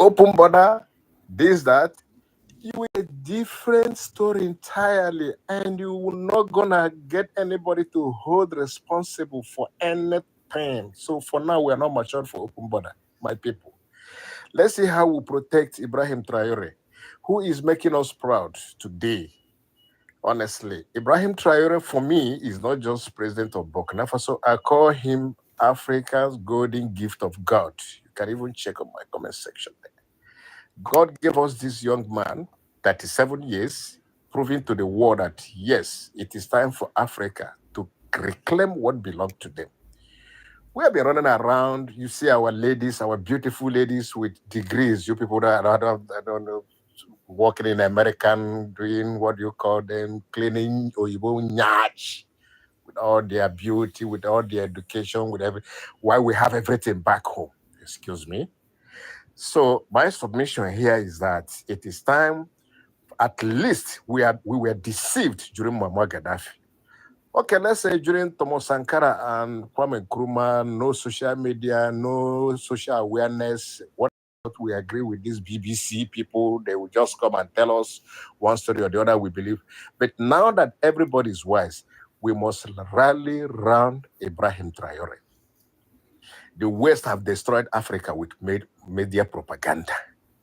open border, this, that. You will a different story entirely, and you will not gonna get anybody to hold responsible for anything. So for now, we are not matured for open border, my people. Let's see how we protect Ibrahim Traore, who is making us proud today. Honestly, Ibrahim Traore for me is not just president of Burkina Faso. I call him Africa's golden gift of God. You can even check on my comment section there. God gave us this young man, 37 years, proving to the world that yes, it is time for Africa to reclaim what belonged to them. We have been running around. You see our ladies, our beautiful ladies with degrees. You people that I don't know, working in American, doing what you call them, cleaning or even nyach, with all their beauty, with all their education, with every. Why we have everything back home? Excuse me. So my submission here is that it is time. At least we were deceived during Muammar Gaddafi. Okay, let's say during Thomas Sankara and Kwame Nkrumah, no social media, no social awareness. What we agree with these BBC people, they will just come and tell us one story or the other we believe. But now that everybody is wise, we must rally round Ibrahim Traore. The West have destroyed Africa with media propaganda.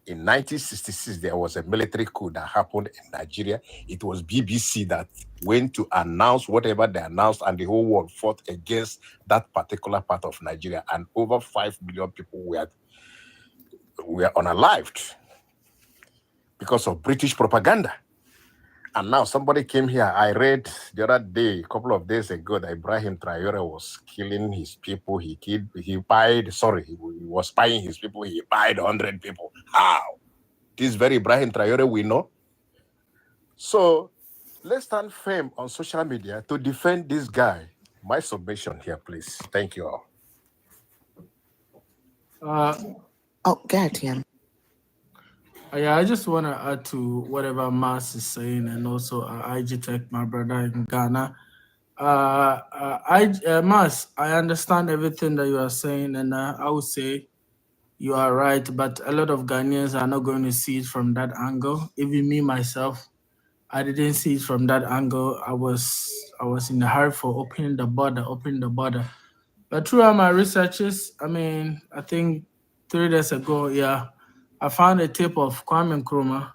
In 1966, there was a military coup that happened in Nigeria. It was BBC that went to announce whatever they announced, and the whole world fought against that particular part of Nigeria. And over 5 million people were unalived because of British propaganda. And now somebody came here. I read the other day, a couple of days ago, that Ibrahim Traore was killing his people. He was spying his people. He spied 100 people. How? This very Ibrahim Traore we know. So let's stand firm on social media to defend this guy. My submission here, please. Thank you all. God, yeah. Yeah, I just want to add to whatever Mas is saying, and also IG Tech, my brother in Ghana. Mas, I understand everything that you are saying, and I would say you are right, but a lot of Ghanaians are not going to see it from that angle. Even me myself, I didn't see it from that angle. I was in a hurry for opening the border. But throughout my researches, I think 3 days ago, yeah, I found a tape of Kwame Nkrumah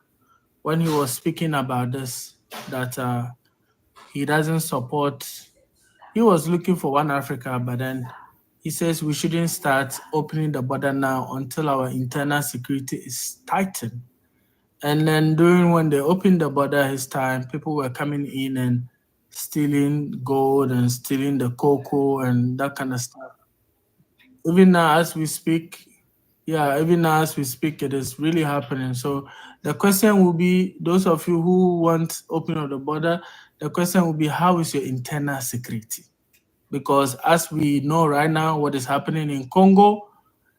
when he was speaking about this, that he doesn't support, he was looking for one Africa, but then he says we shouldn't start opening the border now until our internal security is tightened. And then during when they opened the border his time, people were coming in and stealing gold and stealing the cocoa and that kind of stuff. Even now as we speak, it is really happening. So the question will be, those of you who want opening of the border, the question will be, how is your internal security? Because as we know right now, what is happening in Congo,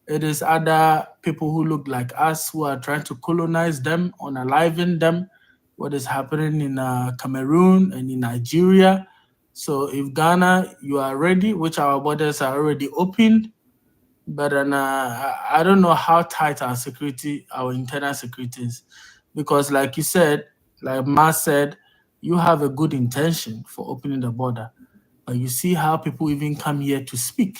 it is other people who look like us who are trying to colonize them, unaliving them. What is happening in Cameroon and in Nigeria. So if Ghana, you are ready, which our borders are already opened, but I don't know how tight our internal security is. Because like you said, like Mas said, you have a good intention for opening the border. But you see how people even come here to speak.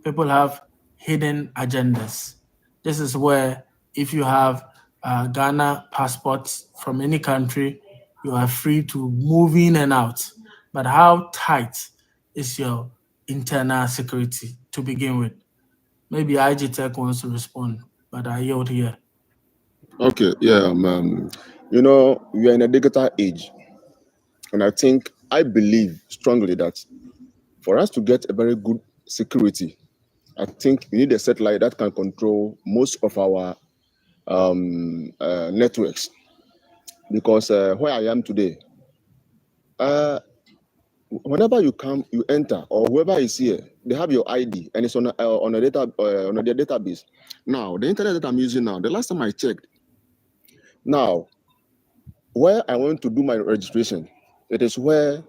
People have hidden agendas. This is where if you have Ghana passports from any country, you are free to move in and out. But how tight is your internal security to begin with? Maybe IG Tech wants to respond, but I yield here. Okay, yeah, we are in a digital age, and I believe strongly that for us to get a very good security, I think we need a satellite that can control most of our networks. Because where I am today, whenever you enter, or whoever is here, they have your ID, and it's on their database. Now, the internet that I'm using now, the last time I checked, now, where I want to do my registration, it is where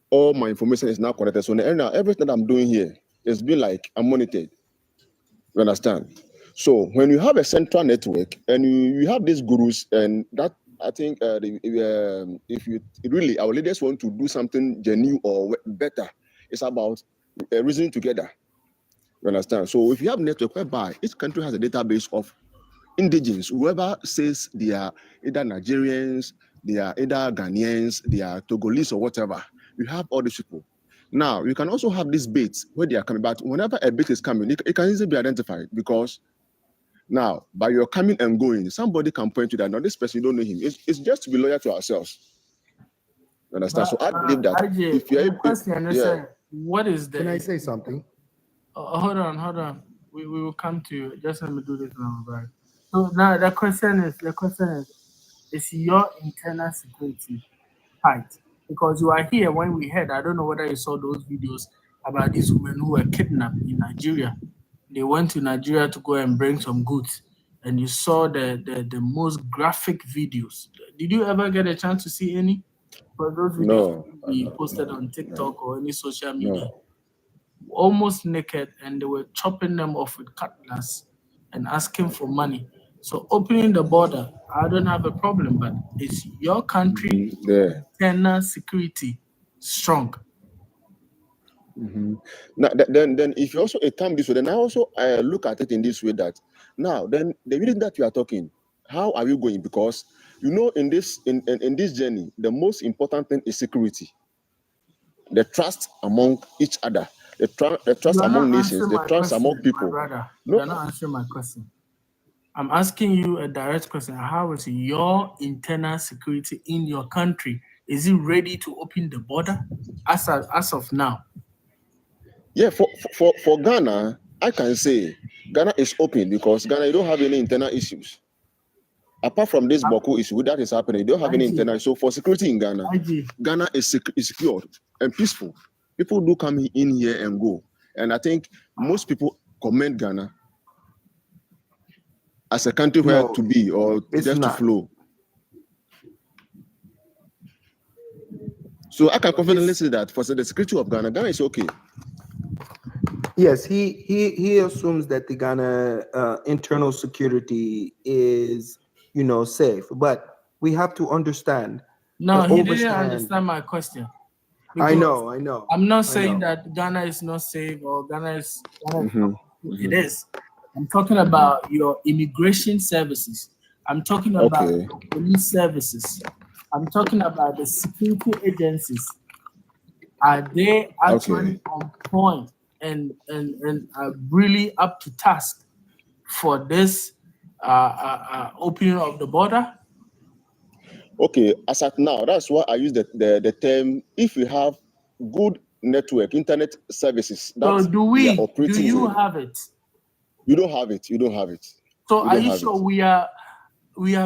all my information is now connected. So now everything that I'm doing here is being like I'm monitored. You understand? So when you have a central network and you have these gurus, and that I think if you really our leaders want to do something genuine or better, it's about reasoning together. You understand? So if you have network whereby each country has a database of indigenes, whoever says they are either Nigerians, they are either Ghanaians, they are Togolese or whatever, you have all these people. Now you can also have these baits where they are coming, but whenever a bait is coming, it can easily be identified because now by your coming and going, somebody can point to that. Now this person, you don't know him. It's just to be loyal to ourselves. You understand? So I believe that RJ, if you're the question is, what is the? Can I say something? Hold on. We will come to you. Just let me do this now, right? So now the question is your internal security tight? Because you are here when we heard. I don't know whether you saw those videos about these women who were kidnapped in Nigeria. They went to Nigeria to go and bring some goods, and you saw the most graphic videos. Did you ever get a chance to see any? For those videos we posted on TikTok or any social media, almost naked, and they were chopping them off with cutlass and asking for money. So opening the border, I don't have a problem, but is your country internal security strong? Now, then if you also term this way, then I also look at it in this way that now then the reason that you are talking, how are you going? Because you know in this journey, the most important thing is security, the trust among each other, the trust You are among not nations, answering the my trust among question, my people. brother. No, You are not answering my question. I'm asking you a direct question. How is your internal security in your country? Is it ready to open the border as of now? yeah, for Ghana, I can say Ghana is open because Ghana, you don't have any internal issues. Apart from this Boko issue that is happening, you don't have any internal. So for security in Ghana, Ghana is secured and peaceful. People do come in here and go. And I think most people commend Ghana as a country where to be or just to flow. So I can confidently say that for the security of Ghana, Ghana is okay. Yes, he assumes that the Ghana internal security is, safe, but we have to understand. No, he didn't understand my question. I know. I'm not saying that Ghana is not safe or Ghana is. It is. I'm talking about your immigration services. I'm talking about your police services. I'm talking about the security agencies. Are they actually on point and are really up to task for this opening of the border? Okay, as at now, that's why I use the term, if you have good network, internet services, that's do you have it? You don't have it. So are you sure we are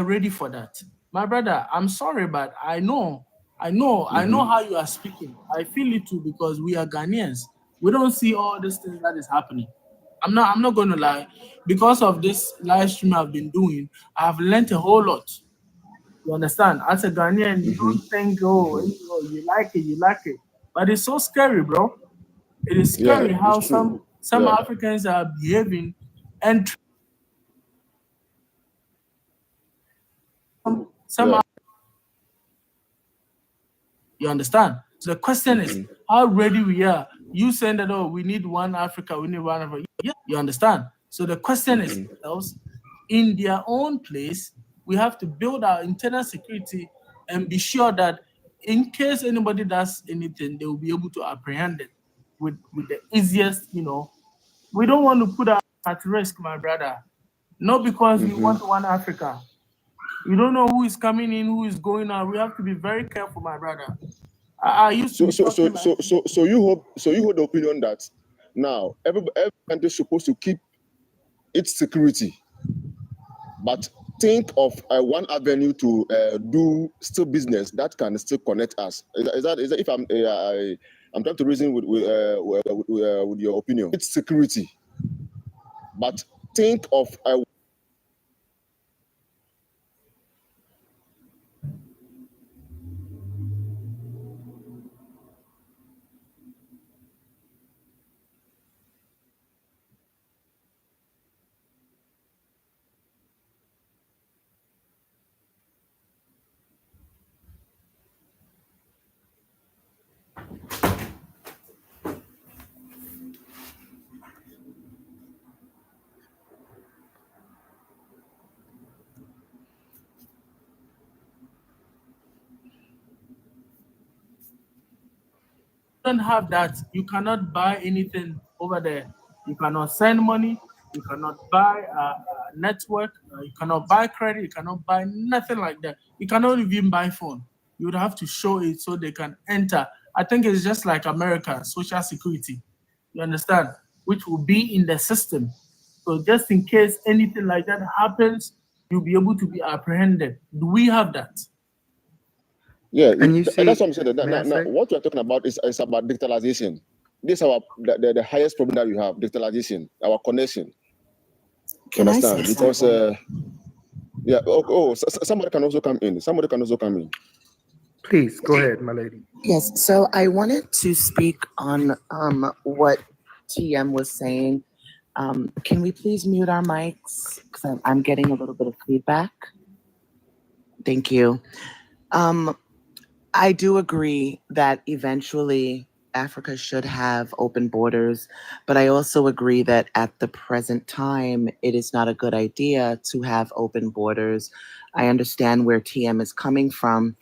ready for that? My brother, I'm sorry, but I know how you are speaking. I feel it too because we are Ghanaians. We don't see all these things that is happening. I'm not gonna lie. Because of this live stream I've been doing, I've learned a whole lot. You understand? As a Ghanaian, you don't think, you like it. But it's so scary, bro. It is scary how some Africans are behaving and some. You understand? So the question is how ready we are. You saying that we need one Africa, we need one Africa. Yeah, you understand? So the question is in their own place, we have to build our internal security and be sure that in case anybody does anything, they will be able to apprehend it with the easiest, We don't want to put our at risk, my brother. Not because we want one Africa. We don't know who is coming in, who is going out. We have to be very careful, my brother. I used to so you hold the opinion that now every country is supposed to keep its security, but think of one avenue to do still business that can still connect us. Is that if I'm trying to reason with your opinion? It's security, but think of don't have that, you cannot buy anything over there. You cannot send money. You cannot buy a network. You cannot buy credit. You cannot buy nothing like that. You cannot even buy phone. You would have to show it so they can enter. I think it's just like America, Social Security. You understand? Which will be in the system. So just in case anything like that happens, you'll be able to be apprehended. Do we have that? Yeah, And you that's see, what I'm saying. may I Now, say? what we're talking about is about digitalization. This is the highest problem that we have, digitalization, our connection. Can I say Understand? Because something? yeah. Somebody can also come in. Somebody can also come in. Please go ahead, my lady. Yes. So I wanted to speak on what TM was saying. Can we please mute our mics? Because I'm getting a little bit of feedback. Thank you. I do agree that eventually Africa should have open borders, but I also agree that at the present time, it is not a good idea to have open borders. I understand where TM is coming from.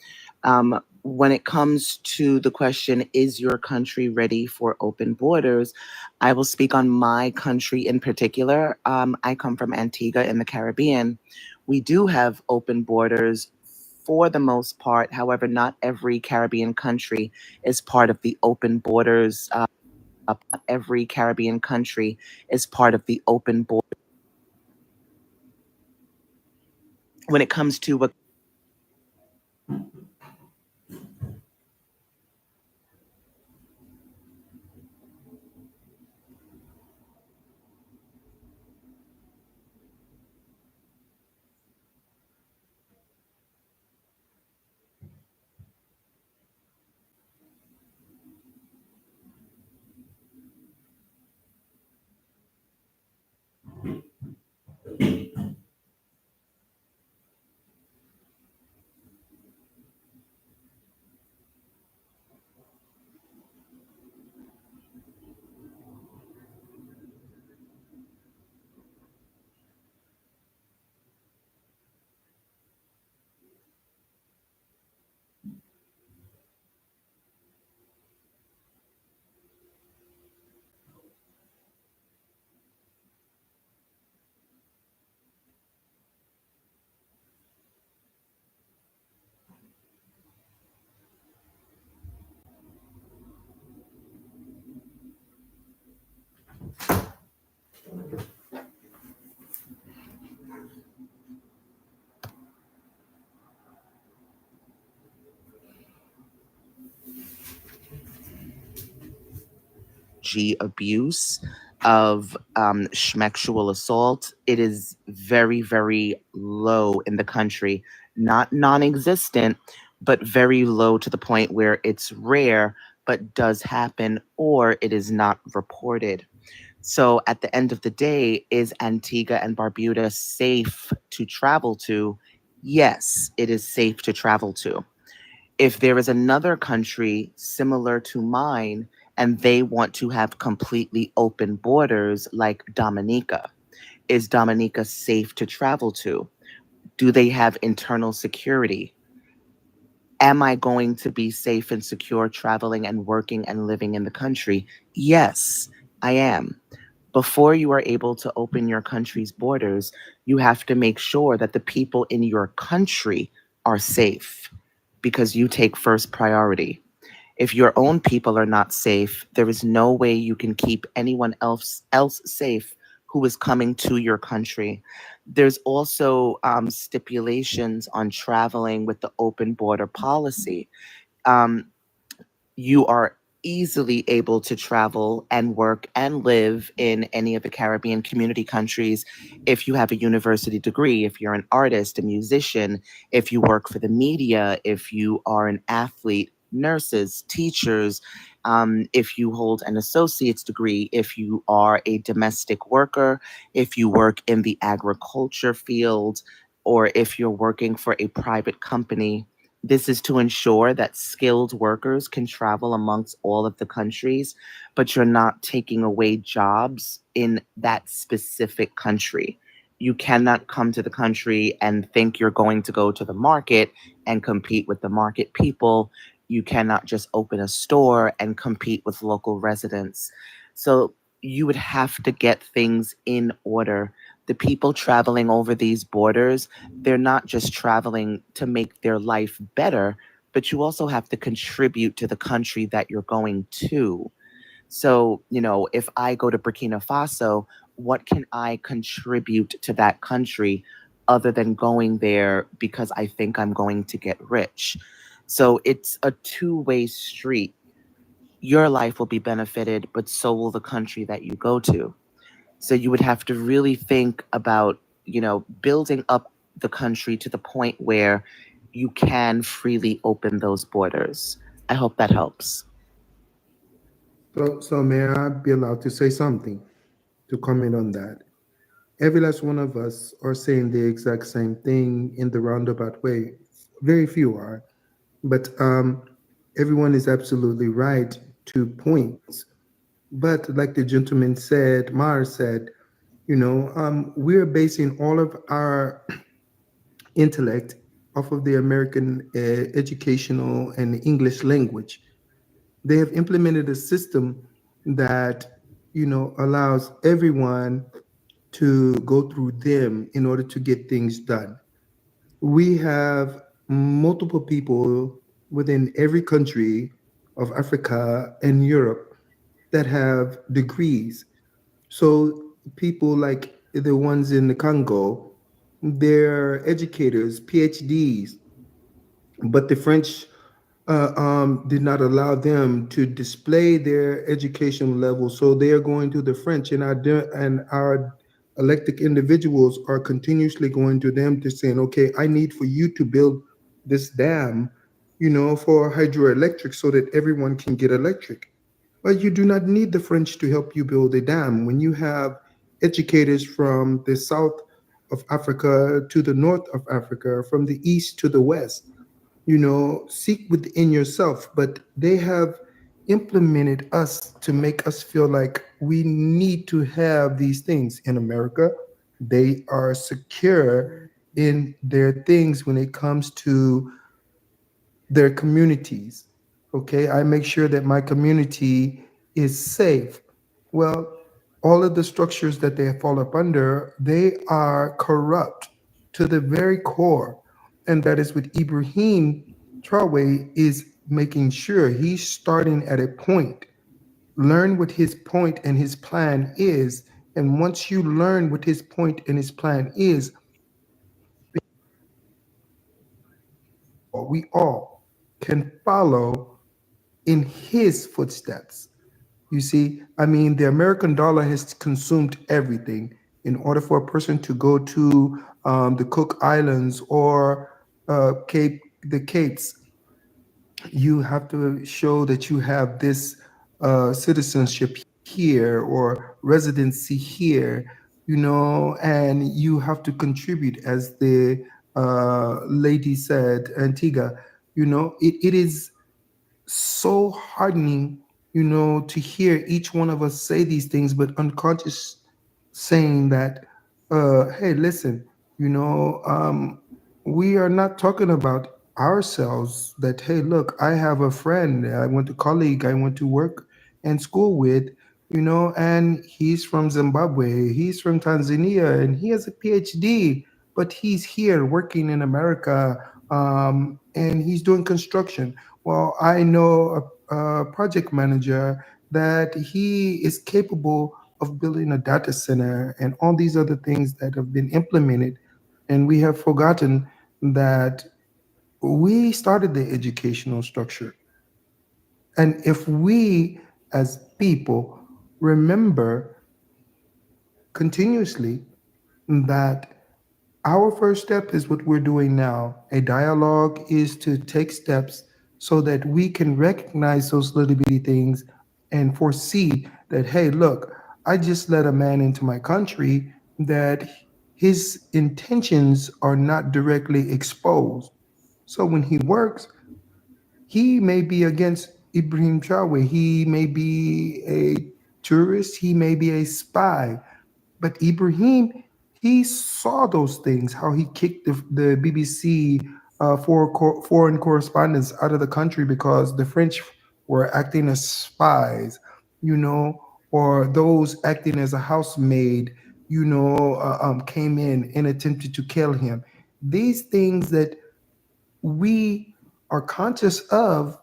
When it comes to the question, is your country ready for open borders? I will speak on my country in particular. I come from Antigua in the Caribbean. We do have open borders for the most part. However, not every Caribbean country is part of the open borders. Not every Caribbean country is part of the open border. When it comes to what abuse of sexual assault, it is very, very low in the country. Not non existent, but very low to the point where it's rare, but does happen, or it is not reported. So at the end of the day, is Antigua and Barbuda safe to travel to? Yes, it is safe to travel to. If there is another country similar to mine and they want to have completely open borders like Dominica, is Dominica safe to travel to? Do they have internal security? Am I going to be safe and secure traveling and working and living in the country? Yes, I am. Before you are able to open your country's borders, you have to make sure that the people in your country are safe because you take first priority. If your own people are not safe, there is no way you can keep anyone else safe who is coming to your country. There's also stipulations on traveling with the open border policy. Um, you are easily able to travel and work and live in any of the Caribbean community countries if you have a university degree, if you're an artist, a musician, if you work for the media, if you are an athlete, nurses, teachers, if you hold an associate's degree, if you are a domestic worker, if you work in the agriculture field, or if you're working for a private company. This is to ensure that skilled workers can travel amongst all of the countries, but you're not taking away jobs in that specific country. You cannot come to the country and think you're going to go to the market and compete with the market people. You cannot just open a store and compete with local residents. So you would have to get things in order. The people traveling over these borders, they're not just traveling to make their life better, but you also have to contribute to the country that you're going to. So, if I go to Burkina Faso, what can I contribute to that country other than going there because I think I'm going to get rich? So it's a two-way street. Your life will be benefited, but so will the country that you go to. So you would have to really think about, building up the country to the point where you can freely open those borders. I hope that helps. So may I be allowed to say something to comment on that? Every last one of us are saying the exact same thing in the roundabout way. Very few are, but everyone is absolutely right to points. But like the gentleman said, Mars said, we're basing all of our intellect off of the American educational and English language. They have implemented a system that, allows everyone to go through them in order to get things done. We have multiple people within every country of Africa and Europe that have degrees. So people like the ones in the Congo, they're educators, PhDs, but the French did not allow them to display their education level. So they are going to the French, and our elected individuals are continuously going to them to saying, okay, I need for you to build this dam, for hydroelectric so that everyone can get electric. But you do not need the French to help you build a dam when you have educators from the south of Africa to the north of Africa, from the east to the west. Seek within yourself, but they have implemented us to make us feel like we need to have these things in America. They are secure in their things when it comes to their communities. Okay, I make sure that my community is safe. Well, all of the structures that they fall up under, they are corrupt to the very core. And that is what Ibrahim Traore is making sure he's starting at a point. Learn what his point and his plan is. And once you learn what his point and his plan is, we all can follow in his footsteps. You see, I mean, the American dollar has consumed everything. In order for a person to go to the Cook Islands or the Capes, you have to show that you have this citizenship here or residency here, and you have to contribute, as the lady said, Antigua. It is so hardening, to hear each one of us say these things, but unconscious saying that, hey, listen, we are not talking about ourselves. That, hey, look, I have a friend, I went to colleague, I went to work and school with, and he's from Zimbabwe, he's from Tanzania, and he has a PhD, but he's here working in America, and he's doing construction. Well, I know a project manager that he is capable of building a data center and all these other things that have been implemented. And we have forgotten that we started the educational structure. And if we as people remember continuously that our first step is what we're doing now. A dialogue is to take steps so that we can recognize those little bitty things and foresee that, hey, look, I just let a man into my country that his intentions are not directly exposed. So when he works, he may be against Ibrahim Traore. He may be a tourist. He may be a spy. But Ibrahim, he saw those things, how he kicked the BBC foreign correspondents out of the country because the French were acting as spies, or those acting as a housemaid, came in and attempted to kill him. These things that we are conscious of,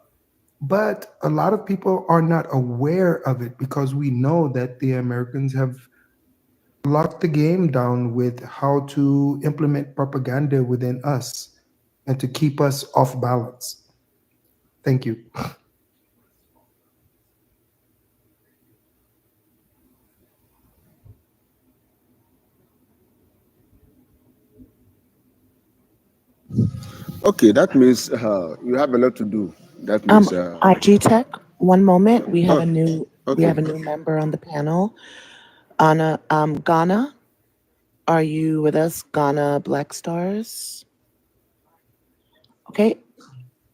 but a lot of people are not aware of it because we know that the Americans have locked the game down with how to implement propaganda within us and to keep us off balance. Thank you. Okay, that means you have a lot to do. That means IG Tech, one moment. We have oh, a new okay. member on the panel. Anna Ghana, are you with us? Ghana Black Stars. Okay.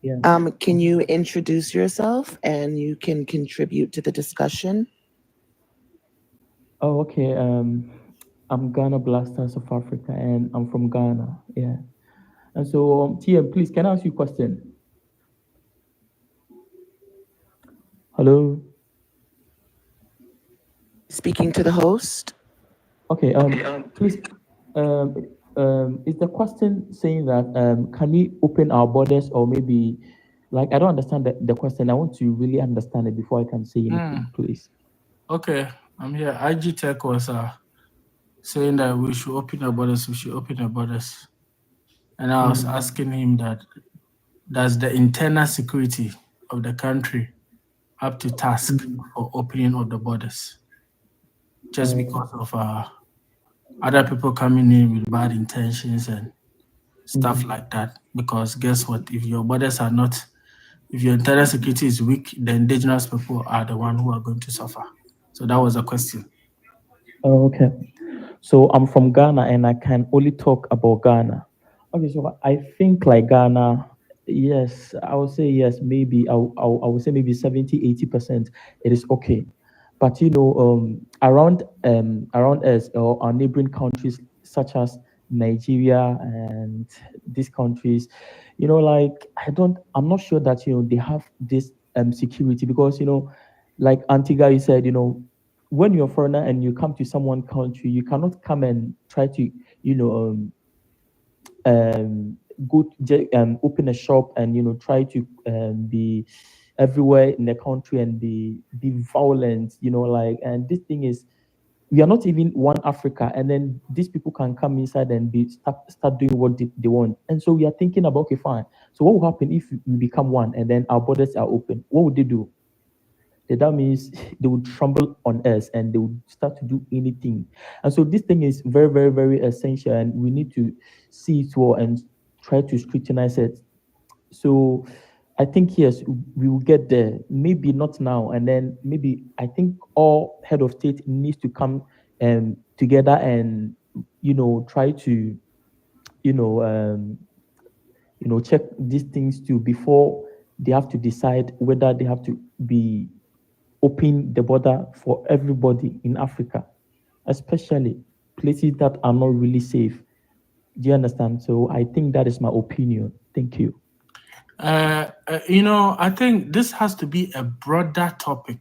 Yeah. Can you introduce yourself and you can contribute to the discussion? Oh, okay. I'm Ghana Blasters of Africa, and I'm from Ghana. Yeah. And so, TM, please, can I ask you a question? Hello. Speaking to the host. Okay. Please. Is the question saying that can we open our borders, or maybe, like, I don't understand the question. I want to really understand it before I can say anything, please. Okay, I'm here. IG Tech was saying that we should open our borders. And I was asking him that, does the internal security of the country up to task for opening of the borders? Just because of other people coming in with bad intentions and stuff like that. Because guess what? If your borders are not, if your internal security is weak, the indigenous people are the one who are going to suffer. So that was a question. Oh, okay. So I'm from Ghana and I can only talk about Ghana. Okay, so I think like Ghana, yes, I would say yes, maybe I would say maybe 70-80% it is okay. But around us or our neighboring countries such as Nigeria and these countries, like I'm not sure that they have this security because like Antigua you said, when you're a foreigner and you come to someone country, you cannot come and try to, you know, open a shop and try to be everywhere in the country and be violent, like. And this thing is, we are not even one Africa, and then these people can come inside and start doing what they want. And so we are thinking about, okay, fine. So what will happen if we become one and then our borders are open? What would they do? That means they would trample on us and they would start to do anything. And so this thing is very, very, very essential, and we need to see it well and try to scrutinize it. So I think yes, we will get there. Maybe not now, and then maybe I think all head of state needs to come together and try to check these things too before they have to decide whether they have to be open the border for everybody in Africa, especially places that are not really safe. Do you understand? So I think that is my opinion. Thank you. I think this has to be a broader topic.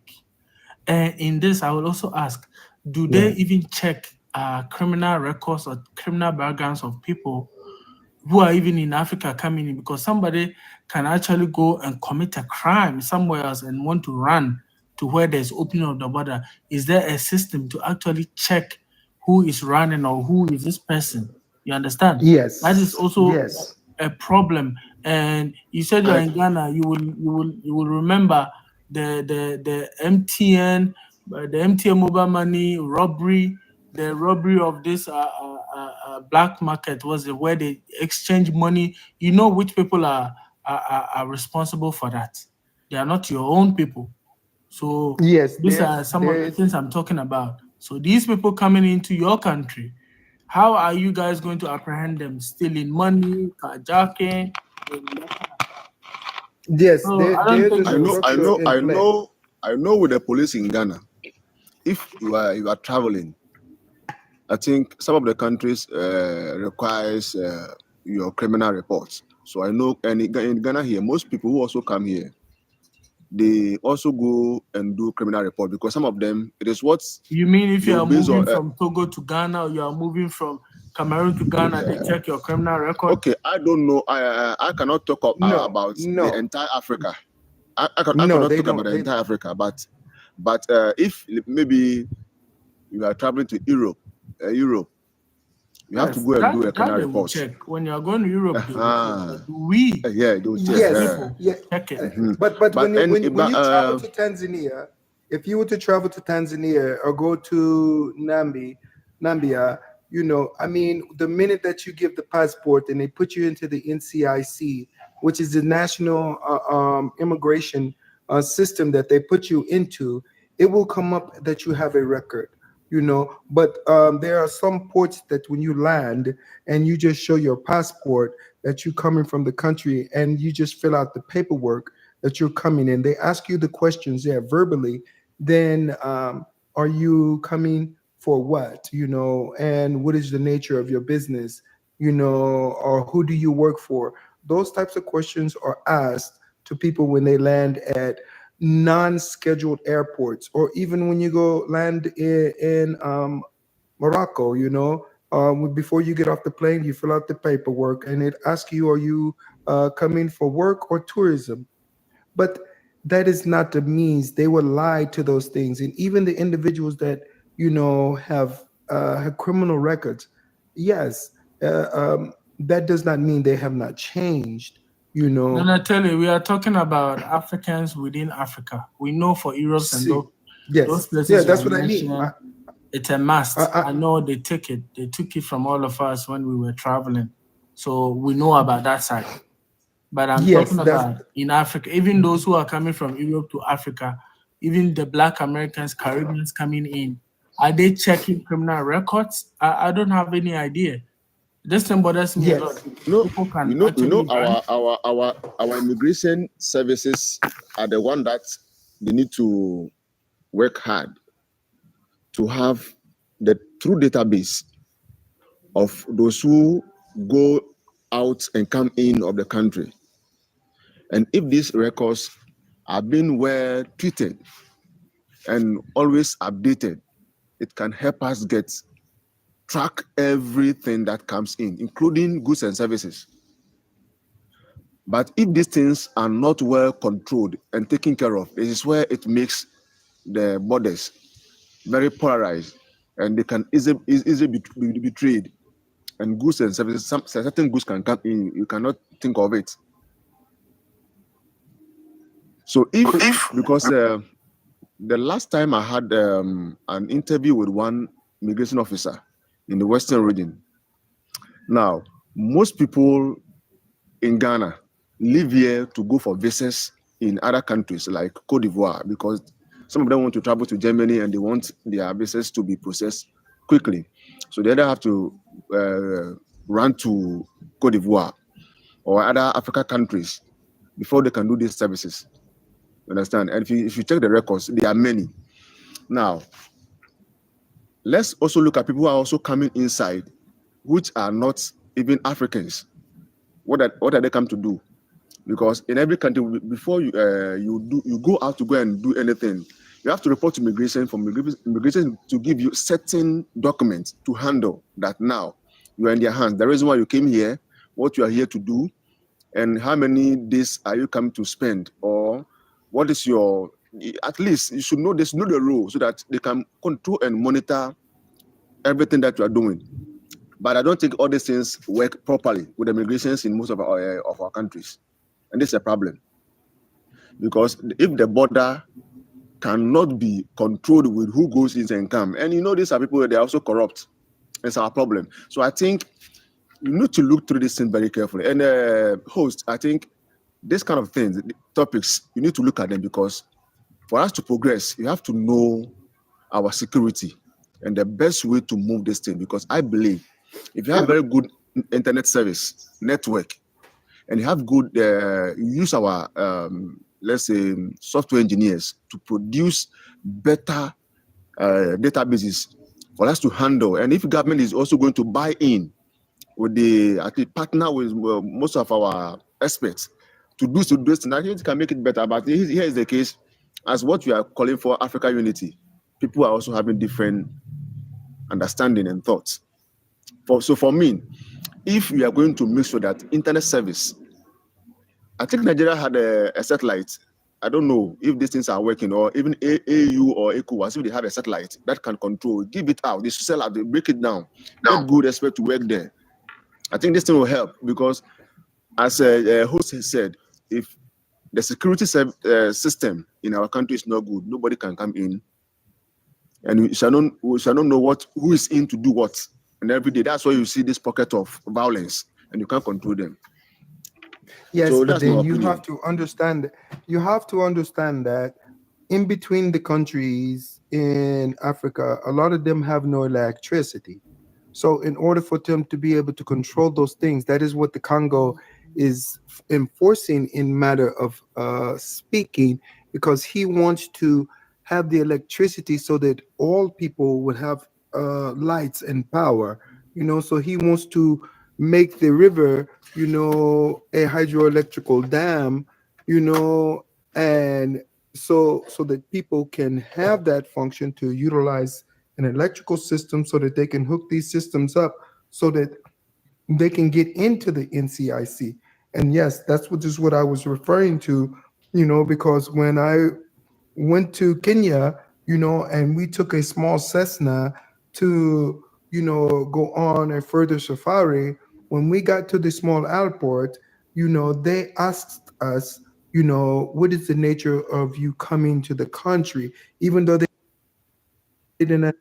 And in this, I will also ask, do they even check criminal records or criminal backgrounds of people who are even in Africa coming in? Because somebody can actually go and commit a crime somewhere else and want to run to where there's opening of the border. Is there a system to actually check who is running or who is this person? You understand? Yes. That is also Yes. a problem. And you said you're in Ghana. You will remember the MTN mobile money robbery, the robbery of this black market was where they exchange money. You know which people are responsible for that. They are not your own people. So Yes. these are some of the things I'm talking about. So these people coming into your country, how are you guys going to apprehend them? Stealing money, carjacking? Yes. So I don't think I know, I structure know, in I place. know, I know. With the police in Ghana, if you are traveling, I think some of the countries requires your criminal reports. So I know, and in Ghana here, most people who also come here, they also go and do criminal report, because some of them, it is what You mean if you they are based moving on. from Togo to Ghana, or you are moving from Cameroon to Ghana, they check your criminal record? Okay, I don't know. I cannot talk No, about the no, entire Africa. I no, cannot they talk don't. about the They, entire Africa, but if maybe you are traveling to Europe, you have to Yes, go and do a that criminal they will report. check. When you are going to Europe, they will check. Uh-huh. But we, Yeah, they will check. yes, people, yeah. check it. But when you travel to Tanzania, if you were to travel to Tanzania or go to Nambia, you know, I mean, the minute that you give the passport and they put you into the NCIC, which is the national immigration system that they put you into, it will come up that you have a record. You know, but there are some ports that when you land and you just show your passport that you're coming from the country and you just fill out the paperwork that you're coming in. They ask you the questions there verbally. Then are you coming for what? You know, and what is the nature of your business? You know, or who do you work for? Those types of questions are asked to people when they land at non-scheduled airports, or even when you go land in Morocco, you know, before you get off the plane, you fill out the paperwork and it asks you, are you coming for work or tourism? But that is not the means. They will lie to those things. And even the individuals that, you know, have criminal records, yes, that does not mean they have not changed, you know. Then I tell you, we are talking about Africans within Africa. We know for Europe and See, those yes, places yeah, you that's are what I mean. mentioning, it's a must. I I know they take it. They took it from all of us when we were traveling. So we know about that side. But I'm yes, talking that's about in Africa, even those who are coming from Europe to Africa, even the Black Americans, Caribbeans coming in, are they checking criminal records? I don't have any idea. This thing bothers me a lot. yes. No, People can you know, actually run. our immigration services are the one that they need to work hard to have the true database of those who go out and come in of the country. And if these records are being well treated and always updated, it can help us track everything that comes in, including goods and services. But if these things are not well controlled and taken care of, this is where it makes the borders very polarized, and they can easily be betrayed. And goods and services, certain goods can come in, you cannot think of it. So because the last time I had an interview with one immigration officer in the Western region. Now, most people in Ghana live here to go for visas in other countries like Cote d'Ivoire, because some of them want to travel to Germany and they want their visas to be processed quickly. So they either have to run to Cote d'Ivoire or other African countries before they can do these services. You understand? And if you check the records, there are many. Now, let's also look at people who are also coming inside, which are not even Africans. What are they come to do? Because in every country, before you go out to go and do anything, you have to report to immigration for immigration to give you certain documents to handle that. Now you are in their hands. The reason why you came here, what you are here to do, and how many days are you coming to spend, or what is your, at least you should know this, know the rule, so that they can control and monitor everything that you are doing. But I don't think all these things work properly with immigrations in most of our countries. And this is a problem. Because if the border cannot be controlled with who goes in and come, and you know these are people, they're also corrupt. It's our problem. So I think you need to look through this thing very carefully. And host, I think this kind of things, topics, you need to look at them, because for us to progress, you have to know our security and the best way to move this thing. Because I believe if you have very good internet service network, and you have good, use our, let's say, software engineers to produce better databases for us to handle. And if government is also going to buy in with the at least partner with most of our experts to do this, and I think it can make it better. But here is the case, as what we are calling for Africa unity, people are also having different understanding and thoughts. So for me, if we are going to make sure that internet service, I think Nigeria had a satellite. I don't know if these things are working, or even AU or ECOWAS, if they have a satellite that can control, give it out, they sell out, they break it down, let good expert to work there. I think this thing will help because, as a host has said, if the security system in our country is not good, nobody can come in, and we shall not know who is in to do what. And every day, that's why you see this pocket of violence, and you can't control them. Yes, So but that's my then you opinion. have to understand that in between the countries in Africa, a lot of them have no electricity. So in order for them to be able to control those things, that is what the Congo is enforcing in matter of speaking, because he wants to have the electricity so that all people would have lights and power. So he wants to make the river, a hydroelectrical dam, and so that people can have that function to utilize an electrical system so that they can hook these systems up so that they can get into the NCIC. And yes, that's what I was referring to, because when I went to Kenya, and we took a small Cessna to, go on a further safari. When we got to the small airport, they asked us, what is the nature of you coming to the country? Even though they didn't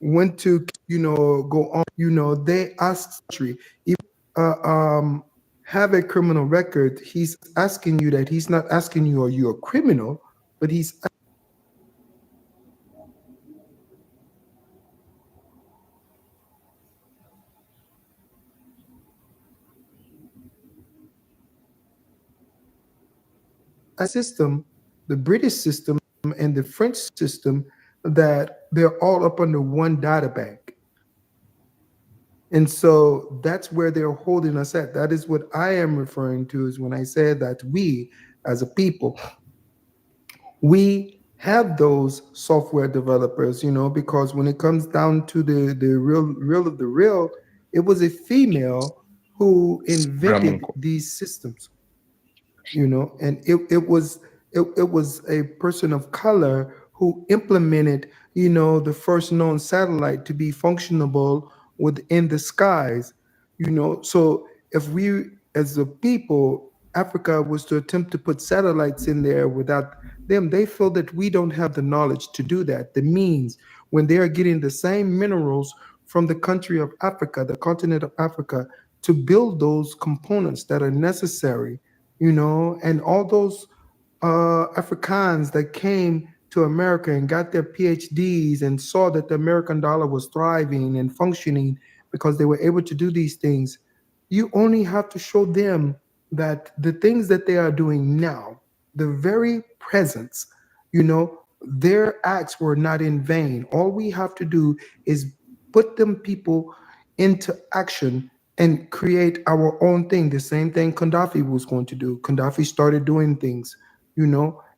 went to, go on, they asked if have a criminal record. He's asking you that. He's not asking you, are you a criminal? But he's a system, the British system and the French system, that they're all up under one data bank. And so that's where they're holding us at. That is what I am referring to, is when I said that we, as a people, we have those software developers, because when it comes down to the real of the real, it was a female who invented these systems, and it was a person of color who implemented, the first known satellite to be functionable within the skies. So if we, as a people, Africa, was to attempt to put satellites in there without them, they feel that we don't have the knowledge to do that, the means, when they are getting the same minerals from the country of Africa, the continent of Africa, to build those components that are necessary, and all those Africans that came to America and got their PhDs and saw that the American dollar was thriving and functioning because they were able to do these things. You only have to show them that the things that they are doing now, the very presence, their acts were not in vain. All we have to do is put them people into action and create our own thing. The same thing Gaddafi was going to do. Gaddafi started doing things,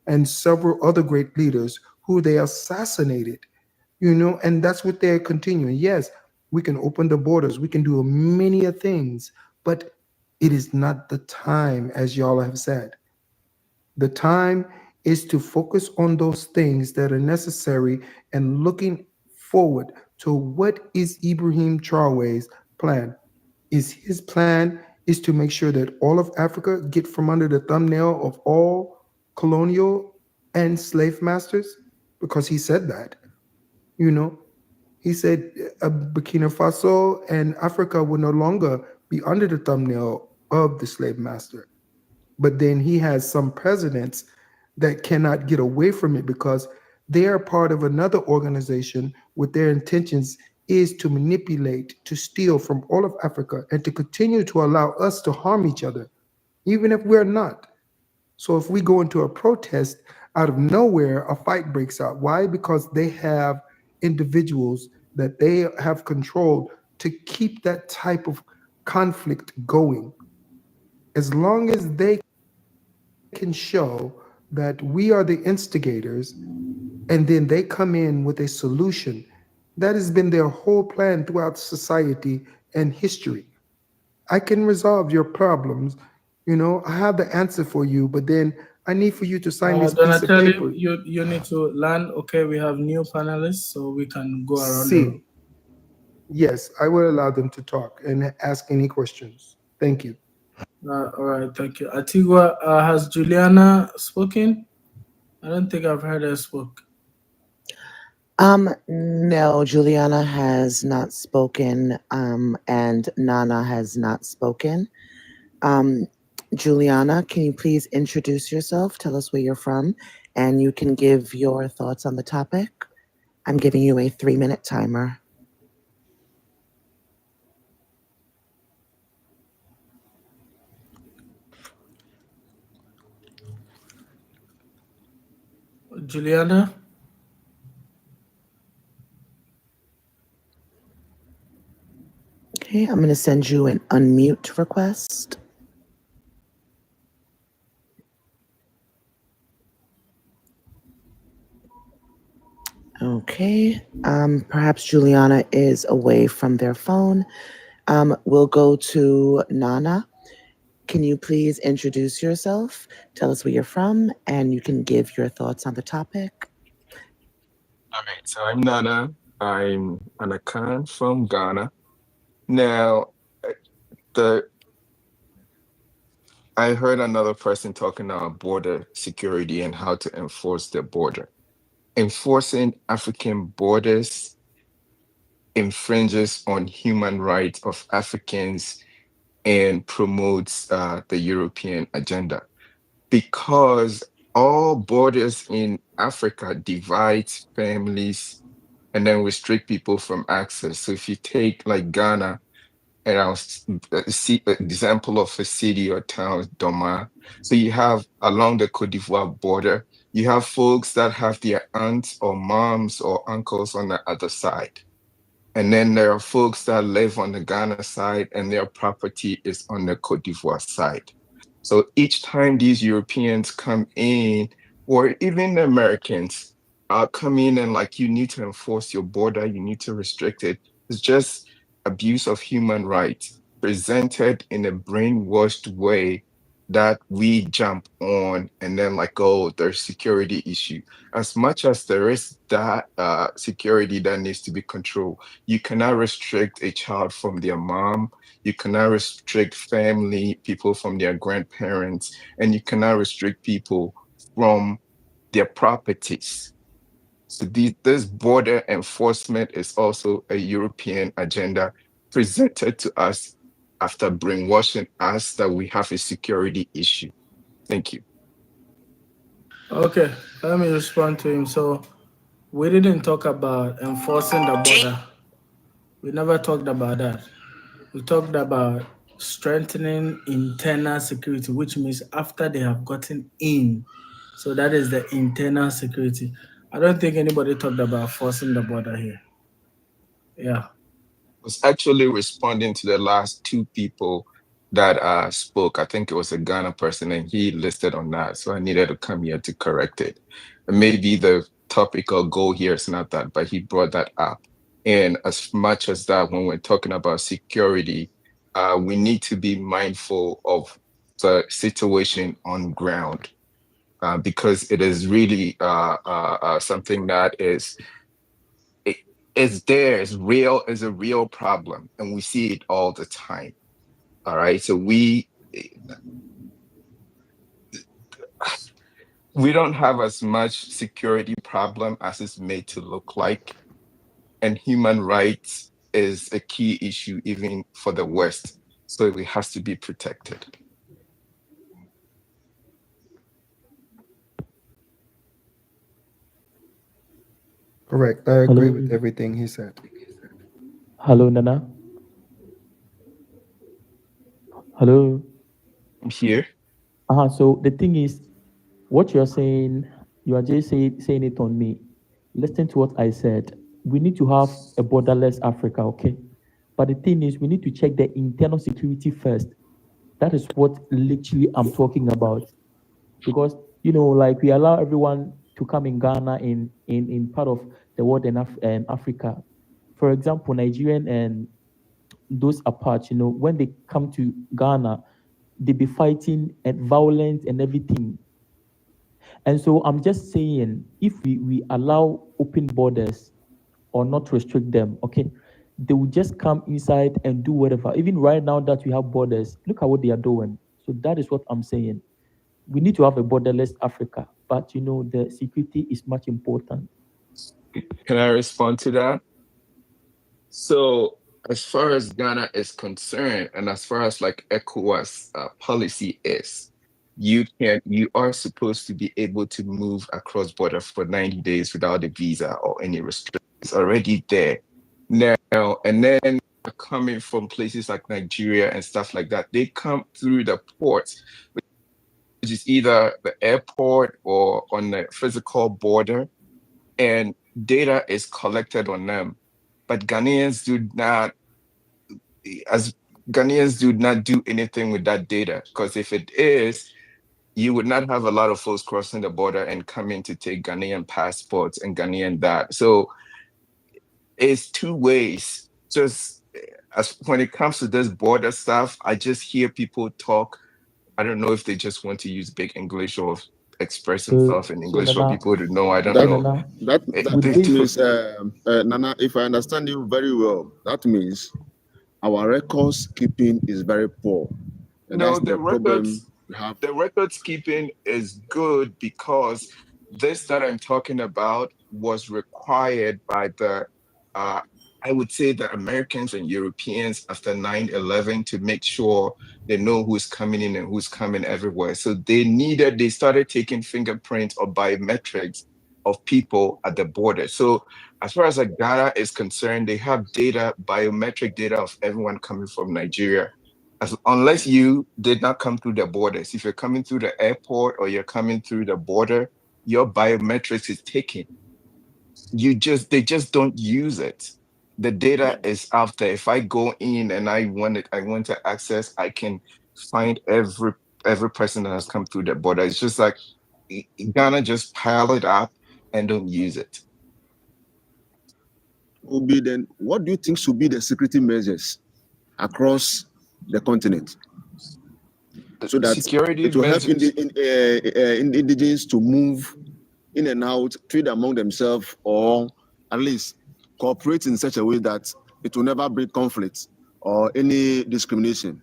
and several other great leaders who they assassinated, and that's what they're continuing. Yes, we can open the borders, we can do many a things, but it is not the time, as y'all have said. The time is to focus on those things that are necessary and looking forward to what is Ibrahim Traore's plan. Is his plan is to make sure that all of Africa get from under the thumbnail of all colonial and slave masters? Because he said that, you know, he said Burkina Faso and Africa will no longer be under the thumbnail of the slave master. But then he has some presidents that cannot get away from it because they are part of another organization with their intentions is to manipulate, to steal from all of Africa, and to continue to allow us to harm each other, even if we're not. So if we go into a protest, out of nowhere, a fight breaks out. Why? Because they have individuals that they have controlled to keep that type of conflict going. As long as they can show that we are the instigators and then they come in with a solution, that has been their whole plan throughout society and history. I can resolve your problems. I have the answer for you, but then I need for you to sign this piece of Donatelli, paper. you need to land. Okay, we have new panelists, so we can go around the room. See, yes, I will allow them to talk and ask any questions. Thank you. All right, thank you. Antigua, has Juliana spoken? I don't think I've heard her spoke. No, Juliana has not spoken, and Nana has not spoken. Um, Juliana, can you please introduce yourself? Tell us where you're from, and you can give your thoughts on the topic. I'm giving you a 3-minute timer. Juliana? Okay, I'm going to send you an unmute request. Okay, perhaps Juliana is away from their phone. We'll go to Nana. Can you please introduce yourself? Tell us where you're from, and you can give your thoughts on the topic. All right, so I'm Nana. I'm an Akan from Ghana. Now, the I heard another person talking about border security and how to enforce the border. Enforcing African borders infringes on human rights of Africans and promotes the European agenda because all borders in Africa divides families and then restrict people from access. So if you take like Ghana, and I'll see an example of a city or town, Doma. So you have along the Cote d'Ivoire border, you have folks that have their aunts or moms or uncles on the other side. And then there are folks that live on the Ghana side and their property is on the Cote d'Ivoire side. So each time these Europeans come in, or even the Americans come in and like, you need to enforce your border, you need to restrict it. It's just abuse of human rights presented in a brainwashed way that we jump on and then like, oh, there's security issue. As much as there is that security that needs to be controlled, you cannot restrict a child from their mom. You cannot restrict family, people from their grandparents, and you cannot restrict people from their properties. So this border enforcement is also a European agenda presented to us after brainwashing us that we have a security issue. Thank you. Okay, let me respond to him. So, we didn't talk about enforcing the border. We never talked about that. We talked about strengthening internal security, which means after they have gotten in. So that is the internal security. I don't think anybody talked about forcing the border here. Yeah. Was actually responding to the last two people that spoke. I think it was a Ghana person, and he listed on that. So I needed to come here to correct it. And maybe the topic or goal here is not that, but he brought that up. And as much as that, when we're talking about security, we need to be mindful of the situation on ground. Because it is really something that is there, is real, is a real problem, and we see it all the time. All right, so we don't have as much security problem as it's made to look like, and human rights is a key issue even for the West, so it has to be protected. Correct. I agree with everything he said. Hello, Nana. Hello. I'm here. So the thing is, what you're saying, you are just saying it on me. Listen to what I said. We need to have a borderless Africa, okay? But the thing is, we need to check the internal security first. That is what literally I'm talking about. Because like we allow everyone to come in Ghana in part of the world and Africa. For example, Nigerian and those apart, when they come to Ghana, they be fighting and violence and everything. And so I'm just saying, if we allow open borders or not restrict them, okay, they will just come inside and do whatever. Even right now that we have borders, look at what they are doing. So that is what I'm saying. We need to have a borderless Africa, but the security is much important. Can I respond to that? So, as far as Ghana is concerned, and as far as like ECOWAS policy is, you are supposed to be able to move across border for 90 days without a visa or any restrictions. It's already there now. And then coming from places like Nigeria and stuff like that, they come through the ports, which is either the airport or on the physical border, and data is collected on them. But as Ghanaians do not do anything with that data, because if it is, you would not have a lot of folks crossing the border and coming to take Ghanaian passports and Ghanaian that. So it's two ways. Just as when it comes to this border stuff, I just hear people talk. I don't know if they just want to use big English or express So themselves in so English for Nana, people to know. I don't That know. Nana, with that this, means, Nana, if I understand you very well, that means our records keeping is very poor, and No, that's the problem we have. the records keeping is good because this that I'm talking about was required by uh, I would say the Americans and Europeans after 9/11 to make sure they know who's coming in and who's coming everywhere. So they started taking fingerprints or biometrics of people at the border. So as far as like Ghana is concerned, they have data, biometric data of everyone coming from Nigeria unless you did not come through the borders. If you're coming through the airport or you're coming through the border, your biometrics is taken. They just don't use it. The data is out there. If I go in and I want to access, I can find every person that has come through the border. It's just like Ghana just pile it up and don't use it. Will be then, what do you think should be the security measures across the continent so that Security it will help measures. indigenous to move in and out, trade among themselves, or at least cooperate in such a way that it will never bring conflict or any discrimination?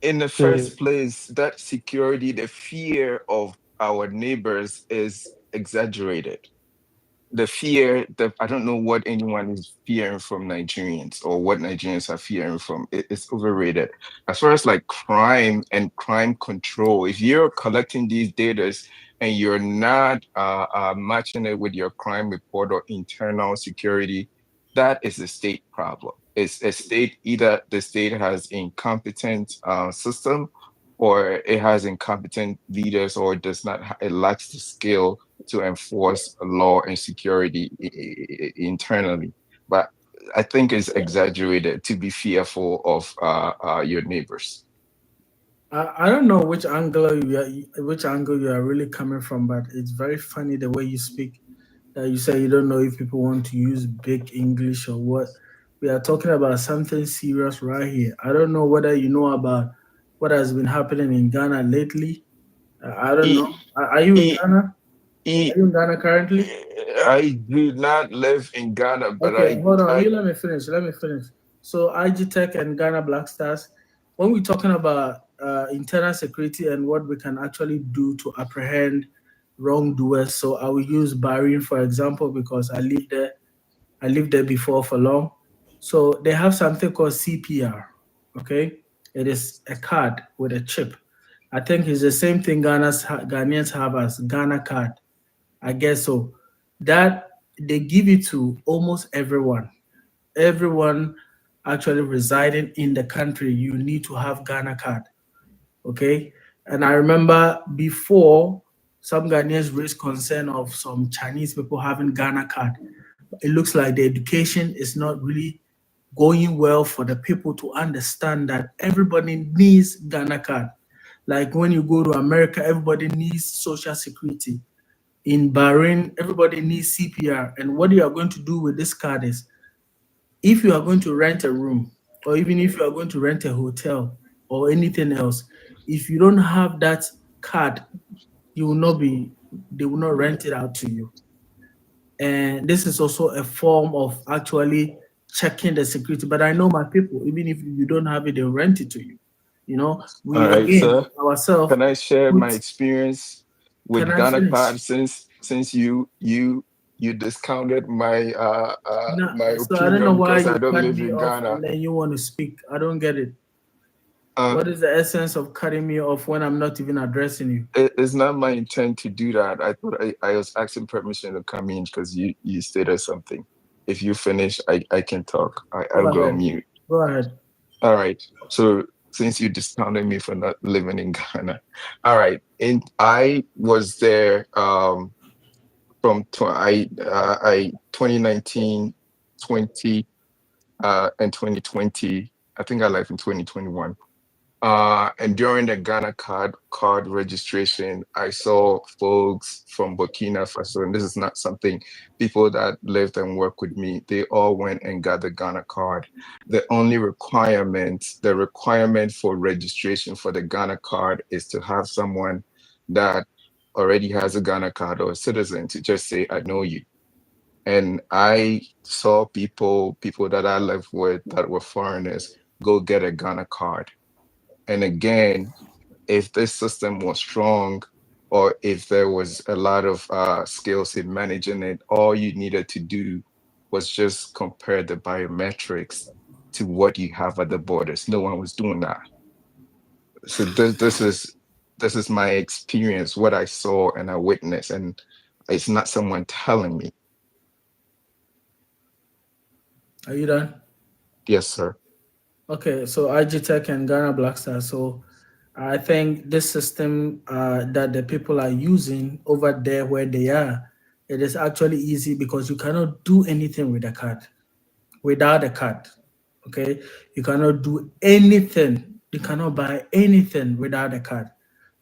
In the so first place, that security, the fear of our neighbors is exaggerated. The fear that I don't know what anyone is fearing from Nigerians or what Nigerians are fearing from. It's overrated. As far as like crime and crime control, if you're collecting these data and you're not matching it with your crime report or internal security, that is a state problem. It's a state, either the state has incompetent system or it has incompetent leaders or does not, it lacks the skill to enforce law and security internally. But I think it's exaggerated to be fearful of your neighbors. I don't know which angle you are really coming from, but it's very funny the way you speak. You say you don't know if people want to use big English or what. We are talking about something serious right here. I don't know whether you know about what has been happening in Ghana lately. I don't know. E, Are you in e, Ghana? Are e, you in Ghana currently? I do not live in Ghana, but Okay, hold on. You let me finish. Let me finish. So IG Tech and Ghana Black Stars, when we're talking about internal security and what we can actually do to apprehend wrongdoers. So I will use Bahrain for example because I lived there. I lived there before for long. So they have something called CPR. Okay, it is a card with a chip. I think it's the same thing Ghanaians have as Ghana card. I guess so. That they give it to almost everyone. Everyone actually residing in the country, you need to have Ghana card. Okay. And I remember before some Ghanaians raised concern of some Chinese people having Ghana card. It looks like the education is not really going well for the people to understand that everybody needs Ghana card. Like when you go to America, everybody needs social security. In Bahrain, everybody needs CPR. And what you are going to do with this card is, if you are going to rent a room, or even if you are going to rent a hotel or anything else, if you don't have that card, you will not be, they will not rent it out to you. And this is also a form of actually checking the security. But I know my people, even if you don't have it, they'll rent it to you. You know, All we right, again sir. ourselves Can I share put, my experience can with I Ghana finish? card since you discounted No, my so I don't know opinion why because I you don't cut live me in off Ghana. and then you want to speak. I don't get it. Uh, What is the essence of cutting me off when I'm not even addressing you? it's not my intent to do that. I thought I was asking permission to come in because you stated something. If you finish, I can talk. Go I'll go on ahead. mute. Go ahead. All right. So since you discounted me for not living in Ghana, all right. And I was there from 2019, 20 and 2020. I think I left in 2021. And during the Ghana card registration, I saw folks from Burkina Faso, and this is not something people that lived and worked with me, they all went and got the Ghana card. The requirement for registration for the Ghana card is to have someone that already has a Ghana card or a citizen to just say, I know you. And I saw people that I lived with that were foreigners go get a Ghana card. And again, if this system was strong or if there was a lot of skills in managing it, all you needed to do was just compare the biometrics to what you have at the borders. No one was doing that. So this is my experience, what I saw and I witnessed, and it's not someone telling me. Are you done? Yes, sir. Okay, so Agitech and Ghana Black Star. So I think this system that the people are using over there where they are, it is actually easy because you cannot do anything with the card, without a card. Okay, you cannot do anything. You cannot buy anything without a card.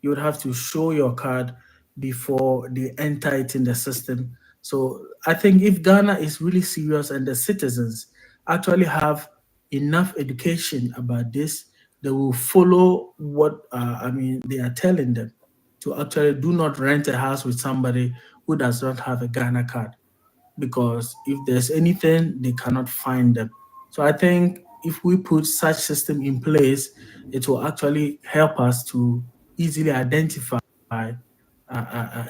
You would have to show your card before they enter it in the system. So I think if Ghana is really serious and the citizens actually have enough education about this, they will follow what they are telling them to actually do not rent a house with somebody who does not have a Ghana card, because if there's anything, they cannot find them. So I think if we put such system in place, it will actually help us to easily identify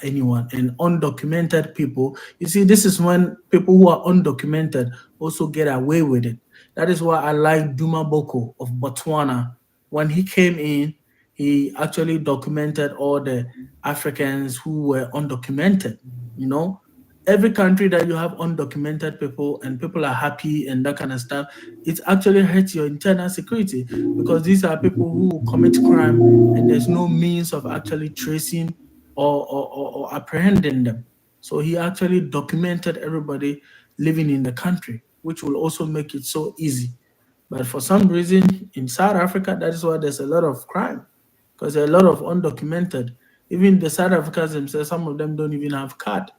anyone. And undocumented people, you see, this is when people who are undocumented also get away with it. That is why I like Duma Boko of Botswana. When he came in, he actually documented all the Africans who were undocumented. You know, every country that you have undocumented people and people are happy and that kind of stuff, it actually hurts your internal security, because these are people who commit crime and there's no means of actually tracing or apprehending them. So he actually documented everybody living in the country, which will also make it so easy. But for some reason in South Africa, that is why there's a lot of crime, because there are a lot of undocumented. Even the South Africans themselves, some of them don't even have card.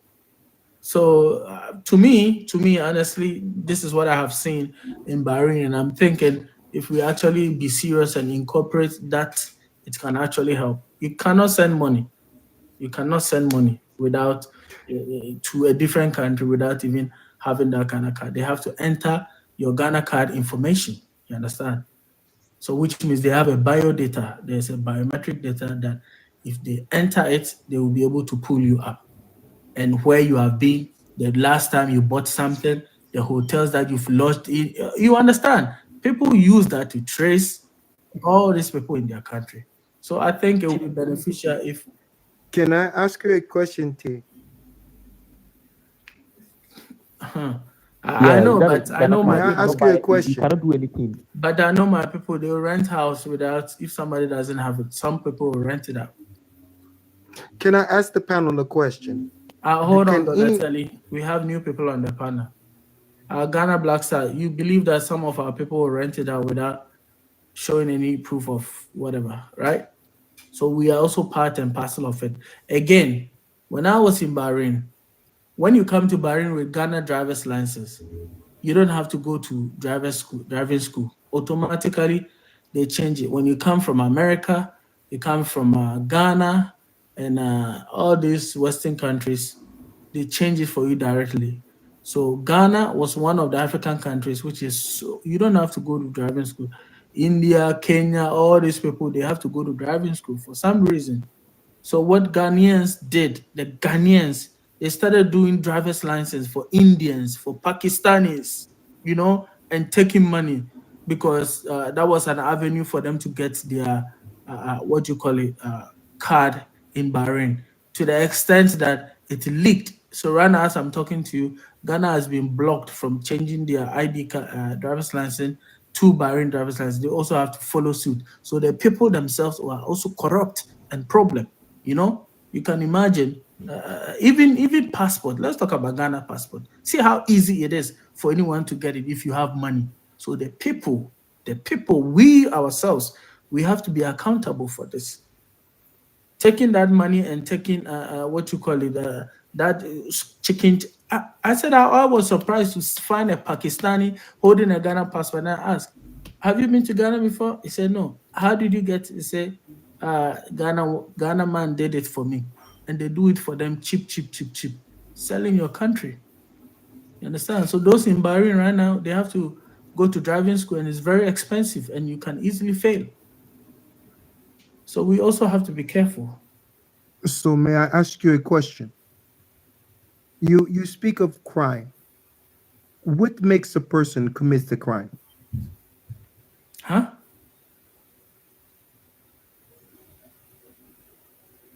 So to me, honestly, this is what I have seen in Bahrain, and I'm thinking if we actually be serious and incorporate that, it can actually help. You cannot send money. You cannot send money without to a different country without even having that Ghana card. They have to enter your Ghana card information. You understand? So which means they have a bio data. There's a biometric data that if they enter it, they will be able to pull you up, and where you have been, the last time you bought something, the hotels that you've lodged in. You understand? People use that to trace all these people in their country. So I think it will be beneficial if Can I ask you a question, T? I Yeah, know, that is but I Ghana know May my card. I If you don't ask people. you a buy it, you question? cannot do anything. But I know my people. They will rent house without. If somebody doesn't have it, some people will rent it out. Can I ask the panel a question? Hold on, Can Dr. any Telly. We have new people on the panel. Ghana Black Star, you believe that some of our people will rent it out without showing any proof of whatever, right? So we are also part and parcel of it. Again, when I was in Bahrain, when you come to Bahrain with Ghana driver's license, you don't have to go to driving school. Automatically, they change it. When you come from America, you come from Ghana and all these Western countries, they change it for you directly. So Ghana was one of the African countries which is you don't have to go to driving school. India, Kenya, all these people they have to go to driving school for some reason. So what Ghanaians did, the Ghanaians, they started doing driver's license for Indians, for Pakistanis, and taking money because that was an avenue for them to get their what do you call it card in Bahrain. To the extent that it leaked. So right now, as I'm talking to you, Ghana has been blocked from changing their driver's license to Bahrain driver's license. They also have to follow suit. So the people themselves are also corrupt and problem. You can imagine even passport. Let's talk about Ghana passport. See how easy it is for anyone to get it if you have money. So the people, we ourselves, we have to be accountable for this. Taking that money and taking what you call it, that chicken. I said I was surprised to find a Pakistani holding a Ghana passport. And I asked, "Have you been to Ghana before?" He said, "No." How did you get? He said, Ghana man did it for me, and they do it for them cheap, cheap, cheap, cheap, selling your country. You understand? So those in Bahrain right now, they have to go to driving school, and it's very expensive, and you can easily fail. So we also have to be careful. So may I ask you a question? You speak of crime. What makes a person commit the crime? Huh?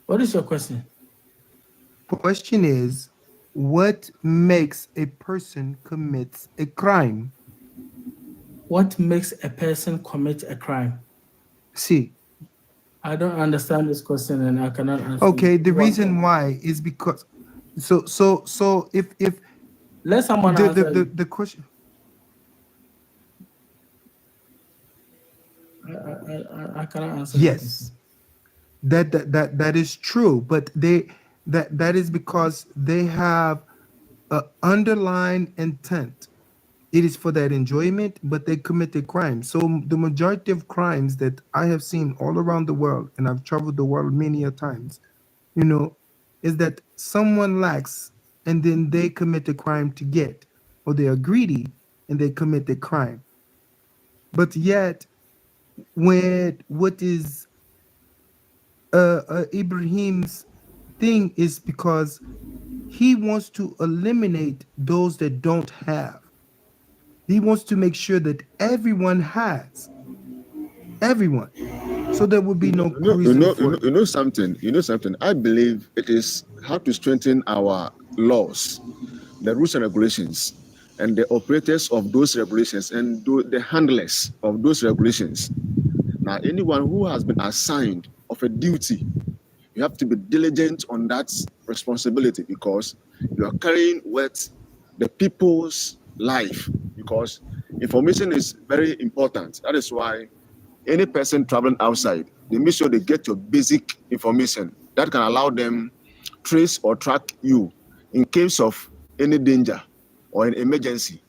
What is your question? Question is, what makes a person commits a crime? What makes a person commit a crime? See, I don't understand this question and I cannot answer. okay, the reason why is because so if let someone answer. the question I cannot answer. yes, that is true, but that is because they have an underlying intent. It is for that enjoyment, but they commit a crime. So the majority of crimes that I have seen all around the world, and I've traveled the world many a times, is that someone lacks and then they commit a crime to get, or they are greedy and they commit a crime. But yet, when what is Ibrahim's thing is because he wants to eliminate those that don't have. He wants to make sure that everyone has. Everyone. So there will be no reason for you know something. You know something. I believe it is how to strengthen our laws, the rules and regulations, and the operators of those regulations and the handlers of those regulations. Now, anyone who has been assigned of a duty, you have to be diligent on that responsibility because you are carrying with the people's life. Because information is very important. That is why any person traveling outside, they make sure they get your basic information that can allow them trace or track you in case of any danger or an emergency.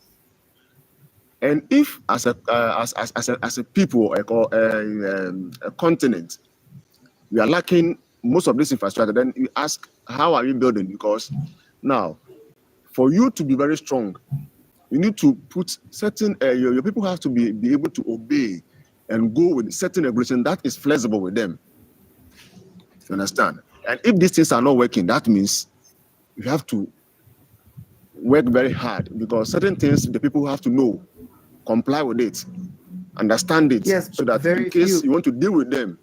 And if as a people or a continent, we are lacking most of this infrastructure, then you ask, how are you building? Because now, for you to be very strong, you need to put certain, your people have to be able to obey and go with certain regulation that is flexible with them. You understand? And if these things are not working, that means you have to work very hard because certain things the people have to know, comply with it, understand it, yes, so that in case you want to deal with them,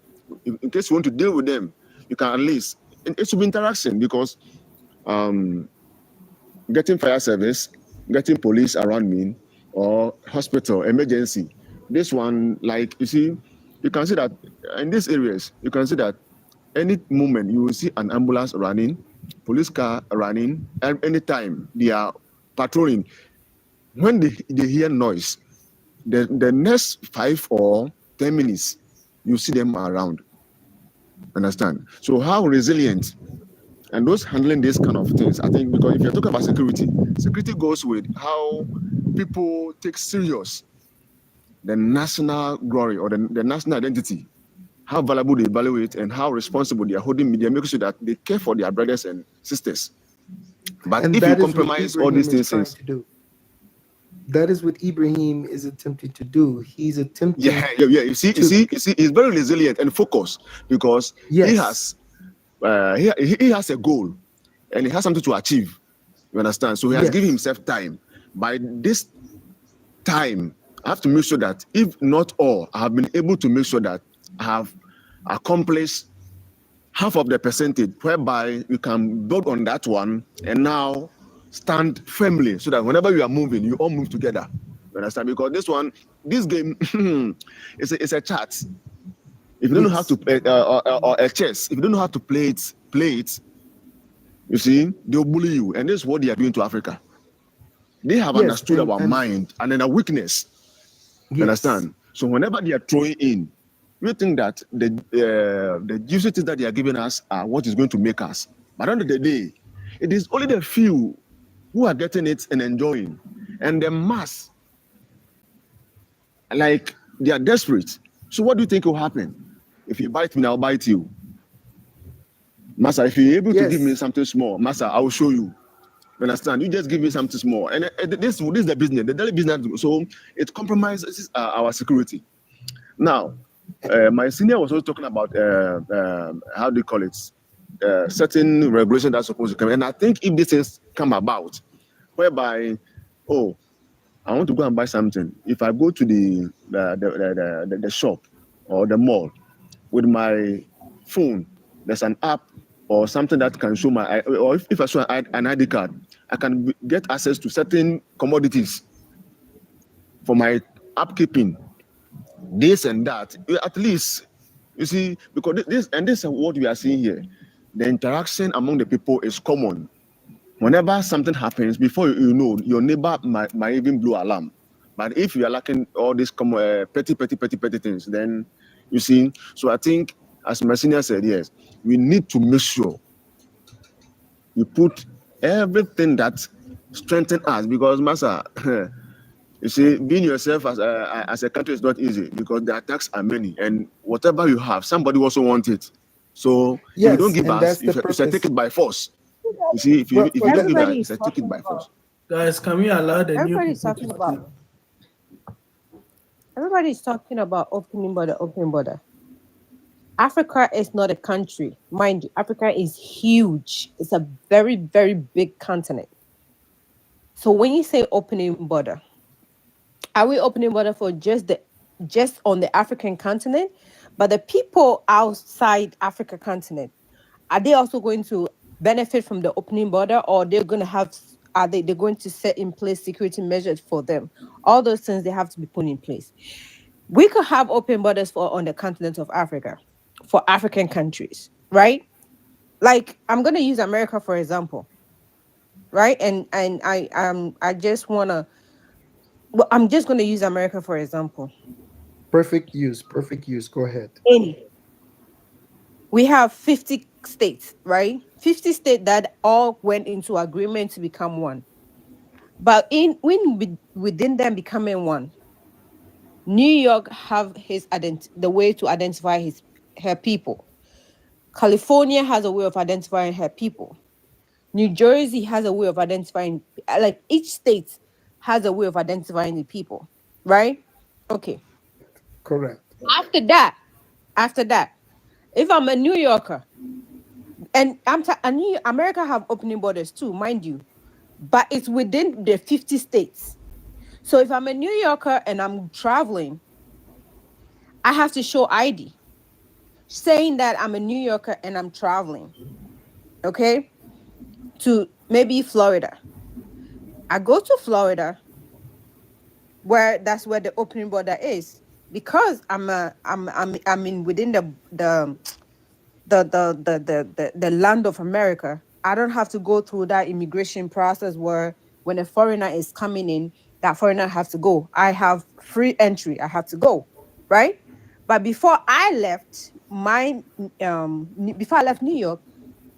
in case you want to deal with them, you can at least, it should be interaction because getting fire service, getting police around me, or hospital, emergency. This one, like you see, you can see that in these areas, you can see that any moment you will see an ambulance running, police car running, and anytime they are patrolling. When they hear noise, the next 5 or 10 minutes, you see them around. Understand? So how resilient and those handling these kind of things, I think, because if you're talking about security, security goes with how people take serious the national glory or the national identity, how valuable they evaluate and how responsible they are holding media, making sure that they care for their brothers and sisters. But And if you that is what compromise all Ibrahim these is things, trying to do. That is what Ibrahim is attempting to do. He's attempting yeah. to, He's very resilient and focused because he yes, has he has a goal and he has something to achieve. You understand? So he has given yes, himself time. By this time, I have to make sure that if not all, I have been able to make sure that I have accomplished half of the percentage, whereby you can build on that one and now stand firmly so that whenever you are moving, you all move together. You understand? Because this game, it's a chart. If you don't know how yes, to play or a chess, if you don't know how to play it, you see, they'll bully you, and this is what they are doing to Africa. They have yes, understood our and mind and then our weakness. You yes, understand? So whenever they are throwing in, we think that the juicy things that they are giving us are what is going to make us. But at the end of the day, it is only the few who are getting it and enjoying, and the mass, like they are desperate. So what do you think will happen? If you bite me, I'll bite you. Master, if you're able to give me yes, something small, Master, I will show you. You understand? You just give me something small. And this is the business, the daily business. So it compromises our security. Now, my senior was also talking about how do you call it? Certain regulation that's supposed to come. And I think if these things come about, whereby, oh, I want to go and buy something. If I go to the shop or the mall with my phone, there's an app or something that can show or if I show an ID card, I can get access to certain commodities for my upkeeping, this and that. At least, you see, because this is what we are seeing here. The interaction among the people is common. Whenever something happens, before you know, your neighbor might even blow alarm. But if you are lacking all these petty things, then you see. So I think, as my senior said, yes, we need to make sure you put everything that strengthens us because, Master, you see, being yourself as a country is not easy because the attacks are many, and whatever you have, somebody also wants it. So if you don't yes, give and us, that's you the should take purpose. it by force. You see, Well, if you well, don't let, give let, us, Everybody you is should take it talking by force. about. Guys, can we allow the new Everybody is people to talking speak? about. Everybody is talking about opening border, opening border. Africa is not a country, mind you. Africa is huge. It's a very, very big continent. So when you say opening border, are we opening border for just on the African continent? But the people outside Africa continent, are they also going to benefit from the opening border, or they're going to have are they're going to set in place security measures for them? All those things they have to be put in place. We could have open borders for on the continent of Africa for African countries, right? Like I'm going to use America for example, right? And I just want to well, I'm just going to use America for example. perfect use, perfect use. Go ahead. In we have 50 states, right? 50 states that all went into agreement to become one. But within them becoming one, New York have the way to identify his her people. California has a way of identifying her people. New Jersey has a way of identifying, like each state has a way of identifying the people, right? Okay. Correct. After that, after that, if I'm a New Yorker and America have opening borders too, mind you, but it's within the 50 states. So if I'm a New Yorker and I'm traveling, I have to show ID saying that I'm a New Yorker and I'm traveling, okay, to maybe Florida. I go to Florida, where that's where the opening border is, because I'm in within the land of America. I don't have to go through that immigration process where when a foreigner is coming in, that foreigner has to go. I have free entry. I have to go, right? But before I left before I left New York,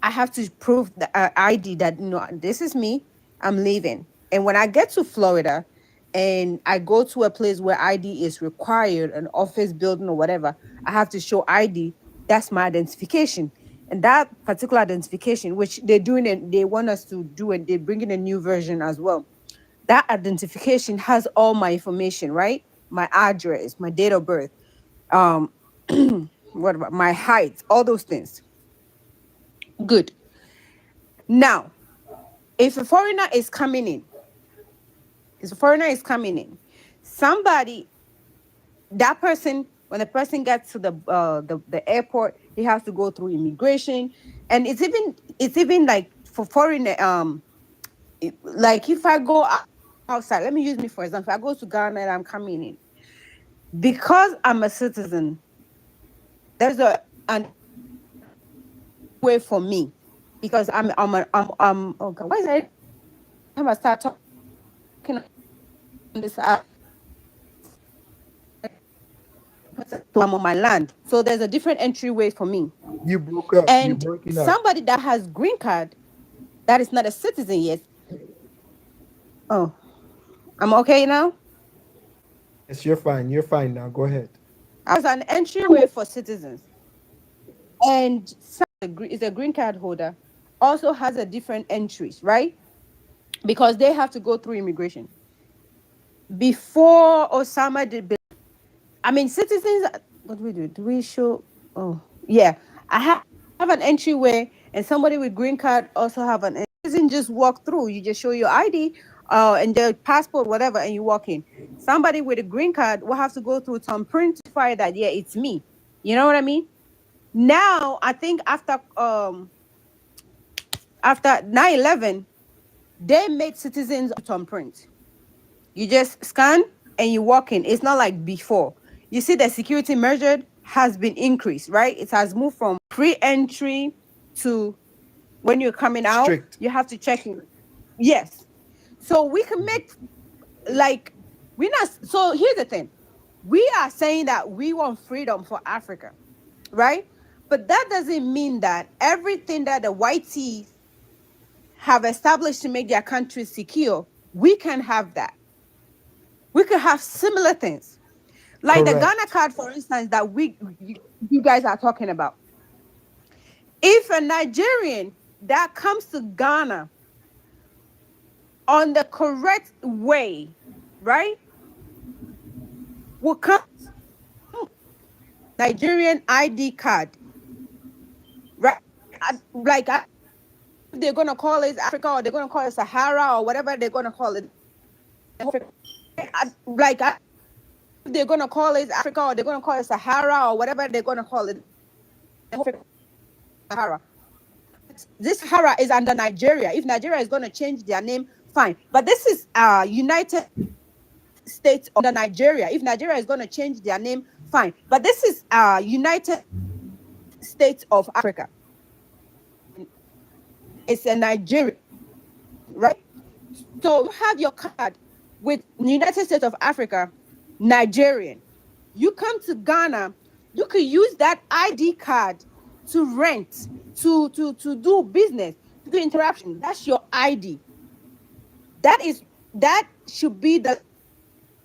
I have to prove the ID that this is me. I'm leaving. And when I get to Florida, and I go to a place where ID is required, an office building or whatever, I have to show ID. That's my identification. And that particular identification, which they're doing, and they want us to do, and they're bringing a new version as well. That identification has all my information, right? My address, my date of birth, um, what about my height, all those things. Good. Now, if a foreigner is coming in, somebody, that person, when the person gets to the airport, he has to go through immigration, and it's even like for foreigner, like if I go outside, let me use me for example. If I go to Ghana and I'm coming in, because I'm a citizen, there's an way for me, because I'm okay, why is it time I start talking on this app? So I'm on my land. So there's a different entryway for me. You broke up. You're And breaking up. somebody that has green card that is not a citizen yet. Oh, I'm okay now? Yes, you're fine. You're fine now. Go ahead. I was an entryway for citizens. And is a green card holder also has a different entries, right? Because they have to go through immigration. Before Osama did, I mean, citizens, what do we do? Do we show? Oh, yeah. I have an entryway, and somebody with green card also have an citizen. Just walk through. You just show your ID and the passport, whatever, and you walk in. Somebody with a green card will have to go through some print to verify that, yeah, it's me. You know what I mean? Now, I think after 9/11, they made citizens on print. You just scan and you walk in. It's not like before. You see the security measured has been increased, right? It has moved from pre-entry to when you're coming out, Strict. you have to check in. Yes. So we can make like we're not. So here's the thing. We are saying that we want freedom for Africa, right? But that doesn't mean that everything that the whiteys have established to make their country secure, we can have that. We could have similar things. Like the Ghana Correct. card, for instance, that you guys are talking about. If a Nigerian that comes to Ghana on the correct way, right, will come Nigerian ID card, right? Like they're gonna call it Africa, or they're gonna call it Sahara, or whatever they're gonna call it. Like they're gonna call it Africa, or they're gonna call it Sahara, or whatever they're gonna call it. Sahara. This Sahara is under Nigeria. If Nigeria is gonna change their name, fine. But this is United States under Nigeria. If Nigeria is gonna change their name, fine. But this is United States of Africa. It's a Nigeria, right? So you have your card with United States of Africa, Nigerian. You come to Ghana, you can use that ID card to rent, to do business, to do interaction. That's your ID. That should be the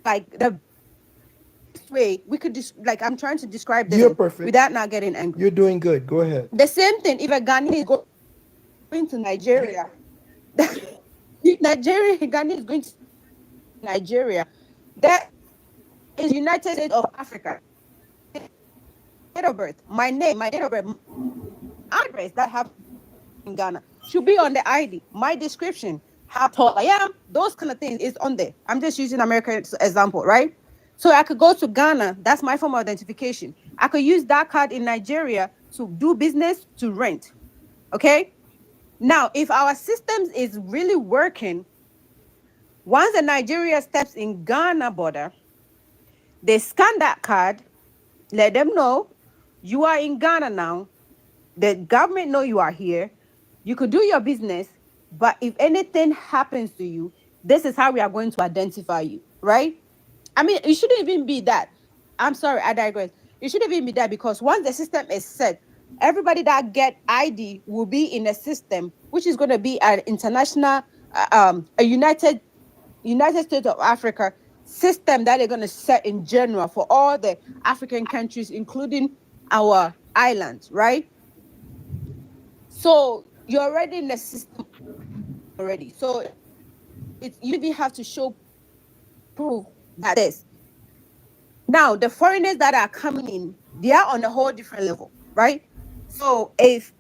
best way we could like I'm trying to describe this You're perfect. without not getting angry. You're doing good. Go ahead. The same thing if a Ghanaian is going to Nigeria. Ghana is going to Nigeria. That is United States of Africa. Date of birth, my name, my date of birth, address that have in Ghana should be on the ID. My description, how tall I am, those kind of things is on there. I'm just using American example, right? So I could go to Ghana. That's my form of identification. I could use that card in Nigeria to do business, to rent. Okay. Now, if our systems is really working, once the Nigeria steps in Ghana border, they scan that card, let them know you are in Ghana now. The government know you are here. You could do your business, but if anything happens to you, This is how we are going to identify you, right? I mean, it shouldn't even be that. I'm sorry, I digress. It shouldn't even be that, because once the system is set, everybody that get ID will be in a system which is going to be an international, a United States of Africa system that they're going to set in general for all the African countries, including our islands, right? So you're already in the system already. So it's, you even have to show proof that this. Now, the foreigners that are coming in, they are on a whole different level, right? So if,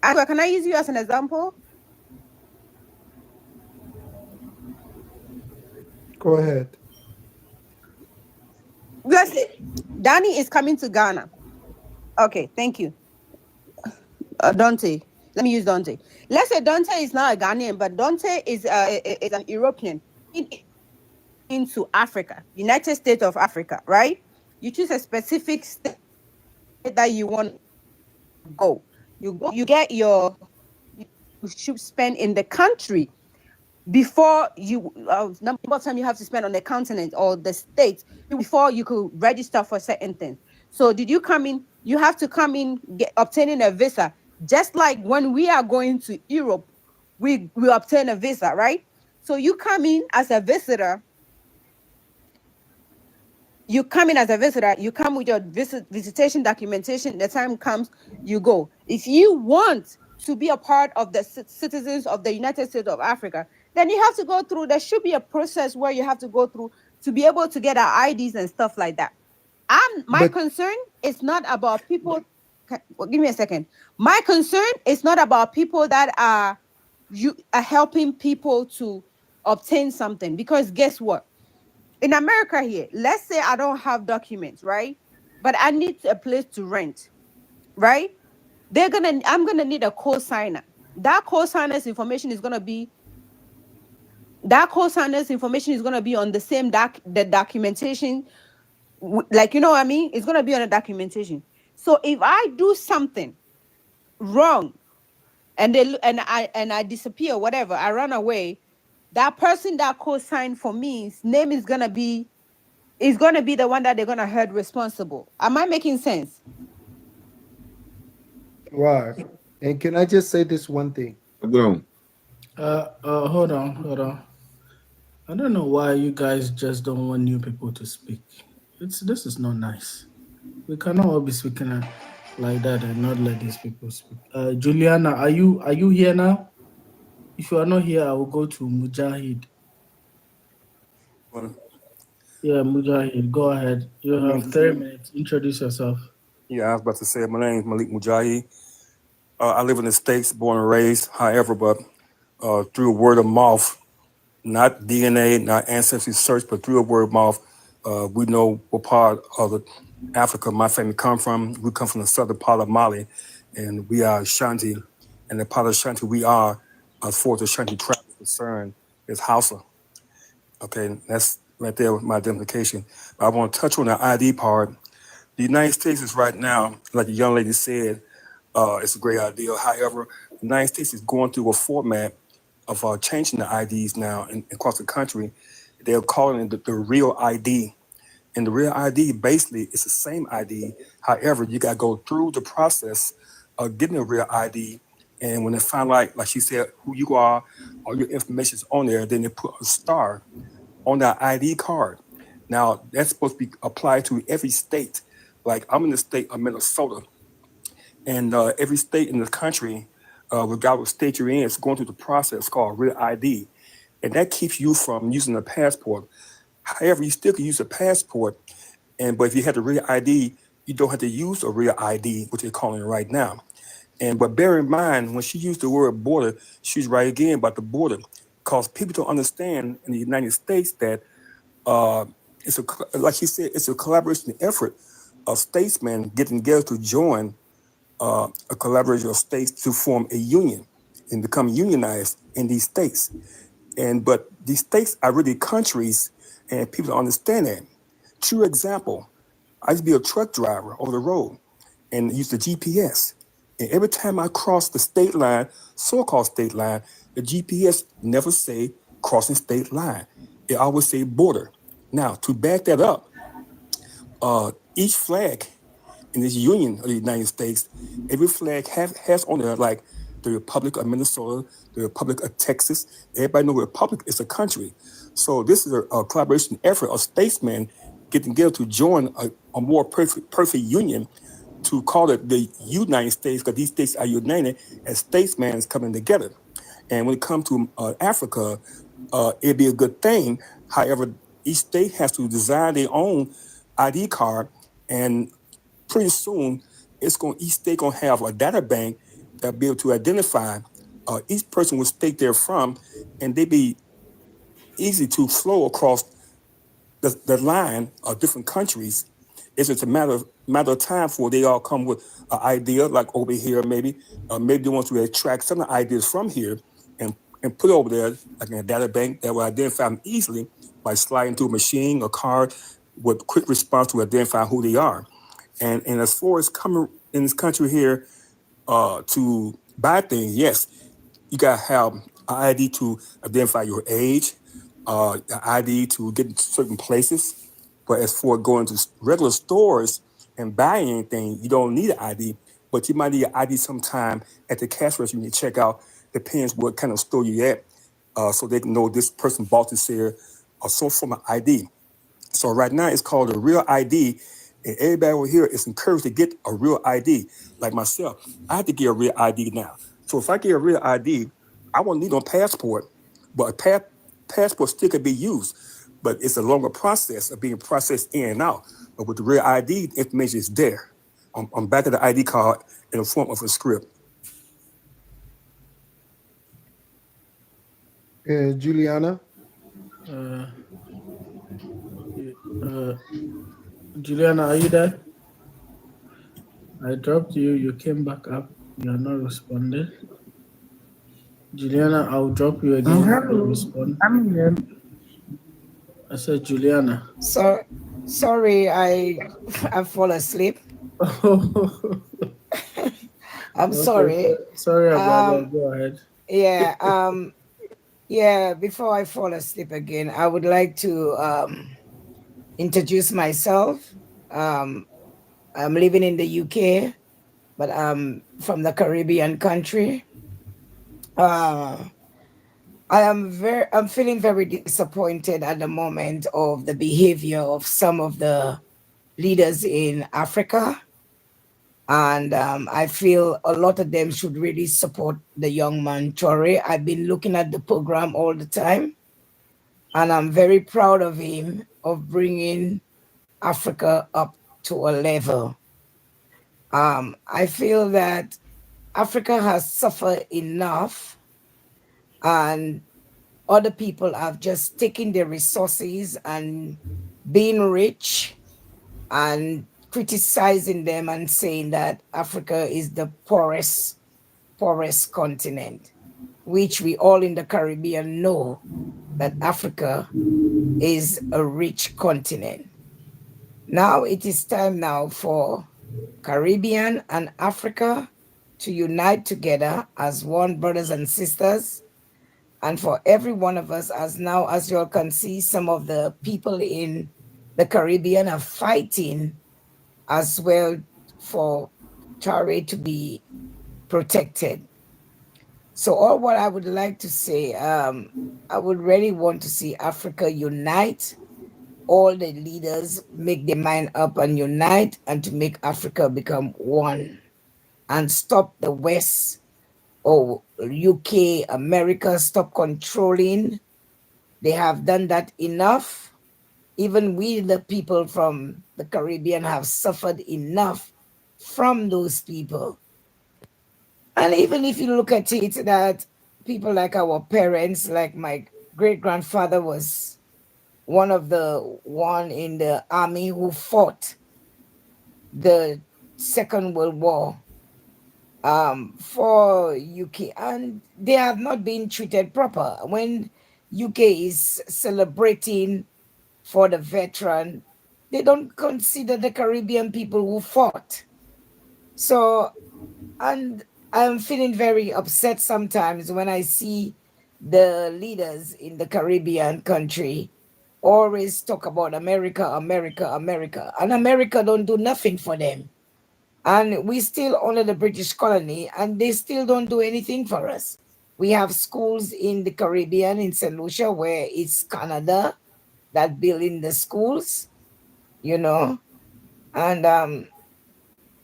can I use you as an example? Go ahead. Let's say Danny is coming to Ghana. Okay, thank you. Dante. Let me use Dante. Let's say Dante is not a Ghanaian, but Dante is an European into Africa, United States of Africa, right? You choose a specific state that you want to go. You get your, you should spend in the country before you number of time you have to spend on the continent or the state before you could register for certain things. So did you come in? You have to come in obtaining a visa, just like when we are going to Europe, we obtain a visa, right? So you come in as a visitor. You come in as a visitor, you come with your visitation documentation. The time comes, you go. If you want to be a part of the citizens of the United States of Africa, then you have to go through, there should be a process where you have to go through to be able to get our IDs and stuff like that. My concern is not about people. Well, give me a second. My concern is not about people that are helping people to obtain something, because guess what? In America here, let's say I don't have documents, right? But I need a place to rent, right? I'm gonna need a co-signer. That co-signer's information is gonna be on the same the documentation, like, you know what I mean? It's gonna be on a documentation. So if I do something wrong and I disappear, whatever, I run away, that person that co-signed for me, his name is gonna be the one that they're gonna hold responsible. Am I making sense? Why? And can I just say this one thing? Go on. Hold on. I don't know why you guys just don't want new people to speak. This is not nice. We cannot all be speaking like that and not let these people speak. Juliana, are you here now? If you are not here, I will go to Mujahid. Yeah, Mujahid, go ahead. You have 3 minutes. Introduce yourself. Yeah, I was about to say, my name is Malik Mujahi. I live in the States, born and raised. However, but through word of mouth, not DNA, not ancestry search, but through a word of mouth, we know what part of Africa my family come from. We come from the southern part of Mali, and we are Shanti. And the part of Shanti we are, as far as the Shanti tribe is concerned, is Hausa. Okay, that's right there with my identification. But I want to touch on the ID part. The United States is right now, like the young lady said, it's a great idea. However, the United States is going through a format of changing the IDs now across the country. They're calling it the real ID. And the real ID basically is the same ID. However, you got to go through the process of getting a real ID. And when they find out, like she said, who you are, all your information is on there, then they put a star on that ID card. Now, that's supposed to be applied to every state. Like I'm in the state of Minnesota, and every state in the country, regardless of state you're in, is going through the process called real ID, and that keeps you from using a passport. However, you still can use a passport, but if you have the real ID, you don't have to use a real ID, which they're calling it right now. And but bear in mind, when she used the word border, she's right again about the border, because people don't understand in the United States that uh, it's like she said, it's a collaboration effort of statesmen getting together to join a collaboration of states to form a union and become unionized in these states. But these states are really countries, and people don't understand that. True example: I used to be a truck driver over the road and used the GPS. And every time I crossed the state line, so-called state line, the GPS never say crossing state line. It always say border. Now, to back that up, each flag in this union of the United States, every flag has on there like the Republic of Minnesota, the Republic of Texas. Everybody know the Republic is a country. So this is a collaboration effort of statesmen getting together to join a more perfect union to call it the United States because these states are united as statesmen coming together. And when it comes to Africa, it'd be a good thing. However, each state has to design their own ID card, and pretty soon each state gonna have a data bank that be able to identify each person with state they're from, and they be easy to flow across the line of different countries. It's just a matter of time before they all come with an idea, like over here, maybe they want to extract some of the ideas from here and put it over there, like in a data bank that will identify them easily by sliding through a machine or card with quick response to identify who they are. And as far as coming in this country here to buy things, yes, you gotta have an ID to identify your age, an ID to get to certain places. But as for going to regular stores and buying anything, you don't need an ID, but you might need an ID sometime at the cash register. You need to check out, depends what kind of store you at, so they can know this person bought this here or some form of ID. So right now it's called a real ID, and everybody over here is encouraged to get a real ID. Like myself, I have to get a real ID now. So if I get a real ID, I won't need no passport, but passport still can be used. But it's a longer process of being processed in and out. But with the real ID, the information is there on back of the ID card in the form of a script. Juliana? Uh, Juliana, are you there? I dropped you. You came back up. You are not responding. Juliana, I'll drop you again. Hello. Respond. I'm here. I said, Juliana. Sorry, I fall asleep. I'm sorry. Sorry about that. Go ahead. Yeah. Before I fall asleep again, I would like to introduce myself. I'm living in the UK, but I'm from the Caribbean country. I'm feeling very disappointed at the moment of the behavior of some of the leaders in Africa. And I feel a lot of them should really support the young man Tore. I've been looking at the program all the time, and I'm very proud of him of bringing Africa up to a level. I feel that Africa has suffered enough, and other people have just taken their resources and being rich and criticizing them and saying that Africa is the poorest continent, which we all in the Caribbean know that Africa is a rich continent. Now it is time now for Caribbean and Africa to unite together as one, brothers and sisters. And for every one of us, as you all can see, some of the people in the Caribbean are fighting as well for Tare to be protected. So all what I would like to say, I would really want to see Africa unite, all the leaders make their mind up and unite, and to make Africa become one and stop the West or UK, America, stop controlling. They have done that enough. Even we, the people from the Caribbean, have suffered enough from those people. And even if you look at it, that people like our parents, like my great-grandfather was one in the army who fought the Second World War for UK, and they have not been treated proper. When UK is celebrating for the veteran, they don't consider the Caribbean people who fought. So, and I'm feeling very upset sometimes when I see the leaders in the Caribbean country always talk about America, America, America, and America don't do nothing for them. And we still under the British colony, and they still don't do anything for us. We have schools in the Caribbean, in St. Lucia, where it's Canada that building the schools, you know. And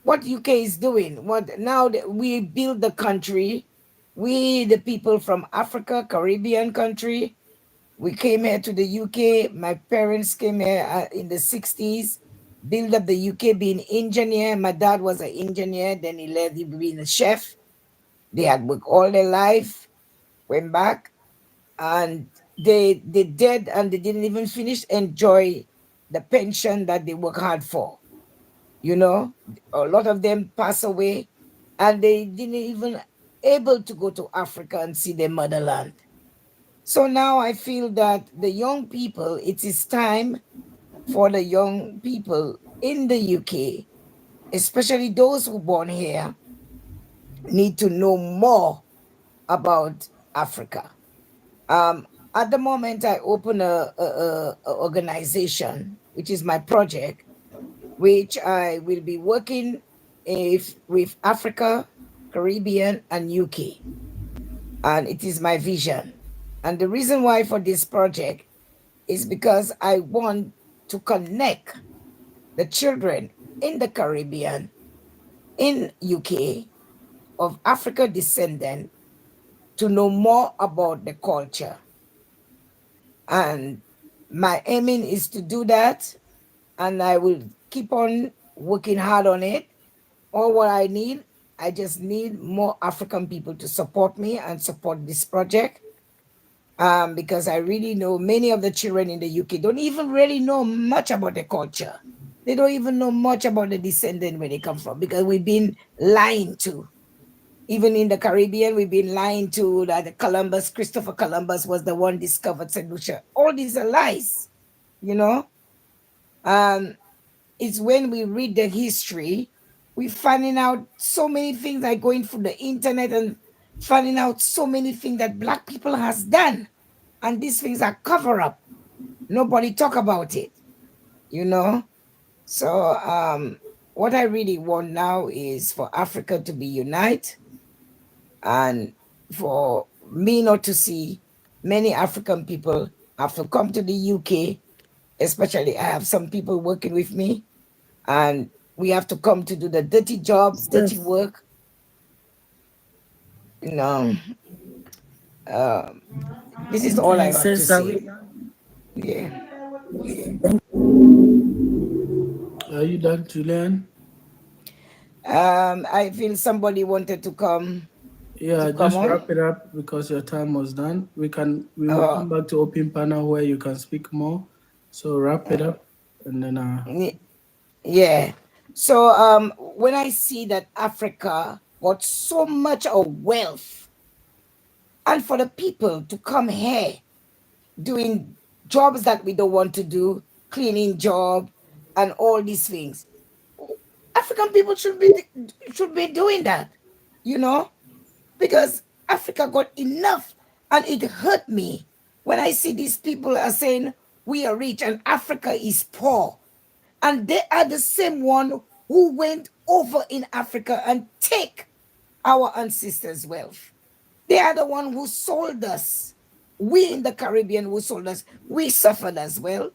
what UK is doing, what now that we build the country, we the people from Africa, Caribbean country, we came here to the UK. My parents came here in the 60s, built up the UK being engineer. My dad was an engineer, then he left, he being a chef. They had worked all their life, went back, and they did, and they didn't even finish enjoy the pension that they work hard for. You know, a lot of them pass away, and they didn't even able to go to Africa and see their motherland. So now I feel that the young people, it is time for the young people in the UK, especially those who born here, need to know more about Africa. At the moment, I open a organization, which is my project, which I will be working with Africa, Caribbean, and UK. And it is my vision. And the reason why for this project is because I want to connect the children in the Caribbean, in UK, of Africa descendant to know more about the culture. And my aiming is to do that, and I will keep on working hard on it. All what I need, I just need more African people to support me and support this project. Because I really know many of the children in the UK don't even really know much about the culture. They don't even know much about the descendant where they come from, because we've been lying to. Even in the Caribbean, we've been lying to that Christopher Columbus was the one discovered St. Lucia. All these are lies, you know. It's when we read the history, we're finding out so many things, like going through the internet and finding out so many things that Black people has done. And these things are cover up. Nobody talk about it, you know. So what I really want now is for Africa to be united, and for me not to see many African people have to come to the UK, especially I have some people working with me, and we have to come to do the dirty job, dirty work. You know, um, this is all I Okay, have to sis, are say. we, Yeah. are you done, Julian? I feel somebody wanted to come Yeah, come just on. wrap it up because your time was done. We will come back to open panel where you can speak more. So wrap it up and then Yeah. So when I see that Africa got so much of wealth, and for the people to come here doing jobs that we don't want to do, cleaning job and all these things, African people should be doing that, you know, because Africa got enough. And it hurt me when I see these people are saying we are rich and Africa is poor. And they are the same one who went over in Africa and take our ancestors' wealth. They are the one who sold us. We in the Caribbean who sold us, we suffered as well.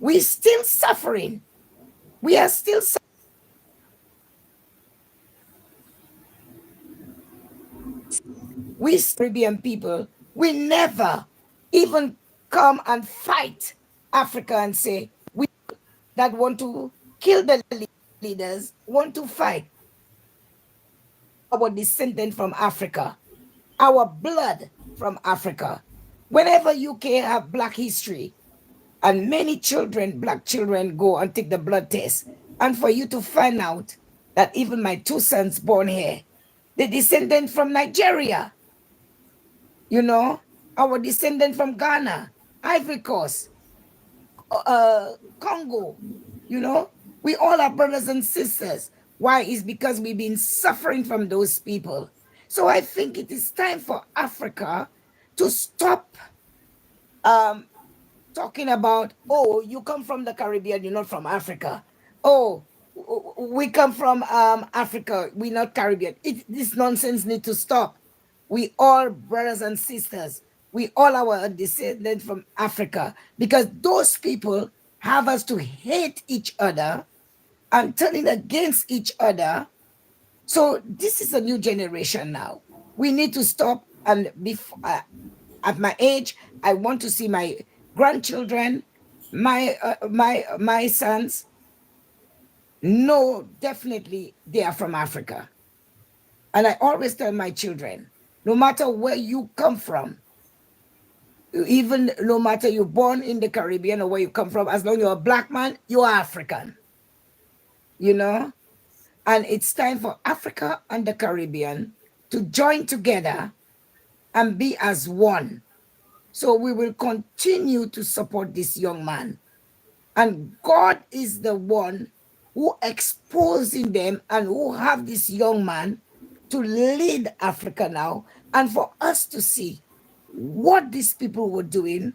We're still suffering. We are still we Caribbean people, we never even come and fight Africa and say we that want to kill the leaders, want to fight our descendant from Africa, our blood from Africa. Whenever UK have Black history, and many children, Black children, go and take the blood test, and for you to find out that even my two sons born here, they descendant from Nigeria, you know, our descendant from Ghana, Ivory Coast, Congo, you know, we all are brothers and sisters. Why? Is because we've been suffering from those people. So I think it is time for Africa to stop um, talking about, oh, you come from the Caribbean, you're not from Africa. Oh, we come from Africa, we're not Caribbean. This nonsense need to stop. We all brothers and sisters. We all our descendants from Africa, because those people have us to hate each other and turning against each other. So this is a new generation now. We need to stop. And before, at my age, I want to see my grandchildren, my sons. No, definitely they are from Africa. And I always tell my children, no matter where you come from, even no matter you're born in the Caribbean or where you come from, as long as you're a black man, you're African. You know? And it's time for Africa and the Caribbean to join together and be as one. So we will continue to support this young man. And God is the one who exposing them and who have this young man to lead Africa now, and for us to see what these people were doing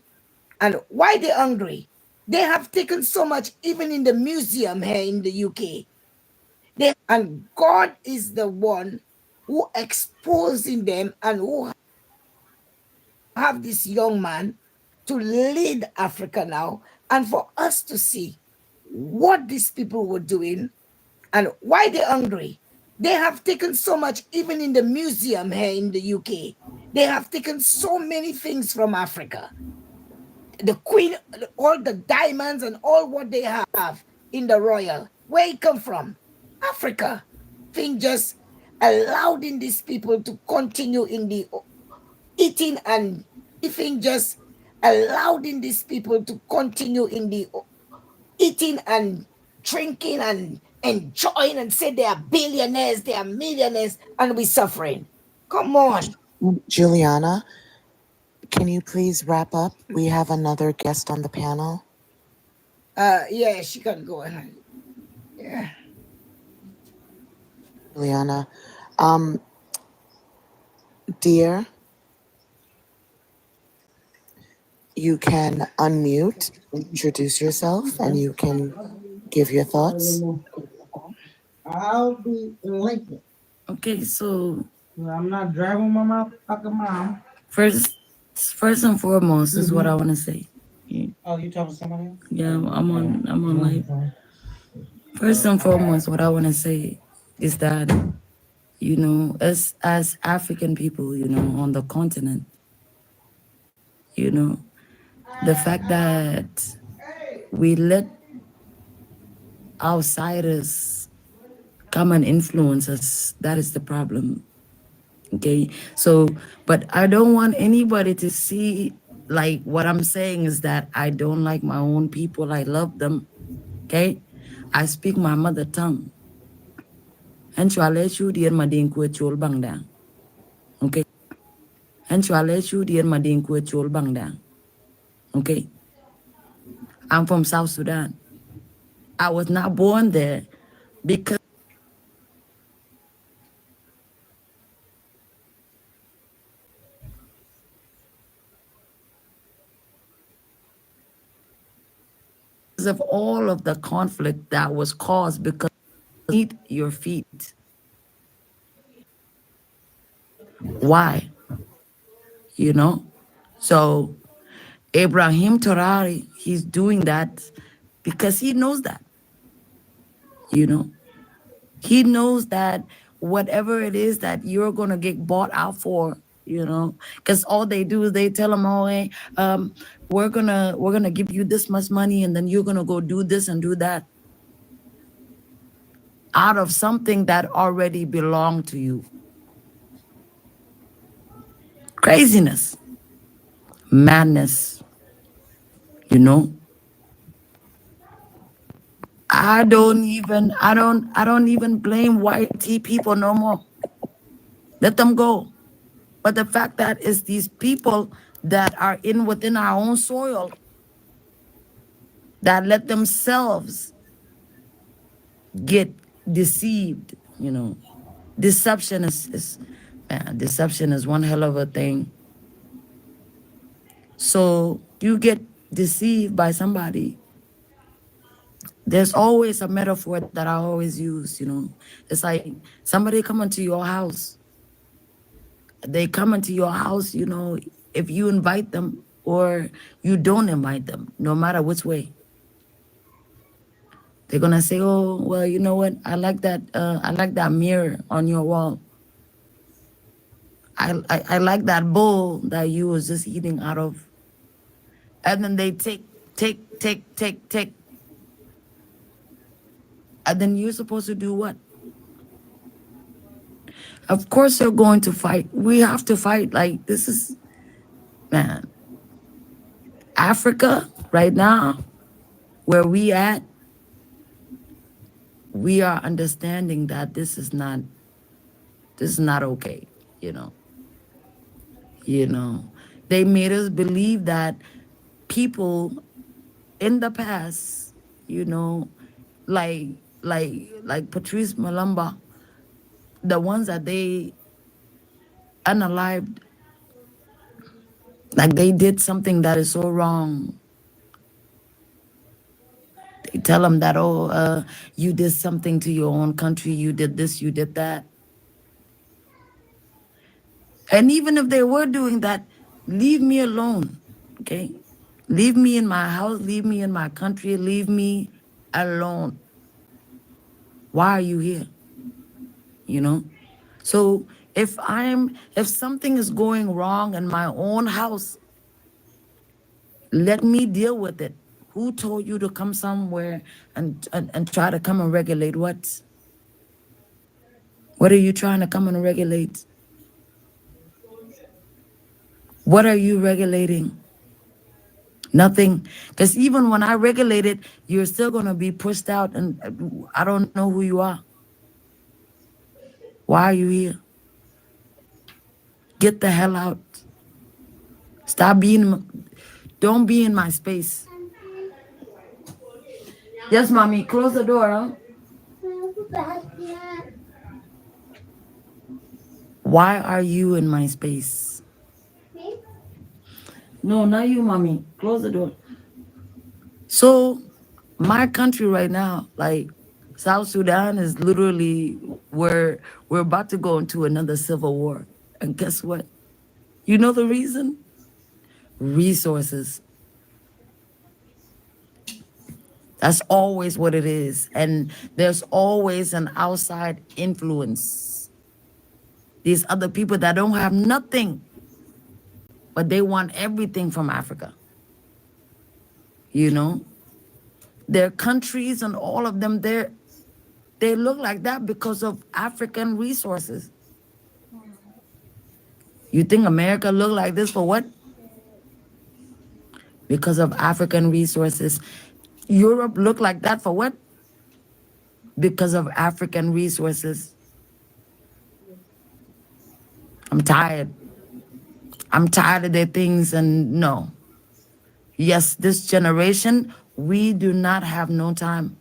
and why they're hungry. They have taken so much, even in the museum here in the UK. And God is the one who exposing them and who have this young man to lead Africa now, and for us to see what these people were doing and why they're hungry. They have taken so much, even in the museum here in the UK. They have taken so many things from Africa. The Queen, all the diamonds and all what they have in the royal. Where it come from? Africa. Thing just allowing these people to continue in the eating, and even just allowing these people to continue in the eating and drinking and enjoying and say they are billionaires, they are millionaires, and we're suffering. Come on. Juliana, can you please wrap up? We have another guest on the panel. Yeah, she can go ahead. Yeah. Juliana, dear, you can unmute, introduce yourself, and you can give your thoughts. I'll be in Lincoln. Okay, so I'm not driving my motherfucking mom. First and foremost is what I want to say. Oh, you talking to somebody else? Yeah, I'm on live. First and foremost, what I want to say is that, you know, as African people, you know, on the continent, you know, the fact that we let outsiders come and influence us, that is the problem. Okay, so, but I don't want anybody to see, like, what I'm saying is that I don't like my own people. I love them. Okay, I speak my mother tongue. And so I let you dear my ding chol bang down. Okay, and so I let you dear my ding chol bang down. Okay, I'm from South Sudan. I was not born there because of all of the conflict that was caused because you need your feet. Why? You know? So Ibrahim Torari, he's doing that because he knows that. You know? He knows that whatever it is that you're gonna get bought out for, you know, because all they do is they tell them, oh, hey, we're gonna give you this much money and then you're gonna go do this and do that out of something that already belonged to you. Craziness, madness, you know. I don't even blame white tea people no more. Let them go. But the fact that it's these people that are within our own soil that let themselves get deceived, you know. Deception is one hell of a thing. So you get deceived by somebody. There's always a metaphor that I always use, It's like somebody coming to your house. They come into your house, if you invite them or you don't invite them, no matter which way. They're gonna say, "Oh, well, you know what? I like that. I like that mirror on your wall. I like that bowl that you was just eating out of." And then they take, and then you're supposed to do what? Of course, they're going to fight. We have to fight. Like this is, man, Africa right now, where we at. We are understanding that this is not okay. You know. They made us believe that people in the past, like Patrice Malamba, the ones that they unalived, like they did something that is so wrong. They tell them that, oh, you did something to your own country, you did this, you did that. And even if they were doing that, leave me alone, okay? Leave me in my house, leave me in my country, leave me alone. Why are you here? So if something is going wrong in my own house, let me deal with it. Who told you to come somewhere and try to come and regulate what? What are you trying to come and regulate? What are you regulating? Nothing. Because even when I regulate it, you're still going to be pushed out, and I don't know who you are. Why are you here? Get the hell out. Don't be in my space. Yes, mommy, close the door, huh? Why are you in my space? No, not you, mommy. Close the door. So, my country right now, like South Sudan, is literally where we're about to go into another civil war. And guess what? You know the reason? Resources. That's always what it is. And there's always an outside influence. These other people that don't have nothing, but they want everything from Africa. Their countries and all of them, they look like that because of African resources. You think America look like this for what? Because of African resources. Europe look like that for what? Because of African resources. I'm tired. I'm tired of their things, and no. Yes, this generation, we do not have no time.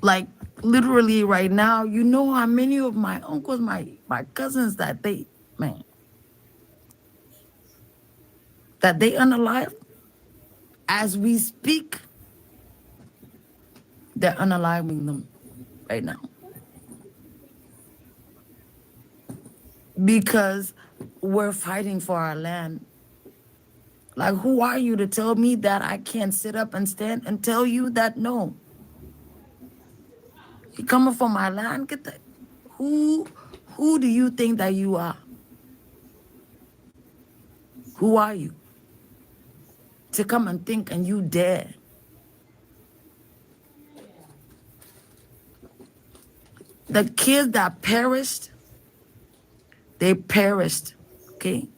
Like literally right now, you know how many of my uncles, my cousins that they unalive? As we speak, they're unaliving them right now. Because we're fighting for our land. Like, who are you to tell me that I can't sit up and stand and tell you that no? You coming for my land? Get that. Who do you think that you are? Who are you? To come and think and you dare. The kids that perished, they perished, okay?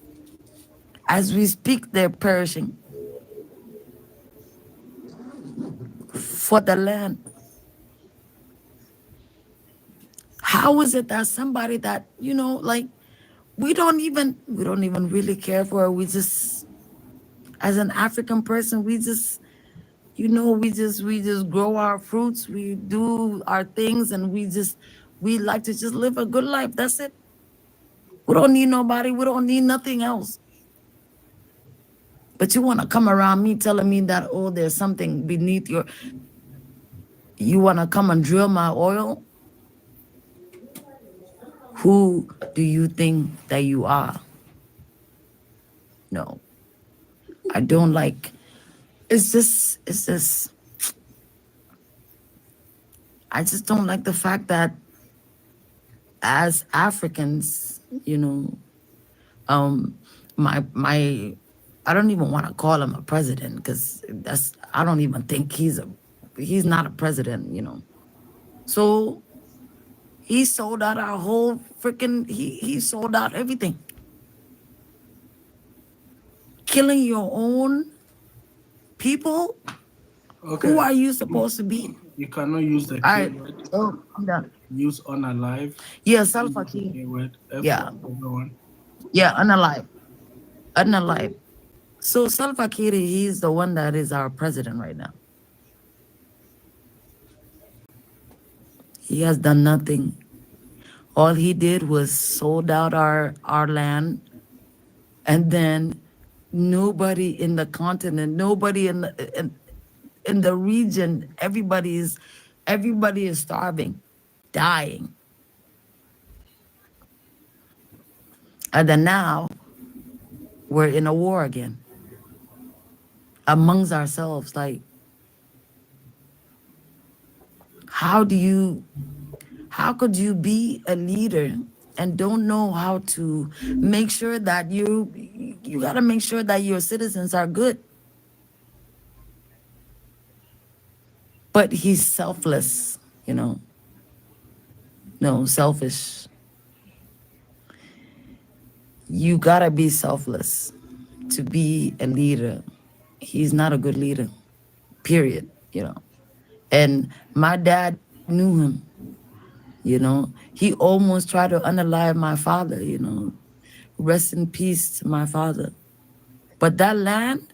As we speak, they're perishing for the land. How is it that somebody that, like, we don't even really care for it. We just, as an African person, we just, we just grow our fruits, we do our things, and we like to just live a good life. That's it. We don't need nobody. We don't need nothing else. But you want to come around me telling me that, oh, there's something beneath your... You want to come and drill my oil? Who do you think that you are? No. I don't like... It's just... I just don't like the fact that as Africans, you know, my I don't even want to call him a president, because I don't even think he's not a president, you know. So he sold out our whole freaking... He sold out everything. Killing your own people. Okay. Who are you supposed to be? You cannot use the I keyword. oh, I'm done. Use unalive. Yeah, Salva-Kiir. Keyword. Yeah. Everyone. Yeah, unalive. Unalive. So Salva-Kiir, he's the one that is our president right now. He has done nothing. All he did was sold out our land, and then nobody in the continent, nobody in the region, everybody is starving, dying. And then now we're in a war again amongst ourselves. Like, how could you be a leader and don't know how to make sure that you got to make sure that your citizens are good? But he's selfless, you know. No, selfish. You got to be selfless to be a leader. He's not a good leader, period, you know. And my dad knew him, you know. He almost tried to unalive my father, you know. Rest in peace to my father. But that land,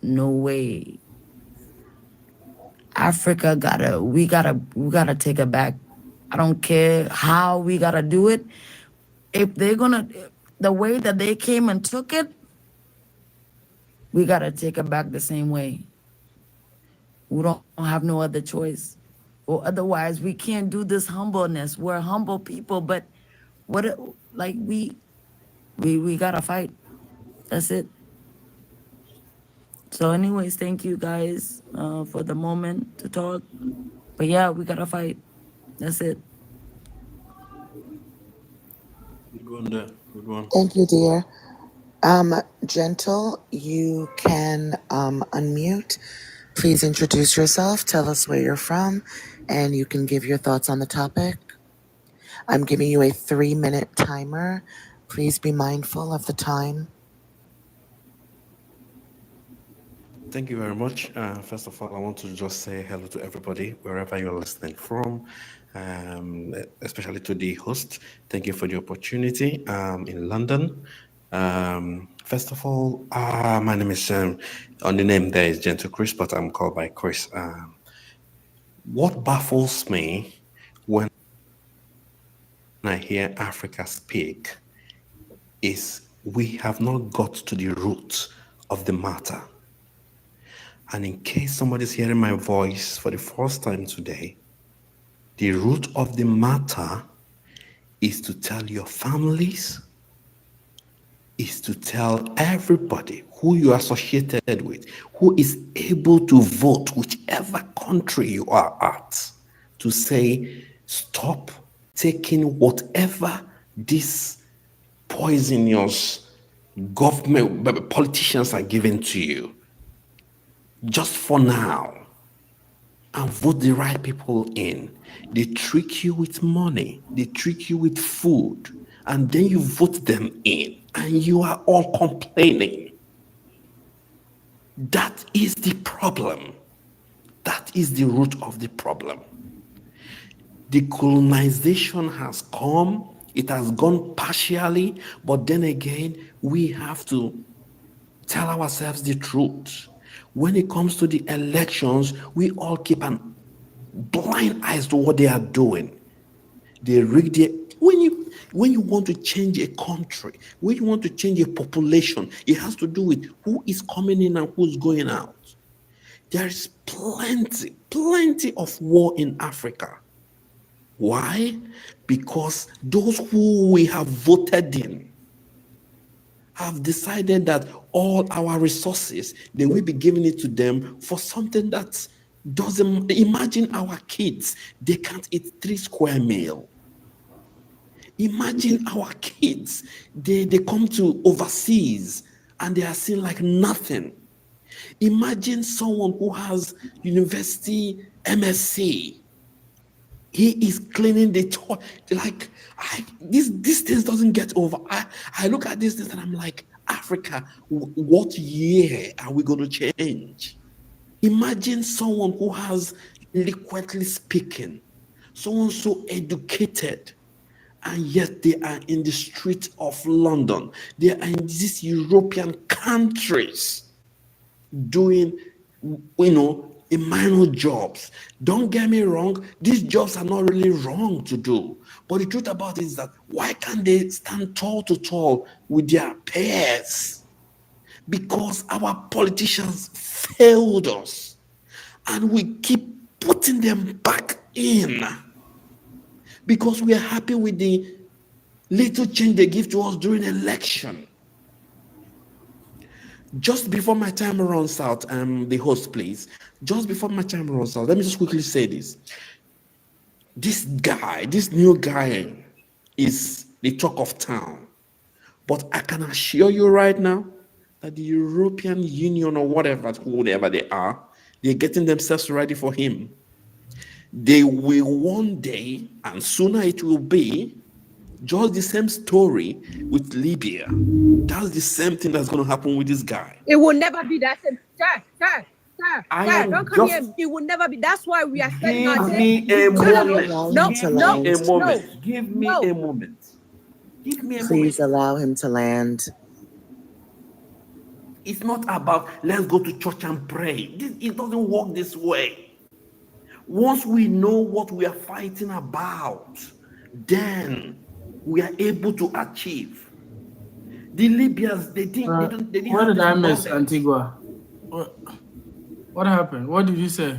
no way. Africa we gotta take it back. I don't care how we gotta do it. If they're gonna, the way that they came and took it, we gotta take it back the same way. We don't have no other choice. Or otherwise, we can't do this humbleness. We're humble people, but we gotta fight. That's it. So anyways, thank you guys for the moment to talk. But yeah, we gotta fight. That's it. Good one there. Good one. Thank you, dear. Gentle, you can unmute. Please introduce yourself, tell us where you're from, and you can give your thoughts on the topic. I'm giving you a 3-minute timer. Please be mindful of the time. Thank you very much. First of all, I want to just say hello to everybody, wherever you're listening from, especially to the host. Thank you for the opportunity in London. First of all, my name is, on the name there is Gentle Chris, but I'm called by Chris. What baffles me when I hear Africa speak is we have not got to the root of the matter. And in case somebody's hearing my voice for the first time today, the root of the matter is to tell your families, is to tell everybody who you are associated with, who is able to vote whichever country you are at, to say, stop taking whatever these poisonous government politicians are giving to you, just for now, and vote the right people in. They trick you with money, they trick you with food, and then you vote them in, and you are all complaining. That is the problem. That is the root of the problem. The colonization has come, it has gone partially, but then again, we have to tell ourselves the truth. When it comes to the elections, we all keep an blind eyes to what they are doing. They rig when When you want to change a country, when you want to change a population, it has to do with who is coming in and who's going out. There is plenty of war in Africa. Why? Because those who we have voted in have decided that all our resources, they will be giving it to them for something that doesn't. Imagine our kids, they can't eat 3 square meal. Imagine our kids, they come to overseas and they are seen like nothing. Imagine someone who has university MSc. He is cleaning the toilet. Like, this thing doesn't get over. I look at this and I'm like, Africa, what year are we going to change? Imagine someone who has, liquidly speaking, someone so educated, and yet they are in the streets of London. They are in these European countries doing, minor jobs. Don't get me wrong, these jobs are not really wrong to do. But the truth about it is that why can't they stand tall to tall with their peers? Because our politicians failed us and we keep putting them back in. Because we are happy with the little change they give to us during election. Just before my time runs out, the host, please. Just before my time runs out, let me just quickly say this. This new guy is the talk of town. But I can assure you right now that the European Union or whatever they are, they're getting themselves ready for him. They will one day, and sooner it will be, just the same story with Libya. That's the same thing that's going to happen with this guy. It will never be that same. Sir, don't come here. It will never be. That's why we are spending our day. Give me a moment. Please allow him to land. It's not about let's go to church and pray. It doesn't work this way. Once we know what we are fighting about, then we are able to achieve. The Libyans, they didn't. What did I miss, Antigua? What happened? What did you say?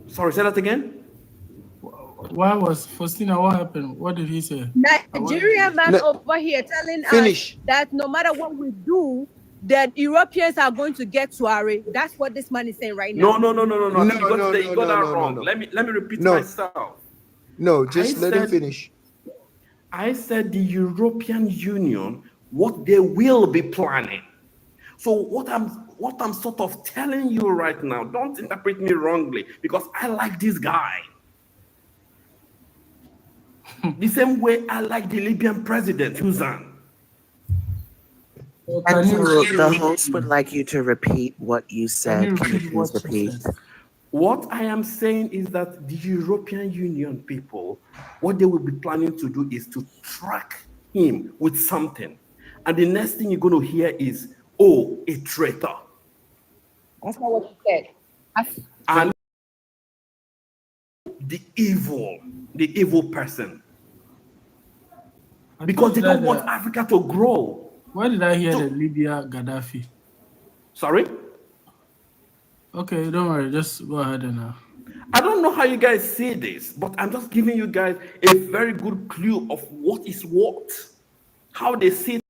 Sorry, say that again. Why was Faustina? What happened? What did he say? Nigerian man over here telling us that no matter what we do, that Europeans are going to get Tuareg. That's what this man is saying right now. No. You got that wrong. Let me repeat myself. No, just let him finish. I said the European Union, what they will be planning. So what I'm sort of telling you right now, don't interpret me wrongly, because I like this guy. The same way I like the Libyan president, Susan. The host would like you to repeat what you said. Can you please repeat? What I am saying is that the European Union people, what they will be planning to do is to track him with something. And the next thing you're going to hear is, oh, a traitor. That's not what you said. And the evil person. Because they don't want Africa to grow. Why did I hear the Libya Gaddafi? Sorry? Okay, don't worry. Just go ahead and I don't know how you guys see this, but I'm just giving you guys a very good clue of what is what. How they see it.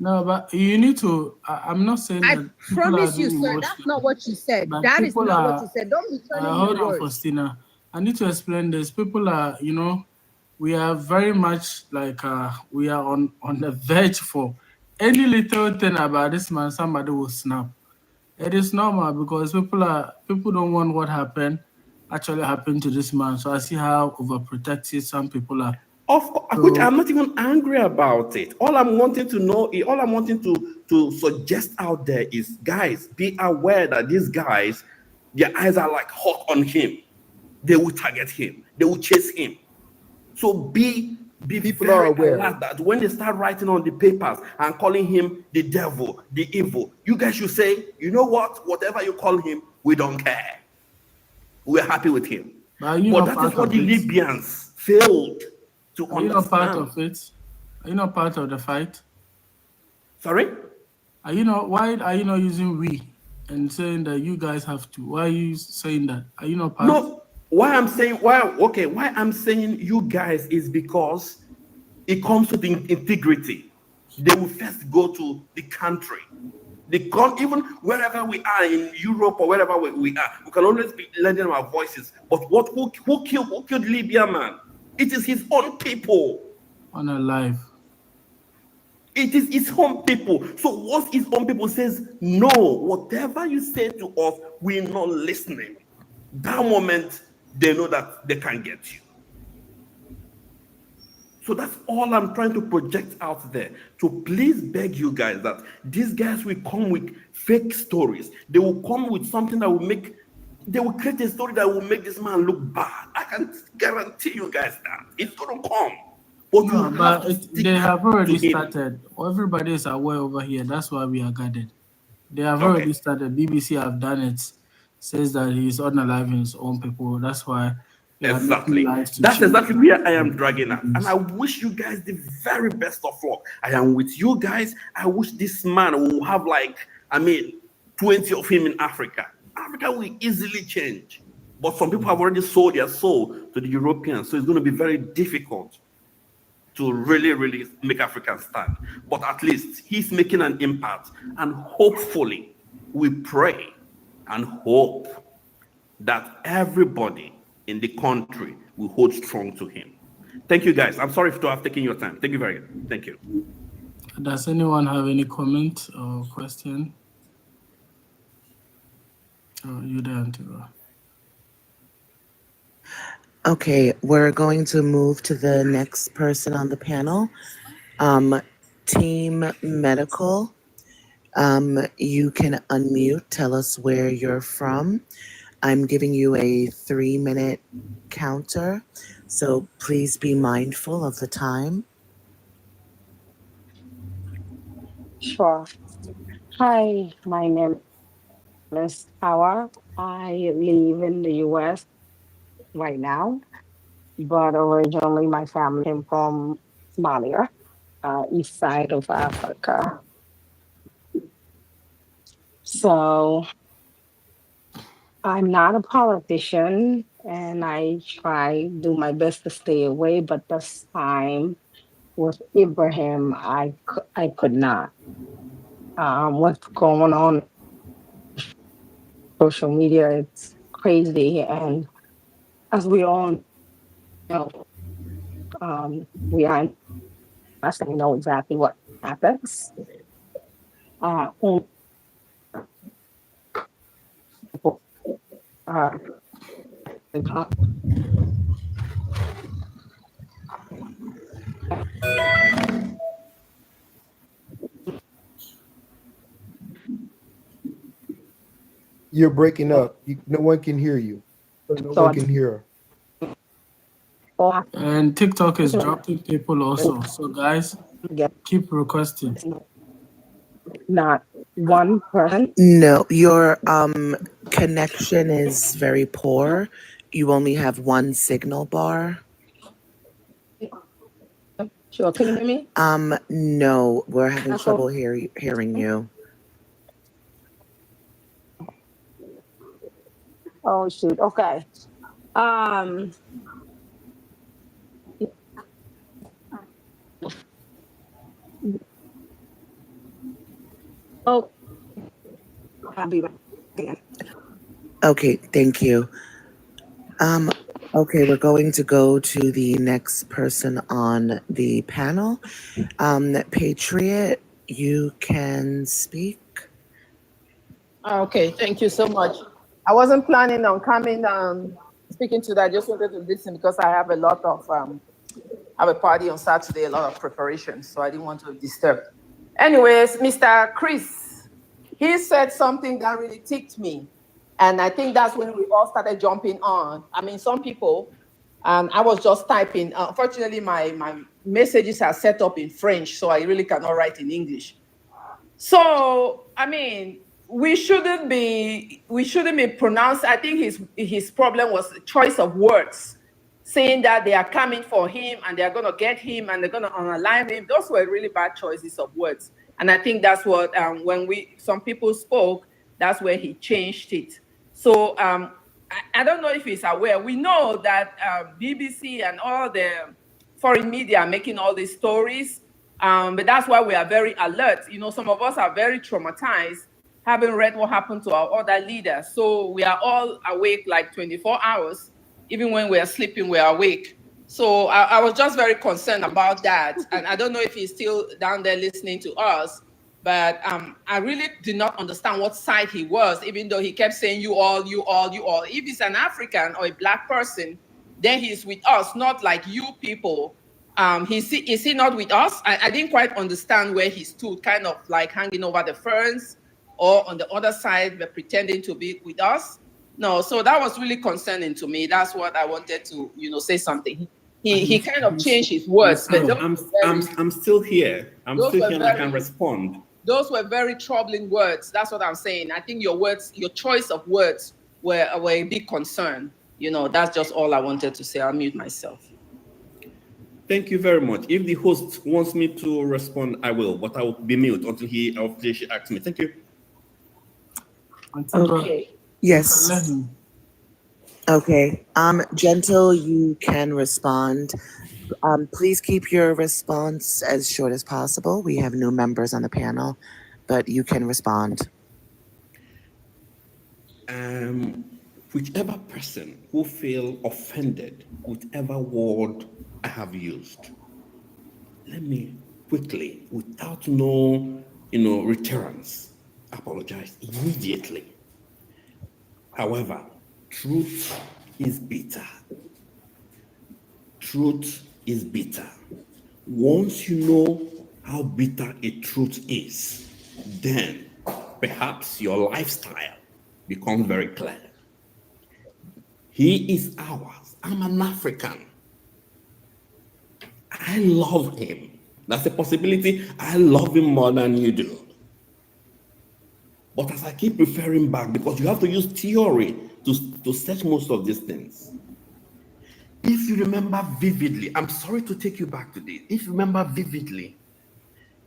No, but you need to. I'm not saying I that. I promise you, sir, that's not what you said. That is not what you said. Don't be turning hold your on, words. Faustina. I need to explain this. People are, we are very much like we are on the verge for any little thing about this man, somebody will snap. It is normal because people don't want what actually happened to this man. So I see how overprotected some people are. Which I'm not even angry about it. All I'm wanting to suggest out there is, guys, be aware that these guys, their eyes are like hawk on him. They will target him. They will chase him. So be people very aware that when they start writing on the papers and calling him the devil, the evil, you guys should say, you know what? Whatever you call him, we don't care. We're happy with him. But that is what the Libyans failed. to Are you not part understand. of it? Are you not part of the fight? Sorry? Are you not? Why are you not using we and saying that you guys have to? Why are you saying that? Are you not part? No, why I'm saying you guys is because it comes to the integrity. They will first go to the country. They come even wherever we are in Europe or wherever we are. We can always be lending our voices. But who killed Libya, man? It is his own people. Unalive. It is his own people. So once his own people says no, whatever you say to us, we're not listening. That moment, they know that they can't get you. So that's all I'm trying to project out there. To please beg you guys that these guys will come with fake stories. They will come with something that will they will create a story that will make this man look bad. I can guarantee you guys that. It's going to come. But you have to stick they have already to him. started. Everybody is aware over here. That's why we are guarded. They have already started. BBC have done it. Says that he's unaliving his own people. That's why they are Exactly. That's exactly where I am dragging at. And I wish you guys the very best of luck. I am with you guys. I wish this man will have 20 of him in Africa. Africa will easily change. But some people have already sold their soul to the Europeans. So it's going to be very difficult to really, really make Africa stand. But at least he's making an impact. And hopefully, we pray and hope that everybody in the country will hold strong to him. Thank you, guys. I'm sorry to have taken your time. Thank you very much. Thank you. Does anyone have any comment or question? Oh, you there, Antigua? Okay, we're going to move to the next person on the panel. Team Medical. You can unmute, tell us where you're from. I'm giving you a 3-minute counter, so please be mindful of the time. Sure. Hi, my name is Hawa. I live in the US right now, but originally my family came from Somalia, east side of Africa. So I'm not a politician and I try do my best to stay away, but this time with Ibrahim, I could not. What's going on social media, it's crazy. And as we all know, we are investing, we know exactly what happens. Only people, You're breaking up. No one can hear you. No one can hear. And TikTok is dropping people also. So guys, keep requesting. Not one person. No, your connection is very poor. You only have one signal bar. Sure, can you hear me? No, we're having trouble hearing you. Oh shoot. Okay. Oh, I'll be back again. Okay, thank you. Okay, we're going to go to the next person on the panel. Patriot, you can speak. Okay, thank you so much. I wasn't planning on coming speaking to that. I just wanted to listen because I have a lot of have a party on Saturday, a lot of preparation, so I didn't want to disturb. Anyways, Mr. Chris, he said something that really ticked me. And I think that's when we all started jumping on. I mean, some people, I was just typing. Unfortunately, my messages are set up in French, so I really cannot write in English. So, I mean, we shouldn't be pronounced. I think his problem was the choice of words. saying that they are coming for him and they're going to get him and they're going to unalive him. Those were really bad choices of words. And I think that's what, when some people spoke, that's where he changed it. So I don't know if he's aware. We know that BBC and all the foreign media are making all these stories, but that's why we are very alert. You know, some of us are very traumatized, having read what happened to our other leaders. So we are all awake like 24 hours. Even when we are sleeping, we are awake. So I was just very concerned about that. And I don't know if he's still down there listening to us, but I really did not understand what side he was, even though he kept saying, you all, you all, you all. If he's an African or a Black person, then he's with us, not like you people. Is he not with us? I didn't quite understand where he stood, kind of like hanging over the ferns, or on the other side, but pretending to be with us. No, so that was really concerning to me. That's what I wanted to, say something. He kind of changed his words. But I'm still here. I'm still here and I can respond. Those were very troubling words. That's what I'm saying. I think your words, your choice of words were a big concern. That's just all I wanted to say. I'll mute myself. Thank you very much. If the host wants me to respond, I will, but I will be mute until she asks me. Thank you. Okay. Yes. Okay. Gentle, you can respond. Please keep your response as short as possible. We have new members on the panel, but you can respond. Whichever person who feel offended, whichever word I have used, let me quickly, without no, returns, apologize immediately. However, truth is bitter. Truth is bitter. Once you know how bitter a truth is, then perhaps your lifestyle becomes very clear. He is ours. I'm an African. I love him. That's a possibility. I love him more than you do. But as I keep referring back, because you have to use theory to search most of these things. If you remember vividly, I'm sorry to take you back to this. If you remember vividly,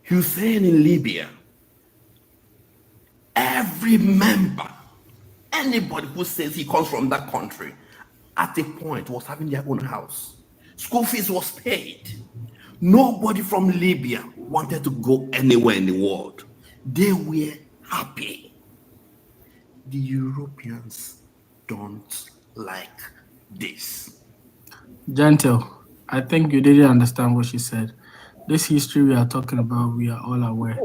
Hussein in Libya, every member, anybody who says he comes from that country, at a point was having their own house. School fees was paid. Nobody from Libya wanted to go anywhere in the world. They were happy. The Europeans don't like this. Gentle, I think you didn't understand what she said. This history we are talking about, we are all aware.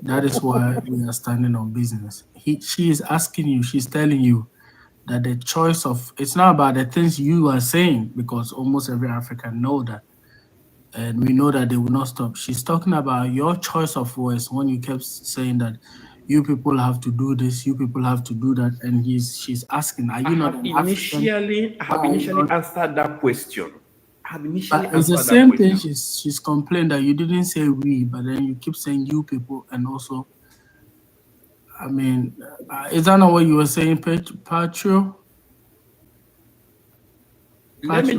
That is why we are standing on business. She is asking you, she's telling you that the choice of, it's not about the things you are saying, because almost every African know that. And we know that they will not stop. She's talking about your choice of words when you kept saying that you people have to do this, you people have to do that. And she's asking, are you not an African? I have initially answered that question. It's the same thing. She's complained that you didn't say we, but then you keep saying you people, and also, I mean, is that not what you were saying, Patrio? Let me.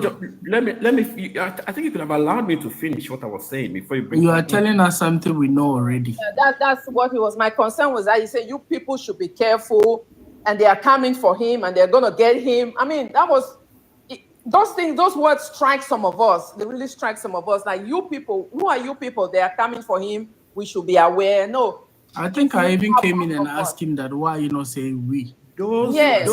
I think you could have allowed me to finish what I was saying before you bring. You are telling us something we know already. That's what it was. My concern was that he said you people should be careful, and they are coming for him, and they're gonna get him. I mean, that was those things. Those words strike some of us. They really strike some of us. Like, you people, who are you people? They are coming for him. We should be aware. No, I think I even came in and asked him that, why are you not saying we? They are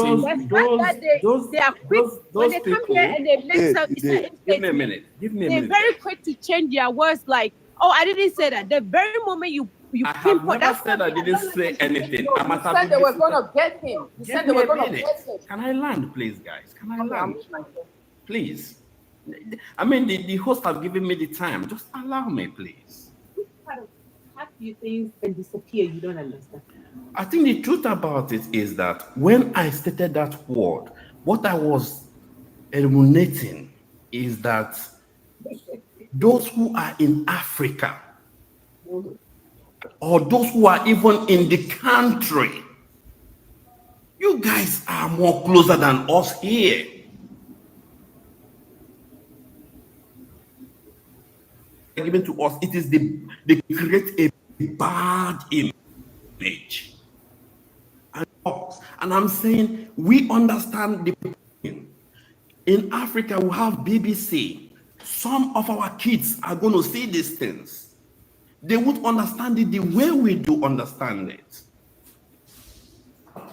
quick when they come here and they make some. Give me a minute. They're very quick to change their words. Like, oh, I didn't say that. The very moment you I have never said I didn't say anything. No, you said they were gonna get him. You said they were gonna get him. Can I land, please, guys? Can I land? Please. I mean, the host have given me the time. Just allow me, please. Half you things and disappear. You don't understand. I think the truth about it is that when I stated that word, what I was emanating is that those who are in Africa, or those who are even in the country, you guys are more closer than us here. given to us, it is they create a bad image. And I'm saying we understand the pain. In Africa, we have BBC. Some of our kids are going to see these things. They won't understand it the way we do understand it.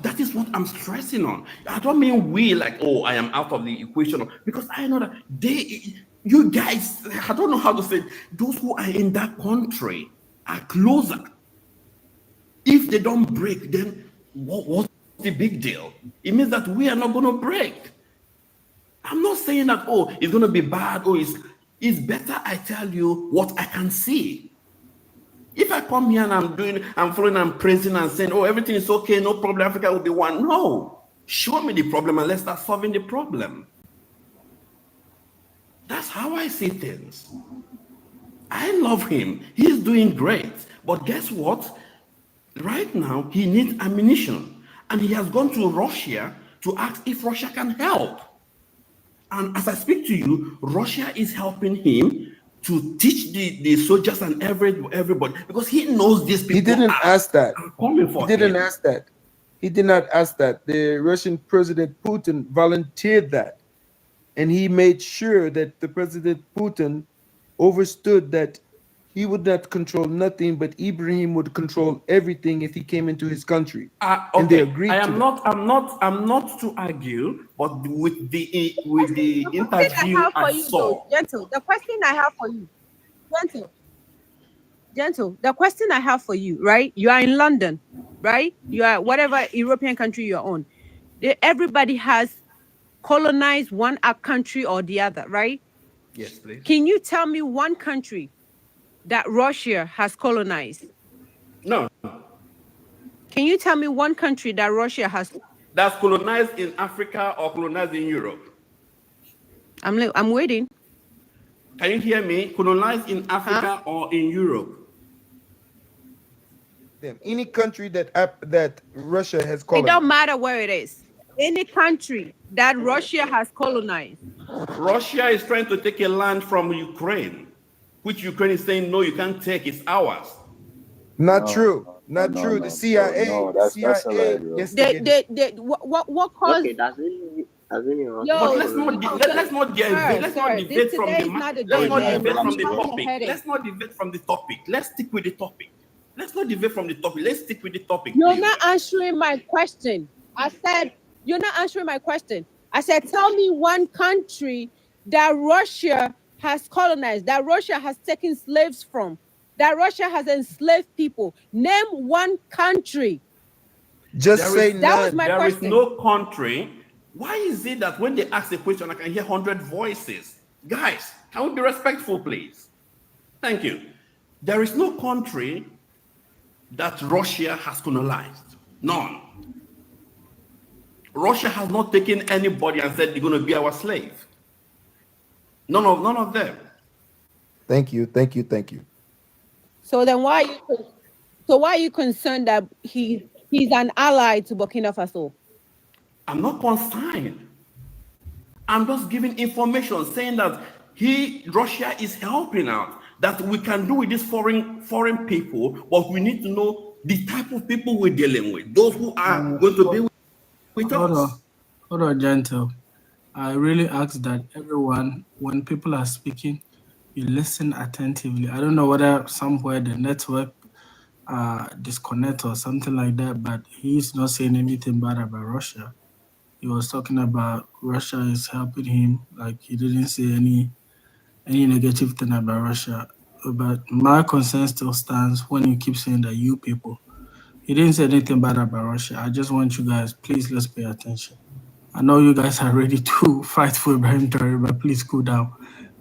That is what I'm stressing on. I don't mean we like, oh, I am out of the equation, because I know that you guys, I don't know how to say it, those who are in that country are closer. If they don't break, then what's the big deal? It means that we are not going to break. I'm not saying that, oh, it's going to be bad, or it's better I tell you what I can see. If I come here and I'm following and praising and saying, oh, everything is okay, no problem, Africa will be one. No. Show me the problem and let's start solving the problem. That's how I see things. I love him. He's doing great. But guess what? Right now, he needs ammunition. And he has gone to Russia to ask if Russia can help. And as I speak to you, Russia is helping him to teach the soldiers and everybody, because he knows these people. He didn't ask that. He didn't ask that. He did not ask that. The Russian President Putin volunteered that. And he made sure that the President Putin understood that he would not control nothing, but Ibrahim would control everything if he came into his country. Okay. And they agreed I'm not to argue, but with the interview I saw. Gentle, the question I have for you, Gentle, the question I have for you, right? You are in London, right? You are whatever European country you're on. Everybody has colonized one country or the other, right? Yes, please. Can you tell me one country that Russia has colonized? No. Can you tell me one country that Russia has? That's colonized in Africa or colonized in Europe? I'm waiting. Can you hear me? Colonized in Africa or in Europe? Any country that Russia has colonized. It don't matter where it is. Any country that Russia has colonized. Russia is trying to take a land from Ukraine, which Ukraine is saying, no, you can't take, it's ours. Not true. Not true. The CIA. That's CIA. yes. What caused? Okay, that's really But let's not debate from the topic. Let's stick with the topic. Let's not deviate from the topic. Let's stick with the topic. You're not answering my question. I said, you're not answering my question. I said, tell me one country that Russia has colonized, that Russia has taken slaves from, that Russia has enslaved people. Name one country. Just say none. That was my question. There is no country. Why is it that when they ask a question, I can hear 100 voices? Guys, can we be respectful, please? Thank you. There is no country that Russia has colonized. None. Russia has not taken anybody and said they're going to be our slave. None of them. Thank you. So then why are you concerned that he's an ally to Burkina Faso? I'm not concerned. I'm just giving information saying that Russia is helping out, that we can do with these foreign people, but we need to know the type of people we're dealing with, those who are going to be with us. Hold on, Gentle. I really ask that everyone, when people are speaking, you listen attentively. I don't know whether somewhere the network disconnect or something like that, but he's not saying anything bad about Russia. He was talking about Russia is helping him, like he didn't say any negative thing about Russia. But my concern still stands when you keep saying that you people. He didn't say anything bad about Russia. I just want you guys, please, let's pay attention. I know you guys are ready to fight for Ibrahim Traore, but please cool down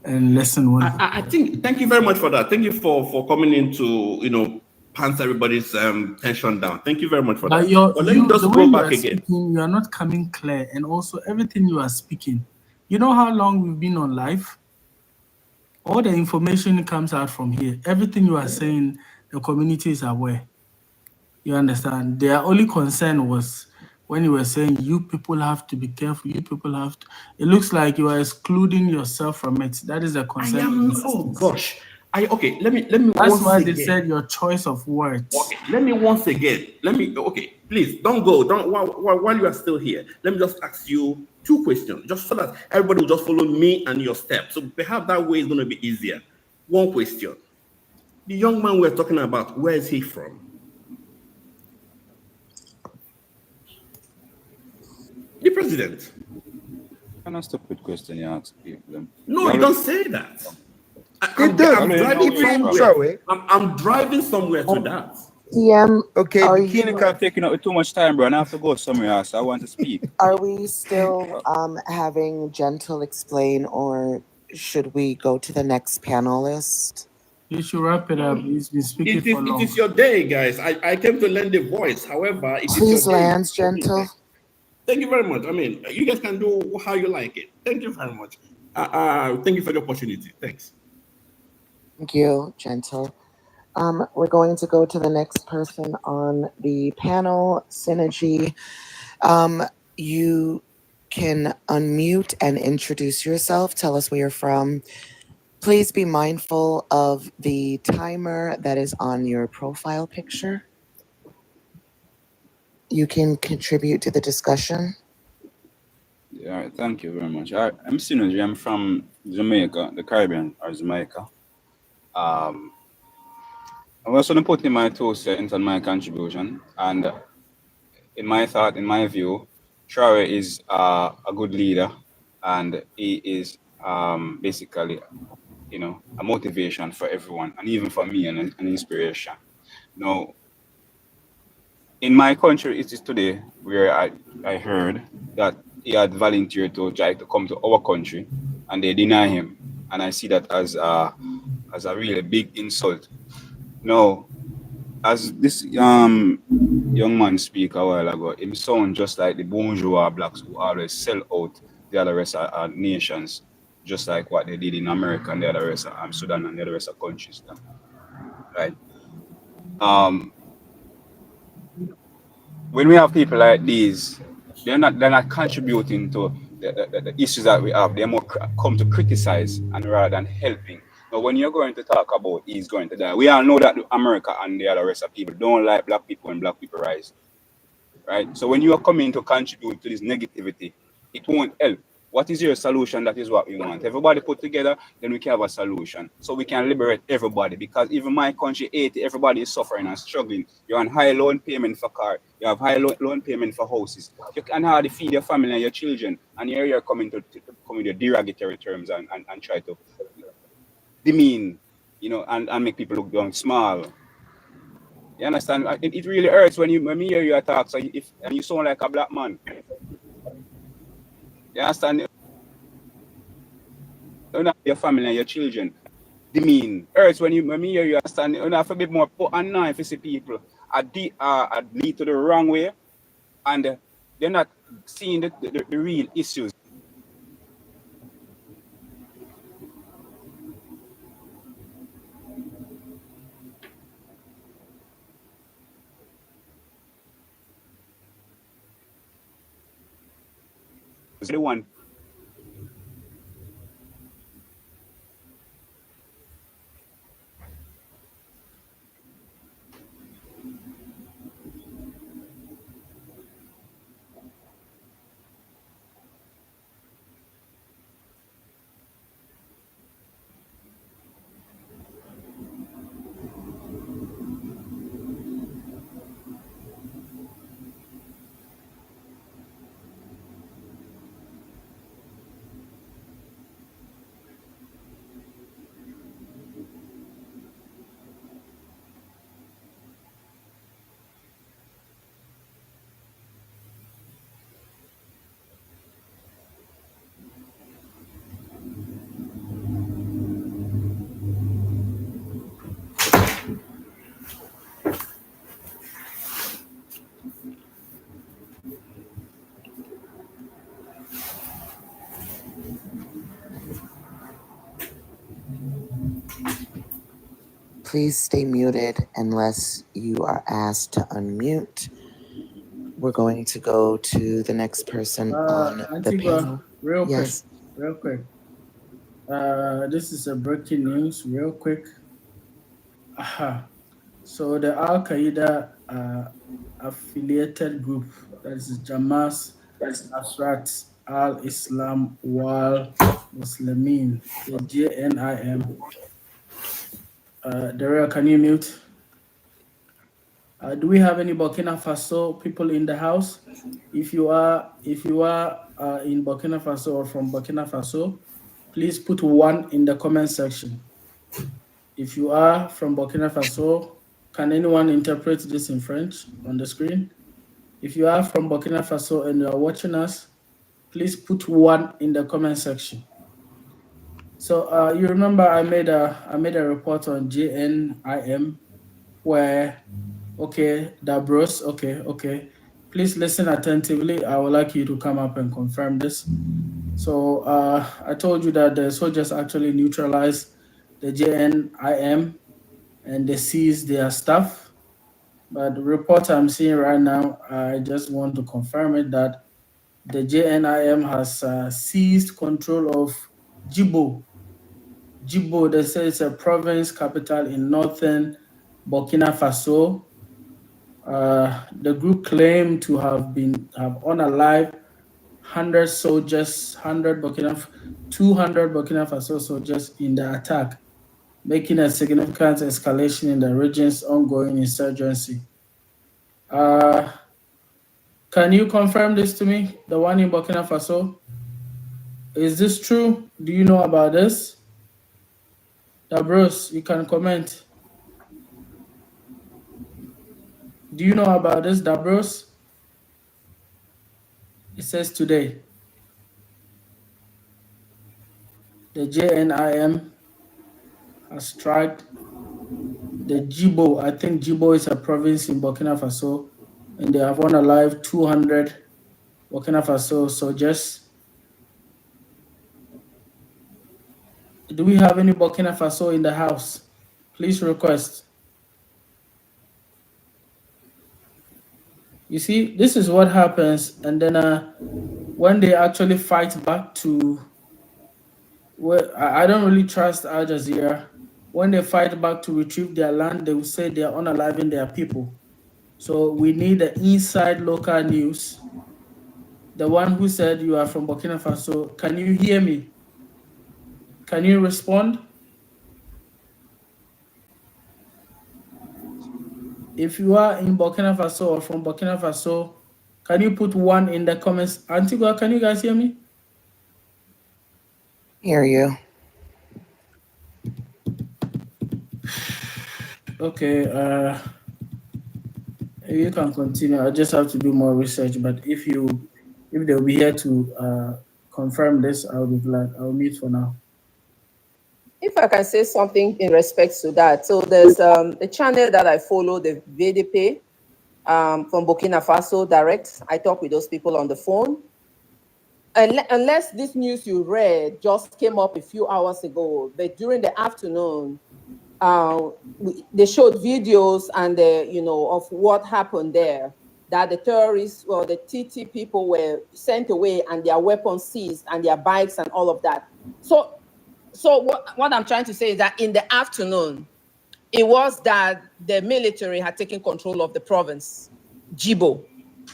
and listen. I think, thank you very much for that. Thank you for coming in to, pants everybody's tension down. Thank you very much for that. But let me just go back again. You are not coming clear, and also everything you are speaking. You know how long we've been on live? All the information comes out from here. Everything you are saying, the community is aware. You understand? Their only concern was when you were saying you people have to be careful, you people have to. It looks like you are excluding yourself from it. That is a concern. Oh gosh, Okay, let me That's once why they again. said your choice of words. Okay, let me once again. Okay, please don't go. Don't while you are still here. Let me just ask you two questions, just so that everybody will just follow me and your steps. So perhaps that way is going to be easier. One question: the young man we're talking about, where is he from? The president. Kind of stupid question you ask people. No, you don't say that. It I'm does. driving Even somewhere. Trawe. I'm driving somewhere to that. TM, Okay, are Bikini you? You're taking up too much time, bro, and I have to go somewhere else. I want to speak. Are we still having Gentle explain, or should we go to the next panelist? You should wrap it up. He's been speaking for long. It is your day, guys. I came to learn the voice. However, it is Please, your day. Lance, Gentle. Thank you very much. I mean, you guys can do how you like it. Thank you very much. Thank you for the opportunity. Thanks. Thank you, Gentle. We're going to go to the next person on the panel, Synergy. You can unmute and introduce yourself. Tell us where you're from. Please be mindful of the timer that is on your profile picture. You can contribute to the discussion. Yeah, thank you very much. I'm Synergy. I'm from Jamaica, the Caribbean, or Jamaica. I'm also going to put in my 2 cents on my contribution. And in my thought, in my view, Traore is a good leader, and he is basically, a motivation for everyone, and even for me, an inspiration. Now, in my country, it is today where I heard that he had volunteered to try to come to our country, and they deny him, and I see that as a really big insult. Now, as this young man speak a while ago, him sound just like the bourgeois blacks who always sell out the other rest of nations, just like what they did in America and the other rest of Sudan and the other rest of countries, right? When we have people like these, they're not contributing to the issues that we have. They're more come to criticize and rather than helping. Now, when you're going to talk about he's going to die, we all know that America and the other rest of people don't like black people when black people rise, right? So when you are coming to contribute to this negativity, it won't help. What is your solution? That is what we want. Everybody put together, then we can have a solution. So we can liberate everybody, because even my country, Haiti, everybody is suffering and struggling. You're on high loan payment for car. You have high loan payment for houses. You can hardly feed your family and your children. And here you're coming to come with your derogatory terms and try to demean, and make people look down small. You understand? It really hurts when me hear you talk. So and you sound like a black man. You understand? You know, your family and your children. Demean. Hurts when me hear you understand. You have to be more put on now if you see people lead to the wrong way, and they're not seeing the real issues. The one. Please stay muted unless you are asked to unmute. We're going to go to the next person on the Antigua, panel. real Yes. quick. This is a breaking news, real quick. So the Al Qaeda affiliated group, that is Jamas Nasrat Al Islam Wal Muslimin, the JNIM. Daryl, can you mute? Do we have any Burkina Faso people in the house? If you are in Burkina Faso or from Burkina Faso, please put 1 in the comment section. If you are from Burkina Faso, can anyone interpret this in French on the screen? If you are from Burkina Faso and you are watching us, please put 1 in the comment section. So you remember I made a report on JNIM where, okay, Dabros, okay. Please listen attentively. I would like you to come up and confirm this. So I told you that the soldiers actually neutralized the JNIM and they seized their stuff. But the report I'm seeing right now, I just want to confirm it that the JNIM has seized control of Djibo. Djibo, they say it's a province capital in northern Burkina Faso. The group claimed to have unalived 100 soldiers, 200 Burkina Faso soldiers in the attack, making a significant escalation in the region's ongoing insurgency. Can you confirm this to me, the one in Burkina Faso? Is this true? Do you know about this? Bruce, you can comment. Do you know about this, Bruce? It says today. The JNIM has struck the Djibo. I think Djibo is a province in Burkina Faso, and they have unalived 200 Burkina Faso soldiers. Do we have any Burkina Faso in the house? Please request. You see, this is what happens, and then when they actually fight back to, well, I don't really trust Al Jazeera. When they fight back to retrieve their land, they will say they are unaliving their people. So we need the inside local news. The one who said you are from Burkina Faso, can you hear me? Can you respond? If you are in Burkina Faso or from Burkina Faso, can you put 1 in the comments? Antigua, can you guys hear me? Hear you. Okay, you can continue. I just have to do more research, but if they'll be here to confirm this, I'll be glad. I'll mute for now. If I can say something in respect to that. So there's a channel that I follow, the VDP from Burkina Faso Direct. I talk with those people on the phone. Unless this news you read just came up a few hours ago, but during the afternoon, they showed videos and of what happened there, that the terrorists or the TT people were sent away and their weapons seized and their bikes and all of that. So what I'm trying to say is that in the afternoon, it was that the military had taken control of the province, Djibo.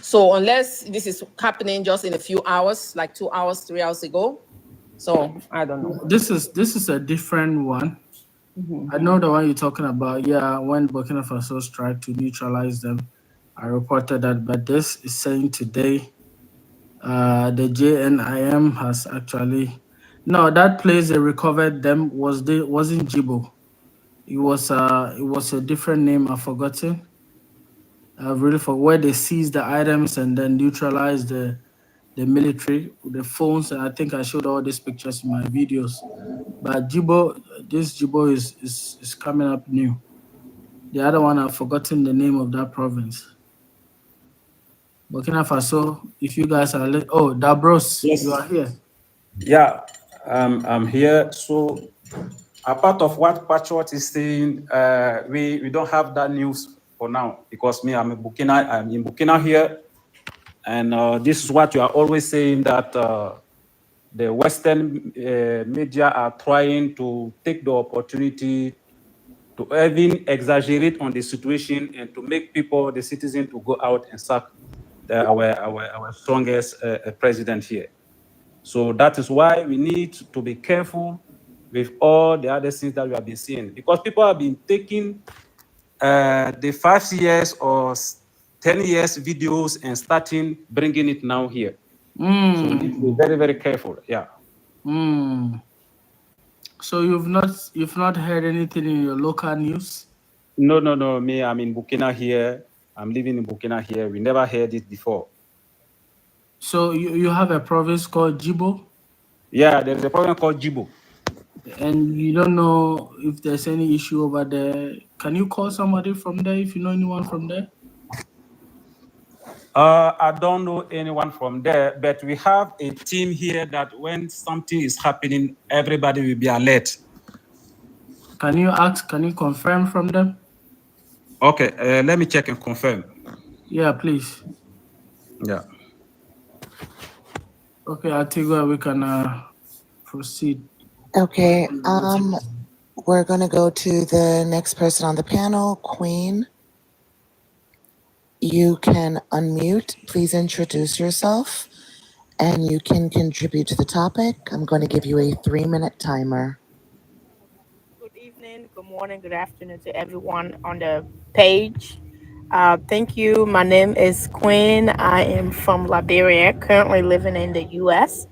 So unless this is happening just in a few hours, like 2 hours, 3 hours ago, so I don't know. This is a different one. I know the one you're talking about. Yeah, when Burkina Faso tried to neutralize them, I reported that. But this is saying today, the JNIM has actually, no, that place they recovered them wasn't Djibo. It was a different name. I've forgotten. I've really forgot where they seized the items and then neutralized the military, the phones, and I think I showed all these pictures in my videos. But this Djibo is coming up new. The other one, I've forgotten the name of that province. Burkina Faso, if you guys are, Dabros, yes, you are here. Yeah, I'm here. So, apart of what Patriot is saying, we don't have that news for now because I'm in Burkina here, and this is what you are always saying that the Western media are trying to take the opportunity to even exaggerate on the situation and to make people, the citizens, to go out and sack our strongest president here. So that is why we need to be careful with all the other things that we have been seeing, because people have been taking the 5 years or 10 years videos and starting bringing it now here. So we need to be very, very careful. Yeah. So you've not heard anything in your local news? No. Me, I'm in Burkina here. I'm living in Burkina here. We never heard it before. So you have a province called Jibo? Yeah, there's a province called Jibo. And you don't know if there's any issue over there. Can you call somebody from there if you know anyone from there? I don't know anyone from there, but we have a team here that when something is happening, everybody will be alert. Can you confirm from them? Okay, let me check and confirm. Yeah, please. Yeah. Okay, I think we can proceed. Okay. We're gonna go to the next person on the panel, Queen. You can unmute. Please introduce yourself, and you can contribute to the topic. I'm going to give you a 3-minute timer. Good evening, good morning, good afternoon to everyone on the page. Thank you. My name is Quinn. I am from Liberia, currently living in the US.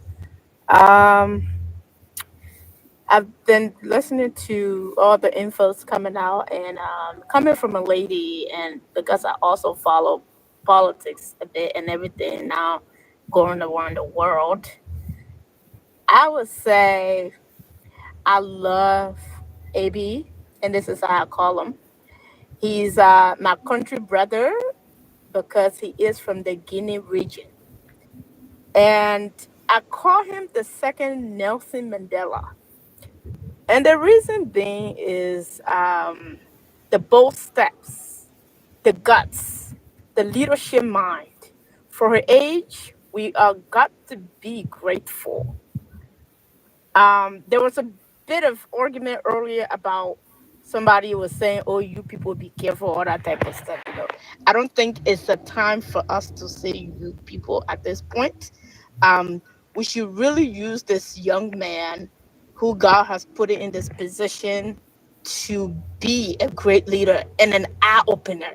I've been listening to all the infos coming out, and coming from a lady, and because I also follow politics a bit and everything now going around the world, I would say I love AB, and this is how I call him. He's my country brother because he is from the Guinea region. And I call him the second Nelson Mandela. And the reason being is the bold steps, the guts, the leadership mind. For her age, we got to be grateful. There was a bit of argument earlier about somebody was saying, "Oh, you people be careful," all that type of stuff. I don't think it's a time for us to say "you people" at this point. We should really use this young man who God has put in this position to be a great leader and an eye opener.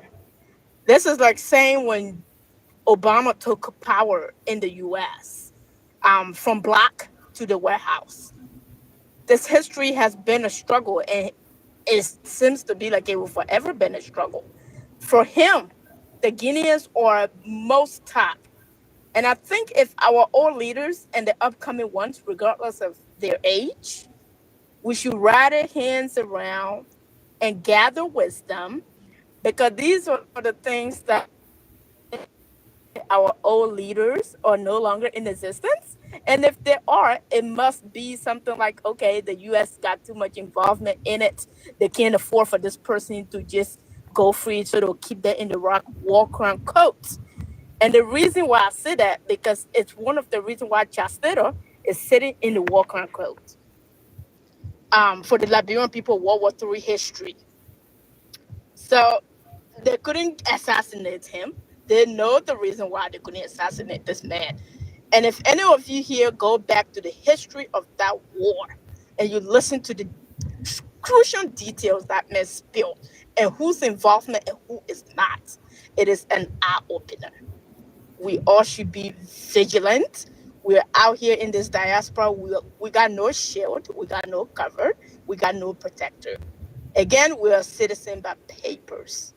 This is like saying when Obama took power in the U.S. From black to the White House. This history has been a struggle, and it seems to be like it will forever been a struggle. For him, the Guineans are most top. And I think if our old leaders and the upcoming ones, regardless of their age, we should rally hands around and gather wisdom, because these are the things that our old leaders are no longer in existence. And if they are, it must be something like, okay, the US got too much involvement in it. They can't afford for this person to just go free, so they'll keep that in the war crown coat. And the reason why I say that, because it's one of the reasons why Chastero is sitting in the war crown coat. For the Liberian people, World War III history. So they couldn't assassinate him. They know the reason why they couldn't assassinate this man. And if any of you here go back to the history of that war and you listen to the crucial details that man spilled and whose involvement and who is not, it is an eye opener. We all should be vigilant. We're out here in this diaspora. We got no shield. We got no cover. We got no protector. Again, we're a citizen by papers.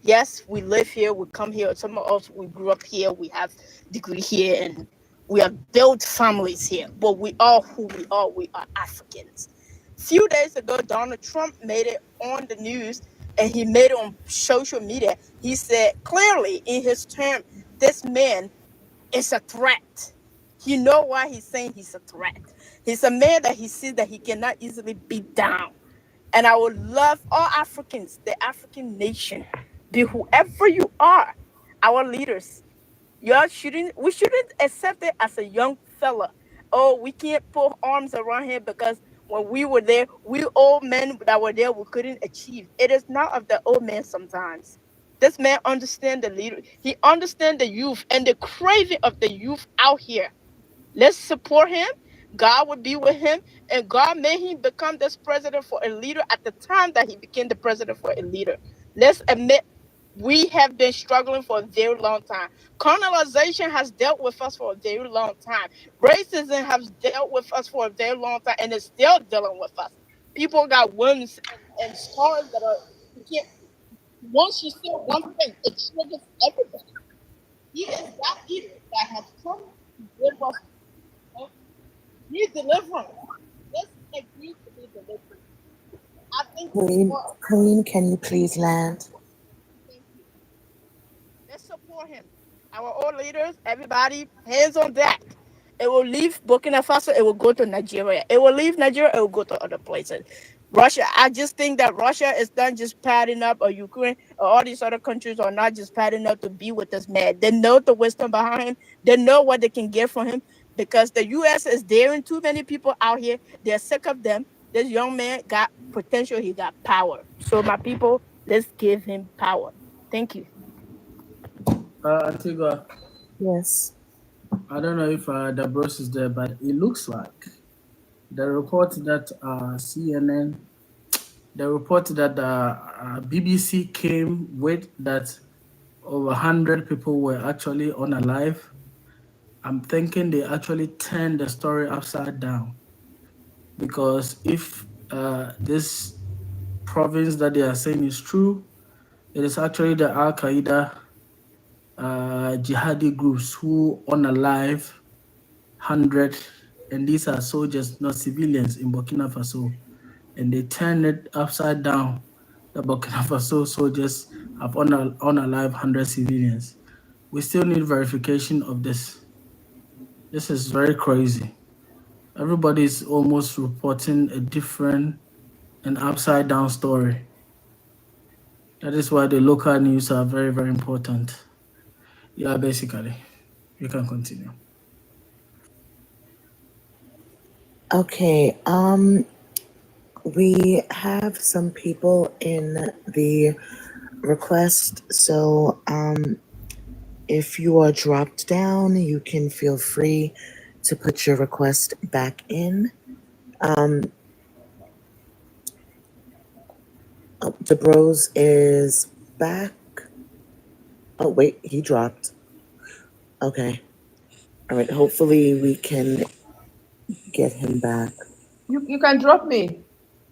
Yes, we live here, we come here. Some of us, we grew up here, we have degree here, and we have built families here. But we are who we are. We are Africans. Few days ago, Donald Trump made it on the news, and he made it on social media. He said clearly in his term, this man is a threat. You know why he's saying he's a threat? He's a man that he sees that he cannot easily beat down. And I would love all Africans, the African nation, be whoever you are, our leaders. We shouldn't accept it as a young fella. Oh, we can't put arms around him because when we were there, we old men that were there, we couldn't achieve. It is not of the old man sometimes. This man understand the leader. He understand the youth and the craving of the youth out here. Let's support him. God would be with him, and God made him become this president for a leader at the time that he became the president for a leader. Let's admit we have been struggling for a very long time. Colonization has dealt with us for a very long time. Racism has dealt with us for a very long time, and it's still dealing with us. People got wounds and scars that are you can't. Once you say one thing, it triggers everybody. He is that leader that has come to give us need deliverance. Let's agree to be delivered. I think Queen, can you please land? let's support him. Our old leaders, everybody, hands on deck. It will leave Burkina Faso, it will go to Nigeria. It will leave Nigeria, it will go to other places. Russia, I just think that Russia is not just padding up, or Ukraine, or all these other countries are not just padding up to be with this man. They know the wisdom behind him. They know what they can get from him because the U.S. is daring too many people out here. They're sick of them. This young man got potential. He got power. So my people, let's give him power. Thank you. Antigua, Yes. I don't know if the bros is there, but it looks like the report that CNN, the report that BBC came with that over 100 people were actually unalive. I'm thinking they actually turned the story upside down because if this province that they are saying is true, it is actually the Al Qaeda jihadi groups who unalive 100, and these are soldiers, not civilians in Burkina Faso, and they turned it upside down. The Burkina Faso soldiers have unalive 100 civilians. We still need verification of this. This is very crazy. Everybody is almost reporting a different and upside down story. That is why the local news are very, very important. Yeah, basically, you can continue. Okay. We have some people in the request, so if you are dropped down, you can feel free to put your request back in. The bros is back. Oh wait, he dropped. Okay. All right. Hopefully we can get him back. You can drop me.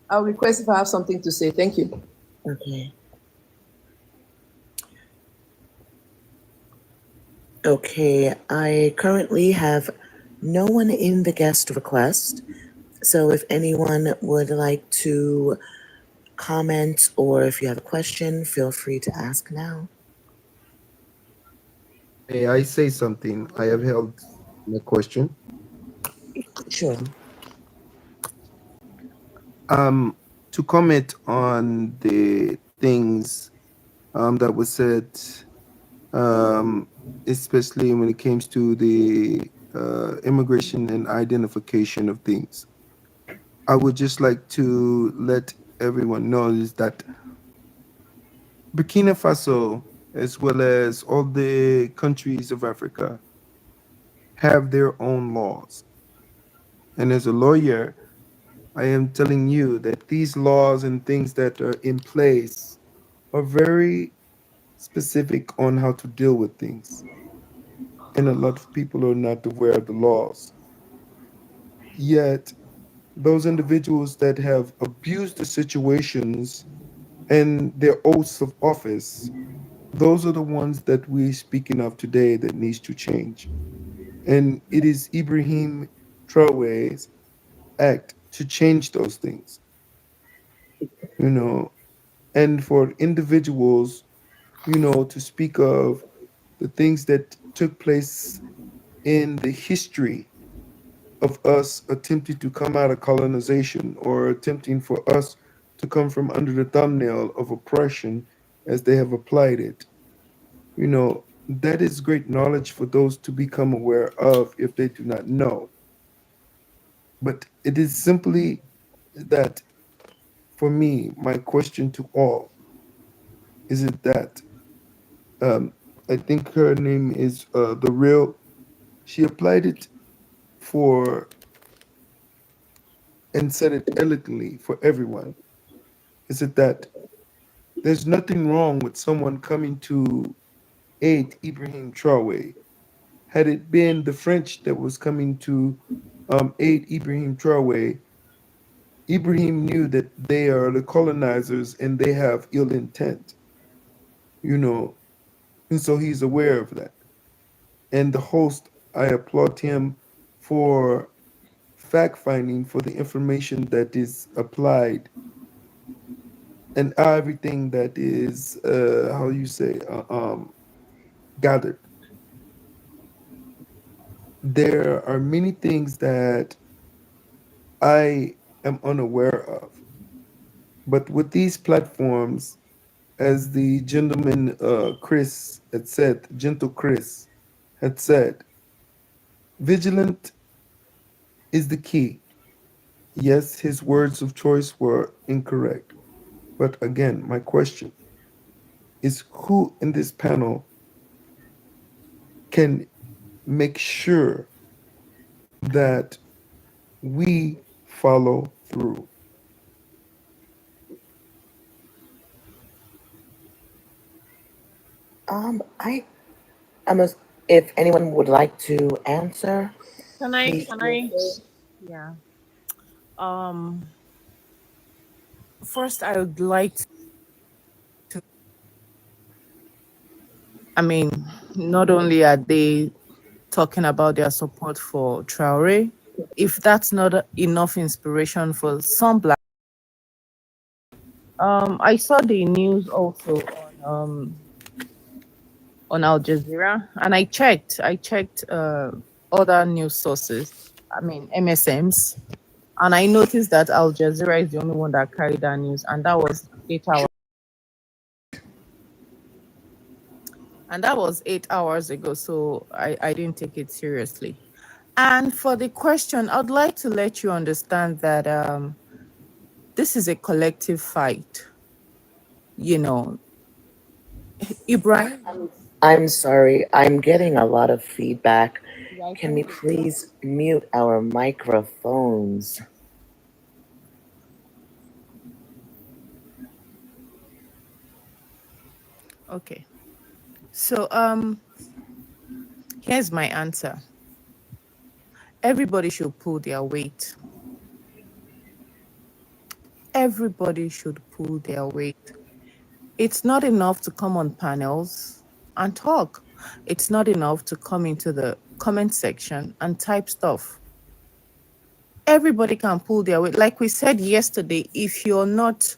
I'll request if I have something to say. Thank you. Okay. Okay, I currently have no one in the guest request. So if anyone would like to comment or if you have a question, feel free to ask now. May I say something? I have held a question. Sure. To comment on the things that was said, especially when it comes to the immigration and identification of things. I would just like to let everyone know is that Burkina Faso, as well as all the countries of Africa, have their own laws. And as a lawyer, I am telling you that these laws and things that are in place are very specific on how to deal with things. And a lot of people are not aware of the laws. Yet, those individuals that have abused the situations and their oaths of office, those are the ones that we're speaking of today that needs to change. And it is Ibrahim Traore's act to change those things, you know, and for individuals, to speak of the things that took place in the history of us attempting to come out of colonization or attempting for us to come from under the thumbnail of oppression as they have applied it. That is great knowledge for those to become aware of if they do not know. But it is simply that for me, my question to all is it that I think her name is the real. She applied it for and said it elegantly for everyone. Is it that there's nothing wrong with someone coming to aid Ibrahim Traore? Had it been the French that was coming to aid Ibrahim Traore, Ibrahim knew that they are the colonizers and they have ill intent, you know, and so he's aware of that. And the host, I applaud him for fact finding for the information that is applied and everything that is how you say gathered. There are many things that I am unaware of, but with these platforms, as the gentleman Chris had said, gentle Chris had said, vigilant is the key. Yes, his words of choice were incorrect. But again, my question is who in this panel can make sure that we follow through? I am a, if anyone would like to answer, Can I? please Can feel I? free. Yeah. Um. First, I would like to. I mean, not only are they talking about their support for Traore, if that's not enough inspiration for some black. I saw the news also on Al Jazeera, and I checked other news sources. I mean MSMs, and I noticed that Al Jazeera is the only one that carried that news, and that was 8 hours. And that was 8 hours ago, so I didn't take it seriously. And for the question, I'd like to let you understand that this is a collective fight. You know, Ibrahim. I'm sorry, I'm getting a lot of feedback. Yeah, I Can we think please mute our microphones? okay. So here's my answer. Everybody should pull their weight. Everybody should pull their weight. It's not enough to come on panels and talk. It's not enough to come into the comment section and type stuff. Everybody can pull their weight. Like we said yesterday, if you're not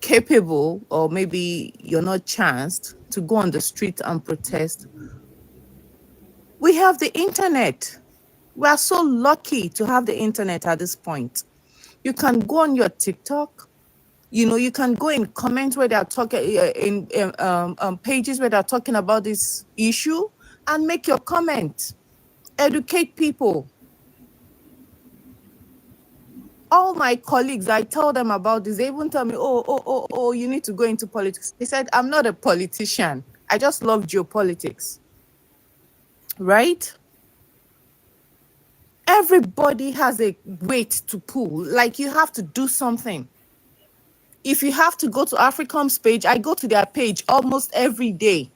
capable or maybe you're not chanced to go on the street and protest, we have the internet. We are so lucky to have the internet at this point. You can go on your TikTok, you can go in comments where they're talking in pages where they're talking about this issue and make your comment. Educate people. All my colleagues, I tell them about this. They even tell me, oh, you need to go into politics. They said, I'm not a politician. I just love geopolitics. Right? Everybody has a weight to pull. Like you have to do something. If you have to go to Africom's page, I go to their page almost every day.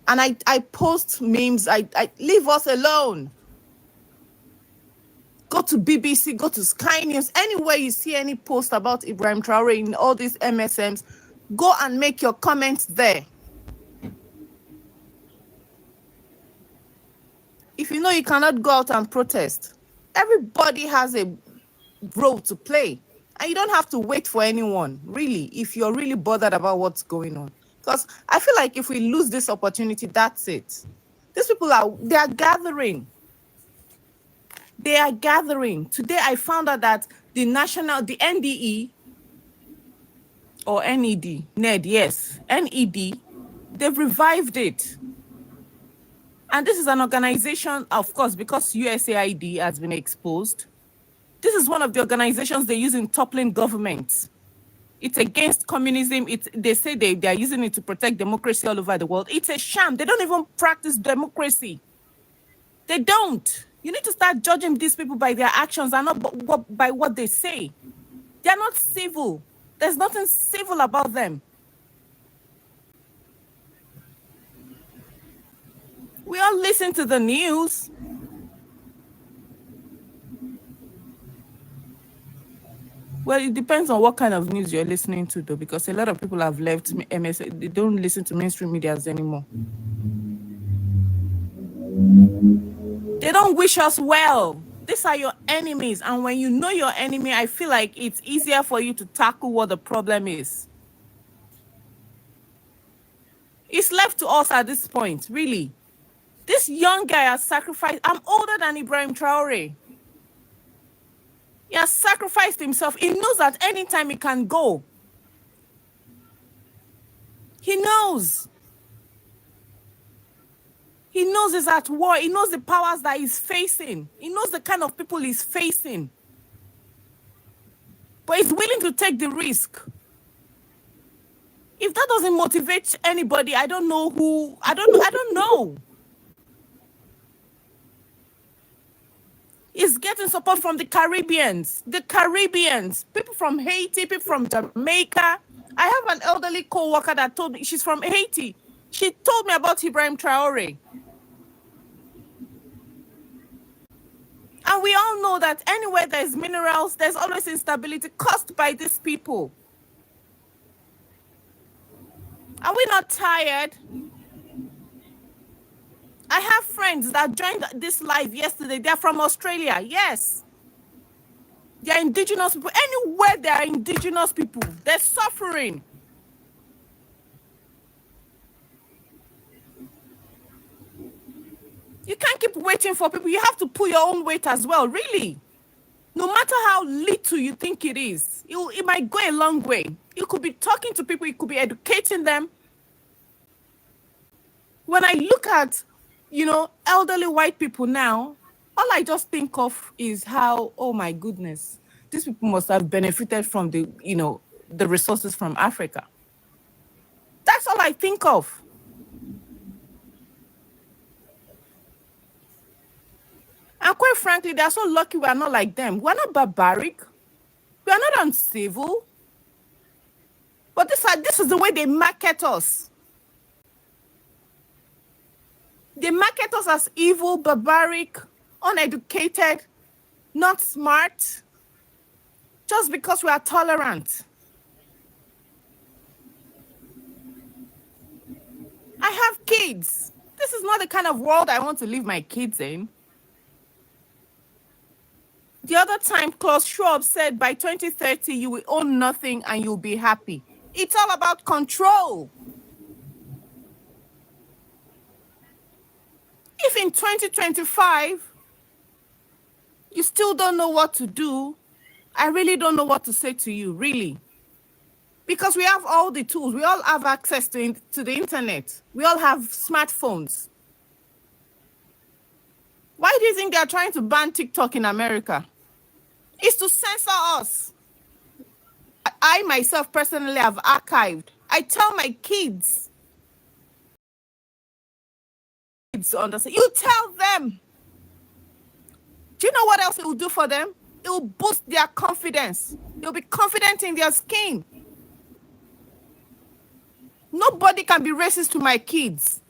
And I post memes. I leave us alone. Go to BBC, go to Sky News, anywhere you see any post about Ibrahim Traore in all these MSMs, go and make your comments there. If you know you cannot go out and protest, everybody has a role to play. And you don't have to wait for anyone, really, if you're really bothered about what's going on. Because I feel like if we lose this opportunity, that's it. These people they are gathering. They are gathering. Today, I found out that the NDE or NED, yes, NED, they've revived it. And this is an organization, of course, because USAID has been exposed. This is one of the organizations they use in toppling governments. It's against communism. They say they are using it to protect democracy all over the world. It's a sham. They don't even practice democracy. They don't. You need to start judging these people by their actions and not by what they say. They're not civil. There's nothing civil about them. We all listen to the news. Well, it depends on what kind of news you're listening to, though, because a lot of people have left MS. They don't listen to mainstream medias anymore. They don't wish us well. These are your enemies. And when you know your enemy, I feel like it's easier for you to tackle what the problem is. It's left to us at this point, really. This young guy has sacrificed. I'm older than Ibrahim Traore. He has sacrificed himself. He knows that anytime he can go. He knows. He knows he's at war. He knows the powers that he's facing. He knows the kind of people he's facing. But he's willing to take the risk. If that doesn't motivate anybody, I don't know who. I don't know. He's getting support from the Caribbeans. People from Haiti, people from Jamaica. I have an elderly co-worker that told me she's from Haiti. She told me about Ibrahim Traore. And we all know that anywhere there's minerals, there's always instability caused by these people. Are we not tired? I have friends that joined this live yesterday. They're from Australia. Yes. They're indigenous people. Anywhere there are indigenous people, they're suffering. You can't keep waiting for people. You have to pull your own weight as well, really. No matter how little you think it is, it might go a long way. You could be talking to people. You could be educating them. When I look at, elderly white people now, all I just think of is how, oh my goodness, these people must have benefited from the resources from Africa. That's all I think of. And quite frankly, they're so lucky we are not like them. We're not barbaric. We are not uncivil. But this is the way they market us. They market us as evil, barbaric, uneducated, not smart, just because we are tolerant. I have kids. This is not the kind of world I want to leave my kids in. The other time, Klaus Schwab said by 2030, you will own nothing and you'll be happy. It's all about control. If in 2025, you still don't know what to do, I really don't know what to say to you, really. Because we have all the tools. We all have access to the internet. We all have smartphones. Why do you think they're trying to ban TikTok in America? It's to censor us. I myself personally have archived. I tell my kids, understand. You tell them. Do you know what else it will do for them? It will boost their confidence. They'll be confident in their skin. Nobody can be racist to my kids.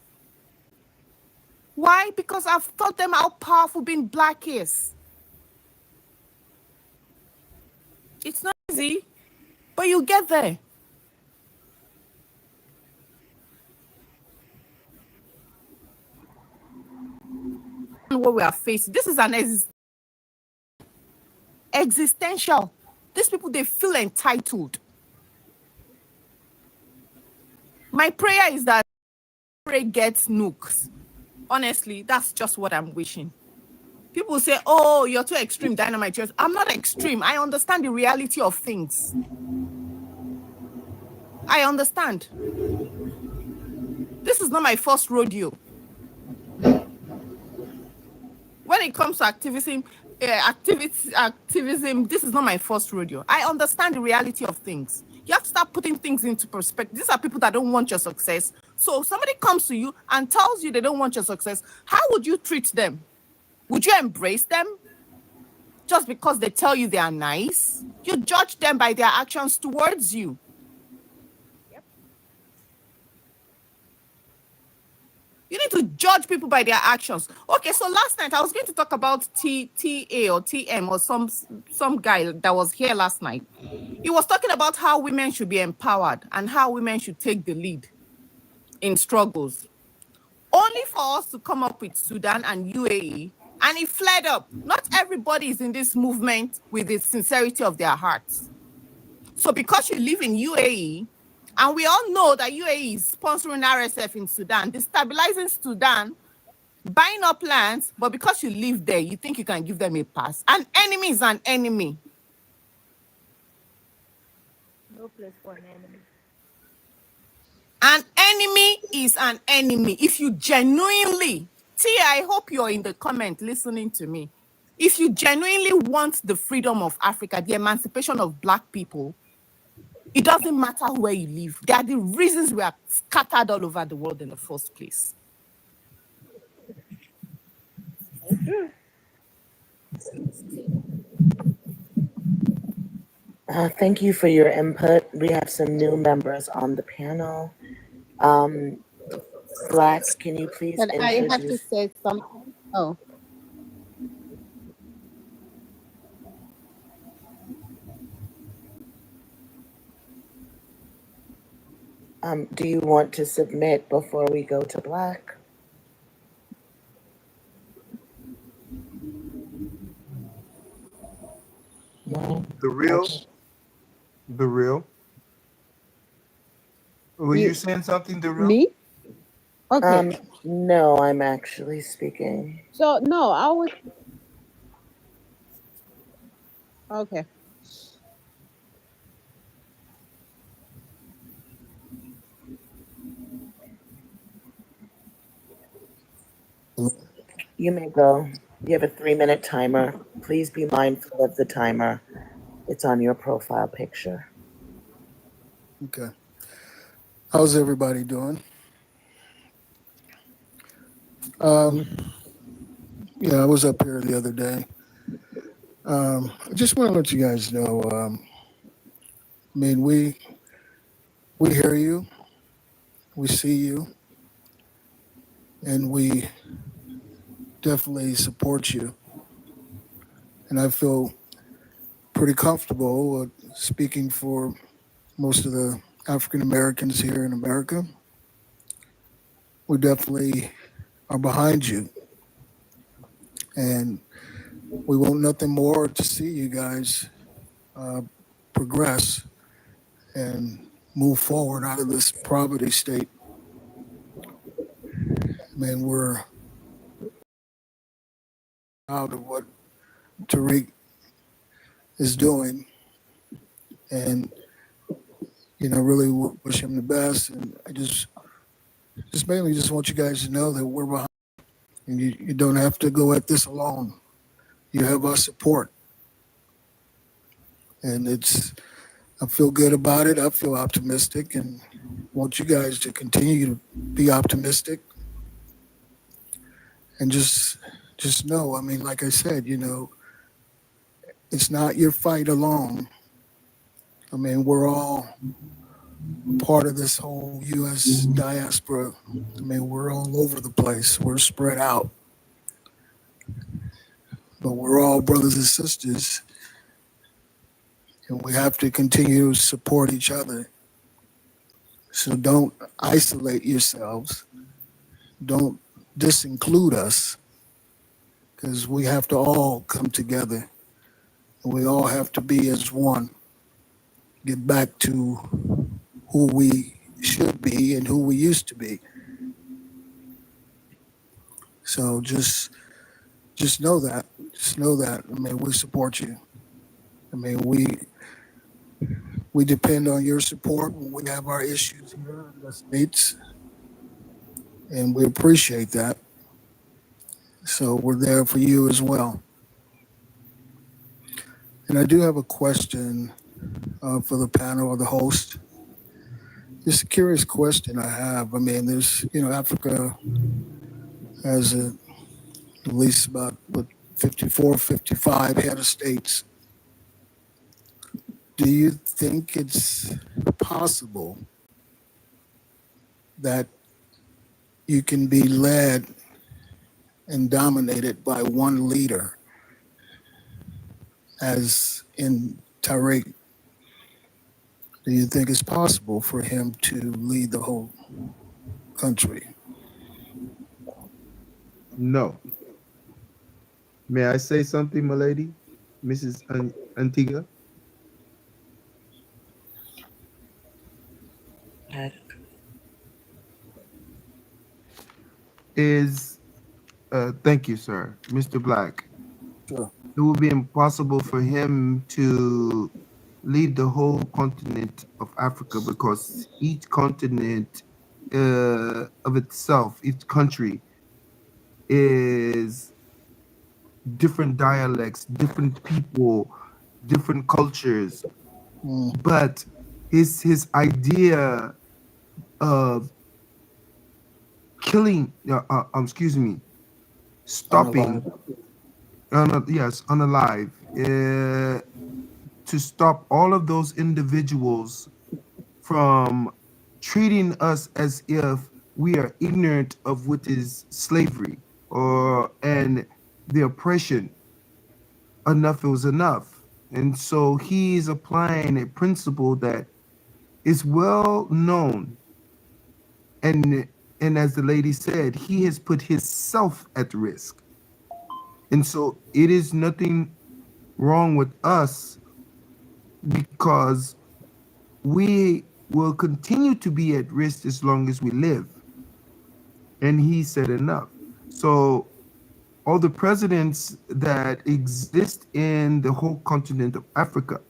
Why? Because I've taught them how powerful being black is. It's not easy, but you get there. What we are facing, this is an existential. These people, they feel entitled. My prayer is that Traore gets nukes. Honestly, that's just what I'm wishing. People say, oh, you're too extreme, Dynamite. I'm not extreme. I understand the reality of things. I understand. This is not my first rodeo. When it comes to activism, activism. This is not my first rodeo. I understand the reality of things. You have to start putting things into perspective. These are people that don't want your success. So if somebody comes to you and tells you they don't want your success, how would you treat them? Would you embrace them just because they tell you they are nice? You judge them by their actions towards you. You need to judge people by their actions. Okay, so last night I was going to talk about TA or TM or some guy that was here last night. He was talking about how women should be empowered and how women should take the lead in struggles. Only for us to come up with Sudan and UAE, and it flared up. Not everybody is in this movement with the sincerity of their hearts. So because you live in UAE, and we all know that UAE is sponsoring RSF in Sudan, destabilizing Sudan, buying up lands, but because you live there, you think you can give them a pass. An enemy is an enemy. No place for an enemy. An enemy is an enemy. If you genuinely, Tia, I hope you're in the comment listening to me. If you genuinely want the freedom of Africa, the emancipation of Black people, it doesn't matter where you live. They are the reasons we are scattered all over the world in the first place. Thank you for your input. We have some new members on the panel. Black, can you please But I have to introduce? say something. Oh. Do you want to submit before we go to Black? No. The real. The real. Were you saying something, the real? Me? Okay. No, I'm actually speaking. So no, I was okay. You may go. You have a 3-minute timer. Please be mindful of the timer. It's on your profile picture. Okay. How's everybody doing? Yeah, I was up here the other day. I just want to let you guys know, I mean, we hear you, we see you, and we definitely support you. And I feel pretty comfortable speaking for most of the African Americans here in America. We definitely are behind you. And we want nothing more to see you guys progress and move forward out of this poverty state. I mean, we're proud of what Tariq is doing, and really wish him the best. And I just mainly just want you guys to know that we're behind, and you don't have to go at this alone. You have our support, and I feel good about it. I feel optimistic, and want you guys to continue to be optimistic, and just know. I mean, like I said, it's not your fight alone. I mean, we're all part of this whole U.S. diaspora. I mean, we're all over the place. We're spread out. But we're all brothers and sisters. And we have to continue to support each other. So don't isolate yourselves. Don't disinclude us. Because we have to all come together. And we all have to be as one. Get back to who we should be and who we used to be. So just know that. Just know that. I mean, we support you. I mean, we depend on your support when we have our issues here in the States. And we appreciate that. So we're there for you as well. And I do have a question for the panel or the host. Just a curious question I have. I mean, there's, Africa has at least about, 54, 55 head of states. Do you think it's possible that you can be led and dominated by one leader, as in Tariq? Do you think it's possible for him to lead the whole country? No. May I say something, my lady, Mrs. Antigua? Is thank you, sir, Mr. Black. Sure. It would be impossible for him to lead the whole continent of Africa because each continent of itself, each country is different dialects, different people, different cultures. But his idea of killing, excuse me, stopping, unalive, to stop all of those individuals from treating us as if we are ignorant of what is slavery or and the oppression. Enough was enough. And so he's applying a principle that is well known. And as the lady said, he has put himself at risk. And so it is nothing wrong with us because we will continue to be at risk as long as we live. And he said enough. So all the presidents that exist in the whole continent of Africa,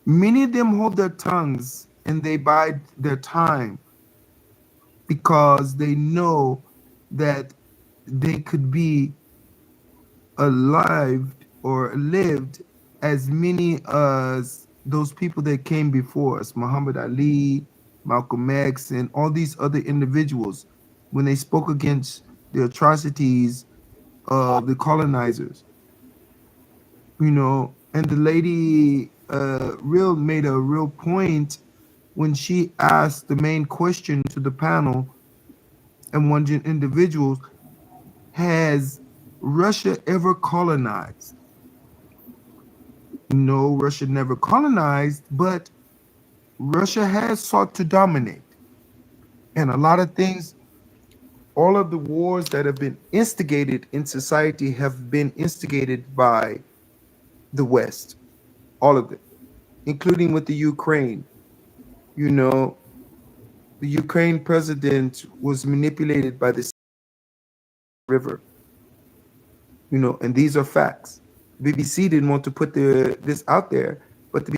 many of them hold their tongues and they bide their time because they know that they could be alive or lived as many as those people that came before us, Muhammad Ali, Malcolm X, and all these other individuals, when they spoke against the atrocities of the colonizers. And the lady real made a real point when she asked the main question to the panel and one individuals, has Russia ever colonized? No, Russia never colonized, but Russia has sought to dominate. And a lot of things, all of the wars that have been instigated in society have been instigated by the West, all of them, including with the Ukraine. The Ukraine president was manipulated by the river, and these are facts. BBC didn't want to put this out there, but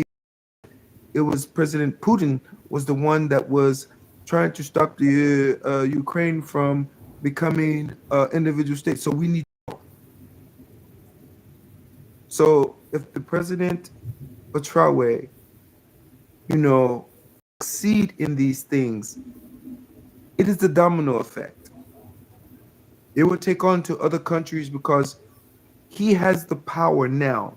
it was President Putin was the one that was trying to stop the Ukraine from becoming individual state. So we need. So if the president Traore, succeed in these things, it is the domino effect. It will take on to other countries because he has the power now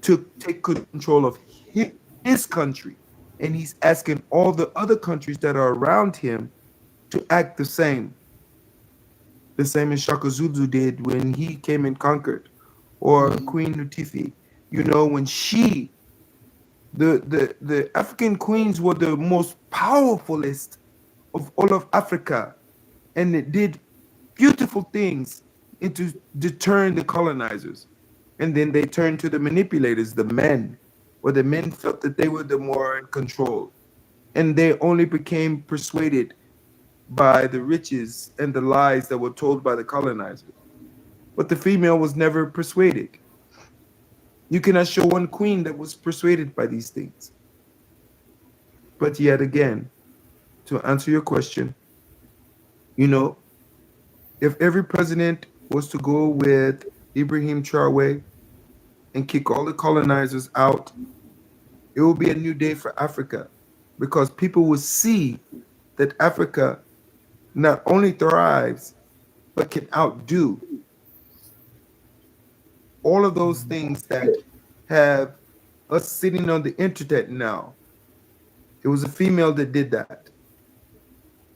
to take control of his country. And he's asking all the other countries that are around him to act the same. The same as Shaka Zulu did when he came and conquered, or Queen Nutify. When the African queens were the most powerfulest of all of Africa, and it did beautiful things into deterring the colonizers. And then they turned to the manipulators, the men, where the men felt that they were the more in control. And they only became persuaded by the riches and the lies that were told by the colonizers. But the female was never persuaded. You cannot show one queen that was persuaded by these things. But yet again, to answer your question, if every president was to go with Ibrahim Traore and kick all the colonizers out, it will be a new day for Africa, because people will see that Africa not only thrives, but can outdo all of those things that have us sitting on the internet now. It was a female that did that,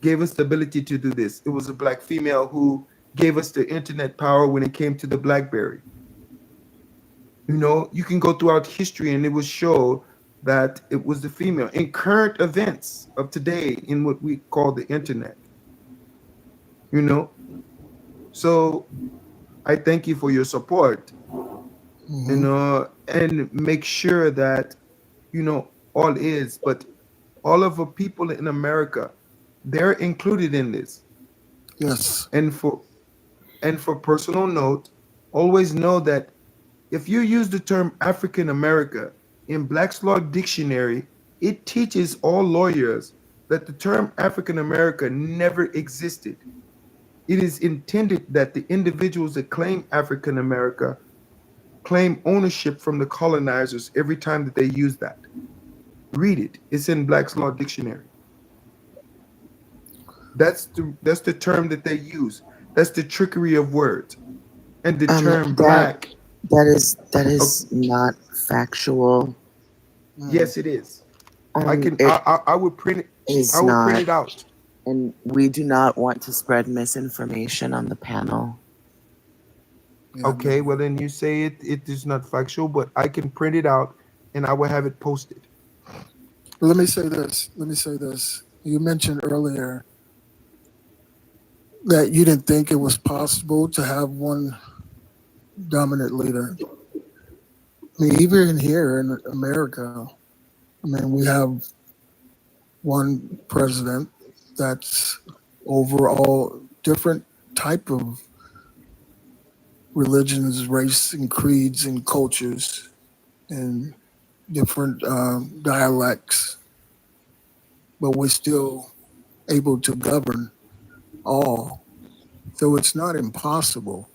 gave us the ability to do this. It was a Black female who gave us the internet power when it came to the BlackBerry. You know, you can go throughout history and it will show that it was the female in current events of today in what we call the internet. You know, so I thank you for your support. You know, and make sure that all is, but all of the people in America, they're included in this. Yes. And for personal note, always know that if you use the term African America in Black's Law Dictionary, it teaches all lawyers that the term African America never existed. It is intended that the individuals that claim African America claim ownership from the colonizers every time that they use that. Read it. It's in Black's Law Dictionary. That's the term that they use. That's the trickery of words. And the term black. That is not factual. Yes, it is. I would print it. Is I would not, print it out. and we do not want to spread misinformation on the panel. Okay, well then you say it is not factual, but I can print it out and I will have it posted. Let me say this. You mentioned earlier that you didn't think it was possible to have one dominant leader. I mean, even here in America, I mean, we have one president that's over all different type of religions, race, and creeds and cultures, and different dialects, but we're still able to govern all. So it's not impossible.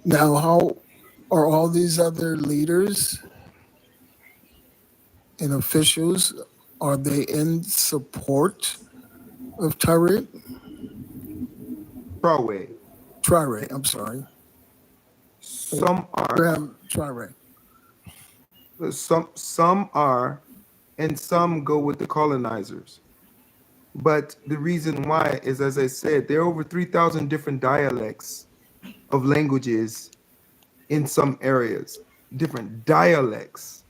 Now, how are all these other leaders and officials, are they in support of Traoré? Traoré, I'm sorry. Some are. Traoré. Some are, and some go with the colonizers. But the reason why is, as I said, there are over 3,000 different dialects of languages in some areas, different dialects,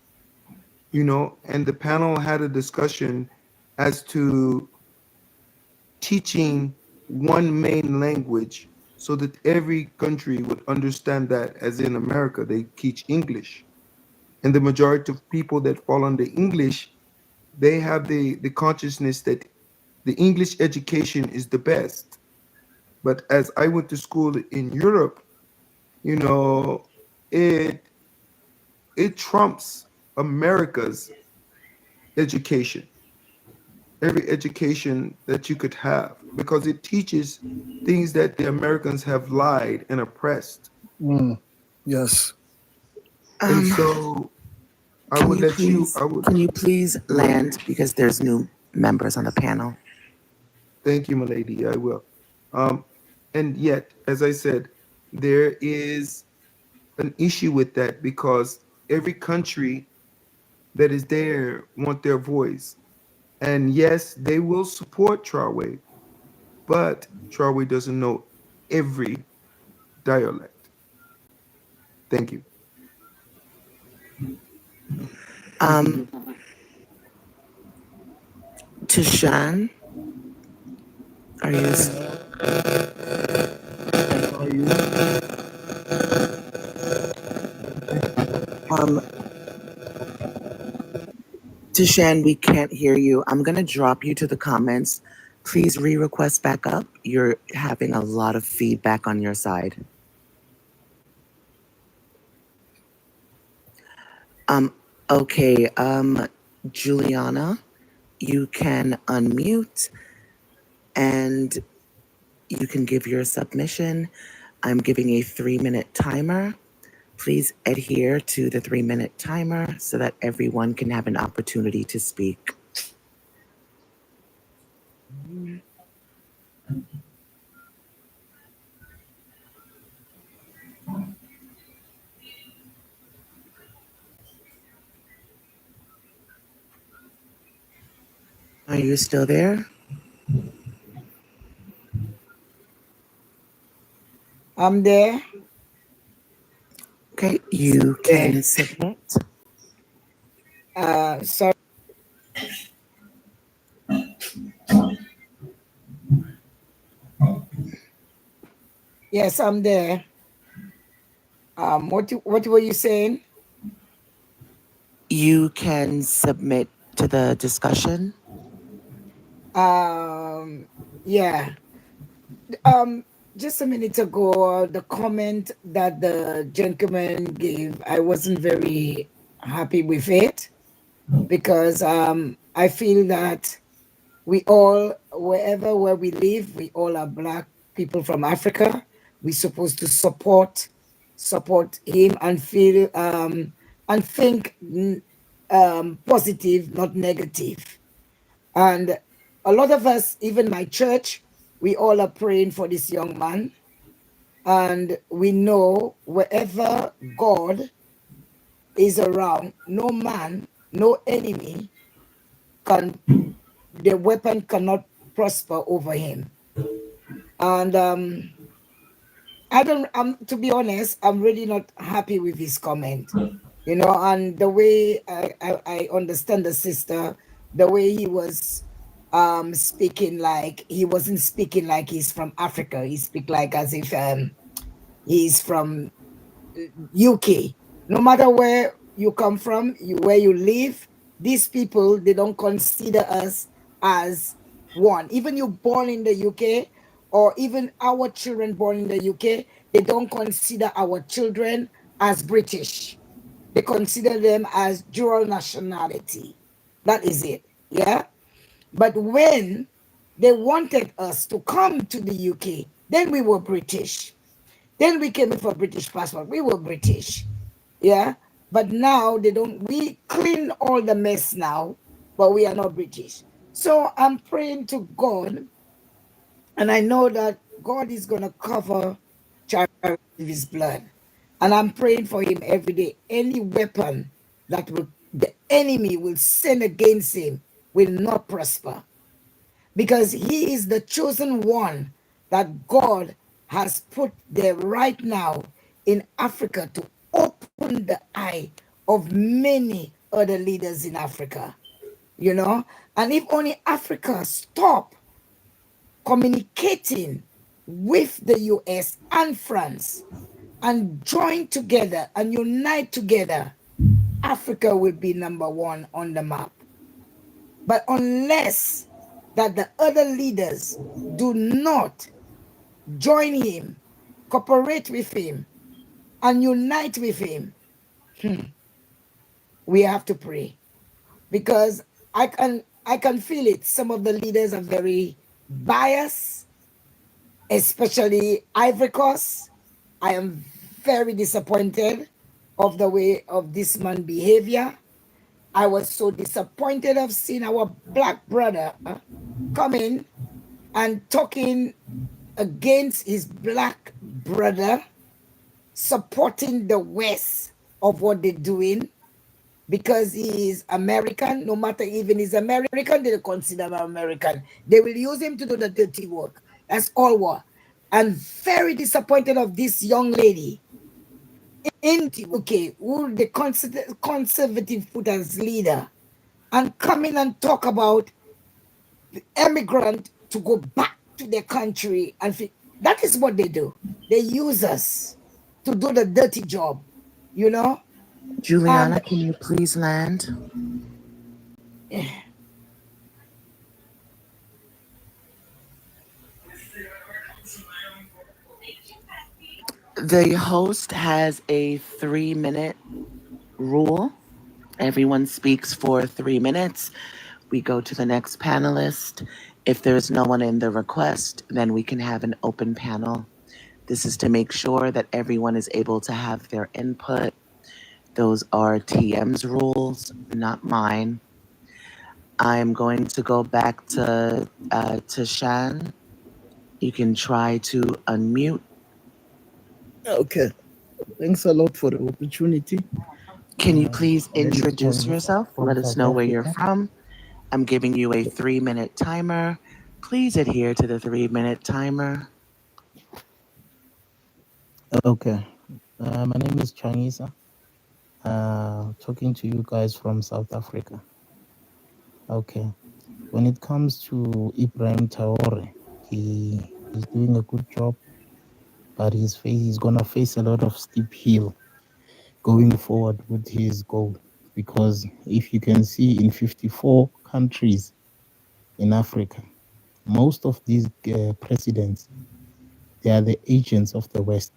and the panel had a discussion as to teaching one main language so that every country would understand that, as in America, they teach English. And the majority of people that fall under English, they have the consciousness that the English education is the best. But as I went to school in Europe, it trumps America's education, every education that you could have, because it teaches things that the Americans have lied and oppressed. Yes. And so I would let you. Can you please land, because there's new members on the panel. Thank you, my lady. I will. And yet, as I said, there is an issue with that, because every country that is there want their voice. And yes, they will support Traoré, but Traoré doesn't know every dialect. Thank you. Tishan, are you? Tishan, we can't hear you. I'm gonna drop you to the comments. Please re-request back up. You're having a lot of feedback on your side. Okay, Juliana, you can unmute and you can give your submission. I'm giving a 3-minute timer Please adhere to the 3-minute timer so that everyone can have an opportunity to speak. Are you still there? I'm there. Okay, you can submit. Sorry. Yes, I'm there. What were you saying? You can submit to the discussion. Yeah. Just a minute ago, the comment that the gentleman gave, I wasn't very happy with it because I feel that we all, where we live, we all are Black people from Africa. We're supposed to support him and feel and think positive, not negative. And a lot of us, even my church, we all are praying for this young man. And we know wherever God is around, no man, no enemy the weapon cannot prosper over him. And to be honest, I'm really not happy with his comment, and the way I understand the sister, the way he was speaking, like he wasn't speaking like he's from Africa. He speak like as if he's from UK. No matter where you come from, where you live, these people, they don't consider us as one. Even you born in the UK, or even our children born in the UK, they don't consider our children as British. They consider them as dual nationality. That is it. Yeah. But when they wanted us to come to the UK, then we were British. Then we came in for British passport. We were British. Yeah. But now we clean all the mess now, but we are not British. So I'm praying to God, and I know that God is going to cover Charlie with his blood. And I'm praying for him every day. Any weapon that the enemy will send against him will not prosper, because he is the chosen one that God has put there right now in Africa to open the eye of many other leaders in Africa. And if only Africa stop communicating with the US and France and join together and unite together, Africa will be number one on the map. But unless that the other leaders do not join him, cooperate with him, and unite with him, we have to pray. Because I can feel it. Some of the leaders are very biased, especially Ivory Coast. I am very disappointed of the way of this man's behavior. I was so disappointed of seeing our Black brother coming and talking against his Black brother, supporting the West of what they're doing, because he is American. No matter even he's American, they consider him American. They will use him to do the dirty work. That's all what. I'm very disappointed of this young lady in the UK who the conservative put as leader, and come in and talk about the immigrant to go back to their country. And that is what they do. They use us to do the dirty job, Juliana, can you please land? The host has a 3-minute rule. Everyone speaks for 3 minutes. We go to the next panelist. If there's no one in the request, then we can have an open panel. This is to make sure that everyone is able to have their input. Those are TM's rules, not mine. I'm going to go back to Shan. You can try to unmute. Okay. Thanks a lot for the opportunity. Can you please My name is introduce Chinese yourself? from Let us South know where you're Africa. from. I'm giving you a 3-minute timer. Please adhere to the 3-minute timer. Okay. My name is Chinese. Talking to you guys from South Africa. Okay. When it comes to Ibrahim Traore, he's doing a good job, but he's gonna face a lot of steep hill going forward with his goal. Because if you can see in 54 countries in Africa, most of these presidents, they are the agents of the West.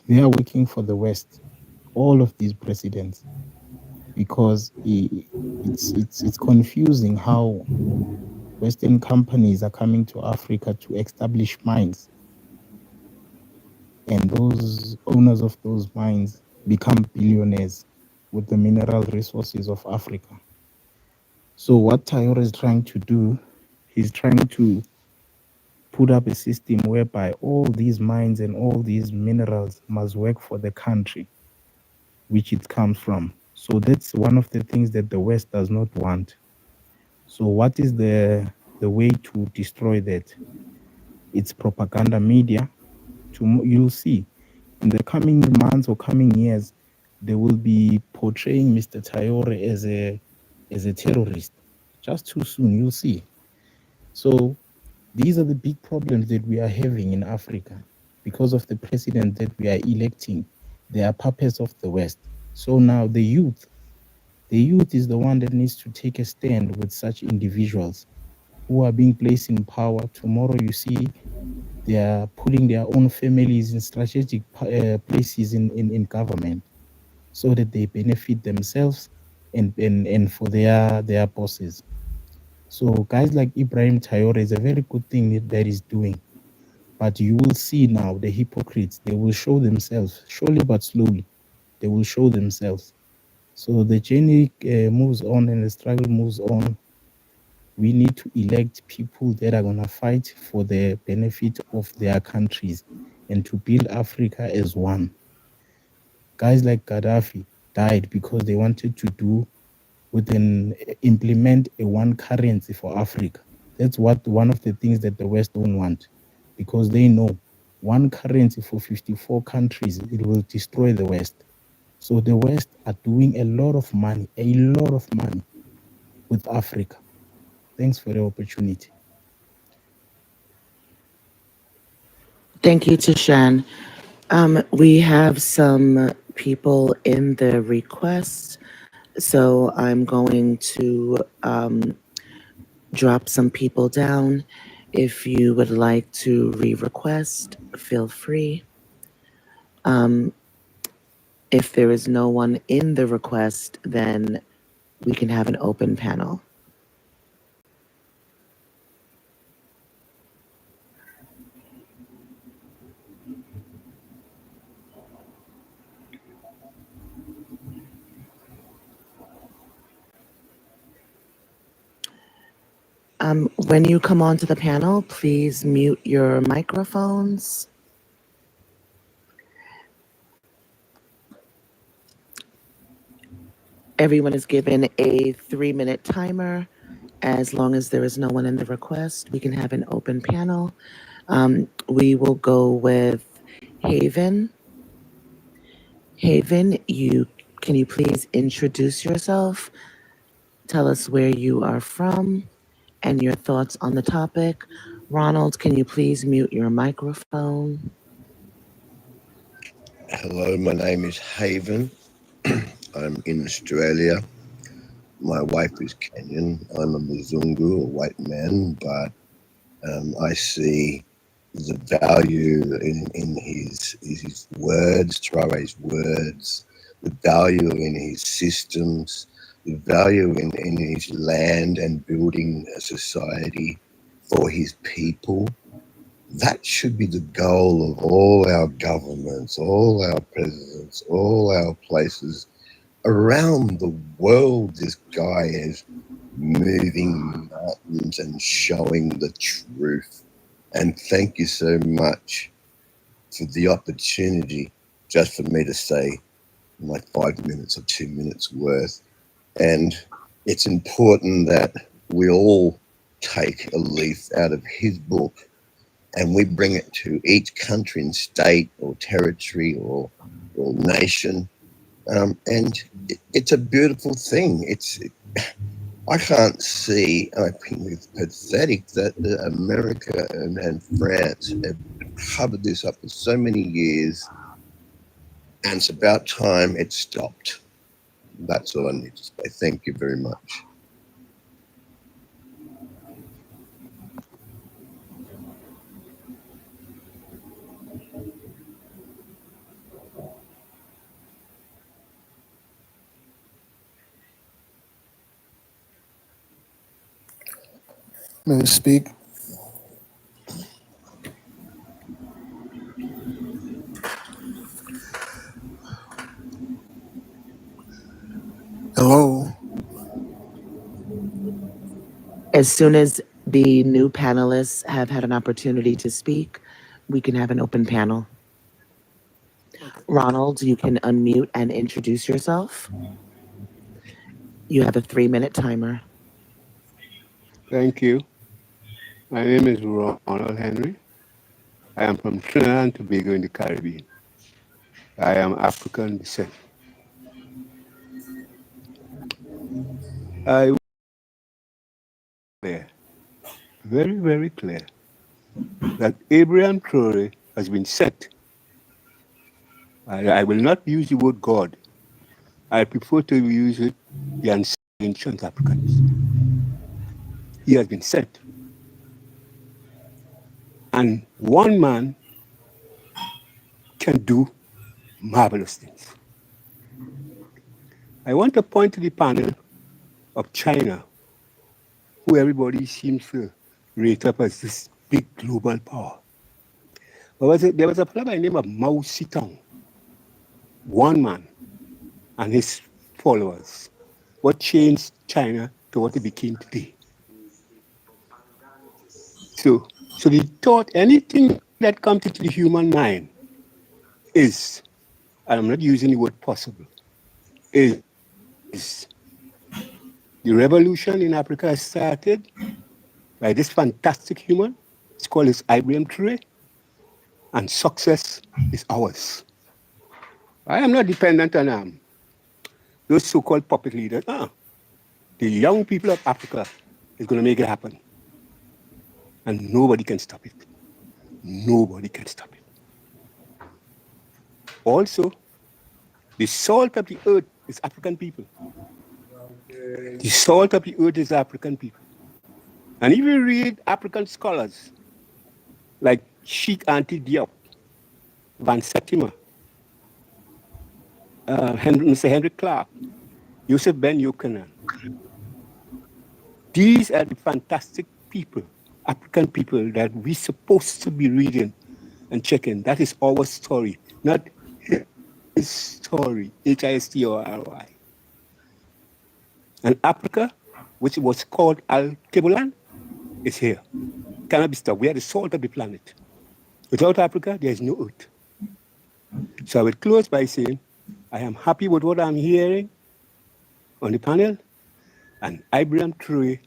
They are working for the West, all of these presidents, because it's confusing how Western companies are coming to Africa to establish mines, and those owners of those mines become billionaires with the mineral resources of Africa. So what Traore is trying to do, he's trying to put up a system whereby all these mines and all these minerals must work for the country which it comes from. So that's one of the things that the West does not want. So what is the way to destroy that? It's propaganda media. You'll see in the coming months or coming years, they will be portraying Mr. Traore as a terrorist. Just too soon, you'll see. So these are the big problems that we are having in Africa because of the president that we are electing. They are puppets of the West. So now the youth is the one that needs to take a stand with such individuals who are being placed in power. Tomorrow, you see, they are putting their own families in strategic places in government so that they benefit themselves and for their bosses. So guys like Ibrahim Traore is a very good thing that he's doing. But you will see now the hypocrites, they will show themselves, slowly but slowly, they will show themselves. So the journey moves on and the struggle moves on. We need to elect people that are going to fight for the benefit of their countries and to build Africa as one. Guys like Gaddafi died because they wanted to implement a one currency for Africa. That's one of the things that the West don't want, because they know one currency for 54 countries, it will destroy the West. So the West are doing a lot of money with Africa. Thanks for the opportunity. Thank you, Tishan. We have some people in the request, so I'm going to drop some people down. If you would like to re-request, feel free. If there is no one in the request, then we can have an open panel. When you come onto the panel, please mute your microphones. Everyone is given a 3-minute timer. As long as there is no one in the request, we can have an open panel. We will go with Haven. Haven, can you please introduce yourself? Tell us where you are from and your thoughts on the topic. Ronald, can you please mute your microphone? Hello, my name is Haven. I'm in Australia. My wife is Kenyan. I'm a Mzungu, a white man, but I see the value in his words, Traore's words, the value in his systems, the value in his land and building a society for his people. That should be the goal of all our governments, all our presidents, all our places around the world. This guy is moving mountains and showing the truth. And thank you so much for the opportunity just for me to say my 5 minutes or 2 minutes worth. And it's important that we all take a leaf out of his book and we bring it to each country and state or territory or nation. And it's a beautiful thing. I can't see, I think it's pathetic that America and France have covered this up for so many years, and it's about time it stopped. That's all I need to say. Thank you very much. May I speak? Hello. As soon as the new panelists have had an opportunity to speak, we can have an open panel. Ronald, you can unmute and introduce yourself. You have a 3-minute timer. Thank you. My name is Ronald Henry. I am from Trinidad and Tobago in the Caribbean. I am African descent. I clear, very, very clear, that Abraham Traore has been set. I will not use the word God. I prefer to use it the ancient Africans. He has been sent. And one man can do marvelous things. I want to point to the panel of China, who everybody seems to rate up as this big global power. There was a fellow by the name of Mao Zedong, one man and his followers. What changed China to what it became today? So they thought anything that comes into the human mind is, and I'm not using the word possible, is the revolution in Africa has started by this fantastic human. It's called his Ibrahim Traore, and success is ours. I am not dependent on those so-called puppet leaders. The young people of Africa is going to make it happen. And nobody can stop it. Nobody can stop it. Also, the salt of the earth is African people. The salt of the earth is African people. And if you read African scholars like Sheikh Anta Diop, Van Septima, Mr. Henry Clark, Yusuf Ben Yochanan, these are the fantastic people, African people that we're supposed to be reading and checking. That is our story, not his story, History. And Africa, which was called Al-Kebulan, is here. Cannot be stopped. We are the salt of the planet. Without Africa, there is no earth. So I will close by saying, I am happy with what I'm hearing on the panel, and Ibrahim Traore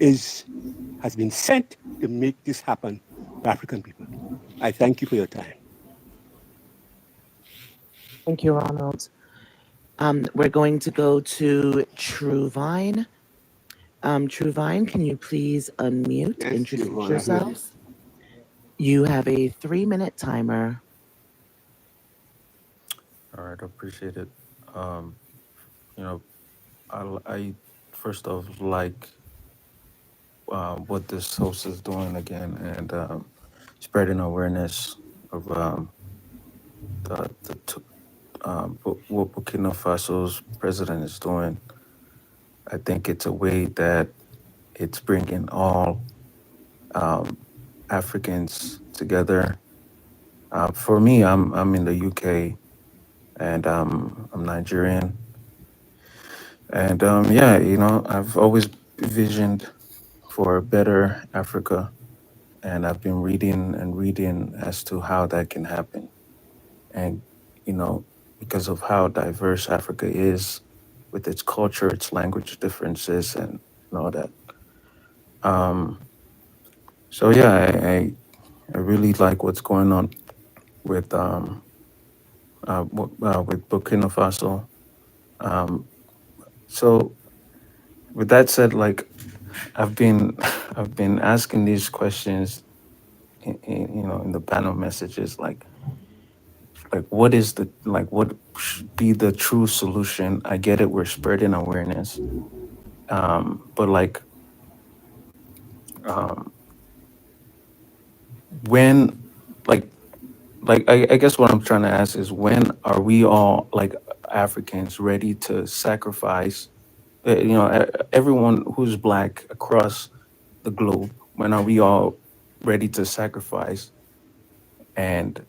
has been sent to make this happen for African people. I thank you for your time. Thank you, Ronald. We're going to go to Truvine. Truvine, can you please unmute, Yes, introduce yourself? You have a 3-minute timer. All right, appreciate it. You know, I first off like what this host is doing again, and spreading awareness of what Burkina Faso's president is doing. I think it's a way that it's bringing all Africans together. For me, I'm in the UK, and I'm Nigerian, and yeah, I've always visioned for a better Africa, and I've been reading and reading as to how that can happen, and you know, because of how diverse Africa is, with its culture, its language differences, and all that. Um, so yeah, I really like what's going on with with Burkina Faso. Um, so with that said, like I've been I've been asking these questions in the panel messages, like what is the like what should be the true solution? I get it, we're spreading awareness, but um, when like I guess what I'm trying to ask is, when are we all, like Africans, ready to sacrifice? Everyone who's black across the globe. When are we all ready to sacrifice and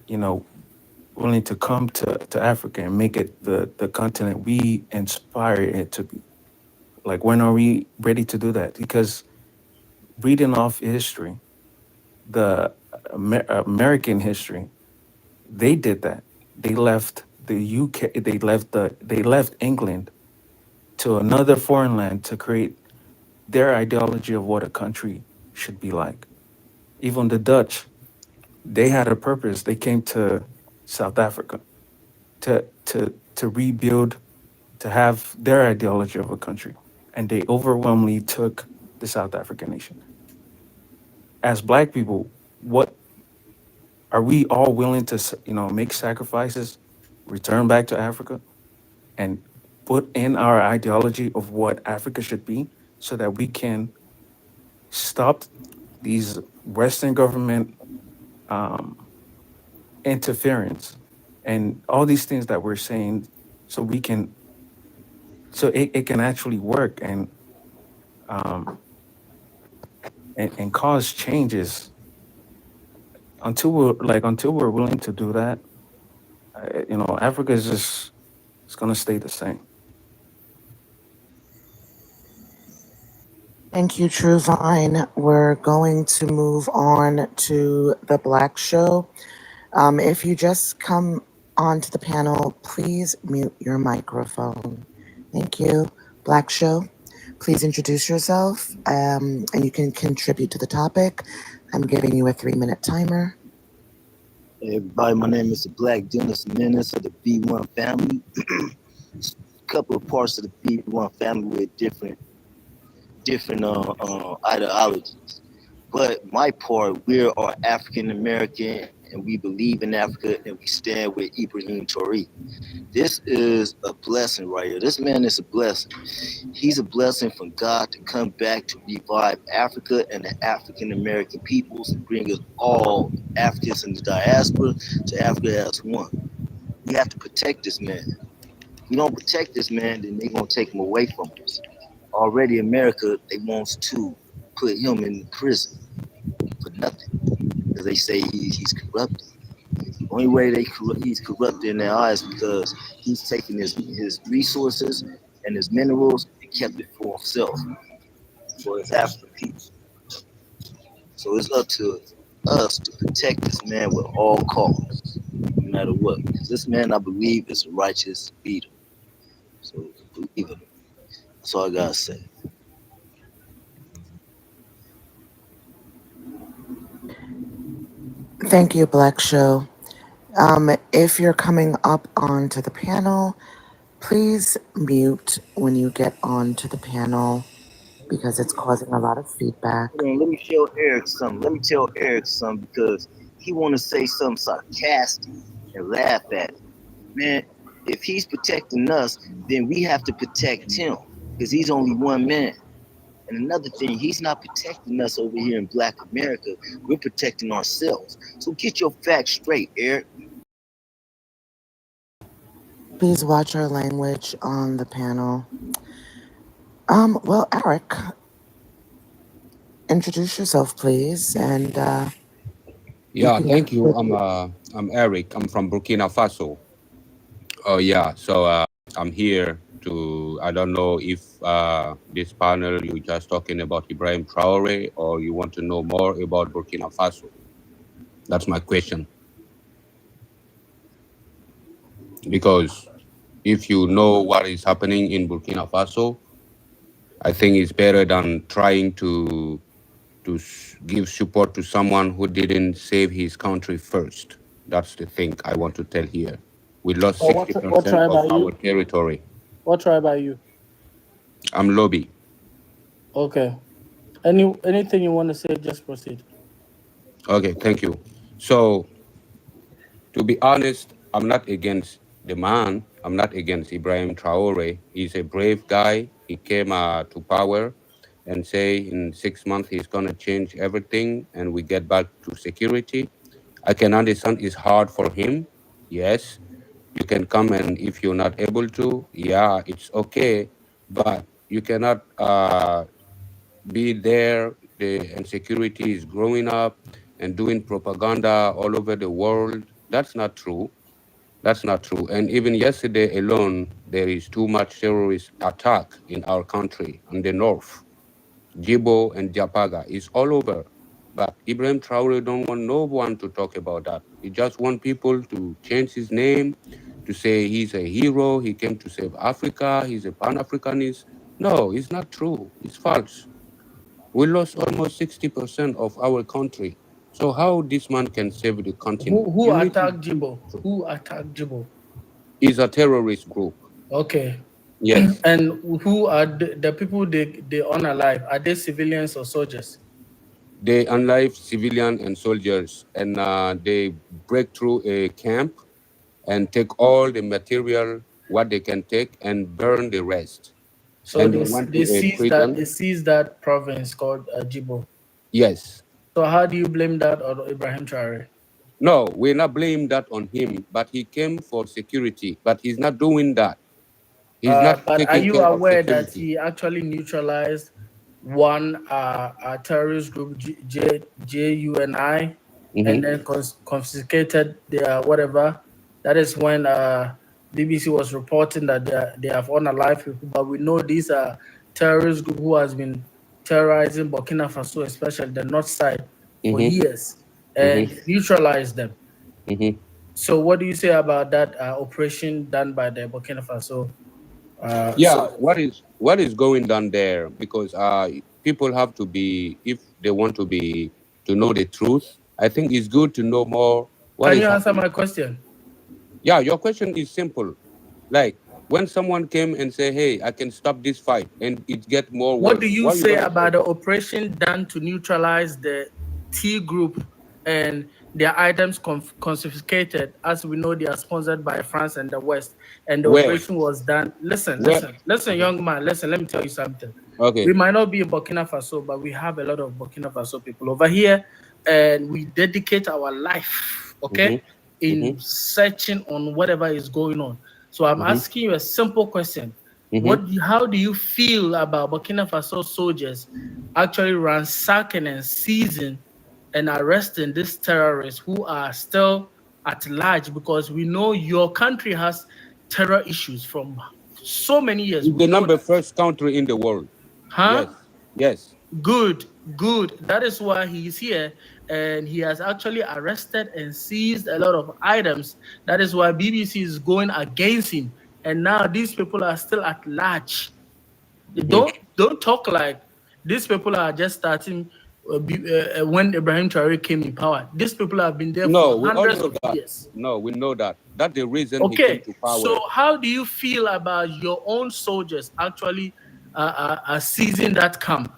you know willing to come to Africa and make it the continent we inspire it to be? Like, when are we ready to do that? Because reading off history, the American history, they did that. They left the UK. They left England to another foreign land to create their ideology of what a country should be like. Even the Dutch, they had a purpose. They came to South Africa to rebuild, to have their ideology of a country, and they overwhelmingly took the South African nation. As Black people, what are we all willing to make sacrifices, return back to Africa, and put in our ideology of what Africa should be, so that we can stop these Western government um, interference and all these things that we're saying, so we can so it can actually work um, and cause changes. Until we're willing to do that, Africa is just, it's gonna stay the same. Thank you, Truvine. We're going to move on to the Black Show. If you just come onto the panel, please mute your microphone. Thank you. Black Show, please introduce yourself, and you can contribute to the topic. I'm giving you a 3-minute timer. Hey everybody, my name is the Black Dennis Menace of the B1 family. A couple of parts of the B1 family with different ideologies. But my part, we are African American and we believe in Africa and we stand with Ibrahim Traore. This is a blessing right here. This man is a blessing. He's a blessing from God to come back to revive Africa and the African American peoples and bring us all Africans in the diaspora to Africa as one. We have to protect this man. If we don't protect this man, then they're going to take him away from us. Already America, they wants to put him in prison for nothing because they say he's corrupted. The only way he's corrupted in their eyes because he's taken his resources and his minerals and kept it for himself, for his African people. So it's up to us to protect this man with all costs, no matter what. Because this man, I believe, is a righteous leader. So believe him. That's all I gotta say. Thank you, Black Show. If you're coming up onto the panel, please mute when you get onto the panel because it's causing a lot of feedback. Hold on, let me tell Eric something. Let me tell Eric something because he want to say something sarcastic and laugh at it. Man, if he's protecting us, then we have to protect him because he's only one man. And another thing, he's not protecting us over here in Black America. We're protecting ourselves. So get your facts straight, Eric. Please watch our language on the panel. Well, Eric, introduce yourself, please, and Yeah, can. thank you. I'm Eric. I'm from Burkina Faso. Oh yeah, so I'm here to. I don't know if this panel you just talking about Ibrahim Traore or you want to know more about Burkina Faso. That's my question. Because if you know what is happening in Burkina Faso, I think it's better than trying to give support to someone who didn't save his country first. That's the thing I want to tell here. We lost So what 60% tribe of are our you? territory. What tribe are you? I'm Lobby. Okay. Anything you want to say, just proceed. Okay, thank you. So, to be honest, I'm not against the man. I'm not against Ibrahim Traore. He's a brave guy. He came to power and say in 6 months he's going to change everything and we get back to security. I can understand it's hard for him. Yes, you can come and if you're not able to, yeah, it's okay. But you cannot be there. The insecurity is growing up and doing propaganda all over the world. That's not true. That's not true. And even yesterday alone, there is too much terrorist attack in our country in the north. Jibo and Japaga is all over. But Ibrahim Traore don't want no one to talk about that. He just want people to change his name, to say he's a hero, he came to save Africa, he's a Pan-Africanist. No, it's not true. It's false. We lost almost 60% of our country. So how this man can save the continent? Who You need to attacked Jibo? Who attacked Jibo? is a terrorist group. Okay. Yes. And who are the people they unalive? Are they civilians or soldiers? They unlive civilian and soldiers, and they break through a camp and take all the material what they can take and burn the rest. So And they they went to they a seized prison. that province called Jibo. Yes. So how do you blame that on Ibrahim Traore? No, we're not blaming that on him, but he came for security, but he's not doing that. He's not But are taking you care of aware that security. he actually neutralized one terrorist group, JUNI, and then confiscated their whatever? That is when BBC was reporting that they have unalive people, but we know these are terrorist group who has been terrorizing Burkina Faso, especially the north side, for years, and neutralized them. So what do you say about that operation done by the Burkina Faso? Yeah, what is going on there? Because people have to be, if they want to know the truth, I think it's good to know more what Can is you answer happening. my question? Yeah, your question is simple. Like when someone came and say, "Hey, I can stop this fight," and it get more worse. What do you What you say gonna about the operation done to neutralize the T group and their items confiscated? As we know, they are sponsored by France and the West, and the Where? operation was done. Listen, Where? young man, listen. Let me tell you something. Okay. We might not be in Burkina Faso, but we have a lot of Burkina Faso people over here, and we dedicate our life, okay, in searching on whatever is going on. So I'm asking you a simple question. How do you feel about Burkina Faso soldiers actually ransacking and seizing and arresting these terrorists who are still at large? Because we know your country has terror issues from so many years. It's the number first country in the world. Huh? Yes. Good. That is why he's here, and he has actually arrested and seized a lot of items. That is why BBC is going against him, and now these people are still at large. Don't talk like these people are just starting when Ibrahim Traore came in power. These people have been there No, for we all hundreds know of that. years. No, we know that. That's the reason he came Okay, to power. so how do you feel about your own soldiers actually seizing that camp?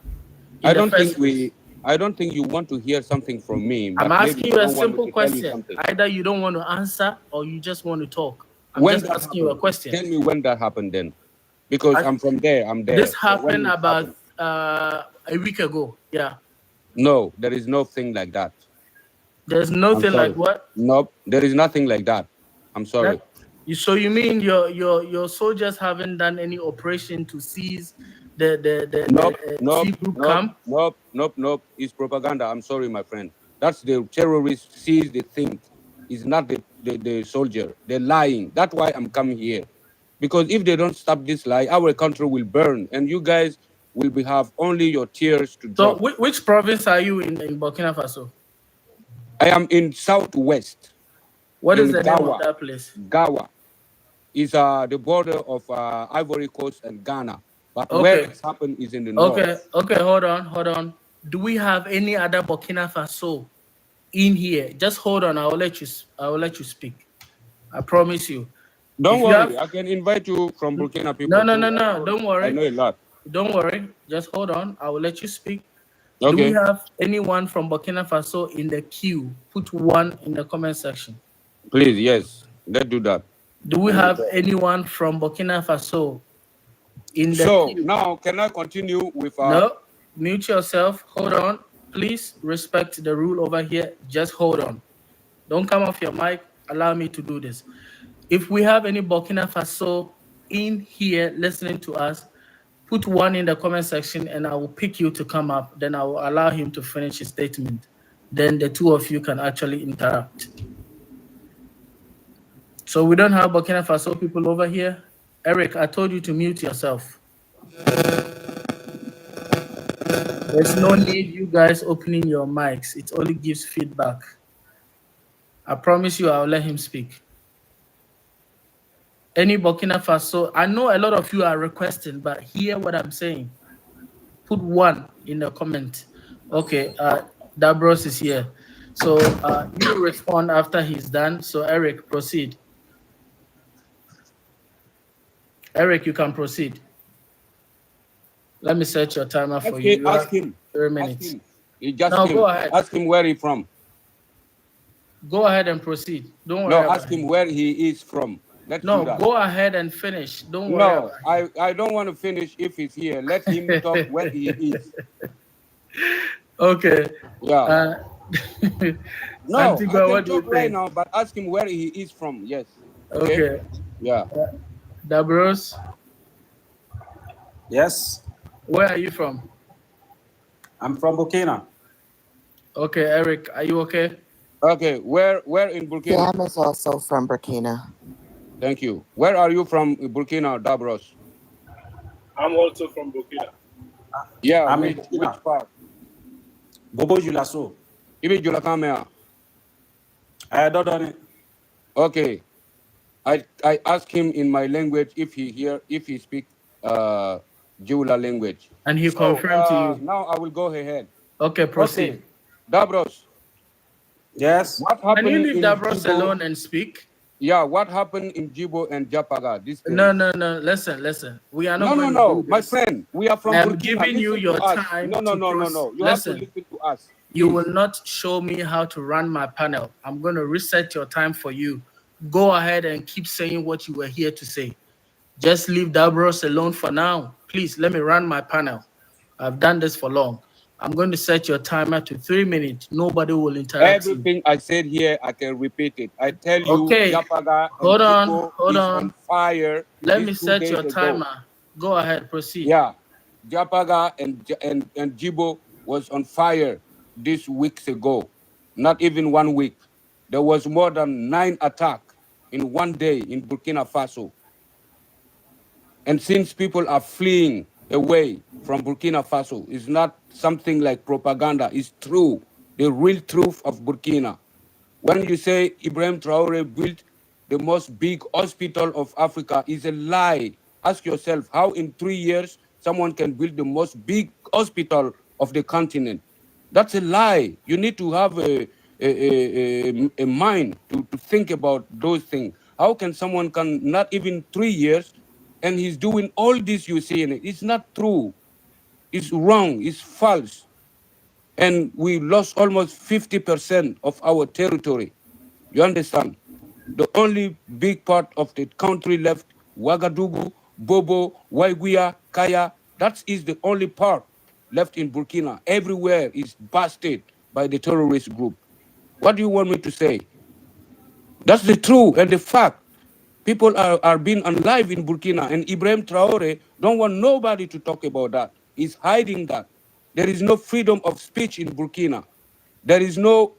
I don't think you want to hear something from me. I'm But maybe asking you a don't want me simple to tell you question. something. Either you don't want to answer or you just want to talk. I'm When just that asking you a happened, question. tell me when that happened then. Because I'm from there. I'm there. This So when happened it about happened? a week ago. Yeah. No, there is no thing like that. There's nothing like what? Nope, there is nothing like that. I'm sorry. So you mean your soldiers haven't done any operation to seize Nope, T group nope, camp? nope. It's propaganda. I'm sorry, my friend. That's the terrorist sees the thing. It's not the soldier. They're lying. That's why I'm coming here. Because if they don't stop this lie, our country will burn, and you guys will have only your tears to So, drop. which province are you in Burkina Faso? I am in southwest. What in is the name of that place? Gawa is the border of Ivory Coast and Ghana. But where Okay. it's happened is in the north. Okay. Hold on. Do we have any other Burkina Faso in here? Just hold on. I will let you speak. I promise you. Don't If you worry, have I can invite you from Burkina people too. no. Don't I worry. know a lot. Don't worry. Just hold on. I will let you speak. Do we Okay, have anyone from Burkina Faso in the queue? Put one in the comment section. please, yes, let's do that. Do we have anyone from Burkina Faso in the So queue? now, can I continue with? No, mute yourself. Hold on. Please respect the rule over here. Just hold on. Don't come off your mic. Allow me to do this. If we have any Burkina Faso in here listening to us, put one in the comment section and I will pick you to come up. Then I will allow him to finish his statement. Then the two of you can actually interact. So we don't have Burkina Faso people over here. Eric, I told you to mute yourself. There's no need you guys opening your mics. It only gives feedback. I promise you I'll let him speak. Any Burkina Faso, I know a lot of you are requesting, but hear what I'm saying. Put one in the comment. Okay, Dabros is here. So you respond after he's done. So Eric, proceed. Eric, you can proceed. Let me set your timer for you. You Ask have him. 3 minutes. Ask him. You just No, him. go ahead. Ask him where he from. Go ahead and proceed. Don't worry No, about ask him where he is from. Let's do No, that. go ahead and finish. Don't worry No, about I don't want to finish if he's here. Let him talk where he is. Okay. Yeah. No, Antigua, I what can do you talk right think? now, but ask him where he is from. Yes. Okay. Yeah. Dabros, Yes, where are you from? I'm from Burkina. Okay, Eric, are you okay? Okay, where in Burkina? Sam is also from Burkina. Thank you. Where are you from, Burkina, Dabros? I'm also from Burkina. Yeah, I'm which part? Bobo Julaso. Ibi Julakamea. I don't know it. Okay. I asked him in my language if he speak Jula language. And he confirmed to you. Now I will go ahead. Okay, proceed. Okay. Dabros. Yes. What happened Can you leave in Dabros Jibo? alone and speak? Yeah, what happened in Jibo and Japaga? This No. Listen. We are not going to do this. My friend. We are from I am Burkina. giving you Listen your to us. time. No. You have to listen to us. You Please. will not show me how to run my panel. I'm going to reset your time for you. Go ahead and keep saying what you were here to say. Just leave Dabros alone for now. Please let me run my panel. I've done this for long. I'm going to set your timer to 3 minutes. Nobody will interrupt you. Everything I said here, I can repeat it. I tell you, Okay. Japaga Hold and on. Jibo is on fire. Let me set your timer. Go ahead, proceed. Yeah, Japaga and Jibo was on fire this weeks ago. Not even 1 week. There was more than 9 attacks in one day in Burkina Faso. And since people are fleeing away from Burkina Faso, it's not something like propaganda. It's true, the real truth of Burkina. When you say Ibrahim Traore built the most big hospital of Africa, is a lie. Ask yourself how in 3 years someone can build the most big hospital of the continent. That's a lie. You need to have a mind to think about those things. How can someone not even 3 years and he's doing all this you see in it? It's not true. It's wrong. It's false. And we lost almost 50% of our territory. You understand? The only big part of the country left, Ouagadougou, Bobo, Waiguia, Kaya, that is the only part left in Burkina. Everywhere is busted by the terrorist group. What do you want me to say? That's the truth and the fact. People are being alive in Burkina, and Ibrahim Traore don't want nobody to talk about that. He's hiding that. There is no freedom of speech in Burkina. There is no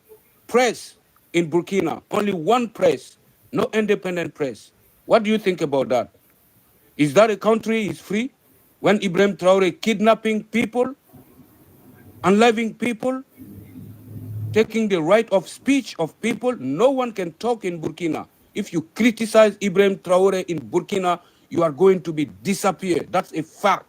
press in Burkina. Only one press, no independent press. What do you think about that? Is that a country is free? When Ibrahim Traore kidnapping people, unliving people, taking the right of speech of people, no one can talk in Burkina. If you criticize Ibrahim Traore in Burkina, you are going to be disappeared. That's a fact.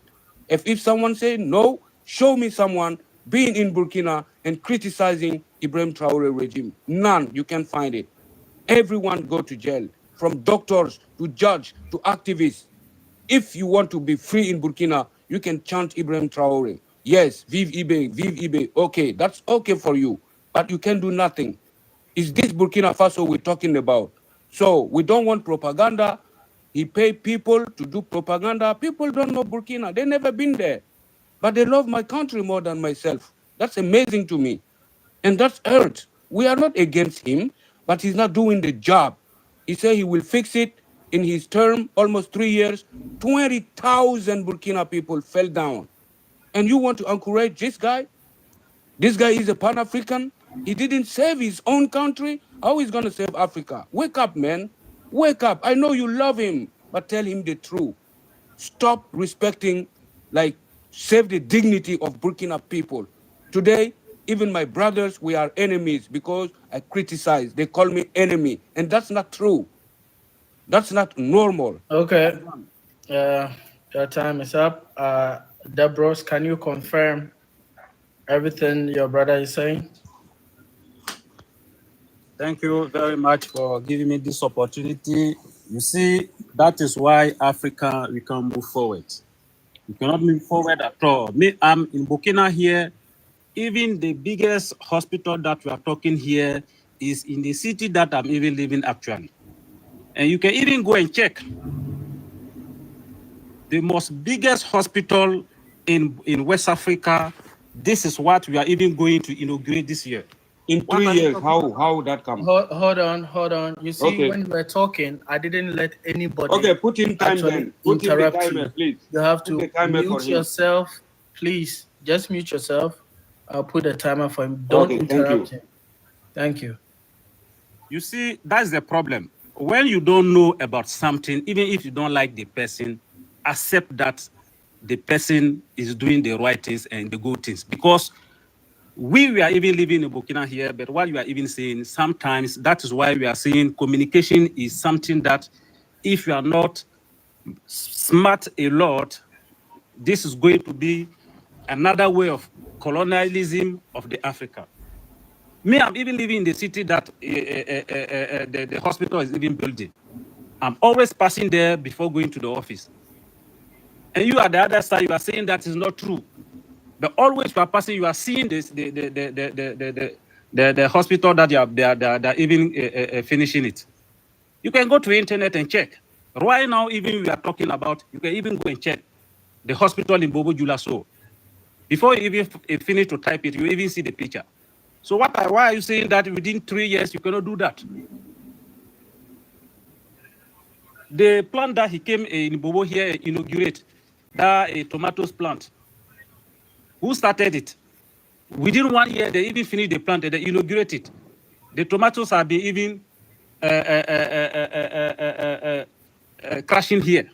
If someone say no, show me someone being in Burkina and criticizing Ibrahim Traore regime. None, you can find it. Everyone go to jail, from doctors to judge to activists. If you want to be free in Burkina, you can chant Ibrahim Traore. Yes, vive Ibe, vive Ibe. Okay, that's okay for you, but you can do nothing. Is this Burkina Faso we're talking about? So we don't want propaganda. He pay people to do propaganda. People don't know Burkina. They never been there, but they love my country more than myself. That's amazing to me. And that's hurt. We are not against him, but he's not doing the job. He said he will fix it in his term, almost 3 years. 20,000 Burkina people fell down. And you want to encourage this guy? This guy is a Pan-African. He didn't save his own country. How is going to save Africa? Wake up, man. Wake up. I know you love him, but tell him the truth. Stop respecting, like, save the dignity of Burkina people. Today, even my brothers, we are enemies because I criticize. They call me enemy, and that's not true. That's not normal. Okay. Your time is up. Debros, can you confirm everything your brother is saying? Thank you very much for giving me this opportunity. You see, that is why Africa, we can move forward. We cannot move forward at all. Me, I'm in Burkina here. Even the biggest hospital that we are talking here is in the city that I'm even living actually. And you can even go and check. The most biggest hospital in West Africa, this is what we are even going to inaugurate this year. In 3 years, how that come? Hold on. You see, Okay. when we're talking, I didn't let anybody Okay, put in time actually then. Put in the interrupt timer, you. please. You have Put the to timer for mute him. yourself. Please, just mute yourself. I'll put a timer for him. Don't Okay, thank interrupt you. him. Thank you. You see, that's the problem. When you don't know about something, even if you don't like the person, accept that the person is doing the right things and the good things. Because we are even living in Burkina here, but what you are even saying, sometimes that is why we are saying communication is something that if you are not smart a lot, this is going to be another way of colonialism of the Africa. Me, I'm even living in the city that the hospital is even building. I'm always passing there before going to the office. And you at the other side, you are saying that is not true. But always you are passing, you are seeing this the hospital that they're even finishing it. You can go to the internet and check. Right now, even we are talking about, you can even go and check the hospital in Bobo Julaso. Before you even finish to type it, you even see the picture. So why are you saying that within 3 years you cannot do that? The plant that he came in Bobo here inaugurate, that a tomatoes plant. Who started it? Within 1 year, they even finished the plant and they inaugurate it. The tomatoes have been even crashing here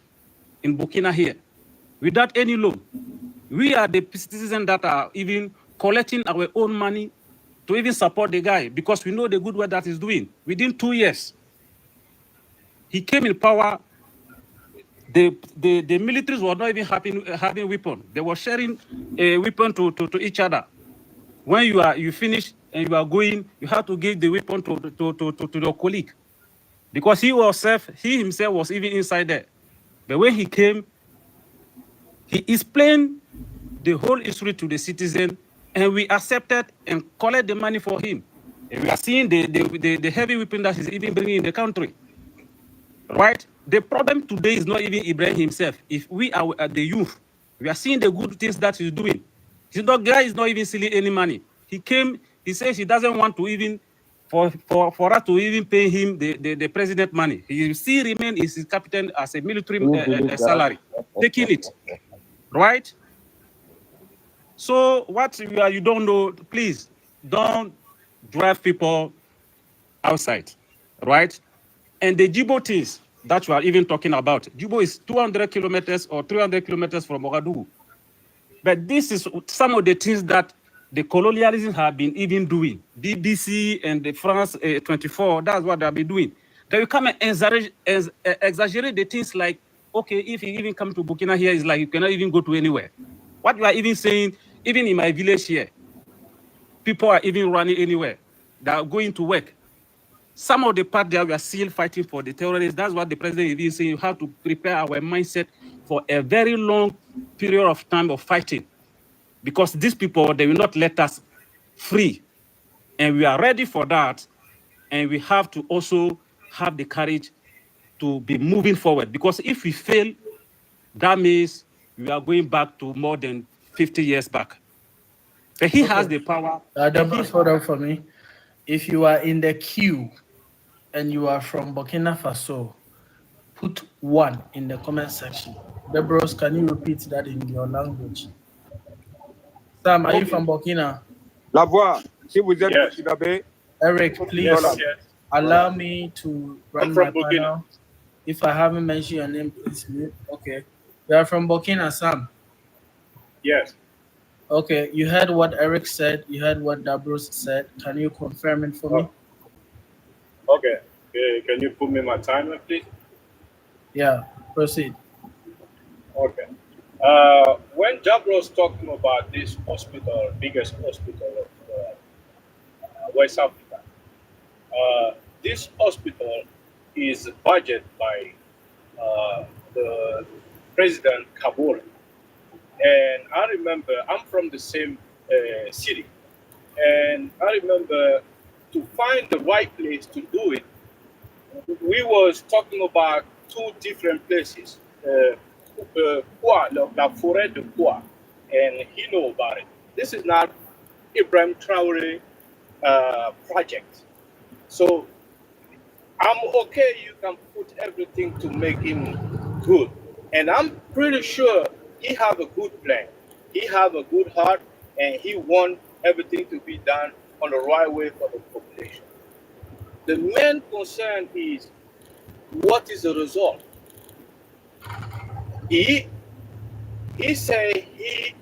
in Burkina here without any loan. We are the citizens that are even collecting our own money to even support the guy because we know the good work that he's doing. Within 2 years, he came in power. The militaries were not even having weapons. They were sharing a weapon to each other. When you finish and you are going, you have to give the weapon to your colleague. Because he himself was even inside there. But when he came, he explained the whole history to the citizen, and we accepted and collect the money for him. And we are seeing the heavy weapon that he's even bringing in the country. Right? The problem today is not even Ibrahim himself. If we are the youth, we are seeing the good things that he's doing. The guy is not even stealing any money. He came, he says he doesn't want to even for us to even pay him the president money. He still remain his captain as a military salary, taking it, right? So what you don't know, please don't drive people outside, right? And the Jibo things that you are even talking about, Jibo is 200 kilometers or 300 kilometers from Ouagadougou. But this is some of the things that the colonialism have been even doing. BBC and the France 24, that's what they've been doing. They will come and exaggerate the things like, okay, if you even come to Burkina here, it's like you cannot even go to anywhere. What you are even saying, even in my village here, people are even running anywhere. They are going to work. Some of the part there, we are still fighting for the terrorists. That's what the president is saying. You have to prepare our mindset for a very long period of time of fighting. Because these people, they will not let us free. And we are ready for that. And we have to also have the courage to be moving forward. Because if we fail, that means we are going back to more than 50 years back. But he has the power. Hold on for me. If you are in the queue and you are from Burkina Faso, put 1 in the comment section. Debros, can you repeat that in your language? Sam, are you from Burkina? La voix, si vous êtes Yes. burkinabé, Eric, please Yes. allow me to run I'm my from Burkina. panel. If I haven't mentioned your name, please mute. Okay. You are from Burkina, Sam? Yes. Okay, you heard what Eric said. You heard what Dabros said. Can you confirm it for me? Okay. Can you put me my timer, please? Yeah, proceed. Okay. When Jabro's talking about this hospital, biggest hospital of West Africa, this hospital is budgeted by the President Kabore. And I remember, I'm from the same city. And I remember to find the right place to do it, we was talking about 2 different places. La Forêt de Kwa, and he know about it. This is not Ibrahim Traore project. So I'm okay, you can put everything to make him good. And I'm pretty sure he have a good plan. He have a good heart, and he want everything to be done on the right way for the population. The main concern is, what is the result? He say he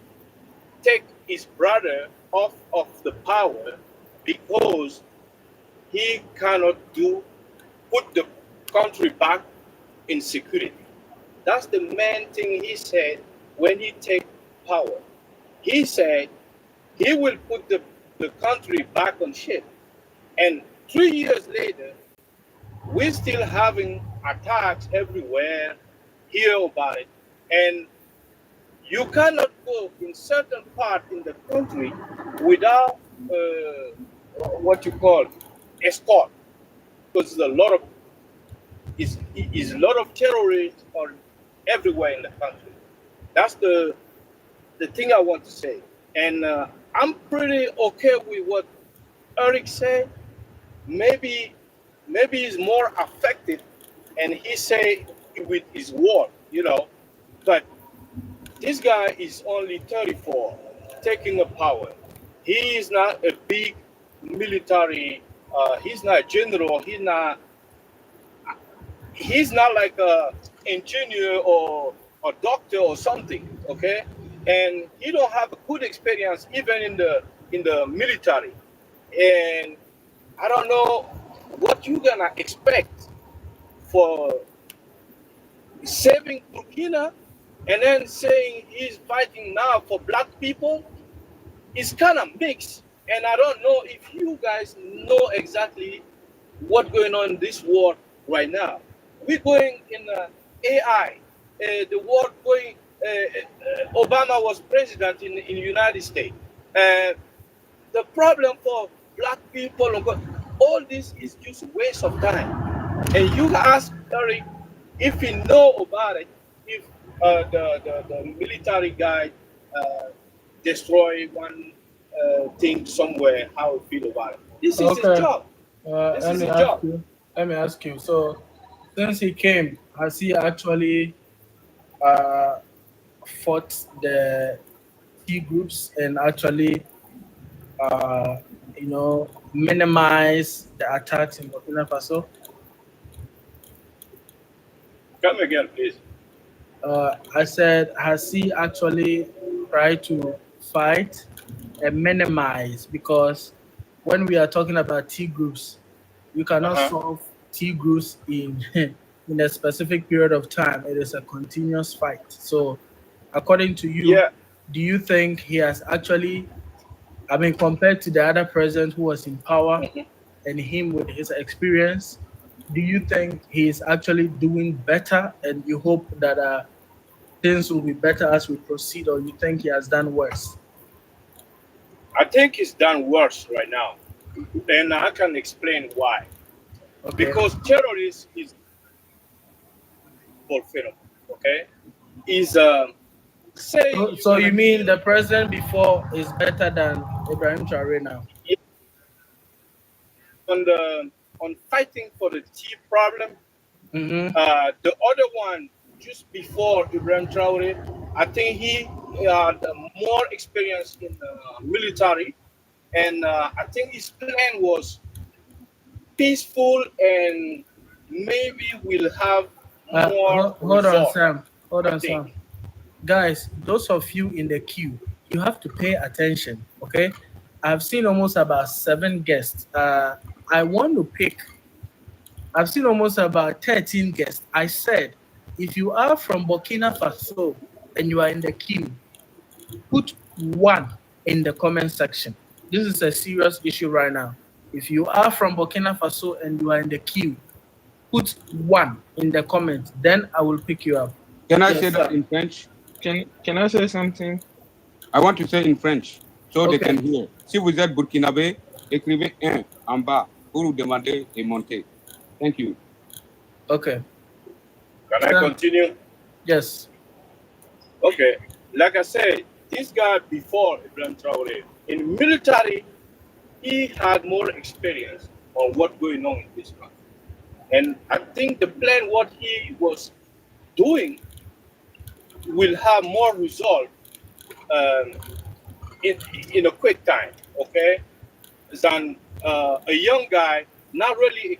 take his brother off of the power because he cannot put the country back in security. That's the main thing he said when he take power. He said he will put the country back on shape. And 3 years later, we're still having attacks everywhere, hear about it. And you cannot go in certain part in the country without what you call escort, because there's a lot of terrorists are everywhere in the country. That's the thing I want to say. And I'm pretty okay with what Eric said. Maybe he's more affected, and he say with his word, but this guy is only 34, taking the power. He is not a big military. He's not general. He's not like a engineer or a doctor or something. Okay, and he don't have a good experience even in the military. And I don't know what you're gonna expect for saving Burkina, and then saying he's fighting now for black people. It's kind of mixed, and I don't know if you guys know exactly what's going on in this war right now. We're going in AI, the world going. Obama was president in the United States. The problem for black people, all this is just waste of time. And you ask Eric if he know about it, if the military guy destroy one thing somewhere, how he feel about it. This is his job. Let me ask you. So, since he came, has he actually fought the T groups and actually, minimize the attacks in Burkina Faso? Come again, please. I said, has he actually tried to fight and minimize? Because when we are talking about T groups, you cannot solve T groups in in a specific period of time. It is a continuous fight. So, according to you, do you think he has actually, compared to the other president who was in power and him with his experience, do you think he is actually doing better? And you hope that things will be better as we proceed, or you think he has done worse? I think he's done worse right now, and I can explain why. Okay. Because terrorist is phenomenon. Okay, is say. So you mean the president before is better than Ibrahim Traore now? On fighting for the tea problem, the other one just before Ibrahim Traore, I think he had more experience in the military, and I think his plan was peaceful and maybe we'll have more Hold on, result. Sam. Hold on, Sam. Guys, those of you in the queue, you have to pay attention, okay? I've seen almost about 7 guests. I want to pick. I've seen almost about 13 guests. I said, if you are from Burkina Faso and you are in the queue, put 1 in the comment section. This is a serious issue right now. If you are from Burkina Faso and you are in the queue, put 1 in the comment. Then I will pick you up. Can I say that in French? Can I say something? I want to say in French so they can hear. Si vous êtes burkinabé, écrivez 1 en bas pour vous demander de monter. Thank you. Okay. Can I continue? Yes. Okay. Like I said, this guy before Ibrahim Traore, in military, he had more experience on what's going on in this country. And I think the plan, what he was doing, will have more result in a quick time, okay? Than a young guy, not really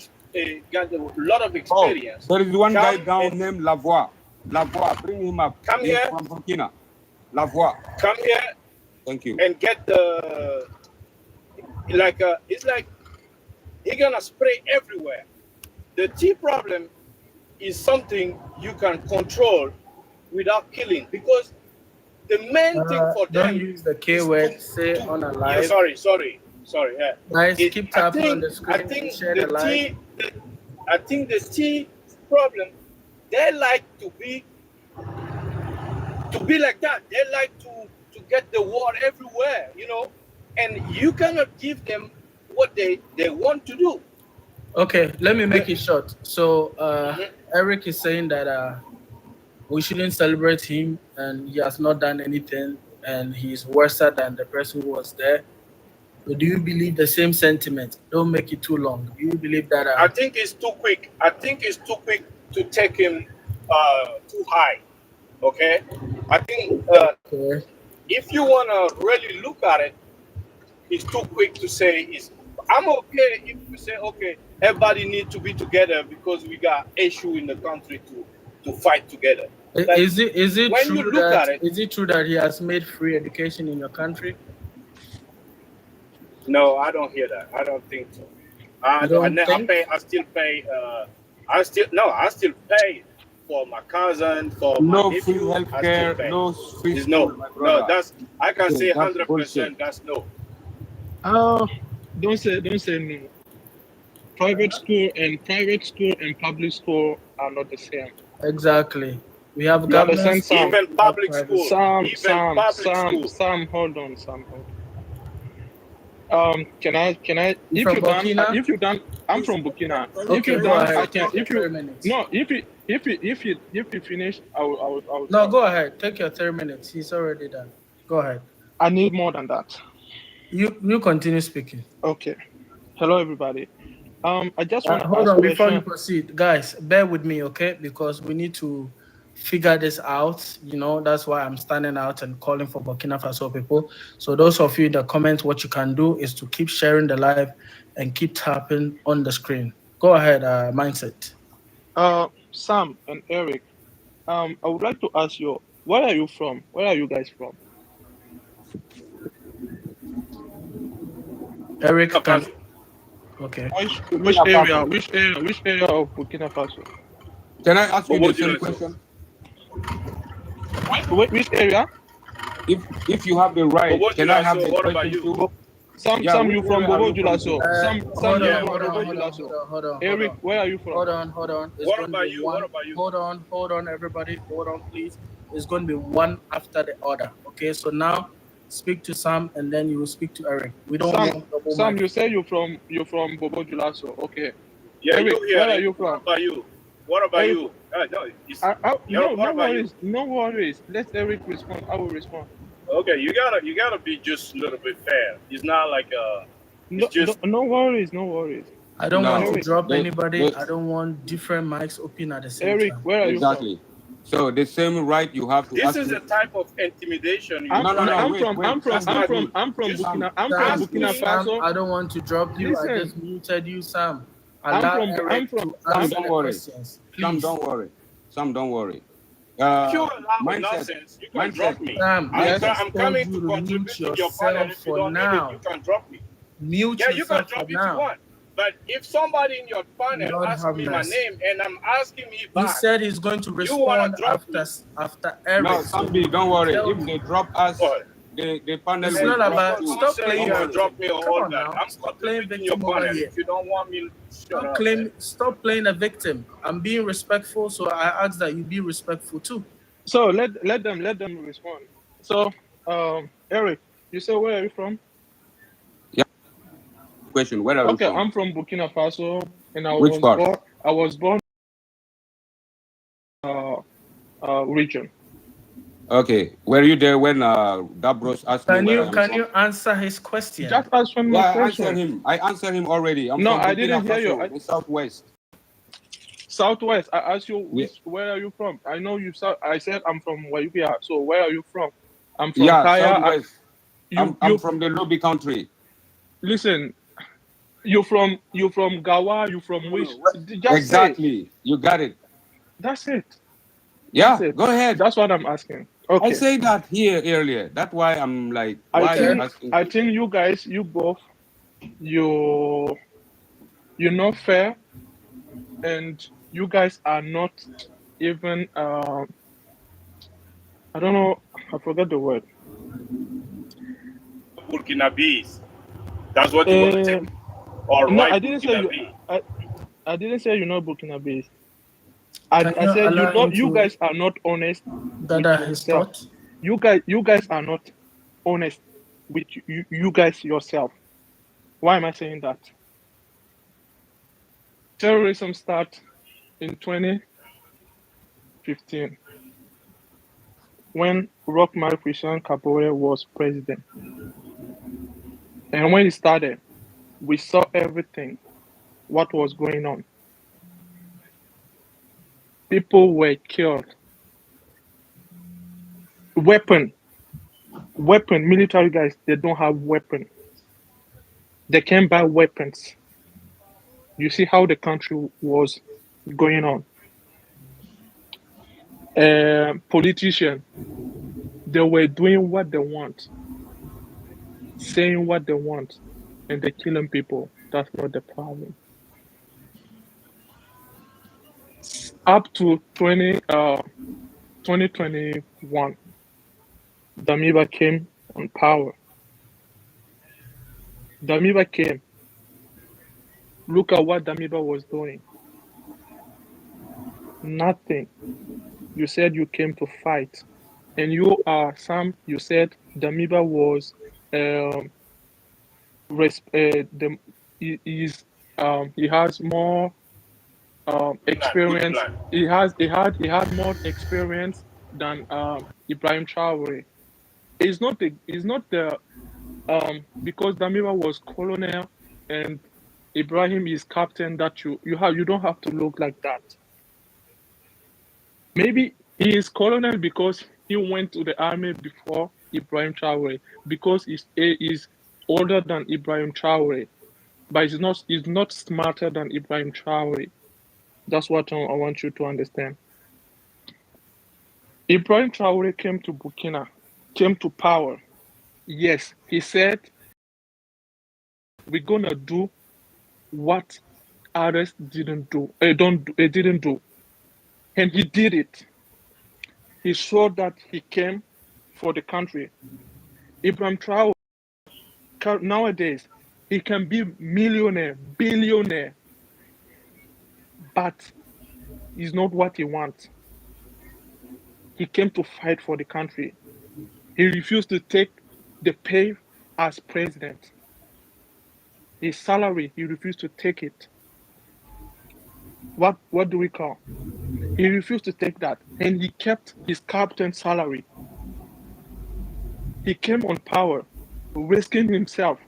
got a lot of experience. There is one guy down named Lavoie. Lavoie, bring him up. Come He's here. from Burkina. Lavoie. Come here. Thank you. And get the, it's like he's gonna spray everywhere. The tea problem is something you can control without killing, because the main thing for them. Don't use the K word. Say unalive. Yeah, sorry. Yeah. Guys, keep tapping on the screen. I think share the live. I think the tea problem, they like to be like that. They like to get the war everywhere, and you cannot give them what they want to do. Okay, let me make it short. So Eric is saying that we shouldn't celebrate him, and he has not done anything, and he's worse than the person who was there. So do you believe the same sentiment? Don't make it too long. Do you believe that? I think it's too quick. I think it's too quick to take him too high. Okay? I think if you want to really look at it, it's too quick to say I'm okay if you say, okay, everybody needs to be together because we got issue in the country to fight together. Like, is it when true you look that at it, is it true that he has made free education in your country? No, I don't hear that. I don't think so. I still pay for my cousin, for my nephew. Free healthcare, no free school, no. That's I can say 100%. That's no. Don't say no. Private school and public school are not the same. Exactly. We have government, even public school. Sam, hold on. Can I? If you done, I'm from Burkina. Okay, if you go done, ahead. I can. If you 3 minutes. no, if you finish, I will. No, go ahead. Take your 3 minutes. He's already done. Go ahead. I need more than that. You continue speaking. Okay. Hello, everybody. I just want to Hold ask on, before you question. proceed, guys, bear with me, okay? Because we need to figure this out. You know, that's why I'm standing out and calling for Burkina Faso people. So those of you in the comments, what you can do is to keep sharing the live and keep tapping on the screen. Go ahead, mindset. Sam and Eric, I would like to ask you, where are you from? Where are you guys from? Eric can. Okay. Which area? Which area? Which area of Burkina Faso? Can I ask you Bobo the same Dioulasso. question? Which area? If you have the right, Bobo can I have Dioulasso, the what about question you? too? Sam, Yeah, which you from area are Bobo you from Dioulasso. too? Sam, you from Hold Bobo on, Dioulasso. hold on. Eric, where are you from? Hold on. It's What going to about be you? one. What about you? Hold on, everybody. Hold on, please. It's going to be one after the other. Okay, so now speak to Sam and then you will speak to Eric. We don't want double Sam, mic. you say you're from Bobo Dioulasso. Okay. Yeah, Eric, you here. where are you What from? about you? What about Eric, you? No, what no about you? worries, no worries. Let Eric respond. I will respond. Okay, you gotta be just a little bit fair. It's not like it's just No worries, no worries. I don't want to Eric, drop anybody. I don't want different mics open at the same Eric, time. where are you from? Exactly. So the same right you have to this ask is me. a type of intimidation you No, trying wait. I'm from Burkina Sam, Faso. I don't want to drop you. I Listen, just muted you, Sam. I'm Allow from Eric to Sam, answer don't the worry. questions, Sam, please. don't worry. Sam, don't worry. if you allow Mindset. nonsense, you can drop me. Sam, Yes. I'm coming to contribute to your panel. If you don't need it, you can drop me. Mute Yeah, you can yourself drop for if you now. want. But if somebody in your panel Lord asks have me my mercy. name and I'm asking me He back, said he's going to you wanna respond drop me? after Eric. No, so Sambi, don't worry. tell If me. they drop us, the panel It's will not drop about too. stop Nonsense, playing you can victim. drop me or Come all on that. now. I'm Stop playing contributing your victim over panel. here. If you don't want me, shut up. Man. Stop playing a victim. I'm being respectful, so I ask that you be respectful too. So let them respond. So Eric, you say where are you from? Yeah. Question: where are you from? I'm from Burkina Faso, and Which part? I was born region. Okay. Were you there when Dabros asked me where I am Can from? you answer his question? Just answer my question. I answered him already. I'm No, from I Burkina didn't hear Faso, you. the southwest. Southwest. I asked you where are you from? I know you. I said I'm from Wayupia. So where are you from? I'm from Kaya. Southwest. I'm from the Lobby country. Listen, you from Gawa. You from which? Just exactly. Say. You got it. That's it. Yeah. Go ahead. That's what I'm asking. Okay. I said that here earlier. That's why I'm like, why are you asking? I think you guys, you both, you're not fair, and you guys are not even. I don't know. I forgot the word. Burkinabes. That's what you want to take. All no, right, I didn't say you. I didn't say you're not Burkinabes. I said you not. You guys are not honest with yourself. You guys are not honest with you guys yourself. Why am I saying that? Terrorism started in 2015 when Rockmar Christian Kabore was president. And when it started, we saw everything, what was going on. People were killed. Military guys, they don't have weapon. They can't buy weapons. You see how the country was going on. Politicians, they were doing what they want, saying what they want, and they're killing people. That's not the problem. Up to 2021, Damiba came on power. Damiba came. Look at what Damiba was doing. Nothing. You said you came to fight. And you are Sam, you said Damiba was he has more experience. He had more experience than Ibrahim Traore. It's not the because Damiba was colonel and Ibrahim is captain that you don't have to look like that. Maybe he is colonel because he went to the army before Ibrahim Traore, because he is older than Ibrahim Traore, but he's not smarter than Ibrahim Traore. That's what I want you to understand. Ibrahim Traore came to Burkina, came to power. Yes, he said, we're gonna do what others didn't do. Didn't do, and he did it. He showed that he came for the country. Ibrahim Traore nowadays he can be millionaire, billionaire, but it's not what he wants. He came to fight for the country. He refused to take the pay as president. His salary, he refused to take it. What do we call? He refused to take that, and he kept his captain salary. He came on power, risking himself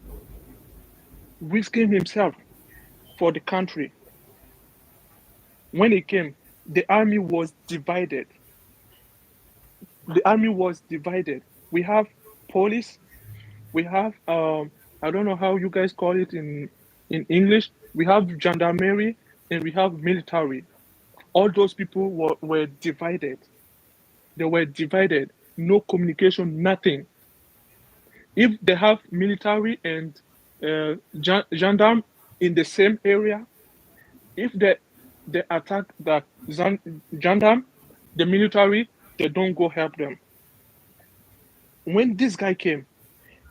for the country. When he came, the army was divided. We have police, we have I don't know how you guys call it in English. We have gendarmerie and we have military. All those people were divided. They were divided. No communication, nothing. If they have military and gendarme in the same area, if they attack the gendarme, the military, they don't go help them. When this guy came,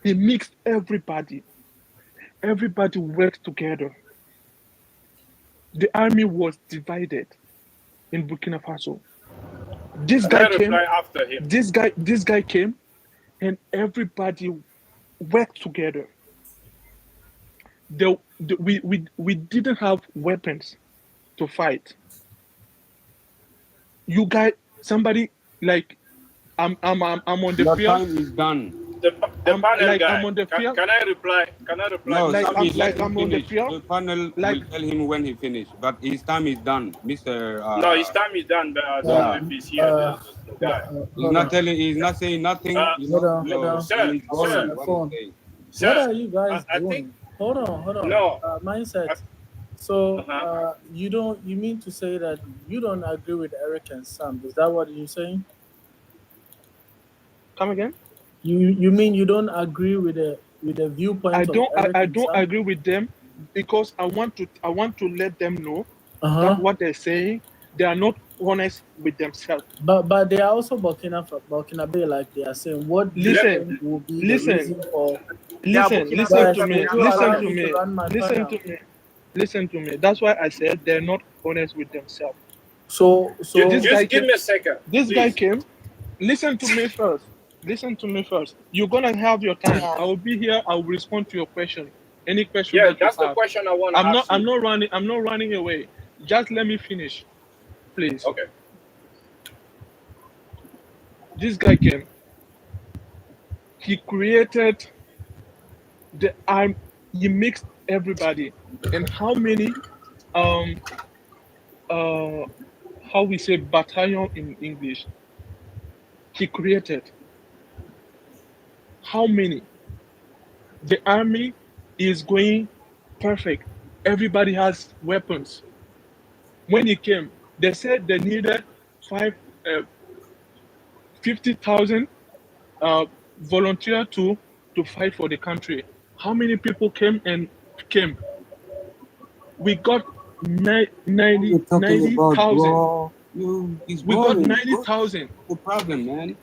he mixed everybody. Everybody worked together. The army was divided in Burkina Faso. This guy came, and everybody worked together. We didn't have weapons to fight. You guys, somebody like I'm on the Your field. time is done. The panel like, guy. I'm on the field. Can I reply? No, like I'm on the field. The panel will tell him when he finished, but his time is done, Mr. No, his time is done, but I don't know if he's here. The guy. He's not saying nothing. Hold on. Sir, What are you guys doing? Hold on. No. Mindset. So you mean to say that you don't agree with Eric and Sam? Is that what you're saying? Come again? You mean you don't agree with the viewpoint I of Eric I and don't Sam? agree with them because I want to let them know that what they're saying, they are not honest with themselves. But they are also Burkinabe, like they are saying. What do you think will be the reason for? Listen to me. That's why I said they're not honest with themselves. So just give me a second. This guy came. Listen to me first. You're gonna have your time. I will be here. I will respond to your question. Any question? Yeah, that's the question I want to ask. I'm not running away. Just let me finish, please. Okay. This guy came. He created the arm. He mixed everybody. And how many how we say battalion in English? He created. How many? The army is going perfect. Everybody has weapons. When he came, they said they needed 50,000 volunteers to fight for the country. How many people came? We got 90,000. We got 90,000. The problem, man.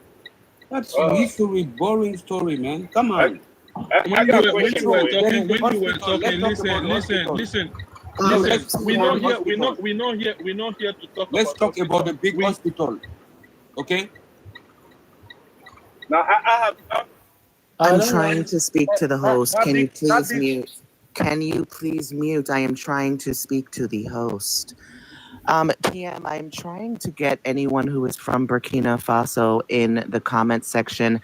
That's history, boring story, man. Come on. When you were talking, listen. We're not here to talk. Let's talk about the big hospital, okay? Now I have. I'm trying to speak to the host. Can you please mute? Can you please mute? I am trying to speak to the host. PM, I'm trying to get anyone who is from Burkina Faso in the comment section.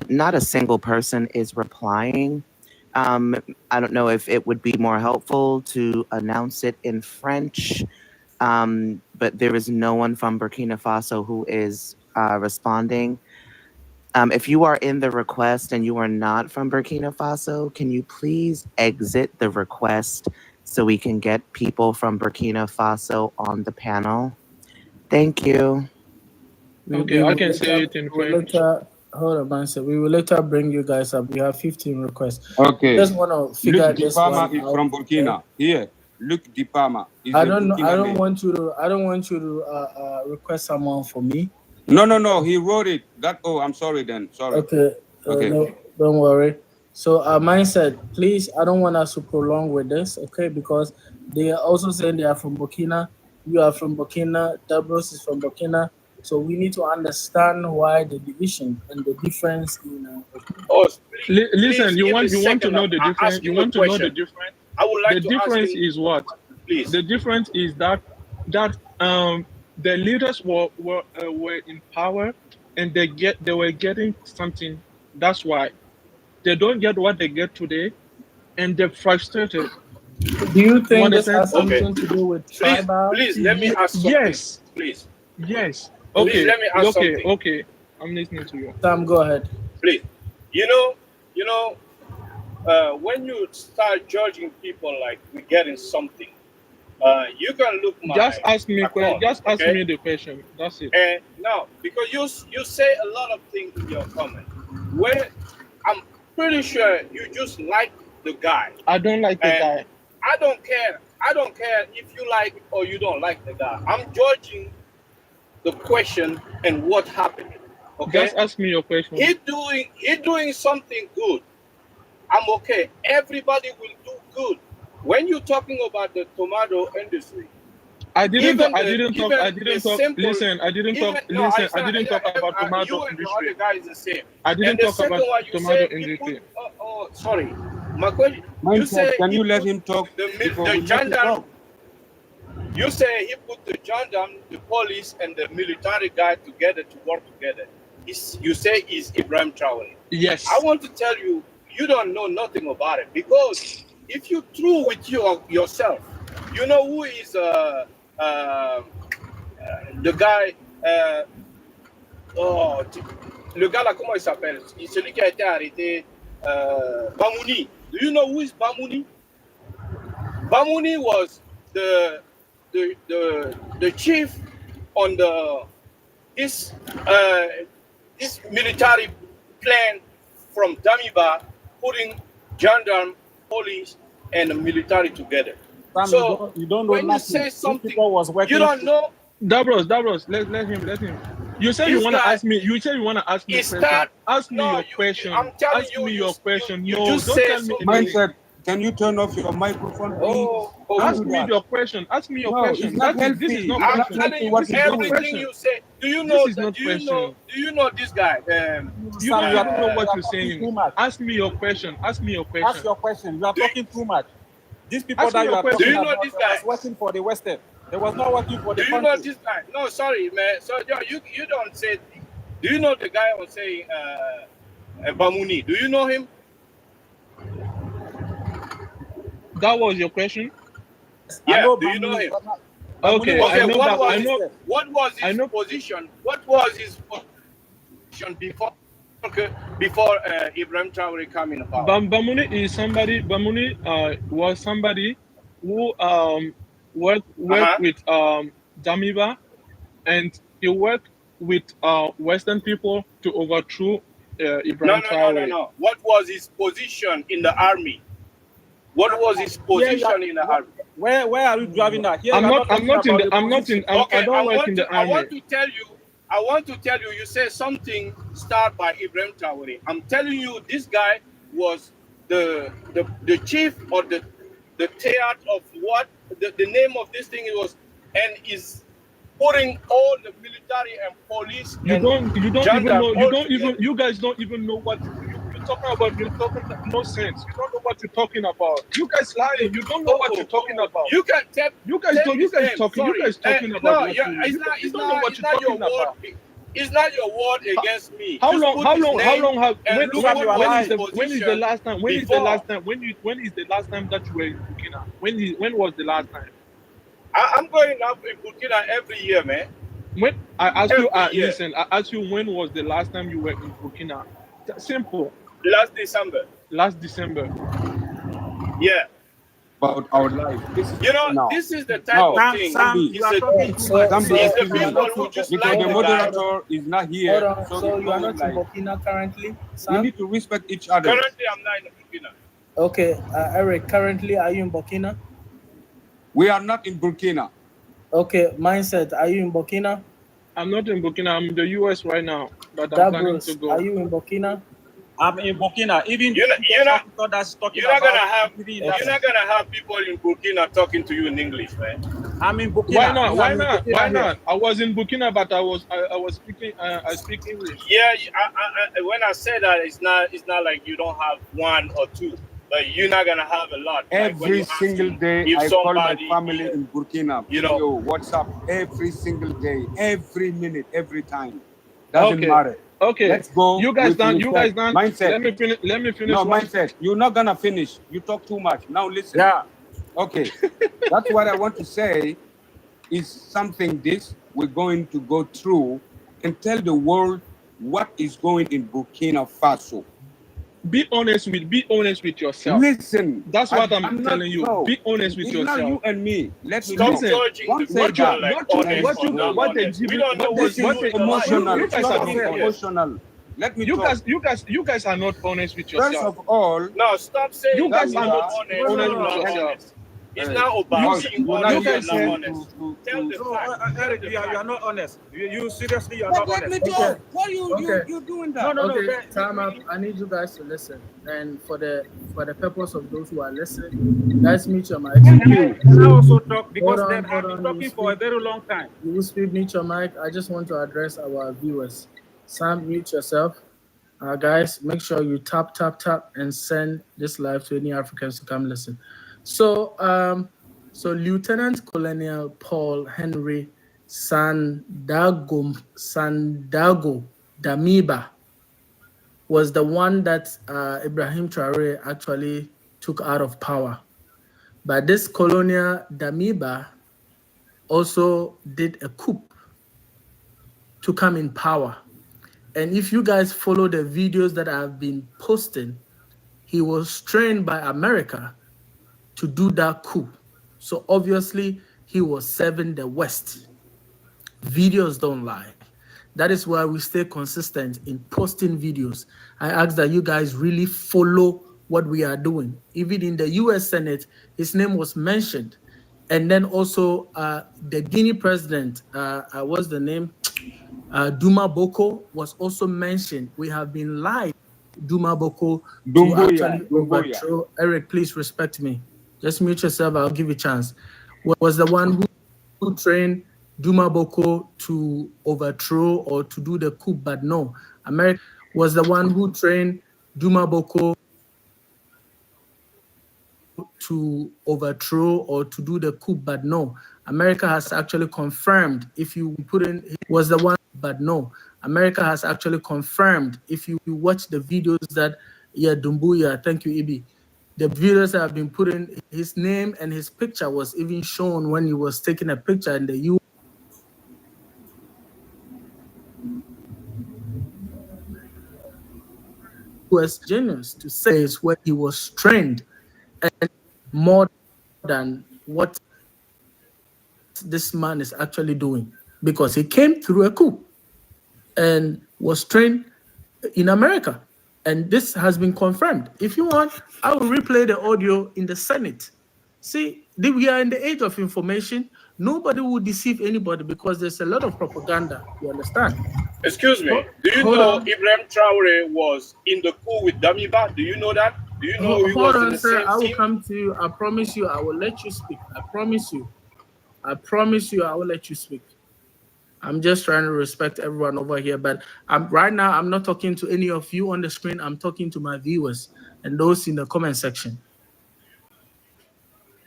Not a single person is replying. I don't know if it would be more helpful to announce it in French, but there is no one from Burkina Faso who is responding. If you are in the request and you are not from Burkina Faso, can you please exit the request so we can get people from Burkina Faso on the panel? Thank you. Okay, I can say it in French. Hold on, man. So we will later bring you guys up. We have 15 requests. Okay. Just want to figure Luc this Dipama one is out. from Burkina. Here, Luc Dipama is I a don't know. I don't Burkina want you to. I don't want you to request someone for me. No. He wrote it. I'm sorry then. Sorry. Okay. Okay. No, don't worry. So mine said, please, I don't want us to prolong with this, okay? Because they are also saying they are from Burkina. You are from Burkina. Dabros is from Burkina. So we need to understand why the division and the difference in. Listen, you want to know the difference. You want to know the difference. I would like the to ask difference him, is what? please. The difference is that the leaders were in power, and they were getting something. That's why they don't get what they get today, and they're frustrated. Do you think this has something to do with tribal? Please let me ask something. Yes. Please. Yes. Please Okay. let me ask something. Okay. I'm listening to you. Sam, go ahead. Please. You know, when you start judging people like we're getting something, you can look my Just ask me account, Just ask okay? me the question. That's it. And now, because you say a lot of things in your comment, where I'm pretty sure you just like the guy. I don't like the guy. I don't care. I don't care if you like or you don't like the guy. I'm judging the question and what happened. Okay. Just ask me your question. He doing something good. I'm okay. Everybody will do good. When you're talking about the tomato industry, I didn't talk. Listen, I didn't talk about tomato industry. The other guy is the same. I didn't talk about tomato industry. Sorry. My question. You say can you let him talk? The gendarme. You say he put the gendarme, the police, and the military guy together to work together. You say he's Ibrahim Traore. Yes. I want to tell you, you don't know nothing about it, because if you true with yourself, you know who is the guy. Le gars là, comment il s'appelle? Celui qui a été arrêté. Bamouni. Do you know who is Bamouni? Bamouni was the chief on this military plan from Damiba, putting gendarme, police, and the military together. So you don't know when nothing. you say something, you don't know. Dabros, let him. You say you want to ask me. You say you want to ask me a question. Ask me your question. I'm telling ask me your question. You No, just don't say tell me. Mindset. Can you turn off your microphone, please? Ask me your question. Ask me your question. It's not This is not I'm question. telling you everything you say. Do you know? Do you know this guy? You don't know what you're saying. Ask me your question. Ask me your question. Ask your question. You are talking too much. These people Ask that me you your are question. talking Do you know about this guy? was working for the Western. They was not working for the Do you country. know this guy? No, sorry, man. So you don't say. Do you know the guy I was saying Bamuni? Do you know him? That was your question? Yeah. Do you know him? Okay. What was his position? What was his position before Ibrahim Traore came in power? Bamuni is somebody. Bamuni was somebody who worked with Damiba, and he worked with Western people to overthrow Ibrahim Traore. No. What was his position in the army? What was his position in the army? Where are you driving at? Here I don't work in the army. I want to tell you, you say something started by Ibrahim Traore. I'm telling you, this guy was the chief or the theater of what the name of this thing was, and is putting all the military and police. You guys don't even know what you're talking about. You're talking nonsense. You don't know what you're talking about. You guys lying. You don't know what you're talking about. You can tell. You guys talking about. No, it's not your word. It's not your word against me. How Just long? put How his long? How name long have? and When? look When? what When was is his the? When is the position last time? When is the before. last time? When is the last time that you were in Burkina? When was the last time? I'm going up in Burkina every year, man. When I ask you, Every year. listen. I ask you, when was the last time you were in Burkina? Simple. Last December. Last December. Yeah. About our life. This is You know, no, this is the type no. of thing. Zambi, you are talking too much. Zambi, It's the excuse me, people who just because like the the guy. moderator is not here, Hold on. so So it's you are going not in like Burkina currently, we Sam? need to respect each other. Currently, I'm not in Burkina. Okay, Eric. Currently, are you in Burkina? We are not in Burkina. Okay, mindset. Are you in Burkina? I'm not in Burkina. I'm in the US right now, but I'm planning Dabros, to go. are you in Burkina? I'm in Burkina. Even You're not officer that's talking you're not about gonna have people in Burkina talking to you in English, man. I'm in Burkina. Why not? Me, Why I'm in not? Burkina Why here. not? I was in Burkina, but I was speaking. I speak English. Yeah, when I say that, it's not like you don't have one or two, but you're not gonna have a lot. Like when Every you single asking day, if I call my somebody family here, in Burkina. you know. Yo, what's up? Every single day, every minute, every time. Doesn't matter. Okay. Let's go. You guys with done. You guys respect. done. Mindset. Let me finish. Let me finish. No, One. mindset. You're not gonna finish. You talk too much. Now listen. Yeah. Okay. That's what I want to say. Is something this we're going to go through and tell the world what is going in Burkina Faso. Be honest with yourself. Listen, That's what I'm not, telling you. no, Be honest with it's yourself. not you and me. Let me Stop talk. judging the Don't say people that. like honest or not honest. We don't know This what's is emotional. You guys It's are not not honest. emotional. Let me You talk. guys are not honest with First yourself. of all, No, stop saying You guys you're are not not honest. honest You're with not yourself. honest. It's not about being you're not honest here or not to- honest. Tell the fact. Eric, you are not honest. You seriously, you are But not let honest. me talk. Why Okay. you doing that? No. Okay, time up. I need you guys to listen, and for the purpose of those who are listening, guys, mute your mic. Can I also talk because Hold then on, I've been talking for a very long time. You will speak. Mute your mic. I just want to address our viewers. Sam, mute yourself. Guys, make sure you tap and send this live to any Africans to come listen. So, Lieutenant Colonel Paul Henry Sandago Damiba was the one that Ibrahim Traore actually took out of power. But this Colonel Damiba also did a coup to come in power. And if you guys follow the videos that I've been posting, he was trained by America to do that coup. So obviously, he was serving the West. Videos don't lie. That is why we stay consistent in posting videos. I ask that you guys really follow what we are doing. Even in the US Senate, his name was mentioned. And then also the Guinea president, what's the name? Duma Boko was also mentioned. We have been live Duma Boko to actually overthrow. Eric, please respect me. Just mute yourself. I'll give you a chance. Was the one who trained Duma Boko to overthrow or to do the coup, but no. America was the one who trained Duma Boko to overthrow or to do the coup, but no. America has actually confirmed, if you put in, was the one, but no. America has actually confirmed, if you watch the videos that, Dumbuya, thank you, Ibi. The videos that have been put in, his name and his picture was even shown when he was taking a picture in the US genius to say is where he was trained and more than what this man is actually doing, because he came through a coup and was trained in America. And this has been confirmed. If you want, I will replay the audio in the Senate. See, we are in the age of information. Nobody will deceive anybody because there's a lot of propaganda. You understand? Excuse me. Do you know Ibrahim Traore was in the coup with Damiba? Do you know that? Do you know he was in the sir, same I will team? come to you. I promise you, I will let you speak. I promise you. I promise you, I will let you speak. I'm just trying to respect everyone over here, but right now I'm not talking to any of you on the screen. I'm talking to my viewers and those in the comment section.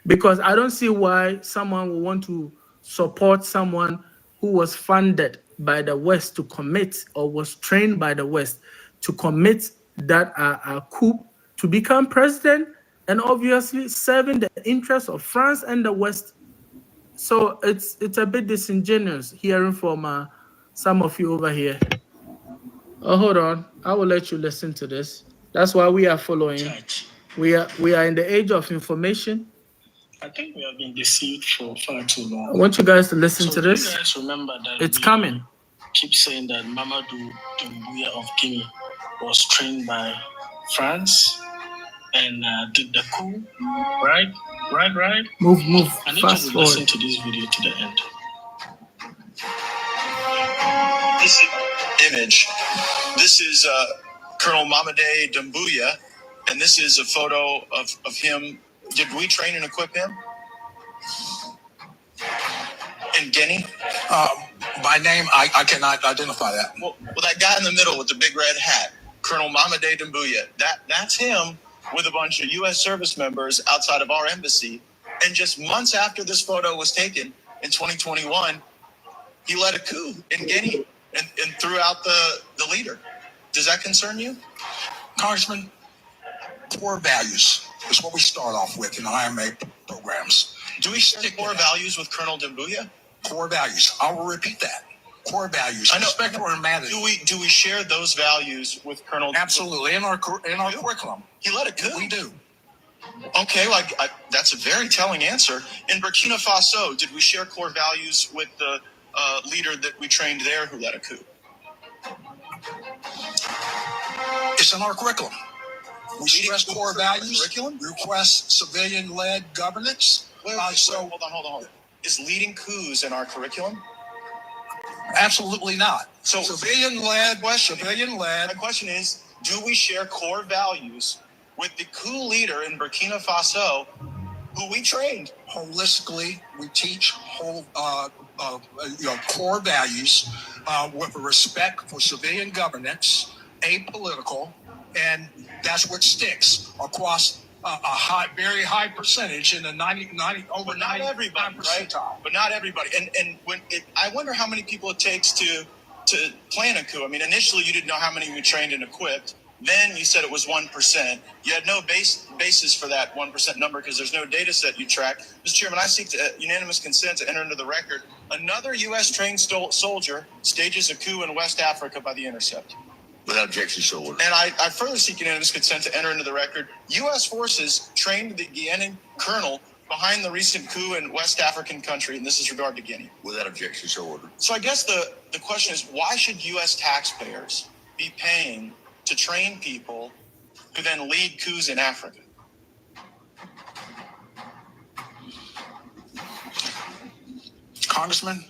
Because I don't see why someone will want to support someone who was funded by the West to commit, or was trained by the West to commit that coup to become president, and obviously serving the interests of France and the West. So it's a bit disingenuous hearing from some of you over here. Oh, hold on. I will let you listen to this. That's why we are following. We are in the age of information. I think we have been deceived for far too long. I want you guys to listen to this. You guys remember that it's coming. Keep saying that Mamadou Doumbouya of Guinea was trained by France and did the coup, right? Move. I need Fast you to forward. listen to this video to the end. This image, this is Colonel Mamadou Doumbouya, and this is a photo of him. Did we train and equip him? In Guinea? By name, I cannot identify that. Well, that guy in the middle with the big red hat, Colonel Mamadou Doumbouya, that's him with a bunch of U.S. service members outside of our embassy. And just months after this photo was taken in 2021, he led a coup in Guinea and threw out the leader. Does that concern you? Congressman, core values is what we start off with in IMA programs. Do we share core values with Colonel Doumbouya? Core values. I will repeat that. Core values. I know. Respect for humanity. Do we share those values with Colonel? Absolutely. In our curriculum. He led a coup. We do. Okay, that's a very telling answer. In Burkina Faso, did we share core values with the leader that we trained there who led a coup? It's in our curriculum. We stress core values. Curriculum? Request civilian-led governance. Hold on. Is leading coups in our curriculum? Absolutely not. So civilian-led. My question is, do we share core values with the coup leader in Burkina Faso who we trained? Holistically, we teach core values with respect for civilian governance, apolitical, and that's what sticks across a very high percentage in the 90 over 95%. Right? But not everybody. And I wonder how many people it takes to plan a coup. I mean, initially you didn't know how many we trained and equipped. Then you said it was 1%. You had no basis for that 1% number because there's no data set you track. Mr. Chairman, I seek unanimous consent to enter into the record. Another U.S. trained soldier stages a coup in West Africa by the Intercept. Without objection, so ordered. And I further seek unanimous consent to enter into the record. U.S. forces trained the Guinean colonel behind the recent coup in West African country, and this is regard to Guinea. Without objection, so ordered. So I guess the question is, why should U.S. taxpayers be paying to train people who then lead coups in Africa? Congressman,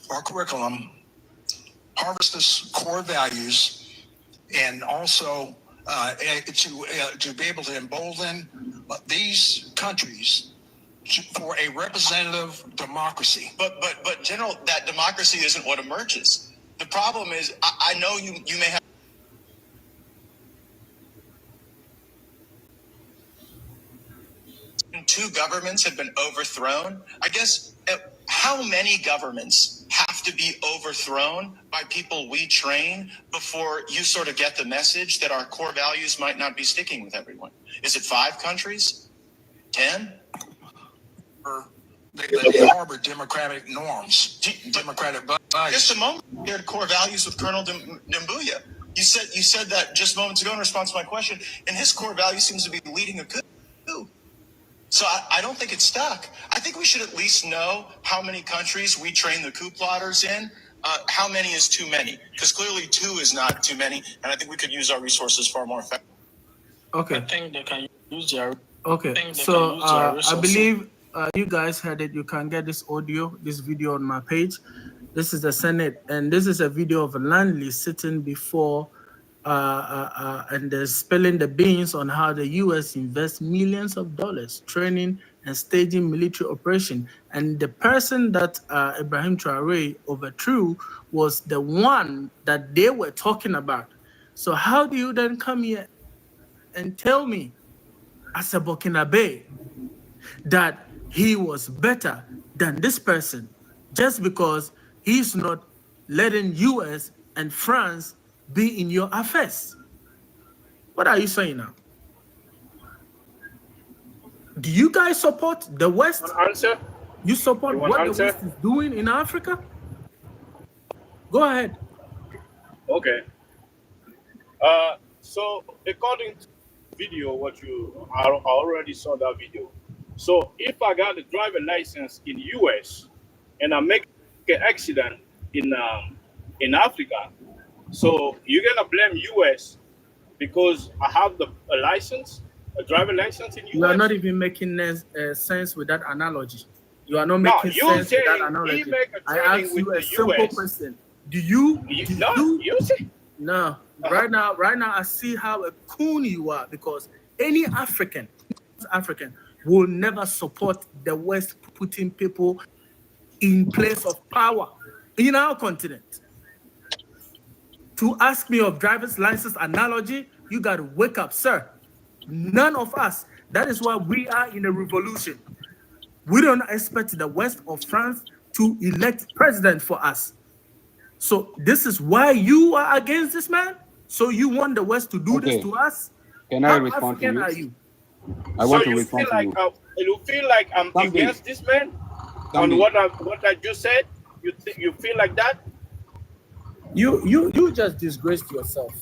our curriculum harvests core values and also to be able to embolden these countries for a representative democracy. But General, that democracy isn't what emerges. The problem is, I know you may have two governments have been overthrown. I guess how many governments have to be overthrown by people we train before you sort of get the message that our core values might not be sticking with everyone? Is it 5 countries? 10? They harbor democratic norms, democratic values. Just a moment, you shared core values with Colonel Doumbouya. You said that just moments ago in response to my question, and his core value seems to be leading a coup. So I don't think it's stuck. I think we should at least know how many countries we train the coup plotters in. How many is too many? Because clearly 2 is not too many, and I think we could use our resources far more effectively. Okay. I think they can use their. Okay. So I believe you guys heard it. You can get this video on my page. This is the Senate, and this is a video of a landlord sitting before and they're spilling the beans on how the U.S. invests millions of dollars training and staging military operation. And the person that Ibrahim Traoré overthrew was the one that they were talking about. So how do you then come here and tell me, as a Burkinabe, that he was better than this person just because he's not letting US and France be in your affairs. What are you saying now? Do you guys support the West? Answer? You support You want what the answer? West is doing in Africa? Go ahead. Okay. So according to video, I already saw that video. So if I got a driver license in US and I make an accident in Africa, so you're gonna blame US because I have a license, a driver license in US? You are not even making sense with that analogy. You are not No, making you sense with that saying analogy. he make a I training asked with you a the simple US. question. Do you say? No. Right now, I see how a coon you are, because any African will never support the West putting people in place of power in our continent. To ask me of driver's license analogy, you got to wake up, sir. None of us. That is why we are in a revolution. We don't expect the West or France to elect president for us. So this is why you are against this man? So you want the West to do this to us? Can I respond to African you? are you? I want to respond to you. You feel like I'm against this man on what I just said? You feel like that? You just disgraced yourself.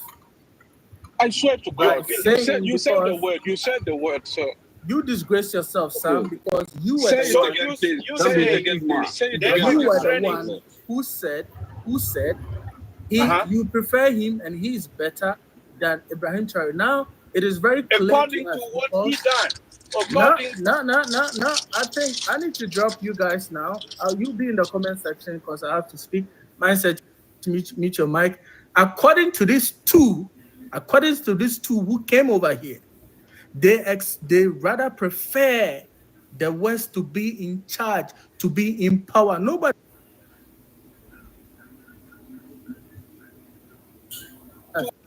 I swear to God, you said the word. You said the word, sir. You disgrace yourself, Sam, because you were Say the it one. again, please. You Say it again, please. Say it again. You were the one who said you prefer him and he is better than Ibrahim Traore. Now it is very clear according to what he done. No. I think I need to drop you guys now. You'll be in the comment section because I have to speak. Mine said mute your mic. According to these two who came over here, they rather prefer the West to be in charge, to be in power. Nobody.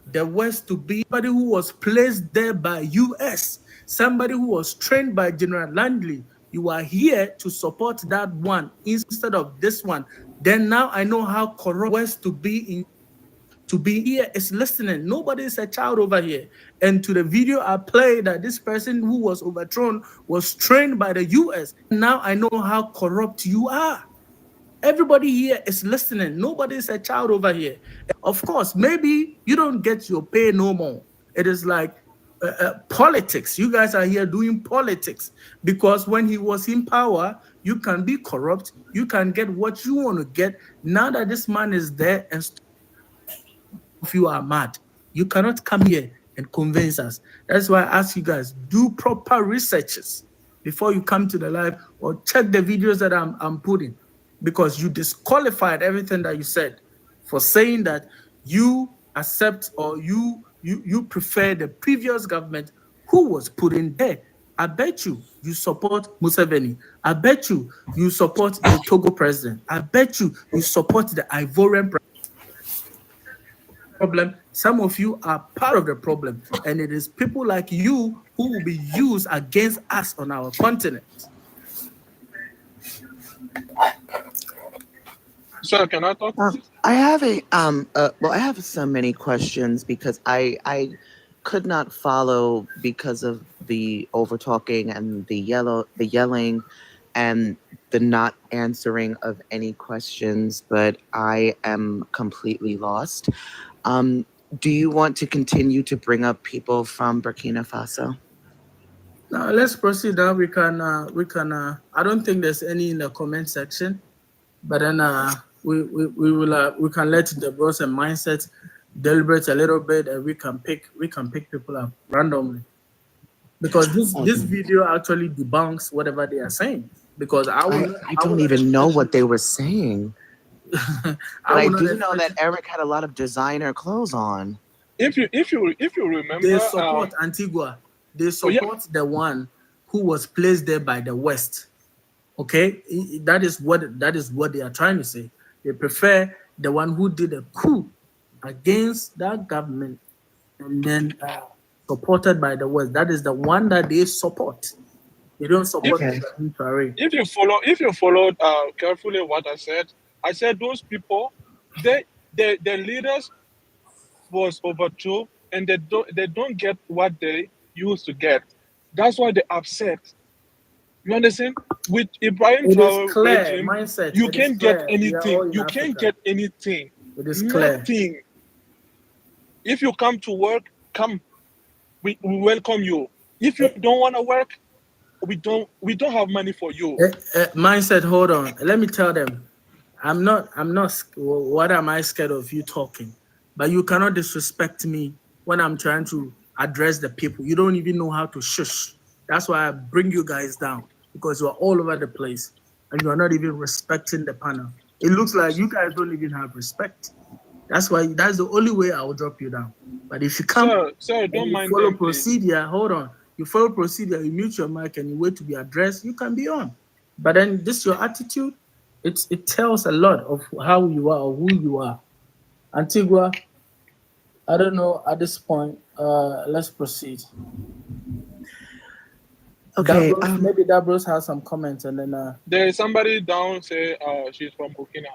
The West to be somebody who was placed there by US, somebody who was trained by General Langley. You are here to support that one instead of this one. Then now I know how corrupt West to be here is listening. Nobody is a child over here. And to the video I played, that this person who was overthrown was trained by the US. Now I know how corrupt you are. Everybody here is listening. Nobody is a child over here. Of course, maybe you don't get your pay no more. It is like politics. You guys are here doing politics because when he was in power, you can be corrupt. You can get what you want to get. Now that this man is there and if you are mad, you cannot come here and convince us. That's why I ask you guys, do proper researches before you come to the live or check the videos that I'm putting, because you disqualified everything that you said for saying that you accept or you prefer the previous government who was put in there. I bet you support Museveni. I bet you support the Togo president. I bet you support the Ivorian president. Problem. Some of you are part of the problem, and it is people like you who will be used against us on our continent. Sir, can I talk? I have I have so many questions because I could not follow because of the over talking and the yelling and the not answering of any questions, but I am completely lost. Do you want to continue to bring up people from Burkina Faso? Now let's proceed. Now we can. I don't think there's any in the comment section, but then we will. We can let the bros and mindset deliberate a little bit, and we can pick people up randomly, because this video actually debunks whatever they are saying. Because I don't even know what they were saying. I do know that Eric had a lot of designer clothes on. If you remember, they support Antigua. They support the one who was placed there by the West. Okay, that is what they are trying to say. They prefer the one who did a coup against that government and then supported by the West. That is the one that they support. They don't support Traore. If you followed carefully what I said those people the leaders was overthrown, and they don't get what they used to get. That's why they're upset. You understand? With Ibrahim It is Traore clear regime, mindset. you It is can't get clear. We are all anything. in You can't Africa. get anything. It is clear. Nothing. If you come to work, come. We welcome you. If you don't want to work, we don't have money for you. Mindset. Hold on. Let me tell them. I'm not. What am I scared of you talking? But you cannot disrespect me when I'm trying to address the people. You don't even know how to shush. That's why I bring you guys down, because you are all over the place and you are not even respecting the panel. It looks like you guys don't even have respect. That's the only way I will drop you down. But if you come Sir, and don't you mind follow them, please. procedure, hold on. You follow procedure, you mute your mic and you wait to be addressed, you can be on. But then this your attitude, it tells a lot of how you are or who you are. Antigua, I don't know at this point. Let's proceed. Okay. Maybe Dabros has some comments, and then there is somebody down say she's from Burkina.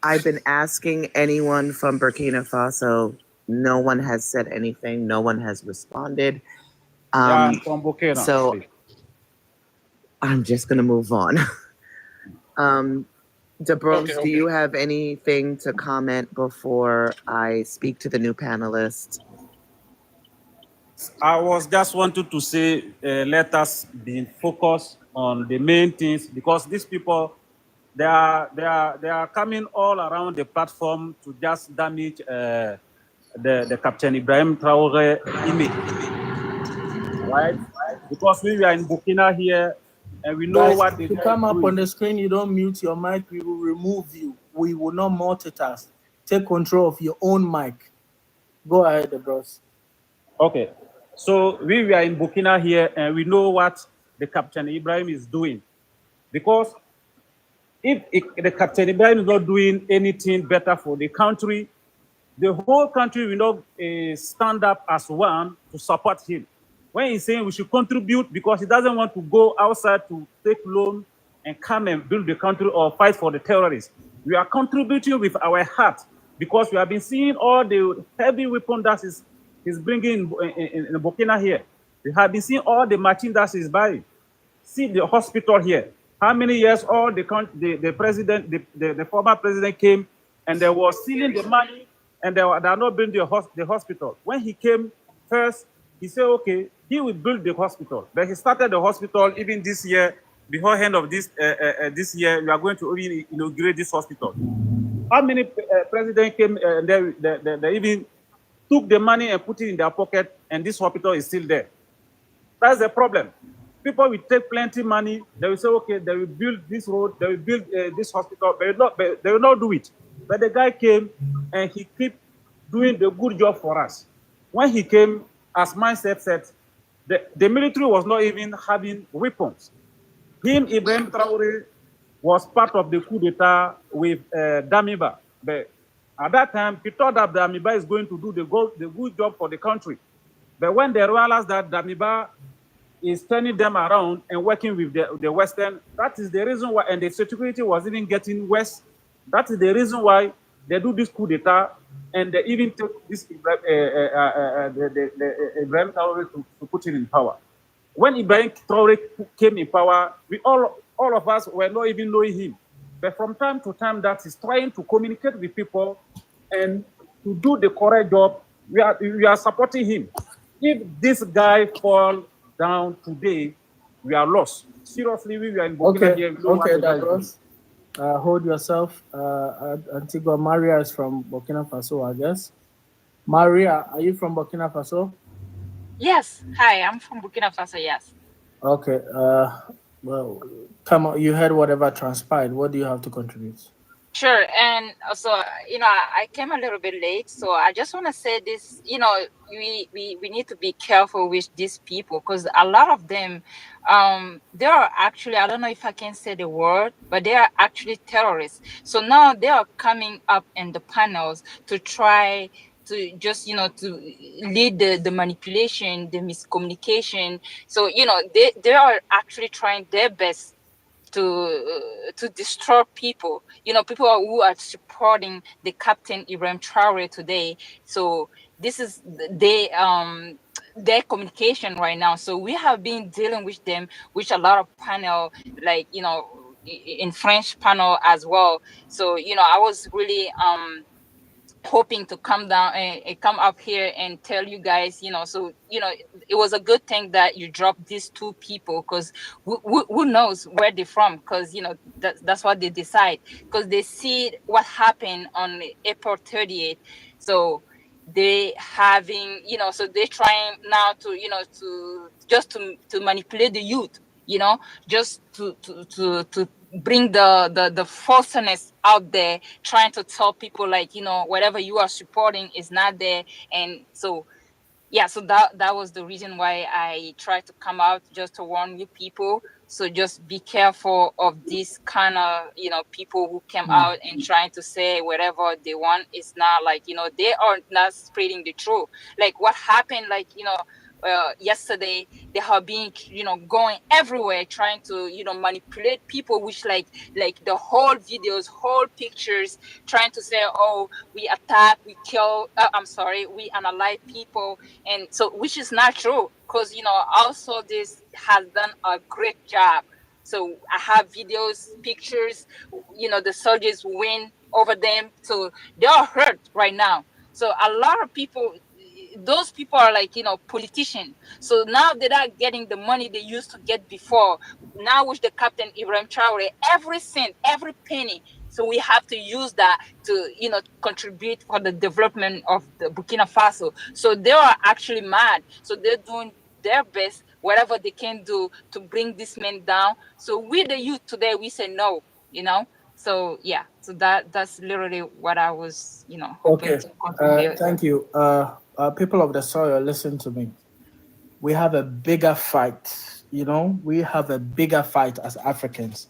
I've been asking anyone from Burkina Faso. No one has said anything. No one has responded. Yeah, I'm from Burkina. So please. I'm just gonna move on. Dabros, Okay. do you have anything to comment before I speak to the new panelists? I was just wanted to say, let us be focused on the main things, because these people, they are coming all around the platform to just damage the Captain Ibrahim Traore image, right? Because we are in Burkina here, and we know guys, what the if you guy come is up doing. on the screen, you don't mute your mic, we will remove you. We will not multitask. Take control of your own mic. Go ahead, Dabros. Okay, so we are in Burkina here, and we know what the Captain Ibrahim is doing, because if the Captain Ibrahim is not doing anything better for the country, the whole country will not stand up as one to support him. When he's saying we should contribute because he doesn't want to go outside to take loan and come and build the country or fight for the terrorists, we are contributing with our heart, because we have been seeing all the heavy weapons that he's bringing in Burkina here. We have been seeing all the machine that he's buying. See the hospital here. How many years all the president, the former president came and they were stealing the money, and they are not building the hospital. When he came first, he said, okay, he will build the hospital. But he started the hospital even this year. Before end of this year, we are going to even inaugurate this hospital. How many presidents came and they even took the money and put it in their pocket, and this hospital is still there? That's the problem. People will take plenty money. They will say, okay, they will build this road, they will build this hospital. They will not do it. But the guy came and he kept doing the good job for us. When he came, as myself said, the military was not even having weapons. Ibrahim Traore, was part of the coup d'etat with Damiba. But at that time, he thought that Damiba is going to do the good job for the country. But when they realized that Damiba is turning them around and working with the Western, that is the reason why, and the security was even getting worse. That is the reason why they do this coup d'etat, and they even took this Ibrahim Traore to put him in power. When Ibrahim Traore came in power, all of us were not even knowing him. But from time to time, that is trying to communicate with people and to do the correct job, we are supporting him. If this guy falls down today, we are lost. Seriously, we are in Burkina here. Okay, Dabros. Hold yourself. Antigua Maria is from Burkina Faso, I guess. Maria, are you from Burkina Faso? Yes. Hi, I'm from Burkina Faso. Yes. Okay. Well, come on. You heard whatever transpired. What do you have to contribute? Sure. And also, I came a little bit late, so I just want to say this. We need to be careful with these people, because a lot of them, they are actually, I don't know if I can say the word, but they are actually terrorists. So now they are coming up in the panels to try to just to lead the manipulation, the miscommunication. So they are actually trying their best to destroy people. People who are supporting the Captain Ibrahim Traore today. So this is their communication right now. So we have been dealing with them, with a lot of panel, like in French panel as well. So I was really hoping to come down and come up here and tell you guys, so it was a good thing that you dropped these two people, because who knows where they're from, because that's what they decide, because they see what happened on April 30th. So they having, so they're trying now to to manipulate the youth, just to bring the falseness out there, trying to tell people like, whatever you are supporting is not there. And so so that was the reason why I tried to come out, just to warn you people. So just be careful of this kind of people who came out and trying to say whatever they want. It's not like, they are not spreading the truth. Like what happened, like yesterday, they have been going everywhere trying to manipulate people, which like the whole videos, whole pictures, trying to say, oh, we attack, we kill, I'm sorry, we analyze people. And so, which is not true, because also this has done a great job. So I have videos, pictures, the soldiers win over them, so they are hurt right now. So a lot of people, those people are like politicians. So now they're not getting the money they used to get before. Now with the Captain Ibrahim Traore, every cent, every penny, so we have to use that to contribute for the development of the Burkina Faso. So they are actually mad, so they're doing their best, whatever they can do, to bring this man down. So we the youth today, we say no. So yeah, so that's literally what I was hoping Okay. to contribute. Thank you. People of the soil, listen to me. We have a bigger fight. We have a bigger fight as Africans.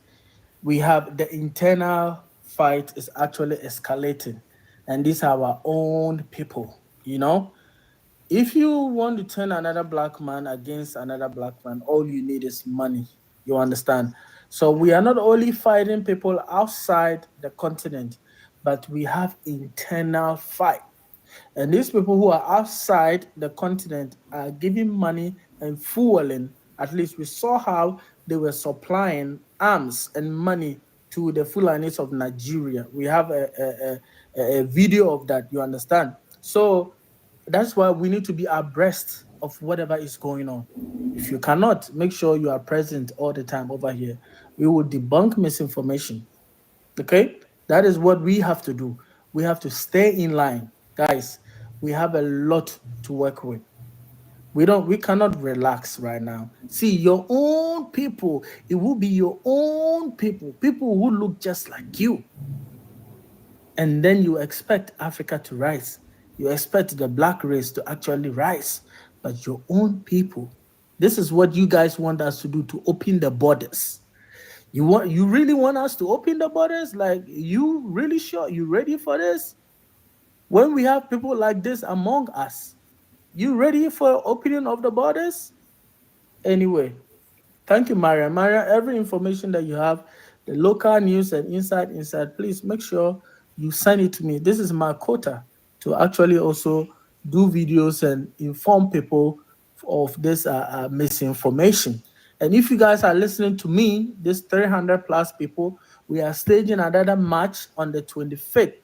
We have the internal fight is actually escalating, and these are our own people. If you want to turn another black man against another black man, all you need is money. You understand? So we are not only fighting people outside the continent, but we have internal fight. And these people who are outside the continent are giving money and fueling. At least we saw how they were supplying arms and money to the Fulanis of Nigeria. We have a video of that, you understand? So that's why we need to be abreast of whatever is going on. If you cannot, make sure you are present all the time over here. We will debunk misinformation. Okay? That is what we have to do. We have to stay in line. Guys, we have a lot to work with. We cannot relax right now. See, your own people, it will be your own people who look just like you. And then you expect Africa to rise. You expect the black race to actually rise, but your own people. This is what you guys want us to do, to open the borders. You really want us to open the borders? Like, you really sure you ready for this? When we have people like this among us, you ready for opening of the borders? Anyway, thank you, Maria. Maria, every information that you have, the local news and inside, please make sure you send it to me. This is my quota to actually also do videos and inform people of this misinformation. And if you guys are listening to me, this 300 plus people, we are staging another match on the 25th.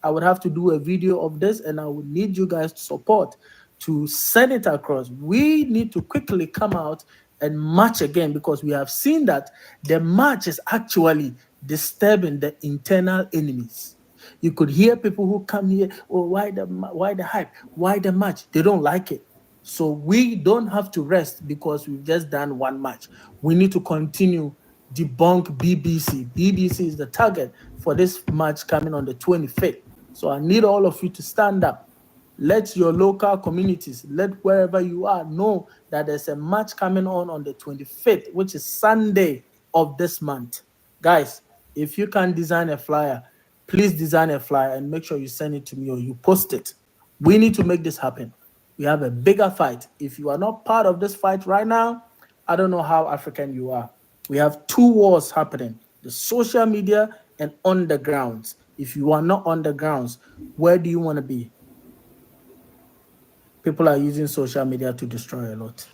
I would have to do a video of this, and I would need you guys to support to send it across. We need to quickly come out and march again, because we have seen that the march is actually disturbing the internal enemies. You could hear people who come here, oh, why the hype? Why the march? They don't like it. So we don't have to rest because we've just done one match. We need to continue debunk BBC. BBC is the target for this match coming on the 25th. So I need all of you to stand up. Let your local communities, let wherever you are, know that there's a match coming on the 25th, which is Sunday of this month. Guys, if you can design a flyer, please design a flyer and make sure you send it to me or you post it. We need to make this happen. We have a bigger fight. If you are not part of this fight right now, I don't know how African you are. We have two wars happening: the social media and on the grounds. If you are not on the grounds, where do you want to be? People are using social media to destroy a lot.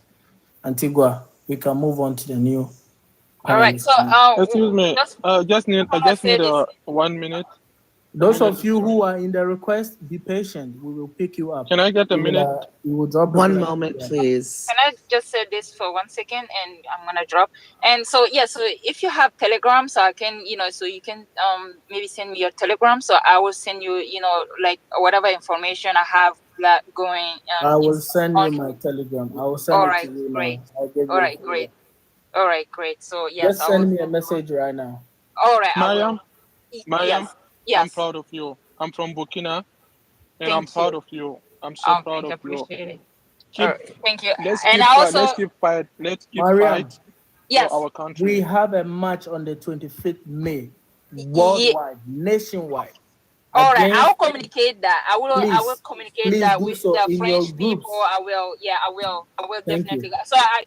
Antigua, we can move on to the new All right. panelist. So Excuse me. just I just need this. 1 minute. Those of you who are in the request, be patient. We will pick you up. Can I get a minute? We will drop One people. moment, please. Can I just say this for 1 second, and I'm gonna drop. And so yeah, so if you have Telegram, so I can, so you can maybe send me your Telegram, so I will send you, like whatever information I have going. I will send you my Telegram. I will send All it right, to you great. now. I'll give All you a right, folder. great. All right, great. So yes, Just I will. send me a message right now. All right, I will. Mariam, Yes. I'm proud of you. I'm from Burkina, and I'm Thank proud you. of you. I'm so proud Thank you. of you. Appreciate it. All Keep, right, thank you. let's And keep, I also, let's keep fight. Let's keep Mariam, fight for yes, our we country. have a match on the 25th May, Ye- worldwide, nationwide. all right, I will Against, communicate that. I will communicate please that do with so the in your French people. groups. I will. Yeah, I will. I will Thank definitely. you. So I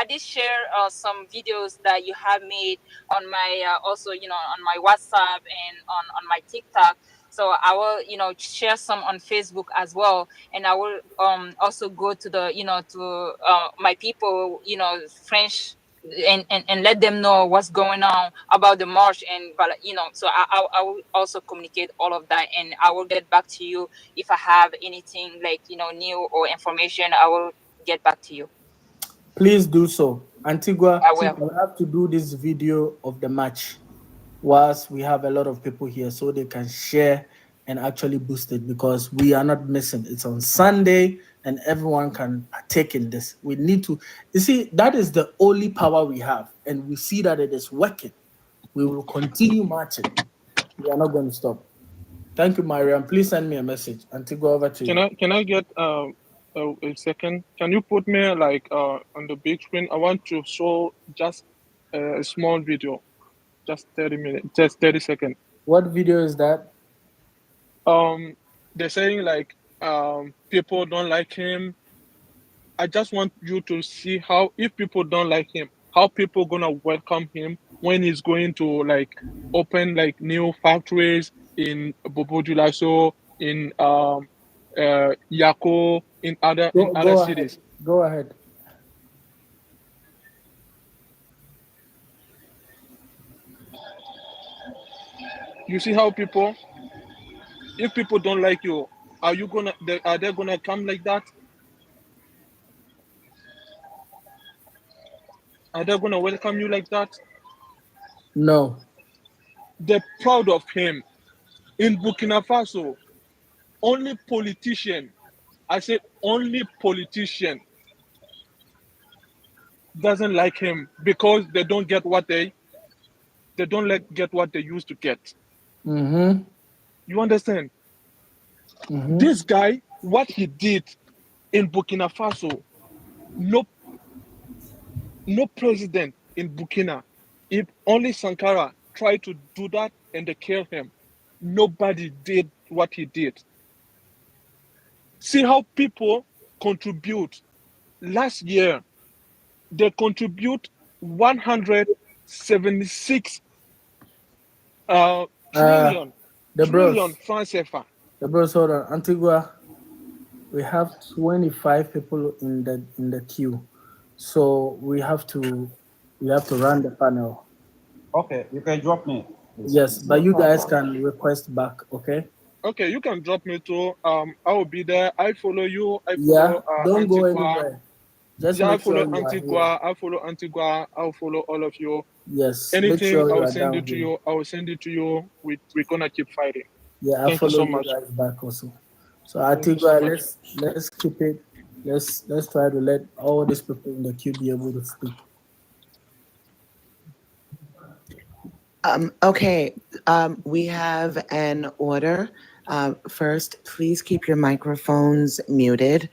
did share some videos that you have made on my also on my WhatsApp and on my TikTok. So I will share some on Facebook as well, and I will also go to the to my people French, and let them know what's going on about the march. And but so I will also communicate all of that, and I will get back to you if I have anything like new or information. I will get back to you. Please do so. Antigua, I will. we have to do this video of the match whilst we have a lot of people here so they can share and actually boost it, because we are not missing. It's on Sunday and everyone can partake in this. We need to, you see, that is the only power we have, and we see that it is working. We will continue marching. We are not going to stop. Thank you, Mariam. Please send me a message. Antigua, over to you. Can I get a second? Can you put me like on the big screen? I want to show just a small video, just 30 minutes, just 30 seconds. What video is that? They're saying like people don't like him. I just want you to see how, if people don't like him, how people gonna welcome him when he's going to like open like new factories in Bobo Dioulasso, in Yako, in other Go ahead. cities. Go ahead. You see how people, if people don't like you, are they gonna come like that? Are they gonna welcome you like that? No. They're proud of him. In Burkina Faso, only politician, I said only politician doesn't like him because they don't get what they don't get what they used to get. Mm-hmm. You understand? Mm-hmm. This guy, what he did in Burkina Faso, no president in Burkina, if only Sankara tried to do that and they killed him, nobody did what he did. See how people contribute. Last year, they contribute 176 trillion francs CFA. The bros, hold on. Antigua, we have 25 people in the queue, so we have to run the panel. Okay, you can drop me. Please. Yes, but you guys can request back, okay? Okay, you can drop me too. I will be there. I follow you. I Yeah, follow don't Antigua. go anywhere. Just I make follow sure you are Antigua. here. I follow Antigua. I'll follow all of you. Yes, make Anything, sure I you will are send down it to here. you. I will send it to you. We're gonna keep fighting. Yeah, I'll Thank you follow so you much. guys back also. So Thank you so Antigua, much. let's keep it. Let's try to let all these people in the queue be able to speak. Okay, we have an order. First, please keep your microphones muted.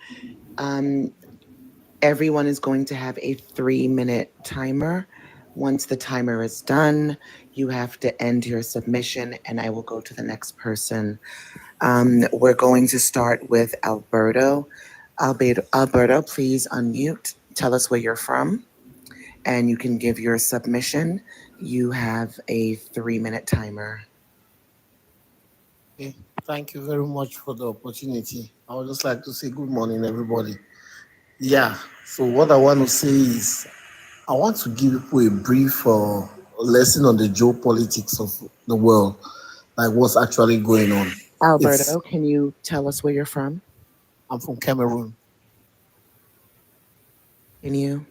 Everyone is going to have a 3-minute timer. Once the timer is done, you have to end your submission, and I will go to the next person. We're going to start with Alberto. Alberto, please unmute. Tell us where you're from. and you can give your submission. You have a 3-minute timer. Okay. Thank you very much for the opportunity. I would just like to say good morning, everybody. Yeah. So what I want to say is I want to give people a brief lesson on the geopolitics of the world, like what's actually going on. It's Alberto, can you tell us where you're from? I'm from Cameroon. Can you?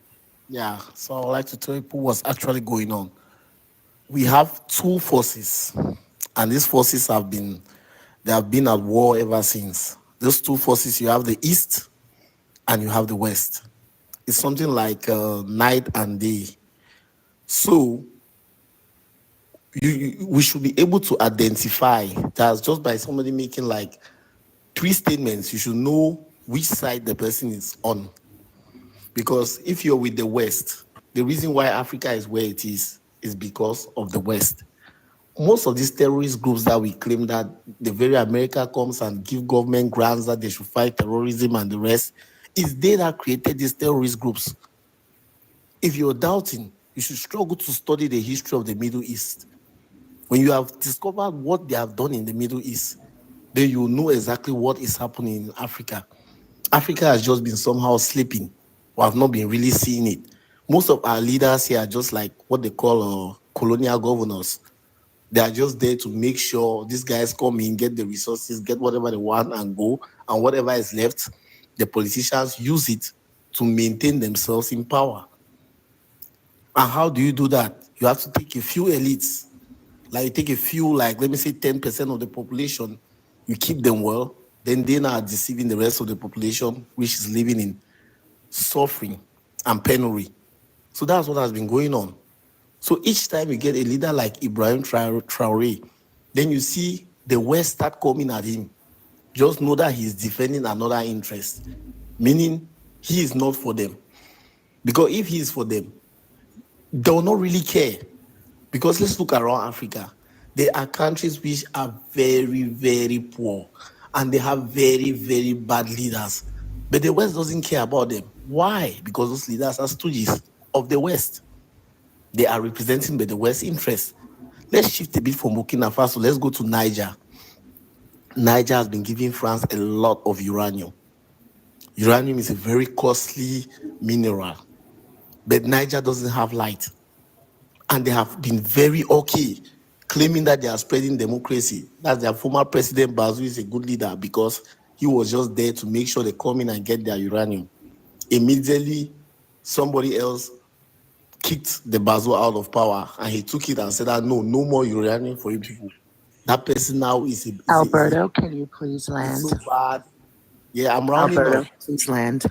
Yeah. So I would like to tell people what's actually going on. We have two forces, and these forces have been at war ever since. Those two forces, you have the East and you have the West. It's something like night and day. So we should be able to identify that just by somebody making like three statements, you should know which side the person is on. Because if you're with the West, the reason why Africa is where it is because of the West. Most of these terrorist groups that we claim that the very America comes and give government grants that they should fight terrorism and the rest, is they that created these terrorist groups. If you're doubting, you should struggle to study the history of the Middle East. When you have discovered what they have done in the Middle East, then you know exactly what is happening in Africa. Africa has just been somehow sleeping. We have not been really seeing it. Most of our leaders here are just like what they call colonial governors. They are just there to make sure these guys come in, get the resources, get whatever they want and go. And whatever is left, the politicians use it to maintain themselves in power. And how do you do that? You have to take a few elites, like you take a few, like let me say 10% of the population, you keep them well, then they are deceiving the rest of the population, which is living in suffering and penury. So that's what has been going on. So each time you get a leader like Ibrahim Traore, then you see the West start coming at him. Just know that he's defending another interest, meaning he is not for them. Because if he is for them, they will not really care. Because let's look around Africa. There are countries which are very, very poor and they have very, very bad leaders. But the West doesn't care about them. Why? Because those leaders are stooges of the West. They are representing by the West interest. Let's shift a bit from Burkina Faso. Let's go to Niger. Niger has been giving France a lot of uranium. Uranium is a very costly mineral, but Niger doesn't have light. And they have been very okay claiming that they are spreading democracy. That's their former president, Bazoum, is a good leader because he was just there to make sure they come in and get their uranium. Immediately, somebody else kicked the Bazoum out of power and he took it and said that no more uranium for you people. That person now Alberto, can you please is land? so bad. Yeah, I'm rounding Alberto, up. please land.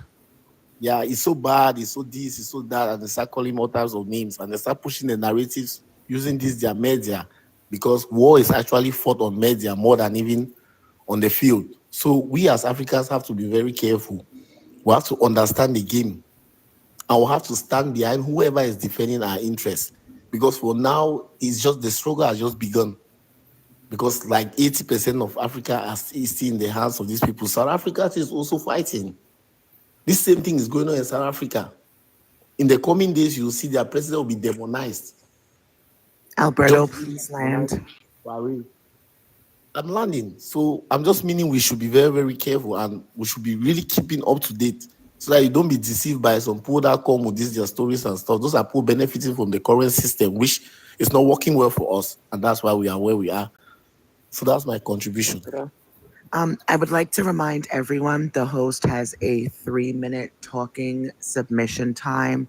Yeah, it's so bad, it's so this, it's so that, and they start calling all types of names and they start pushing the narratives using this their media because war is actually fought on media more than even on the field. So we as Africans have to be very careful. We have to understand the game and we have to stand behind whoever is defending our interests because for now, it's just the struggle has just begun because like 80% of Africa is still in the hands of these people. South Africa is also fighting. This same thing is going on in South Africa. In the coming days, you'll see their president will be demonized. Alberto, please land. I'm landing. So I'm just meaning we should be very, very careful and we should be really keeping up to date so that you don't be deceived by some people that come with these their stories and stuff. Those are people benefiting from the current system, which is not working well for us. And that's why we are where we are. So that's my contribution. I would like to remind everyone the host has a 3-minute talking submission time.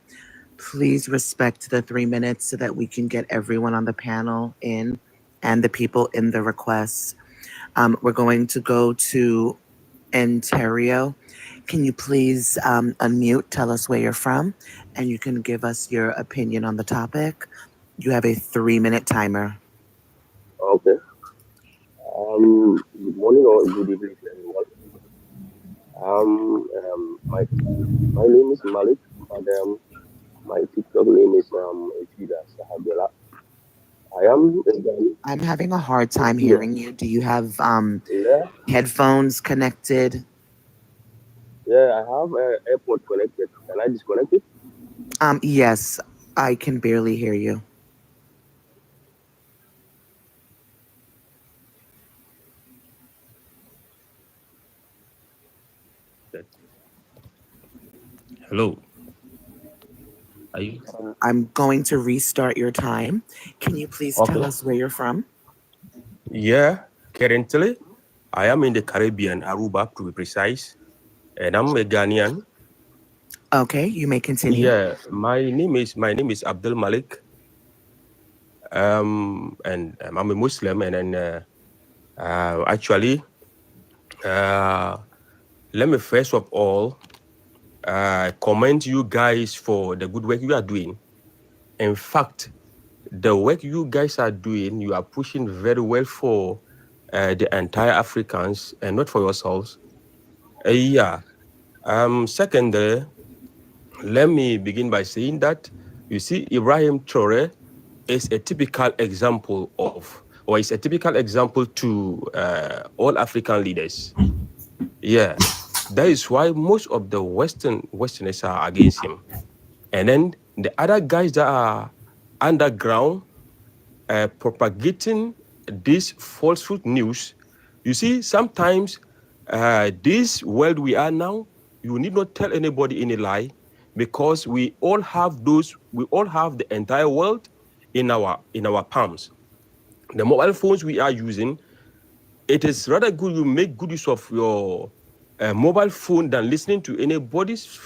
Please respect the 3 minutes so that we can get everyone on the panel in and the people in the requests. We're going to go to Ontario. Can you please unmute, tell us where you're from, and you can give us your opinion on the topic. You have a 3-minute timer. Okay. Good morning or good evening to everyone. My name is Malik, but my TikTok name is Etida Sahabela. I am a Ghanaian. I'm having a hard time hearing you. Do you have Yeah, headphones connected? yeah, I have AirPod connected. Can I disconnect it? Yes. I can barely hear you. Hello. Are you? I'm going to restart your time. Can you please tell Okay. us where you're from? Yeah, currently I am in the Caribbean, Aruba to be precise, and I'm a Ghanaian. Okay, you may continue. Yeah, my name is Abdul Malik. And I'm a Muslim, and then actually, uh, let me first of all commend you guys for the good work you are doing. In fact, the work you guys are doing, you are pushing very well for the entire Africans and not for yourselves. Yeah. Secondly, let me begin by saying that you see, Ibrahim Traore is a typical example of, or is a typical example to all African leaders. Yeah. That is why most of the Westerners are against him. And then the other guys that are underground propagating this falsehood news. You see, sometimes this world we are now, you need not tell anybody any lie, because we all have the entire world in our palms. The mobile phones we are using, it is rather good you make good use of your mobile phone than listening to anybody's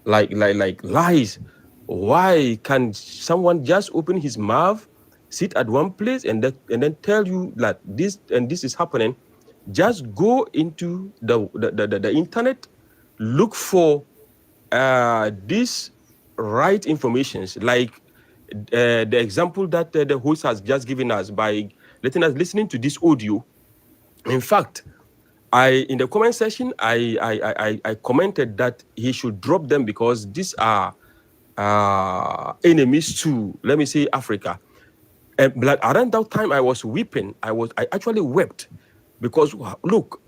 like lies. Why can someone just open his mouth, sit at one place, and then tell you that this is happening? Just go into the internet, look for these right informations, like the example that the host has just given us by letting us listening to this audio. In fact, in the comment section, I commented that he should drop them because these are enemies to, let me say, Africa. But around that time, I was weeping. I actually wept because look,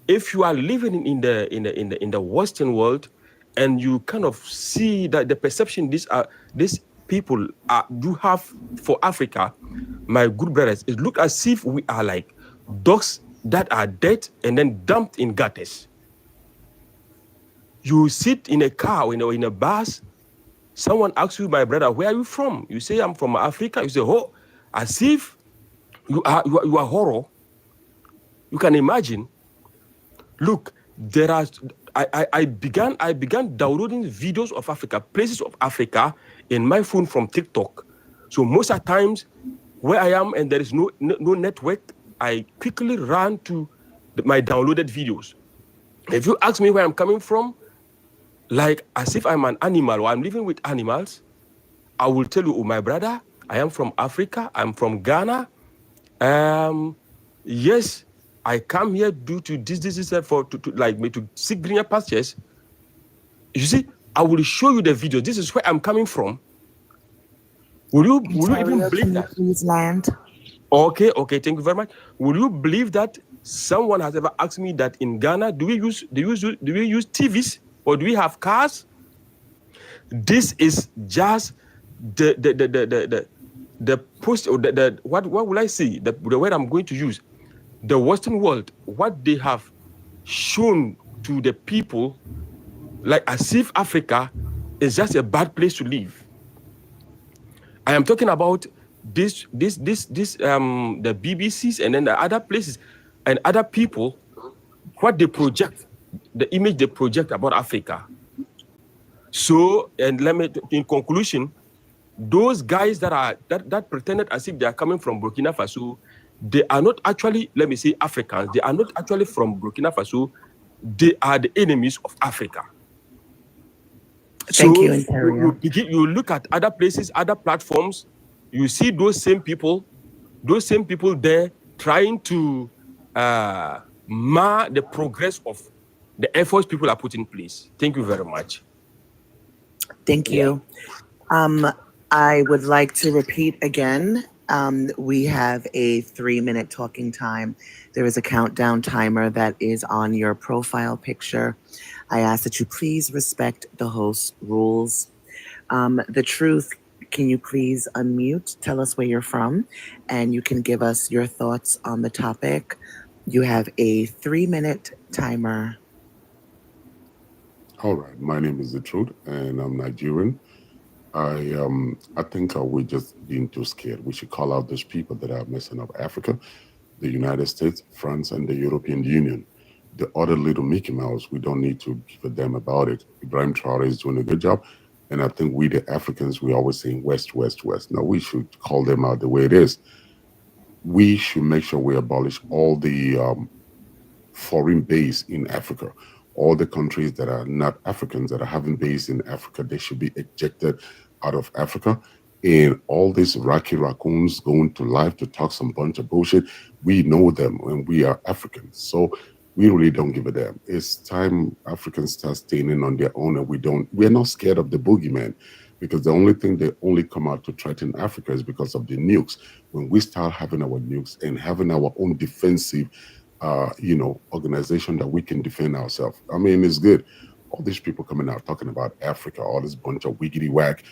if you are living in the Western world, and you kind of see that the perception these people do have for Africa, my good brothers, it look as if we are like dogs that are dead and then dumped in gutters. You sit in a car, in a bus. Someone asks you, my brother, where are you from? You say, I'm from Africa. You say, oh, as if you are horror. You can imagine. Look, there are. I began downloading videos of Africa, places of Africa, in my phone from TikTok. So most of the times, where I am and there is no network, I quickly run to my downloaded videos. If you ask me where I'm coming from, like as if I'm an animal or I'm living with animals, I will tell you, oh, my brother, I am from Africa. I'm from Ghana. Yes, I come here due to this for to seek greener pastures. You see, I will show you the video. This is where I'm coming from. Will you even Ontario, believe can you that? please land? Okay, thank you very much. Will you believe that someone has ever asked me that in Ghana, do we use TVs or do we have cars? This is just the post, or the what will I say? The word I'm going to use, the Western world, what they have shown to the people, like as if Africa is just a bad place to live. I am talking about the BBCs and then the other places and other people, what they project, the image they project about Africa. So, and let me, in conclusion, those guys that pretended as if they are coming from Burkina Faso, they are not actually, let me say, Africans. They are not actually from Burkina Faso. They are the enemies of Africa. Thank you, So Ontario. you look at other places, other platforms, you see those same people there trying to mar the progress of the efforts people are putting in place. Thank you very much. Thank you. I would like to repeat again. We have a 3-minute talking time. There is a countdown timer that is on your profile picture. I ask that you please respect the host rules. The Truth, can you please unmute? Tell us where you're from, and you can give us your thoughts on the topic. You have a 3-minute timer. All right, my name is The Truth, and I'm Nigerian. I think we're just being too scared. We should call out those people that are messing up Africa, the United States, France, and the European Union. The other little Mickey Mouse, we don't need to give a damn about it. Ibrahim Traore is doing a good job, and I think we, the Africans, we always saying West, West, West. No, we should call them out the way it is. We should make sure we abolish all the foreign base in Africa. All the countries that are not Africans that are having base in Africa, they should be ejected out of Africa. And all these Iraqi raccoons going to live to talk some bunch of bullshit, we know them and we are Africans. So we really don't give a damn. It's time Africans start standing on their own and we're not scared of the boogeyman because the only thing they only come out to threaten Africa is because of the nukes. When we start having our nukes and having our own defensive organization that we can defend ourselves. I mean, it's good. All these people coming out talking about Africa, all this bunch of wiggity whack.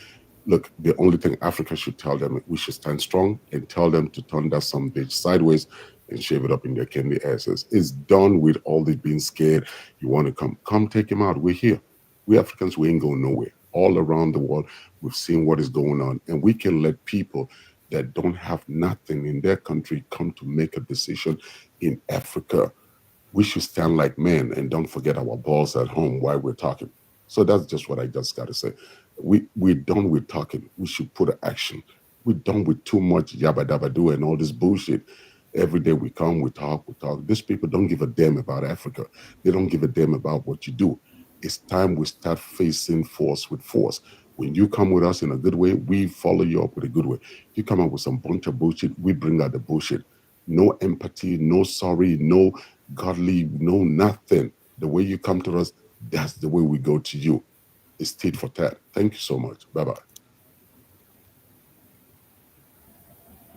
Look, the only thing Africa should tell them, we should stand strong and tell them to turn that some bitch sideways and shave it up in their candy asses. It's done with all this being scared. You want to come take him out. We're here. We Africans, we ain't going nowhere. All around the world, we've seen what is going on, and we can let people that don't have nothing in their country come to make a decision in Africa. We should stand like men and don't forget our balls at home while we're talking. So that's just what I just got to say. We're done with talking. We should put action. We're done with too much yabba dabba do and all this bullshit. Every day we come, we talk, we talk. These people don't give a damn about Africa. They don't give a damn about what you do. It's time we start facing force with force. When you come with us in a good way, we follow you up with a good way. You come up with some bunch of bullshit, we bring out the bullshit. No empathy, no sorry, no godly, no nothing. The way you come to us, that's the way we go to you. It's tit for tat. Thank you so much. Bye-bye.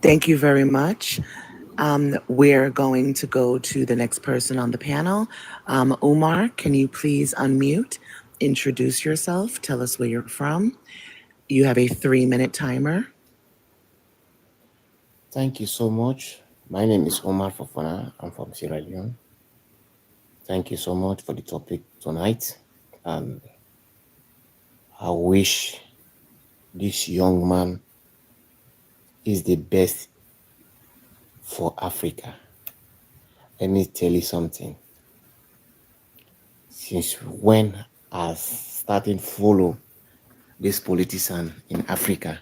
Thank you very much. We're going to go to the next person on the panel. Umar, can you please unmute, introduce yourself, tell us where you're from. You have a 3-minute timer. Thank you so much. My name is Omar Fofana. I'm from Sierra Leone. Thank you so much for the topic tonight. And I wish this young man is the best for Africa. Let me tell you something. Since when I started follow this politician in Africa,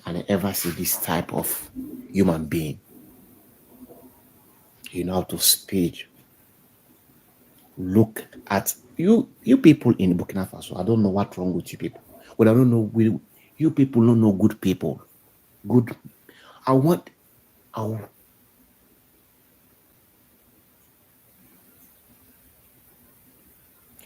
and I ever see this type of human being, you know how to speak. Look at you people in Burkina Faso. I don't know what's wrong with you people. Well, I don't know. You people don't know good people. Good.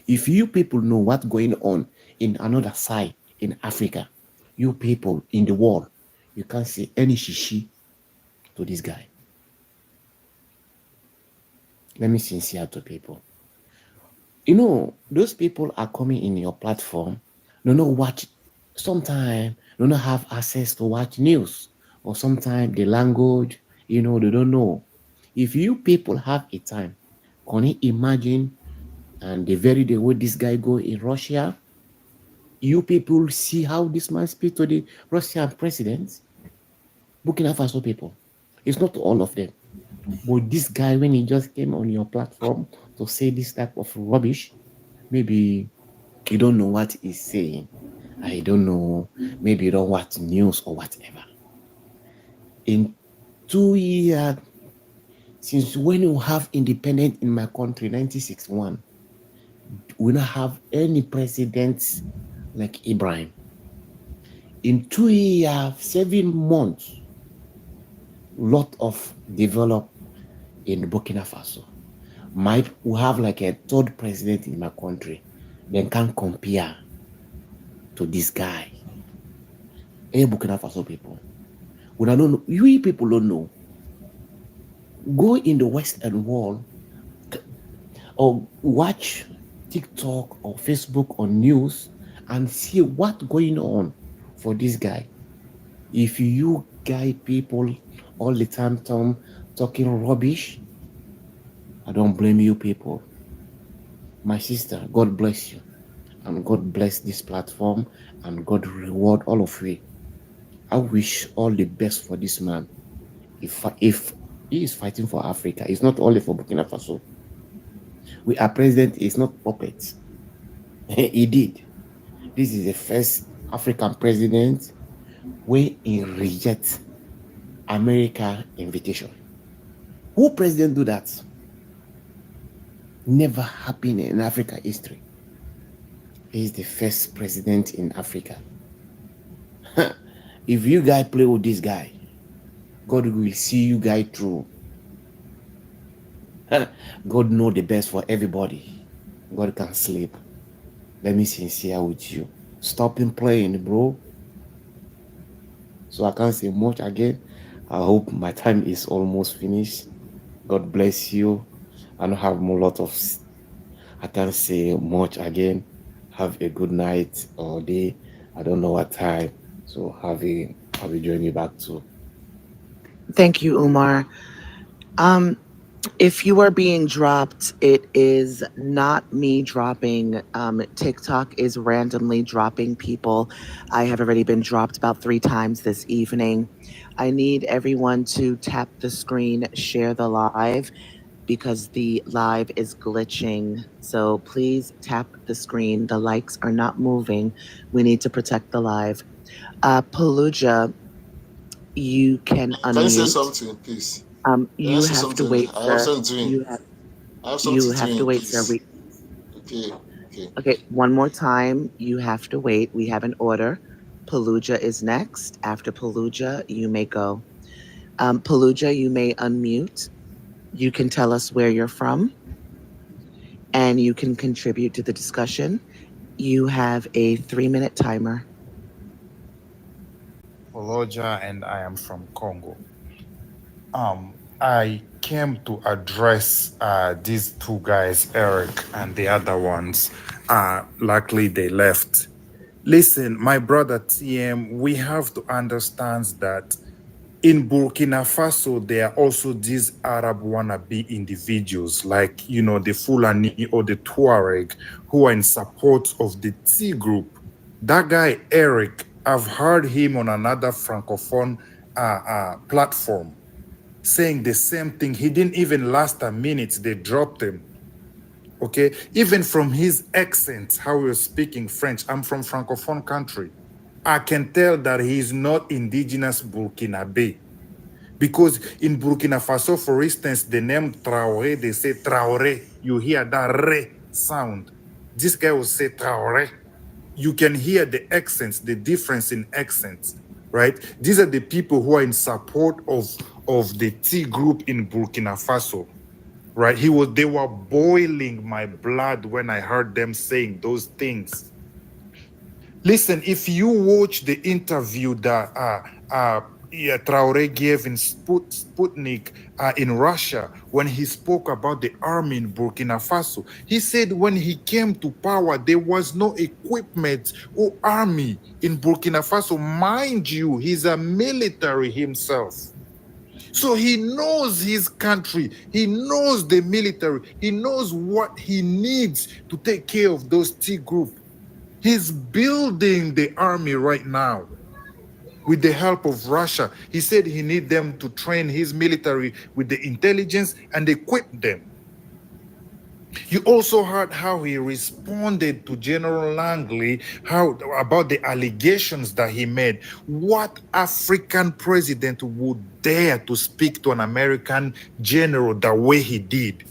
If you people know what's going on in another side in Africa, you people in the world, you can't say any shishi to this guy. Let me sincere to people. You know, those people are coming in your platform, they don't watch, sometimes they don't have access to watch news, or sometimes the language, they don't know. If you people have a time, can you imagine, and the very day where this guy go in Russia, you people see how this man speak to the Russian president? Burkina Faso people. It's not all of them. But this guy, when he just came on your platform to say this type of rubbish, maybe you don't know what he's saying. I don't know. Maybe you don't watch news or whatever. In 2 years, since when you have independence in my country, 1961, we don't have any presidents like Ibrahim. In 2 years, 7 months, lot of develop in Burkina Faso. We have like a third president in my country. They can't compare to this guy. Hey, Burkina Faso people. We don't know. You people don't know. Go in the Western world or watch TikTok or Facebook or news and see what's going on for this guy. If you guy people all the time talking rubbish, I don't blame you people. My sister, God bless you. And God bless this platform and God reward all of you. I wish all the best for this man. If he is fighting for Africa, it's not only for Burkina Faso. Our president is not puppet. He did. This is the first African president where he rejects America invitation. Who president do that? Never happened in Africa history. He is the first president in Africa. If you guys play with this guy, God will see you guys through. God know the best for everybody. God can sleep. Let me sincere with you. Stop him playing, bro. So I can't say much again. I hope my time is almost finished. God bless you. I don't have more lot of. I can't say much again. Have a good night or day. I don't know what time. So have a journey back to. Thank you, Umar. If you are being dropped, it is not me dropping. TikTok is randomly dropping people. I have already been dropped about 3 times this evening. I need everyone to tap the screen, share the live, because the live is glitching. So please tap the screen. The likes are not moving. We need to protect the live. Peluja, you can Can you say unmute. something, please? You have to wait, I have sir. something doing. I have You something have to doing, wait, sir. please. Okay. Okay, one more time. You have to wait. We have an order. Peluja is next. After Peluja, you may go. Peluja, you may unmute. You can tell us where you're from and you can contribute to the discussion. You have a 3-minute timer. Oloja, and I am from Congo. I came to address these two guys, Eric and the other ones. Luckily, they left. Listen, my brother TM, we have to understand that in Burkina Faso, there are also these Arab wannabe individuals like, the Fulani or the Tuareg who are in support of the T group. That guy, Eric, I've heard him on another Francophone platform saying the same thing. He didn't even last a minute. They dropped him. Okay? Even from his accent, how he was speaking French. I'm from Francophone country. I can tell that he is not indigenous Burkinabe. Because in Burkina Faso, for instance, the name Traoré, they say Traoré. You hear that re sound. This guy will say Traoré. You can hear the accents, the difference in accents, right? These are the people who are in support of the T group in Burkina Faso, right? They were boiling my blood when I heard them saying those things. Listen, if you watch the interview that Traoré gave in Sputnik in Russia, when he spoke about the army in Burkina Faso, he said when he came to power, there was no equipment or army in Burkina Faso. Mind you, he's a military himself. So he knows his country. He knows the military. He knows what he needs to take care of those T group. He's building the army right now with the help of Russia. He said he needs them to train his military with the intelligence and equip them. You also heard how he responded to General Langley about the allegations that he made. What African president would dare to speak to an American general the way he did?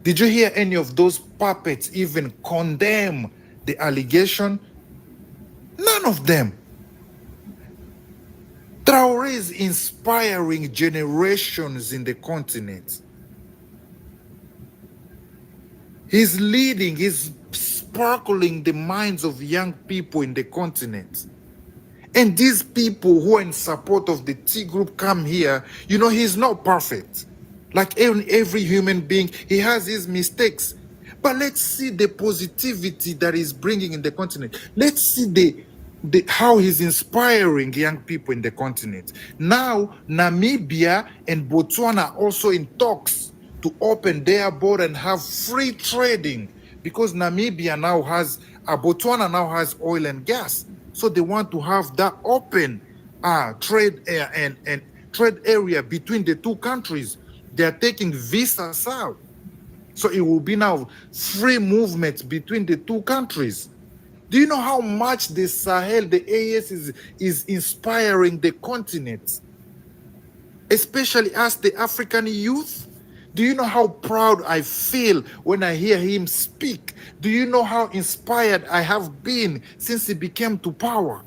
Did you hear any of those puppets even condemn the allegation? None of them. Traoré is inspiring generations in the continent. He's leading, he's sparkling the minds of young people in the continent. And these people who are in support of the T group come here, he's not perfect. Like every human being, he has his mistakes. But let's see the positivity that he's bringing in the continent. Let's see how he's inspiring young people in the continent. Now, Namibia and Botswana are also in talks to open their border and have free trading, because Namibia now has, Botswana now has oil and gas. So they want to have that open trade and trade area between the two countries. They're taking visas out. So it will be now free movement between the two countries. Do you know how much the Sahel, the AES is inspiring the continent, especially as the African youth? Do you know how proud I feel when I hear him speak? Do you know how inspired I have been since he became to power?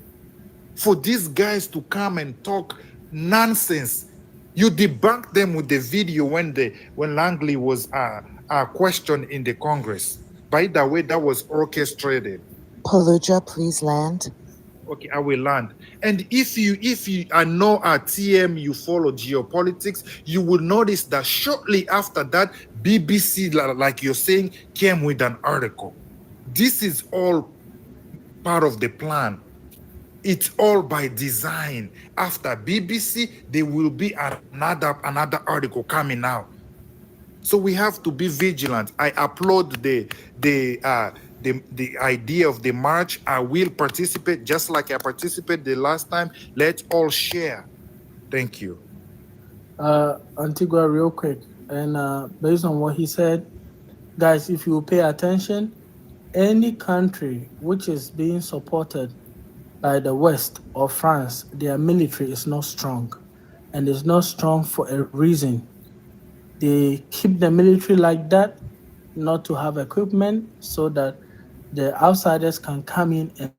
For these guys to come and talk nonsense. You debunked them with the video when Langley was questioned in the Congress. By the way, that was orchestrated. Paluja, please land. Okay, I will land. And if you I know at TM you follow geopolitics, you will notice that shortly after that, BBC, like you're saying, came with an article. This is all part of the plan. It's all by design. After BBC, there will be another article coming out. So we have to be vigilant. I applaud the idea of the march. I will participate just like I participated the last time. Let's all share. Thank you. Antigua, real quick, and based on what he said, guys, if you pay attention, any country which is being supported by the West or France, their military is not strong, and it's not strong for a reason. They keep the military like that, not to have equipment, so that the outsiders can come in and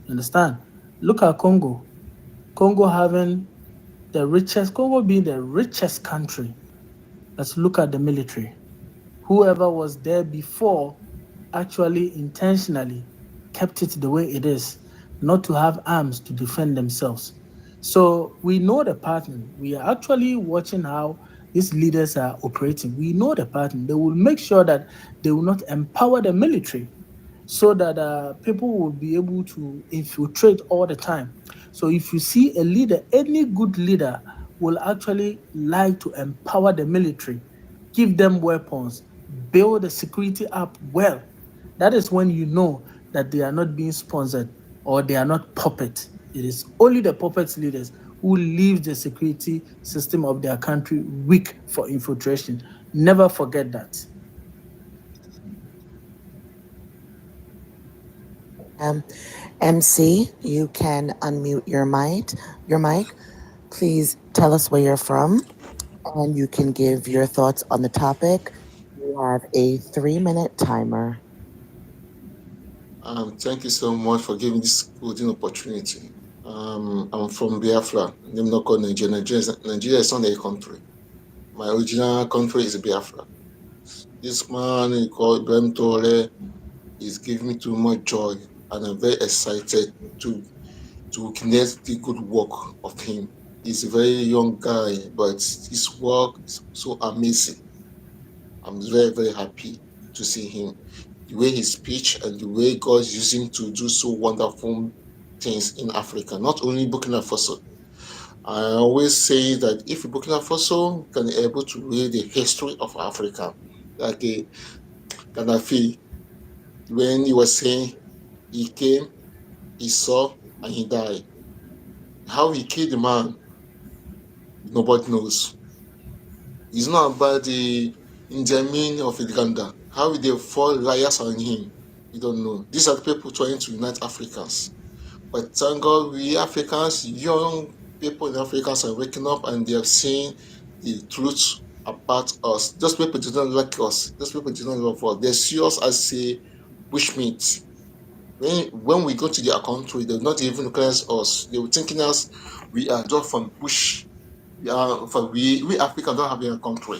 understand. Look at Congo. Congo being the richest country. Let's look at the military. Whoever was there before actually intentionally kept it the way it is, not to have arms to defend themselves. So we know the pattern. We are actually watching how these leaders are operating. We know the pattern. They will make sure that they will not empower the military, so that people will be able to infiltrate all the time. So if you see a leader, any good leader will actually like to empower the military, give them weapons, build the security up well. That is when you know that they are not being sponsored or they are not puppet. It is only the puppet leaders who leave the security system of their country weak for infiltration. Never forget that. MC, you can unmute your mic. Please tell us where you're from, and you can give your thoughts on the topic. You have a 3-minute timer. Thank you so much for giving this golden opportunity. I'm from Biafra. I'm not called Nigeria. Nigeria is not a country. My original country is Biafra. This man he called Ibrahim Tore is giving me too much joy, and I'm very excited to witness the good work of him. He's a very young guy, but his work is so amazing. I'm very, very happy to see him. The way he speaks and the way God is using to do so wonderful things in Africa, not only Burkina Faso. I always say that if Burkina Faso can be able to read the history of Africa, like Gaddafi, when he was saying he came, he saw, and he died. How he killed the man, nobody knows. It's not about the Indian of Uganda. How they fall liars on him, you don't know. These are the people trying to unite Africans. But thank God, we Africans, young people in Africans are waking up and they are seeing the truth about us. Those people do not like us. Those people do not love us. They see us as a bushmeat. When we go to their country, they will not even recognize us. They will thinking us we are just from bush. We Africans don't have a country.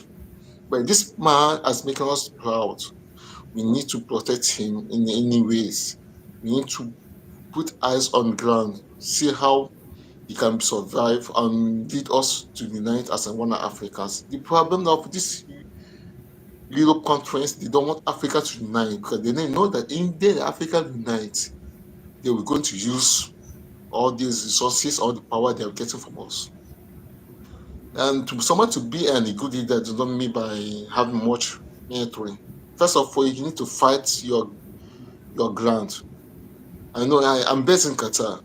But this man has making us proud. We need to protect him in any ways. We need to put eyes on the ground, see how he can survive and lead us to unite as one Africans. The problem of this Europe conference, they don't want Africa to unite because they know that in the Africa unite, they were going to use all these resources, all the power they are getting from us. And to someone to be a good leader does not mean by having much military. First of all, you need to fight your ground. I know I'm based in Qatar.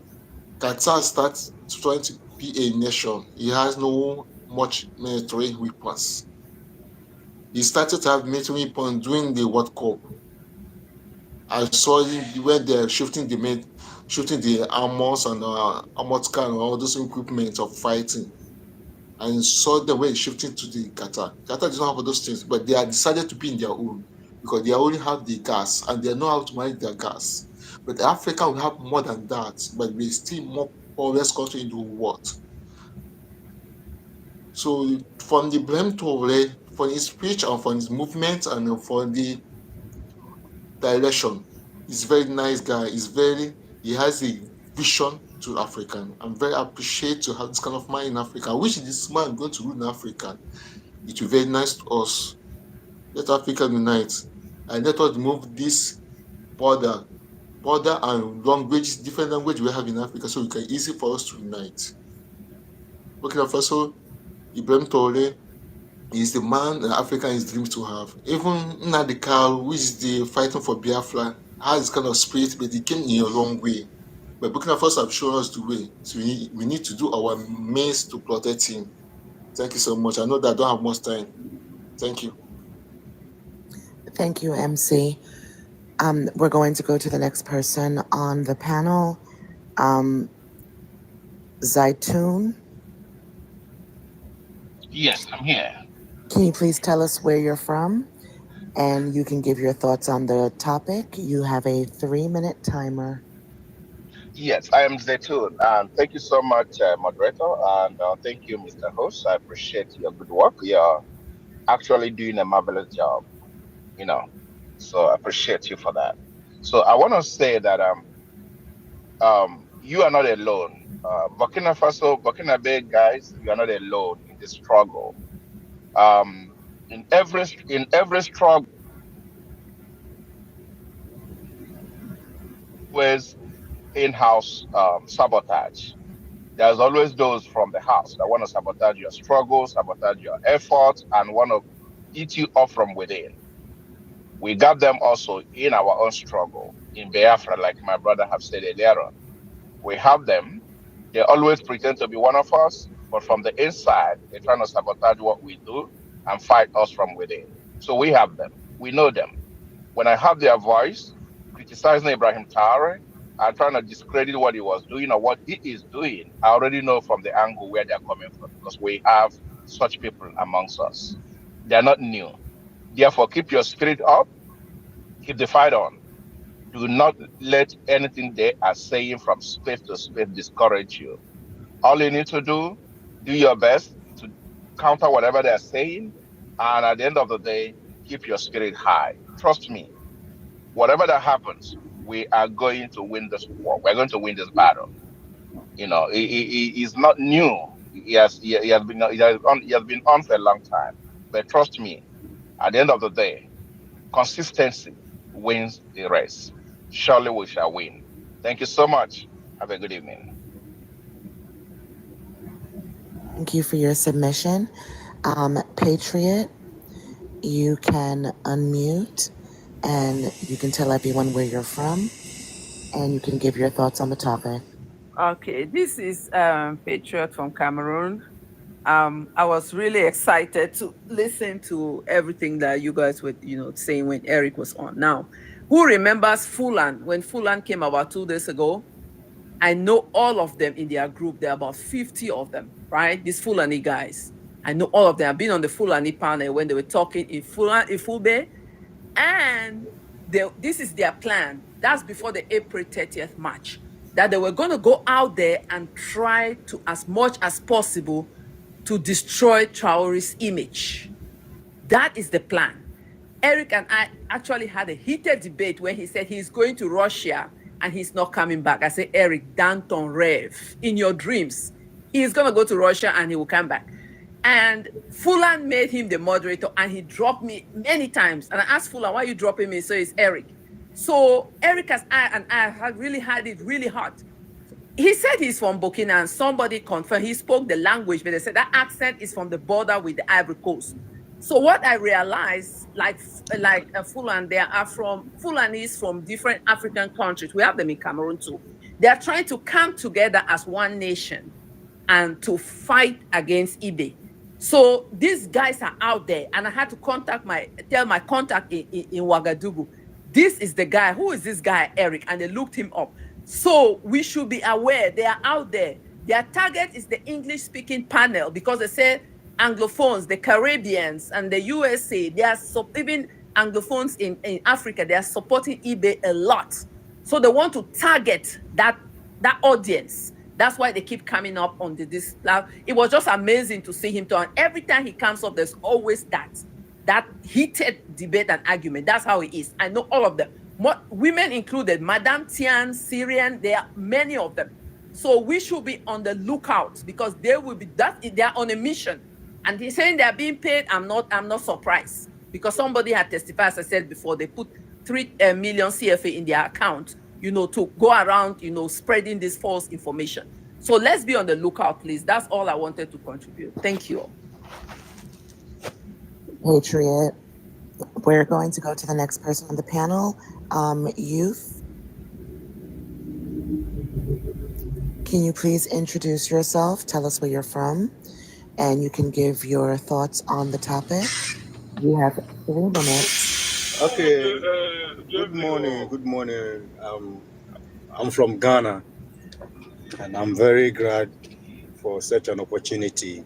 Qatar starts trying to be a nation. It has no much military weapons. He started to have military weapons during the World Cup. I saw him when they're shifting the armors and armored car and all those equipment of fighting. And saw the way shifting to the Qatar. Qatar doesn't have all those things, but they are decided to be in their own because they only have the gas and they know how to manage their gas. But Africa will have more than that, but we're still more poorest country in the world. So from the blame to for his speech and for his movement and for the direction, he's a very nice guy. He has a vision to African. I'm very appreciative to have this kind of man in Africa. I wish this man going to rule in Africa. It will be very nice to us. Let Africa unite and let us move this border and languages, different language we have in Africa, so it can easy for us to unite. Burkina Faso, Ibrahim Traoré is the man that Africa is dreams to have. Even Nadikal, which is the fighting for Biafra, has this kind of spirit, but he came in a long way. But Burkina Faso have shown us the way, so we need to do our means to protect him. Thank you so much. I know that I don't have much time. Thank you. Thank you, MC. We're going to go to the next person on the panel. Zaitun, Yes, I'm here. can you please tell us where you're from? And you can give your thoughts on the topic. You have a 3-minute timer. Yes, I am Zetun. And thank you so much, moderator. And thank you, Mr. Host. I appreciate your good work. You're actually doing a marvelous job, you know. So I appreciate you for that. So I want to say that you are not alone. Burkina Faso, Burkina Bay guys, you are not alone in this struggle. In every struggle, always in-house sabotage. There's always those from the house that want to sabotage your struggle, sabotage your efforts, and want to eat you up from within. We got them also in our own struggle in Biafra, like my brother have said earlier on. We have them. They always pretend to be one of us, but from the inside, they're trying to sabotage what we do and fight us from within. So we have them. We know them. When I have their voice criticizing Ibrahim Traore and trying to discredit what he was doing or what he is doing, I already know from the angle where they're coming from because we have such people amongst us. They're not new. Therefore, keep your spirit up, keep the fight on. Do not let anything they are saying from space to space discourage you. All you need to do your best to counter whatever they're saying. And at the end of the day, keep your spirit high. Trust me, whatever that happens, we are going to win this war. We're going to win this battle. You know, he's not new. He has been on for a long time. But trust me, at the end of the day, consistency wins the race. Surely we shall win. Thank you so much. Have a good evening. Thank you for your submission. Patriot, you can unmute and you can tell everyone where you're from and you can give your thoughts on the topic. Okay, this is Patriot from Cameroon. I was really excited to listen to everything that you guys were, saying when Eric was on. Now, who remembers Fulan? When Fulan came about 2 days ago, I know all of them in their group. There are about 50 of them, right? These Fulani guys. I know all of them. I've been on the Fulani panel when they were talking in Fulbe, and this is their plan. That's before the April 30th march, that they were going to go out there and try to, as much as possible, to destroy Traore's image. That is the plan. Eric and I actually had a heated debate when he said he's going to Russia and he's not coming back. I said, Eric, Danton Rev, in your dreams, he's going to go to Russia and he will come back. And Fulan made him the moderator and he dropped me many times. And I asked Fulan, why are you dropping me? So it's Eric. So Eric and I had really had it really hard. he said he's from Burkina, and somebody confirmed he spoke the language, but they said that accent is from the border with the Ivory Coast. So what I realized, like Fulani, there are Fulanis from different African countries. We have them in Cameroon too. They are trying to come together as one nation and to fight against Ibe. So these guys are out there, and I had to tell my contact in Ouagadougou, this is the guy. Who is this guy, Eric? And they looked him up. So we should be aware they are out there. Their target is the English-speaking panel, because they say Anglophones, the Caribbeans, and the USA, they are even Anglophones in Africa, they are supporting eBay a lot. So they want to target that audience. That's why they keep coming up on this. It was just amazing to see him talk. Every time he comes up, there's always that heated debate and argument. That's how it is. I know all of them. Women included, Madame Tian, Syrian, there are many of them. So we should be on the lookout, because they will be they are on a mission. And he's saying they're being paid. I'm not surprised, because somebody had testified, as I said before, they put 3 million CFA in their account, to go around, spreading this false information. So let's be on the lookout, please. That's all I wanted to contribute. Thank you. Patriot. We're going to go to the next person on the panel. Youth. Can you please introduce yourself? Tell us where you're from, and you can give your thoughts on the topic. You have 3 minutes. Okay. Good morning. Good morning. I'm from Ghana, and I'm very glad for such an opportunity.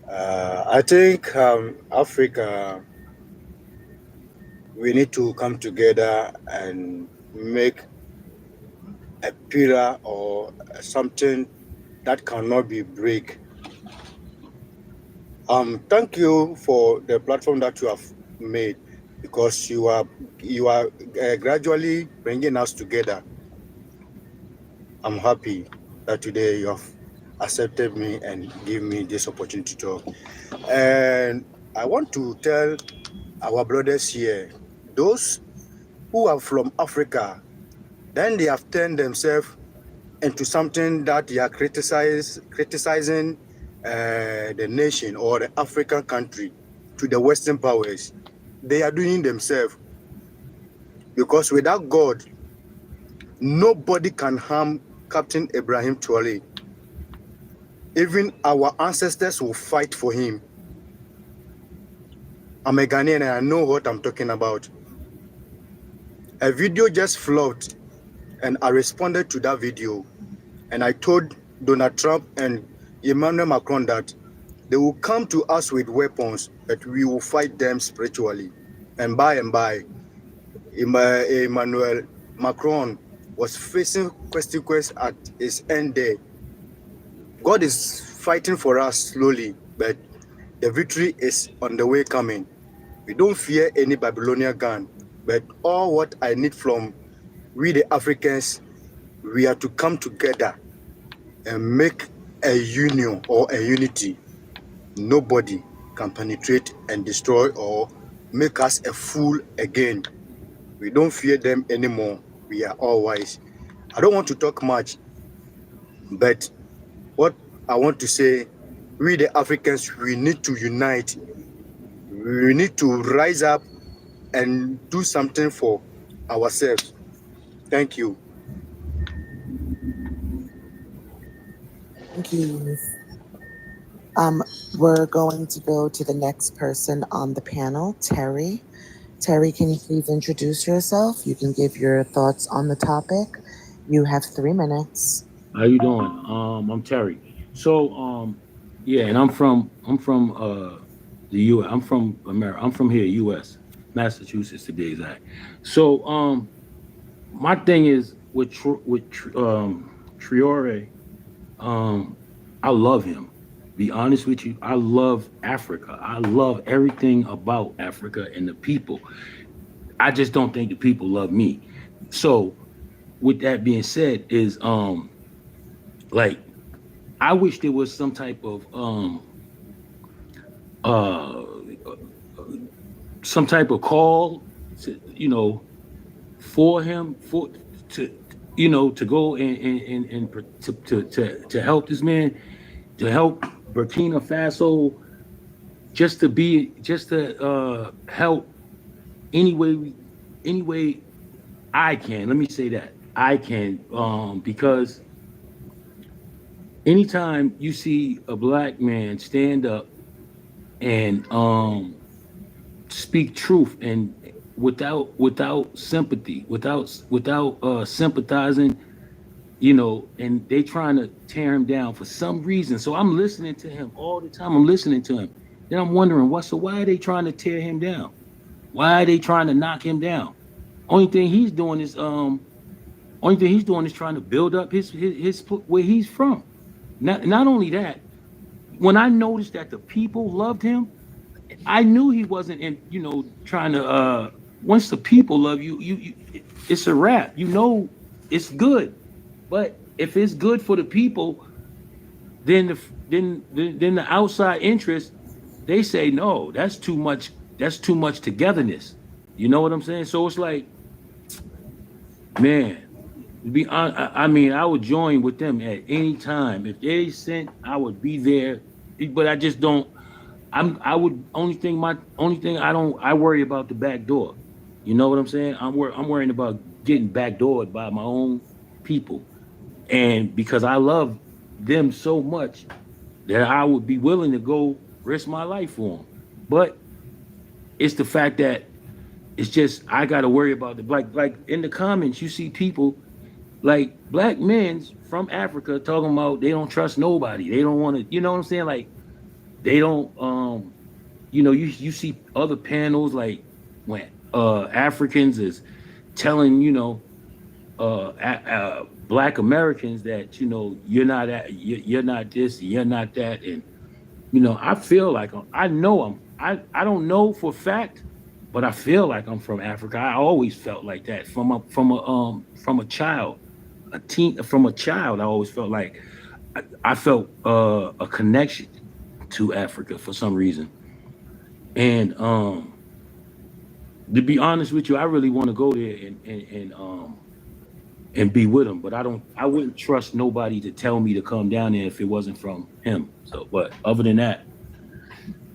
I think Africa, we need to come together and make a pillar or something that cannot be break. Thank you for the platform that you have made, because you are gradually bringing us together. I'm happy that today you have accepted me and give me this opportunity to talk. And I want to tell our brothers here, those who are from Africa, then they have turned themselves into something that they are criticizing the nation or the African country to the Western powers. They are doing themselves, because without God, nobody can harm Captain Ibrahim Traoré. Even our ancestors will fight for him. I'm a Ghanaian and I know what I'm talking about. A video just floated, and I responded to that video, and I told Donald Trump and Emmanuel Macron that they will come to us with weapons, but we will fight them spiritually. And by, Emmanuel Macron was facing consequence at his end there. God is fighting for us slowly, but the victory is on the way coming. We don't fear any Babylonian gun, but all what I need from we the Africans, we are to come together and make a union or a unity. Nobody can penetrate and destroy or make us a fool again. We don't fear them anymore. We are all wise. I don't want to talk much, but what I want to say, we the Africans, we need to unite. We need to rise up and do something for ourselves. Thank you. Thank you. We're going to go to the next person on the panel, Terry. Terry, can you please introduce yourself? You can give your thoughts on the topic. You have 3 minutes. How you doing? I'm Terry. So, yeah, and I'm from the U.S. I'm from America. I'm from here, U.S., Massachusetts, to be exact. So, my thing is with Traoré. I love him. Be honest with you, I love Africa. I love everything about Africa and the people. I just don't think the people love me. So, with that being said, is like I wish there was some type of call to, for him to you know, to go and to help this man, to help Burkina Faso, just to help any way I can. Let me say that I can, because anytime you see a black man stand up and speak truth and without sympathy, without sympathizing, you know, and they trying to tear him down for some reason. So I'm listening to him all the time. I'm listening to him. Then I'm wondering why are they trying to tear him down? Why are they trying to knock him down? Only thing he's doing is trying to build up his where he's from. Not only that, when I noticed that the people loved him, I knew he wasn't in, you know, trying to once the people love you, it's a wrap. You know it's good. But if it's good for the people, then the outside interest, they say no, that's too much, togetherness. You know what I'm saying? So it's like, man, to be honest, I mean, I would join with them at any time. If they sent, I would be there. But I just don't. I would only thing I worry about the back door. You know what I'm saying? I'm worrying about getting backdoored by my own people, and because I love them so much that I would be willing to go risk my life for them. But it's the fact that it's just I got to worry about the like in the comments you see people like black men from Africa talking about they don't trust nobody. They don't want to, you know what I'm saying? Like they don't you know, you see other panels like when Africans is telling, you know, black Americans that, you know, you're not this, you're not that. And you know, I feel like I know I don't know for a fact, but I feel like I'm from Africa. I always felt like that from a child, from a child. I always felt like I felt a connection to Africa for some reason. And to be honest with you, I really want to go there and be with him, but I wouldn't trust nobody to tell me to come down there if it wasn't from him. So, but other than that,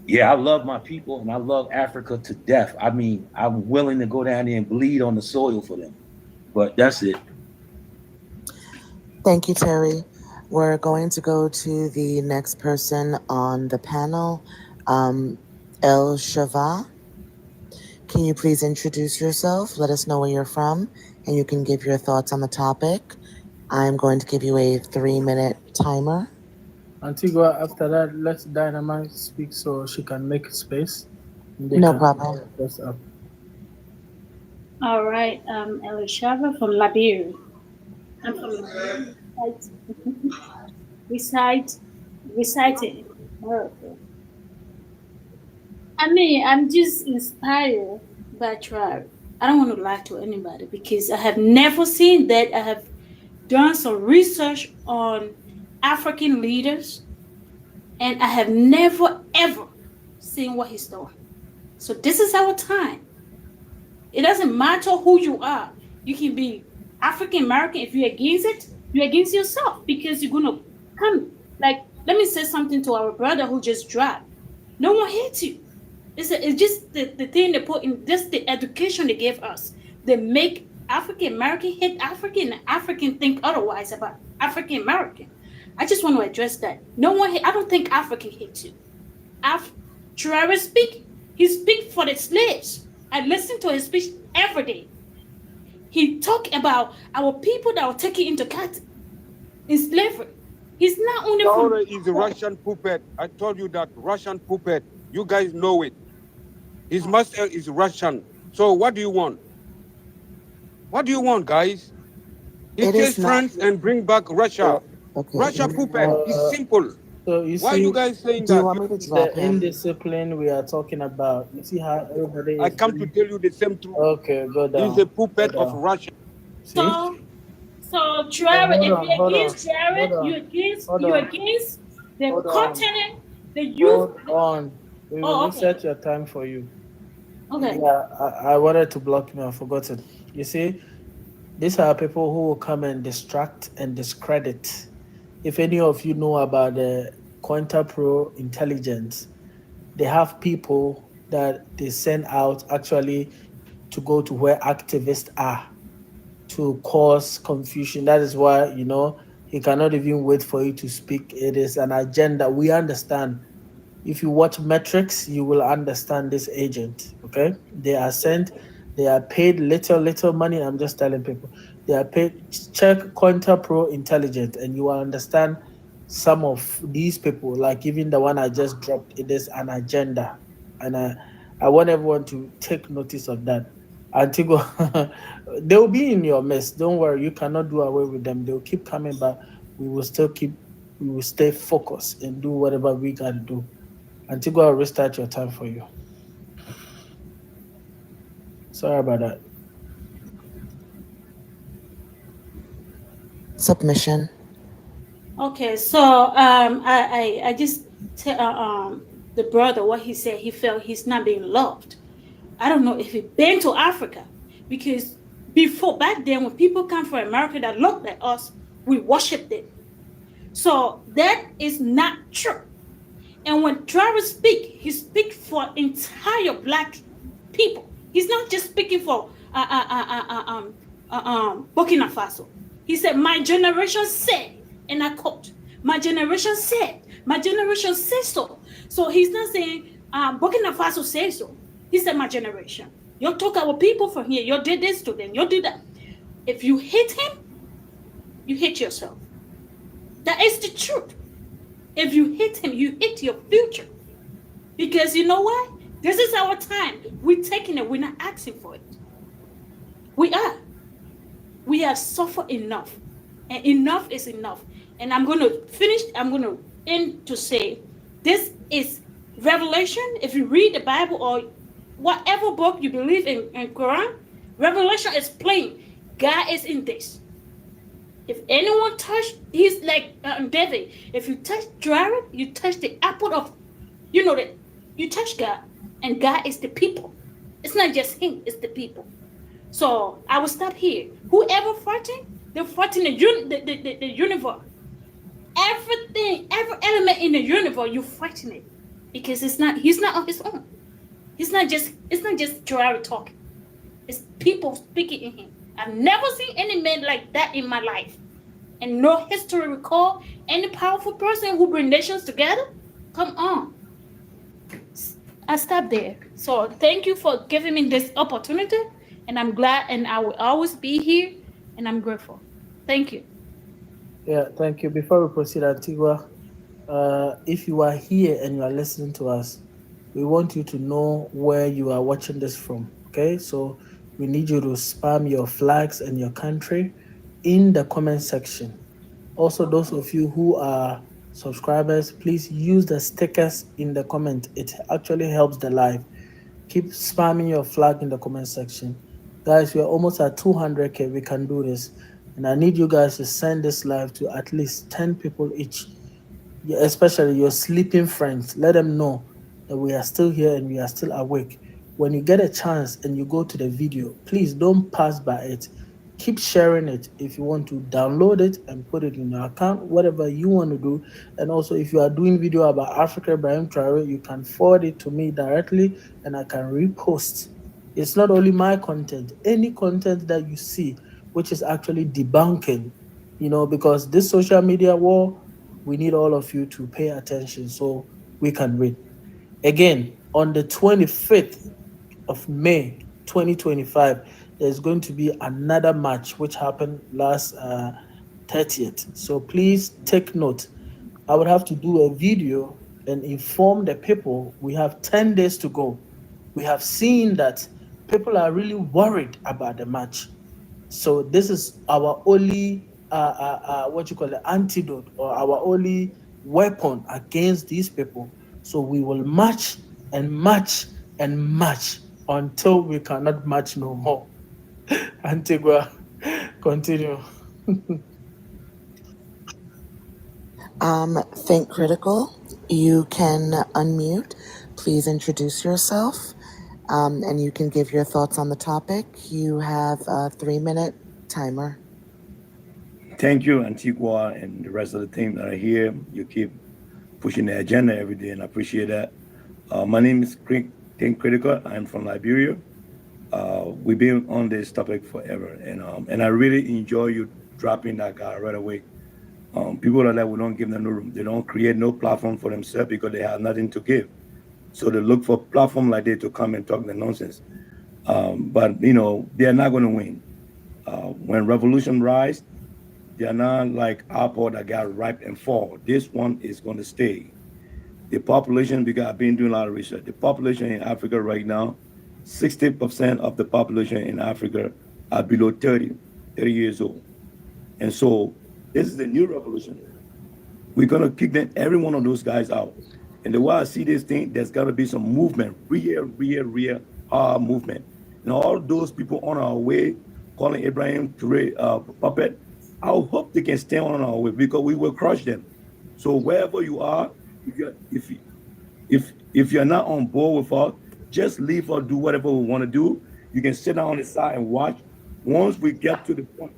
yeah, I love my people and I love Africa to death. I mean, I'm willing to go down there and bleed on the soil for them. But that's it. Thank you, Terry. We're going to go to the next person on the panel, El Shava. Can you please introduce yourself? Let us know where you're from, and you can give your thoughts on the topic. I'm going to give you a 3-minute timer. Antigua, after that, let Dynamite speak so she can make space. No problem. All right, Elishava from Liberia. I'm from reciting America. I mean, I'm just inspired by Tribe. I don't want to lie to anybody because I have never seen that. I have done some research on African leaders, and I have never ever seen what he's doing. So this is our time. It doesn't matter who you are. You can be African American. If you're against it, you're against yourself because you're gonna come. Like, let me say something to our brother who just dropped. No one hates you. It's just the thing they put in, just the education they gave us. They make African American hate African, and African think otherwise about African American. I just want to address that. No one, I don't think African hates you. Travis speak. He speak for the slaves. I listen to his speech every day. He talk about our people that were taken into captivity in slavery. He's not only Traore is a Russian puppet. I told you that Russian puppet. You guys know it. His master is Russian. So what do you want? What do you want, guys? He takes France and bring back Russia. Okay. Russia puppet. It's simple. So you Why see, are you guys saying do you that? want me to drop the him? indiscipline we are talking about. You see how everybody is. I come to tell you the same truth. Okay, go down. He's a puppet of Russia. See? So Jared, if you're against Jared, hold on, you're against the hold on. continent, the youth. Hold on. We will reset your time for you. Okay. Yeah, I wanted to block me. I forgot it. You see, These are people who will come and distract and discredit. If any of you know about the Quanta Pro intelligence, they have people that they send out actually to go to where activists are to cause confusion. That is why, he cannot even wait for you to speak. It is an agenda. We understand. If you watch metrics, you will understand this agent. Okay, they are sent, they are paid little money. I'm just telling people they are paid. Check Quanta Pro Intelligent, and you will understand some of these people. Like even the one I just dropped, it is an agenda, and I want everyone to take notice of that. Antigua, they will be in your mess. Don't worry, you cannot do away with them. They will keep coming back. We will stay focused and do whatever we got to do. Antigua, I'll restart your time for you. Sorry about that. Submission. Okay, so I just tell the brother what he said. He felt he's not being loved. I don't know if he been to Africa, because before, back then, when people come from America that looked like us, we worshipped them. So that is not true. And when Travis speak, he speak for entire black people. He's not just speaking for Burkina Faso. He said, "My generation said," and I quote, "My generation said, my generation says so." So he's not saying Burkina Faso says so. He said, "My generation." You talk about people from here. You did this to them. You did that. If you hate him, you hate yourself. That is the truth. If you hate him, you hate your future. Because you know what? This is our time. We're taking it. We're not asking for it. We are. We have suffered enough. And enough is enough. And I'm going to finish. I'm going to end to say this is Revelation. If you read the Bible or whatever book you believe in Quran, Revelation is plain. God is in this. If anyone touched, he's like David. If you touch Jared, you touch the apple of, that you touch God, and God is the people. It's not just him; it's the people. So I will stop here. Whoever fighting, they're fighting the universe. Everything, every element in the universe, you're fighting it because he's not on his own. It's not just Jared talking. It's people speaking in him. I've never seen any man like that in my life. And no history recall any powerful person who bring nations together. Come on. I stop there. So thank you for giving me this opportunity. And I'm glad, and I will always be here. And I'm grateful. Thank you. Yeah, thank you. Before we proceed, Antigua, if you are here and you are listening to us, we want you to know where you are watching this from. Okay, so we need you to spam your flags and your country in the comment section. Also, those of you who are subscribers, please use the stickers in the comment. It actually helps the live. Keep spamming your flag in the comment section. Guys, we are almost at 200K. We can do this. And I need you guys to send this live to at least 10 people each. Especially your sleeping friends. Let them know that we are still here and we are still awake. When you get a chance and you go to the video, please don't pass by it. Keep sharing it if you want to download it and put it in your account, whatever you want to do. And also, if you are doing video about Africa Ibrahim Traore, you can forward it to me directly and I can repost. It's not only my content, any content that you see, which is actually debunking, because this social media war, we need all of you to pay attention so we can win. Again, on the 25th of May 2025, there's going to be another match which happened last 30th. So please take note. I would have to do a video and inform the people we have 10 days to go. We have seen that people are really worried about the match. So this is our only antidote, or our only weapon against these people. So we will march and march and march until we cannot march no more. Antigua, continue. Think Critical. You can unmute. Please introduce yourself, and you can give your thoughts on the topic. You have 3 minutes Timer. Thank you, Antigua, and the rest of the team that are here. You keep pushing the agenda every day, and I appreciate that. My name is Think Critical. I'm from Liberia. We've been on this topic forever, and I really enjoy you dropping that guy right away. People like that, we don't give them no room. They don't create no platform for themselves because they have nothing to give. So they look for platform like that to come and talk the nonsense. But they're not going to win. When revolution rise, they are not like apple that got ripe and fall. This one is going to stay. The population, because I've been doing a lot of research, the population in Africa right now, 60% of the population in Africa are below 30 years old. And so this is the new revolution. We're going to kick them, every one of those guys out. And the way I see this thing, there's got to be some movement, real hard movement. And all those people on our way calling Abraham puppet, I hope they can stay on our way because we will crush them. So wherever you are, if you're not on board with us, just leave or do whatever we want to do. You can sit down on the side and watch. Once we get to the point,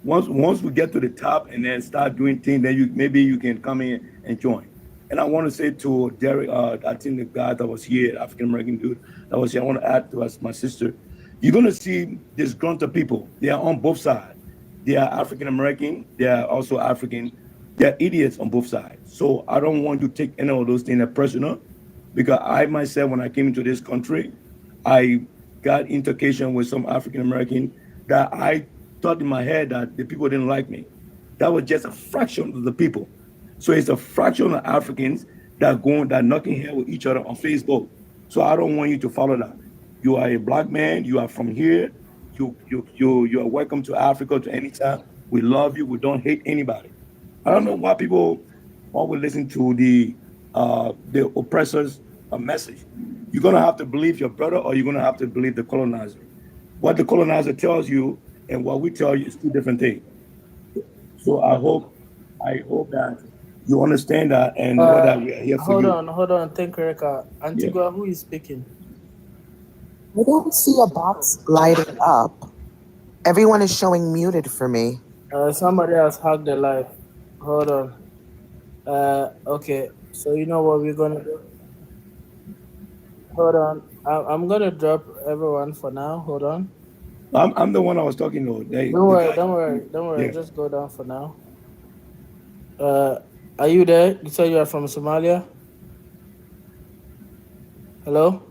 once we get to the top and then start doing things, then maybe you can come in and join. And I want to say to Derek, I think the guy that was here, African American dude that was here, I want to add to us, my sister. You're going to see disgruntled people. They are on both sides. They are African American. They are also African. They're idiots on both sides. So I don't want to take any of those things as personal, because I myself, when I came into this country, I got intercation with some African American that I thought in my head that the people didn't like me. That was just a fraction of the people. So it's a fraction of Africans that knocking head with each other on Facebook. So I don't want you to follow that. You are a black man. You are from here. You are welcome to Africa to any time. We love you. We don't hate anybody. I don't know why people always listen to the oppressor's message. You're gonna have to believe your brother, or you're gonna have to believe the colonizer. What the colonizer tells you and what we tell you is two different things. So I hope that you understand that and know that we are here for you. Hold on. Think, Reka. Antigua, who is speaking? I don't see a box lighting up. Everyone is showing muted for me. Somebody has hacked the live. Hold on. Okay. So you know what we're gonna do? Hold on. I'm gonna drop everyone for now. Hold on. I'm the one I was talking to. Don't worry. Yeah. Just go down for now. Are you there? You said you are from Somalia? Hello?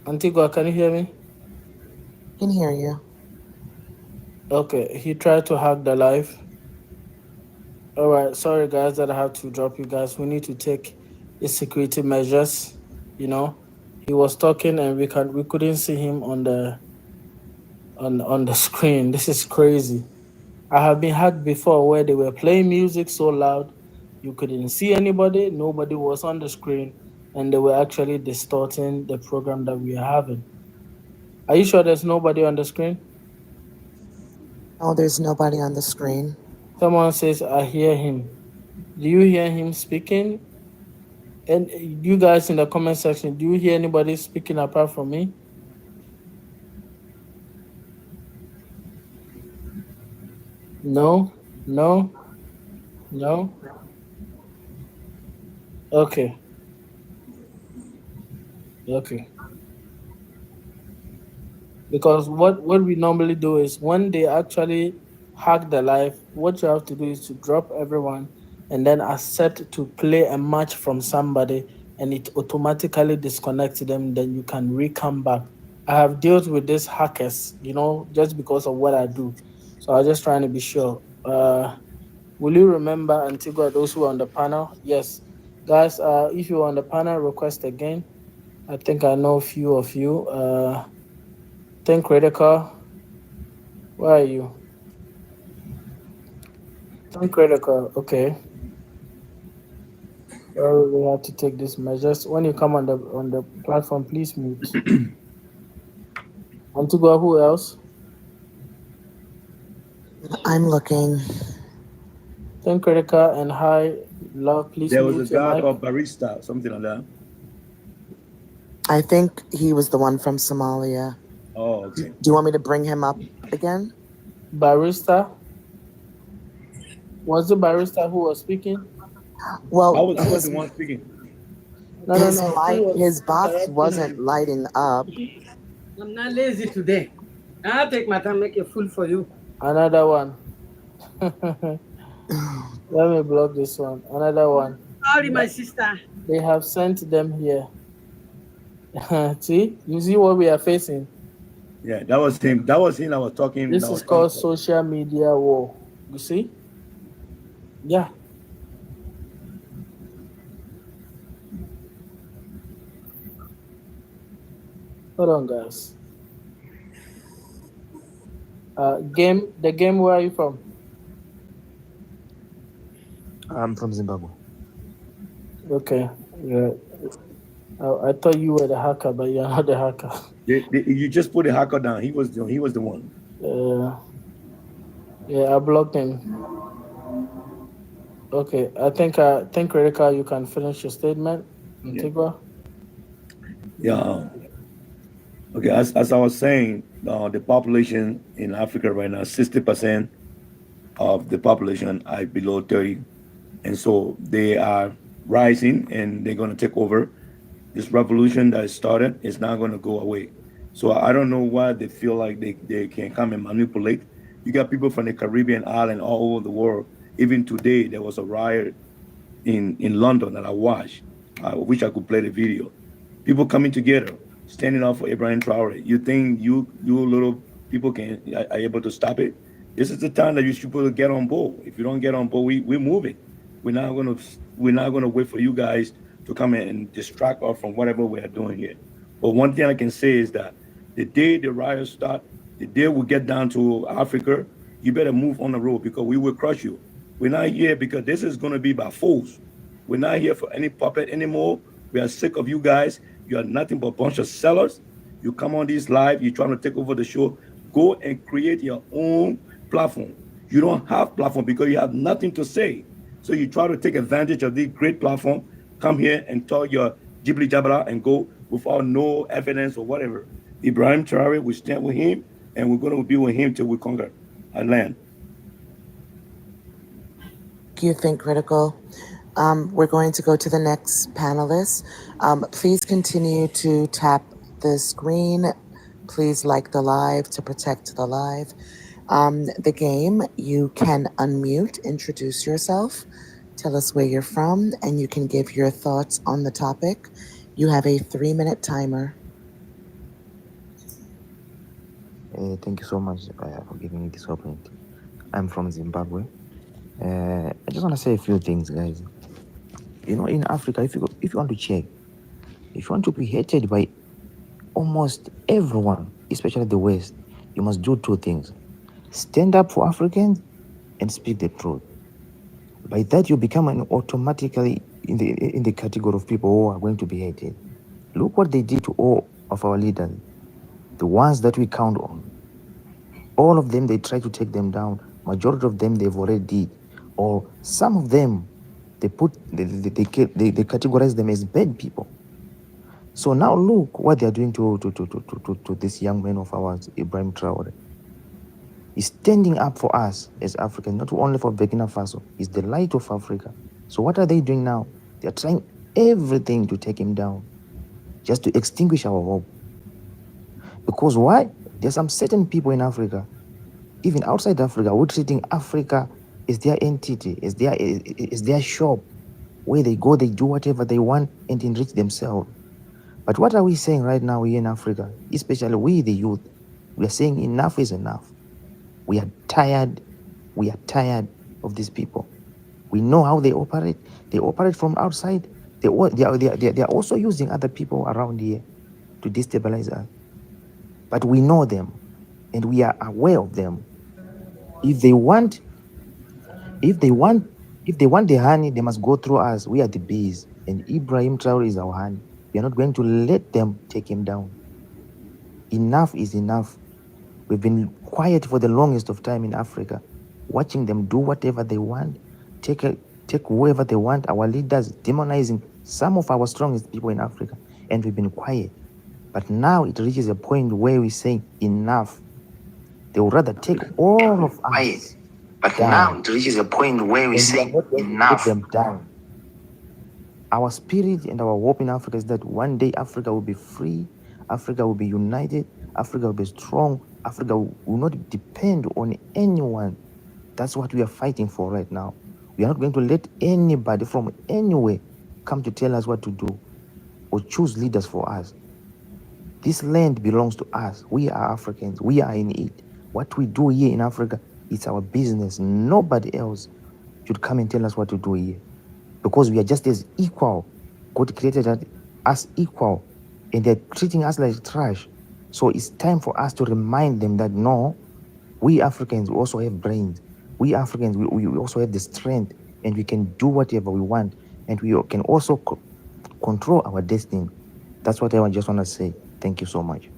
Antigua, can you hear me? Can hear you. Okay, he tried to hack the live. All right, sorry guys that I have to drop you guys. We need to take the security measures. He was talking and we couldn't see him on the screen. This is crazy. I have been hacked before where they were playing music so loud you couldn't see anybody, nobody was on the screen, and they were actually distorting the program that we are having. Are you sure there's nobody on the screen? No, there's nobody on the screen. Someone says, I hear him. Do you hear him speaking? And you guys in the comment section, do you hear anybody speaking apart from me? No. Okay. Because what we normally do is when they actually hack the live, what you have to do is to drop everyone and then accept to play a match from somebody, and it automatically disconnects them. Then you can come back. I have dealt with these hackers, just because of what I do. So I'm just trying to be sure. Will you remember Antigua, those who are on the panel? Yes. Guys, if you're on the panel, request again. I think I know a few of you. Think Critical. Where are you? Think Critical. Okay. Well, we have to take these measures. When you come on the platform, please mute. Antigua, who else? I'm looking. Think Critical and High Love, please there mute was a your guy mic. called Barista, something like that. I think he was the one from Somalia. Oh, okay. Do you want me to bring him up again? Barrister? Was it Barrister who was speaking? Well, I was the one speaking. No. Who was his box interrupting wasn't him? lighting up. I'm not lazy today. I'll take my time, make a fool for you. Another one. Let me block this one. Another one. Sorry, my sister. They have sent them here. See? You see what we are facing? Yeah, that was him. That was him. I was talking. This is called social media war. You see? Yeah. Hold on, guys. The game, where are you from? I'm from Zimbabwe. Okay. Yeah. I thought you were the hacker, but you're not the hacker. You just put the hacker down. He was the one. Yeah, I blocked him. Okay, I think Redica, you can finish your statement. Antigua. Yeah. Okay, as I was saying, the population in Africa right now, 60% of the population are below 30. And so they are rising and they're going to take over. This revolution that started is not going to go away. So I don't know why they feel like they can come and manipulate. You got people from the Caribbean island all over the world. Even today, there was a riot in London that I watched. I wish I could play the video. People coming together, standing up for Ibrahim Traore. You think you little people are able to stop it? This is the time that you should get on board. If you don't get on board, we're moving. We're not gonna wait for you guys to come in and distract us from whatever we are doing here. But one thing I can say is that the day the riots start, the day we get down to Africa, you better move on the road because we will crush you. We're not here because this is going to be by force. We're not here for any puppet anymore. We are sick of you guys. You are nothing but a bunch of sellers. You come on this live, you're trying to take over the show. Go and create your own platform. You don't have platform because you have nothing to say. So you try to take advantage of this great platform, come here and talk your jibbly jabber and go without no evidence or whatever. Ibrahim Traore, we stand with him and we're going to be with him till we conquer our land. You think critical? We're going to go to the next panelist. Please continue to tap the screen. Please like the live to protect the live. The game, you can unmute, introduce yourself, tell us where you're from, and you can give your thoughts on the topic. You have a 3-minute timer. Thank you so much for giving me this opportunity. I'm from Zimbabwe. I just want to say a few things, guys. You know, in Africa, if you want to check, if you want to be hated by almost everyone, especially the West, you must do two things: stand up for Africans and speak the truth. By that, you become automatically in the category of people who are going to be hated. Look what they did to all of our leaders, the ones that we count on. All of them, they try to take them down. Majority of them, they've already did. Or some of them, they categorize them as bad people. So now look what they are doing to this young man of ours, Ibrahim Traore. He's standing up for us as Africans, not only for Burkina Faso. He's the light of Africa. So what are they doing now? They're trying everything to take him down, just to extinguish our hope. Because why? There's some certain people in Africa, even outside Africa, who are treating Africa as their entity, as their shop, where they go, they do whatever they want and enrich themselves. But what are we saying right now here in Africa, especially we, the youth? We are saying enough is enough. We are tired. We are tired of these people. We know how they operate. They operate from outside. They are also using other people around here to destabilize us. But we know them, and we are aware of them. If they want the honey, they must go through us. We are the bees, and Ibrahim Traore is our honey. We are not going to let them take him down. Enough is enough. We've been quiet for the longest of time in Africa, watching them do whatever they want, take whoever they want, our leaders demonizing some of our strongest people in Africa, and we've been quiet. But now it reaches a point where we say enough. They would rather take all of us. But down, now it reaches a point where we and we are say not going to let enough. them down. Our spirit and our hope in Africa is that one day Africa will be free, Africa will be united, Africa will be strong, Africa will not depend on anyone. That's what we are fighting for right now. We are not going to let anybody from anywhere come to tell us what to do or choose leaders for us. This land belongs to us. We are Africans. We are in it. What we do here in Africa, it's our business. Nobody else should come and tell us what to do here, because we are just as equal. God created us equal, and they're treating us like trash. So it's time for us to remind them that no, we Africans also have brains. We Africans, we also have the strength, and we can do whatever we want, and we can also control our destiny. That's what I just want to say. Thank you so much.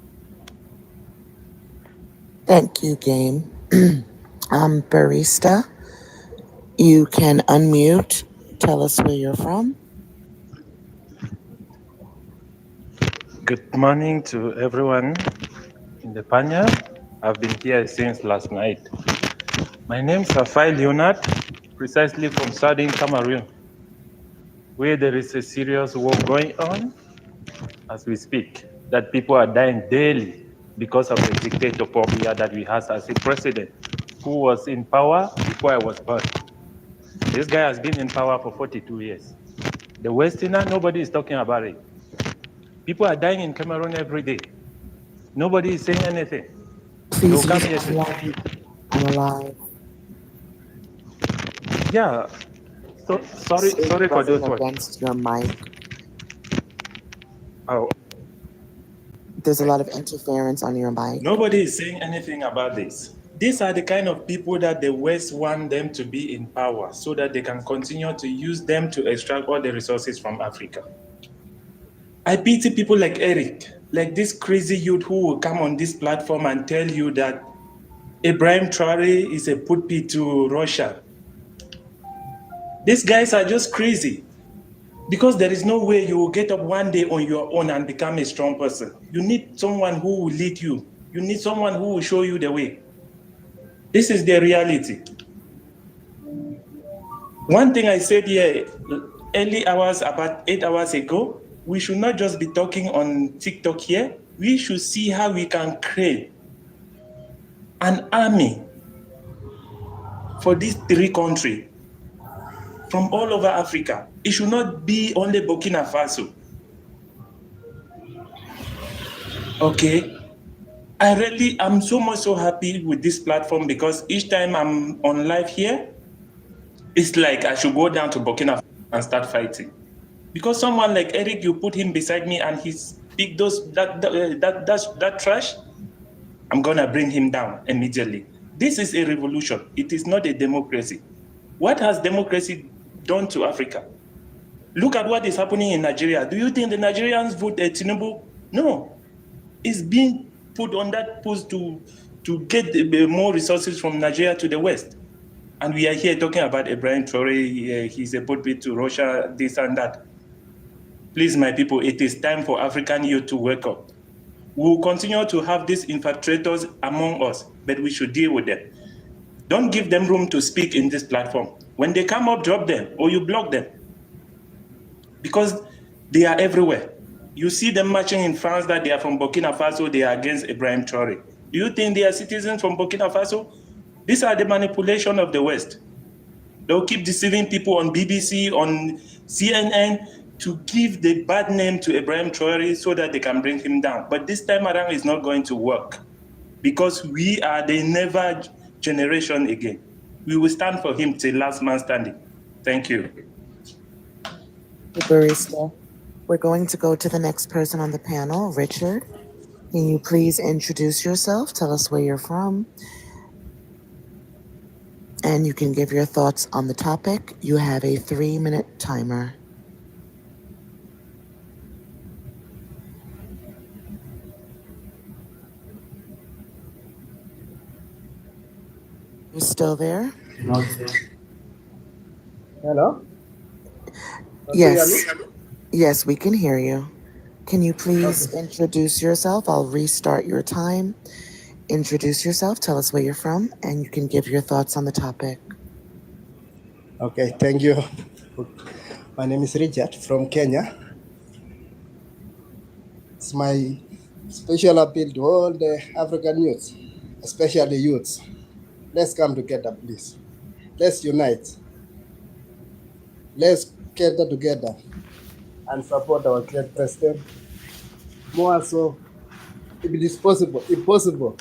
Thank you, Game. Barista, you can unmute. Tell us where you're from. Good morning to everyone in the panel. I've been here since last night. My name is Rafai Leonard, precisely from southern Cameroon, where there is a serious war going on as we speak, that people are dying daily because of the dictator Paul Biya that we have as a president who was in power before I was born. This guy has been in power for 42 years. The Westerner, nobody is talking about it. People are dying in Cameroon every day. Nobody is saying anything. Please use I'm alive. Yeah. So sorry for those words. Against your mic. Oh. There's a lot of interference on your mic. Nobody is saying anything about this. These are the kind of people that the West want them to be in power so that they can continue to use them to extract all the resources from Africa. I pity people like Eric, like this crazy youth who will come on this platform and tell you that Ibrahim Traore is a putpit to Russia. These guys are just crazy. Because there is no way you will get up one day on your own and become a strong person. You need someone who will lead you. You need someone who will show you the way. This is the reality. One thing I said here early hours, about 8 hours ago, we should not just be talking on TikTok here. We should see how we can create an army for these three countries from all over Africa. It should not be only Burkina Faso. Okay. I'm so happy with this platform, because each time I'm on live here, it's like I should go down to Burkina Faso and start fighting. Because someone like Eric, you put him beside me and he speak that trash, I'm gonna bring him down immediately. This is a revolution. It is not a democracy. What has democracy done to Africa? Look at what is happening in Nigeria. Do you think the Nigerians vote Tinubu? No. It's being put on that post to get more resources from Nigeria to the West. And we are here talking about Ibrahim Traore, he's a putbit to Russia, this and that. Please, my people, it is time for African youth to wake up. We will continue to have these infiltrators among us, but we should deal with them. Don't give them room to speak in this platform. When they come up, drop them, or you block them. Because they are everywhere. You see them marching in France that they are from Burkina Faso, they are against Ibrahim Traore. Do you think they are citizens from Burkina Faso? These are the manipulation of the West. They'll keep deceiving people on BBC, on CNN, to give the bad name to Ibrahim Traore so that they can bring him down. But this time around, it's not going to work, because we are the never generation again. We will stand for him till last man standing. Thank you. Barista. We're going to go to the next person on the panel. Richard, can you please introduce yourself? Tell us where you're from. And you can give your thoughts on the topic. You have a 3-minute timer. You're still there? Hello? Yes. Yes, we can hear you. Can you please introduce yourself? I'll restart your time. Introduce yourself, tell us where you're from, and you can give your thoughts on the topic. Okay, thank you. My name is Richard from Kenya. It's my special appeal to all the African youths, especially youths. Let's come together, please. Let's unite. Let's gather together and support our great president. More so, if it is possible, if possible,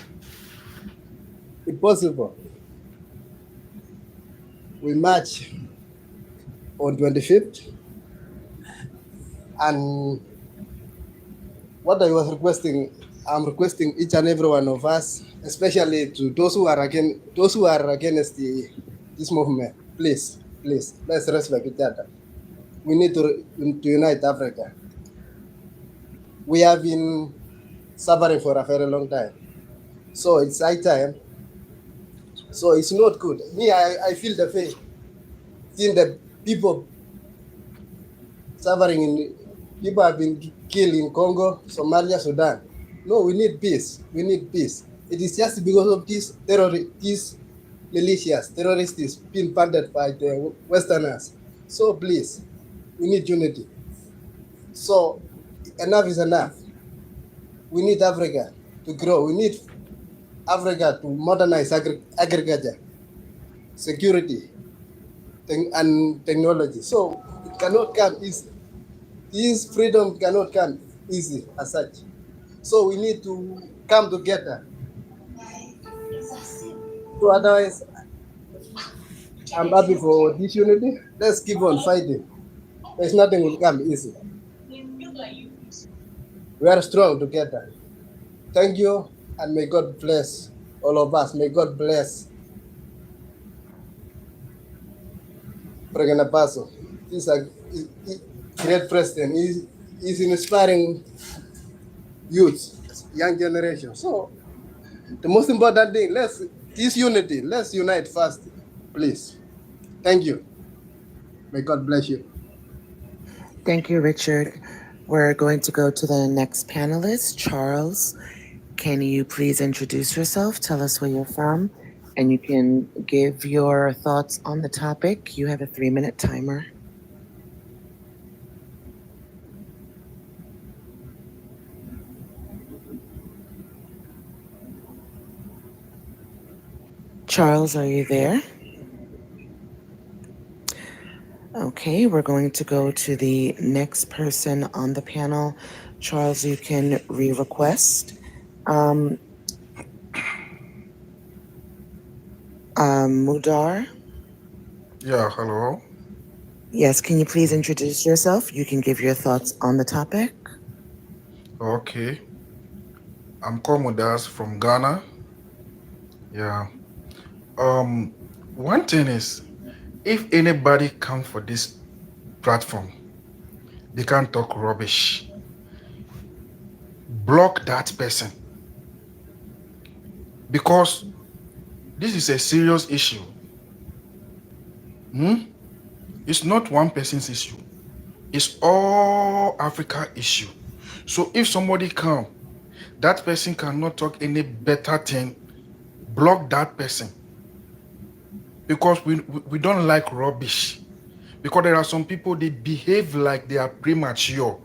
we march on 25th. And what I was requesting, I'm requesting each and every one of us, especially to those who are against this movement. Please, let's respect each other. We need to unite Africa. We have been suffering for a very long time, so it's high time. So it's not good. Me, I feel the pain, seeing the people suffering people have been killed in Congo, Somalia, Sudan. No, we need peace. We need peace. It is just because of these militias, terrorists being funded by the Westerners. So please, we need unity. So enough is enough. We need Africa to grow. We need Africa to modernize agriculture, security, and technology. So it cannot come easy. This freedom cannot come easy as such. So we need to come together. So otherwise, I'm happy for this unity. Let's keep on fighting. There's nothing will come easy. We are strong together. Thank you, and may God bless all of us. May God bless President Paso. He's a great president. He's inspiring youth, young generation. So the most important thing, this unity. Let's unite first, please. Thank you. May God bless you. Thank you, Richard. We're going to go to the next panelist, Charles. Can you please introduce yourself? Tell us where you're from, and you can give your thoughts on the topic. You have a 3-minute timer. Charles, are you there? Okay, we're going to go to the next person on the panel. Charles, you can re-request. Mudar? Yeah, hello. Yes, can you please introduce yourself? You can give your thoughts on the topic. Okay. I'm Komodas from Ghana. Yeah. One thing is, if anybody come for this platform, they can't talk rubbish. Block that person. Because this is a serious issue. It's not one person's issue. It's all Africa issue. So if somebody come, that person cannot talk any better thing, block that person. Because we don't like rubbish. Because there are some people, they behave like they are premature.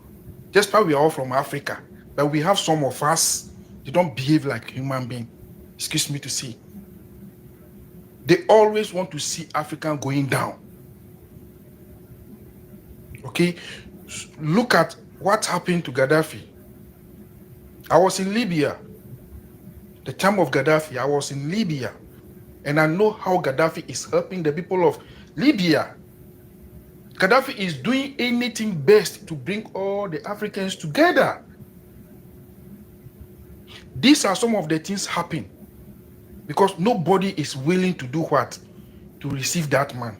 Just why we are all from Africa. But we have some of us, they don't behave like human beings. Excuse me to say. They always want to see Africa going down. Okay? Look at what happened to Gaddafi. I was in Libya. The time of Gaddafi, I was in Libya. And I know how Gaddafi is helping the people of Libya. Gaddafi is doing anything best to bring all the Africans together. These are some of the things happen because nobody is willing to do what? To receive that man.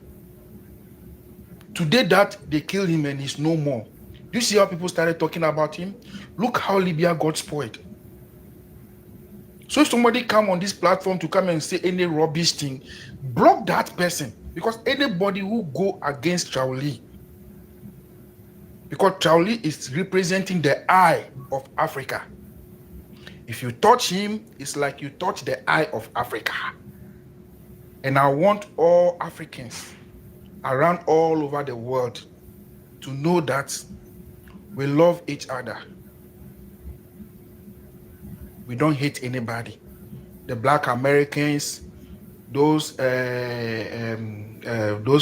Today that they kill him and he's no more. Do you see how people started talking about him? Look how Libya got spoiled. So if somebody come on this platform to come and say any rubbish thing, block that person. Because anybody who go against Charlie, because Traoré is representing the eye of Africa. If you touch him, it's like you touch the eye of Africa. And I want all Africans around all over the world to know that we love each other. We don't hate anybody. The Black Americans, those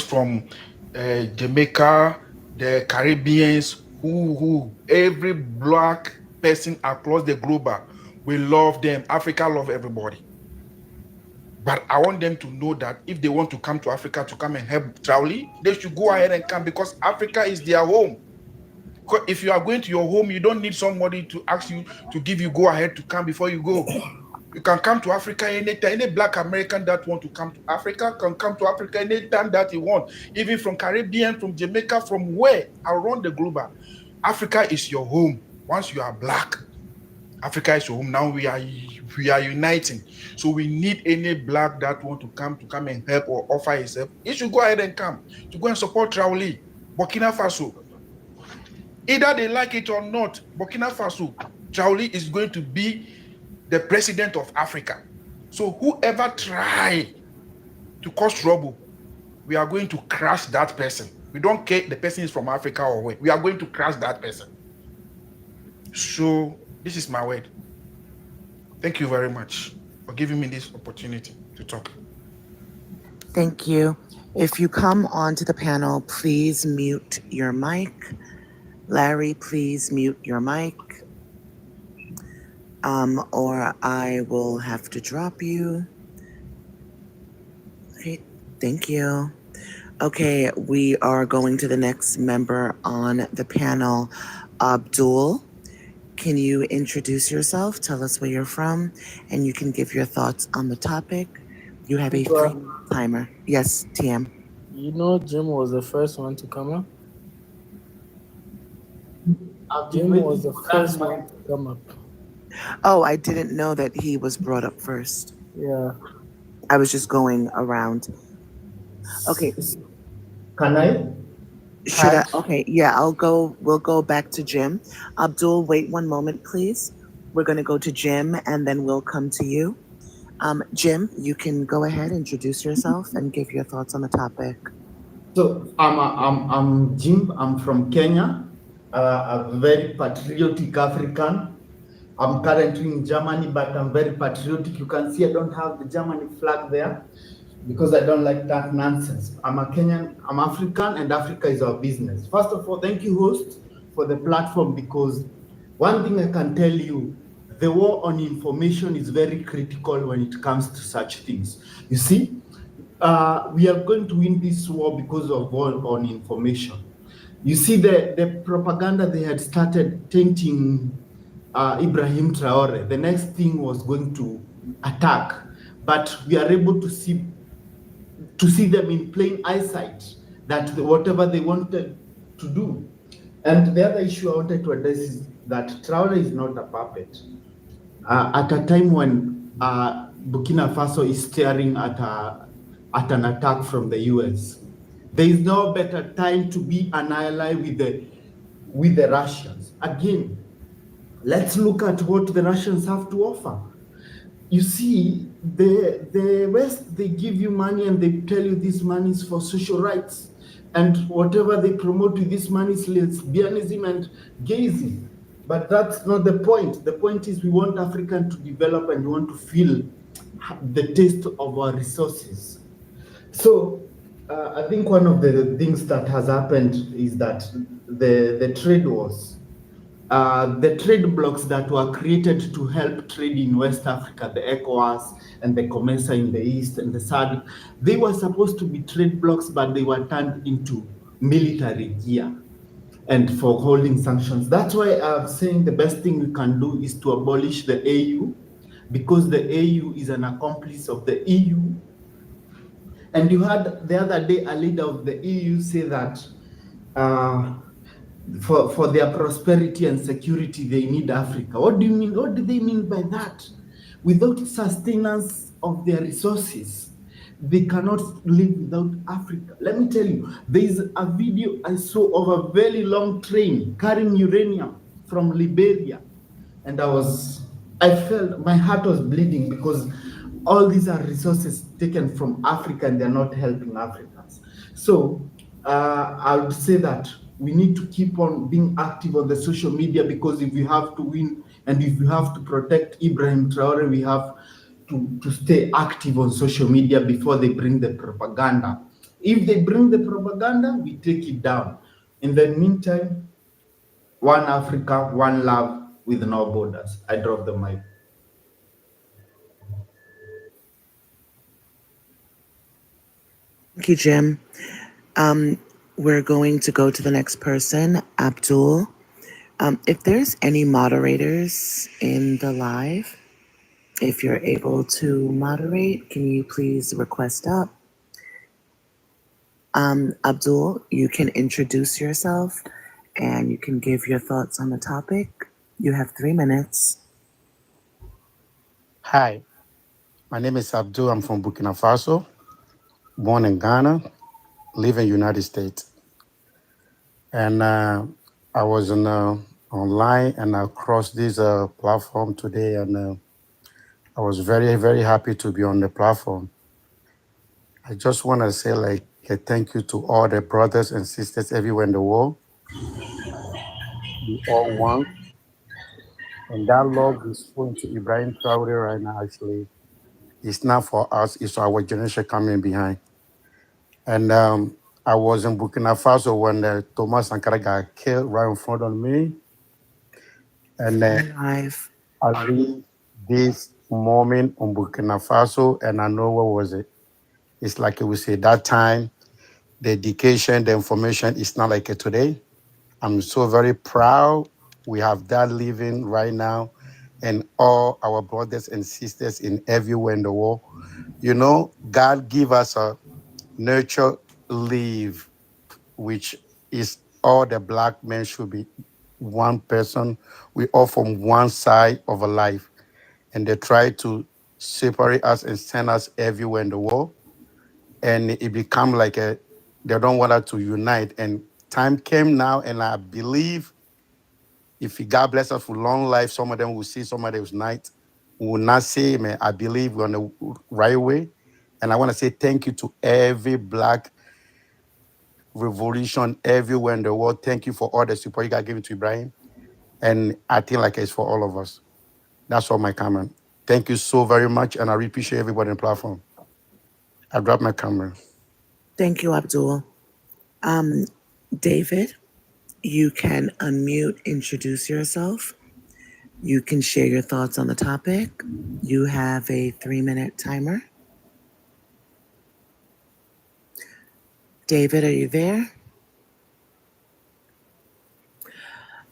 from Jamaica, the Caribbeans, every Black person across the globe, we love them. Africa love everybody. But I want them to know that if they want to come to Africa to come and help Traoré, they should go ahead and come because Africa is their home. Because if you are going to your home, you don't need somebody to ask you to give you go ahead to come before you go. You can come to Africa anytime. Any Black American that want to come to Africa can come to Africa anytime that he want. Even from Caribbean, from Jamaica, from where around the globe. Africa is your home. Once you are Black, Africa is your home. Now we are uniting. So we need any Black that want to come and help or offer himself. He should go ahead and come to go and support Traoré, Burkina Faso. Either they like it or not, Burkina Faso, Traoré is going to be the president of Africa. So whoever try to cause trouble, we are going to crush that person. We don't care the person is from Africa or where. We are going to crush that person. So this is my word. Thank you very much for giving me this opportunity to talk. Thank you. If you come onto the panel, please mute your mic. Larry, please mute your mic. Or I will have to drop you. Okay, thank you. Okay, we are going to the next member on the panel. Abdul, can you introduce yourself? Tell us where you're from, and you can give your thoughts on the topic. You have a 3-minute timer. Yes, TM. You know Jim was the first one to come up? Jim was the first one to come up. Oh, I didn't know that he was brought up first. Yeah. I was just going around. Okay. Can I? Should I? Okay, yeah, we'll go back to Jim. Abdul, wait one moment, please. We're going to go to Jim and then we'll come to you. Jim, you can go ahead, introduce yourself and give your thoughts on the topic. So I'm Jim. I'm from Kenya, a very patriotic African. I'm currently in Germany, but I'm very patriotic. You can see I don't have the Germany flag there because I don't like that nonsense. I'm a Kenyan, I'm African, and Africa is our business. First of all, thank you, host, for the platform, because one thing I can tell you, the war on information is very critical when it comes to such things. You see, we are going to win this war because of war on information. You see, the propaganda they had started tainting Ibrahim Traoré, the next thing was going to attack, but we are able to see them in plain eyesight that whatever they wanted to do. And the other issue I wanted to address is that Traoré is not a puppet. At a time when Burkina Faso is staring at an attack from the US, there is no better time to be an ally with the Russians. Again, let's look at what the Russians have to offer. You see, the West, they give you money and they tell you this money is for social rights. And whatever they promote with this money is lesbianism and gayism. But that's not the point. The point is we want Africa to develop and we want to feel the taste of our resources. So I think one of the things that has happened is that the trade wars, the trade blocks that were created to help trade in West Africa, the ECOWAS and the COMESA in the East and the SADC, they were supposed to be trade blocks, but they were turned into military gear and for holding sanctions. That's why I'm saying the best thing we can do is to abolish the AU, because the AU is an accomplice of the EU. And you heard the other day a leader of the EU say that for their prosperity and security, they need Africa. What do you mean? What do they mean by that? Without sustenance of their resources, they cannot live without Africa. Let me tell you, there is a video I saw of a very long train carrying uranium from Liberia, and I felt my heart was bleeding because all these are resources taken from Africa and they're not helping Africans. So I would say that we need to keep on being active on the social media, because if we have to win and if we have to protect Ibrahim Traore, we have to stay active on social media before they bring the propaganda. If they bring the propaganda, we take it down. In the meantime, one Africa, one love with no borders. I drop the mic. Thank you, Jim. We're going to go to the next person, Abdul. If there's any moderators in the live, if you're able to moderate, can you please request up? Abdul, you can introduce yourself and you can give your thoughts on the topic. You have 3 minutes. Hi, my name is Abdul. I'm from Burkina Faso, born in Ghana, live in United States. And I was online and I crossed this platform today, and I was very, very happy to be on the platform. I just want to say a thank you to all the brothers and sisters everywhere in the world. We all one. And that love is flowing to Ibrahim Traore right now, actually. It's not for us, it's our generation coming behind. And I was in Burkina Faso when Thomas Sankara got killed right in front of me. And I live this moment on Burkina Faso, and I know what was it. It's like we say that time, the education, the information is not like it today. I'm so very proud we have that living right now, and all our brothers and sisters in everywhere in the world. You know, God give us a nurture live, which is all the black men should be one person. We all from one side of a life, and they try to separate us and send us everywhere in the world, and it become like they don't want us to unite. And time came now, and I believe if God bless us with long life, some of them will see some of those night. We will not say, man, I believe we're on the right way. And I want to say thank you to every black revolution everywhere in the world. Thank you for all the support you got given to Ibrahim. And I think like it's for all of us. That's all my comment. Thank you so very much. And I really appreciate everybody on the platform. I dropped my camera. Thank you, Abdul. David, you can unmute, introduce yourself. You can share your thoughts on the topic. You have a 3-minute timer. David, are you there?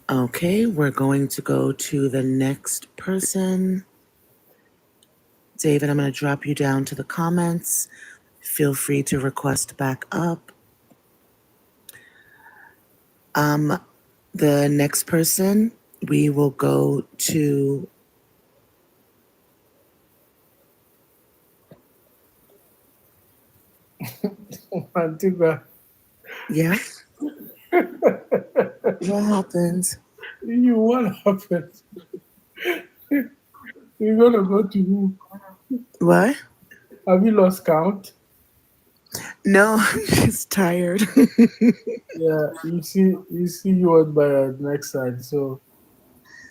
Okay, we're going to go to the next person. David, I'm going to drop you down to the comments. Feel free to request back up. The next person, we will go to Antigua. Yeah. What happened? What happened? You're gonna go to who? What? Have you lost count? No, I'm just tired. Yeah, you see you went by the next side, so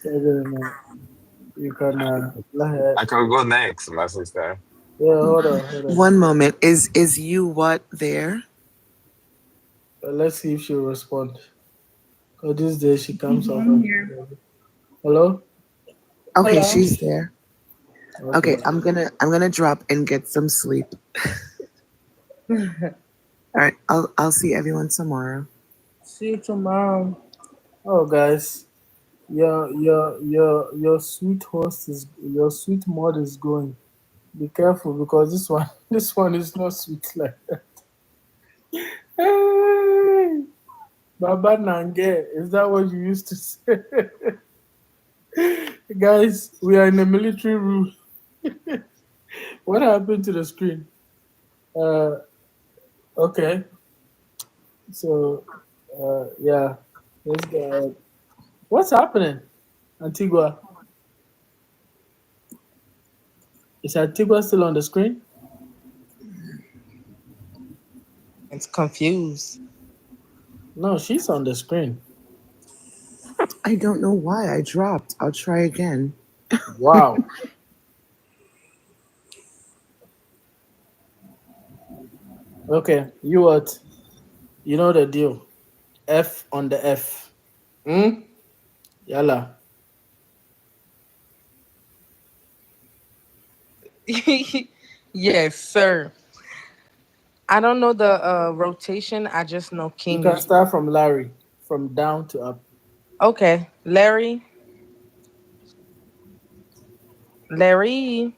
you can I can go next, my sister. yeah, hold on. One moment. Is you what there? Let's see if she'll respond. Because this day she comes off. I'm here. Hello? Okay, Hello? she's there. Okay, I'm gonna drop and get some sleep. All right, I'll see everyone tomorrow. See you tomorrow. Oh, guys, your sweet host is your sweet mod is going. Be careful because this one is not sweet like that. Hey, Baba Nange, is that what you used to say? Guys, we are in a military rule. What happened to the screen? Uh, okay. So, yeah, let's go ahead. What's happening, Antigua? Is Antigua still on the screen? It's confused. No, she's on the screen. I don't know why I dropped. I'll try again. Wow. Okay, you what? You know the deal. F on the F. Hmm? Yalla. Yes, sir. I don't know the rotation. I just know You can King. start from Larry, from down to up. Okay, Larry. Larry.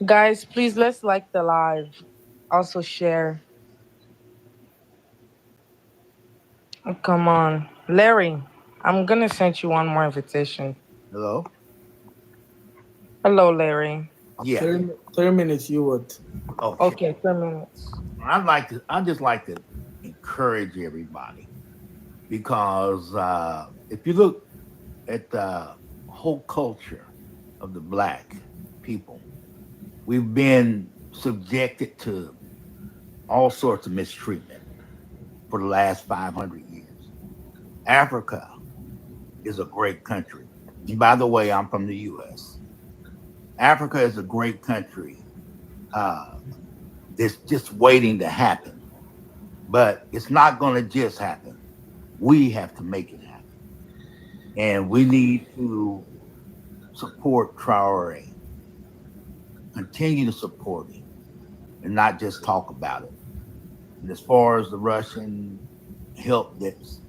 Guys, please let's like the live. Also share. Oh, come on. Larry, I'm gonna send you one more invitation. Hello? Hello, Larry. Yeah. 30 minutes, you what? Okay. Okay, 3 minutes. I just like to encourage everybody because if you look at the whole culture of the black people, we've been subjected to all sorts of mistreatment for the last 500 years. Africa is a great country. And by the way, I'm from the US. Africa is a great country uh, that's just waiting to happen, but it's not going to just happen. We have to make it happen. And we need to support Traore, continue to support him, and not just talk about it. And as far as the Russian help that's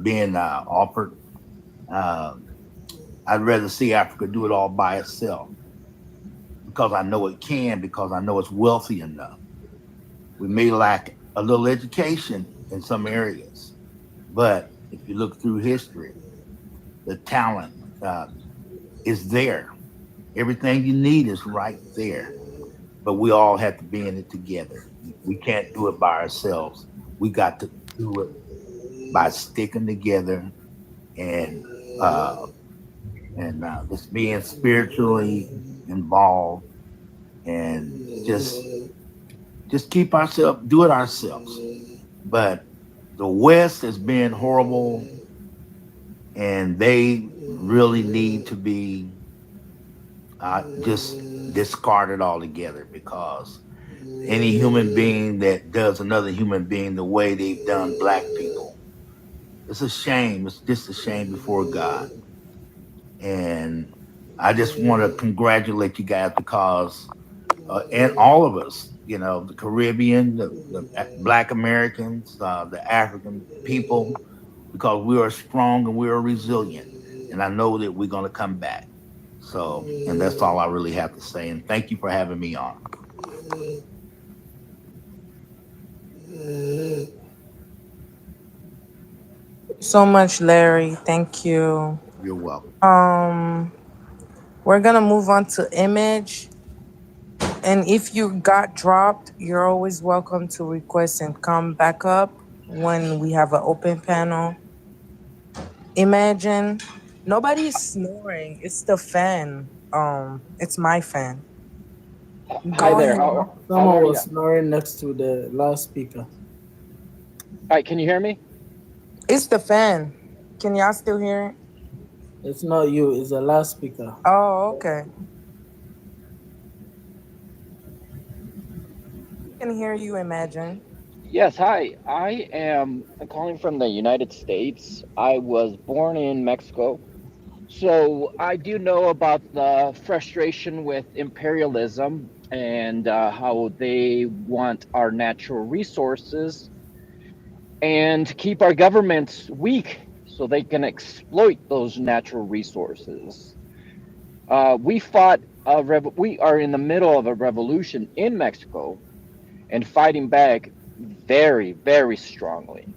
being offered, um, I'd rather see Africa do it all by itself because I know it can, because I know it's wealthy enough. We may lack a little education in some areas, but if you look through history, the talent uh, is there. Everything you need is right there. But we all have to be in it together. We can't do it by ourselves. We got to do it by sticking together and uh, just being spiritually involved and just keep ourselves do it ourselves. But the West has been horrible, and they really need to be just discarded altogether because any human being that does another human being the way they've done black people, it's a shame. It's just a shame before God. And I just want to congratulate you guys because, and all of us, the Caribbean, the Black Americans, the African people, because we are strong and we are resilient. And I know that we're going to come back. So, and that's all I really have to say. And thank you for having me on. So much, Larry. Thank you. You're welcome. We're gonna move on to Image. And if you got dropped, you're always welcome to request and come back up when we have an open panel. Imagine nobody's snoring. It's the fan. It's my fan. Hi Go there. ahead. How Someone are you? was snoring next to the loudspeaker. Hi, can you hear me? It's the fan. Can y'all still hear it? It's not you, it's a loudspeaker. Oh, okay. Can hear you, Imagine. Yes, hi. I'm calling from the United States. I was born in Mexico. So I do know about the frustration with imperialism and how they want our natural resources and keep our governments weak so they can exploit those natural resources. We fought we are in the middle of a revolution in Mexico and fighting back very, very strongly.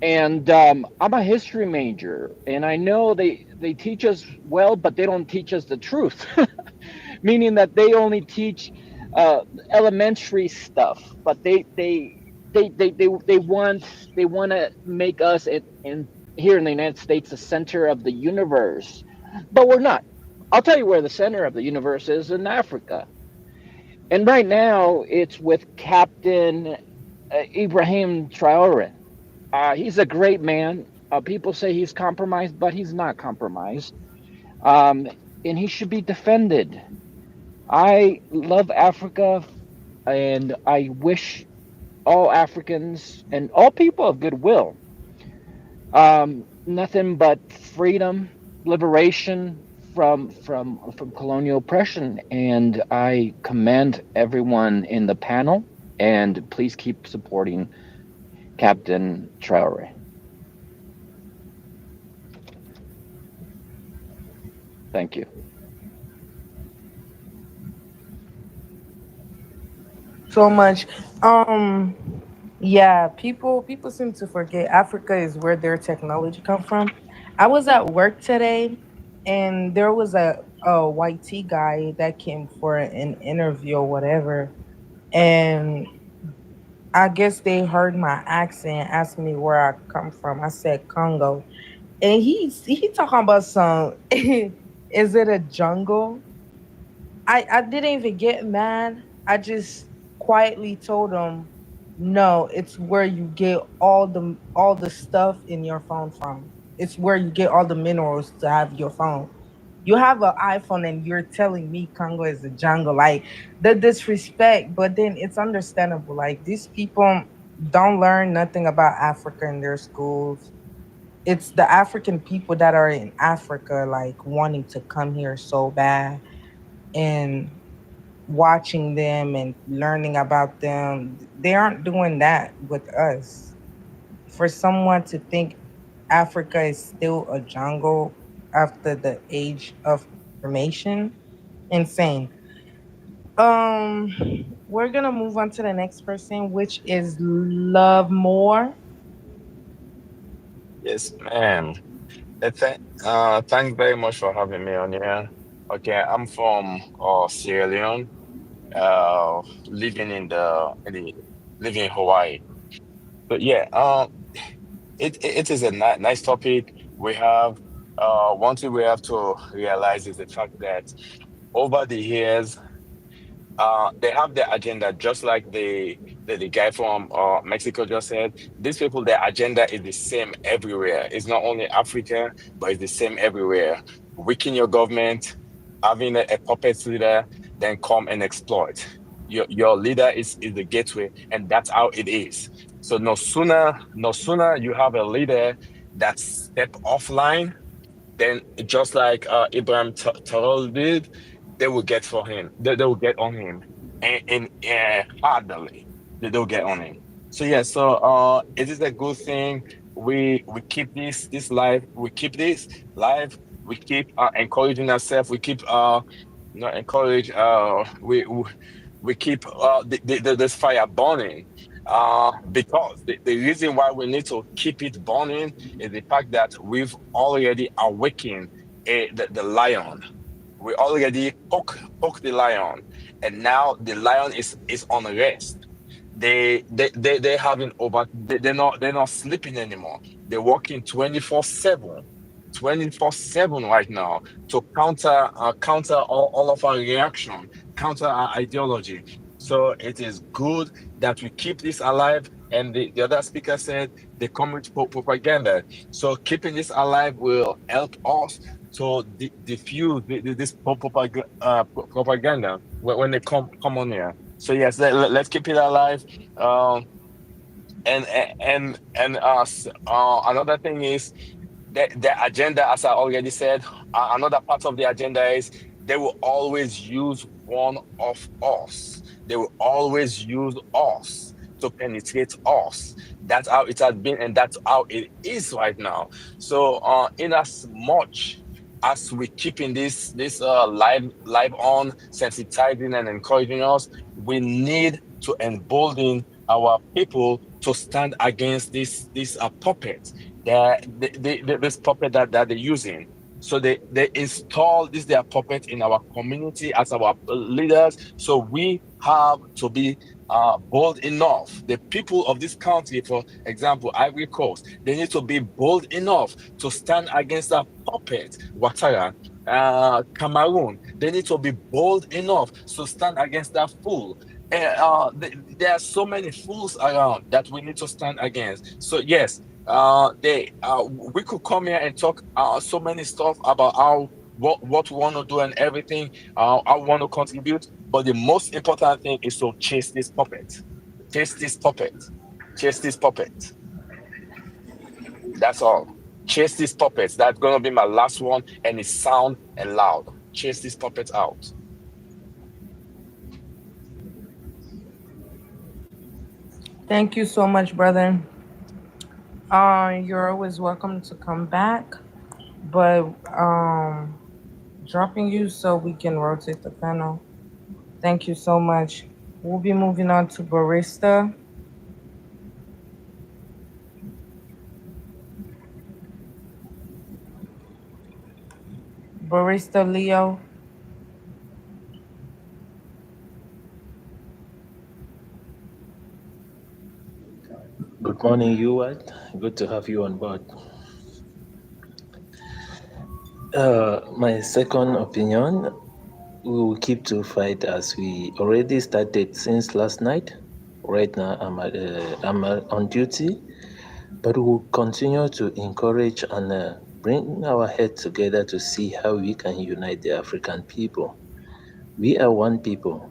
And I'm a history major, and I know they teach us well, but they don't teach us the truth. meaning that they only teach elementary stuff, but they want to make us in here in the United States the center of the universe, but we're not. I'll tell you where the center of the universe is: in Africa. And right now, it's with Captain Ibrahim Traore. He's a great man. People say he's compromised, but he's not compromised. Um, and he should be defended. I love Africa, and I wish all Africans and all people of goodwill nothing but freedom, liberation from colonial oppression. And I commend everyone in the panel, and please keep supporting Captain Traore. Thank you. So much. Um, yeah, people seem to forget Africa is where their technology come from. I was at work today, and there was a white tea guy that came for an interview or whatever, and I guess they heard my accent, asked me where I come from. I said Congo, and he talking about some. Is it a jungle? I didn't even get mad. I just quietly told him, "No, it's where you get all the stuff in your phone from. It's where you get all the minerals to have your phone. You have an iPhone and you're telling me Congo is a jungle, like the disrespect." But then it's understandable. Like these people don't learn nothing about Africa in their schools. It's the African people that are in Africa, like wanting to come here so bad, and watching them and learning about them. They aren't doing that with us. For someone to think Africa is still a jungle after the age of information, insane. Um, we're gonna move on to the next person, which is Love More. Yes, ma'am. Thanks very much for having me on here. Okay, I'm from Sierra Leone, living living in Hawaii. But yeah, it is a nice topic. We have one thing we have to realize is the fact that over the years, they have their agenda, just like the guy from Mexico just said. These people, their agenda is the same everywhere. It's not only Africa, but it's the same everywhere. Weaken your government, having a puppet leader, then come and exploit. Your leader is the gateway, and that's how it is. So no sooner you have a leader that step offline, then just like Ibrahim Terrell did, they will get for him. They will get on him, and hardly they'll get on him. So yeah, so it is a good thing. We keep this live. We keep this live. We keep encouraging ourselves. We keep not encourage. We keep this fire burning. Because the reason why we need to keep it burning is the fact that we've already awakened the lion. We already poke the lion, and now the lion is on rest. They having over. They're not sleeping anymore. They're working 24/7, 24/7 right now to counter all of our reaction, counter our ideology. So it is good that we keep this alive. And the other speaker said they come with propaganda. So keeping this alive will help us to diffuse this propaganda when they come on here. So yes, let's keep it alive. Um, and another thing is the agenda, as I already said, another part of the agenda is they will always use one of us. They will always use us to penetrate us. That's how it has been, and that's how it is right now. So, in as much as we keeping this live on, sensitizing and encouraging us, we need to embolden our people to stand against this puppet, this puppet that they're using. So they install this their puppet in our community as our leaders. So we have to be bold enough. The people of this country, for example, Ivory Coast, they need to be bold enough to stand against that puppet, Ouattara. Cameroon, they need to be bold enough to stand against that fool. There are so many fools around that we need to stand against. So yes, they we could come here and talk so many stuff about how what we want to do and everything. I want to contribute, but the most important thing is to chase this puppet, chase this puppet, chase this puppet. That's all. Chase these puppets. That's gonna be my last one, and it's sound and loud. Chase these puppets out. Thank you so much, brother. You're always welcome to come back, but dropping you so we can rotate the panel. Thank you so much. We'll be moving on to Barista. Barista Leo. Good morning, Ewart. Good to have you on board. My second opinion, we will keep to fight as we already started since last night. Right now, I'm on duty, but we will continue to encourage and bring our head together to see how we can unite the African people. We are one people,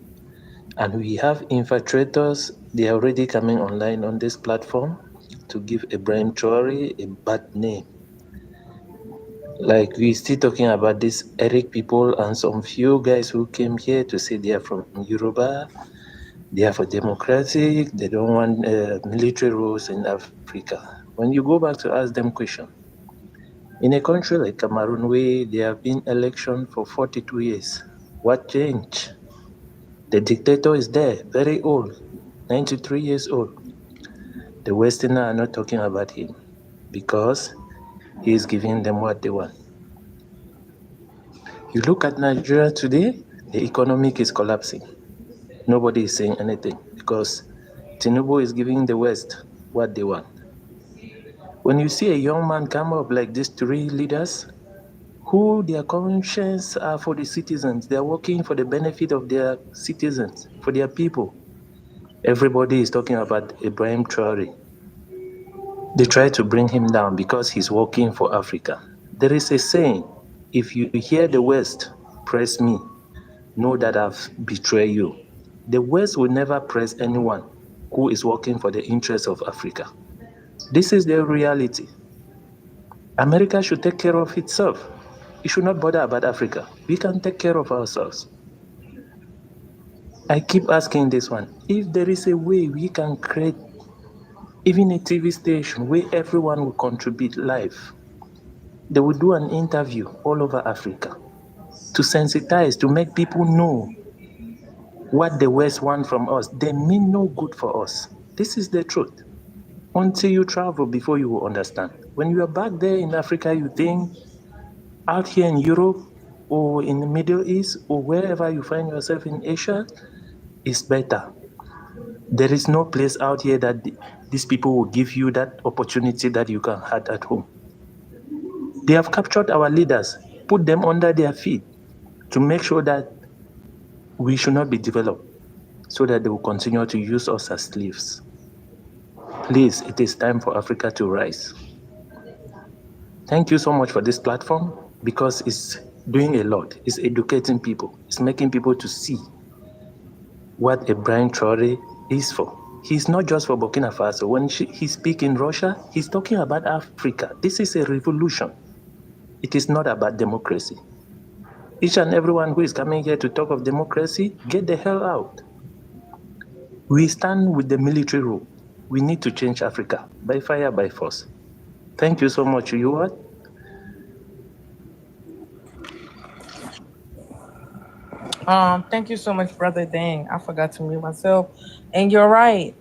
and we have infiltrators. They are already coming online on this platform to give Ibrahim Traore a bad name. Like we still talking about this Eric people and some few guys who came here to say they are from Yoruba, they are for democratic, they don't want military rules in Africa. When you go back to ask them question, in a country like Cameroon where there have been election for 42 years, what changed? The dictator is there, very old, 93 years old. The Westerners are not talking about him because he is giving them what they want. You look at Nigeria today, the economic is collapsing. Nobody is saying anything because Tinubu is giving the West what they want. When you see a young man come up like these three leaders, who their conscience are for the citizens, they are working for the benefit of their citizens, for their people. Everybody is talking about Ibrahim Traore. They try to bring him down because he's working for Africa. There is a saying, if you hear the West, press me, know that I've betrayed you. The West will never press anyone who is working for the interests of Africa. This is the reality. America should take care of itself. It should not bother about Africa. We can take care of ourselves. I keep asking this one. If there is a way we can create even a TV station where everyone will contribute live, they will do an interview all over Africa to sensitize, to make people know what the West want from us. They mean no good for us. This is the truth. Until you travel before you will understand. When you are back there in Africa, you think out here in Europe or in the Middle East or wherever you find yourself in Asia is better. There is no place out here that these people will give you that opportunity that you can have at home. They have captured our leaders, put them under their feet to make sure that we should not be developed, so that they will continue to use us as slaves. Please, it is time for Africa to rise. Thank you so much for this platform because it's doing a lot. It's educating people. It's making people to see what a Brian Traore is for. He's not just for Burkina Faso. When he speaks in Russia, he's talking about Africa. This is a revolution. It is not about democracy. Each and everyone who is coming here to talk of democracy, get the hell out. We stand with the military rule. We need to change Africa by fire, by force. Thank you so much, Yuat. Thank you so much, brother. Dang, I forgot to mute myself. And you're right.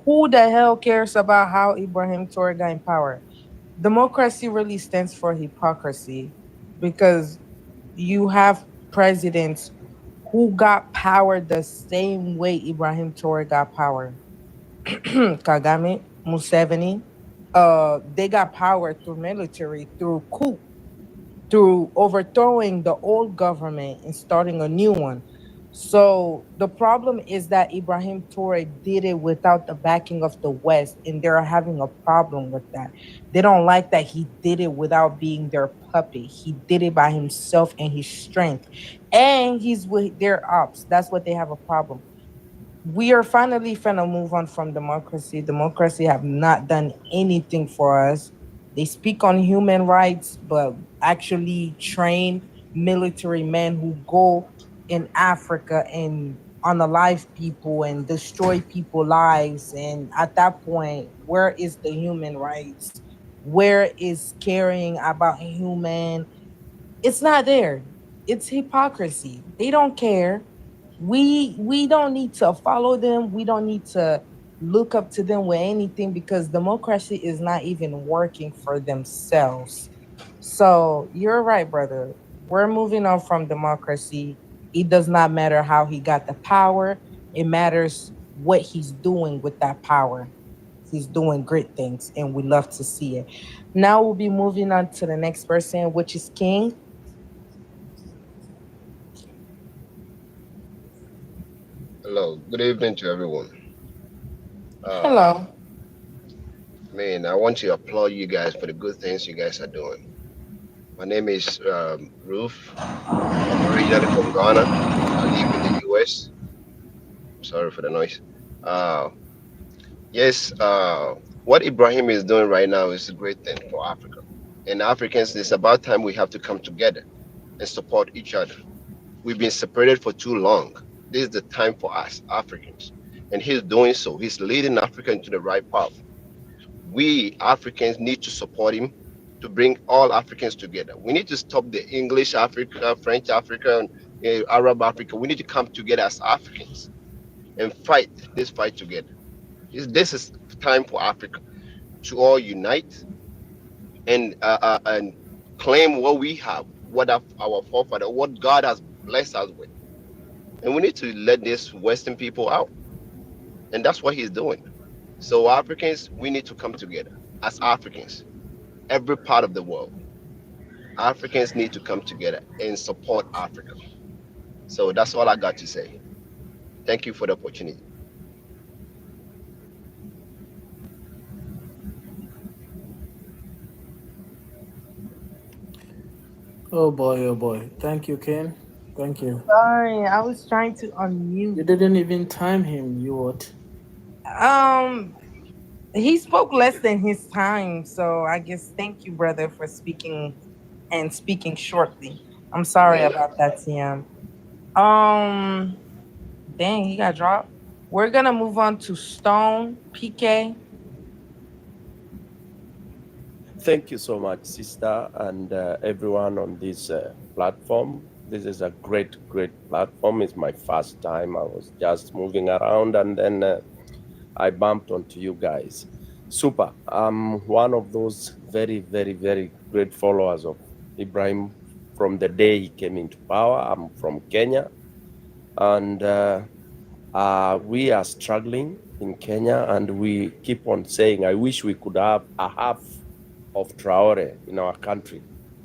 Who the hell cares about how Ibrahim Toure got in power? Democracy really stands for hypocrisy. because you have presidents who got power the same way Ibrahim Traore got power. Kagame, Museveni, they got power through military, through coup, through overthrowing the old government and starting a new one. So the problem is that Ibrahim Traore did it without the backing of the West, and they're having a problem with that. They don't like that he did it without being their puppet. He did it by himself and his strength, and he's with their ops. That's what they have a problem. We are finally finna move on from democracy. Democracy have not done anything for us. They speak on human rights, but actually train military men who go in Africa and unalive people and destroy people lives. And at that point, where is the human rights? Where is caring about human? It's not there. It's hypocrisy. They don't care. We don't need to follow them. We don't need to look up to them with anything because democracy is not even working for themselves. So you're right, brother. We're moving on from democracy. It does not matter how he got the power. It matters what he's doing with that power. He's doing great things, and we love to see it. Now we'll be moving on to the next person, which is King. Hello, good evening to everyone. Uh, Hello. Man, I want to applaud you guys for the good things you guys are doing. My name is Ruth. I'm originally from Ghana. I live in the US. Sorry for the noise. Uh, yes, what Ibrahim is doing right now is a great thing for Africa. And Africans, it's about time we have to come together and support each other. We've been separated for too long. This is the time for us, Africans. And he's doing so. He's leading Africa into the right path. We Africans need to support him to bring all Africans together. We need to stop the English Africa, French Africa, and Arab Africa. We need to come together as Africans and fight this fight together. This is time for Africa to all unite and claim what we have, what our forefather, what God has blessed us with. And we need to let these Western people out. And that's what he's doing. So Africans, we need to come together as Africans, every part of the world. Africans need to come together and support Africa. So that's all I got to say. Thank you for the opportunity. Oh boy, oh boy. Thank you, Ken. Thank you. Sorry, I was trying to You unmute. didn't even time him, you what? Um, he spoke less than his time, so I guess thank you, brother, for speaking and speaking shortly. I'm sorry about that, TM. Um, dang, he got dropped. We're gonna move on to Stone PK. Thank you so much, sister, and everyone on this platform. This is a great, great platform. It's my first time. I was just moving around and then I bumped onto you guys. Super. I'm one of those very, very, very great followers of Ibrahim from the day he came into power. I'm from Kenya, and we are struggling in Kenya, and we keep on saying, I wish we could have a half of Traore in our country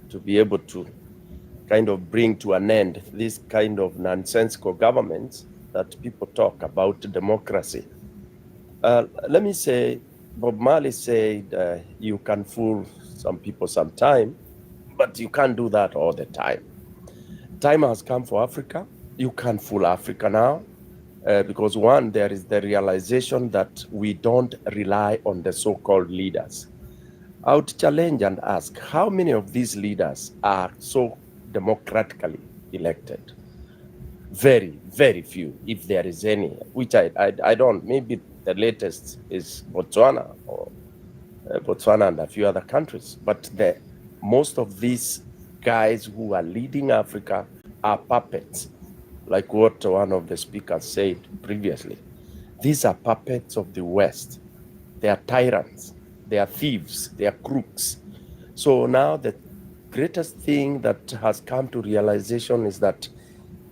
to be able to kind of bring to an end this kind of nonsensical governments that people talk about democracy. Let me say, Bob Marley said, you can fool some people sometime, but you can't do that all the time. Time has come for Africa. You can't fool Africa now. Because one, there is the realization that we don't rely on the so-called leaders. I would challenge and ask, how many of these leaders are so democratically elected? Very, very few, if there is any, which I don't. Maybe the latest is Botswana or Botswana and a few other countries. But most of these guys who are leading Africa are puppets, like what one of the speakers said previously. These are puppets of the West. They are tyrants. They are thieves. They are crooks. So now the greatest thing that has come to realization is that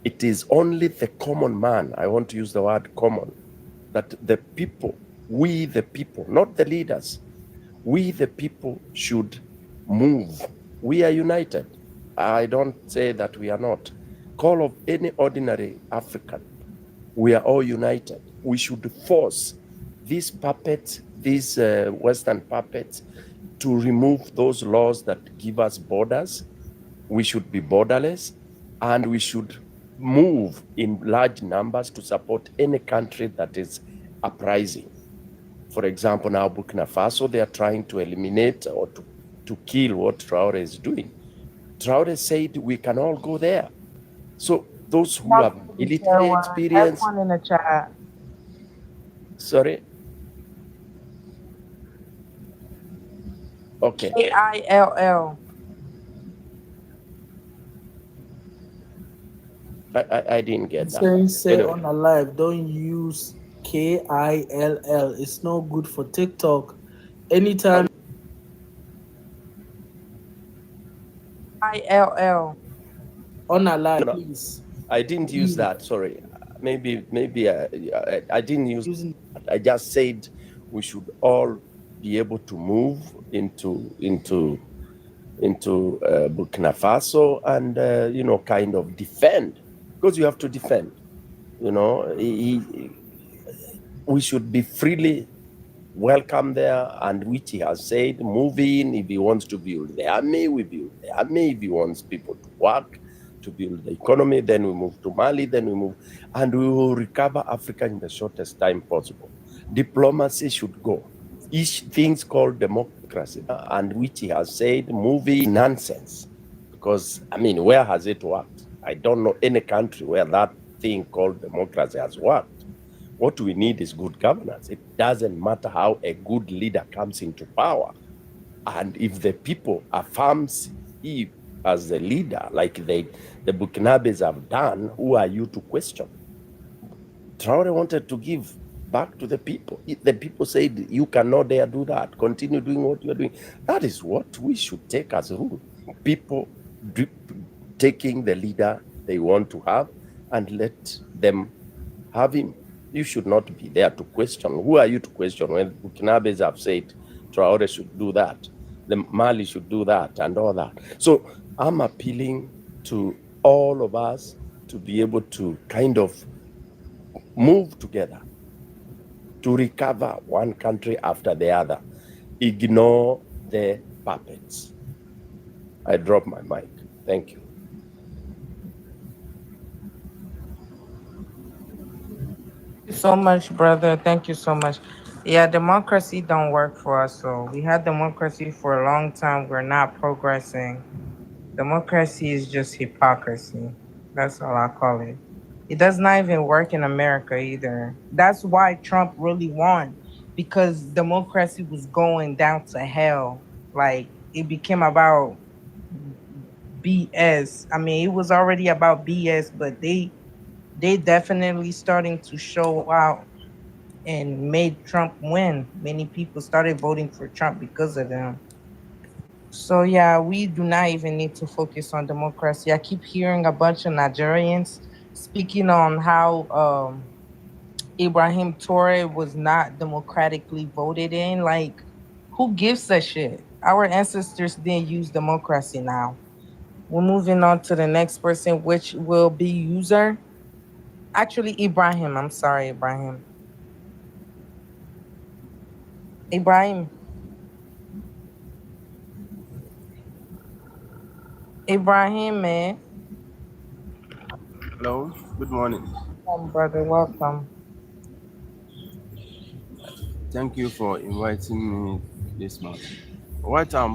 it is only the common man, I want to use the word common, that the people, we the people, not the leaders, we the people should move. We are united. I don't say that we are not. Call of any ordinary African, we are all united. We should force these puppets, these Western puppets, to remove those laws that give us borders. We should be borderless, and we should move in large numbers to support any country that is uprising. For example, now Burkina Faso, they are trying to eliminate or to kill what Traore is doing. Traore said we can all go there. So those who have military Type experience, one in the chat. sorry, okay, KILL. I didn't get that. Say Anyway, on a live, don't use KILL. It's no good for TikTok. Anytime ILL. on a live, no, please. I didn't use that. Sorry, maybe I didn't use. Using I just said we should all be able to move into Burkina Faso and kind of defend, because you have to defend. We should be freely welcome there, and which he has said, move in. If he wants to build the army, we build the army. If he wants people to work, to build the economy, then we move to Mali, then we move, and we will recover Africa in the shortest time possible. Diplomacy should go. Each things called democracy, and which he has said, moving nonsense. Because, where has it worked? I don't know any country where that thing called democracy has worked. What we need is good governance. It doesn't matter how a good leader comes into power. And if the people affirms him as the leader, like the Burkinabes have done, who are you to question? Traore wanted to give back to the people. The people said, you cannot dare do that. Continue doing what you're doing. That is what we should take as a rule. People taking the leader they want to have and let them have him. You should not be there to question. Who are you to question when Burkinabes have said Traore should do that, the Mali should do that, and all that? So I'm appealing to all of us to be able to kind of move together to recover one country after the other. Ignore the puppets. I drop my mic. Thank you. So much, brother. Thank you so much. Yeah, democracy don't work for us. So we had democracy for a long time. We're not progressing. Democracy is just hypocrisy. That's all I call it. It does not even work in America either. That's why Trump really won, because democracy was going down to hell. Like it became about BS. I mean, it was already about BS, but they definitely starting to show out and made Trump win. Many people started voting for Trump because of them. So yeah, we do not even need to focus on democracy. I keep hearing a bunch of Nigerians speaking on how Ibrahim Traore was not democratically voted in. Like, who gives a shit? Our ancestors didn't use democracy now. We're moving on to the next person, which will be user. Actually, Ibrahim. I'm sorry, Ibrahim. Ibrahim. Ibrahim, man. Hello, good morning. Welcome, brother. Welcome. Thank you for inviting me this morning. What I,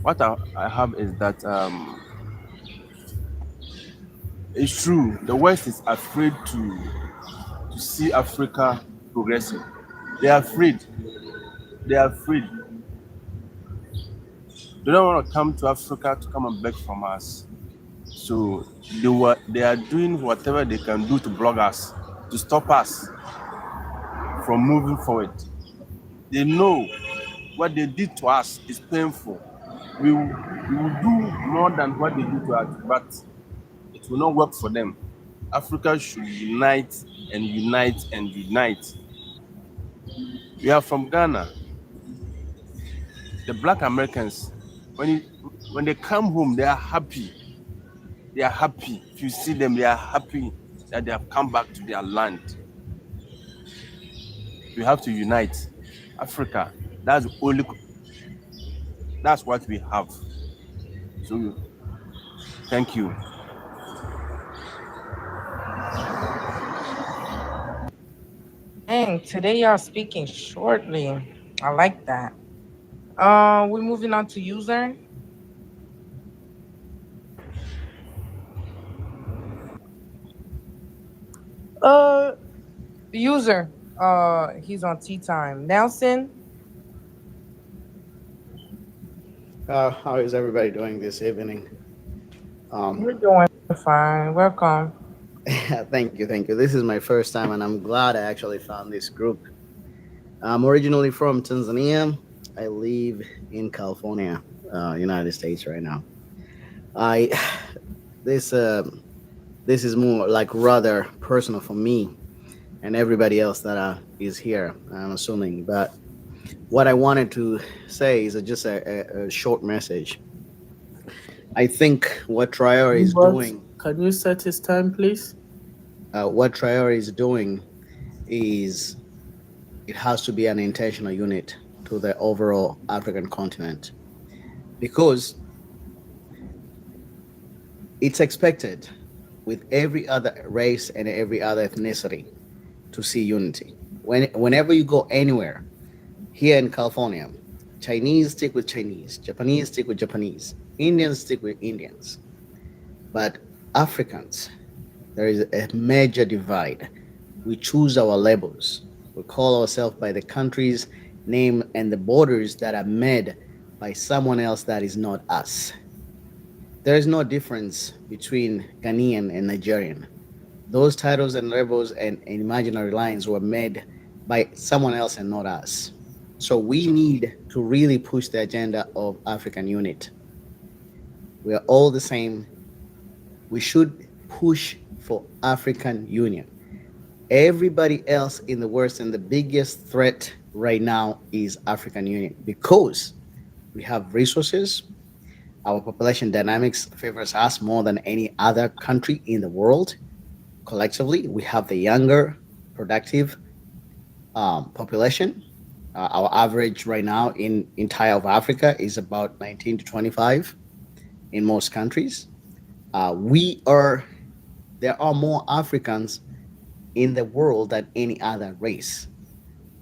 what I have is that it's true. The West is afraid to see Africa progressing. They are afraid. They are afraid. They don't want to come to Africa to come and beg from us. So they are doing whatever they can do to block us, to stop us from moving forward. They know what they did to us is painful. we will do more than what they do to us, but it will not work for them. Africa should unite and unite and unite. We are from Ghana. The Black Americans, when they come home, they are happy. They are happy. If you see them, they are happy that they have come back to their land. We have to unite. Africa, that's what we have. So thank you. Dang, today y'all speaking shortly. I like that. We're moving on to user. Uh, user. He's on tea time. Nelson, How is everybody doing this evening? we're doing fine. Welcome. Thank you, thank you. This is my first time, and I'm glad I actually found this group. I'm originally from Tanzania. I live in California, United States, right now. I this this is more like rather personal for me and everybody else that is here. I'm assuming, but what I wanted to say is just a short message. I think what Trior is What? doing, Can you set his time, please? what Trior is doing is it has to be an intentional unit to the overall African continent because it's expected with every other race and every other ethnicity to see unity. Whenever you go anywhere here in California, Chinese stick with Chinese, Japanese stick with Japanese, Indians stick with Indians, but Africans, there is a major divide. We choose our labels. We call ourselves by the country's name and the borders that are made by someone else that is not us. There is no difference between Ghanaian and Nigerian. Those titles and labels and imaginary lines were made by someone else and not us. So we need to really push the agenda of African unity. We are all the same. We should push for African union. Everybody else in the world and the biggest threat right now is African Union because we have resources. Our population dynamics favors us more than any other country in the world. Collectively, we have the younger, productive population. Our average right now in entire of Africa is about 19 to 25 in most countries. We are There are more Africans in the world than any other race.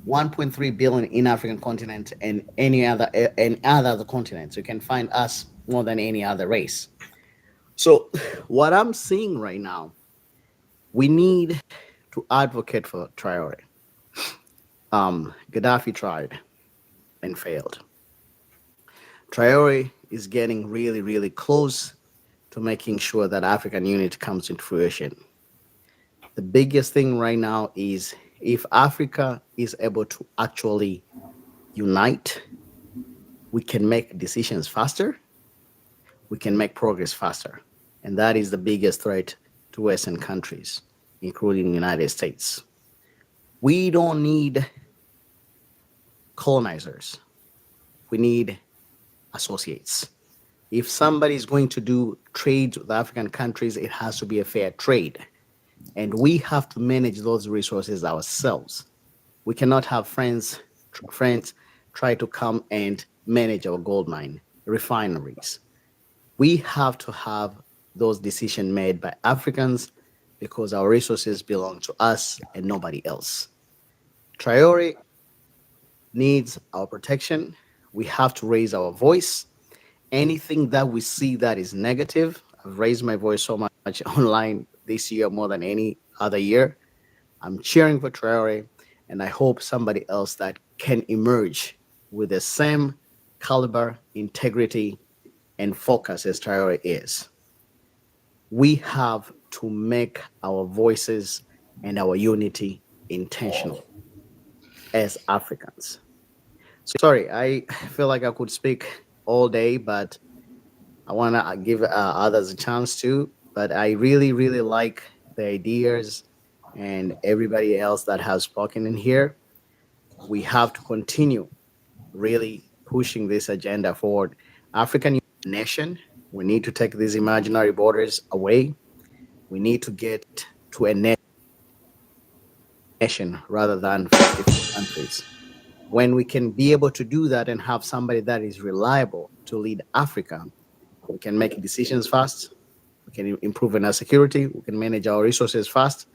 1.3 billion in African continent and any other continents. You can find us more than any other race. So what I'm seeing right now, we need to advocate for Traore. Gaddafi tried and failed. Traore is getting really, really close to making sure that African unity comes into fruition. The biggest thing right now is if Africa is able to actually unite, we can make decisions faster, we can make progress faster. And that is the biggest threat to Western countries, including the United States. We don't need colonizers, we need associates. If somebody is going to do trade with African countries, it has to be a fair trade. And we have to manage those resources ourselves. We cannot have friends try to come and manage our gold mine refineries. We have to have those decisions made by Africans because our resources belong to us and nobody else. Traore needs our protection. We have to raise our voice. Anything that we see that is negative, I've raised my voice so much online this year more than any other year. I'm cheering for Traore, and I hope somebody else that can emerge with the same caliber, integrity, and focus as Traore is. We have to make our voices and our unity intentional as Africans. Sorry, I feel like I could speak all day, but I want to give others a chance too. But I really, really like the ideas and everybody else that has spoken in here. We have to continue really pushing this agenda forward. African nation, we need to take these imaginary borders away. We need to get to a nation rather than 54 countries. When we can be able to do that and have somebody that is reliable to lead Africa, we can make decisions fast, we can improve in our security, we can manage our resources fast,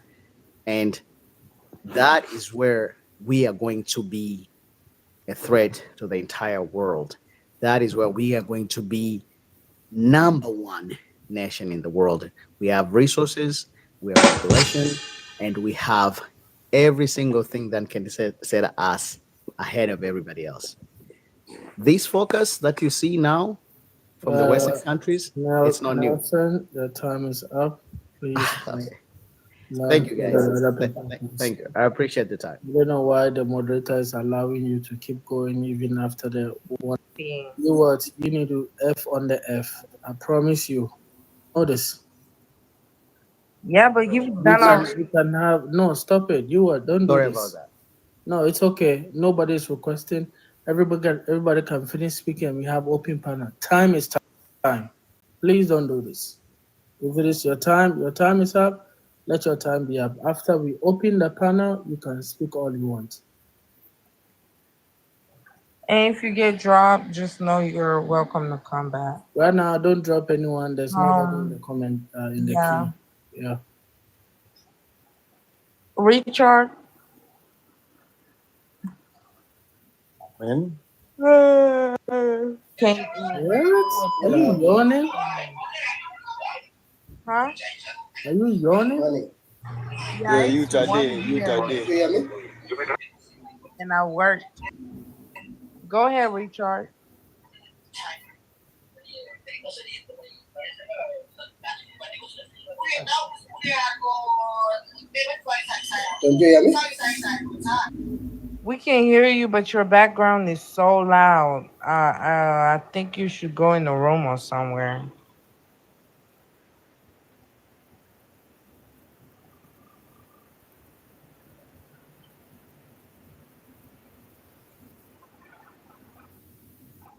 and that is where we are going to be a threat to the entire world. That is where we are going to be number one nation in the world. We have resources, we have population, and we have every single thing that can set us ahead of everybody else. This focus that you see now from the Western countries, it's not new. Nelson, your time is up. Please. Okay. Now, Thank you, guys. Thank you. I appreciate the time. I don't know why the moderator is allowing you to keep going even after the one. You what? You need to F on the F. I promise you. Notice. Yeah, but you've done already. You can have no. Stop it. You what? Don't do Sorry this. about that. No, it's okay. Nobody is requesting. Everybody can finish speaking. And we have open panel. Time is time. Please don't do this. If it is your time is up. Let your time be up. After we open the panel, you can speak all you want. And if you get dropped, just know you're welcome to come back. Right now, don't drop anyone. There's nobody in the comment in the Yeah. queue. Yeah. Richard. When? Can What? Are you yawning? Huh? Are you yawning? Yeah, you today. And I worked. Go ahead, Richard. Don't you hear me? We can hear you, but your background is so loud. I think you should go in the room or somewhere.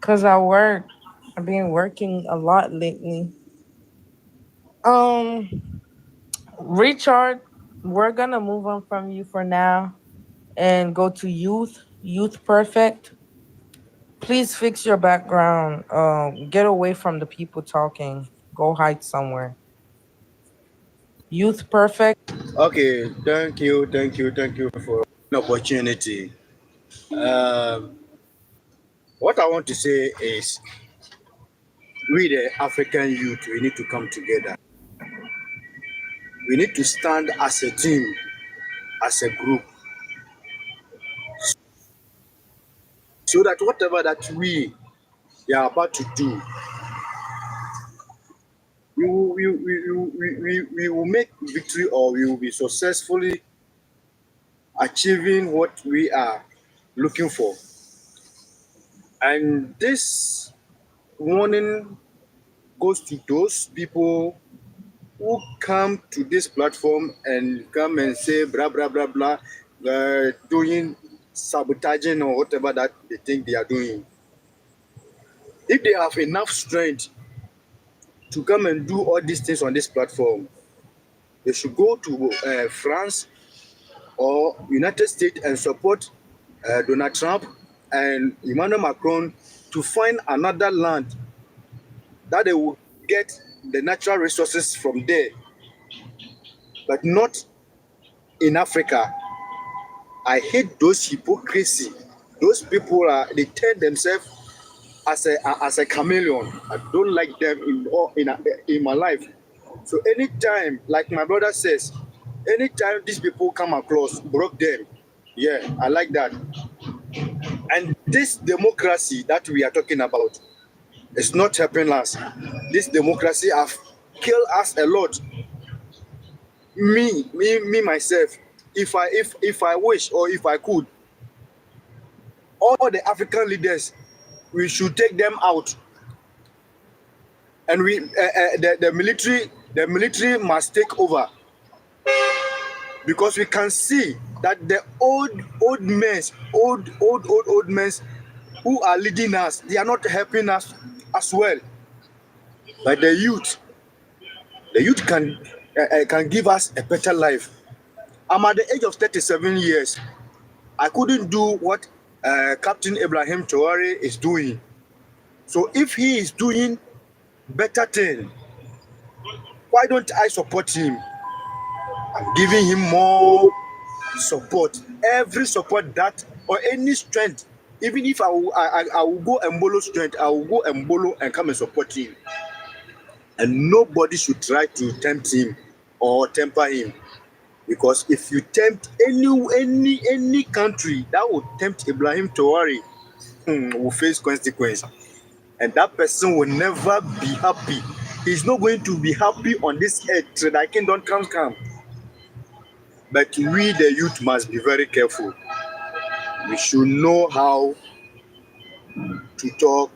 Cause I work. I've been working a lot lately. Richard, we're gonna move on from you for now and go to youth. Youth perfect. Please fix your background. Get away from the people talking. Go hide somewhere. Youth perfect. Okay, thank you for the opportunity. Um, what I want to say is, we the African youth, we need to come together. We need to stand as a team, as a group, so that whatever that we are about to do, we will make victory, or we will be successfully achieving what we are looking for. And this warning goes to those people who come to this platform and come and say blah blah blah blah, doing sabotaging or whatever that they think they are doing. If they have enough strength to come and do all these things on this platform, they should go to France or United States and support Donald Trump and Emmanuel Macron to find another land that they will get the natural resources from there, but not in Africa. I hate those hypocrisy. Those people they turn themselves as a chameleon. I don't like them in my life. So anytime, like my brother says, anytime these people come across, broke them. Yeah, I like that. And this democracy that we are talking about is not helping us. This democracy have killed us a lot. Me myself. If I wish, or if I could, all the African leaders, we should take them out and the military must take over, because we can see that the old men who are leading us, they are not helping us as well. But the youth can give us a better life. I'm at the age of 37 years. I couldn't do what Captain Ibrahim Traore is doing. So if he is doing better thing, why don't I support him? I'm giving him more support, every support that, or any strength. Even if I will go and borrow strength, I will go and borrow and come and support him. And nobody should try to tempt him or temper him, because if you tempt any country that will tempt Ibrahim Traore, will face consequence, and that person will never be happy. He's not going to be happy on this earth till thy kingdom come. But we, the youth, must be very careful. We should know how to talk.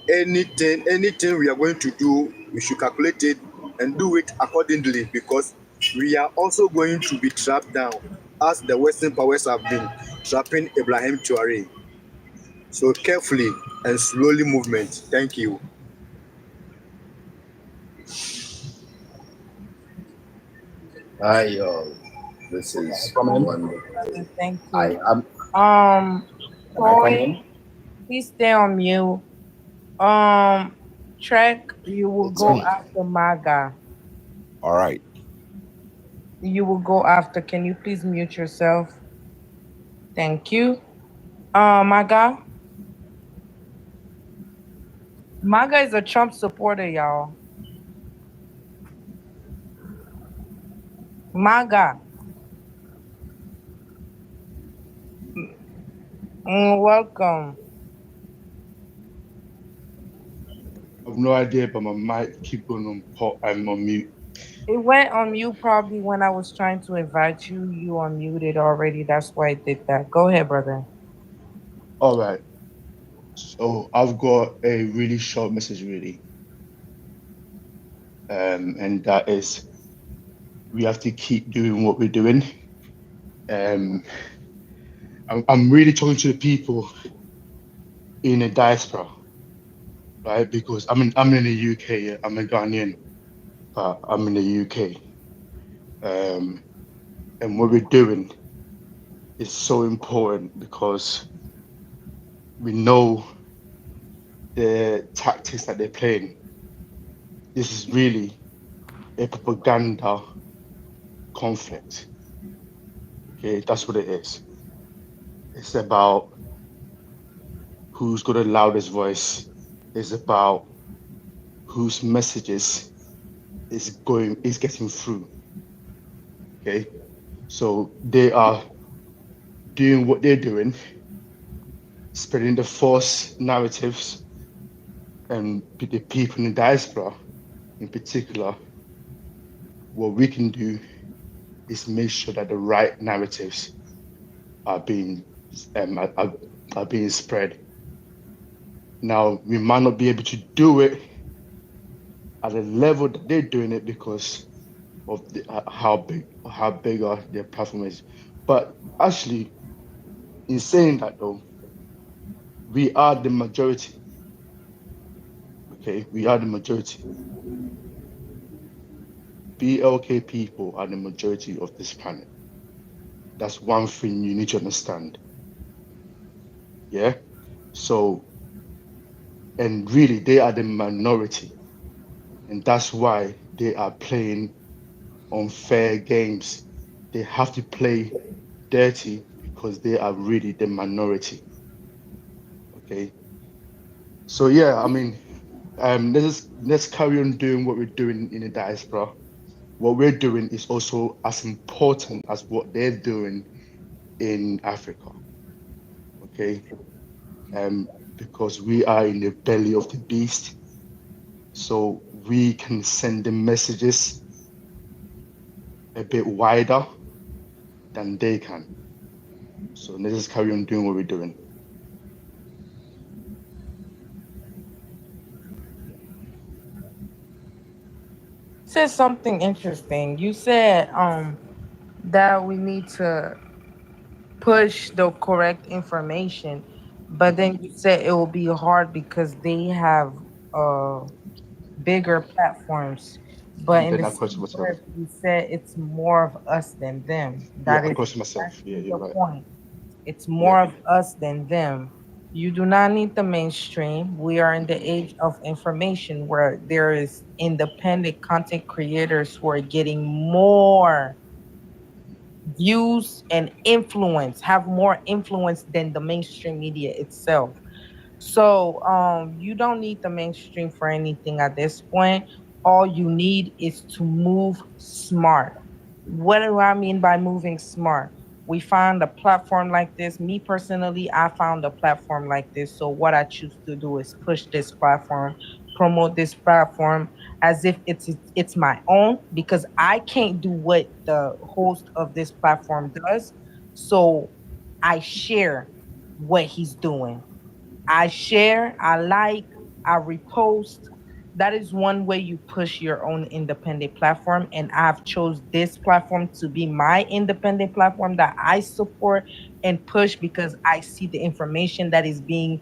Anything we are going to do, we should calculate it and do it accordingly, because we are also going to be trapped down as the Western powers have been trapping Ibrahim Traore. So carefully and slowly movement. Thank you. Hi, this is one. Thank I you. am. Can I come Troy, in? please stay on mute. Trek, you will It's go me. after Maga. All right. You will go after. Can you please mute yourself? Thank you. Maga. Maga is a Trump supporter, y'all. Maga. Welcome. I have no idea, but my mic keep going on pot. I'm on mute. It went on mute probably when I was trying to invite you. You unmuted already. That's why I did that. Go ahead, brother. All right. So I've got a really short message, really, and that is we have to keep doing what we're doing. Um, I'm really talking to the people in the diaspora, right? Because I'm in the UK. Yeah? I'm a Ghanaian, but I'm in the UK. And what we're doing is so important because we know the tactics that they're playing. This is really a propaganda conflict. Okay, that's what it is. It's about who's got the loudest voice. It's about whose messages is getting through. Okay, so they are doing what they're doing, spreading the false narratives, and the people in the diaspora, in particular, what we can do is make sure that the right narratives are being are being spread. Now we might not be able to do it at the level that they're doing it because of how big their platform is. But actually, in saying that though, we are the majority. Okay, we are the majority. BLK people are the majority of this planet. That's one thing you need to understand. Yeah. So, and really, they are the minority, and that's why they are playing unfair games. They have to play dirty because they are really the minority. Okay. So yeah, let's carry on doing what we're doing in the diaspora. What we're doing is also as important as what they're doing in Africa. Okay. Because we are in the belly of the beast. So we can send the messages a bit wider than they can. So let's just carry on doing what we're doing. said something interesting. You said that we need to push the correct information, but then you said it will be hard because they have uh bigger platforms. But And in then the I same question myself. breath, you said it's more of us than them. Yeah, That I is question myself. Yeah, exactly you're the right. point. It's Yeah. more of us than them. You do not need the mainstream. We are in the age of information where there is independent content creators who are getting more views and influence, have more influence than the mainstream media itself. So you don't need the mainstream for anything at this point. All you need is to move smart. What do I mean by moving smart? We found a platform like this. Me personally, I found a platform like this. So what I choose to do is push this platform, promote this platform as if it's my own, because I can't do what the host of this platform does. So I share what he's doing. I share, I like, I repost. That is one way you push your own independent platform. And I've chose this platform to be my independent platform that I support and push because I see the information that is being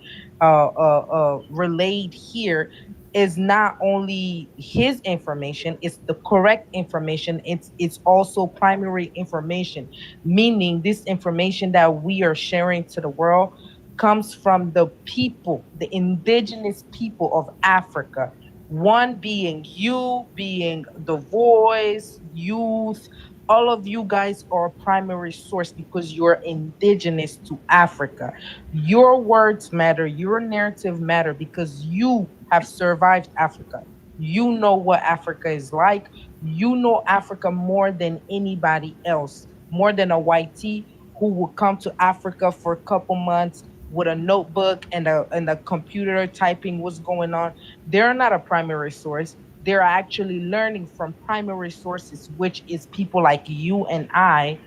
relayed here is not only his information, it's the correct information. It's also primary information, meaning this information that we are sharing to the world comes from the people, the indigenous people of Africa. One being you, being the voice, youth, all of you guys are a primary source because you're indigenous to Africa. Your words matter, your narrative matter because you have survived Africa. You know what Africa is like. You know Africa more than anybody else, more than a white T who will come to Africa for a couple months with a notebook and a computer typing what's going on. They're not a primary source. They're actually learning from primary sources, which is people like you and I.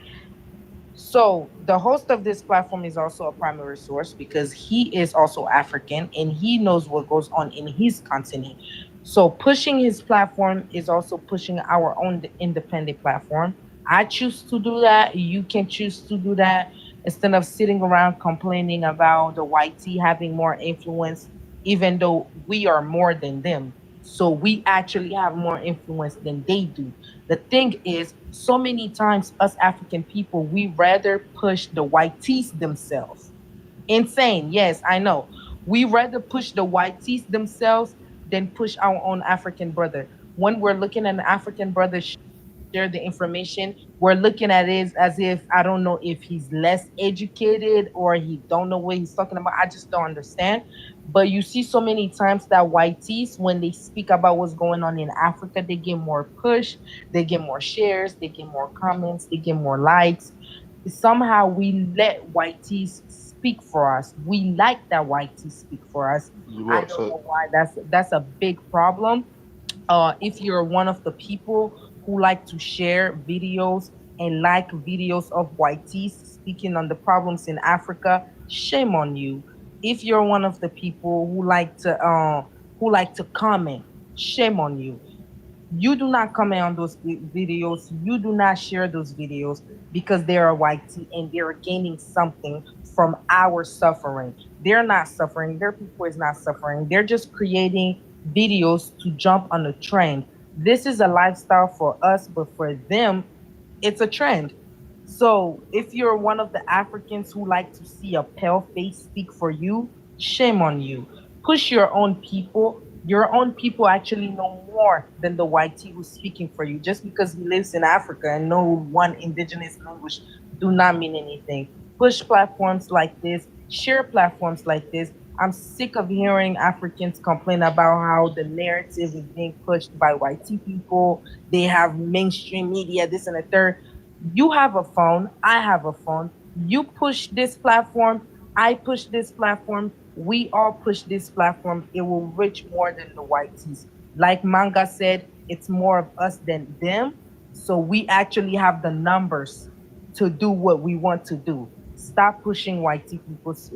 So the host of this platform is also a primary source because he is also African and he knows what goes on in his continent. So pushing his platform is also pushing our own independent platform. I choose to do that. You can choose to do that instead of sitting around complaining about the white tea having more influence, even though we are more than them. So we actually have more influence than they do. The thing is, so many times us African people, we rather push the white tees themselves. Insane. Yes, I know. We rather push the white tees themselves than push our own African brother. When we're looking at an African brother share the information, we're looking at it as if I don't know if he's less educated or he don't know what he's talking about. I just don't understand. But you see so many times that white tees, when they speak about what's going on in Africa, they get more push, they get more shares, they get more comments, they get more likes. Somehow we let white tees speak for us. We like that white tees speak for us. You I know, don't so know why. That's a big problem. If you're one of the people who like to share videos and like videos of white tees speaking on the problems in Africa, shame on you. If you're one of the people who like to comment, shame on you. You do not comment on those videos. You do not share those videos because they are white tea and they're gaining something from our suffering. They're not suffering. Their people is not suffering. They're just creating videos to jump on a trend. This is a lifestyle for us, but for them, it's a trend. So if you're one of the Africans who like to see a pale face speak for you, shame on you. Push your own people. Your own people actually know more than the white tea who's speaking for you. Just because he lives in Africa and know one indigenous language do not mean anything. Push platforms like this, share platforms like this. I'm sick of hearing Africans complain about how the narrative is being pushed by white tea people. They have mainstream media, this and the third. You have a phone, I have a phone. You push this platform, I push this platform, we all push this platform. It will reach more than the white tees. Like Manga said, it's more of us than them. So we actually have the numbers to do what we want to do. Stop pushing white tea people's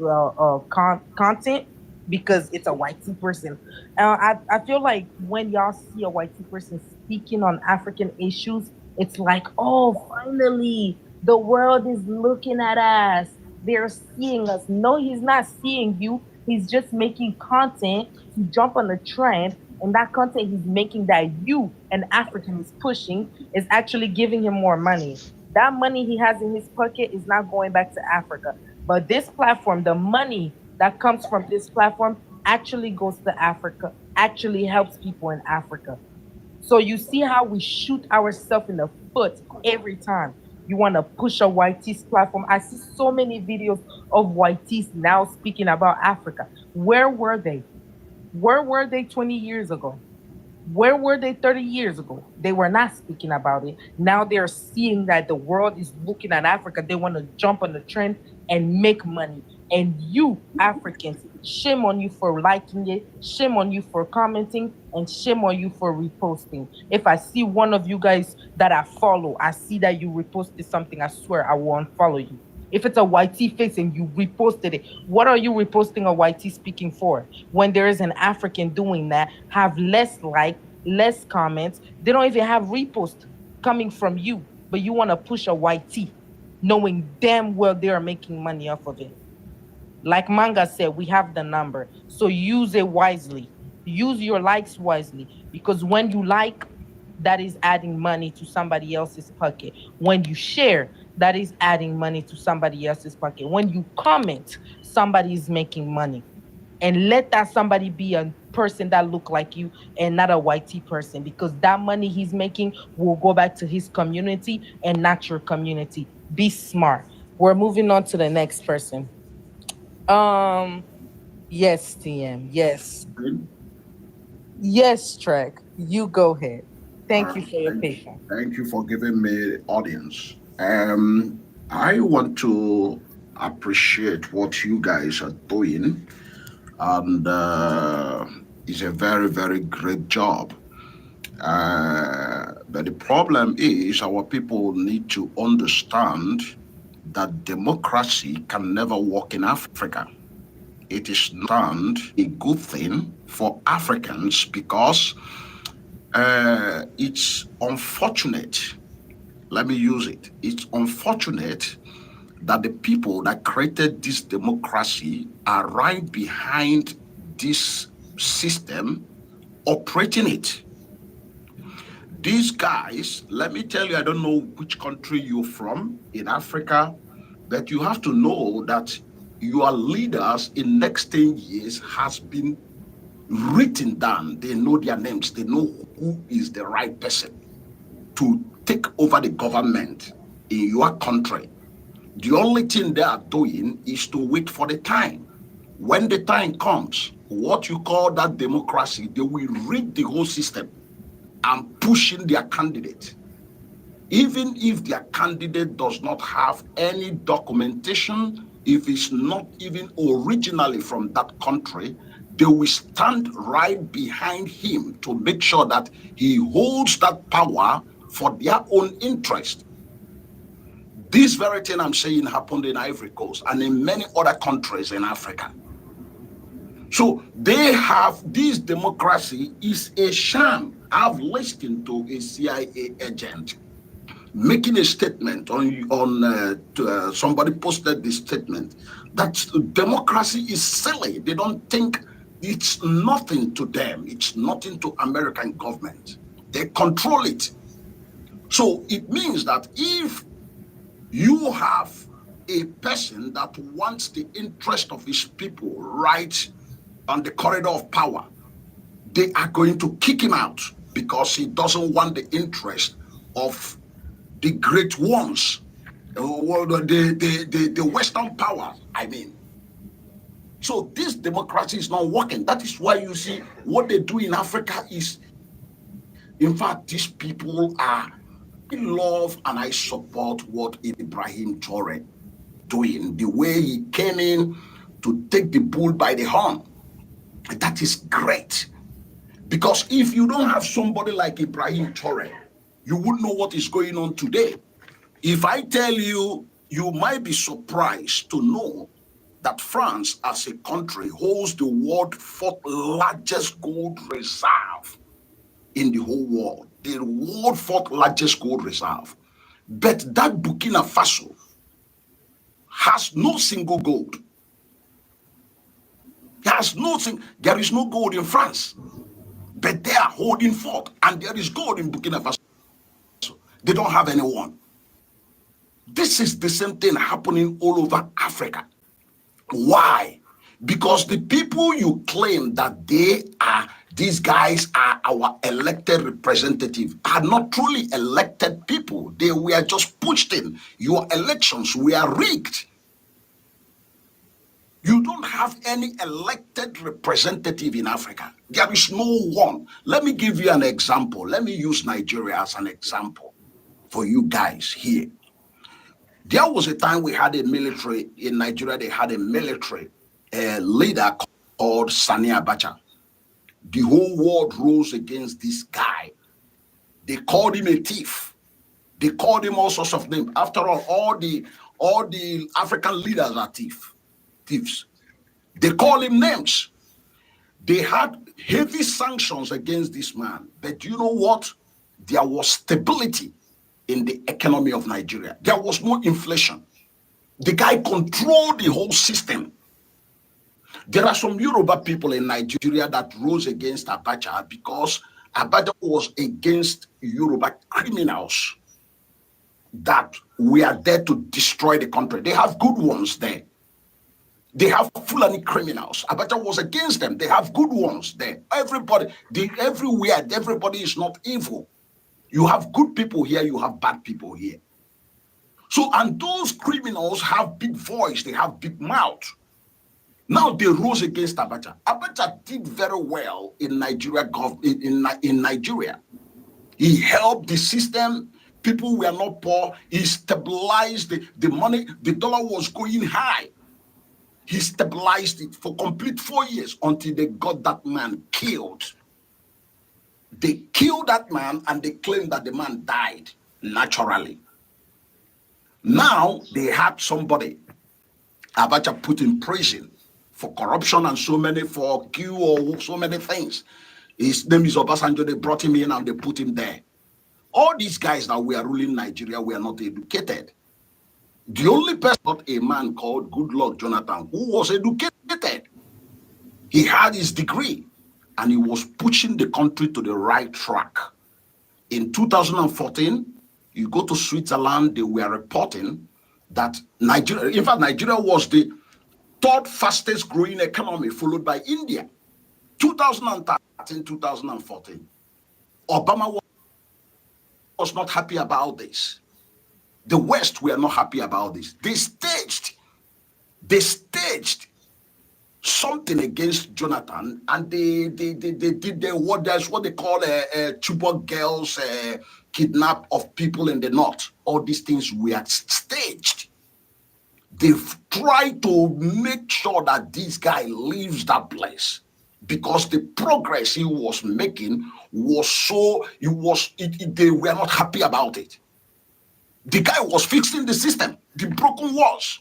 content because it's a white tea person. I feel like when y'all see a white tea person speaking on African issues, it's like, oh, finally, the world is looking at us. They're seeing us. No, he's not seeing you. He's just making content to jump on the trend. And that content he's making that you, an African, is pushing is actually giving him more money. That money he has in his pocket is not going back to Africa. But this platform, the money that comes from this platform actually goes to Africa, actually helps people in Africa. So you see how we shoot ourselves in the foot every time you want to push a YT's platform. I see so many videos of YTs now speaking about Africa. Where were they? Where were they 20 years ago? Where were they 30 years ago? They were not speaking about it. Now they're seeing that the world is looking at Africa. They want to jump on the trend and make money. And you, Africans, shame on you for liking it, shame on you for commenting, and shame on you for reposting. If I see one of you guys that I follow, I see that you reposted something, I swear I will unfollow you. If it's a YT face and you reposted it, what are you reposting a YT speaking for? When there is an African doing that, have less like, less comments, they don't even have repost coming from you, but you want to push a YT, knowing damn well they are making money off of it. Like Manga said, we have the number. So use it wisely. Use your likes wisely. Because when you like, that is adding money to somebody else's pocket. When you share, that is adding money to somebody else's pocket. When you comment, somebody is making money. And let that somebody be a person that look like you and not a YT person, because that money he's making will go back to his community and not your community. Be smart. We're moving on to the next person. Um, yes, TM. Yes. Yes, Trek. You go ahead. Thank you for your patience. Thank you for giving me audience. I want to appreciate what you guys are doing, and it's a very, very great job. But the problem is, our people need to understand that democracy can never work in Africa. It is not a good thing for Africans because it's unfortunate. Let me use it. It's unfortunate that the people that created this democracy are right behind this system operating it. These guys, let me tell you, I don't know which country you're from in Africa, but you have to know that your leaders in next 10 years has been written down. They know their names. They know who is the right person to take over the government in your country. The only thing they are doing is to wait for the time. When the time comes, what you call that democracy, they will rig the whole system and pushing their candidate. Even if their candidate does not have any documentation, if it's not even originally from that country, they will stand right behind him to make sure that he holds that power for their own interest. This very thing I'm saying happened in Ivory Coast and in many other countries in Africa. So they have this democracy is a sham. I've listened to a CIA agent making a statement on somebody posted this statement that democracy is silly. They don't think it's nothing to them. It's nothing to American government. They control it. So it means that if you have a person that wants the interest of his people right on the corridor of power, they are going to kick him out because he doesn't want the interest of the great ones, the Western powers, I mean. So this democracy is not working. That is why you see what they do in Africa is, in fact, these people are, I love and I support what Ibrahim Traore doing, the way he came in to take the bull by the horn. That is great. Because if you don't have somebody like Ibrahim Traore, you wouldn't know what is going on today. If I tell you, you might be surprised to know that France as a country holds the world's fourth largest gold reserve in the whole world. the world fourth largest gold reserve. But that Burkina Faso has no single gold. Has nothing. There is no gold in France, but they are holding forth, and there is gold in Burkina Faso. They don't have anyone. This is the same thing happening all over Africa. Why? Because the people you claim that these guys are our elected representative are not truly elected people. They were just pushed in. Your elections were rigged. You don't have any elected representative in Africa. There is no one. Let me give you an example. Let me use Nigeria as an example for you guys here. There was a time we had a military in Nigeria. They had a military leader called Sani Abacha. The whole world rose against this guy. They called him a thief. They called him all sorts of names. After all the African leaders are thieves. They call him names. They had heavy sanctions against this man. But you know what? There was stability in the economy of Nigeria. There was no inflation. The guy controlled the whole system. There are some Yoruba people in Nigeria that rose against Abacha because Abacha was against Yoruba criminals that were there to destroy the country. They have good ones there. They have Fulani criminals. Abacha was against them. They have good ones there. Everybody is not evil. You have good people here, you have bad people here. So, and those criminals have big voice, they have big mouth. Now they rose against Abacha. Abacha did very well in Nigeria. In Nigeria, he helped the system. People were not poor. He stabilized the money. The dollar was going high. He stabilized it for complete 4 years until they got that man killed. They killed that man and they claimed that the man died naturally. Now they had somebody Abacha put in prison for corruption and so many things. His name is Obasanjo. They brought him in and they put him there. All these guys that were ruling Nigeria were not educated. The only person, not a man called Goodluck Jonathan, who was educated. He had his degree and he was pushing the country to the right track. In 2014, you go to Switzerland, they were reporting that Nigeria, in fact, Nigeria was the third fastest growing economy, followed by India. 2013, 2014. Obama was not happy about this. The West were not happy about this. They staged something against Jonathan, and they did what they call Chibok girls, kidnap of people in the north. All these things were staged. They've tried to make sure that this guy leaves that place because the progress he was making was they were not happy about it. The guy was fixing the system, the broken walls.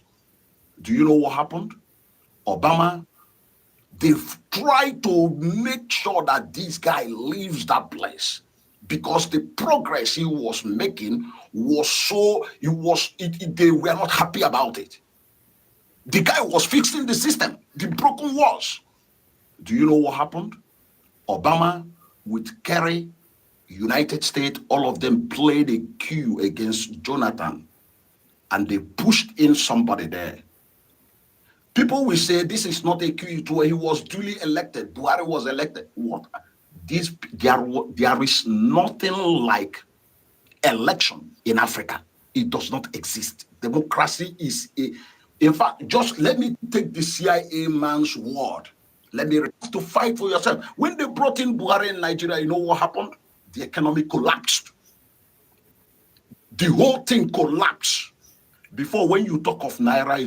Do you know what happened? Obama, they've tried to make sure that this guy leaves that place because the progress he was making was they were not happy about it. The guy was fixing the system, the broken walls. Do you know what happened? Obama with Kerry, United States, all of them played a coup against Jonathan and they pushed in somebody there. People will say this is not a coup, he was duly elected. Buhari was elected. What? There is nothing like election in Africa. It does not exist. Democracy is in fact, just let me take the CIA man's word. Let me have to fight for yourself. When they brought in Buhari in Nigeria, you know what happened? The economy collapsed. The whole thing collapsed. Before, when you talk of Naira,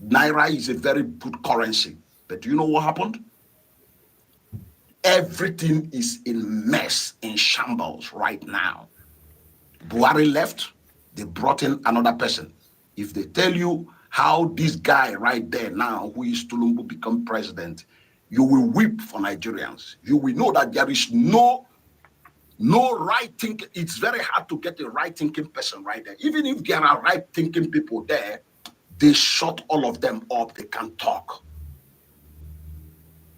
Naira is a very good currency. But do you know what happened? Everything is in mess, in shambles right now. Buhari left, they brought in another person. If they tell you how this guy right there now, who is Tulumbu, become president, you will weep for Nigerians. You will know that there is no No right thinking. It's very hard to get a right thinking person right there. Even if there are right thinking people there, they shut all of them up. They can't talk.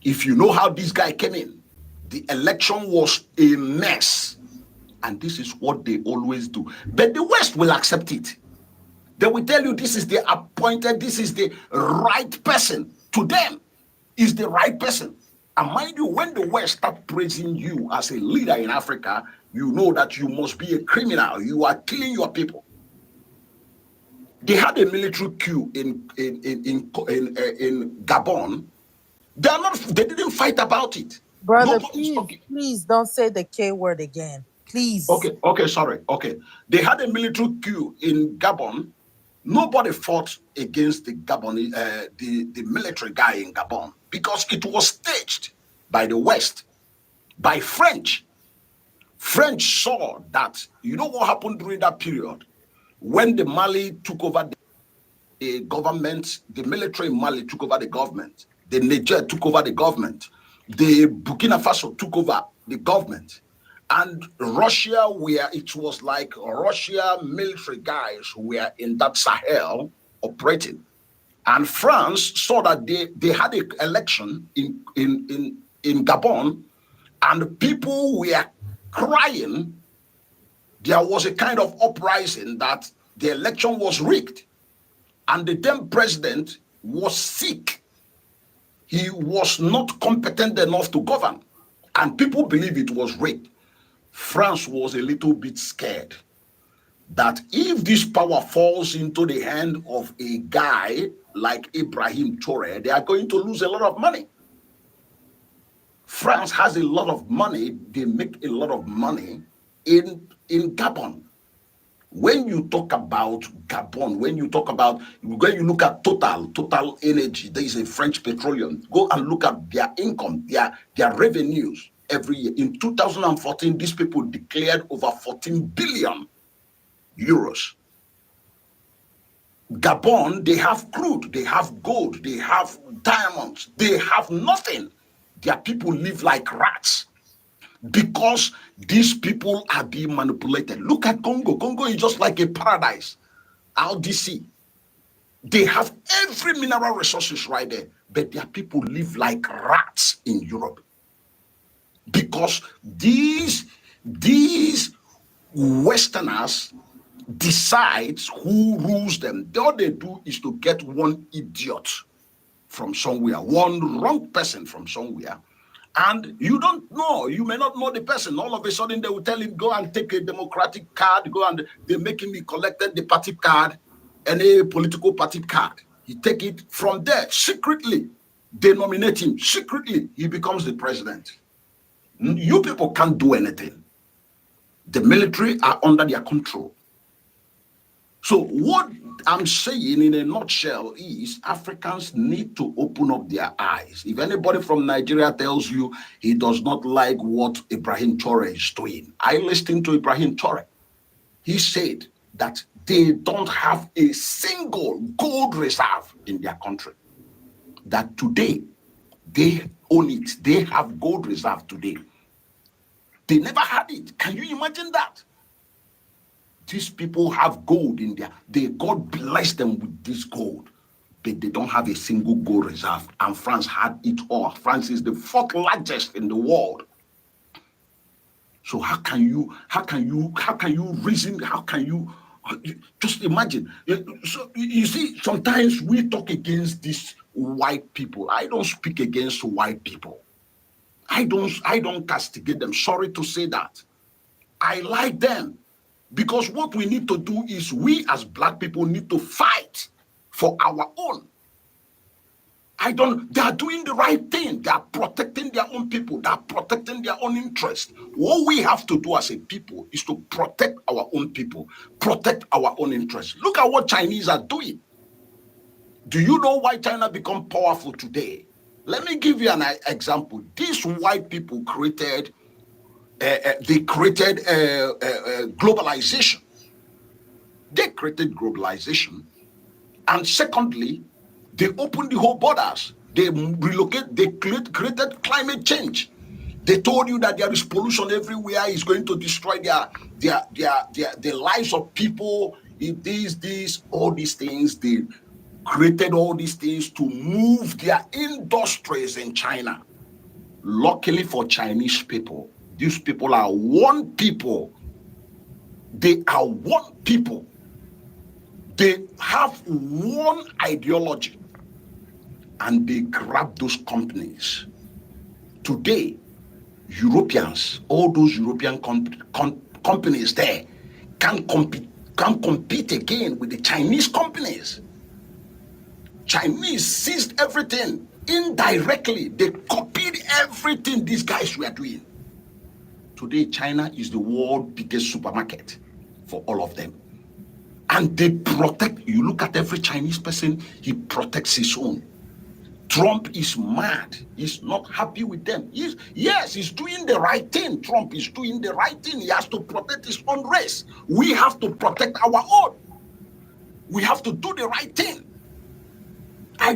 If you know how this guy came in, the election was a mess. And this is what they always do. But the West will accept it. They will tell you this is the appointed, this is the right person. To them, is the right person. And mind you, when the West start praising you as a leader in Africa, you know that you must be a criminal. You are killing your people. They had a military coup in Gabon. They didn't fight about it. Brother, Nobody's please, talking. please don't say the K word again. Please. Okay, sorry. Okay. They had a military coup in Gabon. Nobody fought against the Gabon, the military guy in Gabon, because it was staged by the West, by French. French saw that, you know what happened during that period? When the Mali took over the government, the military in Mali took over the government, the Niger took over the government, the Burkina Faso took over the government, and Russia, where it was like Russia military guys who were in that Sahel operating. And France saw that they had an election in Gabon, and people were crying. There was a kind of uprising that the election was rigged. And the then president was sick. He was not competent enough to govern. And people believe it was rigged. France was a little bit scared that if this power falls into the hand of a guy like Ibrahim Traoré, they are going to lose a lot of money. France has a lot of money. They make a lot of money in Gabon. When you talk about Gabon, when you look at Total Energy, there is a French petroleum. Go and look at their income, their revenues every year. In 2014, these people declared over 14 billion euros. Gabon, they have crude, they have gold, they have diamonds, they have nothing. Their people live like rats. Because these people are being manipulated. Look at Congo. Congo is just like a paradise. RDC. They have every mineral resources right there, but their people live like rats in Europe. Because these Westerners decides who rules them. All they do is to get one idiot from somewhere, one wrong person from somewhere. And you don't know, you may not know the person. All of a sudden, they will tell him, go and take a democratic card, go and they make him collected the party card, any political party card. He take it from there secretly. They nominate him secretly. He becomes the president. You people can't do anything. The military are under their control. So what I'm saying in a nutshell is Africans need to open up their eyes. If anybody from Nigeria tells you he does not like what Ibrahim Traoré is doing, I listened to Ibrahim Traoré. He said that they don't have a single gold reserve in their country. That today they own it. They have gold reserve today. They never had it. Can you imagine that? These people have gold in there. God bless them with this gold, but they don't have a single gold reserve. And France had it all. France is the fourth largest in the world. So how can you reason? How can you just imagine? So you see, sometimes we talk against these white people. I don't speak against white people. I don't castigate them. Sorry to say that. I like them. Because what we need to do is we as black people need to fight for our own. They are doing the right thing. They are protecting their own people. They are protecting their own interest. What we have to do as a people is to protect our own people, protect our own interests. Look at what Chinese are doing. Do you know why China become powerful today? Let me give you an example. These white people created globalization. They created globalization. And secondly, they opened the whole borders. They created climate change. They told you that there is pollution everywhere, is going to destroy the lives of people. If all these things, they created all these things to move their industries in China. Luckily for Chinese people, these people are one people. They are one people. They have one ideology, and they grab those companies. Today, Europeans, all those European companies there can compete again with the Chinese companies. Chinese seized everything indirectly. They copied everything these guys were doing. Today, China is the world's biggest supermarket for all of them. And they protect, you look at every Chinese person, he protects his own. Trump is mad. He's not happy with them. He's doing the right thing. Trump is doing the right thing. He has to protect his own race. We have to protect our own. We have to do the right thing. I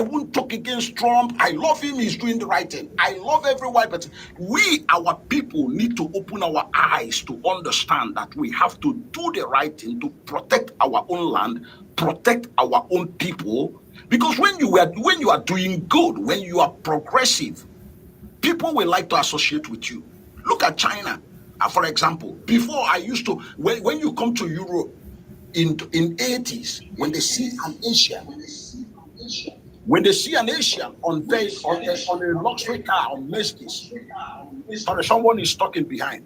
won't talk against Trump. I love him. He's doing the right thing. I love every white person. We, our people, need to open our eyes to understand that we have to do the right thing to protect our own land, protect our own people. Because when you are doing good, when you are progressive, people will like to associate with you. Look at China, for example. Before I used to, when you come to Europe in 80s, when they see an Asian, on a luxury car on Mercedes, sorry, someone is talking behind.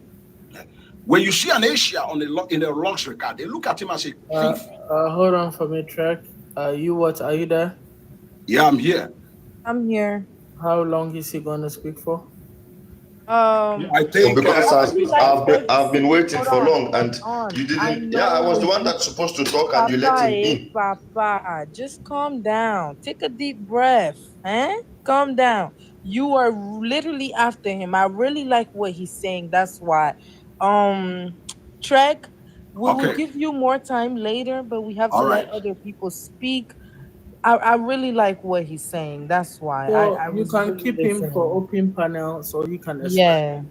When you see an Asian in a luxury car, they look at him as a thief. Hold on for me, Trek. Are you there? Yeah, I'm here. I'm here. How long is he gonna speak for? I think because I've been waiting Hold for on, long, and you didn't. Yeah, I was the one that's supposed to talk, and you let him in. Papa, just calm down. Take a deep breath. Calm down. You are literally after him. I really like what he's saying. That's why. Trek, we will give you more time later, but we have to let other people speak. I really like what he's saying. That's why So I you was can really keep him for listening. open panel, so you can explain. Yeah.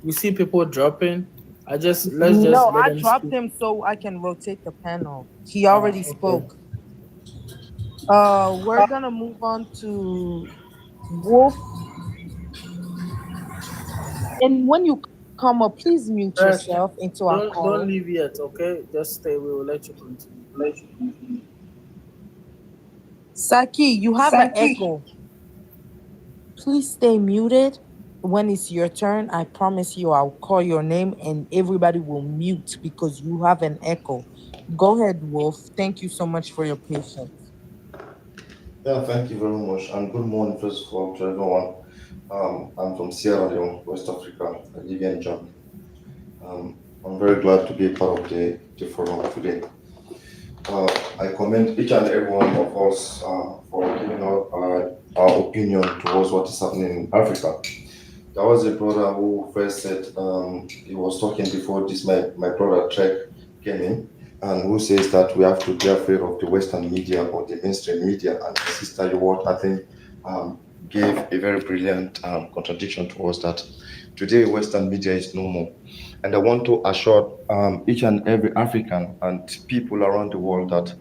You see people dropping. Let's just No, let I them dropped speak. him so I can rotate the panel. He already Okay. spoke. We're gonna move on to Wolf. And when you come up, please mute yourself into our call. Don't leave yet, okay? Just stay. We will let you continue. Saki, you have an echo. Please stay muted. When it's your turn, I promise you I'll call your name and everybody will mute because you have an echo. Go ahead, Wolf. Thank you so much for your patience. Yeah, thank you very much, and good morning, first of all, to everyone. I'm from Sierra Leone, West Africa. I live here in Germany. I'm very glad to be a part of the forum today. I commend each and every one of us for giving our opinion towards what is happening in Africa. There was a brother who first said he was talking before this. My brother Trek came in, and who says that we have to be afraid of the Western media or the mainstream media. And Sister Yowat, I think, gave a very brilliant contradiction towards that. Today, Western media is no more. And I want to assure each and every African and people around the world that,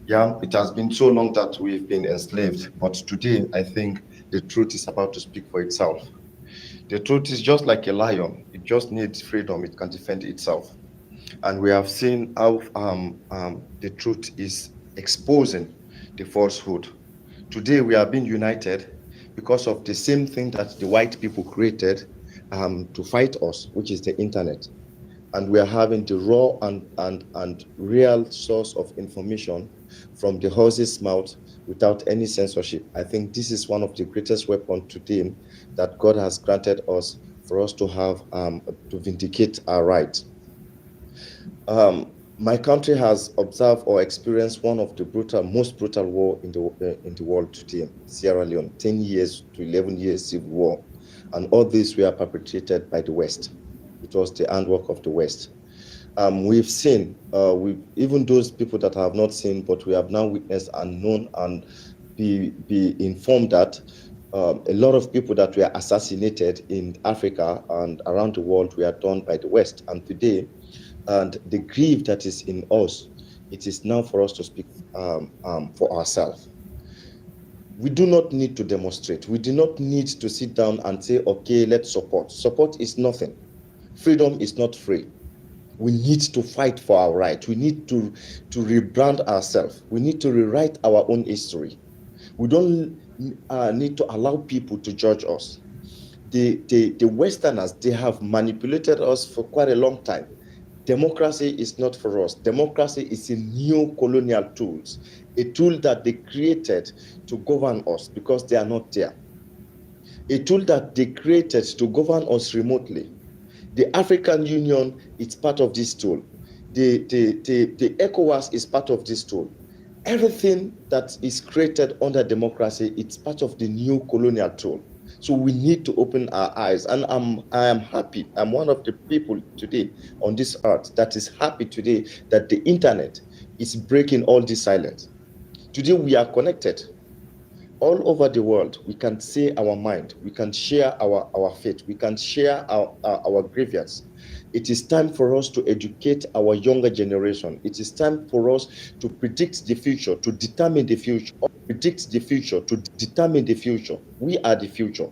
yeah, it has been so long that we've been enslaved. But today, I think the truth is about to speak for itself. The truth is just like a lion. It just needs freedom. It can defend itself. And we have seen how the truth is exposing the falsehood. Today, we are being united because of the same thing that the white people created to fight us, which is the internet. And we are having the raw and real source of information from the horse's mouth without any censorship. I think this is one of the greatest weapons today that God has granted us for us to have to vindicate our rights. My country has observed or experienced one of the most brutal war in the world today, Sierra Leone, 10 years to 11 years civil war. And all this were perpetrated by the West. It was the handwork of the West. We've seen, even those people that have not seen, but we have now witnessed and known and be informed that A lot of people that were assassinated in Africa and around the world were done by the West. And today, and the grief that is in us, it is now for us to speak for ourselves. We do not need to demonstrate. We do not need to sit down and say, okay, let's support. Support is nothing. Freedom is not free. We need to fight for our right. We need to rebrand ourselves. We need to rewrite our own history. We don't need to allow people to judge us. The Westerners, they have manipulated us for quite a long time. Democracy is not for us. Democracy is a new colonial tools, a tool that they created to govern us because they are not there. A tool that they created to govern us remotely. The African Union is part of this tool. The ECOWAS is part of this tool. Everything that is created under democracy, it's part of the new colonial tool. So we need to open our eyes. And I am happy. I'm one of the people today on this earth that is happy today that the internet is breaking all this silence. Today we are connected. All over the world, we can say our mind, we can share our faith, we can share our grievance. It is time for us to educate our younger generation. It is time for us to predict the future, to determine the future, predict the future, to determine the future. We are the future.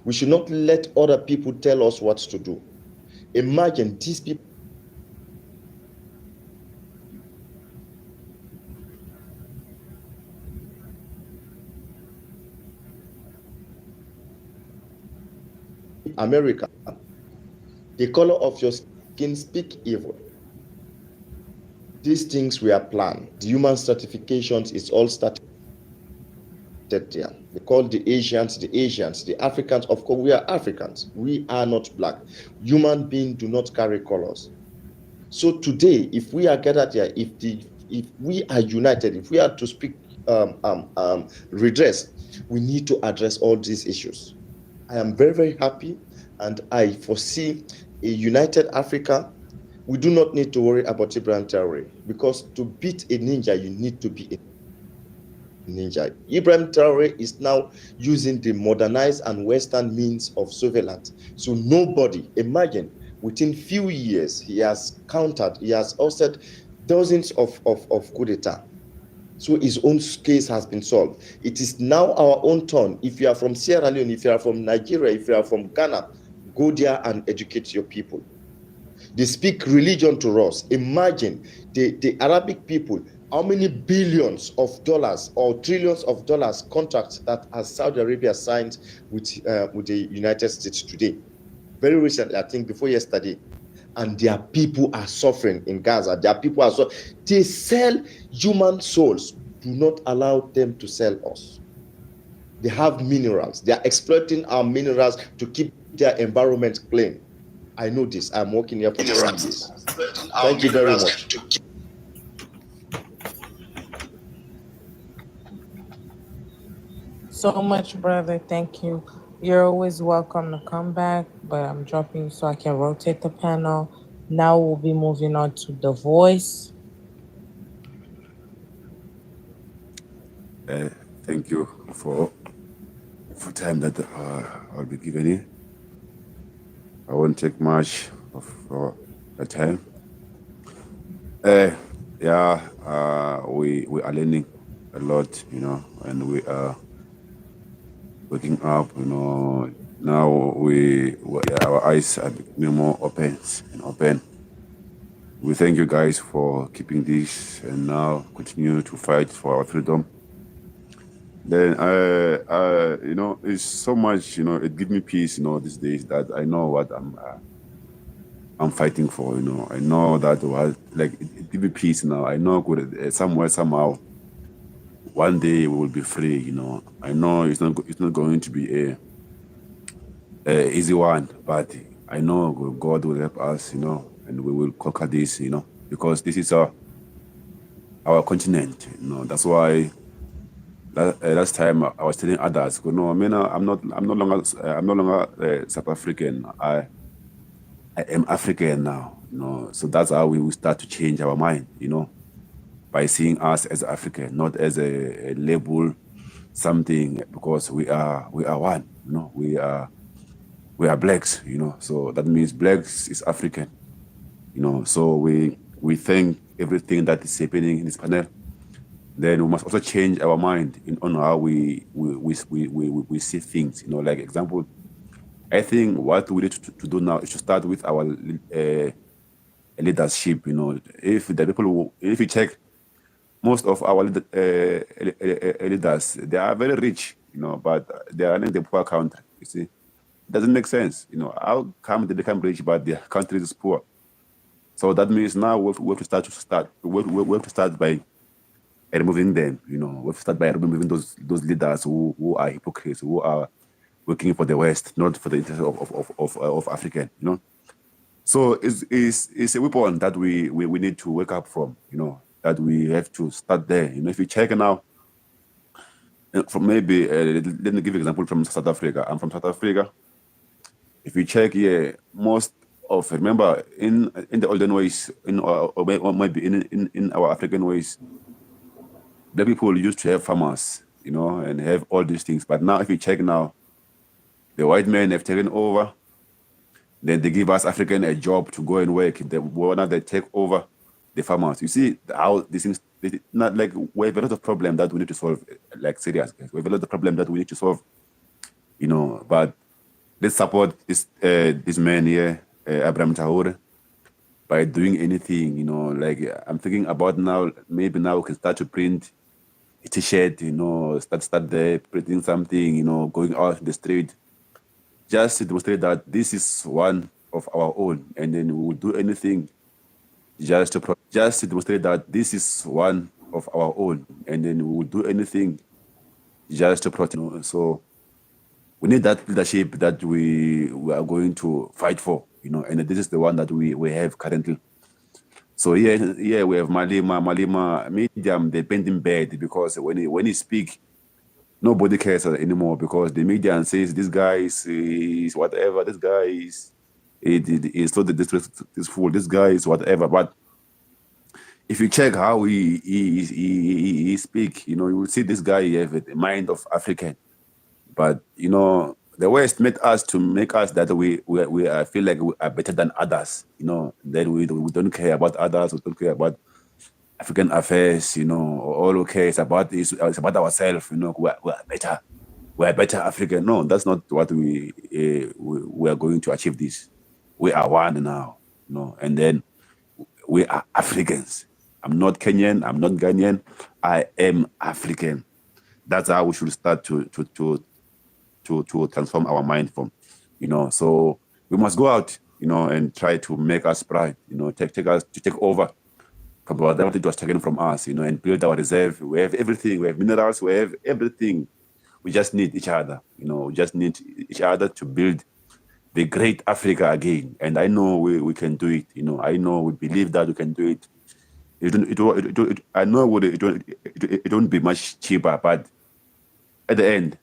We should not let other people tell us what to do. Imagine these people in America, the color of your skin speak evil. These things were planned. The human stratifications is all started there. They call the Asians, the Africans. Of course, we are Africans. We are not black. Human beings do not carry colors. So today, if we are gathered here, if we are united, if we are to speak redress, we need to address all these issues. I am very, very happy, and I foresee a united Africa. We do not need to worry about Ibrahim Traore, because to beat a ninja, you need to be a ninja. Ibrahim Traore is now using the modernized and Western means of surveillance. So nobody, imagine, within few years, he has hosted dozens of coup d'etat. So his own case has been solved. It is now our own turn. If you are from Sierra Leone, if you are from Nigeria, if you are from Ghana, go there and educate your people. They speak religion to us. Imagine the Arabic people, how many billions of dollars or trillions of dollars contracts that has Saudi Arabia signed with the United States today. Very recently, I think before yesterday. And their people are suffering in Gaza. Their people are suffering. They sell human souls. Do not allow them to sell us. They have minerals. They are exploiting our minerals to keep their environment clean. I know this. I'm working here for 20 years. Thank you very much. So much, brother. Thank you. You're always welcome to come back, but I'm dropping you so I can rotate the panel. Now we'll be moving on to The Voice. Thank you for time that I'll be given you. I won't take much of the time. We are learning a lot, and we are waking up, now our eyes are becoming more open and open. We thank you guys for keeping this and now continue to fight for our freedom. Then it's so much, it gives me peace, these days, that I know what I'm fighting for, I know that it gives me peace now. I know somewhere, somehow, one day we will be free, I know it's not going to be a easy one, but I know God will help us, and we will conquer this, because this is our continent, That's why last time I was telling others, I'm no longer South African. I am African now, So that's how we will start to change our mind, by seeing us as African, not as a label something because we are one. We are blacks. So that means blacks is African. So we think everything that is happening in this panel. Then we must also change our mind on how we see things. Like example, I think what we need to do now is to start with our leadership. If the people, if you check most of our leaders, they are very rich, but they are in the poor country. You see, it doesn't make sense. How come they become rich, but their country is poor? So that means now we have to start. We have to start by removing them. We have to start by removing those leaders who are hypocrites, who are working for the West, not for the interest of African. So it's a weapon that we need to wake up from. That we have to start there. If you check now, from maybe let me give you an example from South Africa. I'm from South Africa. If you check here, most of remember in the olden ways, or maybe in our African ways, black people used to have farmers, and have all these things. But now, if you check now, the white men have taken over. Then they give us African a job to go and work. Now they take over the farmers. You see how these things, not like we have a lot of problems that we need to solve, like serious. We have a lot of problems that we need to solve, but let's support this man here, Abraham Traore, by doing anything, like I'm thinking about now, maybe now we can start to print a t-shirt, start there, printing something, going out in the street, just to demonstrate that this is one of our own, and then we will do anything just to demonstrate that this is one of our own, and then we will do anything just to protect. So we need that leadership that we are going to fight for, and this is the one that we have currently. So here we have Malima, medium, the bending bed, because when he speak, nobody cares anymore, because the media says this guy is whatever, this guy is so this fool, this guy is whatever. But if you check how he speak, you will see this guy have a mind of African. But the West made us to make us that we feel like we are better than others. That we don't care about others, we don't care about African affairs. All okay, it's about ourselves. We are better African. No, that's not what we are going to achieve. This we are one now. And then we are Africans. I'm not Kenyan. I'm not Ghanaian. I am African. That's how we should start to transform our mind from. So we must go out, and try to make us proud. Take us to take over from whatever it was taken from us. And build our reserve. We have everything. We have minerals. We have everything. We just need each other. We just need each other to build the great Africa again. And I know we can do it. I know we believe that we can do it. I know it won't be much cheaper, but at the end,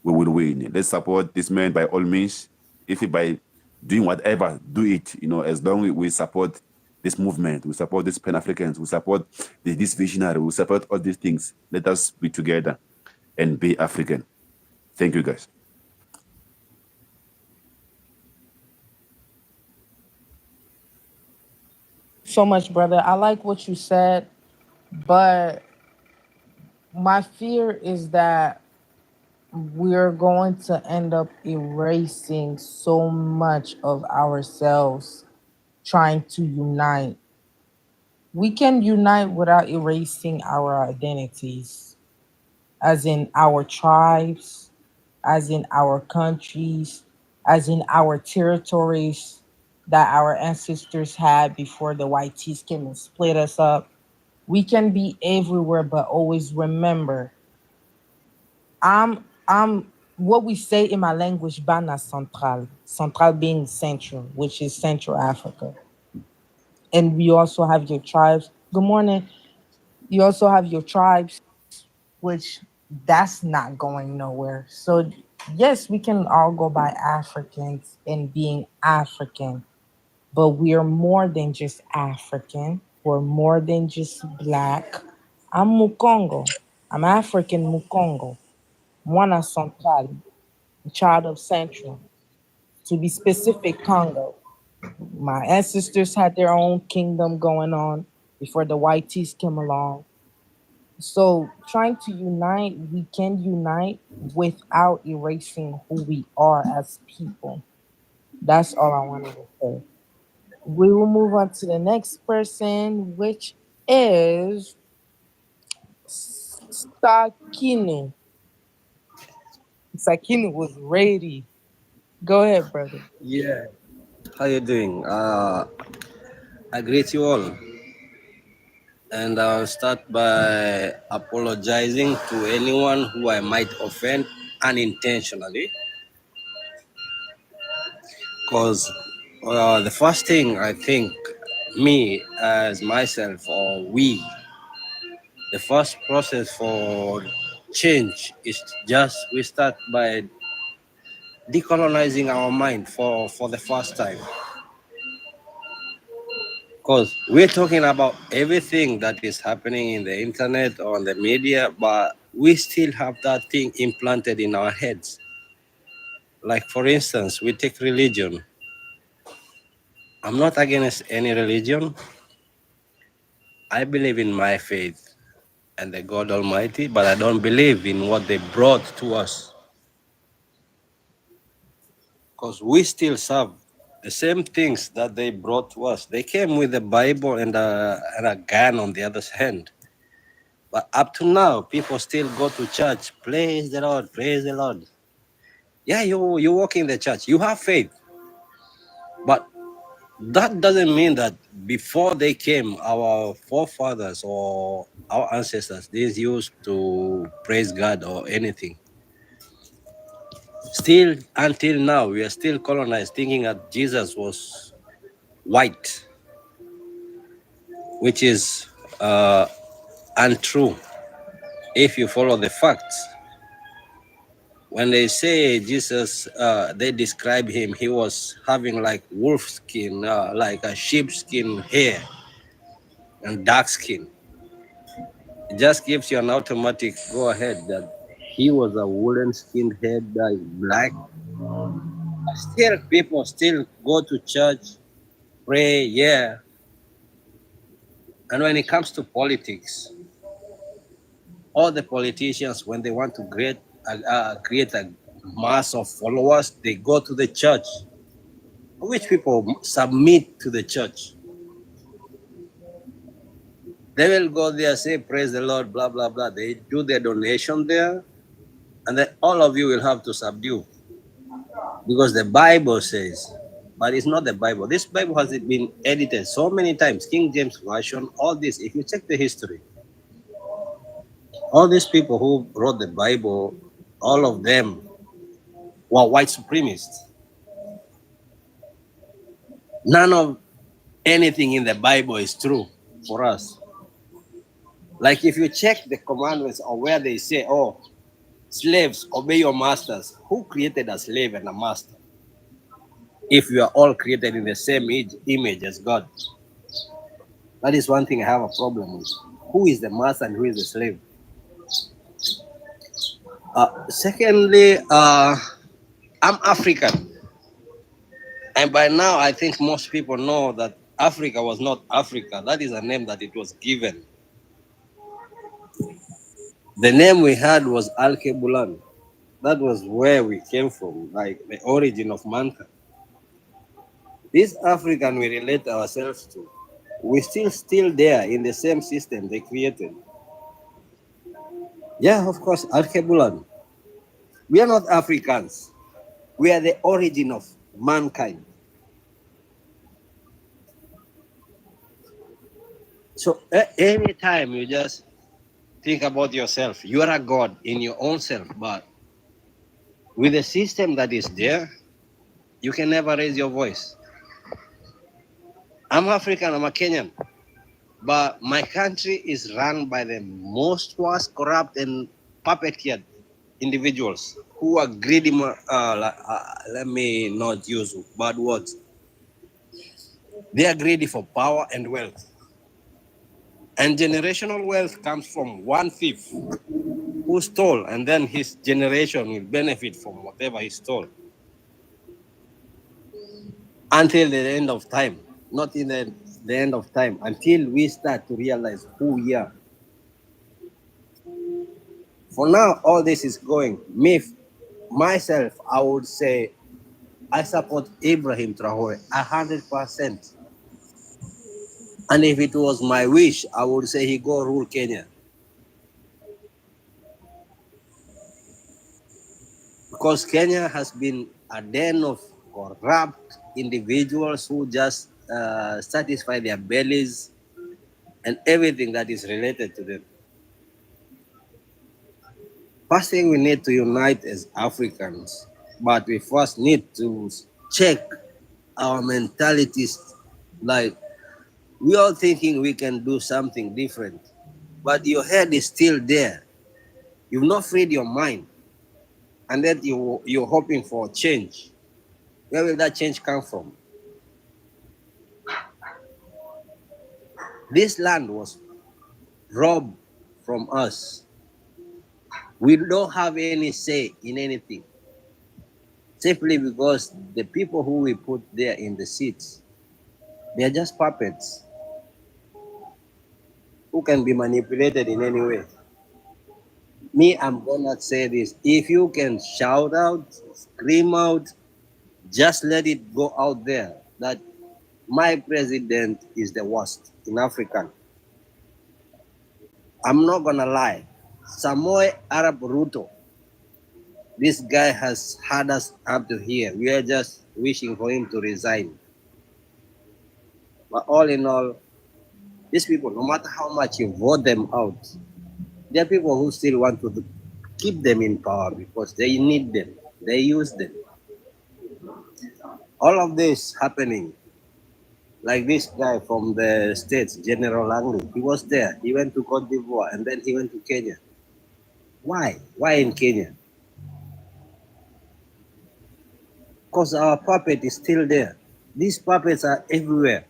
we will win. Let's support this man by all means. If by doing whatever, do it. As long as we support this movement, we support these Pan Africans, we support this visionary, we support all these things. Let us be together and be African. Thank you, guys. So much, brother. I like what you said, but my fear is that we're going to end up erasing so much of ourselves trying to unite. We can unite without erasing our identities, as in our tribes, as in our countries, as in our territories that our ancestors had before the whiteys came and split us up. We can be everywhere, but always remember, I'm what we say in my language, Bana Central. Central being central, which is Central Africa. And we also have your tribes. Good morning. You also have your tribes, which that's not going nowhere. So yes, we can all go by Africans and being African, but we are more than just African. We're more than just black. I'm Mukongo. I'm African Mukongo. Mwana Central, child of Central. To be specific, Congo. My ancestors had their own kingdom going on before the whiteys came along. So trying to unite, we can unite without erasing who we are as people. That's all I wanted to say. We will move on to the next person, which is Sakine. Sakine was ready. Go ahead, brother. Yeah, how you doing? I greet you all, and I'll start by apologizing to anyone who I might offend unintentionally, because the first thing I think, me as myself or we, the first process for change is just we start by decolonizing our mind for the first time. Because we're talking about everything that is happening in the internet or on the media, but we still have that thing implanted in our heads. Like, for instance, we take religion. I'm not against any religion. I believe in my faith and the God Almighty, but I don't believe in what they brought to us. Because we still serve the same things that they brought to us. They came with the Bible and a gun on the other hand. But up to now, people still go to church. Praise the Lord, praise the Lord. Yeah, you walk in the church, you have faith. But that doesn't mean that before they came, our forefathers or our ancestors, they used to praise God or anything. Still, until now, we are still colonized, thinking that Jesus was white, which is untrue if you follow the facts. When they say Jesus, they describe him, he was having like wolf skin, like a sheep skin hair and dark skin. It just gives you an automatic go ahead that he was a woolen skinned head guy, black. Still, people still go to church, pray, yeah. And when it comes to politics, all the politicians, when they want to create a mass of followers, they go to the church, which people submit to the church. They will go there, say, praise the Lord, blah, blah, blah. They do their donation there, and then all of you will have to subdue. Because the Bible says, but it's not the Bible. This Bible has been edited so many times, King James Version, all this. If you check the history, all these people who wrote the Bible, all of them were white supremacists. None of anything in the Bible is true for us. Like if you check the commandments or where they say, oh, slaves, obey your masters. Who created a slave and a master? If we are all created in the same image as God. That is one thing I have a problem with. Who is the master and who is the slave? Secondly, I'm African. And by now, I think most people know that Africa was not Africa. That is a name that it was given. The name we had was Al-Kebulan. That was where we came from, like the origin of mankind. This African we relate ourselves to, we're still there in the same system they created. Yeah, of course, Al-Kebulan. We are not Africans. We are the origin of mankind. So anytime you just think about yourself, you are a god in your own self, but with the system that is there, you can never raise your voice. I'm African, I'm a Kenyan, but my country is run by the most worst, corrupt, and puppeteered individuals who are greedy. Let me not use bad words. They are greedy for power and wealth. And generational wealth comes from 1/5 who stole, and then his generation will benefit from whatever he stole until the end of time. Not in the end of time, until we start to realize who we are. For now, all this is going. Myself, I would say I support Ibrahim Traore 100%. And if it was my wish, I would say he go rule Kenya. Because Kenya has been a den of corrupt individuals who just satisfy their bellies and everything that is related to them. First thing, we need to unite as Africans, but we first need to check our mentalities. Like, we all thinking we can do something different, but your head is still there. You've not freed your mind, and then you're hoping for change. Where will that change come from? This land was robbed from us. We don't have any say in anything, simply because the people who we put there in the seats, they are just puppets who can be manipulated in any way. Me, I'm gonna say this. If you can shout out, scream out, just let it go out there that my president is the worst in Africa. I'm not gonna lie. Samoy Arab Ruto, this guy has had us up to here. We are just wishing for him to resign. But all in all, these people, no matter how much you vote them out, there are people who still want to keep them in power because they need them. They use them. All of this happening, like this guy from the States, General Langley, he was there. He went to Cote d'Ivoire and then he went to Kenya. Why? Why in Kenya? Because our puppet is still there. These puppets are everywhere.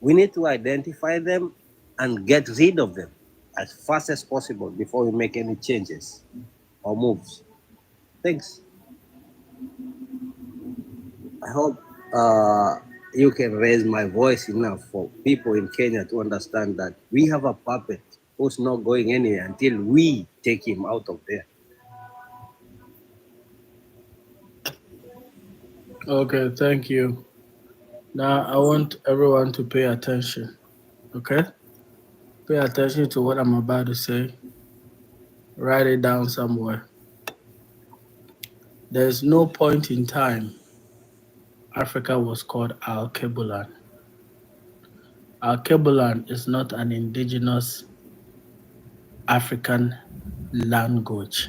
We need to identify them and get rid of them as fast as possible before we make any changes or moves. Thanks. I hope you can raise my voice enough for people in Kenya to understand that we have a puppet who's not going anywhere until we take him out of there. Okay, thank you. Now I want everyone to pay attention. Okay? Pay attention to what I'm about to say. Write it down somewhere. There's no point in time Africa was called Alkebulan. Alkebulan is not an indigenous African language.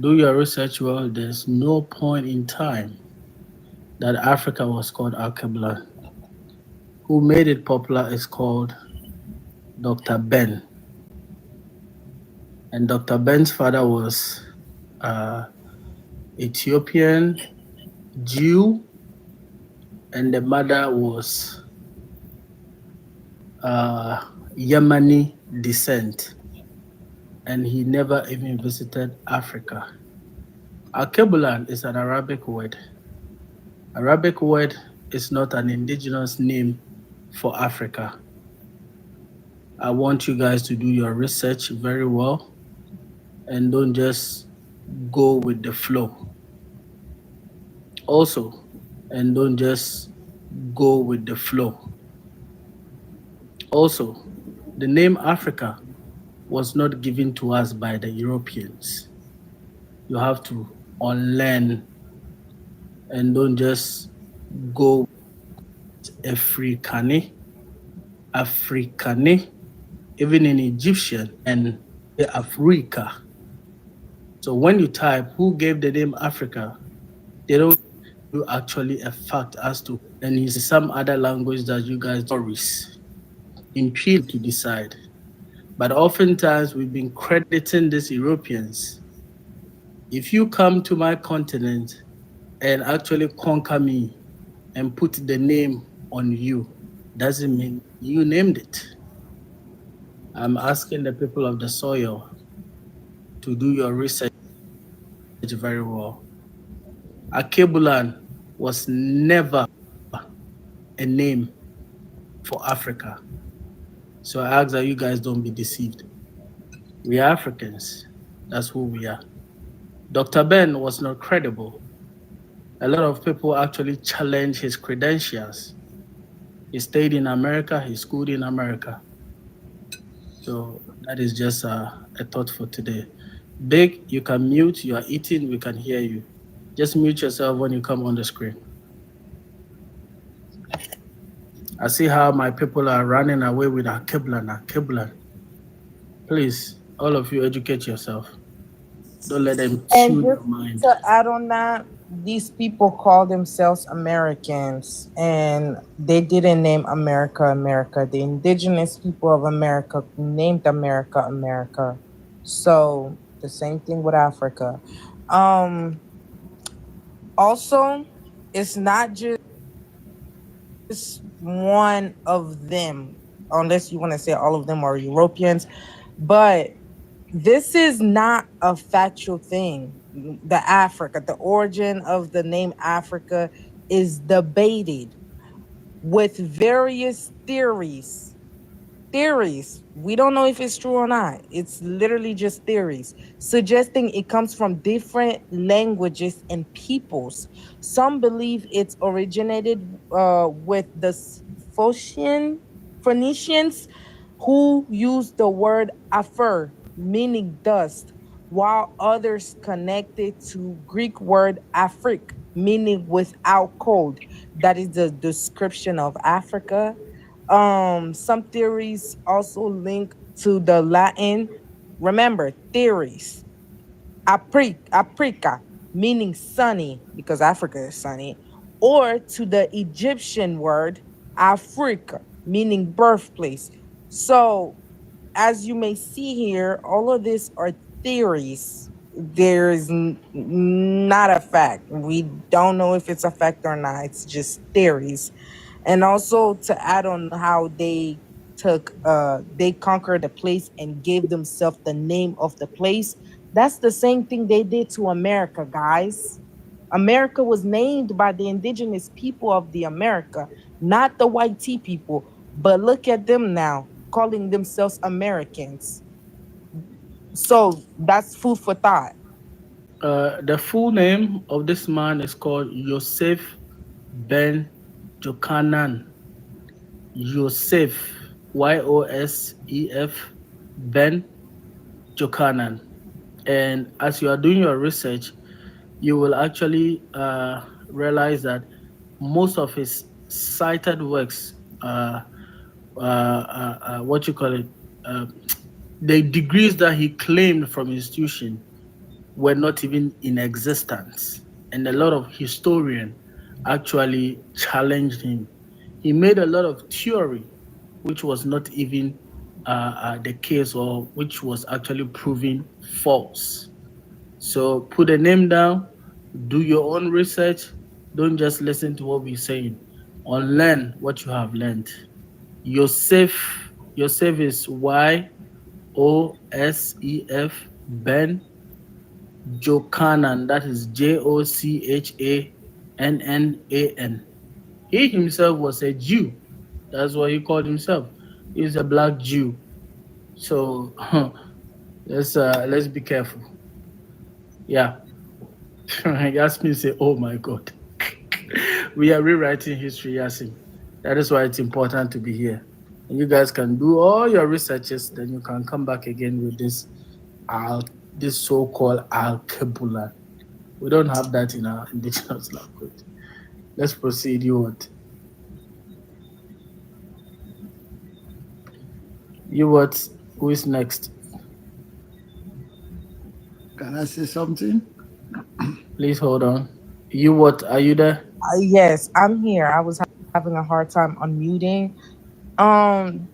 Do your research well. There's no point in time that Africa was called Alkebulan. Who made it popular is called Dr. Ben. And Dr. Ben's father was Ethiopian Jew, and the mother was Yemeni descent, and he never even visited Africa. Alkebulan is an Arabic word. Arabic word is not an indigenous name for Africa. I want you guys to do your research very well and don't just go with the flow. Also, and don't just go with the flow. Also, the name Africa was not given to us by the Europeans. You have to unlearn and don't just go Africani, Africani, even in Egyptian and the Africa. So when you type who gave the name Africa, they don't do actually a fact as to, and it's some other language that you guys stories impede to decide. But oftentimes we've been crediting these Europeans. If you come to my continent and actually conquer me and put the name on you, doesn't mean you named it. I'm asking the people of the soil to do your research very well. Akebulan was never a name for Africa. So I ask that you guys don't be deceived. We are Africans. That's who we are. Dr. Ben was not credible. A lot of people actually challenge his credentials. He stayed in America, he schooled in America. So that is just a thought for today. Big, you can mute, you are eating, we can hear you. Just mute yourself when you come on the screen. I see how my people are running away with Akeblan. Please, all of you educate yourself. Don't let them And tune just your mind. to add on that, these people call themselves Americans and they didn't name America America. The indigenous people of America named America America. So the same thing with Africa. Um Also, it's not just one of them, unless you want to say all of them are Europeans, but this is not a factual thing. The Africa, the origin of the name Africa is debated with various theories. We don't know if it's true or not. It's literally just theories suggesting it comes from different languages and peoples. Some believe it's originated with the Phoenicians who used the word afer, meaning dust, while others connected to Greek word Afrik, meaning without cold. That is the description of Africa. Some theories also link to the Latin. Remember, theories. Aprica, meaning sunny, because Africa is sunny, or to the Egyptian word Africa, meaning birthplace. So, as you may see here, all of these are theories. Not a fact. We don't know if it's a fact or not. It's just theories. And also to add on how they conquered the place and gave themselves the name of the place. That's the same thing they did to America, guys. America was named by the indigenous people of the America, not the white tea people. But look at them now, calling themselves Americans. So that's food for thought. The full name of this man is called Yosef Ben Jokanan. Yosef, Yosef Ben Jokanan. And as you are doing your research, you will actually realize that most of his cited works, what you call it, uh, the degrees that he claimed from institution were not even in existence. And a lot of historians actually challenged him. He made a lot of theory, which was not even the case or which was actually proven false. So put a name down, do your own research. Don't just listen to what we're saying. Unlearn what you have learned. Yosef is Yosef Ben Jokanan. That is Jochannan. He himself was a Jew. That's what he called himself. He's a black Jew. So let's be careful. Yeah. Yasmin say, "Oh my God, we are rewriting history, Yasin. That is why it's important to be here. And you guys can do all your researches, then you can come back again with al this so-called alkebula. We don't have that in our indigenous language. Let's proceed. You what? You what? Who is next? Can I say something? Please hold on. You what? Are you there? Yes, I'm here. I was having a hard time unmuting. Um,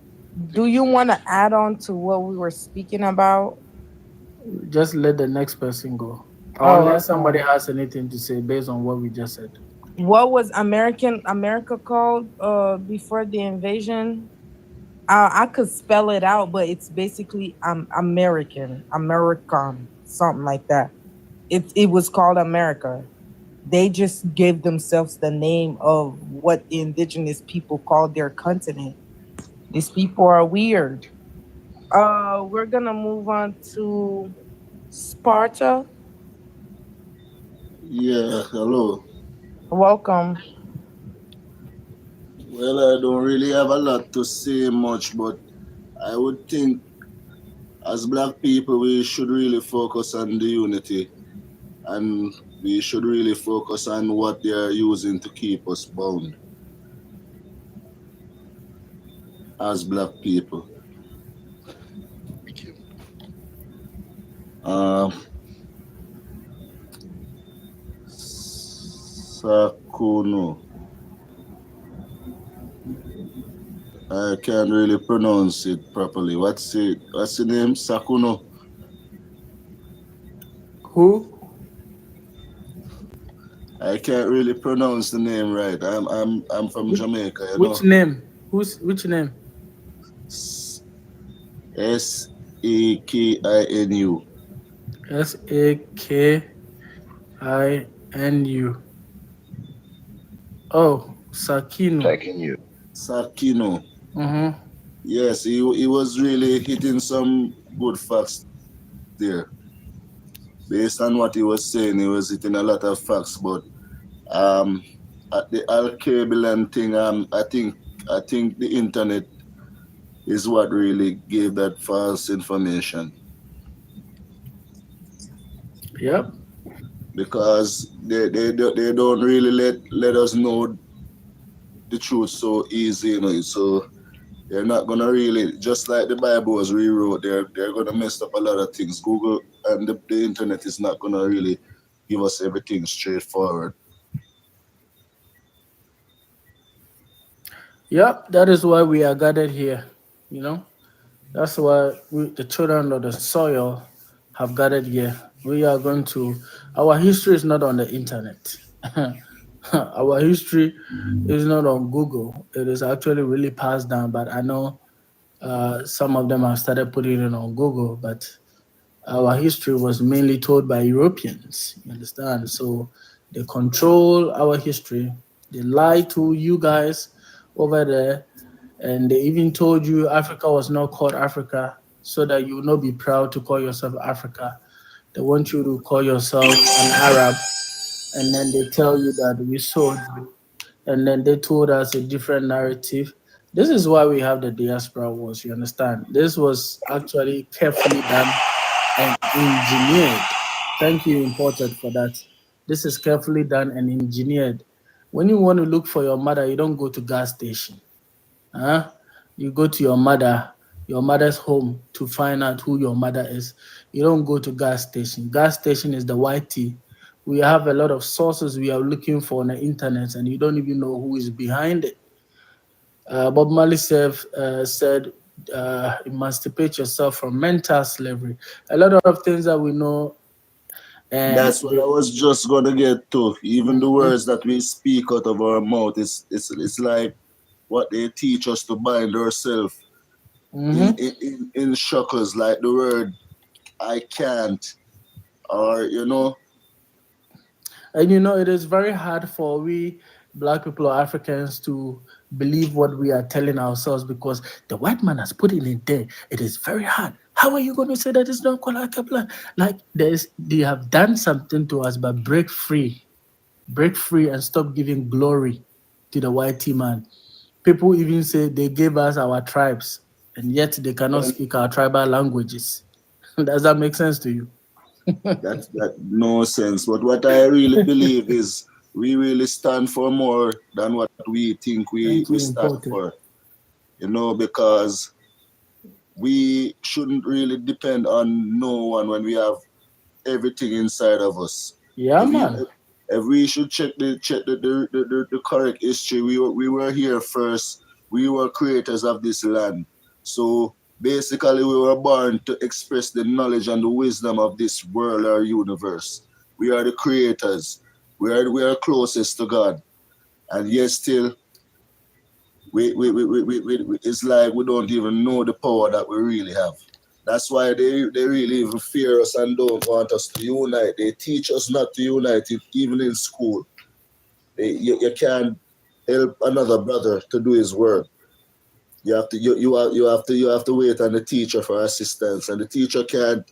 do you want to add on to what we were speaking about? Just let the next person go. Oh, Unless somebody okay. has anything to say based on what we just said. What was America called before the invasion? I could spell it out, but it's basically American, something like that. It was called America. They just gave themselves the name of what the indigenous people called their continent. These people are weird. We're gonna move on to Sparta. Yeah, hello. Welcome. Well, I don't really have a lot to say much, but I would think as black people, we should really focus on the unity and we should really focus on what they are using to keep us bound as black people. Um, Sakuno. I can't really pronounce it properly. What's it? What's the name? Sakuno. Who? I can't really pronounce the name right. I'm from Which, Jamaica, you which know. name? Which name? Sakinu. Sakinu. Oh, Sakino. Sakino. Mm-hmm. Yes, he was really hitting some good facts there. Based on what he was saying, he was hitting a lot of facts. But um, at the Al Kabelan thing, I think the internet is what really gave that false information Yep. because they don't really let us know the truth so easy, you know. So they're not gonna really, just like the Bible was rewrote. They're gonna mess up a lot of things. Google and the internet is not gonna really give us everything straightforward. Yep. That is why we are gathered here. You know, that's why the children of the soil have gathered here. We are going to. Our history is not on the internet. Our history is not on Google. It is actually really passed down. But I know some of them have started putting it on Google. But our history was mainly told by Europeans. You understand? So they control our history. They lie to you guys over there, and they even told you Africa was not called Africa, so that you will not be proud to call yourself Africa. They want you to call yourself an Arab, and then they tell you that we sold you, and then they told us a different narrative. This is why we have the diaspora wars. You understand? This was actually carefully done and engineered. Thank you, imported, for that. This is carefully done and engineered. When you want to look for your mother, you don't go to gas station. Huh? You go to your mother's home to find out who your mother is. You don't go to gas station. Gas station is the YT. We have a lot of sources we are looking for on the internet, and you don't even know who is behind it. Bob Marley said, emancipate yourself from mental slavery. A lot of things that we know, and That's what I was just gonna get to. Even the Mhm. words that we speak out of our mouth, it's like what they teach us to bind ourselves Mhm. in shackles, like the word I can't, or you know. And you know, it is very hard for we black people or Africans to believe what we are telling ourselves because the white man has put it in there. It is very hard. How are you going to say that it's not called Akapla? Like they have done something to us, but break free, and stop giving glory to the white man. People even say they gave us our tribes, and yet they cannot Well, speak our tribal languages. Does that make sense to you? that no sense. But what I really believe is we really stand for more than what we think Thank we you, stand important. for. You know, because we shouldn't really depend on no one when we have everything inside of us. Yeah, If we man. if we should check the correct history, we were here first. We were creators of this land. So basically we were born to express the knowledge and the wisdom of this world or universe. We are the creators. We are closest to God. And yet still it's like we don't even know the power that we really have. That's why they really even fear us and don't want us to unite. They teach us not to unite, even in school. You can't help another brother to do his work. You have to wait on the teacher for assistance, and the teacher can't.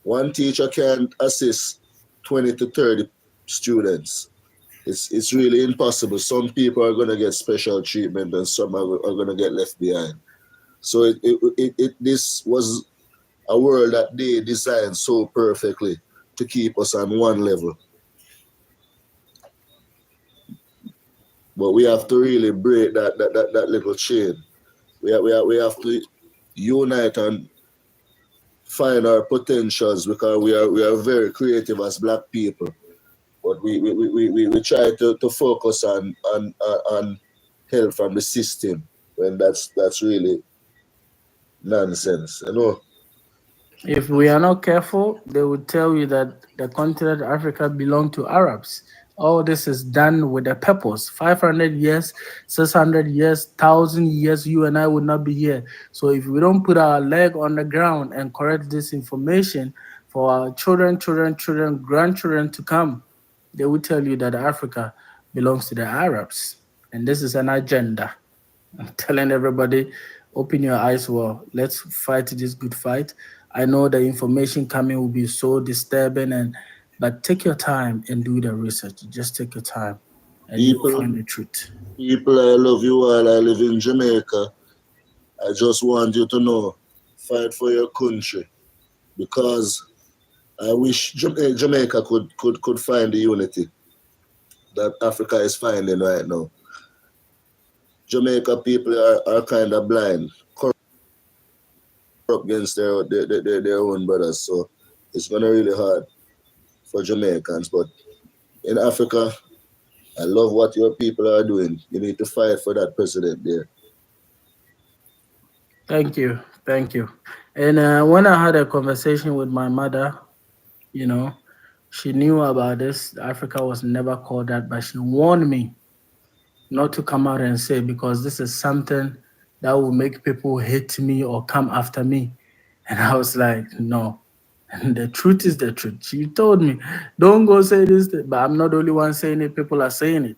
One teacher can't assist 20 to 30 students. It's really impossible. Some people are gonna get special treatment, and some are gonna get left behind. So this was a world that they designed so perfectly to keep us on one level. But we have to really break that little chain. We have to unite and find our potentials, because we are very creative as black people. But we try to focus on help from the system, when that's really nonsense, you know. If we are not careful, they will tell you that the continent of Africa belonged to Arabs. All this is done with a purpose. 500 years, 600 years, 1,000 years, you and I would not be here. So if we don't put our leg on the ground and correct this information for our children, grandchildren to come, they will tell you that Africa belongs to the Arabs. And this is an agenda. I'm telling everybody, open your eyes well. Let's fight this good fight. I know the information coming will be so disturbing, but take your time and do the research. Just take your time and you'll People, find the truth. people, I love you all. I live in Jamaica. I just want you to know, fight for your country, because I wish Jamaica could find the unity that Africa is finding right now. Jamaica people are kind of blind, corrupt against their own brothers. So it's gonna really hard for Jamaicans. But in Africa, I love what your people are doing. You need to fight for that president there. Thank you. Thank you. And when I had a conversation with my mother, you know, she knew about this. Africa was never called that, but she warned me not to come out and say, because this is something that will make people hate me or come after me. And I was like, no. And the truth is the truth. She told me, don't go say this, but I'm not the only one saying it. People are saying it.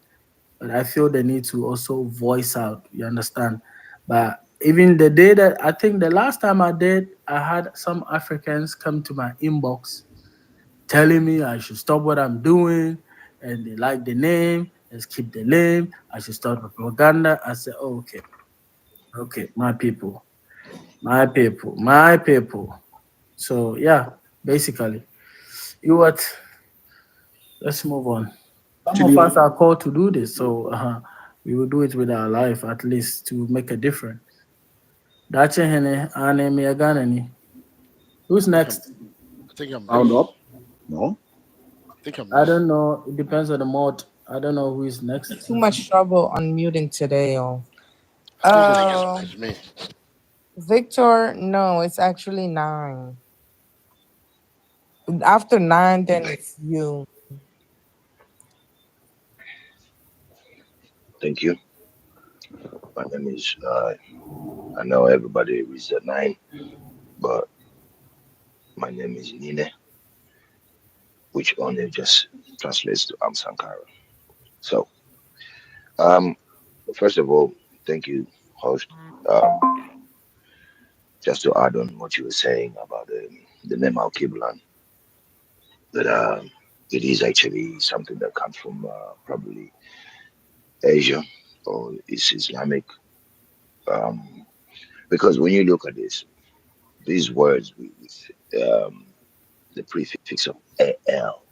But I feel the need to also voice out. You understand? But even the day that I think the last time I did, I had some Africans come to my inbox telling me I should stop what I'm doing, and they like the name. Let's keep the name. I should start propaganda. I said, oh, okay, okay, my people, my people. So yeah, basically, you what? Let's move on. Some of us are called to do this, so we will do it with our life at least to make a difference. Dache hene ane miyaganani. Who's next? I think I'm Round next. up? No. I think I'm I next. don't know. It depends on the mod. I don't know who is next. Too much trouble unmuting today, y'all. I think it's me. Victor, no, it's actually 9. After 9, then it's you. Thank you. My name is, I know everybody is at 9, but my name is Nine, which only just translates to Am Sankara. So, um, first of all, thank you, host. Just to add on what you were saying about the name Al Kiblan, that it is actually something that comes from probably Asia or is Islamic. Um, because when you look at this, these words with the prefix of AL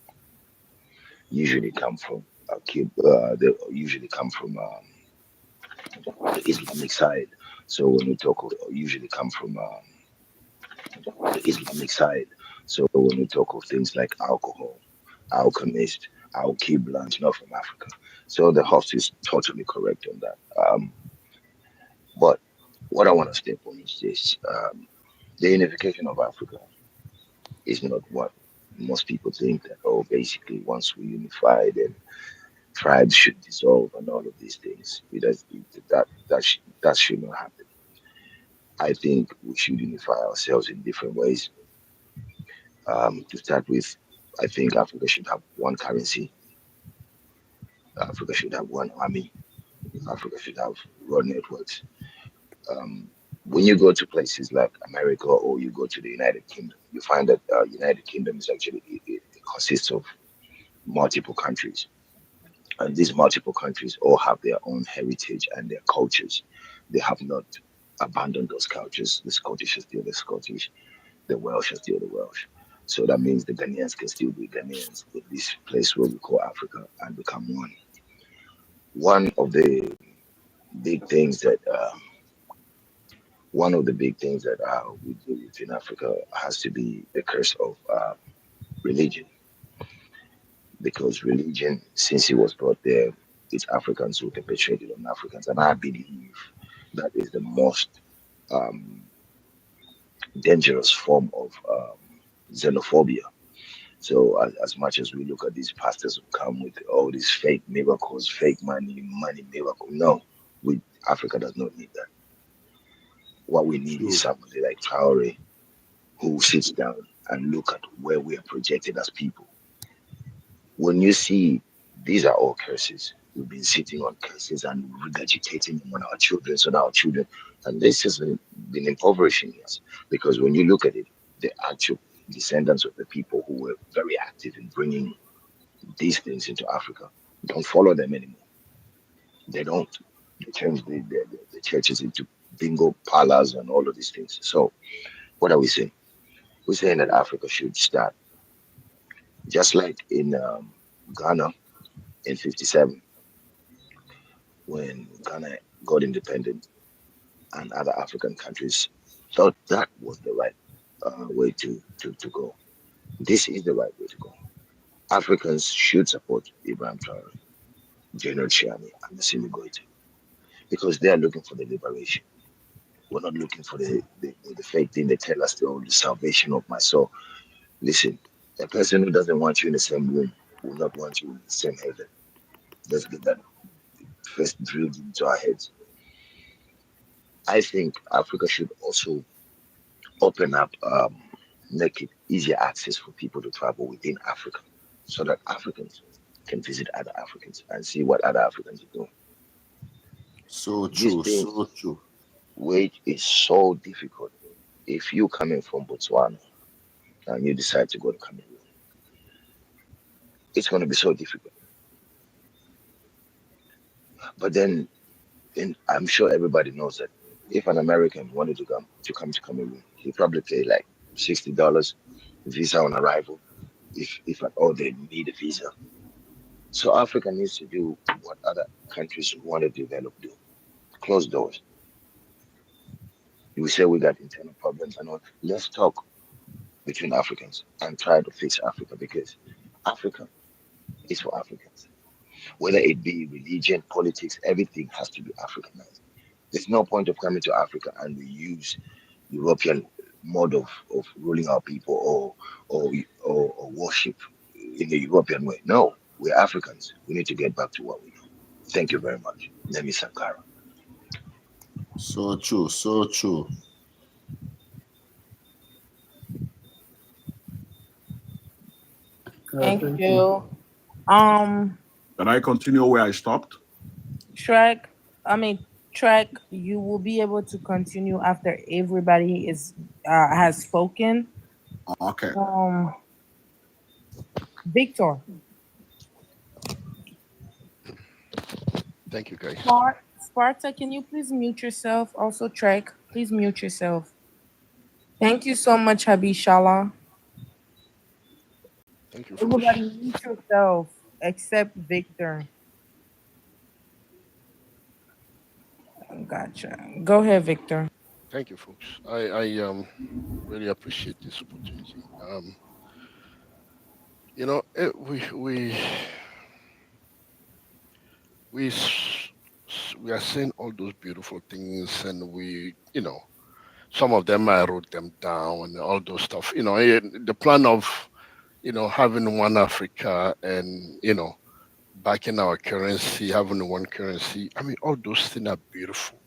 usually come from they usually come from the Islamic side. So when we talk of usually come from the Islamic side. So when we talk of things like alcohol, alchemist, al-Qibla, not from Africa. So the host is totally correct on that. But what I want to step on is this: the unification of Africa is not what most people think that. Oh, basically, once we unify, then tribes should dissolve and all of these things. That should not happen. I think we should unify ourselves in different ways. To start with, I think Africa should have one currency. Africa should have one army. Africa should have road networks. Um, when you go to places like America or you go to the United Kingdom, you find that United Kingdom is actually it consists of multiple countries, and these multiple countries all have their own heritage and their cultures. They have not abandoned those cultures. The Scottish are still the Scottish, the Welsh are still the Welsh. So that means the Ghanaians can still be Ghanaians in this place where we call Africa and become one. One of the big things that one of the big things that we deal with in Africa has to be the curse of religion, because religion, since it was brought there, it's Africans who perpetrated on Africans, and I believe that is the most um, dangerous form of xenophobia. So as much as we look at these pastors who come with all these fake miracles, fake money miracle, no, we Africa does not need that. What we need is True. somebody like Traore who sits down and look at where we are projected as people. When you see these are all curses, we've been sitting on curses and regurgitating them on our children, so now our children, and this has been impoverishing us, because when you look at it, the actual descendants of the people who were very active in bringing these things into Africa don't follow them anymore. They don't. They change the churches into bingo parlors and all of these things. So what are we saying? We're saying that Africa should start just like in Ghana in '57, when Ghana got independent and other African countries thought that was the right way to go. This is the right way to go. Africans should support Ibrahim Traore, General Chiani, and Assimi Goïta, because they are looking for the liberation. We're not looking for the fake thing they tell us, the salvation of my soul. Listen, a person who doesn't want you in the same room will not want you in the same heaven. Let's get that first drilled into our heads. I think Africa should also open up, make it easier access for people to travel within Africa, so that Africans can visit other Africans and see what other Africans are doing. So This true, thing, so true. which is so difficult, if you coming from Botswana and you decide to go to Cameroon, it's going to be so difficult. But then I'm sure everybody knows that if an American wanted to come to Cameroon, he probably pay like $60 visa on arrival, if at all they need a visa. So Africa needs to do what other countries who want to develop do. Close doors. We say we got internal problems and all. Let's talk between Africans and try to fix Africa, because Africa is for Africans. Whether it be religion, politics, everything has to be Africanized. There's no point of coming to Africa and we use European mode of ruling our people, or worship in the European way. No, we're Africans. We need to get back to what we know. Thank you very much. Nemi Sankara. So true, so true. Thank Thank you. you. Um, Can I continue where I stopped? Shrek, I mean, Trek, you will be able to continue after everybody is has spoken. Okay. Um, Victor, Thank you, guys. Sparta, can you please mute yourself? Also, Trek, please mute yourself. Thank you so much, Habishala. Thank you, folks. Everybody mute yourself except Victor. Gotcha. Go ahead, Victor. Thank you, folks. I really appreciate this opportunity. We are saying all those beautiful things, and some of them I wrote them down and all those stuff. The plan of having one Africa, and backing our currency, having one currency. I mean, all those things are beautiful,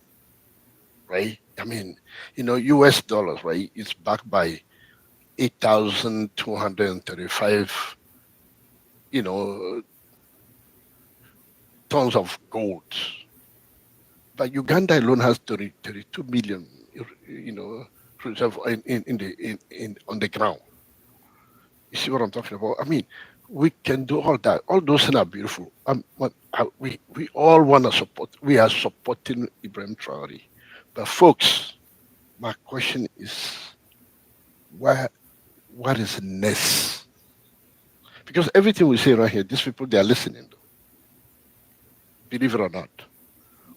right? I mean, US dollars, right? It's backed by 8,235, you know, tons of gold. But Uganda alone has 32 million, you know, reserve in on the ground. You see what I'm talking about? I mean, we can do all that. All those things are beautiful. We all want to support. We are supporting Ibrahim Traore. But folks, my question is, where what is next? Because everything we say right here, these people they are listening. Though, believe it or not,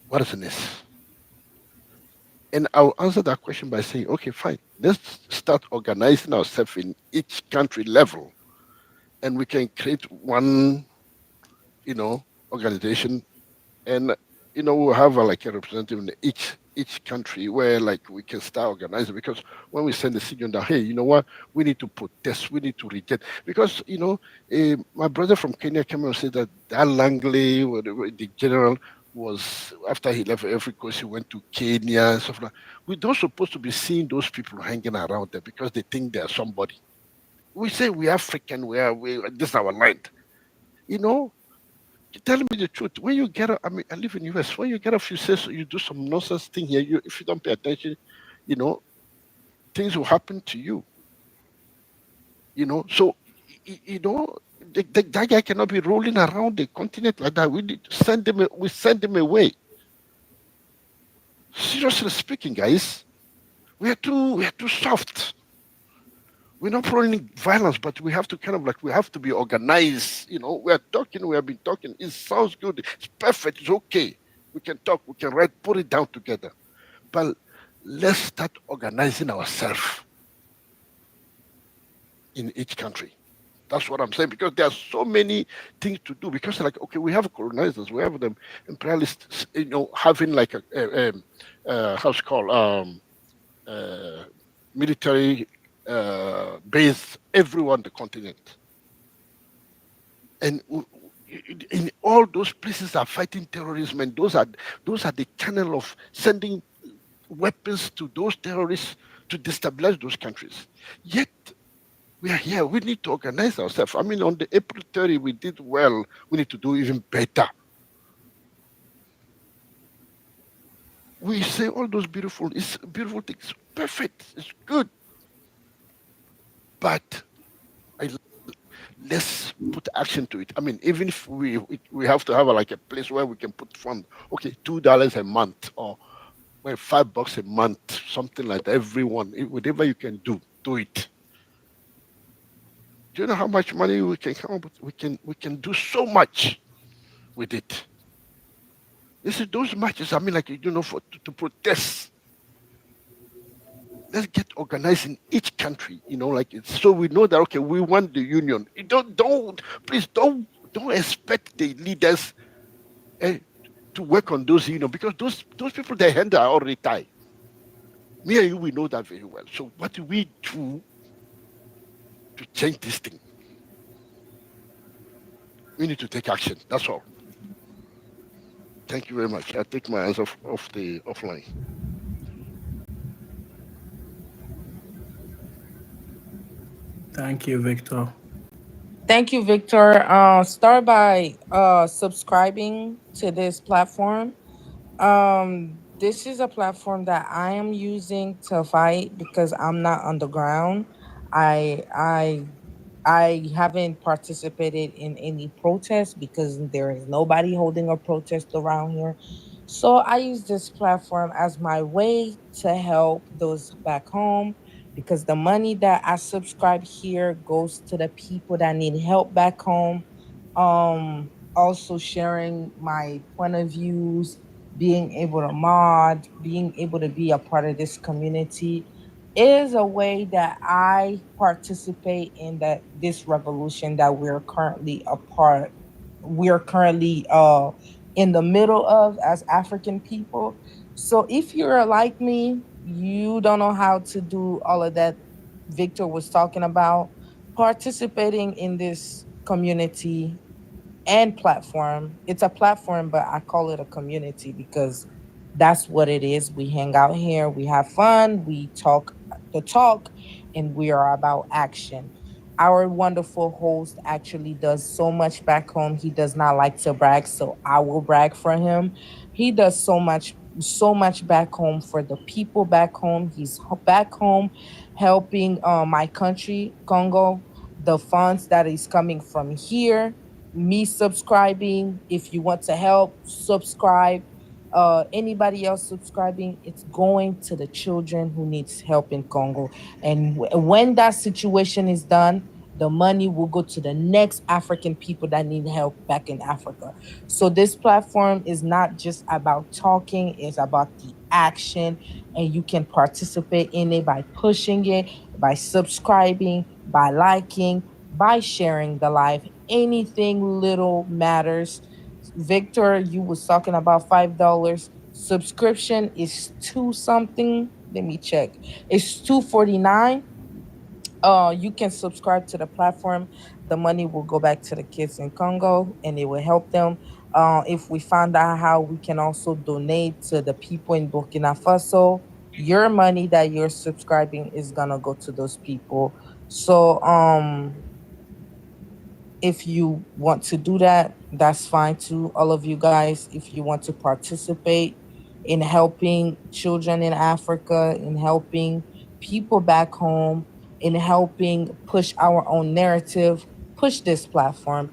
what is next? And I'll answer that question by saying, okay, fine. Let's start organizing ourselves in each country level, and we can create one, organization, and we'll have like a representative in each country where like we can start organizing. Because when we send a signal that, hey, you know what, we need to protest, we need to reject, because my brother from Kenya came and said that Langley, whatever, the general, was after he left Africa Coast, he went to Kenya and stuff like. We don't supposed to be seeing those people hanging around there because they think they're somebody. We say we African, we this is our land. You know, tell me the truth. When you get, I mean, I live in US. When you get off, you say so, you do some nonsense thing here. If you don't pay attention, you know, things will happen to you. So that guy cannot be rolling around the continent like that. We need to send him. We send him away. Seriously speaking, guys, we are too soft. We're not promoting violence, but we have to kind of like we have to be organized. We are talking, we have been talking. It sounds good, it's perfect, it's okay. We can talk, we can write, put it down together. But let's start organizing ourselves in each country. That's what I'm saying, because there are so many things to do. Because like, okay, we have colonizers, we have them imperialists, having like how's it called, uh, military base everywhere on the continent. And in all those places are fighting terrorism, and those are the channel of sending weapons to those terrorists to destabilize those countries. Yet we are here. We need to organize ourselves. I mean, on the April 30, we did well. We need to do even better. We say all those beautiful things, perfect, it's good, but let's put action to it. I mean, even if we have to have like a place where we can put fund. Okay, $2 a month, or well, $5 a month, something like that. Everyone, whatever you can do it. Do you know how much money we can come up with? We can do so much with it. This is those matches. I mean, like to protest. Let's get organized in each country. So we know that okay, we want the union. You don't please don't expect the leaders eh, to work on those because those people their hands are already tied. Me and you, we know that very well. So what do we do to change this thing? We need to take action. That's all. Thank you very much. I take my hands off the offline. Thank you, Victor. Thank you, Victor. Start by subscribing to this platform. This is a platform that I am using to fight because I'm not on the ground. I haven't participated in any protest because there is nobody holding a protest around here. So I use this platform as my way to help those back home because the money that I subscribe here goes to the people that need help back home. Also sharing my point of views, being able to mod, being able to be a part of this community is a way that I participate in this revolution that we're currently in the middle of as African people. So if you're like me, you don't know how to do all of that Victor was talking about, participating in this community and platform. It's a platform, but I call it a community because that's what it is. We hang out here, we have fun, we talk the talk, and we are about action. Our wonderful host actually does so much back home. He does not like to brag, so I will brag for him. He does so much back home for the people back home. He's back home helping my country, Congo. The funds that is coming from here, me subscribing. If you want to help, subscribe. Anybody else subscribing, it's going to the children who needs help in Congo. And when that situation is done, the money will go to the next African people that need help back in Africa. So this platform is not just about talking, it's about the action, and you can participate in it by pushing it, by subscribing, by liking, by sharing the live. Anything little matters. Victor, you was talking about $5. Subscription is two something. Let me check. It's 249. You can subscribe to the platform. The money will go back to the kids in Congo and it will help them. If we find out how we can also donate to the people in Burkina Faso, your money that you're subscribing is gonna go to those people. So if you want to do that, that's fine too. All of you guys, if you want to participate in helping children in Africa, in helping people back home, in helping push our own narrative, push this platform.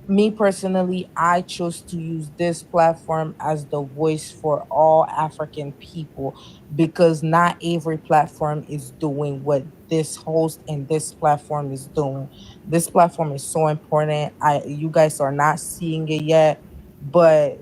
Me personally, I chose to use this platform as the voice for all African people because not every platform is doing what this host and this platform is doing. This platform is so important. You guys are not seeing it yet, but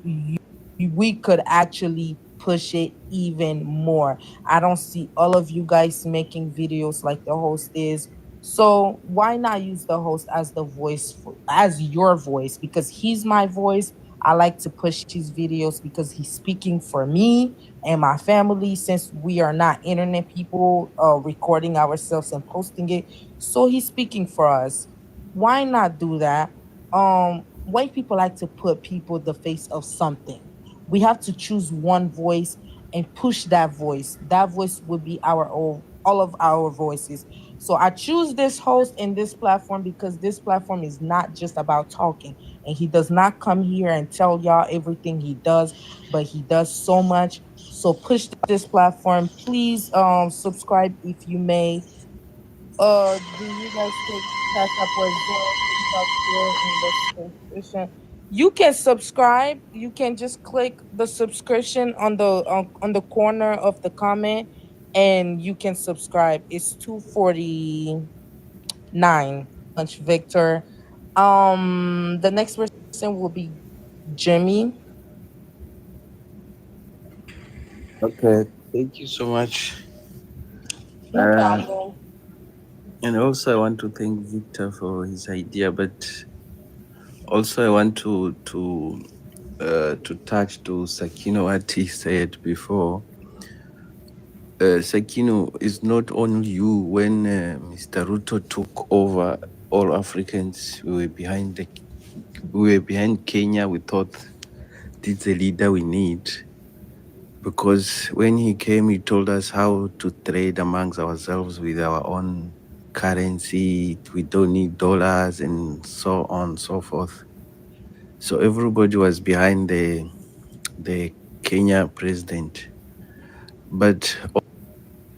we could actually push it even more. I don't see all of you guys making videos like the host is. So why not use the host as the voice as your voice? Because he's my voice. I like to push his videos because he's speaking for me and my family since we are not internet people recording ourselves and posting it. So he's speaking for us. Why not do that? White people like to put people the face of something. We have to choose one voice and push that voice. That voice would be our all of our voices. So I choose this host and this platform because this platform is not just about talking. And he does not come here and tell y'all everything he does, but he does so much. So push this platform. Please subscribe if you may. Do you guys take Cash App or Zelle? It's up here in the description. You can subscribe. You can just click the subscription on the corner of the comment, and you can subscribe. It's 249. Much Victor. The next person will be Jimmy. Okay, thank you so much. No problem. And also, I want to thank Victor for his idea, but also I want to touch to Sakino what he said before. Sakino, is not only you. When Mr. Ruto took over, all Africans we were behind Kenya. We thought this is the leader we need. Because when he came, he told us how to trade amongst ourselves with our own currency. We don't need dollars and so on and so forth. So everybody was behind the Kenya president. But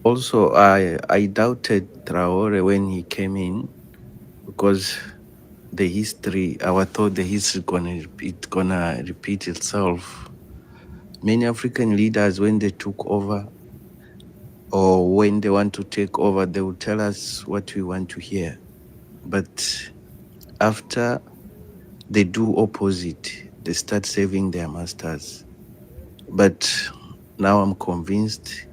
also, I doubted Traore when he came in because the history, our thought the history gonna repeat itself. Many African leaders, when they took over, or when they want to take over, they will tell us what we want to hear. But after they do opposite, they start saving their masters. But now I'm convinced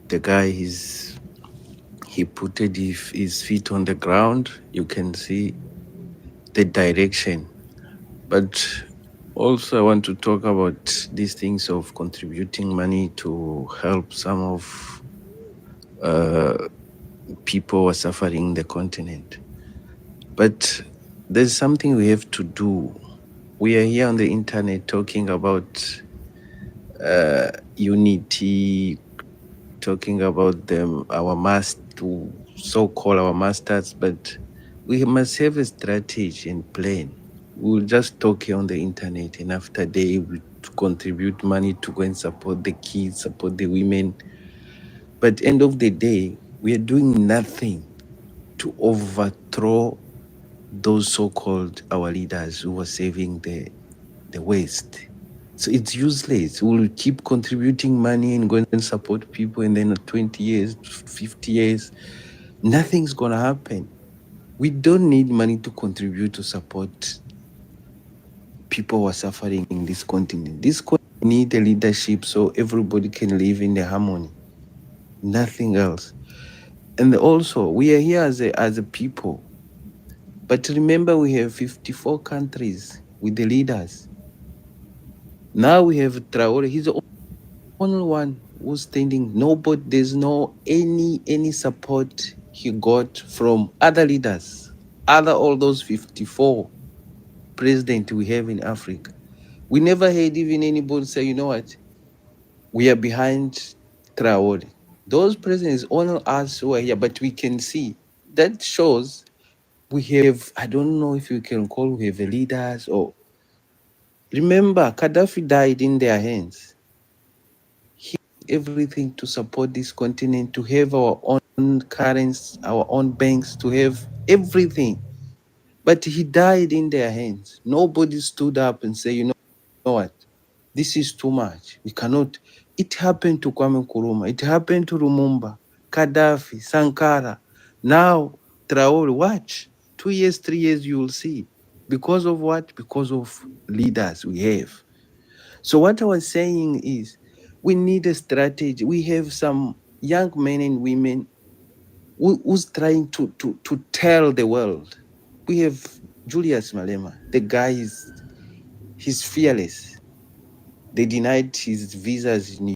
the guy he put his feet on the ground. You can see the direction. But also I want to talk about these things of contributing money to help some of people who are suffering in the continent. But there's something we have to do. We are here on the internet talking about unity, talking about them, our so-called our masters, but we must have a strategy and plan. We'll just talk here on the internet, and after they will contribute money to go and support the kids, support the women. But end of the day, we are doing nothing to overthrow those so-called our leaders who were saving the West. So it's useless. We'll keep contributing money and go and support people, and then at 20 years, 50 years, nothing's gonna happen. We don't need money to contribute to support people who are suffering in this continent. This continent need a leadership so everybody can live in the harmony. Nothing else. And also, we are here as a people. But remember, we have 54 countries with the leaders. Now we have Traore. He's the only one who's standing. Nobody, there's no any support he got from other leaders, other all those 54 presidents we have in Africa. We never heard even anybody say, you know what, we are behind Traore. Those presidents, only us who are here, but we can see that shows we have, I don't know if you can call we have leaders or remember Gaddafi died in their hands. Everything to support this continent, to have our own currency, our own banks, to have everything. But he died in their hands. Nobody stood up and said, you know what, this is too much. We cannot. It happened to Kwame Nkrumah. It happened to Lumumba, Gaddafi, Sankara. Now, Traore, watch. 2 years, 3 years, you will see. Because of what? Because of leaders we have. So what I was saying is we need a strategy. We have some young men and women who's trying to tell the world. We have Julius Malema. The guy is he's fearless. They denied his visas in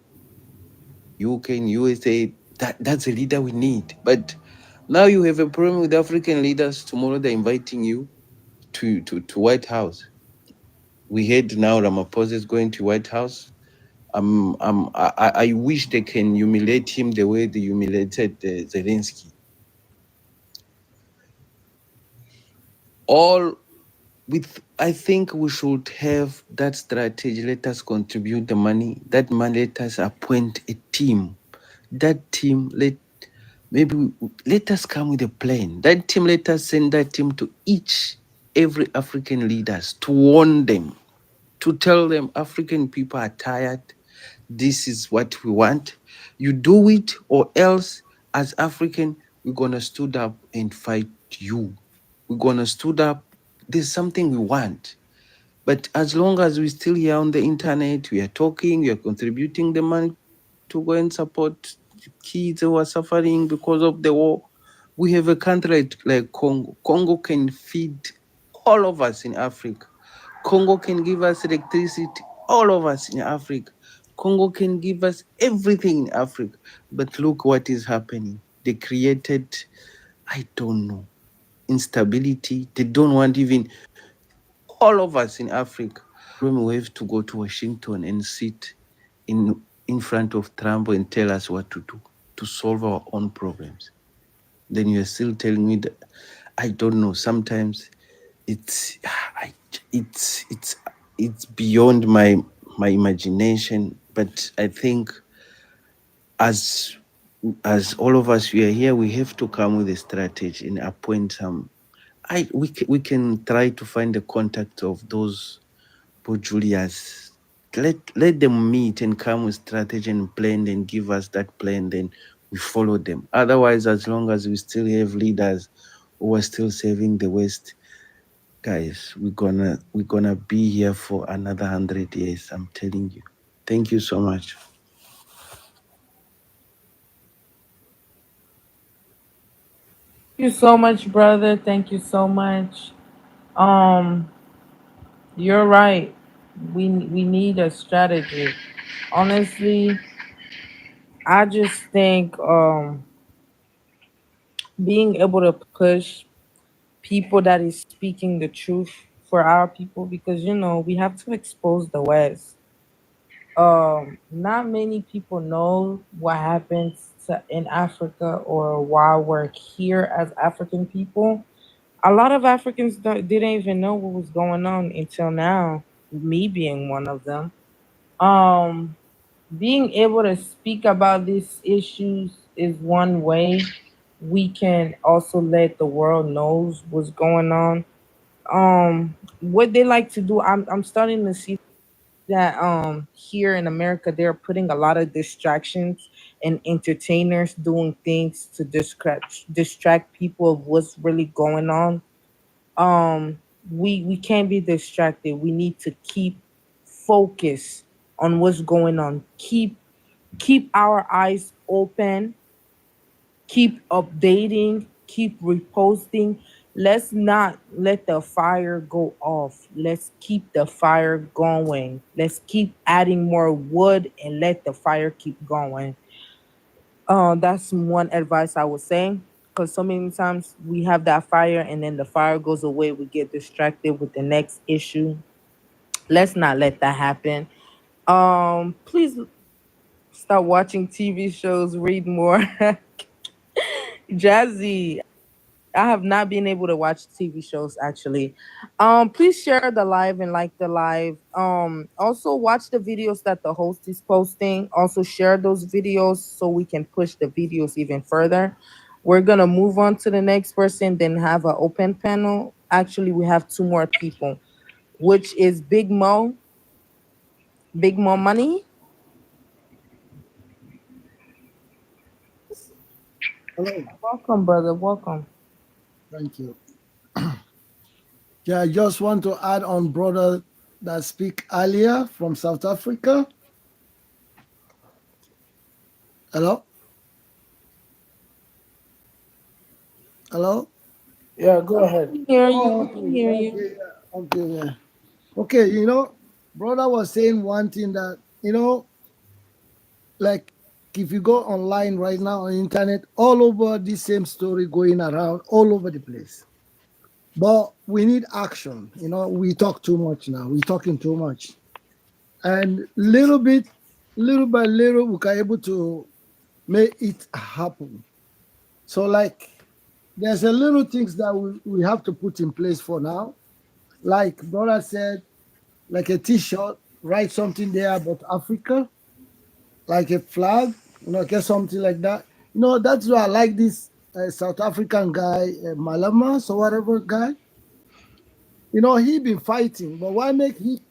UK and USA. That's a leader we need. But now you have a problem with African leaders. Tomorrow they're inviting you to White House. We heard now Ramaphosa is going to White House. I wish they can humiliate him the way they humiliated Zelensky. All with, I think we should have that strategy. Let us contribute the money. That money, let us appoint a team. That team, let us come with a plan. That team, let us send that team to every African leaders to warn them, to tell them African people are tired. This is what we want. You do it, or else, as African, we're gonna stood up and fight you. We're gonna stood up. There's something we want. But as long as we're still here on the internet, we are talking, we are contributing the money to go and support kids who are suffering because of the war. We have a country like Congo. Congo can feed all of us in Africa. Congo can give us electricity, all of us in Africa. Congo can give us everything in Africa. But look what is happening. They created, I don't know, instability. They don't want even all of us in Africa. We have to go to Washington and sit in front of Trump and tell us what to do to solve our own problems. Then you're still telling me that I don't know. Sometimes it's it's it's beyond my imagination. But I think as as all of us we are here, we have to come with a strategy and appoint some. We can try to find the contact of those Poor Julius. Let them meet and come with strategy and plan and give us that plan, then we follow them. Otherwise, as long as we still have leaders who are still saving the West, guys, we're gonna be here for another 100 years. I'm telling you. Thank you so much. Thank you so much, brother. Thank you so much. Um, you're right. We need a strategy. Honestly, I just think being able to push people that is speaking the truth for our people, because we have to expose the West. Not many people know what happens in Africa or why we're here as African people. A lot of Africans didn't even know what was going on until now, me being one of them. Um, Being able to speak about these issues is one way we can also let the world knows what's going on. What they like to do, I'm starting to see that here in America they're putting a lot of distractions and entertainers doing things to distract people of what's really going on. We can't be distracted. We need to keep focus on what's going on. Keep our eyes open, keep updating, keep reposting. Let's not let the fire go off. Let's keep the fire going. Let's keep adding more wood and let the fire keep going. That's one advice I would say. Because so many times we have that fire and then the fire goes away. We get distracted with the next issue. Let's not let that happen. Please start watching TV shows, read more. Jazzy, I have not been able to watch TV shows actually. Please share the live and like the live. Also watch the videos that the host is posting. Also share those videos so we can push the videos even further. We're gonna move on to the next person, then have an open panel. Actually, we have two more people, which is Big Mo Money. Hello. Welcome, brother. Welcome. Thank you. Yeah, I just want to add on brother that speak earlier from South Africa. Hello? Hello? Yeah, go ahead. Hear you. Oh, We okay. can hear you. Okay, yeah. Okay, yeah. Okay, brother was saying one thing that, like if you go online right now on internet, all over the same story going around all over the place. But we need action. We talk too much now. We're talking too much. And little by little, we can able to make it happen. So like there's a little things that we have to put in place for now. Like brother said, like a t-shirt, write something there about Africa, like a flag, get something like that. That's why I like this South African guy, Malama, so whatever guy. He been fighting, but why make he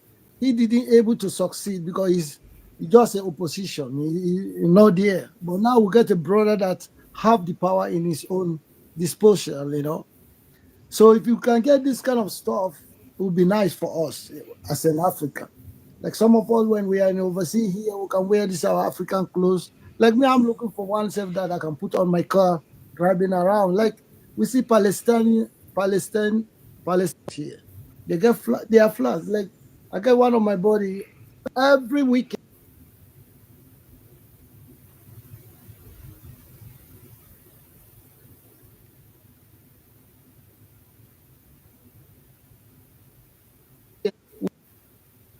didn't able to succeed because he just an opposition. He not there. But now we get a brother that have the power in his own disposal. So if you can get this kind of stuff, it would be nice for us as an African. Like some of us, when we are in overseas here, we can wear this our African clothes. Like me, I'm looking for one self that I can put on my car driving around. Like we see Palestine here. They get their flags. Like I get one on my body every weekend.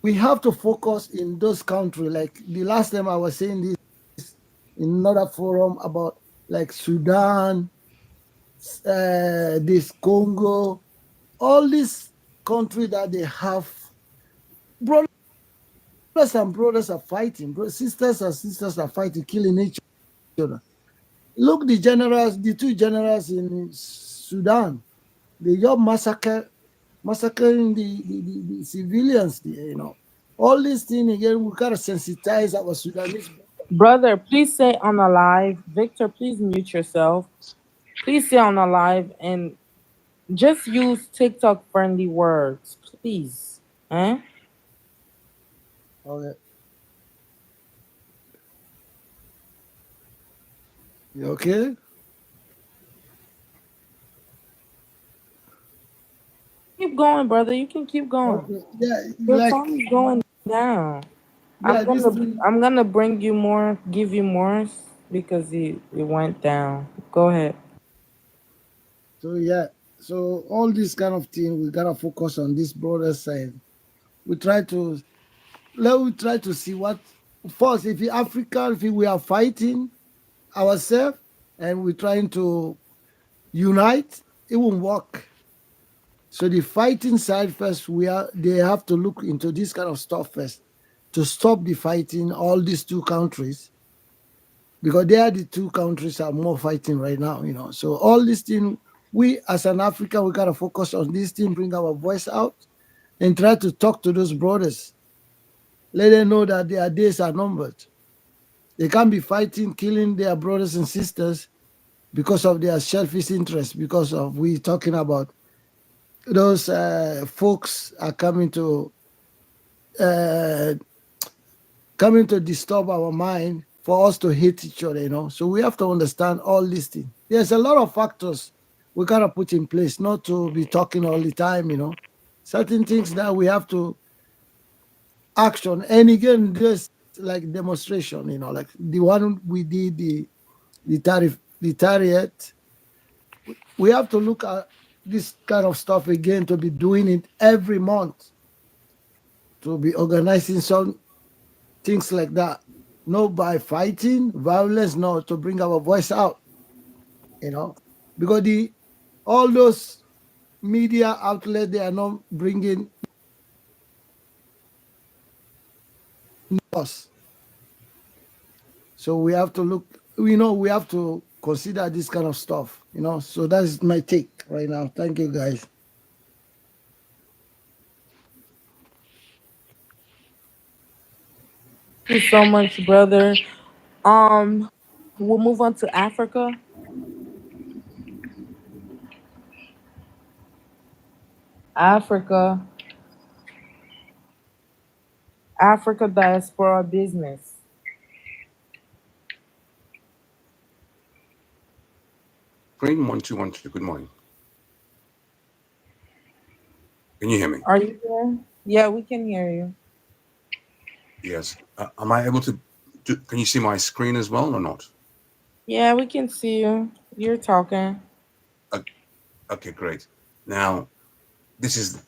We have to focus in those countries. Like the last time I was saying this in another forum about like Sudan, this Congo, all these countries that they have brothers and brothers are fighting, sisters and sisters are fighting, killing each other. Look, the two generals in Sudan, they just massacring the civilians there. All these things again, we gotta sensitize our Sudanese. Brother, please say on a live. Victor, please mute yourself. Please say on a live and just use TikTok friendly words, please. Eh? Okay. You okay? Keep going, brother. You can keep going. Okay. Yeah, Your like phone is going down. I'm yeah, this gonna thing. I'm gonna bring you more, give you more because it went down. Go ahead. So yeah. So all this kind of thing, we gotta focus on this broader side. We try to let we try to see what first. If Africa, if we are fighting ourselves and we're trying to unite, it won't work. So the fighting side first, they have to look into this kind of stuff first to stop the fighting. All these two countries, because they are the two countries are more fighting right now. So all these things, we as an African, we gotta focus on this thing, bring our voice out, and try to talk to those brothers. Let them know that their days are numbered. They can't be fighting, killing their brothers and sisters because of their selfish interest. Because of we talking about those folks are uh, coming to disturb our mind for us to hate each other. So we have to understand all these things. There's a lot of factors we gotta put in place, not to be talking all the time. Certain things that we have to action. And again, just like demonstration, like the one we did, the tariff, we have to look at this kind of stuff again, to be doing it every month, to be organizing some things like that. No, by fighting violence, no, to bring our voice out, because all those media outlets, they are not bringing us. So we have to look, we have to consider this kind of stuff. So that's my take right now. Thank you, guys. Thank you so much, brother. Um, we'll move on to Africa. Africa, Africa diaspora business. Green 1212, good morning. Can you hear me? Are you there? Yeah, we can hear you. Yes. Am I able to can you see my screen as well or not? Yeah, we can see you. You're talking. Uh, okay, great. Now, this is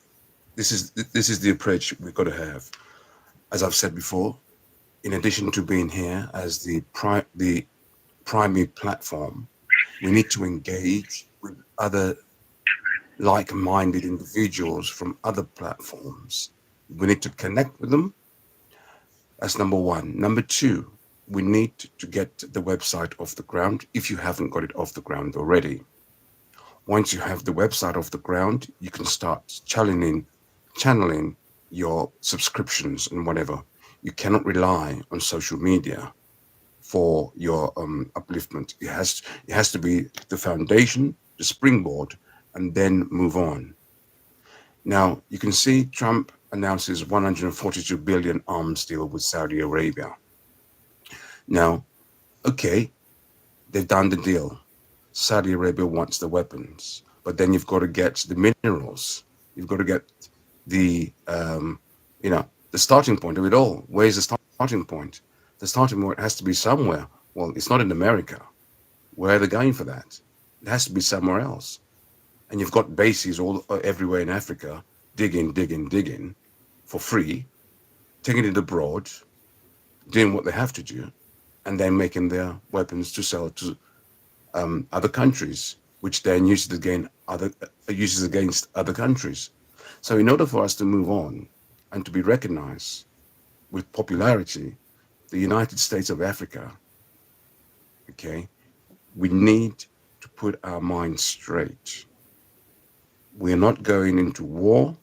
this is the approach we've got to have. As I've said before, in addition to being here as the primary platform, we need to engage with other like-minded individuals from other platforms. We need to connect with them. That's number one. Number two, we need to get the website off the ground if you haven't got it off the ground already. Once you have the website off the ground, you can start channeling your subscriptions and whatever. You cannot rely on social media for your upliftment. It has to be the foundation, the springboard, and then move on. Now, you can see Trump announces 142 billion arms deal with Saudi Arabia. Now, okay, they've done the deal. Saudi Arabia wants the weapons, but then you've got to get the minerals. You've got to get the, the starting point of it all. Where's the starting point? The starting point has to be somewhere. Well, it's not in America. Where are they going for that? It has to be somewhere else. And you've got bases all everywhere in Africa, digging for free, taking it abroad, doing what they have to do, and then making their weapons to sell to other countries, which then uses against other countries. So, in order for us to move on and to be recognized with popularity, the United States of Africa, okay, we need to put our minds straight. We're not going into war.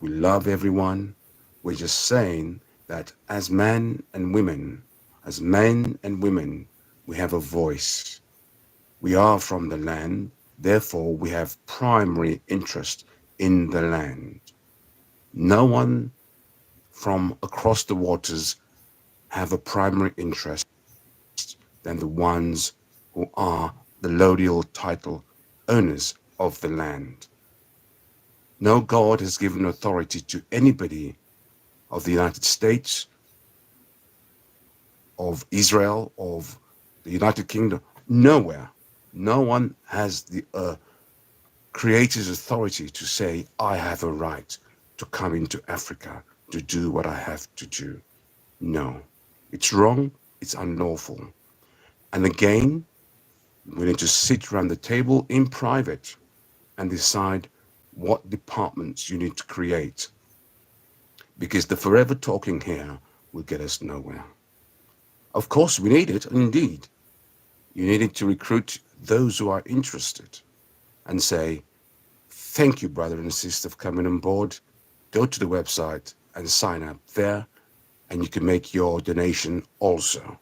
We love everyone. We're just saying that as men and women, we have a voice. We are from the land, therefore we have primary interest in the land. No one from across the waters have a primary interest than the ones who are the lodial title owners of the land. No God has given authority to anybody of the United States, of Israel, of the United Kingdom, nowhere. No one has the creator's authority to say, I have a right to come into Africa to do what I have to do. No, it's wrong, it's unlawful. And again, we need to sit around the table in private and decide what departments you need to create. Because the forever talking here will get us nowhere. Of course, we need it, indeed. You needed to recruit those who are interested and say, thank you, brother and sister, for coming on board. Go to the website and sign up there, and you can make your donation also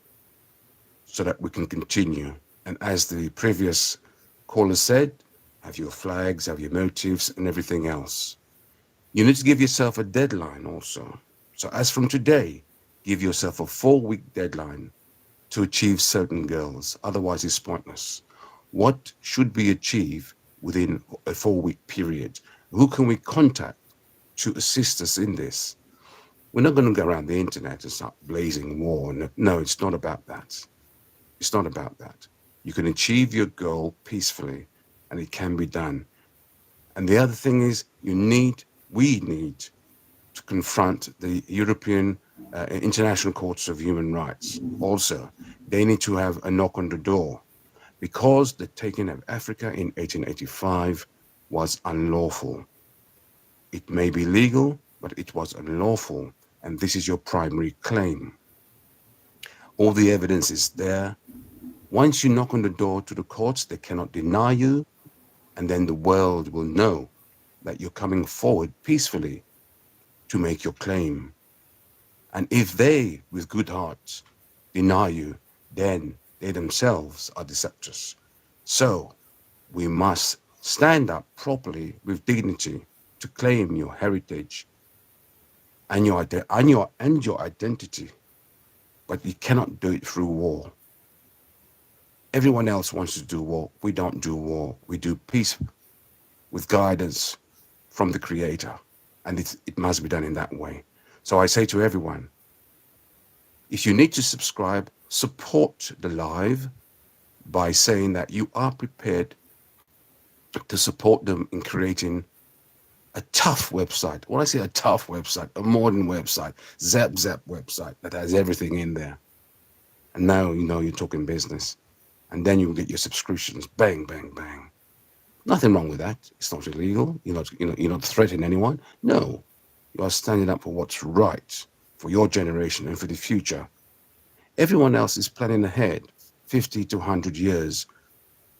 so that we can continue. And as the previous caller said, have your flags, have your motives, and everything else. You need to give yourself a deadline also. So as from today, give yourself a 4-week deadline to achieve certain goals. Otherwise, it's pointless. What should be achieved within a 4-week period? Who can we contact to assist us in this? We're not going to go around the internet and start blazing war. No, it's not about that. It's not about that. You can achieve your goal peacefully, and it can be done. And the other thing is, we need to confront the European International Courts of Human Rights. Also, they need to have a knock on the door because the taking of Africa in 1885 was unlawful. It may be legal, but it was unlawful, and this is your primary claim. All the evidence is there. Once you knock on the door to the courts, they cannot deny you, and then the world will know that you're coming forward peacefully to make your claim. And if they, with good hearts, deny you, then they themselves are deceptors. So we must stand up properly with dignity to claim your heritage and your identity, but you cannot do it through war. Everyone else wants to do war. We don't do war. We do peace with guidance from the Creator, and it must be done in that way. So I say to everyone, if you need to subscribe, support the live by saying that you are prepared to support them in creating a tough website. When I say a tough website, a modern website, zap website that has everything in there. And now you know you're talking business. And then you will get your subscriptions. Bang, bang, bang. Nothing wrong with that. It's not illegal. You're not threatening anyone. No. You are standing up for what's right for your generation and for the future. Everyone else is planning ahead, 50 to 100 years.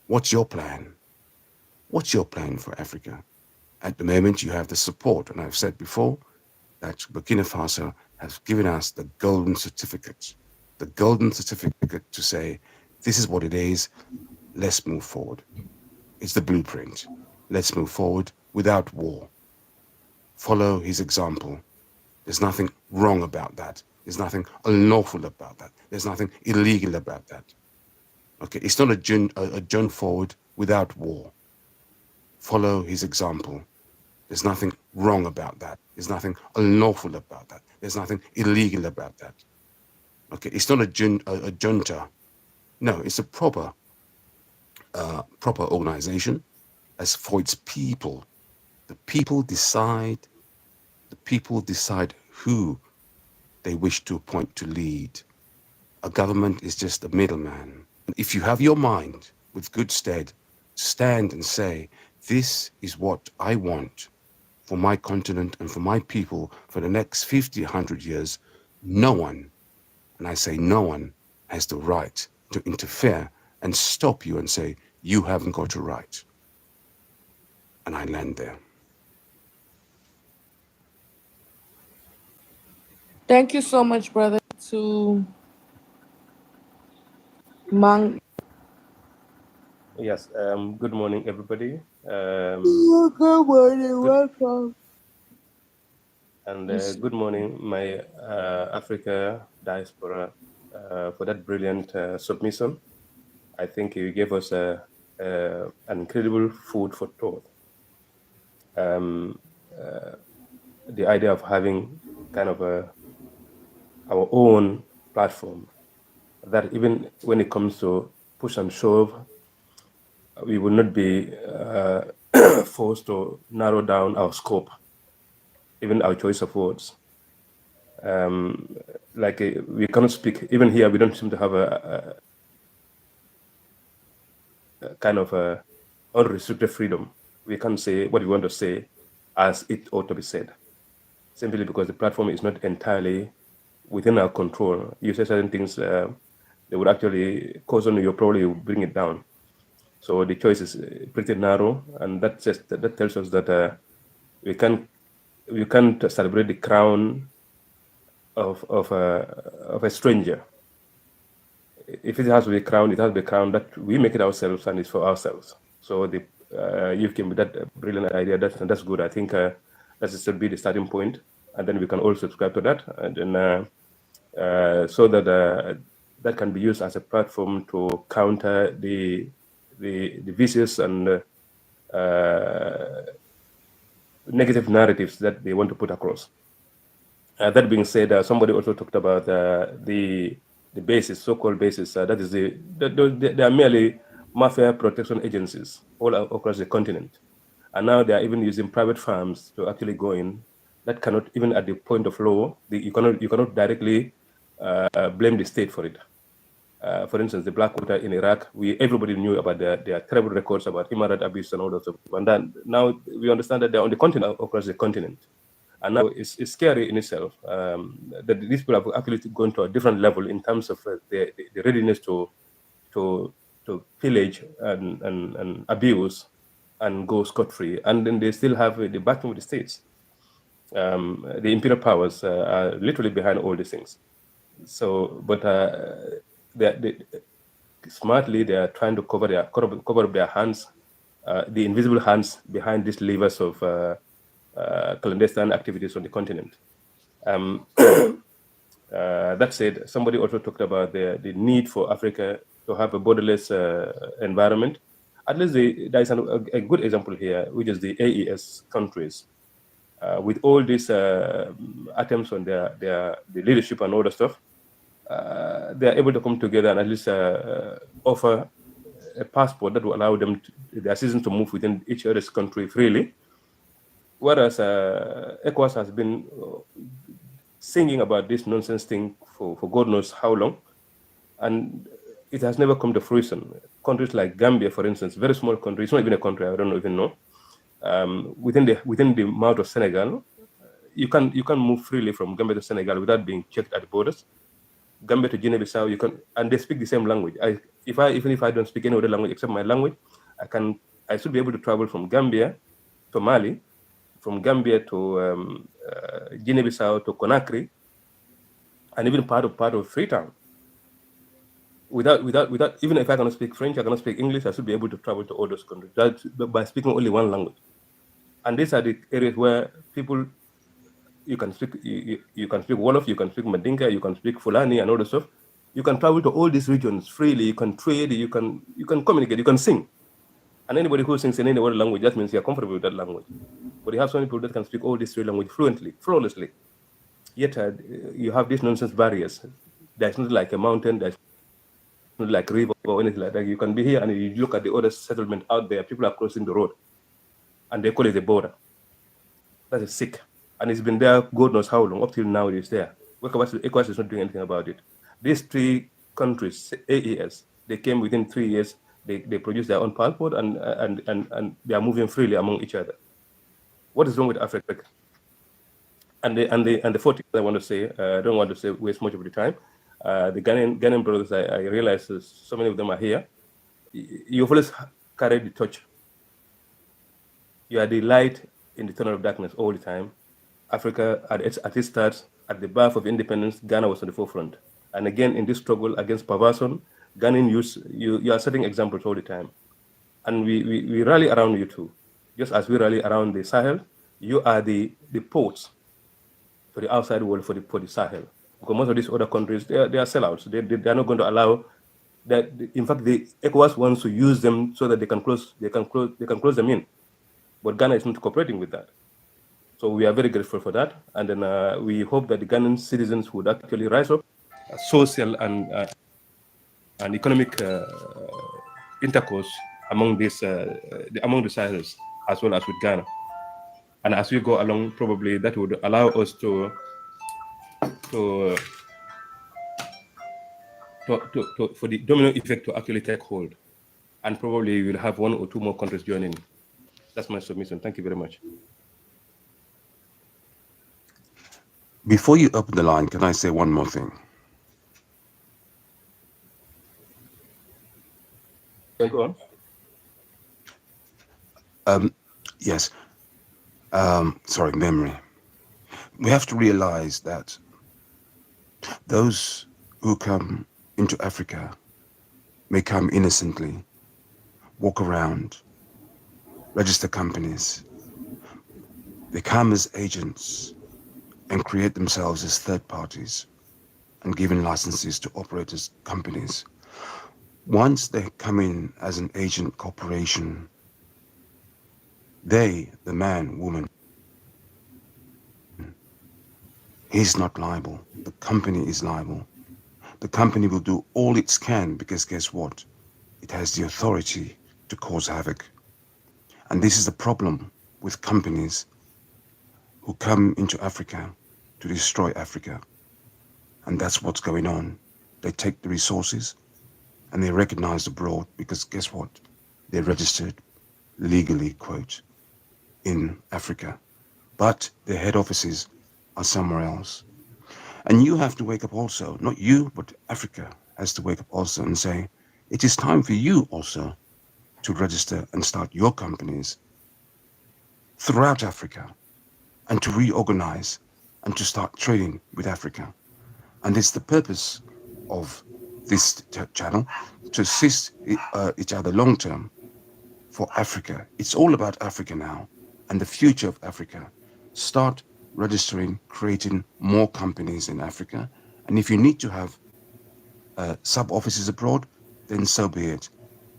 What's your plan? What's your plan for Africa? At the moment, you have the support, and I've said before that Burkina Faso has given us the golden certificate to say, this is what it is, let's move forward. It's the blueprint. Let's move forward without war. Follow his example. There's nothing wrong about that. There's nothing unlawful about that. There's nothing illegal about that. Okay, it's not a journey forward without war. Follow his example. There's nothing wrong about that. There's nothing unlawful about that. There's nothing illegal about that. Okay, it's not a junta. No, it's a proper organization as for its people. The people decide who they wish to appoint to lead. A government is just a middleman. If you have your mind with good stead, stand and say, this is what I want for my continent and for my people for the next 50, 100 years. No one, and I say no one, has the right to interfere and stop you and say, you haven't got a right. And I land there. Thank you so much, brother, to Mang. Yes. Good morning, everybody. Good morning, welcome. And good morning, my Africa diaspora, for that brilliant submission. I think you gave us an incredible food for thought. The idea of having kind of our own platform that even when it comes to push and shove, we will not be forced to narrow down our scope, even our choice of words. We cannot speak, even here, we don't seem to have a kind of a unrestricted freedom. We can't say what we want to say as it ought to be said, simply because the platform is not entirely within our control. You say certain things, they would actually cause on you, probably bring it down. So the choice is pretty narrow, and that tells us that we can't celebrate the crown of a stranger. If it has to be crowned, it has to be crowned that we make it ourselves and it's for ourselves. So you came with that brilliant idea. That's good. I think that should be the starting point, and then we can all subscribe to that, and then so that that can be used as a platform to counter the vicious and negative narratives that they want to put across. That being said, somebody also talked about the bases, so-called bases. That is they are merely mafia protection agencies all across the continent, and now they are even using private firms to actually go in. That cannot, even at the point of law, you cannot directly blame the state for it. For instance, the Blackwater in Iraq, everybody knew about their terrible records about human rights abuse and all that stuff. And then now we understand that they're on the continent, across the continent. And now it's scary in itself that these people have actually gone to a different level in terms of the readiness to pillage and abuse and go scot-free. And then they still have the backing of the states. The imperial powers are literally behind all these things. So, but smartly, they are trying to cover up their hands, the invisible hands behind these levers of clandestine activities on the continent. That said, somebody also talked about the need for Africa to have a borderless environment. At least there is a good example here, which is the AES countries. With all these attempts on the leadership and all the stuff, they are able to come together and at least offer a passport that will allow them, their citizens, to move within each other's country freely. Whereas ECOWAS has been singing about this nonsense thing for God knows how long, and it has never come to fruition. Countries like Gambia, for instance, very small country, it's not even a country, I don't even know. Within the mouth of Senegal, you can move freely from Gambia to Senegal without being checked at the borders. Gambia to Guinea-Bissau, you can, and they speak the same language. Even if I don't speak any other language except my language, I should be able to travel from Gambia to Mali, from Gambia to Guinea-Bissau to Conakry, and even part of Freetown. Without even if I cannot speak French, I cannot speak English, I should be able to travel to all those countries by speaking only one language. And these are the areas where people, you can speak Wolof, you can speak Mandinka, you can speak Fulani and all the stuff. You can travel to all these regions freely. You can trade. You can communicate. You can sing. And anybody who sings in any other language, that means you're comfortable with that language. But you have so many people that can speak all these three languages fluently, flawlessly. Yet you have these nonsense barriers. There's not like a mountain. There's not like a river or anything like that. You can be here and you look at the other settlement out there. People are crossing the road, and they call it a border. That is sick. And it's been there, God knows how long, up till now it is there. ECOWAS is not doing anything about it. These three countries, AES, they came within 3 years, they produced their own passport and they are moving freely among each other. What is wrong with Africa? And the fourth thing I want to say, I don't want to waste much of the time. The Ghanaian brothers, I realize so many of them are here. You've always carried the torch. You are the light in the tunnel of darkness all the time. Africa, at its start, at the birth of independence, Ghana was on the forefront. And again, in this struggle against perversion, Ghanaian youth, you are setting examples all the time. And we rally around you too. Just as we rally around the Sahel, you are the ports for the outside world for the Sahel. Because most of these other countries, they are sellouts. They are not going to allow that. In fact, the ECOWAS wants to use them so that they can close them in. But Ghana is not cooperating with that. So we are very grateful for that. And then we hope that the Ghanaian citizens would actually rise up, social and economic intercourse among the Sahels. as well as with Ghana. And as we go along, probably that would allow us to, for the domino effect to actually take hold. And probably we'll have one or two more countries joining. That's my submission. Thank you very much. Before you open the line, can I say one more thing? Go on. Yes. Sorry, memory. We have to realize that those who come into Africa may come innocently, walk around, register companies. They come as agents and create themselves as third parties and given licenses to operate as companies. Once they come in as an agent corporation, they, the man, woman, he's not liable. The company is liable. The company will do all it can because guess what? It has the authority to cause havoc. And this is the problem with companies who come into Africa to destroy Africa. And that's what's going on. They take the resources and they recognize abroad because guess what? They're registered legally, quote, in Africa. But their head offices are somewhere else. And you have to wake up also, not you, but Africa has to wake up also and say, it is time for you also to register and start your companies throughout Africa and to reorganize and to start trading with Africa. And it's the purpose of this channel to assist each other long term for Africa. It's all about Africa now and the future of Africa. Start registering, creating more companies in Africa. And if you need to have sub offices abroad, then so be it.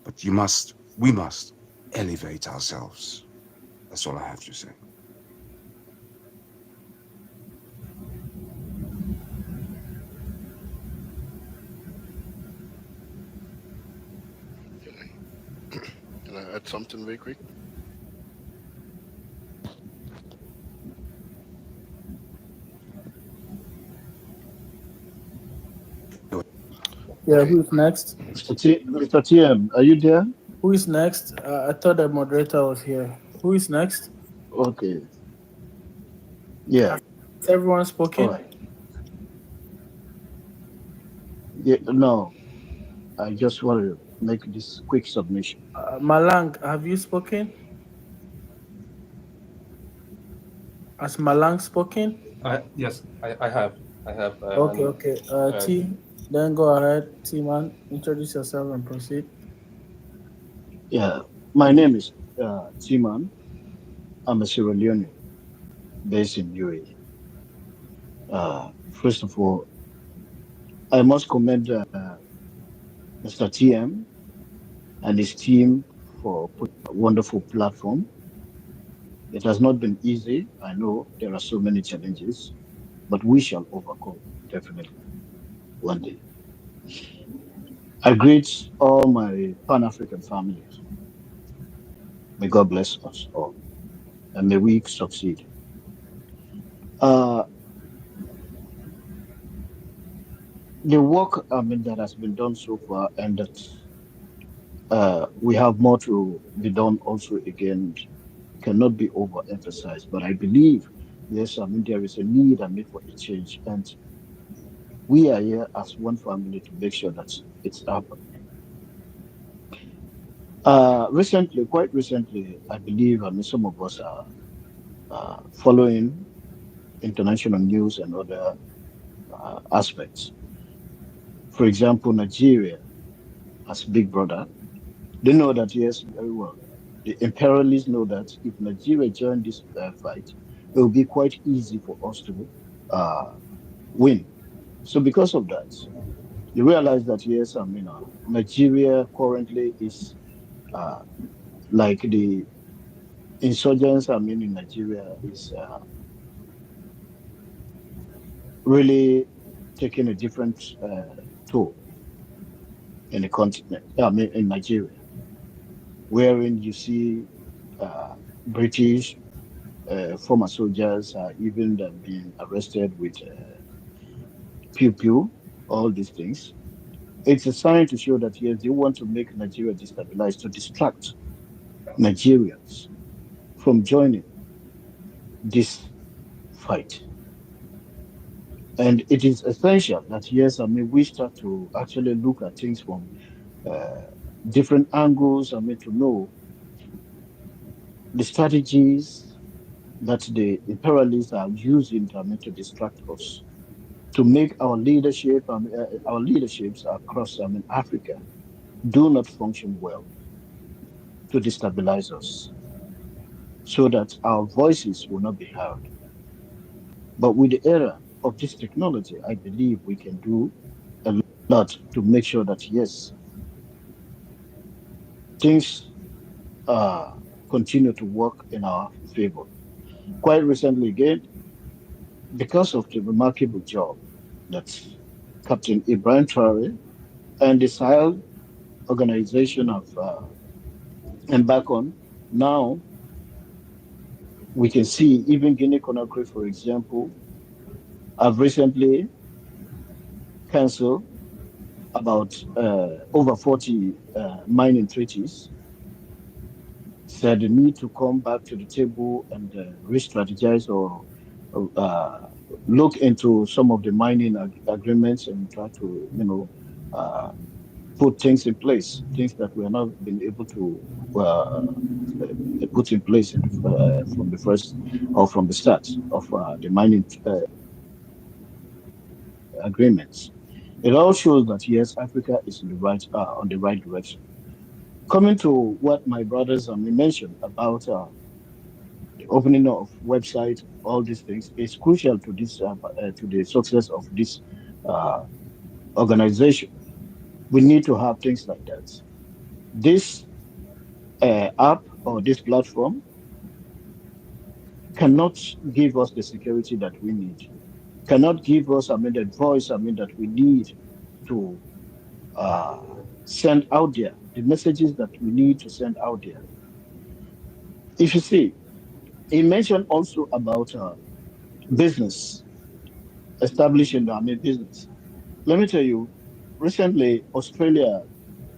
But we must elevate ourselves. That's all I have to say. Can I add something very quick? Yeah, who's next? Mr. TM, are you there? Who is next? I thought the moderator was here. Who is next? Okay. Yeah. Has everyone All spoken? right. Yeah, no, I just want to make this quick submission. Malang, have you spoken? Has Malang spoken? Yes, I have. I have. Okay. T, then go ahead. T man, introduce yourself and proceed. Yeah, my name is Timan. I'm a Sierra Leone based in UAE. First of all, I must commend Mr. TM and his team for putting a wonderful platform. It has not been easy. I know there are so many challenges, but we shall overcome definitely one day. I greet all my Pan African families. May God bless us all and may we succeed. Uh, the work that has been done so far, and that we have more to be done also again, cannot be overemphasized. But I believe, yes, there is a need for a change, and we are here as one family to make sure that it's happened. Quite recently, I believe, some of us are following international news and other aspects. For example, Nigeria as Big Brother, they know that, yes, very well. The imperialists know that if Nigeria join this fight, it will be quite easy for us to uh, win. So because of that, you realize that, yes, Nigeria currently is uh, like the insurgents, in Nigeria is really taking a different toll in the continent, in Nigeria, wherein you see British, former soldiers are even being arrested with pew pew, all these things. It's a sign to show that yes, they want to make Nigeria destabilized to distract Nigerians from joining this fight. And it is essential that yes, I mean we start to actually look at things from uh, different angles. I mean to know the strategies that the imperialists are using to, I mean, to distract us, to make our leaderships across I mean Africa do not function well, to destabilize us, so that our voices will not be heard. But with the era of this technology, I believe we can do a lot to make sure that yes, things continue to work in our favor. Quite recently, again, because of the remarkable job that Captain Ibrahim Traore and the Sahel organization have embarked on, now we can see even Guinea Conakry, for example, have recently canceled about over 40 mining treaties, said the need to come back to the table and re-strategize or uh, look into some of the mining agreements and try to, uh, put things in place, things that we have not been able to put in place from the first or from the start of the mining agreements. It all shows that yes, Africa is on the right direction. Coming to what my brothers mentioned about the opening of website, all these things is crucial to this to the success of this uh, organization. We need to have things like that. This app or this platform cannot give us the security that we need. Cannot give us, the voice, that we need to uh, send out there, the messages that we need to send out there. If you see, he mentioned also about business, establishing business. Let me tell you, recently Australia,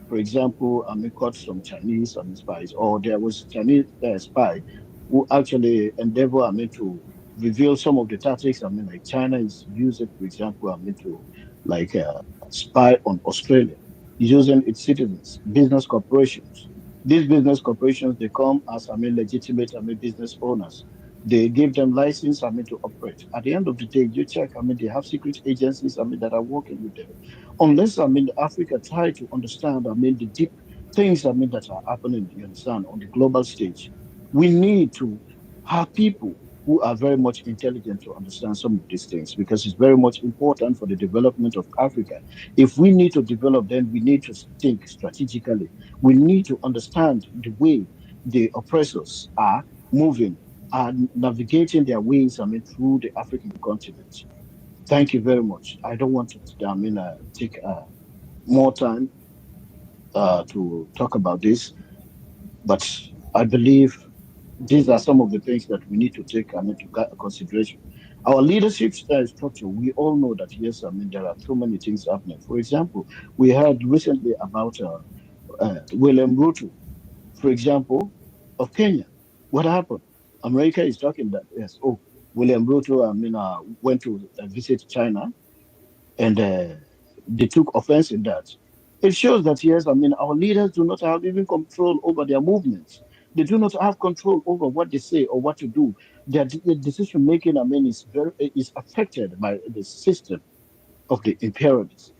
for example, caught some Chinese spies, or there was Chinese spy who actually endeavor, to reveal some of the tactics. Like China is using, for example, to like spy on Australia, using its citizens, business corporations. These business corporations, they come as, legitimate, business owners. They give them license, to operate. At the end of the day, you check, they have secret agencies, that are working with them. Unless, Africa try to understand, the deep things, that are happening, you understand, on the global stage. We need to have people who are very much intelligent to understand some of these things, because it's very much important for the development of Africa. If we need to develop, then we need to think strategically. We need to understand the way the oppressors are moving and navigating their ways, through the African continent. Thank you very much. I don't want to, take more time to talk about this, but I believe these are some of the things that we need to take into consideration. Our leadership structure, we all know that yes, there are so many things happening. For example, we heard recently about William Ruto, for example, of Kenya. What happened? America is talking that yes, oh, William Ruto, went to visit China, and they took offense in that. It shows that yes, our leaders do not have even control over their movements. They do not have control over what they say or what to do. Their decision making, is affected by the system of the imperialists.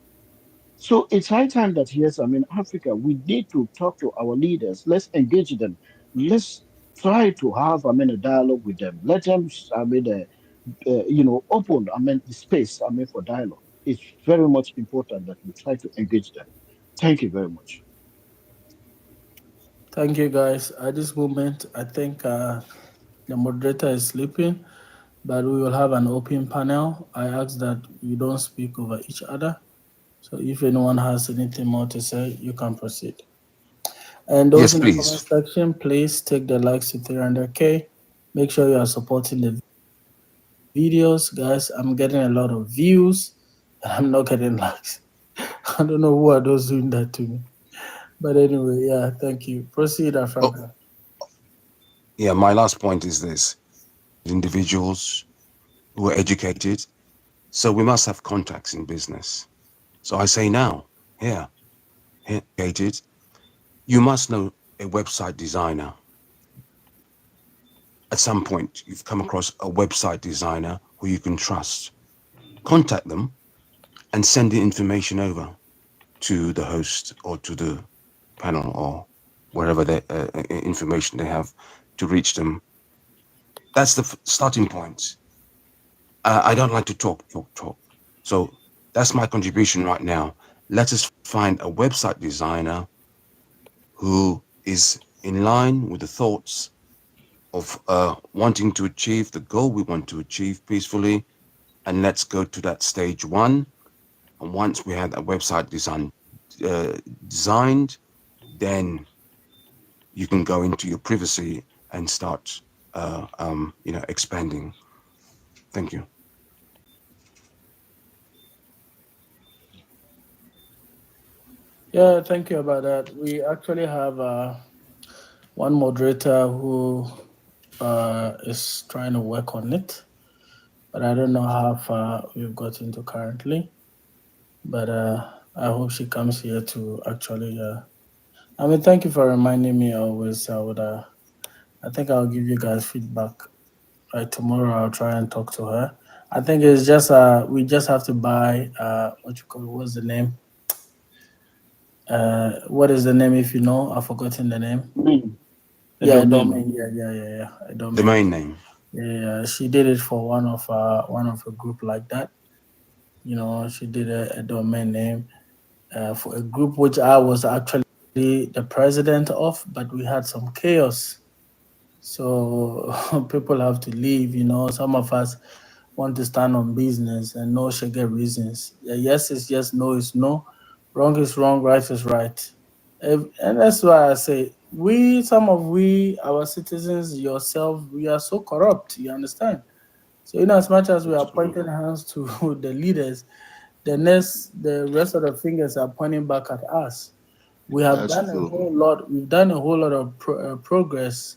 So it's high time that yes, Africa, we need to talk to our leaders. Let's engage them. Let's try to have, a dialogue with them. Let them, open, the space, for dialogue. It's very much important that we try to engage them. Thank you very much. Thank you, guys. At this moment, I think the moderator is sleeping, but we will have an open panel. I ask that you don't speak over each other. So if anyone has anything more to say, you can proceed. And Yes, those in the please. comment section, please take the likes to 300K. Make sure you are supporting the videos, guys. I'm getting a lot of views, and I'm not getting likes. I don't know who are those doing that to me. But anyway, yeah, thank you. Proceed, Afranka. Oh, yeah, my last point is this: individuals who are educated, so we must have contacts in business. So I say now, here, educated, you must know a website designer. At some point, you've come across a website designer who you can trust. Contact them and send the information over to the host or to the panel or wherever the information they have to reach them. That's the starting point. I don't like to talk. So that's my contribution right now. Let us find a website designer who is in line with the thoughts of wanting to achieve the goal we want to achieve peacefully. And let's go to that stage one. And once we have a website designed, then you can go into your privacy and start, expanding. Thank you. Yeah, thank you about that. We actually have one moderator who is trying to work on it, but I don't know how far we've got into currently. But I hope she comes here to actually. I mean, thank you for reminding me always. I think I'll give you guys feedback. Right, tomorrow I'll try and talk to her. I think it's just we just have to buy what you call it, what's the name? What is the name if you know? I've forgotten the name. A Yeah, a domain. domain. Yeah. A The domain. main name. Yeah, she did it for one of a group like that. You know, she did a domain name for a group which I was actually the president of, but we had some chaos. So people have to leave. You know, some of us want to stand on business and no sugar reasons. Yeah, yes is yes, no is no, wrong is wrong, right is right. And that's why I say some of our citizens, yourself, we are so corrupt. You understand? So in as much as we That's are true. pointing hands to the leaders, the rest of the fingers are pointing back at us. We have That's done a true. whole lot. We've done a whole lot of progress,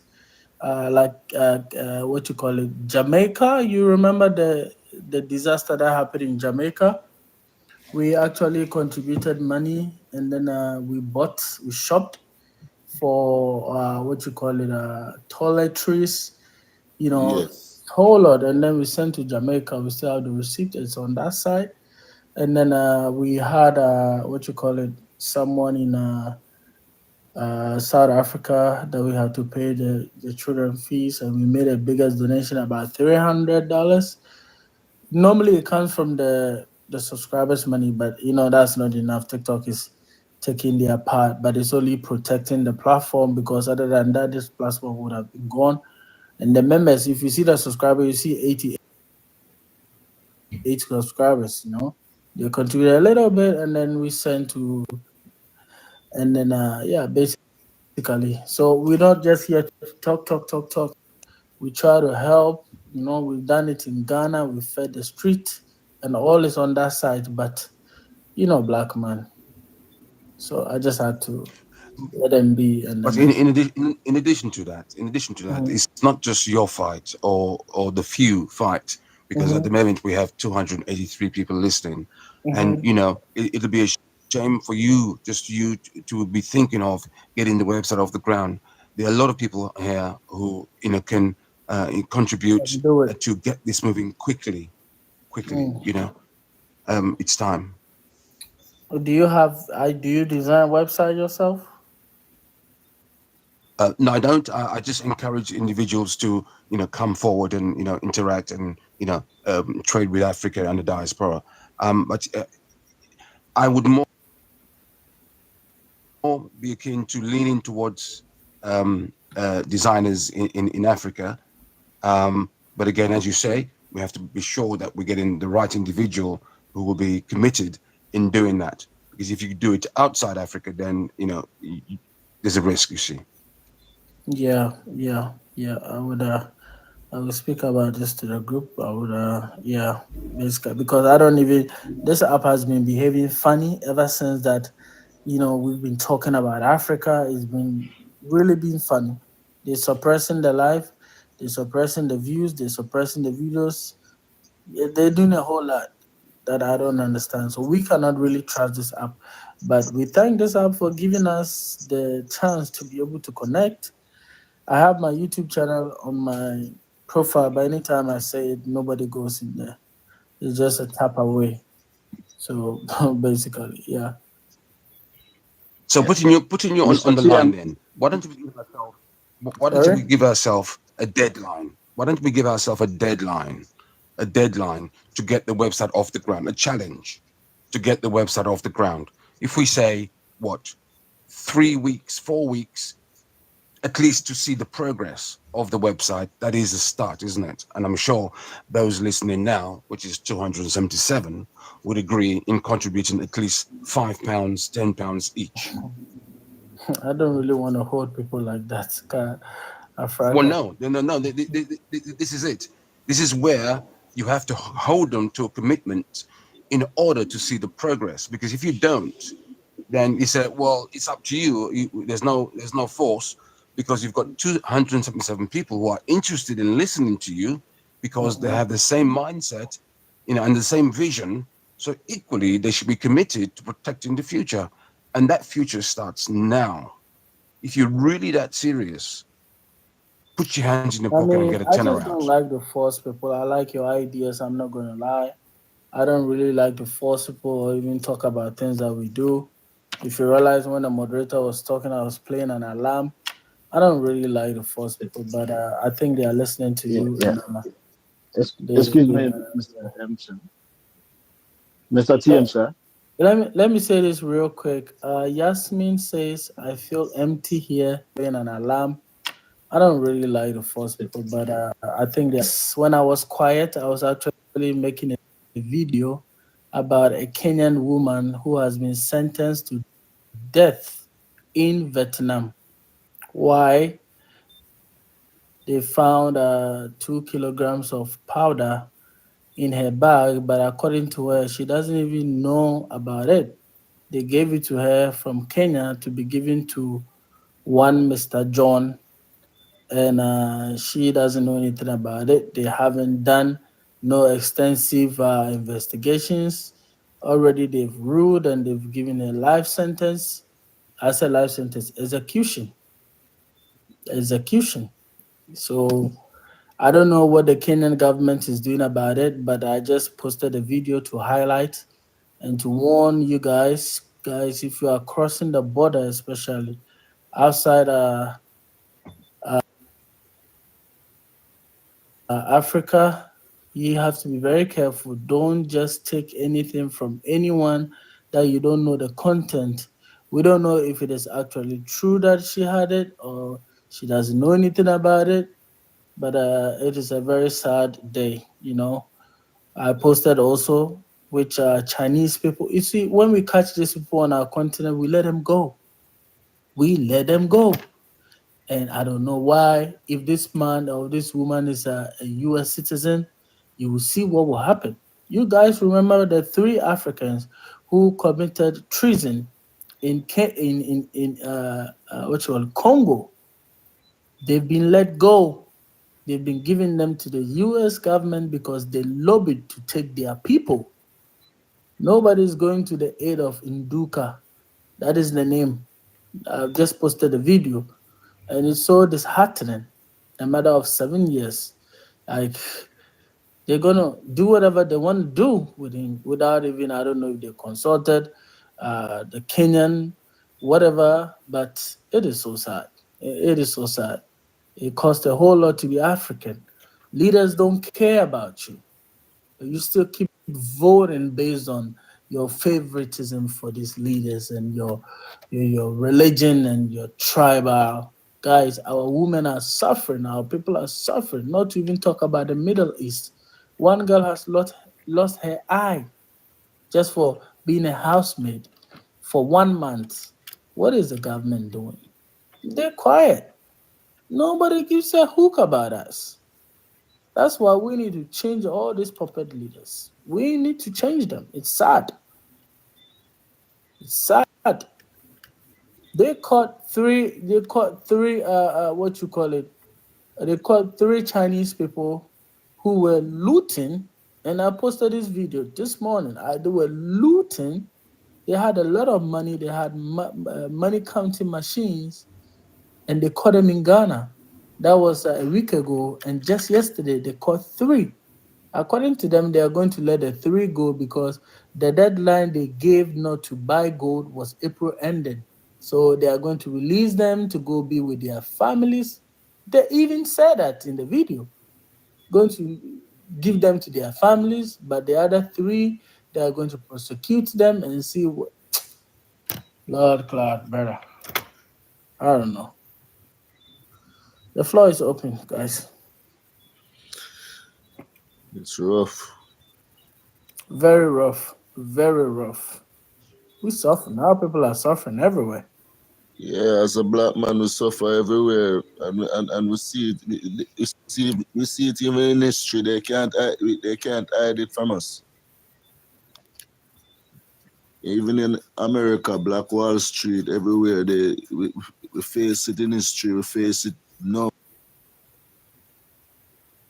like what you call it, Jamaica. You remember the disaster that happened in Jamaica? We actually contributed money, and then we shopped for what you call it, toiletries, you know, Yes. whole lot, and then we sent to Jamaica. We still have the receipt. It's on that side, and then we had what you call it, someone in South Africa that we had to pay the children fees, and we made a biggest donation about $300. Normally, it comes from the subscribers' money, but you know that's not enough. TikTok is taking their part, but it's only protecting the platform because other than that, this platform would have been gone. And the members, if you see the subscriber, you see 88 subscribers. You know, they contribute a little bit, and then we send to, and then yeah, basically. So we're not just here to talk. We try to help. You know, we've done it in Ghana. We fed the street, and all is on that side. But you know, black man. So I just had to let them be, and But then. in addition to that, Mhm, it's not just your fight or the few fight, because at the mhm, moment we have 283 people listening, and mhm. it'll be a shame for you, just you, to be thinking of getting the website off the ground. There are a lot of people here who can contribute Can do it. to get this moving quickly. Quickly, Mm. it's time. Do you have? Do you design website yourself? No, I don't. I just encourage individuals to, come forward and, interact and, trade with Africa and the diaspora. But I would more be akin to leaning towards designers in Africa. But again, as you say, we have to be sure that we're getting the right individual who will be committed in doing that. Because if you do it outside Africa, then, there's a risk. You see. Yeah, yeah, yeah. I will speak about this to the group. I would, yeah, basically, because I don't even, this app has been behaving funny ever since that, we've been talking about Africa. It's been really been funny. They're suppressing the life, they're suppressing the views, they're suppressing the videos. Yeah, they're doing a whole lot that I don't understand. So we cannot really trust this app. But we thank this app for giving us the chance to be able to connect. I have my YouTube channel on my profile, but anytime I say it, nobody goes in there. It's just a tap away. So basically, yeah. So putting you on Mr. the line TM, then. Why don't we give ourselves why don't Sorry? we give ourselves a deadline? Why don't we give ourselves a deadline? A deadline to get the website off the ground, a challenge to get the website off the ground. If we say what, 3 weeks, 4 weeks, at least to see the progress of the website, that is a start, isn't it? And I'm sure those listening now, which is 277, would agree in contributing at least £5, £10 each. I don't really want to hold people like that. Well, Africa. no. This is it. This is where you have to hold them to a commitment in order to see the progress. Because if you don't, then you say, well, it's up to you. There's no force because you've got 277 people who are interested in listening to you because they Mhm. have the same mindset, and the same vision. So equally, they should be committed to protecting the future, and that future starts now. If you're really that serious, put your hands in your I pocket and get mean, a I just don't turnaround. like to force people. I like your ideas. I'm not going to lie. I don't really like to force people or even talk about things that we do. If you realize when the moderator was talking, I was playing an alarm. I don't really like to force people, but I think they are listening to yeah, you yeah. and Excuse they me, Mr. Emerson. Mr. uh, TM, sir. let me say this real quick. Yasmin says I feel empty here, playing an alarm. I don't really like to force people, but I think that when I was quiet, I was actually making a video about a Kenyan woman who has been sentenced to death in Vietnam. Why? They found 2 kilograms of powder in her bag, but according to her, she doesn't even know about it. They gave it to her from Kenya to be given to one Mr. John, and she doesn't know anything about it. They haven't done no extensive investigations. Already, they've ruled and they've given a life sentence. I said life sentence, execution, execution. So I don't know what the Kenyan government is doing about it, but I just posted a video to highlight and to warn you guys, if you are crossing the border, especially outside Africa, you have to be very careful. Don't just take anything from anyone that you don't know the content. We don't know if it is actually true that she had it or she doesn't know anything about it, but it is a very sad day, I posted also which Chinese people. You see, when we catch these people on our continent, we let them go. We let them go. And I don't know why. If this man or this woman is a US citizen, you will see what will happen. You guys remember the three Africans who committed treason in what you call Congo. They've been let go. They've been giving them to the US government because they lobbied to take their people. Nobody's going to the aid of Induka. That is the name. I've just posted a video, and it's so disheartening. A matter of 7 years, like they're gonna do whatever they want to do with him without even, I don't know if they consulted the Kenyan, whatever. But it is so sad. It is so sad. It costs a whole lot to be African. Leaders don't care about you. You still keep voting based on your favoritism for these leaders and your religion and your tribal. Guys, our women are suffering, our people are suffering, not to even talk about the Middle East. One girl has lost her eye just for being a housemaid for 1 month. What is the government doing? They're quiet. Nobody gives a hook about us. That's why we need to change all these puppet leaders. We need to change them. It's sad. It's sad. They caught three what you call it? They caught three Chinese people who were looting, and I posted this video this morning. They were looting. They had a lot of money. They had money counting machines, and they caught them in Ghana. That was a week ago, and just yesterday they caught three. According to them, they are going to let the three go because the deadline they gave not to buy gold was April ended. So they are going to release them to go be with their families. They even said that in the video, going to give them to their families, but the other three, they are going to prosecute them and see what. Lord, Cloud, brother. I don't know. The floor is open, guys. It's rough. Very rough. Very rough. We suffer. Now people are suffering everywhere. Yeah, as a black man, we suffer everywhere, and we see it. We see it even in history. They can't hide it from us. Even in America, Black Wall Street, everywhere, we face it in history. We face it now.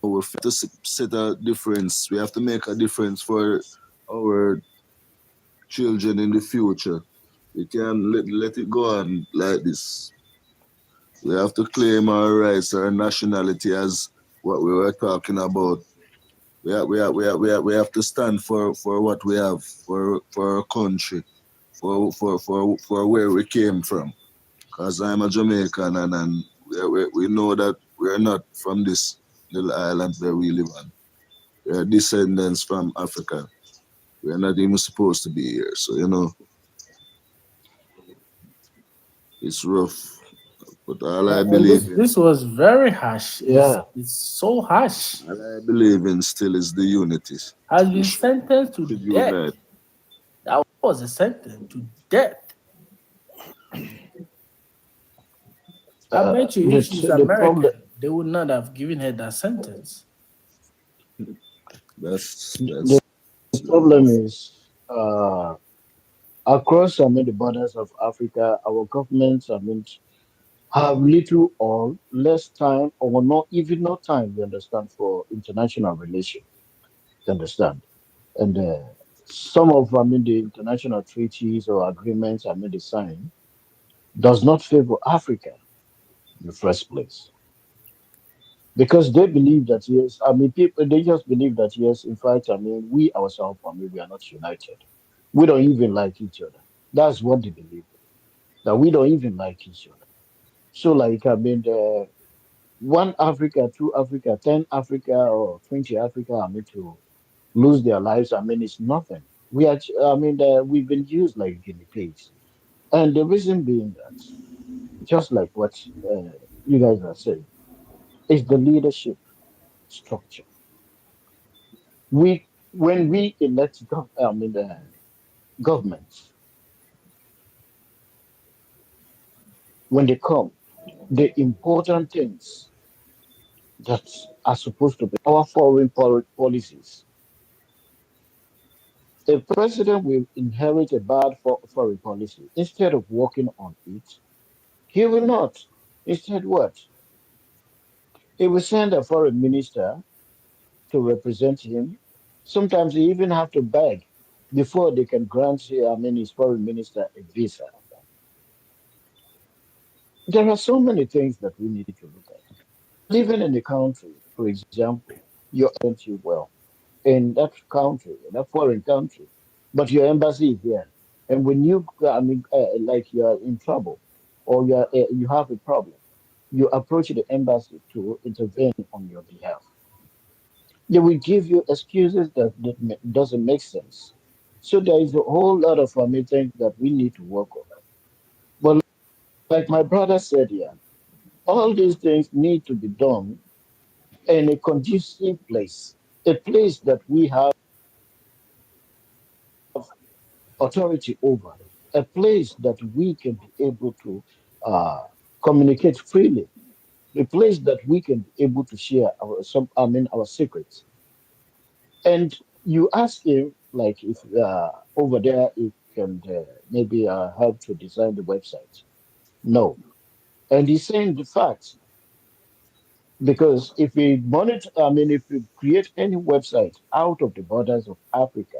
We have to set a difference. We have to make a difference for our children in the future. We can't let it go on like this. We have to claim our rights, our nationality, as what we were talking about. We have to stand for what we have, for our country, for where we came from. Because I'm a Jamaican, and we know that we're not from this little island where we live on. We're descendants from Africa. We're not even supposed to be here. So, it's rough. But all I And believe this in, this was very harsh. yeah, It's so harsh. all I believe in still is the unity. Has We been sentenced to should death. unite. That was a sentence to death. I bet you The if she's the problem American, they would not have given her that sentence. That's the problem is across the borders of Africa, our governments have little or less time or not even no time, you understand, for international relations. You understand? And some of the international treaties or agreements they sign does not favor Africa in the first place. Because they believe that yes, people they just believe that yes, in fact, we ourselves, we are not united. We don't even like each other. That's what they believe. That we don't even like each other. So like the one Africa, two Africa, 10 Africa, or 20 Africa, to lose their lives, it's nothing. We are, we've been used like guinea pigs. And the reason being that, just like what you guys are saying, is the leadership structure. When we elect governments, when they come, the important things that are supposed to be our foreign policies. A president will inherit a bad foreign policy. Instead of working on it, he will not. Instead, what? He will send a foreign minister to represent him. Sometimes he even have to beg before they can grant his foreign minister a visa. There are so many things that we need to look at. Even in the country, for example, your you well in that country, in that foreign country, but your embassy is here. And when you, like you're in trouble or you have a problem, you approach the embassy to intervene on your behalf. They will give you excuses that doesn't make sense. So there is a whole lot of things that we need to work on. But like my brother said here, all these things need to be done in a conducive place, a place that we have authority over, a place that we can be able to uh, communicate freely, a place that we can be able to share our secrets. And you ask him, like, if over there, it can maybe help to design the website. No. And he's saying the facts because if we monitor, if we create any website out of the borders of Africa,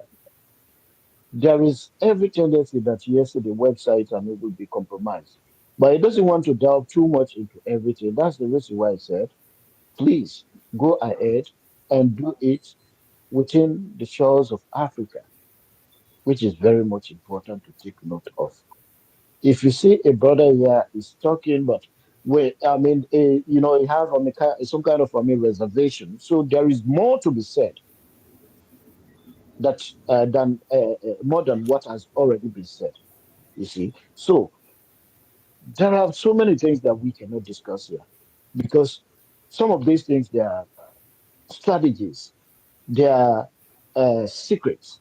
there is every tendency that yes, the website will be compromised. But he doesn't want to delve too much into everything. That's the reason why I said, please go ahead and do it within the shores of Africa, which is very much important to take note of. If you see a brother here is talking, but wait, he have some kind of reservation. So there is more to be said that than more than what has already been said. You see, so there are so many things that we cannot discuss here because some of these things they are strategies, they are secrets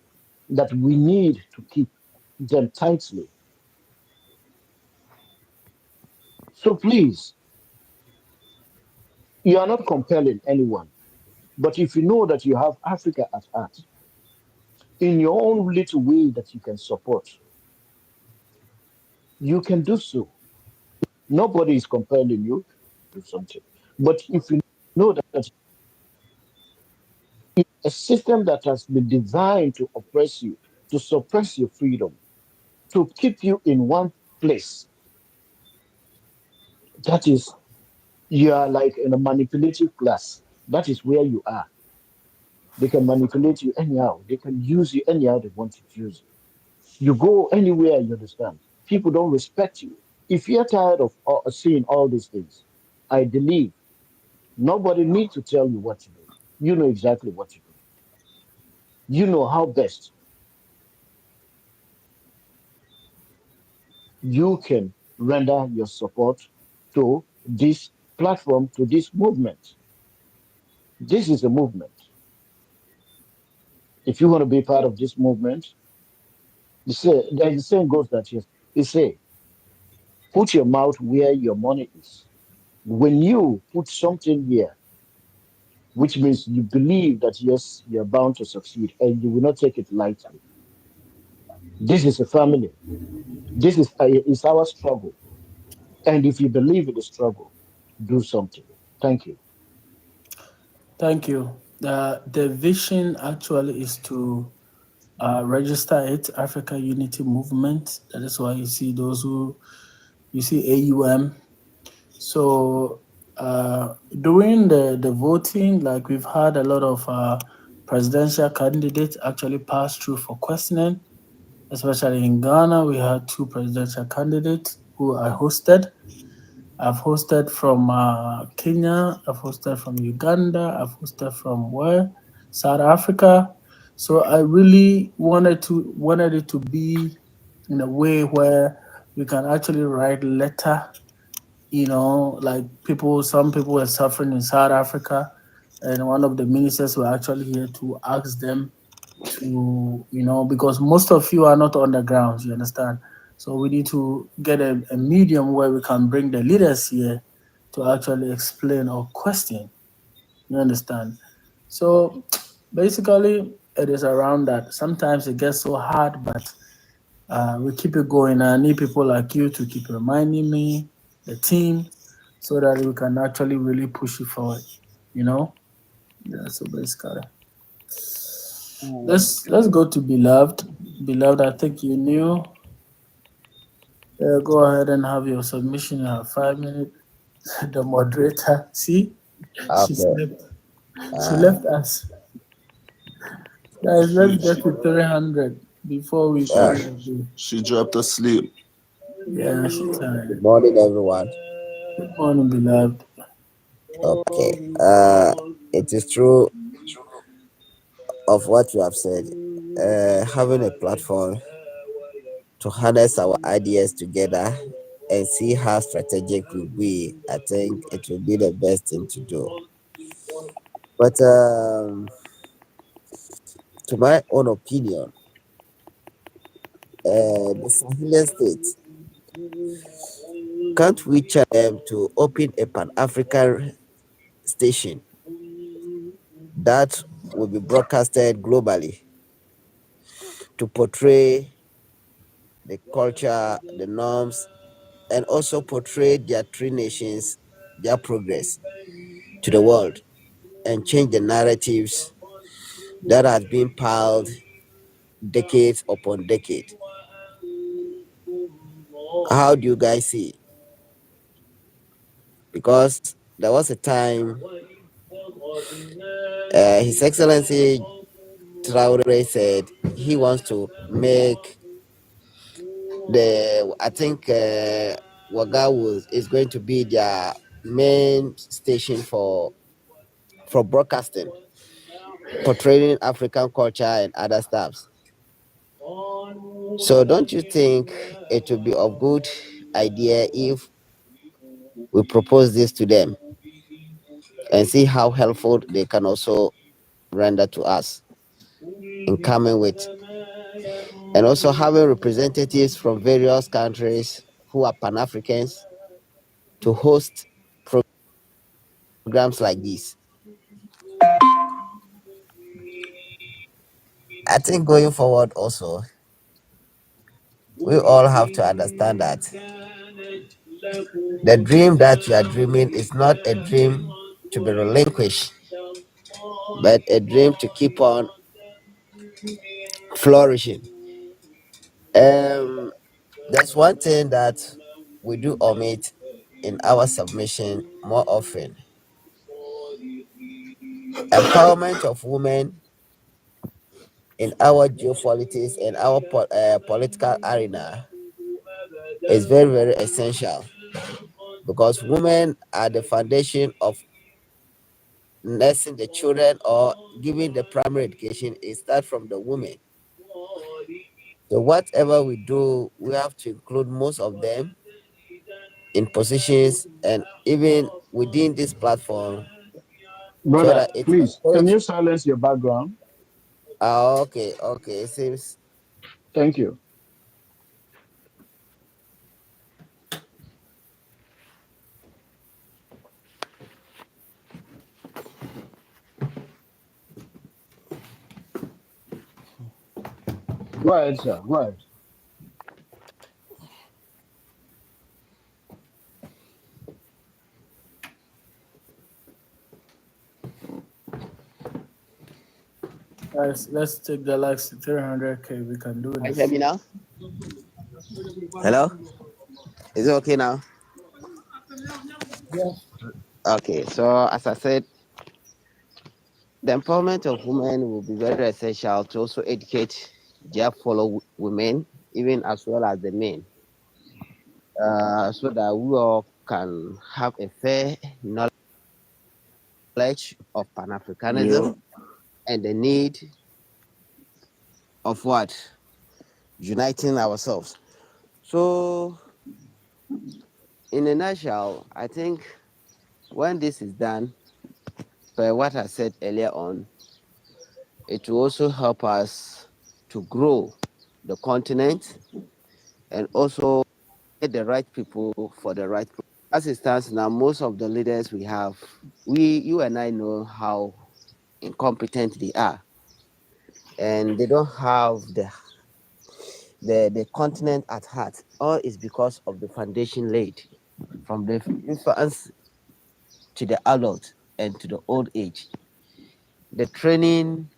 that we need to keep them tightly. So please, you are not compelling anyone. But if you know that you have Africa at heart, in your own little way that you can support, you can do so. Nobody is compelling you to do something. But if you know that it's a system that has been designed to oppress you, to suppress your freedom, to keep you in one place, that is, you are like in a manipulative class. That is where you are. They can manipulate you anyhow. They can use you anyhow they want to use you. You go anywhere, you understand. People don't respect you. If you're tired of seeing all these things, I believe nobody needs to tell you what to do. You know exactly what to do. You know how best you can render your support to this platform, to this movement. This is a movement. If you want to be part of this movement, the saying goes that yes, they say, put your mouth where your money is. When you put something here, which means you believe that yes, you're bound to succeed and you will not take it lightly. This is a family. This is our struggle. And if you believe in the struggle, do something. Thank you. Thank you. The vision actually is to register it, Africa Unity Movement. That is why you see those who you see AUM. So during the voting, like we've had a lot of presidential candidates actually pass through for questioning, especially in Ghana. We had two presidential candidates who I hosted. I've hosted from Kenya, I've hosted from Uganda, I've hosted from where? South Africa. So I really wanted it to be in a way where we can actually write letter, like some people were suffering in South Africa, and one of the ministers were actually here to ask them to, because most of you are not on the ground, you understand? So we need to get a medium where we can bring the leaders here to actually explain or question, you understand? So basically, it is around that. Sometimes it gets so hard, but we keep it going. I need people like you to keep reminding me, the team, so that we can actually really push it forward, you know? Yeah, so basically. Let's go to Beloved. Beloved, I think you knew. Go ahead and have your submission. You have 5 minutes. The moderator, see, she Okay. slept. She Uh, left us. Guys, let's get to 300 before we uh, call it a day. She dropped asleep. Yeah, she good tired. morning, everyone. Good morning, beloved. Okay. It is true of what you have said. Having a platform to harness our ideas together and see how strategic we'll be, I think it will be the best thing to do. But to my own opinion, the Sahelian states Can't we challenge them to open a Pan African station that will be broadcasted globally to portray the culture, the norms, and also portray their three nations, their progress to the world, and change the narratives that has been piled decades upon decade. How do you guys see it? Because there was a time His Excellency Traore said he wants to make I think Wagawu is going to be their main station for broadcasting, portraying African culture and other stuffs. So don't you think it would be of good idea if we propose this to them and see how helpful they can also render to us in coming with, and also having representatives from various countries who are Pan Africans to host programs like this? I think going forward also, we all have to understand that the dream that you are dreaming is not a dream to be relinquished, but a dream to keep on flourishing. There's one thing that we do omit in our submission more often: empowerment of women in our geopolitics and our political arena is very, very essential, because women are the foundation of nursing the children or giving the primary education. It starts from the women. So whatever we do, we have to include most of them in positions and even within this platform, so Brother, that it please, can encourage. you silence your background? Okay, okay. It seems. Thank you. Go ahead, sir. Go ahead. Guys, let's take the likes to 300K. We can do Can you hear this. me now? Hello? Is it okay now? Yeah. Okay, so as I said, the empowerment of women will be very essential to also educate their fellow women, even as well as the men, so that we all can have a fair knowledge of Pan Yeah. Africanism and the need of what? Uniting ourselves. So, in a nutshell, I think when this is done, per what I said earlier on, it will also help us to grow the continent and also get the right people for the right. As it stands now, most of the leaders we have, you and I know how incompetent they are, and they don't have the continent at heart. All is because of the foundation laid from the infants to the adult and to the old age. The training,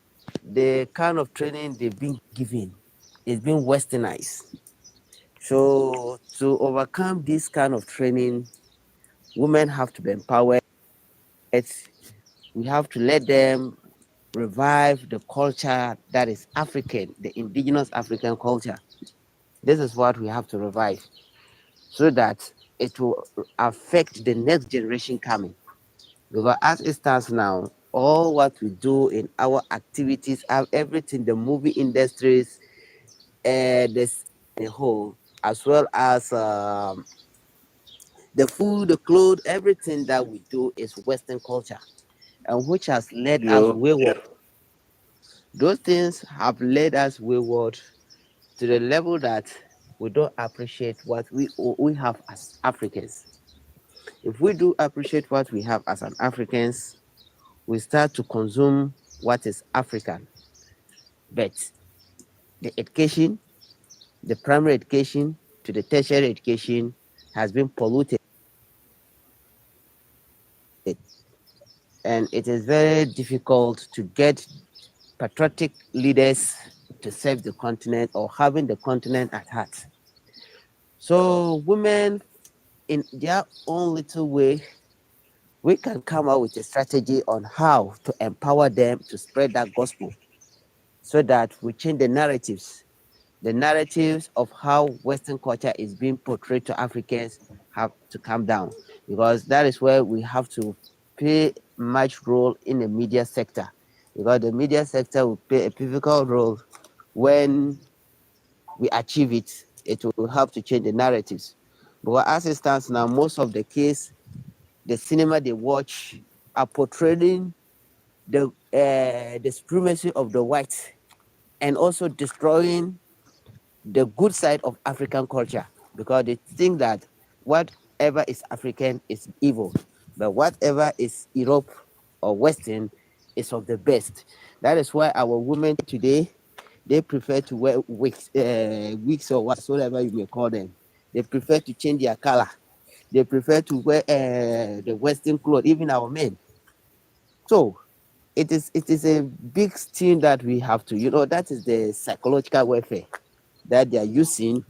the kind of training they've been given, is being westernized. So to overcome this kind of training, women have to be empowered. We have to let them revive the culture that is African, the indigenous African culture. This is what we have to revive, so that it will affect the next generation coming. Because as it stands now, all what we do in our activities, everything, the movie industries, this the whole, as well as the food, the clothes, everything that we do is Western culture, and which has led us Yeah. wayward. Those things have led us wayward to the level that we don't appreciate what we have as Africans. If we do appreciate what we have as an Africans, we start to consume what is African. But the education, the primary education to the tertiary education has been polluted. And it is very difficult to get patriotic leaders to save the continent or having the continent at heart. So women, in their own little way, we can come out with a strategy on how to empower them to spread that gospel so that we change the narratives of how Western culture is being portrayed to Africans have to come down, because that is where we have to play much role in the media sector, because the media sector will play a pivotal role. When we achieve it, it will help to change the narratives. But as it stands now, most of the case, the cinema they watch are portraying the supremacy of the whites and also destroying the good side of African culture, because they think that whatever is African is evil, but whatever is Europe or Western is of the best. That is why our women today, they prefer to wear wigs or whatsoever you may call them. They prefer to change their color. They prefer to wear the Western clothes, even our men. So it is a big thing that we have to, that is the psychological warfare that they are using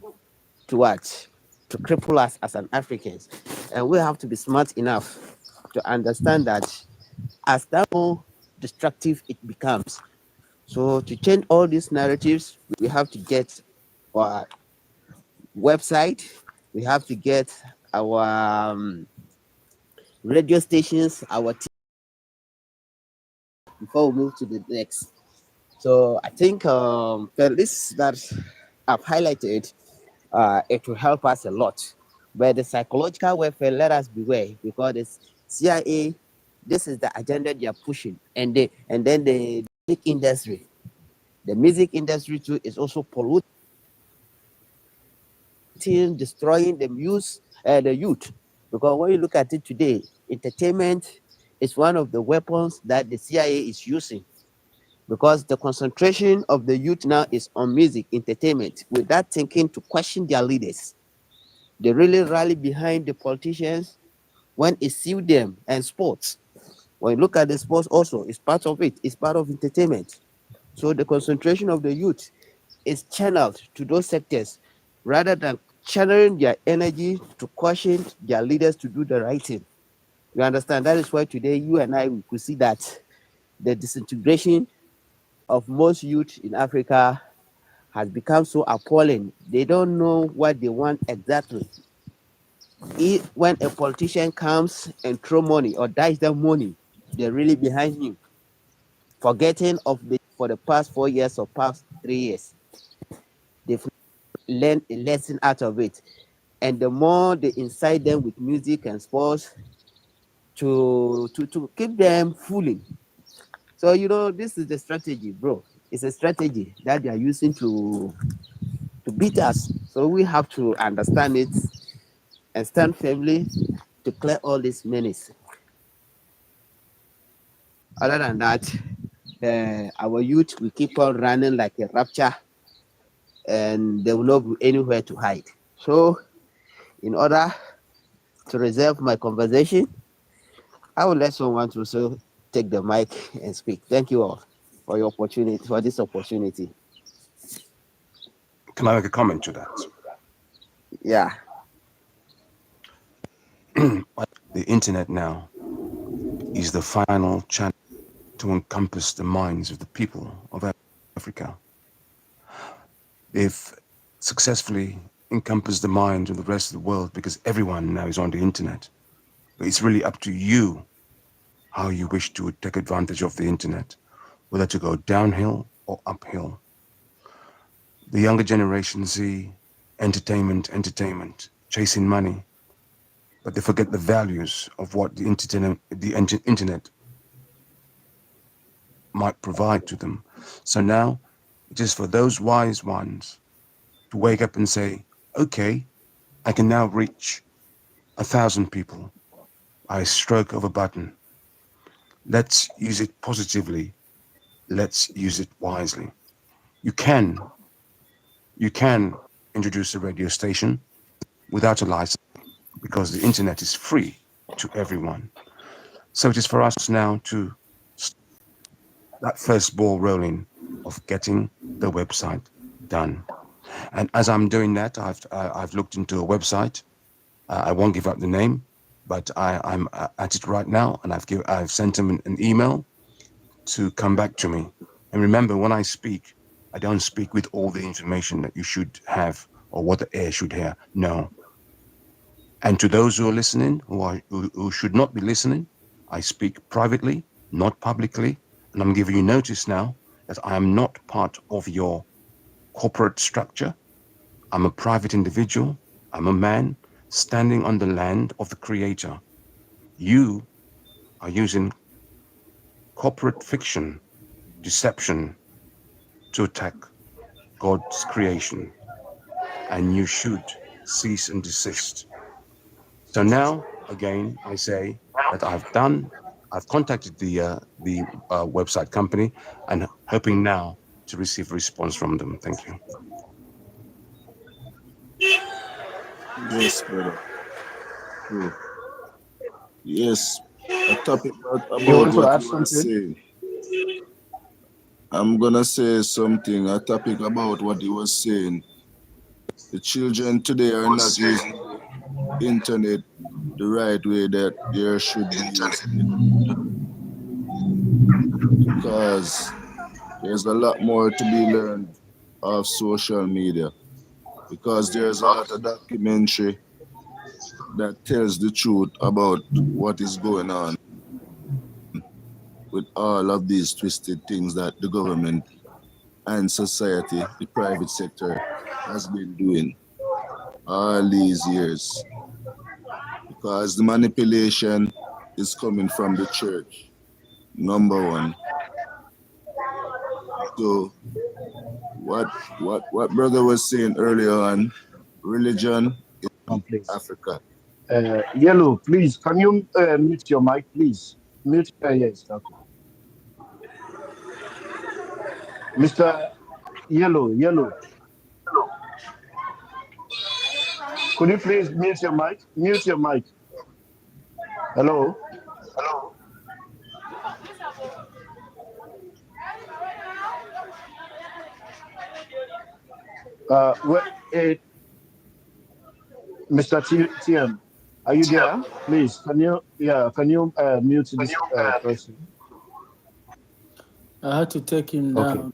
to what? To cripple us as an Africans. And we have to be smart enough to understand that as that more destructive it becomes. So to change all these narratives, we have to get our website, we have to get our radio stations, our before we move to the next. So I think the list that I've highlighted, it will help us a lot. But the psychological warfare, let us beware, because the CIA, this is the agenda they are pushing, and then the music industry. The music industry too is also polluting, destroying the youth. Because when you look at it today, entertainment is one of the weapons that the CIA is using, because the concentration of the youth now is on music, entertainment, without thinking to question their leaders. They really rally behind the politicians when it suits them, and sports. When you look at the sports also, it's part of it, it's part of entertainment. So the concentration of the youth is channeled to those sectors rather than channeling their energy to caution their leaders to do the right thing. You understand? That is why today you and I we could see that the disintegration of most youth in Africa has become so appalling. They don't know what they want exactly. When a politician comes and throw money or dies them money, they're really behind him, forgetting of the for the past 4 years or past 3 years. They've learned a lesson out of it. And the more they incite them with music and sports to keep them fooling. So this is the strategy, bro. It's a strategy that they are using to beat us. So we have to understand it and stand firmly to clear all these menace. Other than that, our youth will keep on running like a rapture, and they will not be anywhere to hide. So, in order to reserve my conversation, I will let someone to also take the mic and speak. Thank you all for this opportunity. Can I make a comment to that? Yeah. The internet now is the final channel to encompass the minds of the people of Africa. They've successfully encompassed the minds of the rest of the world because everyone now is on the internet. But it's really up to you how you wish to take advantage of the internet, whether to go downhill or uphill. The younger generation see entertainment, chasing money, but they forget the values of what the internet might provide to them. So now it is for those wise ones to wake up and say, okay, I can now reach 1,000 people by a stroke of a button. Let's use it positively. Let's use it wisely. You can introduce a radio station without a license because the internet is free to everyone. So it is for us now to that first ball rolling of getting the website done. And as I'm doing that, I've looked into a website. I won't give up the name, but I'm at it right now, and I've sent him an email to come back to me. And remember, when I speak, I don't speak with all the information that you should have or what the air should hear. No. And to those who are listening, who should not be listening, I speak privately, not publicly, and I'm giving you notice now that I am not part of your corporate structure. I'm a private individual. I'm a man standing on the land of the Creator. You are using corporate fiction, deception to attack God's creation, and you should cease and desist. So now, again, I say that I've contacted the website company and hoping now to receive a response from them. Thank you. Yes, brother. True. Yes, a topic You about want to what add you were something? saying. I'm gonna say something, a topic about what you were saying. The children today are not using the internet the right way that they should be using it because there's a lot more to be learned of social media because there's a lot of documentary that tells the truth about what is going on with all of these twisted things that the government and society, the private sector, has been doing all these years. Because the manipulation is coming from the church, number one. So what brother was saying earlier on, religion is Please. Africa. Yellow, please, can you mute your mic, please? Mute, yes, okay. Mr. Yellow, could you please mute your mic? Mute your mic. Hello? What, Mr. TM, are you there? Please, can you mute this person? I had to take him Okay, down.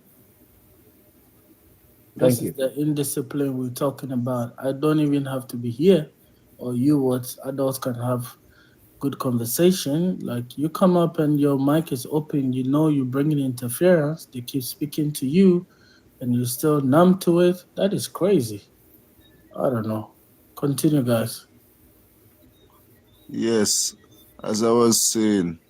This thank is you. the indiscipline we're talking about. I don't even have to be here, or you, what adults can have good conversation. Like you come up and your mic is open, you know you're bringing interference. They keep speaking to you, and you're still numb to it. That is crazy. I don't know. Continue, guys. Yes, as I was saying,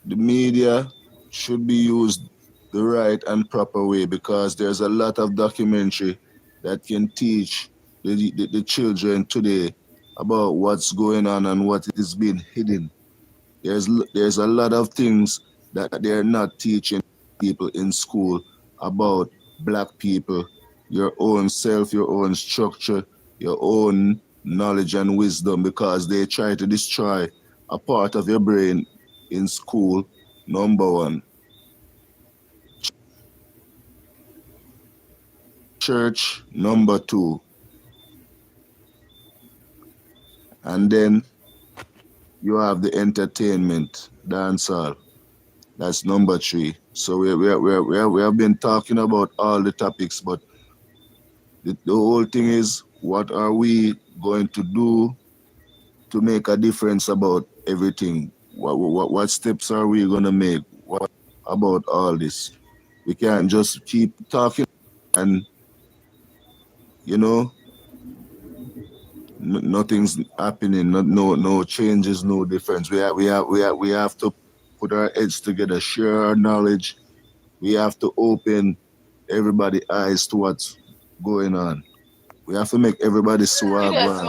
the media should be used the right and proper way because there's a lot of documentary that can teach the children today about what's going on and what is being hidden. There's a lot of things that they're not teaching people in school about black people, your own self, your own structure, your own knowledge and wisdom because they try to destroy a part of your brain in school, number one. Church, number two. And then you have the entertainment, dancehall. That's number three. So we have been talking about all the topics, but the whole thing is what are we going to do to make a difference about everything? What steps are we going to make? What about all this? We can't just keep talking and, you know, nothing's happening, no changes, no difference. We have to put our heads together, share our knowledge. We have to open everybody's eyes to what's going on. We have to make everybody swag one.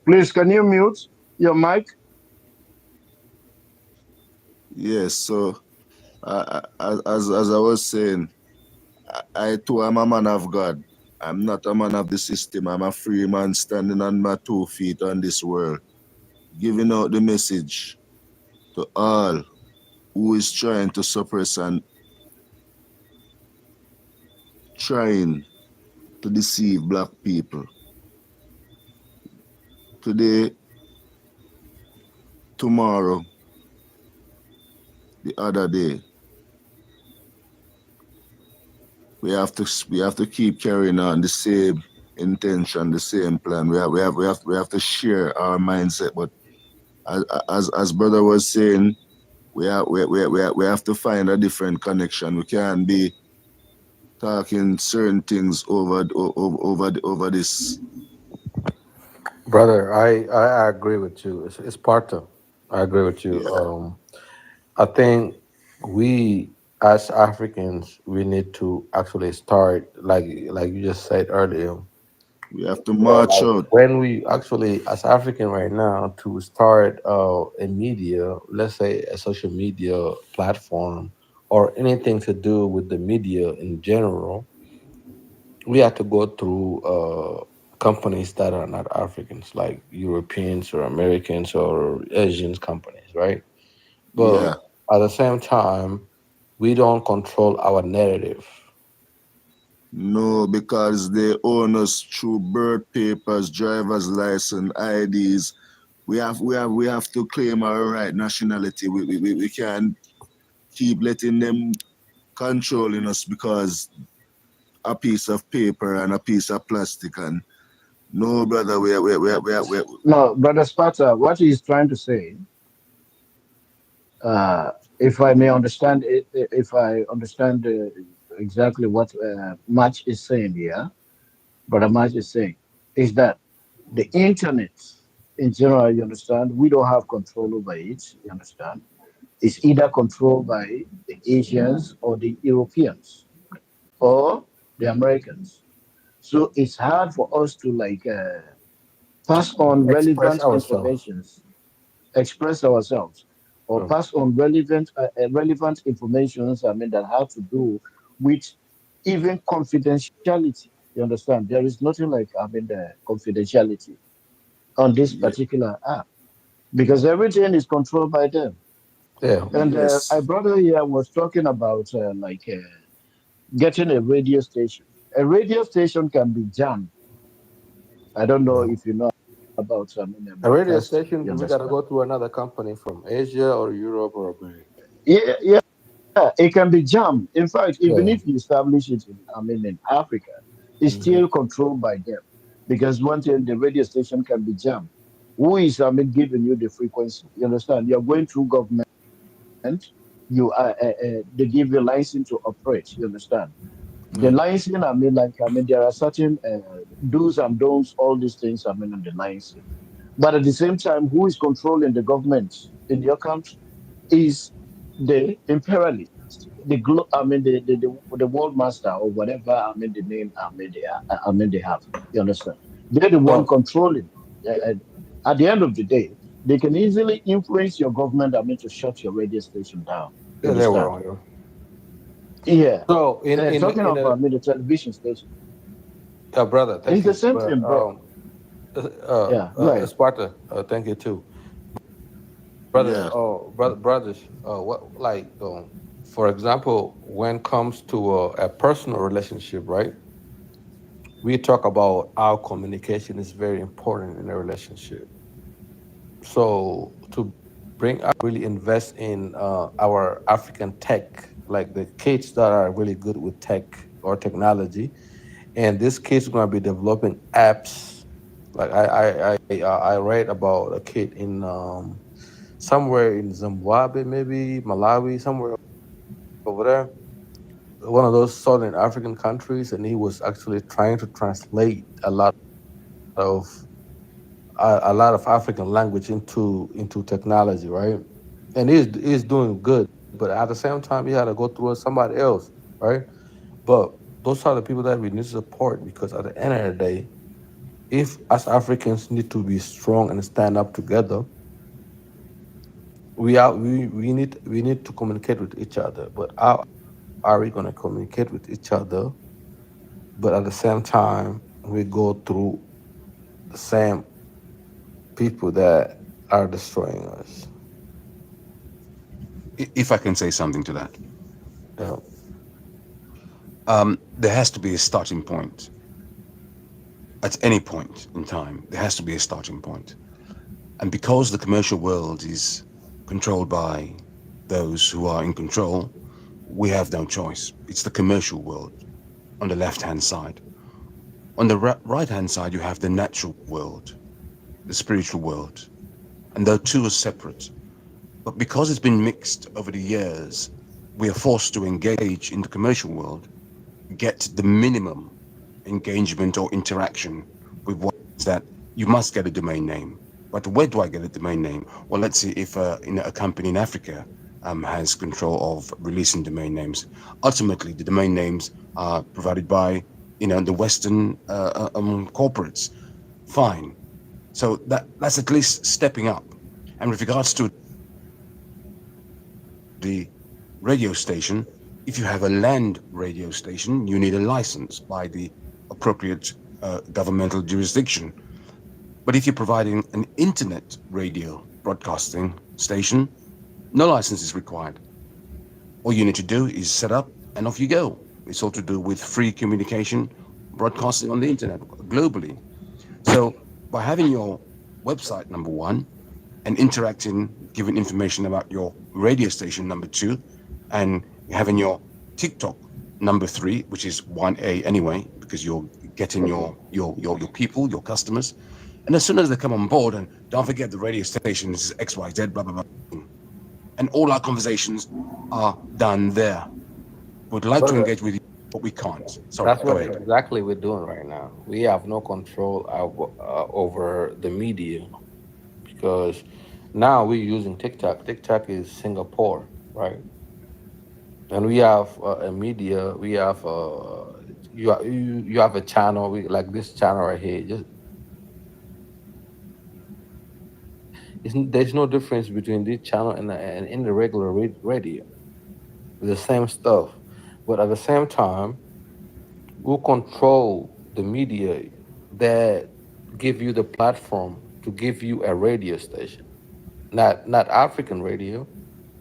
Please, can you mute your mic? Yes, so as I was saying, I too am a man of God. I'm not a man of the system. I'm a free man standing on my 2 feet on this world, giving out the message to all who is trying to suppress and trying to deceive black people. Today, tomorrow, the other day, we have to keep carrying on the same intention, the same plan. We have to share our mindset. But as brother was saying, we have to find a different connection. We can't be talking certain things over this. Brother, I agree with you. It's Sparta. I agree with you. Yeah, I think we as Africans we need to actually start like you just said earlier. we have to march Like out. when we actually as African right now to start a media, let's say a social media platform or anything to do with the media in general, we have to go through companies that are not Africans, like Europeans or Americans or Asian companies, right? But Yeah. at the same time, we don't control our narrative. No, because they own us through birth papers, driver's license, IDs. We have to claim our right nationality. We can't keep letting them controlling us because a piece of paper and a piece of plastic. And no, brother, we No, Brother Sparta, what he's trying to say, if I may understand it, if I understand exactly what Match is saying here, Brother Match is saying, is that the internet in general, you understand, we don't have control over it, you understand. It's either controlled by the Asians or the Europeans or the Americans. So it's hard for us to like pass on Express relevant ourselves. informations, express ourselves, or So, pass on relevant informations. I mean that have to do with even confidentiality. You understand? There is nothing like I mean the confidentiality on this yeah, particular app because everything is controlled by them. yeah, And my yes. brother here was talking about getting a radio station. A radio station can be jammed. I don't know yeah. if you know about I mean A radio broadcasting. You station, we gotta understand? go through another company from Asia or Europe or America. Yeah, yeah. It can be jammed. In fact, even Yeah. if you establish it in I mean in Africa, it's Hmm. still controlled by them because one thing the radio station can be jammed. Who is I mean giving you the frequency? You understand? You're going through government. You are they give you license to operate. You understand? The Yeah. licensing, I mean, there are certain do's and don'ts, all these things, I mean, on the licensing. But at the same time, who is controlling the government in your country is the imperialist, I mean, the world master or whatever, I mean, the name, I mean, they have. You understand? They're the one So controlling. And at the end of the day, they can easily influence your government, I mean, to shut your radio station down. You yeah, they were understand? on you. Yeah. So Talking in of, a the television station. brother, It's thank the you. same But thing, bro. Yeah, go ahead. Sparta, thank you too, brother. Yeah. Brothers, what like for example, when comes to a personal relationship, right? We talk about how communication is very important in a relationship. So to bring up really invest in our African tech, like the kids that are really good with tech or technology, and this kid's gonna be developing apps. Like I read about a kid in somewhere in Zimbabwe, maybe Malawi, somewhere over there. one of those southern African countries, and he was actually trying to translate a lot of African language into technology, right? And he's doing good, but at the same time, he had to go through somebody else, right? But those are the people that we need to support because at the end of the day, if as Africans need to be strong and stand up together, we need to communicate with each other. But how are we going to communicate with each other? But at the same time, we go through the same people that are destroying us. If I can say something to that, Yeah. there has to be a starting point. At any point in time, there has to be a starting point. And because the commercial world is controlled by those who are in control, we have no choice. It's the commercial world on the left-hand side. On the right-hand side, you have the natural world, the spiritual world, and the two are separate. But because it's been mixed over the years, we are forced to engage in the commercial world, get the minimum engagement or interaction with what is that you must get a domain name. But where do I get a domain name? Well, let's see if a company in Africa has control of releasing domain names. Ultimately, the domain names are provided by the Western corporates. Fine. So that's at least stepping up. And with regards to the radio station, if you have a land radio station, you need a license by the appropriate governmental jurisdiction. But if you're providing an internet radio broadcasting station, no license is required. All you need to do is set up and off you go. It's all to do with free communication, broadcasting on the internet globally. So by having your website, number one, and interacting, giving information about your radio station, number two, and having your TikTok, number three, which is 1A anyway, because you're getting your people, your customers. And as soon as they come on board, and don't forget the radio station, this is XYZ, blah, blah, blah. And all our conversations are done there. We'd like to Brother, engage with you, but we can't. Sorry, that's go what ahead. exactly we're doing right now. We have no control over the media because now we're using TikTok. TikTok is Singapore, right? And we have a media. We have you have a channel. We like this channel right here. Just there's no difference between this channel and in the regular radio. The same stuff, but at the same time, we control the media that give you the platform to give you a radio station, not African radio,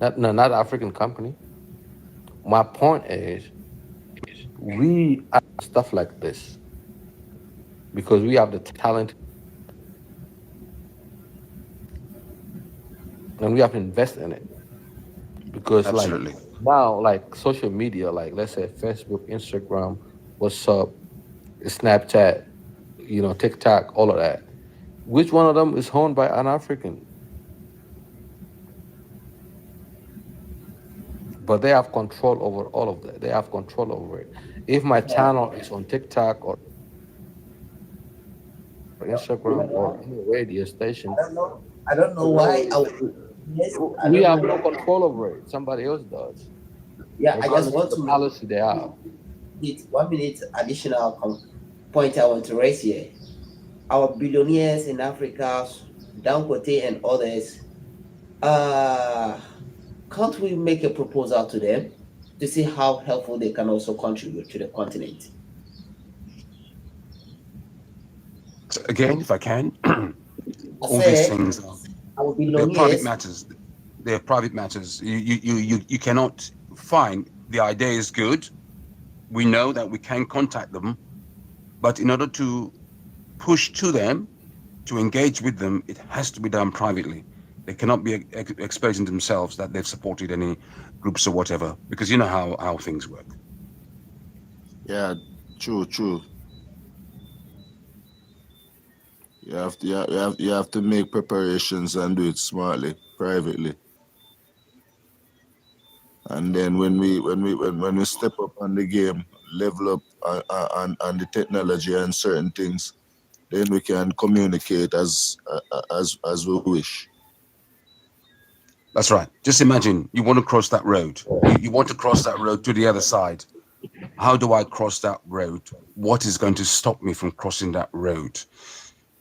not African company. My point is, we are stuff like this because we have the talent and we have to invest in it because like Absolutely. now like social media like let's say Facebook, Instagram, WhatsApp, Snapchat, TikTok, all of that, which one of them is owned by an African? But they have control over all of that. They have control over it. If my Yeah. channel is on TikTok or Instagram or any radio station, I don't know why. Yes, I we don't have know no why. control over it. Somebody else does, Yeah, I just regardless of want the to policy they have. hit 1 minute additional point I want to raise here. Our billionaires in Africa, Dangote and others, uh, can't we make a proposal to them to see how helpful they can also contribute to the continent? So again, if I can, I all these said, things our they're private billionaires, matters. They're private matters. You cannot find the idea is good. We know that we can contact them, but in order to push to them, to engage with them, it has to be done privately. They cannot be exposing themselves that they've supported any groups or whatever, because you know how things work. Yeah, true, true. You have to make preparations and do it smartly, privately. And then when we step up on the game, level up on the technology and certain things, then we can communicate as we wish. That's right. Just imagine you want to cross that road. You want to cross that road to the other side. How do I cross that road? What is going to stop me from crossing that road?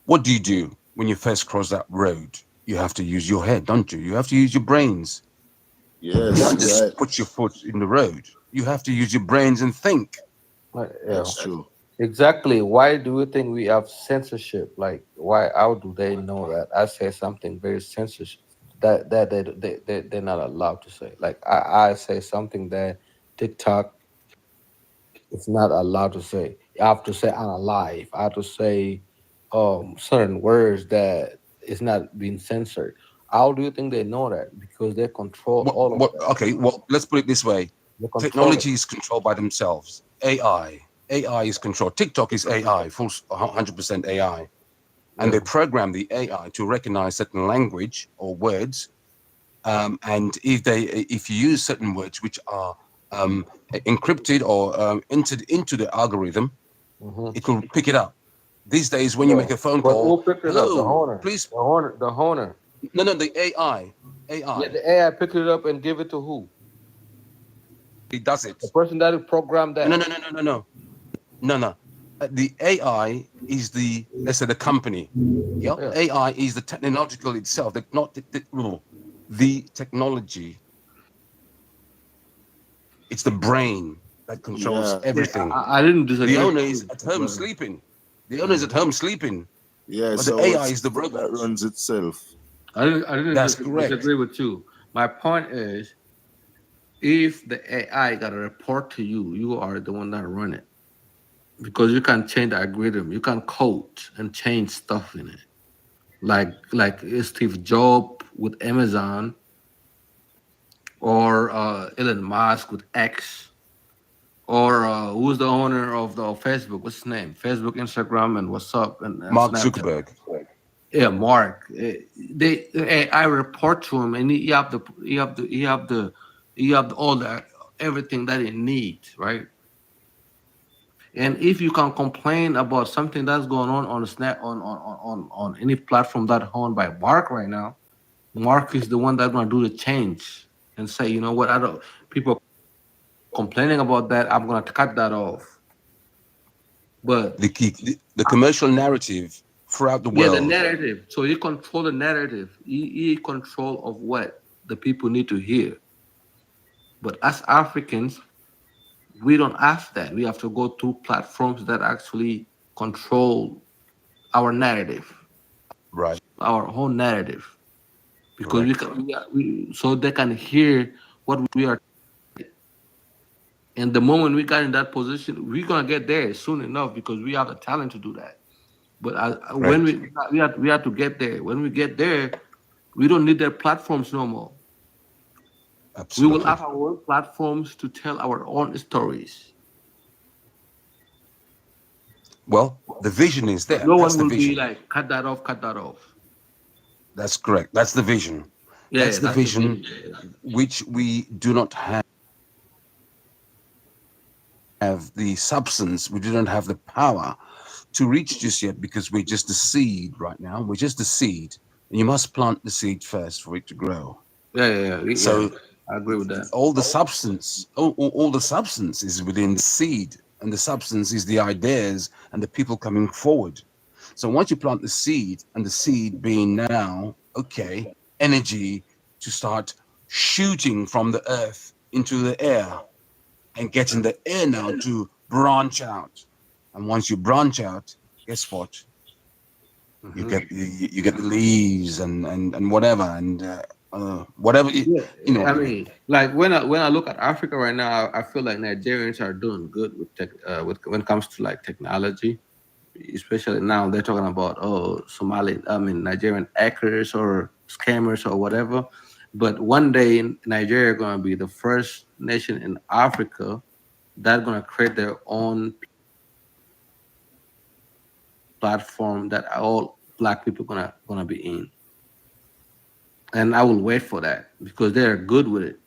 What do when you first cross that road? You have to use your head, don't you? You have to use your brains. You Yes, can't right. just put your foot in the road. You have to use your brains and think. Yeah. That's true. Exactly. Why do you think we have censorship? Like, why? How do they know that I say something very censorship that they're not allowed to say? Like, I say something that TikTok is not allowed to say. I have to say I'm alive. I have to say certain words that is not being censored. How do you think they know that? Because they control What? all of What? that. Okay. Well, let's put it this way: They control it. technology is controlled by themselves. AI is controlled. TikTok is AI, full 100% AI, and Yeah. they program the AI to recognize certain language or words. And if you use certain words which are encrypted or entered into the algorithm, Hmm. it will pick it up. These days, when you Yeah. make a phone But call, who picked it up? The hello, owner. please, The owner. The owner. no, no, the AI, Yeah, AI, the AI picked it up and give it to who? it does The it. person that programmed No, no, that. no, no, no, no, no, no, no. The AI is the, let's say, the company. Yeah, Yeah. AI is the technological itself, not the technology. It's the brain that controls Yeah, Yeah, everything. I didn't The disagree owner with is you, at home brother. sleeping. The owner is Yeah. at home sleeping, yeah. but the So AI it's is the system that robot. runs itself. I didn't That's correct. disagree with you. My point is, if the AI got a report to you, you are the one that run it because you can change the algorithm. You can code and change stuff in it. Like Steve Jobs with Amazon or Elon Musk with X or who's the owner of the Facebook? What's his name? Facebook, Instagram, and what's up and Mark Snapchat. Zuckerberg. Yeah, Mark. I report to him, and he have all the everything that he needs, right? And if you can complain about something that's going on the snap on any platform that owned by Mark right now, Mark is the one that's gonna do the change and say, you know what, I don't people complaining about that, I'm gonna cut that off. But The commercial narrative throughout the yeah, the world. narrative. So he control the narrative. He control of what the people need to hear. But as Africans, we don't ask that. We have to go through platforms that actually control our narrative, Right. our whole narrative, because Correct. so they can hear what we are. And the moment we got in that position, we're gonna get there soon enough because we have the talent to do that. But when Correct. we have to get there. When we get there, we don't need their platforms no more. We will Absolutely. have our own platforms to tell our own stories. Well, the vision is there. No That's one the will be vision. like, cut that off, cut that off. That's correct. That's the vision. Yeah, That's yeah, the that's the vision vision. Yeah. which we do not have the substance, we do not have the power to reach just yet because we're just a seed right now. We're just a seed. And you must plant the seed first for it to grow. Yeah, yeah, yeah, yeah. So I agree with that. all the substance, all the substance is within the seed, and the substance is the ideas and the people coming forward. So once you plant the seed, and the seed being now, okay, energy to start shooting from the earth into the air and getting the air now to branch out. And once you branch out, guess what? Hmm. You get the leaves and whatever and whatever Yeah, you know what I I mean. mean, like when I look at Africa right now, I feel like Nigerians are doing good with tech, with when it comes to like technology. Especially now, they're talking about Nigerian hackers or scammers or whatever. But one day, Nigeria gonna be the first nation in Africa that gonna create their own platform that all black people gonna be in. And I will wait for that because they're good with it.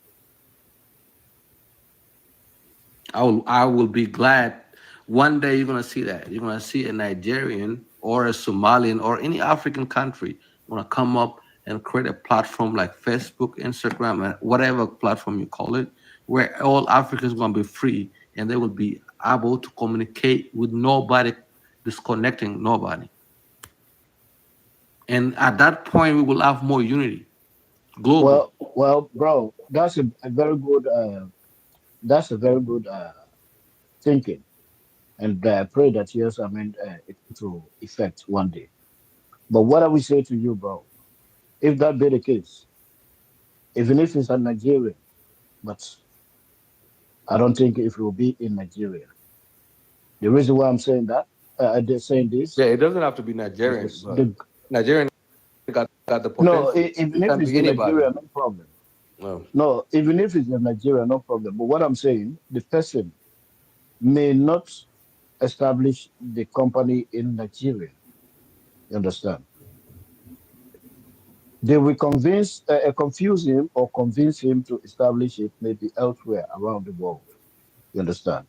I will be glad. One day you're gonna see that. You're gonna see a Nigerian or a Somalian or any African country gonna come up and create a platform like Facebook, Instagram, and whatever platform you call it, where all Africans gonna be free and they will be able to communicate with nobody, disconnecting nobody. And at that point, we will have more unity globally. Well, bro, a very good. That's a very good thinking, and I pray that yes, I mean, it to effect one day. But what I will say to you, bro, if that be the case, even if it's a Nigerian, but I don't think it will be in Nigeria. The reason why I'm saying that, they're saying this, Yeah, it doesn't have to be Nigerian, because but Nigerian got the no, potential. even It if can it's be in anybody. Nigeria, no problem. No. No, even if it's in Nigeria, no problem. But what I'm saying, the person may not establish the company in Nigeria. You understand? They will confuse him or convince him to establish it maybe elsewhere around the world. You understand?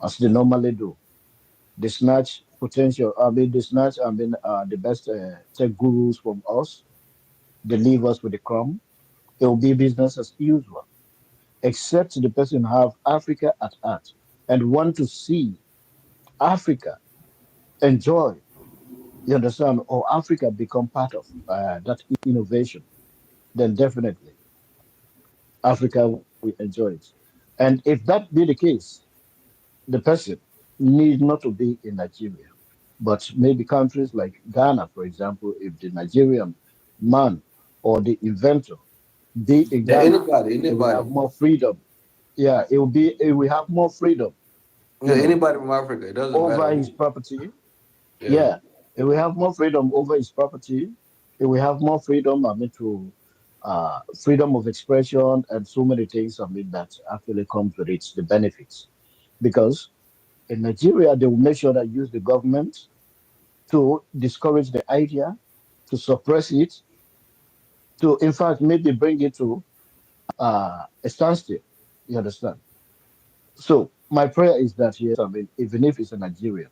As they normally do. They snatch potential, they snatch, the best tech gurus from us. They leave us with the crumb. It will be business as usual, except the person have Africa at heart and want to see Africa enjoy. You understand? Or Africa become part of that innovation. Then definitely Africa will enjoy it. And if that be the case, the person need not to be in Nigeria, but maybe countries like Ghana, for example, if the Nigerian man or the inventor be in Yeah, Ghana, it will anybody. have more freedom. Yeah, it will have more freedom, Yeah, you know, anybody from Africa. It doesn't matter over his who. property. Yeah. Yeah, it will have more freedom over his property. It will have more freedom, to freedom of expression and so many things, that actually comes with it, the benefits. Because in Nigeria, they will make sure that use the government to discourage the idea, to suppress it, to in fact maybe bring it to a standstill. You understand? So my prayer is that yes, even if it's a Nigerian,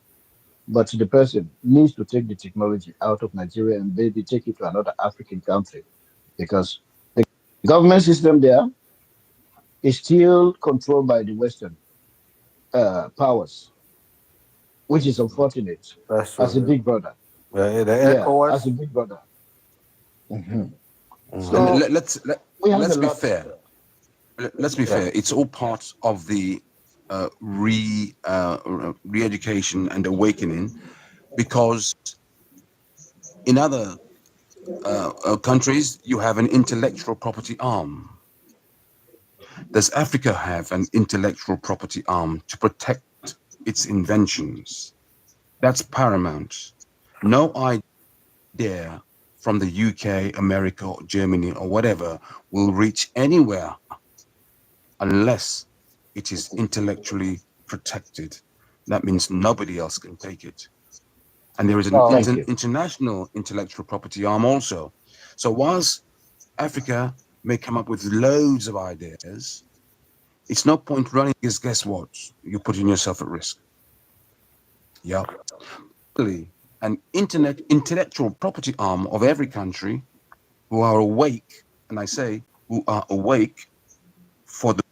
but the person needs to take the technology out of Nigeria and maybe take it to another African country, because the government system there is still controlled by the Western powers, which is unfortunate That's as a true. big brother. The Yeah, as a ECOWAS. big brother. Mhm. And Hmm. So we have a let's be lot. fair. Let's be Yeah. fair. It's all part of the re-education and awakening, because in other countries you have an intellectual property arm. Does Africa have an intellectual property arm to protect its inventions? That's paramount. No idea from the UK, America, or Germany, or whatever will reach anywhere unless it is intellectually protected. That means nobody else can take it. And there is an Thank you. international intellectual property arm also. So whilst Africa may come up with loads of ideas, it's no point running, because guess what? You're putting yourself at risk. Yeah. Really, an intellectual property arm of every country who are awake, and I say who are awake for the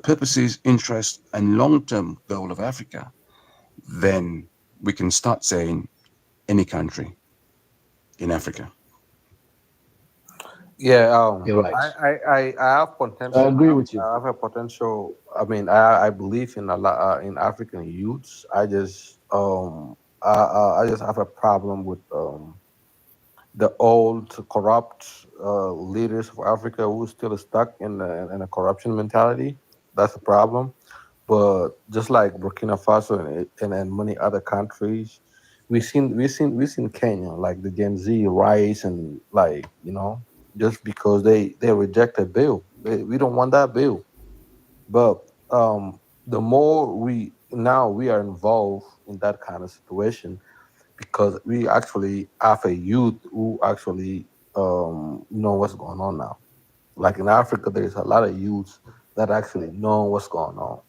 purposes, interest, and long-term goal of Africa, then we can start saying any country in Africa. Yeah. You're right. I have I potential. agree with you. I have a potential. I mean, I believe in a lot in African youths. I just have a problem with the old corrupt leaders of Africa who still stuck in a corruption mentality. That's a problem. But just like Burkina Faso and many other countries, we seen Kenya, like the Gen Z rise, and like, just because they reject a bill, we don't want that bill. But the more we are involved in that kind of situation, because we actually have a youth who actually know what's going on now. Like in Africa, there's a lot of youths that actually know what's going on.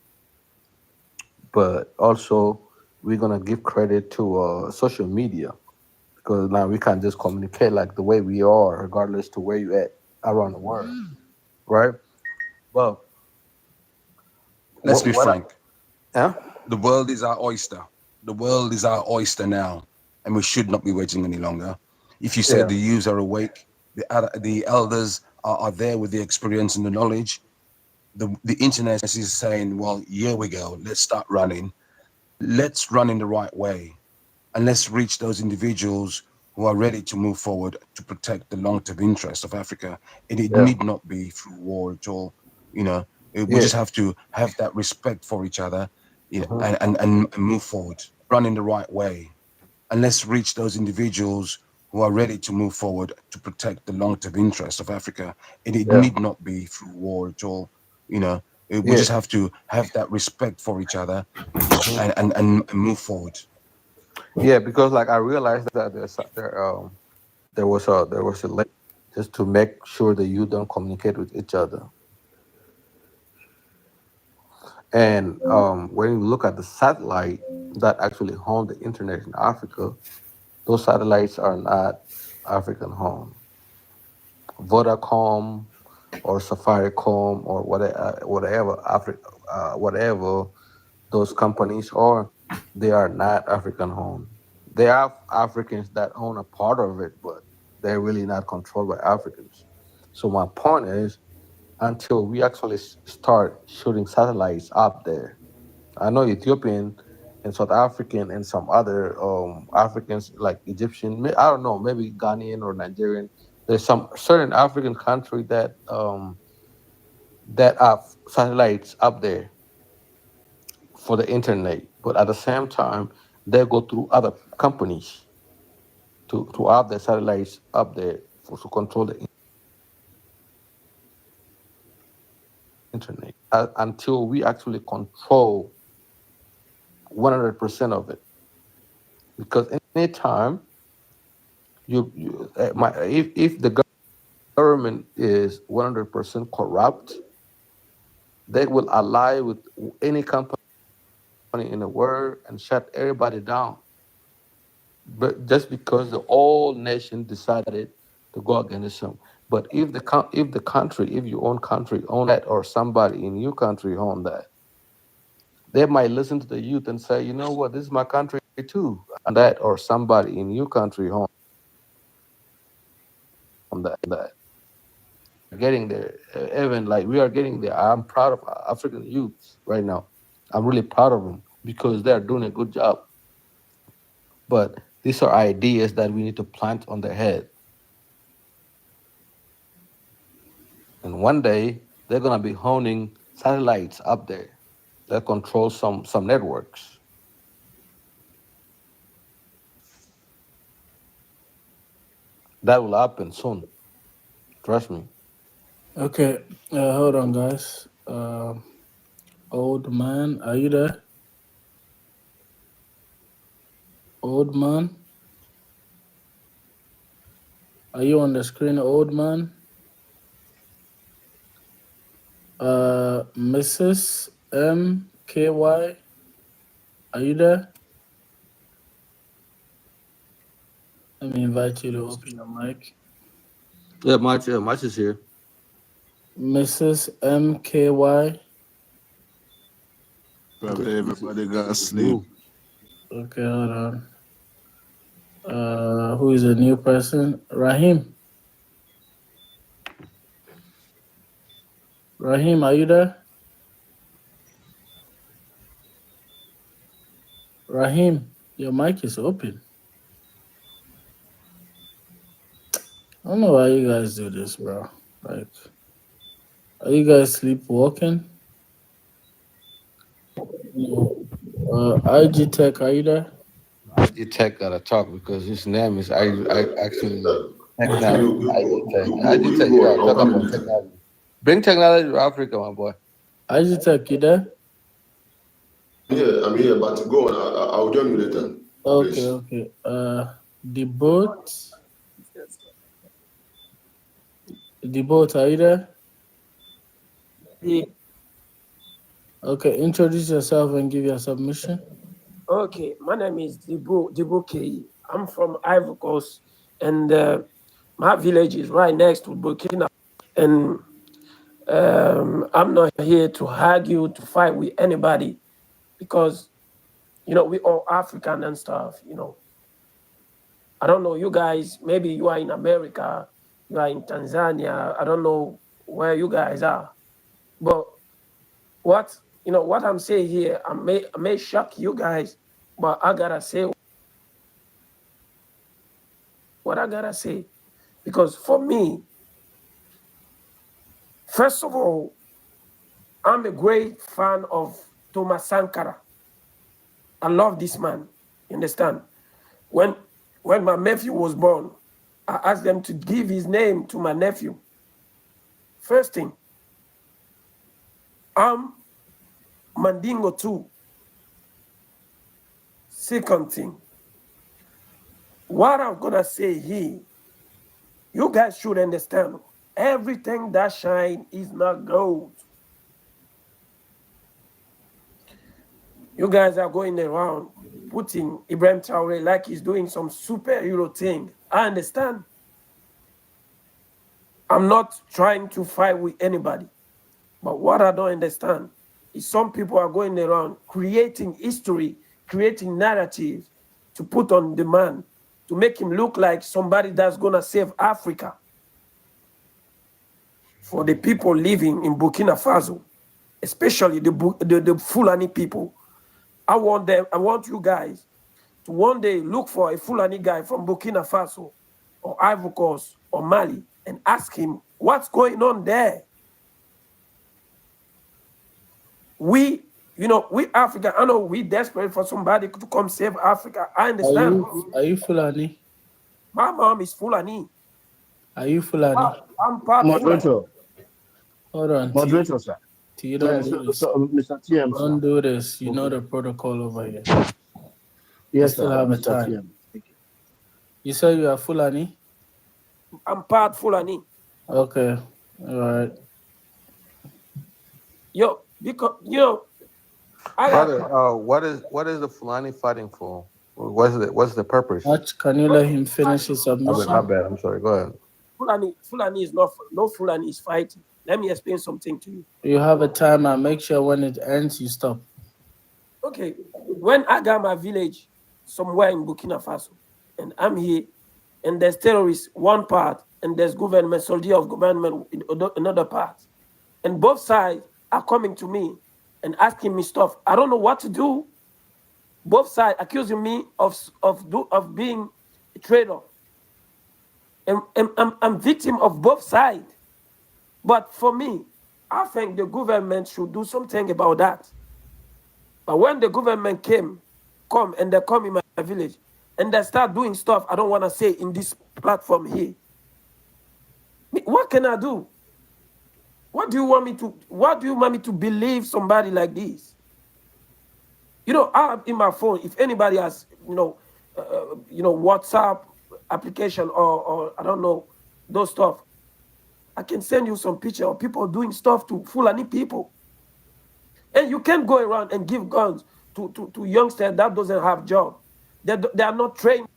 But also, we're gonna give credit to social media because now we can just communicate like the way we are, regardless to where you at around the world, right? Well, Let's be what? frank. Yeah, The world is our oyster. The world is our oyster now, and we should not be waiting any longer. If you said yeah, the youths are awake, the elders are there with the experience and the knowledge. The internet is saying, well, here we go. Let's start running. Let's run in the right way, and let's reach those individuals who are ready to move forward to protect the long-term interest of Africa. And it yeah, need not be through war at all. You know, we yeah. just have to have that respect for each other, you know, Hmm. and move forward, run in the right way, and let's reach those individuals who are ready to move forward to protect the long-term interest of Africa. And it Yeah, need not be through war at all. You know, we yeah. just have to have that respect for each other, Hmm. and move forward. Yeah, because like I realized that there was a link just to make sure that you don't communicate with each other. And when you look at the satellite that actually home the internet in Africa, those satellites are not African home. Vodacom or Safaricom or whatever those companies are, they are not African home. They have Africans that own a part of it, but they're really not controlled by Africans. So my point is, until we actually start shooting satellites up there, I know Ethiopian and South African and some other Africans like Egyptian, I don't know, maybe Ghanaian or Nigerian. There's some certain African country that have satellites up there for the internet, but at the same time, they go through other companies to have their satellites up there to control the internet until we actually control 100% of it. Because anytime if the government is 100% corrupt, they will ally with any company in the world and shut everybody down. But just because the whole nation decided to go against them. But if the country, if your own country own that, or somebody in your country own that, they might listen to the youth and say, you know what, this is my country too, and that, or somebody in your country own that. Getting there, even like we are getting there. I'm proud of African youth right now. I'm really proud of them because they're doing a good job. But these are ideas that we need to plant on their head. And one day they're gonna be honing satellites up there that control some networks. That will happen soon. Trust me. Okay, hold on, guys. Old man, are you there? Old man, are you on the screen, old man? Mrs. MKY, are you there? Let me invite you to open your mic. Yeah, much is here. Mrs. MKY. Probably everybody got It's sleep. new. Okay, hold on. Who is a new person? Rahim. Rahim, are you there? Rahim, your mic is open. I don't know why you guys do this, bro. Like, are you guys sleepwalking? No. IG Tech, are you there? IG Tech gotta talk because his name is I actually technology. IG Tech. IG Tech, yeah, talk about technology. Bring technology to Africa, my boy. IG Tech, you there? I'm here, but go on. I'll join you later, Okay, please. okay. The boat, are you there? Yeah. Okay, introduce yourself and give your submission. Okay, my name is Dibu K. I'm from Ivory Coast, and my village is right next to Burkina. And I'm not here to argue, to fight with anybody, because we all African and stuff. I don't know you guys. Maybe you are in America, you are in Tanzania. I don't know where you guys are, but what I'm saying here, I may shock you guys, but I gotta say what I gotta say. Because for me, first of all, I'm a great fan of Thomas Sankara. I love this man. You understand? When when my nephew was born, I asked them to give his name to my nephew. First thing, I'm Mandingo too. Second thing, what I'm gonna say here, you guys should understand. Everything that shine is not gold. You guys are going around putting Ibrahim Traore like he's doing some superhero thing. I understand. I'm not trying to fight with anybody. But what I don't understand is some people are going around creating history, creating narratives to put on the man to make him look like somebody that's going to save Africa for the people living in Burkina Faso, especially the Fulani people. I want you guys to one day look for a Fulani guy from Burkina Faso or Ivory Coast or Mali and ask him what's going on there. We Africa, I know we desperate for somebody to come save Africa. I Are understand. you Fulani? My mom is Fulani. Are you Fulani? I'm part Fulani. Moderator, Hold on, T. moderator, sir. T, don't do So, this. Mr. TM, sir. Don't do this. You know the protocol over here. You Yes, still sir. have a Mr. time. TM. Thank you. You say you are Fulani? I'm part Fulani. Okay. All right. Yo, because I got Brother, what is the Fulani fighting for? What's the purpose? Can you let him finish his My submission? bad. I'm sorry. Go ahead. Fulani is not no Fulani is fighting. Let me explain something to you. You have a timer. Make sure when it ends, you stop. Okay, when I got my village somewhere in Burkina Faso, and I'm here, and there's terrorists one part, and there's government soldier of government in another part, and both sides are coming to me and asking me stuff. I don't know what to do. Both sides accusing me of being a traitor, and I'm victim of both sides. But for me, I think the government should do something about that. But when the government come and they come in my village and they start doing stuff I don't want to say in this platform here, what can I do? What do you want me to? What do you want me to believe somebody like this? I have in my phone. If anybody has, WhatsApp application or I don't know those stuff, I can send you some picture of people doing stuff to Fulani people. And you can't go around and give guns to youngsters that doesn't have job. They are not trained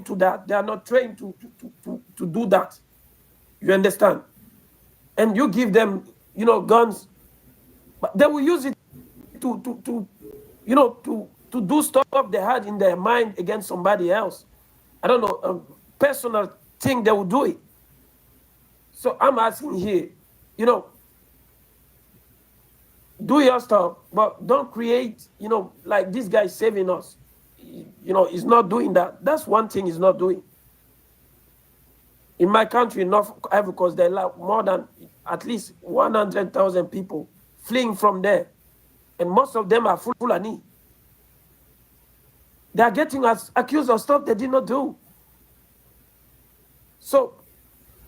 to that. They are not trained to do that. You understand? And you give them, guns, but they will use it to do stuff they had in their mind against somebody else. I don't know, personal thing they will do it. So I'm asking here, you know, do your stuff, but don't create, like this guy saving us. He's not doing that. That's one thing he's not doing. In my country, North Ivory Coast, there are more than at least 100,000 people fleeing from there. And most of them are Fulani. They are getting us accused of stuff they did not do. So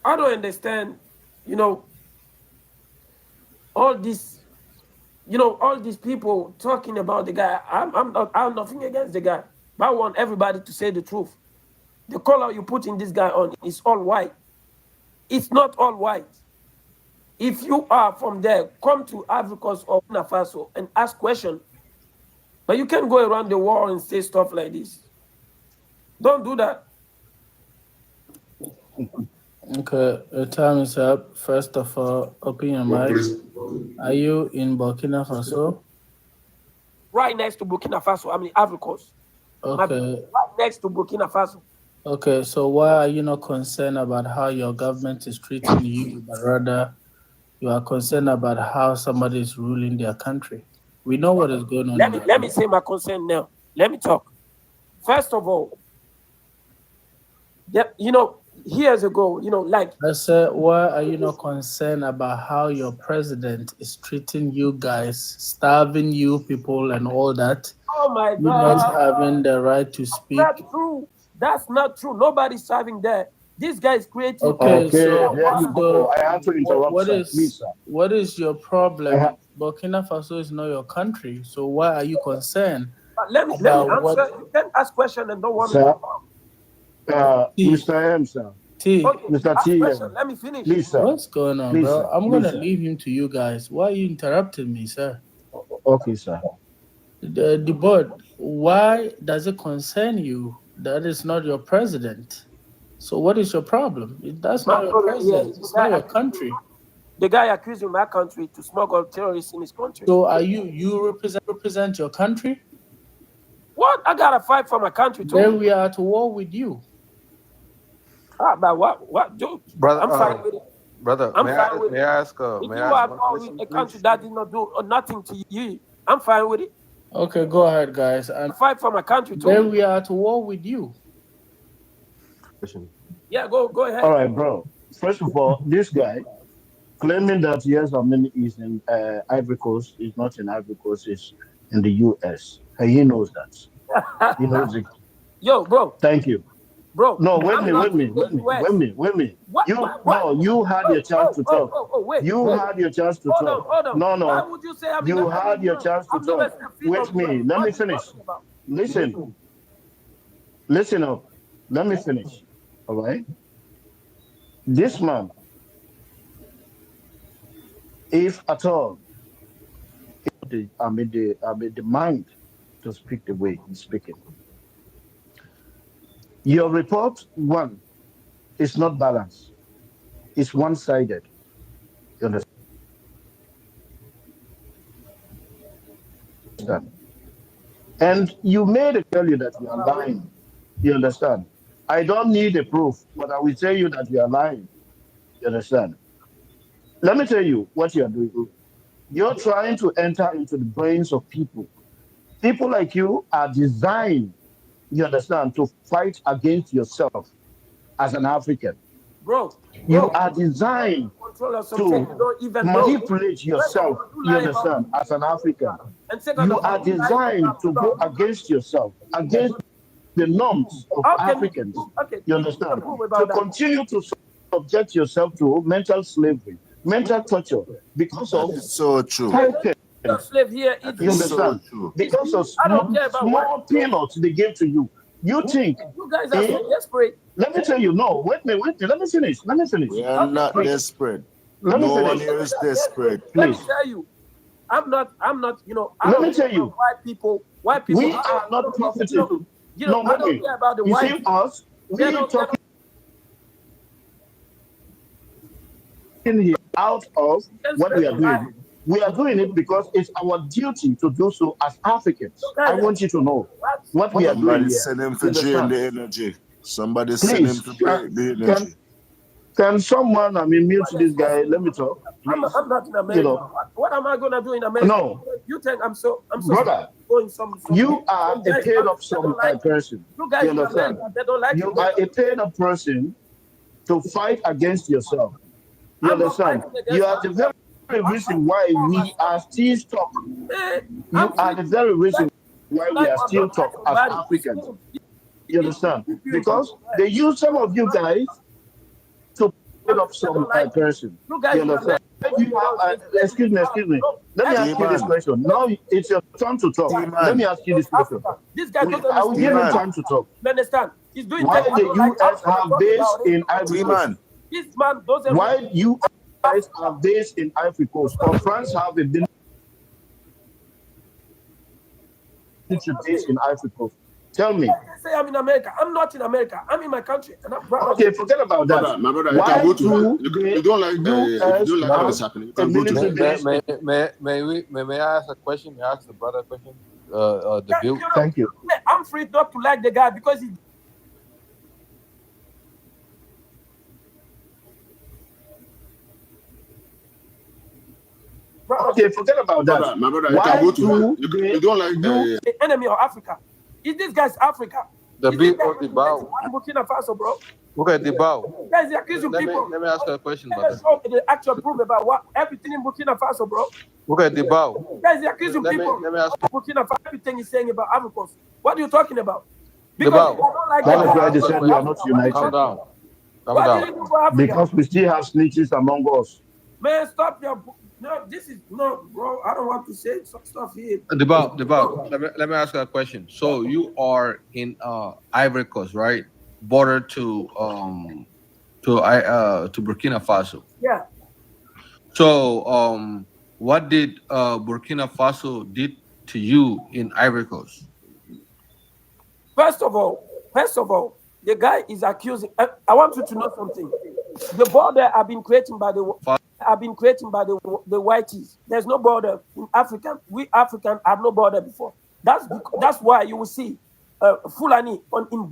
I don't understand, all this, all these people talking about the guy. I have nothing against the guy, but I want everybody to say the truth. The color you putting this guy on is all white. It's not all white. if you are from there, come to Africa or Burkina Faso and ask questions. But you can't go around the world and say stuff like this. Don't do that. Okay, the time is up. First of all, open your mic. Are you in Burkina Faso? Right next to Burkina Faso, I mean Africos. Okay. Right next to Burkina Faso. Okay, so why are you not concerned about how your government is treating you, but rather you are concerned about how somebody is ruling their country? We know what is going on. Let me say my concern now. Let me talk. First of all, years ago, like I said, why are you not concerned about how your president is treating you guys, starving you people and all that? oh my You not God, having the right to speak. that's not true. That's not true. Nobody's serving there. This guy is creating. Okay, so there you go. I have to interrupt, what sir. Please, is sir. what is your problem? Burkina Faso is not your country, so why are you concerned Let me about answer. what? You can ask question and don't want me Sir, to talk. Mr. M, sir. T. Okay, Mr. ask T, question. Let me finish. please, sir. What's going on, Please, bro? sir. I'm Please, gonna sir. leave him to you guys. Why are you interrupting me, sir? Okay, sir. The board, why does it concern you that is not your president? So what is your problem? That's My not your problem here president. is It's not your country. the guy accusing my country to smuggle terrorists in his country. So are you represent your country? What? I gotta fight for my country too. Then we are at war with you. But what? Dude, Brother, I'm fine with it. brother, I'm may fine I with may it. I ask If may you I are ask one for question, a please? country that did not do nothing to you, I'm fine with it. Okay, go ahead, guys. I fight for my country too. Then we are at war with you. Yeah, go ahead. All right, bro. First of all, this guy claiming that yes, Amin is in Ivory Coast is not in Ivory Coast, is in the US. And he knows that. He knows it. Yo, bro. Thank you. Bro. No, wait me. You had your chance to talk. Wait. You had your chance to talk. Hold on. No. Why would you say I'm You had your chance to talk. Wait me. Let me finish. Listen. Listen up. Let me finish. All right. This man, if at all, I mean the mind to speak the way he's speaking. Your report, one, is not balanced. It's one-sided. You understand? And you made it tell you that you are lying. You understand? I don't need a proof, but I will tell you that you are lying. You understand? Let me tell you what you are doing. You're trying to enter into the brains of people. People like you are designed, you understand, to fight against yourself as an African. Bro. You are designed to manipulate yourself, you understand, as an African. You are designed to go against yourself, against the norms of Africans. You understand? To continue to subject yourself to mental slavery, mental torture, because of so true. Slave here, you understand? Because of small peanuts they give to you. You think you guys are so desperate. Let me tell you, no, wait, let me finish. We are not desperate. Let me no finish. one here is desperate. Let me tell you, I'm not, let me tell you, white people, we are not profiting. No, I don't care about the white see us, we are talking here out of what we are doing. We are doing it because it's our duty to do so as Africans. I want you to know what we are doing here. Send him to drain the energy. Somebody send him to break the energy. Can someone, mute this guy? Let me talk. I'm not in America. What am I gonna do in America? No. You think I'm so brother, going some you are a paid up person. You guys in America, they don't like you are a paid up person to fight against yourself. You understand? You are the very reason why we are still stuck. You are the very reason why we are still stuck as Africans. You understand? Because they use some of you guys to put up some person. You understand? Excuse me. Let me ask you this question. Now it's your turn to talk. Let me ask you this question. This guy doesn't I will give him time to talk. You understand? He's doing why the US have base in Ivory Coast? This man doesn't. Why you guys are based in Ivory Coast, or France have a military base in Ivory Coast? Tell me. I say I'm in America. I'm not in America. I'm in my country, and I'm proud of Okay, it. forget about that. My brother, you can Why go to do you don't like the if you US don't like what is have happening, you a can go to military base? May I ask a question? May I ask the brother a question? The Yeah, bill. Thank you. I'm free not to like the guy because he. Okay, forget about that. My brother, you can Why go to do you don't like The enemy of Africa? Is this guy's Africa? The Is this bill guy or the bow. in Burkina Faso, bro? Okay, the bow. Guys, they're accusing Let people. me ask you a question, Never brother. show the actual proof about what everything in Burkina Faso, bro. Okay, the bow. Guys, they're accusing people. Let me ask Burkina Faso, everything he's saying about Africa. What are you talking about? the Because bow. I don't like That's the why guy. they said we are not united. Calm down. Calm What down. did he do for Africa? Because we still have snitches among us. Man, stop your. No, this is no, bro. I don't want to say some stuff here. The bow. Let me ask you a question. So you are in Ivory Coast, right? Border to Burkina Faso. Yeah. So what did Burkina Faso did to you in Ivory Coast? First of all, the guy is accusing. I want you to know something. The border have been created by the whiteys. There's no border in Africa. We African had no border before. That's why you will see Fulani in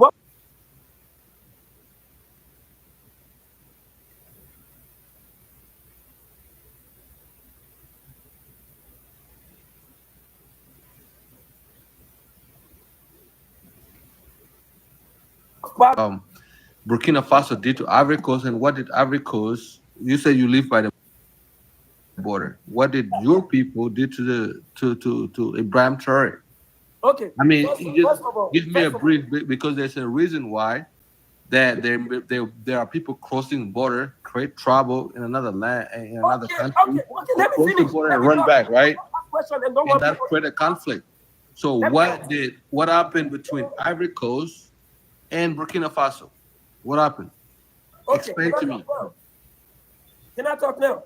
Burkina Faso did to Ivory Coast, and what did Ivory Coast? You say you live by the border. What did your people do to Ibrahim Traore? Okay. I mean, First of all, give me a brief because there's a reason why that there are people crossing the border, create trouble in another land, in another country. Okay, let me cross finish. the border and run back, right? Question and don't And that create a conflict. So what happened between Ivory Coast and Burkina Faso? What happened? Okay, Explain to me. Can I talk now?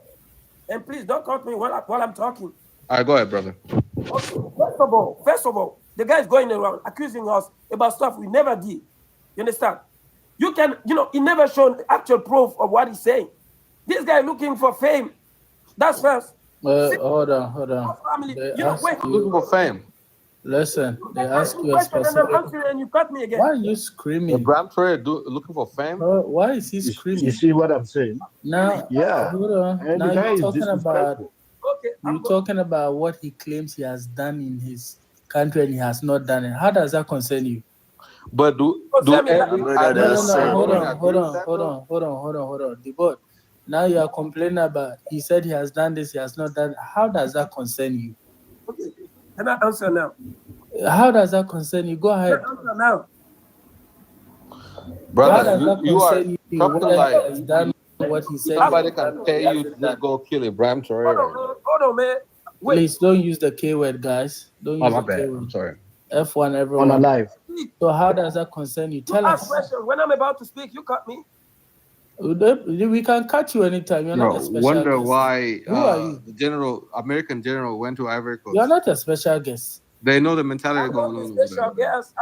And please don't cut me while I'm talking. All right, go ahead, brother. Okay. First of all, the guy is going around accusing us about stuff we never did. You understand? He never shown actual proof of what he's saying. This guy looking for fame. That's first. Hold on. Family, looking for fame. Listen, they ask you a question and I'm specific. answering and you cut me again. Why are you screaming? Ibrahim Traore looking for fame. Why is he screaming? You see what I'm saying? Now, Yeah. hold on. And Now the guy you're is talking about disrespectful. what he claims he has done in his country and he has not done it. How does that concern you? But do every Hold on. The board. Now you are complaining about he said he has done this, he has not done. How does that concern you? Okay. Can I answer now? How does that concern you? Go ahead. Answer now. Brother, you are talking like done what he said. Somebody can pay you to just go kill Ibrahim Traore. Hold on, man. Wait. Please don't use the K word, guys. Don't use my the bad. K word. I'm sorry. F1 everyone. On a live. So how does that concern you? Tell us. Question. When I'm about to speak, you cut me. We can cut you anytime. You're not a special wonder guest. why Who are you? the American general went to Ivory Coast. You're not a special guest. They know the mentality going on over Special there. guest.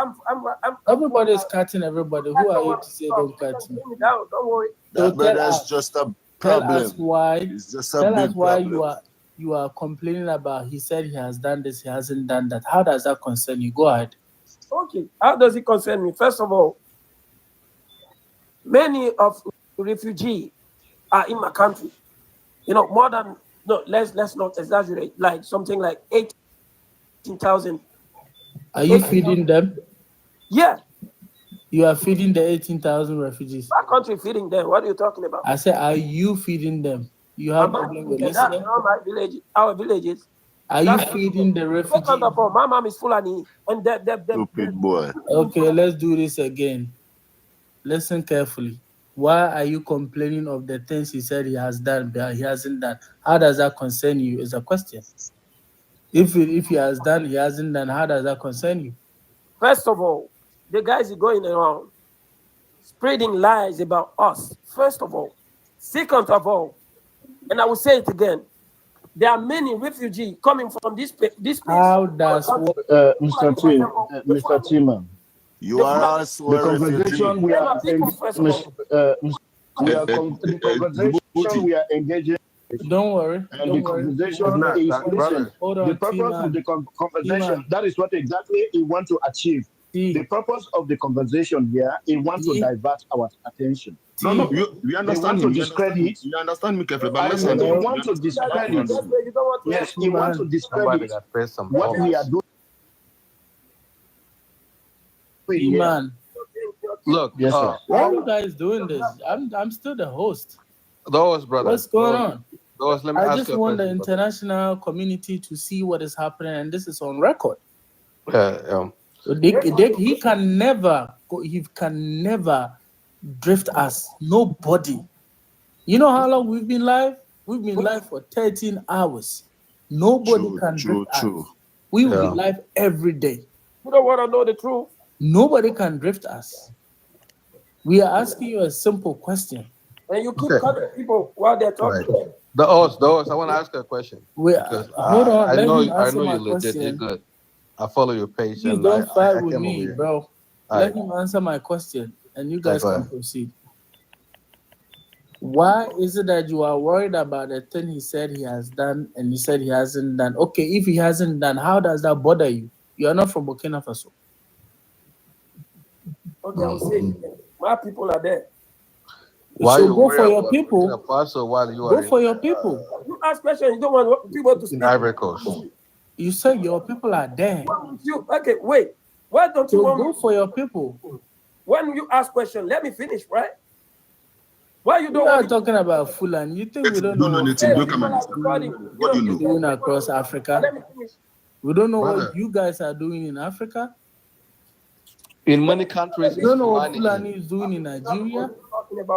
Everybody's cutting everybody. Who are you to say don't cut me? Bring me down. Don't worry. That brother's just a problem. Tell us why. It's just a Tell big us why problem. you are complaining about. He said he has done this. He hasn't done that. How does that concern you? Go ahead. Okay. How does it concern me? First of all, many of refugees are in my country. More than let's not exaggerate. Like something like 18,000. Are you feeding them? Yeah. You are feeding the 18,000 refugees. My country feeding them. What are you talking about? I said, are you feeding them? You have problem with listening? My village, our villages. Are you feeding the refugees? My mom is Fulani, and Stupid boy. Okay, let's do this again. Listen carefully. Why are you complaining of the things he said he has done, but he hasn't done? How does that concern you? Is a question. If he has done, he hasn't done, how does that concern you? First of all, the guys are going around spreading lies about us. First of all. Second of all, and I will say it again. There are many refugees coming from this place. How does Mr. T, Mr. T-Man, You are also the a refugee. conversation we are people first of all. the conversation we are engaging, Don't worry. and the Don't worry. conversation Hold on. is, Hold on. listen, Hold the on, purpose of the conversation, T-Man. that is what exactly he want to achieve. The purpose of the conversation here, he want to divert our attention. No, we They understand want him. to discredit. You understand me carefully, but I listen. mean, he want to discredit. Yes, he want to Somebody discredit got pressed some what we are buttons. doing here. T-Man. Look, Yes, sir. Why are you guys doing this? I'm still the host. those brother. What's going on? Those, let me I ask just you a want the question, brother. international community to see what is happening, and this is on record. Yeah. He can never drift us. Nobody. You know how long we've been live? We've been live for 13 hours. Nobody can drift us. We will be live every day. You don't want to know the truth. Nobody can drift us. We are asking you a simple question. And you keep cutting people while they're talking. Right. Those. I want to ask you a question. Hold on. I Let know him answer you're my legit. You're question. good. I follow your page, Please and don't fight I with came over me, here. bro. Let him answer my question, and you guys go can ahead. proceed. Why is it that you are worried about the thing he said he has done, and he said he hasn't done? Okay, if he hasn't done, how does that bother you? You are not from Burkina Faso. Okay, I will say it again. My people are there. Why So you go worry for your about people. Burkina Faso while you Go are for your people. You ask questions, you don't want people to speak. in Ivory Coast? You said your people are there. Okay, wait. Why don't you So want go for your people? When you ask question, let me finish, right? Why you don't We are want me talking about Fulani. You think we don't No, know no, what Nathan, Fulani look at is what you know. doing across Africa? Let me finish. We don't know Brother. what you guys are doing in Africa. In many countries, We it's don't know what Fulani Fulani in. is doing in Nigeria.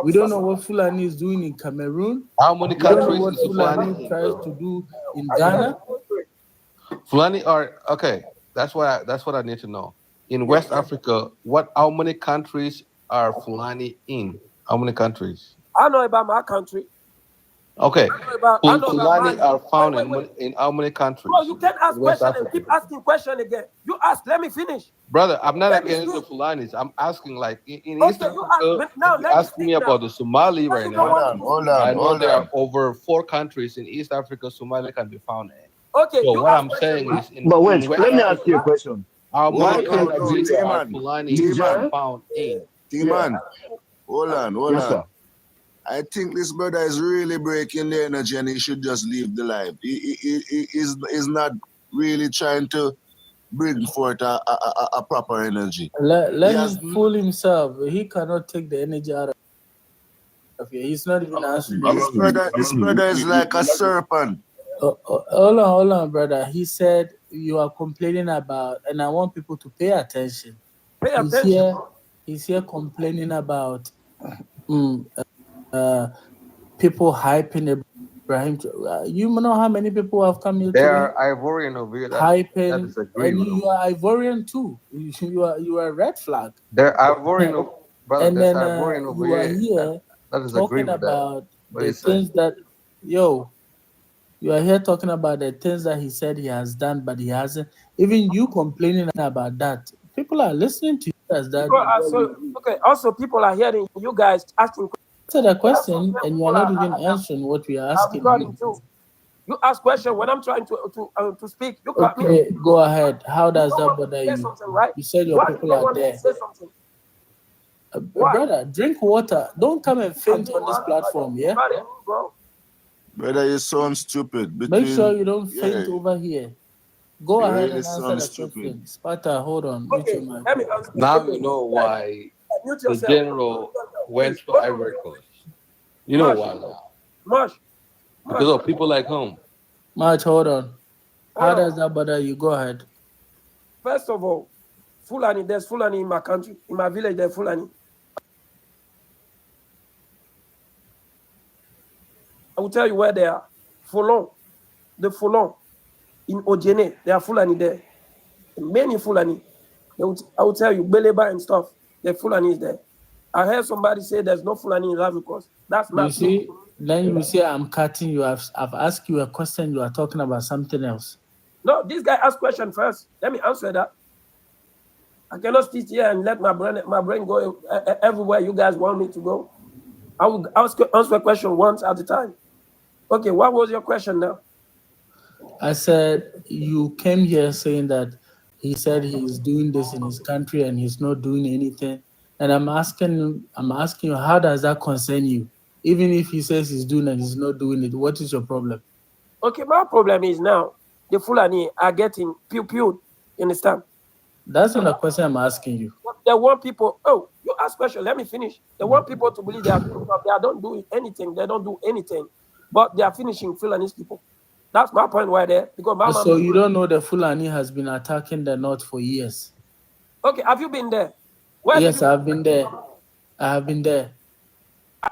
We don't know what Fulani is doing in Cameroon. How many We don't know countries what is Fulani Fulani in, tries bro? to do in Ghana. Fulani are okay. That's what I need to know. In West Africa, how many countries are Fulani in? How many countries? I know about my country. Okay. I know about Fulani Mali. are found Wait. in how many countries? Bro, you can't ask in West question and Africa? keep asking question again. You ask, let me finish. Brother, I'm not Let me against the speak. Fulanis. I'm asking like in East Okay, you ask, Africa, but now you let me asking me speak now. about the Somali Because right you don't now. want me to speak. I know there are over 4 countries in East Africa Somali can be found in. Okay, So you what ask I'm question. saying is But in wait, West let me ask you a Africa, question. how many No, countries are T-Man. Fulani Niger? found in? T-Man. Hold on. Yes, sir. I think this brother is really breaking the energy and he should just leave the life. He's not really trying to bring forth a proper energy. Let him fool himself. He cannot take the energy out of here. He's not even answering. This brother is like a serpent. Hold on, brother. He said you are complaining about, and I want people to pay attention. Pay attention. He's here complaining about people hyping Ibrahim. You know how many people have come here They today? are Ivorian over here. That Hyping, disagree and with them. you are Ivorian too. You are a red flag. They're Ivorian, brother. And There's then Ivorian over you are here. here That disagree talking with that. about What do you the say? things that you are here talking about the things that he said he has done, but he hasn't. Even you complaining about that. People are listening to you as that. Okay, also people are hearing you guys asking Answer the question, and you are not even answering what we are asking you. too. You ask question when I'm trying to speak. You cut me. Okay, go ahead. How does that bother Say you? something, right? You said your Why people you don't are want me to there. say something? Why? Brother, drink water. Don't come and faint on this platform, yeah? Bro. Brother, you sound stupid. Make sure you don't faint over here. Go You ahead really and answer sound the stupid. question. Sparta, hold on. Mute your mic. Let me answer. Now you know why Mute the yourself. general went to Ivory Coast. You know why now? Mush. Because of people like whom? March, hold on. How does that bother you? Go ahead. First of all, Fulani, there's Fulani in my country. In my village, there's Fulani. I will tell you where they are. Folon. The Folon. In Ojene, there are Fulani there. Many Fulani. I will tell you, Beleba and stuff. The Fulani is there. I heard somebody say there's no Fulani in Ivory Coast. That's not You see, Then you will say I'm cutting you. I've asked you a question. You are talking about something else. No, this guy asked question first. Let me answer that. I cannot sit here and let my brain go everywhere you guys want me to go. I will answer a question once at a time. Okay, what was your question now? I said you came here saying that he said he's doing this in his country and he's not doing anything. And I'm asking you, how does that concern you? Even if he says he's doing and he's not doing it, what is your problem? Okay, my problem is now the Fulani are getting pew. You understand? That's not a question I'm asking you. They want people. Oh, you ask question. Let me finish. They want people to believe they are doing stuff. They don't do anything. They don't do anything, but they are finishing Fulani people. That's my point right there. Because my So mom. you don't know the Fulani has been attacking the north for years. Okay, have you been there? Where did Yes, you? I've been there. I have been there.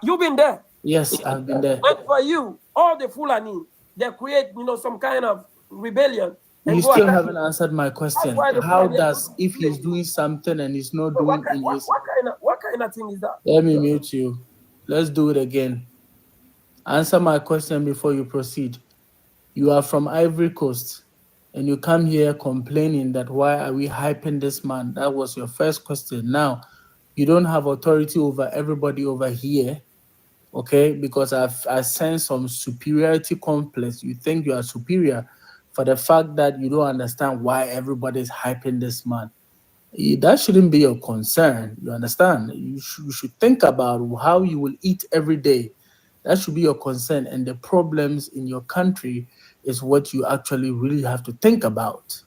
You've been there. Yes, I've been there. And for you, all the Fulani, they create, some kind of rebellion You and go still attack. haven't answered my That's question. why the How Fulani are does, if he's doing something and he's not Wait, doing in his, what kind of thing is that? let me mute you. Let's do it again. Answer my question before you proceed. You are from Ivory Coast and you come here complaining that why are we hyping this man? That was your first question. Now, you don't have authority over everybody over here, okay? Because I sense some superiority complex. You think you are superior for the fact that you don't understand why everybody's hyping this man. That shouldn't be your concern. You understand? You should think about how you will eat every day. That should be your concern. And the problems in your country is what you actually really have to think about.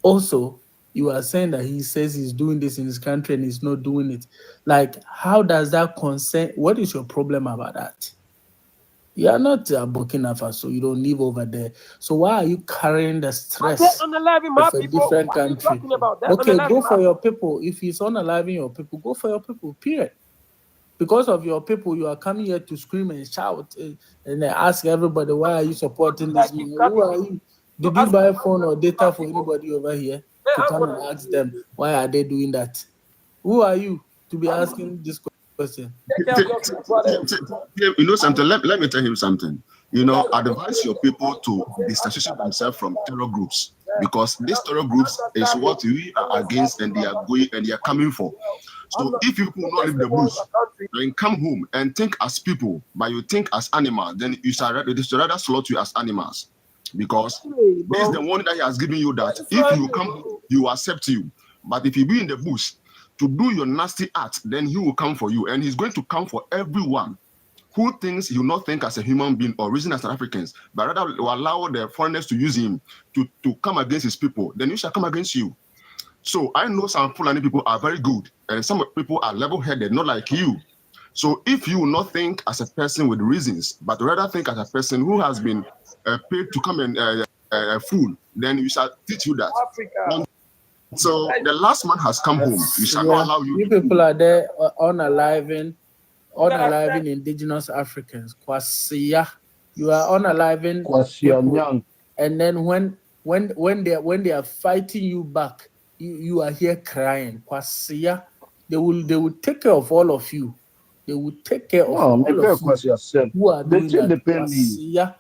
Also, you are saying that he says he's doing this in his country and he's not doing it. Like, how does that concern? What is your problem about that? You are not Burkina Faso. You don't live over there. So why are you carrying the They're stress unaliving of my a people. different What are you country? talking about? They're Okay, unaliving go my for your people. people. If he's unaliving your people, go for your people. Period. Because of your people, you are coming here to scream and shout and then ask everybody, why are you supporting Like this man? keep Who cutting are me. you? You Did you ask buy my phone or data for people. anybody over here Hey, to I'm come gonna and ask them why are they doing that? Who are you to be asking this question? take care of your brother. You know something? Let me tell him something. Advise your people to disassociate themselves from terror groups because these terror groups is what we are against and they are coming for. So if you will not leave the bush and come home and think as people, but you think as animals, then it is rather slaughter you as animals. Because this is the warning that he has given you that if you come home, he will accept you. But if you be in the bush to do your nasty act, then he will come for you. And he's going to come for everyone who thinks he will not think as a human being or reason as an African, but rather will allow the foreigners to use him to come against his people, then he shall come against you. So I know some Fulani people are very good, and some people are level-headed, not like you. So if you will not think as a person with reasons, but rather think as a person who has been paid to come and fool, then we shall teach you that. So the last man has come home. We shall not Yeah, allow you you to fool. people are there unaliving indigenous Africans. Kwasia, you are unaliving people, and then when they are fighting you back, you are here crying. Kwasia, they will take care of all of you. They will take care of No, all make of a you question yourself. who are The doing thing that. depend me. Kwasia.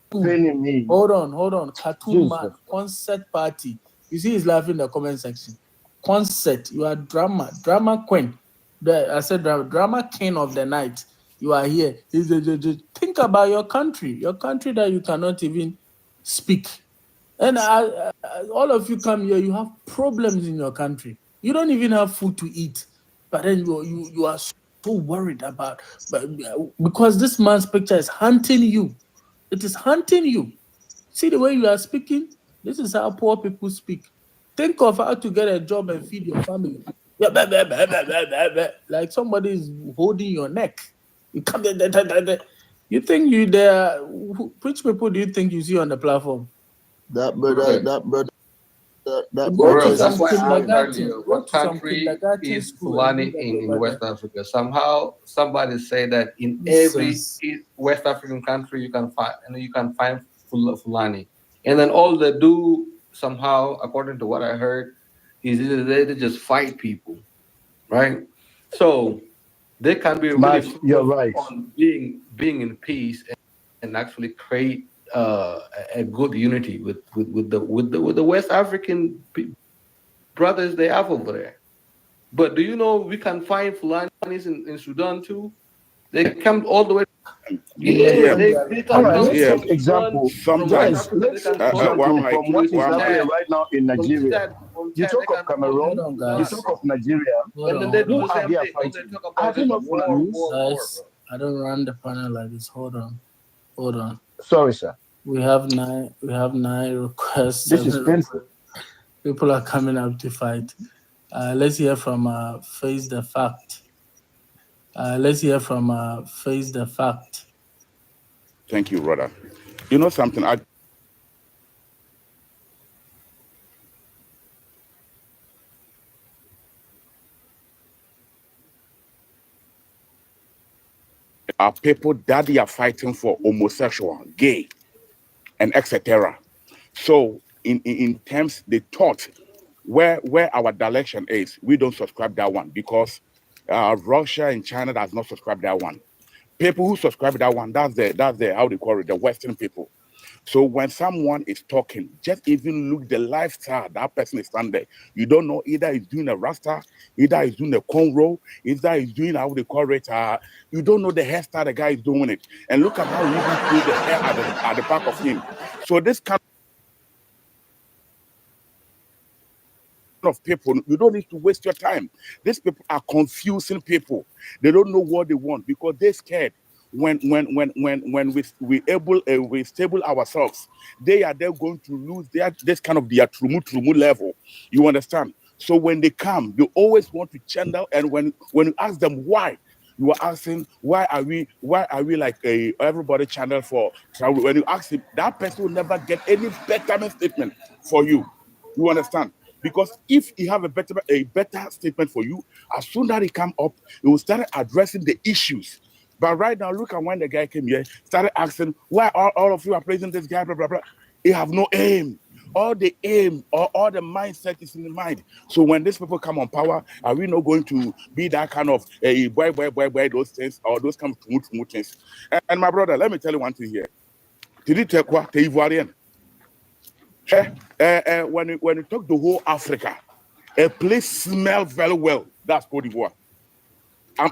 Depending me. Hold on. Cartoon man, Jesus. concert party. You see, he's laughing in the comment section. Concert, you are drama queen. I said drama king of the night. You are here. Think about your country that you cannot even speak. And all of you come here, you have problems in your country. You don't even have food to eat. But then you are so worried about, because this man's picture is hunting you. It is hunting you. See the way you are speaking? This is how poor people speak. Think of how to get a job and feed your family. Yeah, like somebody is holding your neck. You come there. You think you there? Which people do you think you see on the platform? That brother, Right. that brother, that Go brother to Correct. is That's some why I asked insane. kindergarten. earlier, Go what to some country kindergarten is school and Fulani do that in over West there. Africa? Somehow somebody say that in every Jesus. West African country you can find Fulani. And then all they do somehow, according to what I heard, is they just fight people, right? So they can be really But you're focused right. on being in peace and actually create a good unity with the West African brothers they have over there. But do you know we can find Fulanis in Sudan too? They come all the way. Yes, Yeah, Yeah. and they they are All can right. come Let's yes. take from Sudan, example. from West Guys, sometimes Africa. They let's can take come example Wamai, from what is Chad, happening Wamai. right now in from Nigeria. Chad, from You Chad. talk They of can come Hold Cameroon. on, You Sudan, guys. talk of Nigeria. Hold and then on, they hold do Who the on. are same they thing. All they fighting? talk Are about they is not war, Fulanis? war, war, Guys, bro. I don't run the panel like this. Hold on. Hold on. Sorry, sir. We have nine requests, This is 7 requests. painful. People are coming up to fight. Let's hear from Face the Fact. Let's hear from Face the Fact. Thank you, brother. You know something? Are people that they are fighting for homosexual, gay, and etc. So in terms they thought where our direction is, we don't subscribe that one because Russia and China does not subscribe that one. People who subscribe that one, that's the how they call it, the Western people. So when someone is talking, just even look the lifestyle that person is standing. You don't know either he's doing a rasta, either he's doing a cornrow, either he's doing how they call it. You don't know the hairstyle the guy is doing it, and look at how he even put the hair at the back of him. So this kind of people, you don't need to waste your time. These people are confusing people. They don't know what they want because they're scared. When we stable ourselves, they are they're going to lose their this kind of their trumu level. You understand? So when they come, you always want to channel, and when you ask them why, you are asking why are we like a everybody channel for travel. When you ask him, that person will never get any betterment statement for you. You understand? Because if he have a better statement for you, as soon as he come up, he will start addressing the issues. But right now, look at when the guy came here, started asking why all of you are praising this guy, blah blah blah. He have no aim. All the aim or all the mindset is in the mind. So when these people come on power, are we not going to be that kind of a boy, those things or those kind of tumu things? And my brother, let me tell you one thing here. Did you take what the Ivoirian? When you talk the whole Africa, a place smells very well. That's Cote d'Ivoire. I'm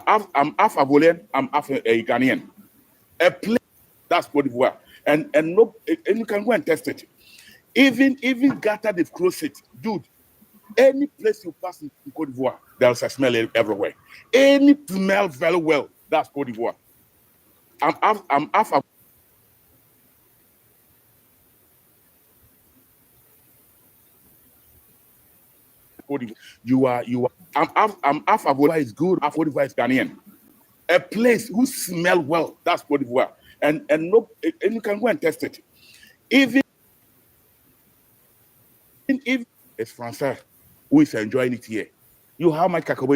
half Angolan, I'm half a Ghanaian. A place that's Cote d'Ivoire, and no, and you can go and test it. Even Gata they've closed it, dude. Any place you pass in Cote d'Ivoire, there's a smell everywhere. Any smell very well. That's Cote d'Ivoire. I'm half Cote d'Ivoire. You are. I'm half Angola is good. Half Cote d'Ivoire is Ghanaian. A place who smell well. That's Cote d'Ivoire. And no, and you can go and test it. Even if it's Francais who is enjoying it here, you how much cacao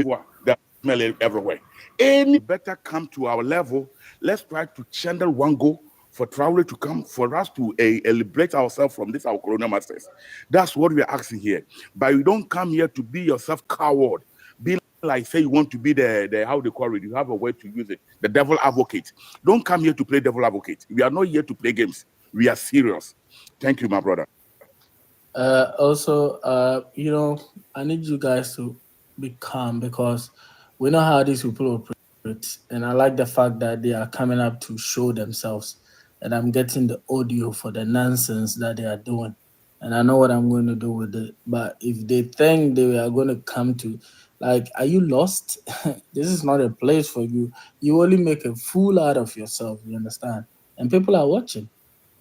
that smell it everywhere. Any better come to our level. Let's try to channel one goal for travel to come for us to liberate ourselves from this our colonial masters. That's what we are asking here. But you don't come here to be yourself coward. Be like say you want to be the how they call it. You have a way to use it. The devil advocate. Don't come here to play devil advocate. We are not here to play games. We are serious. Thank you, my brother. Also, I need you guys to be calm because we know how these people operate, and I like the fact that they are coming up to show themselves, and I'm getting the audio for the nonsense that they are doing, and I know what I'm going to do with it. But if they think they are going to come to, like, are you lost? This is not a place for you. You only make a fool out of yourself. You understand? And people are watching.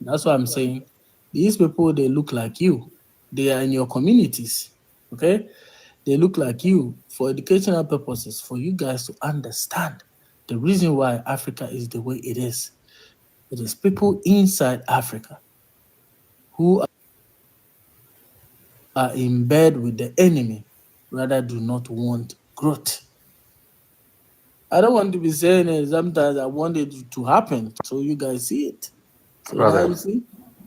That's what I'm saying. These people, they look like you. They are in your communities, okay? They look like you for educational purposes, for you guys to understand the reason why Africa is the way it is. It is people inside Africa who are in bed with the enemy, rather do not want growth. I don't want to be saying it. Sometimes I want it to happen so you guys see it. So now you Brother, see?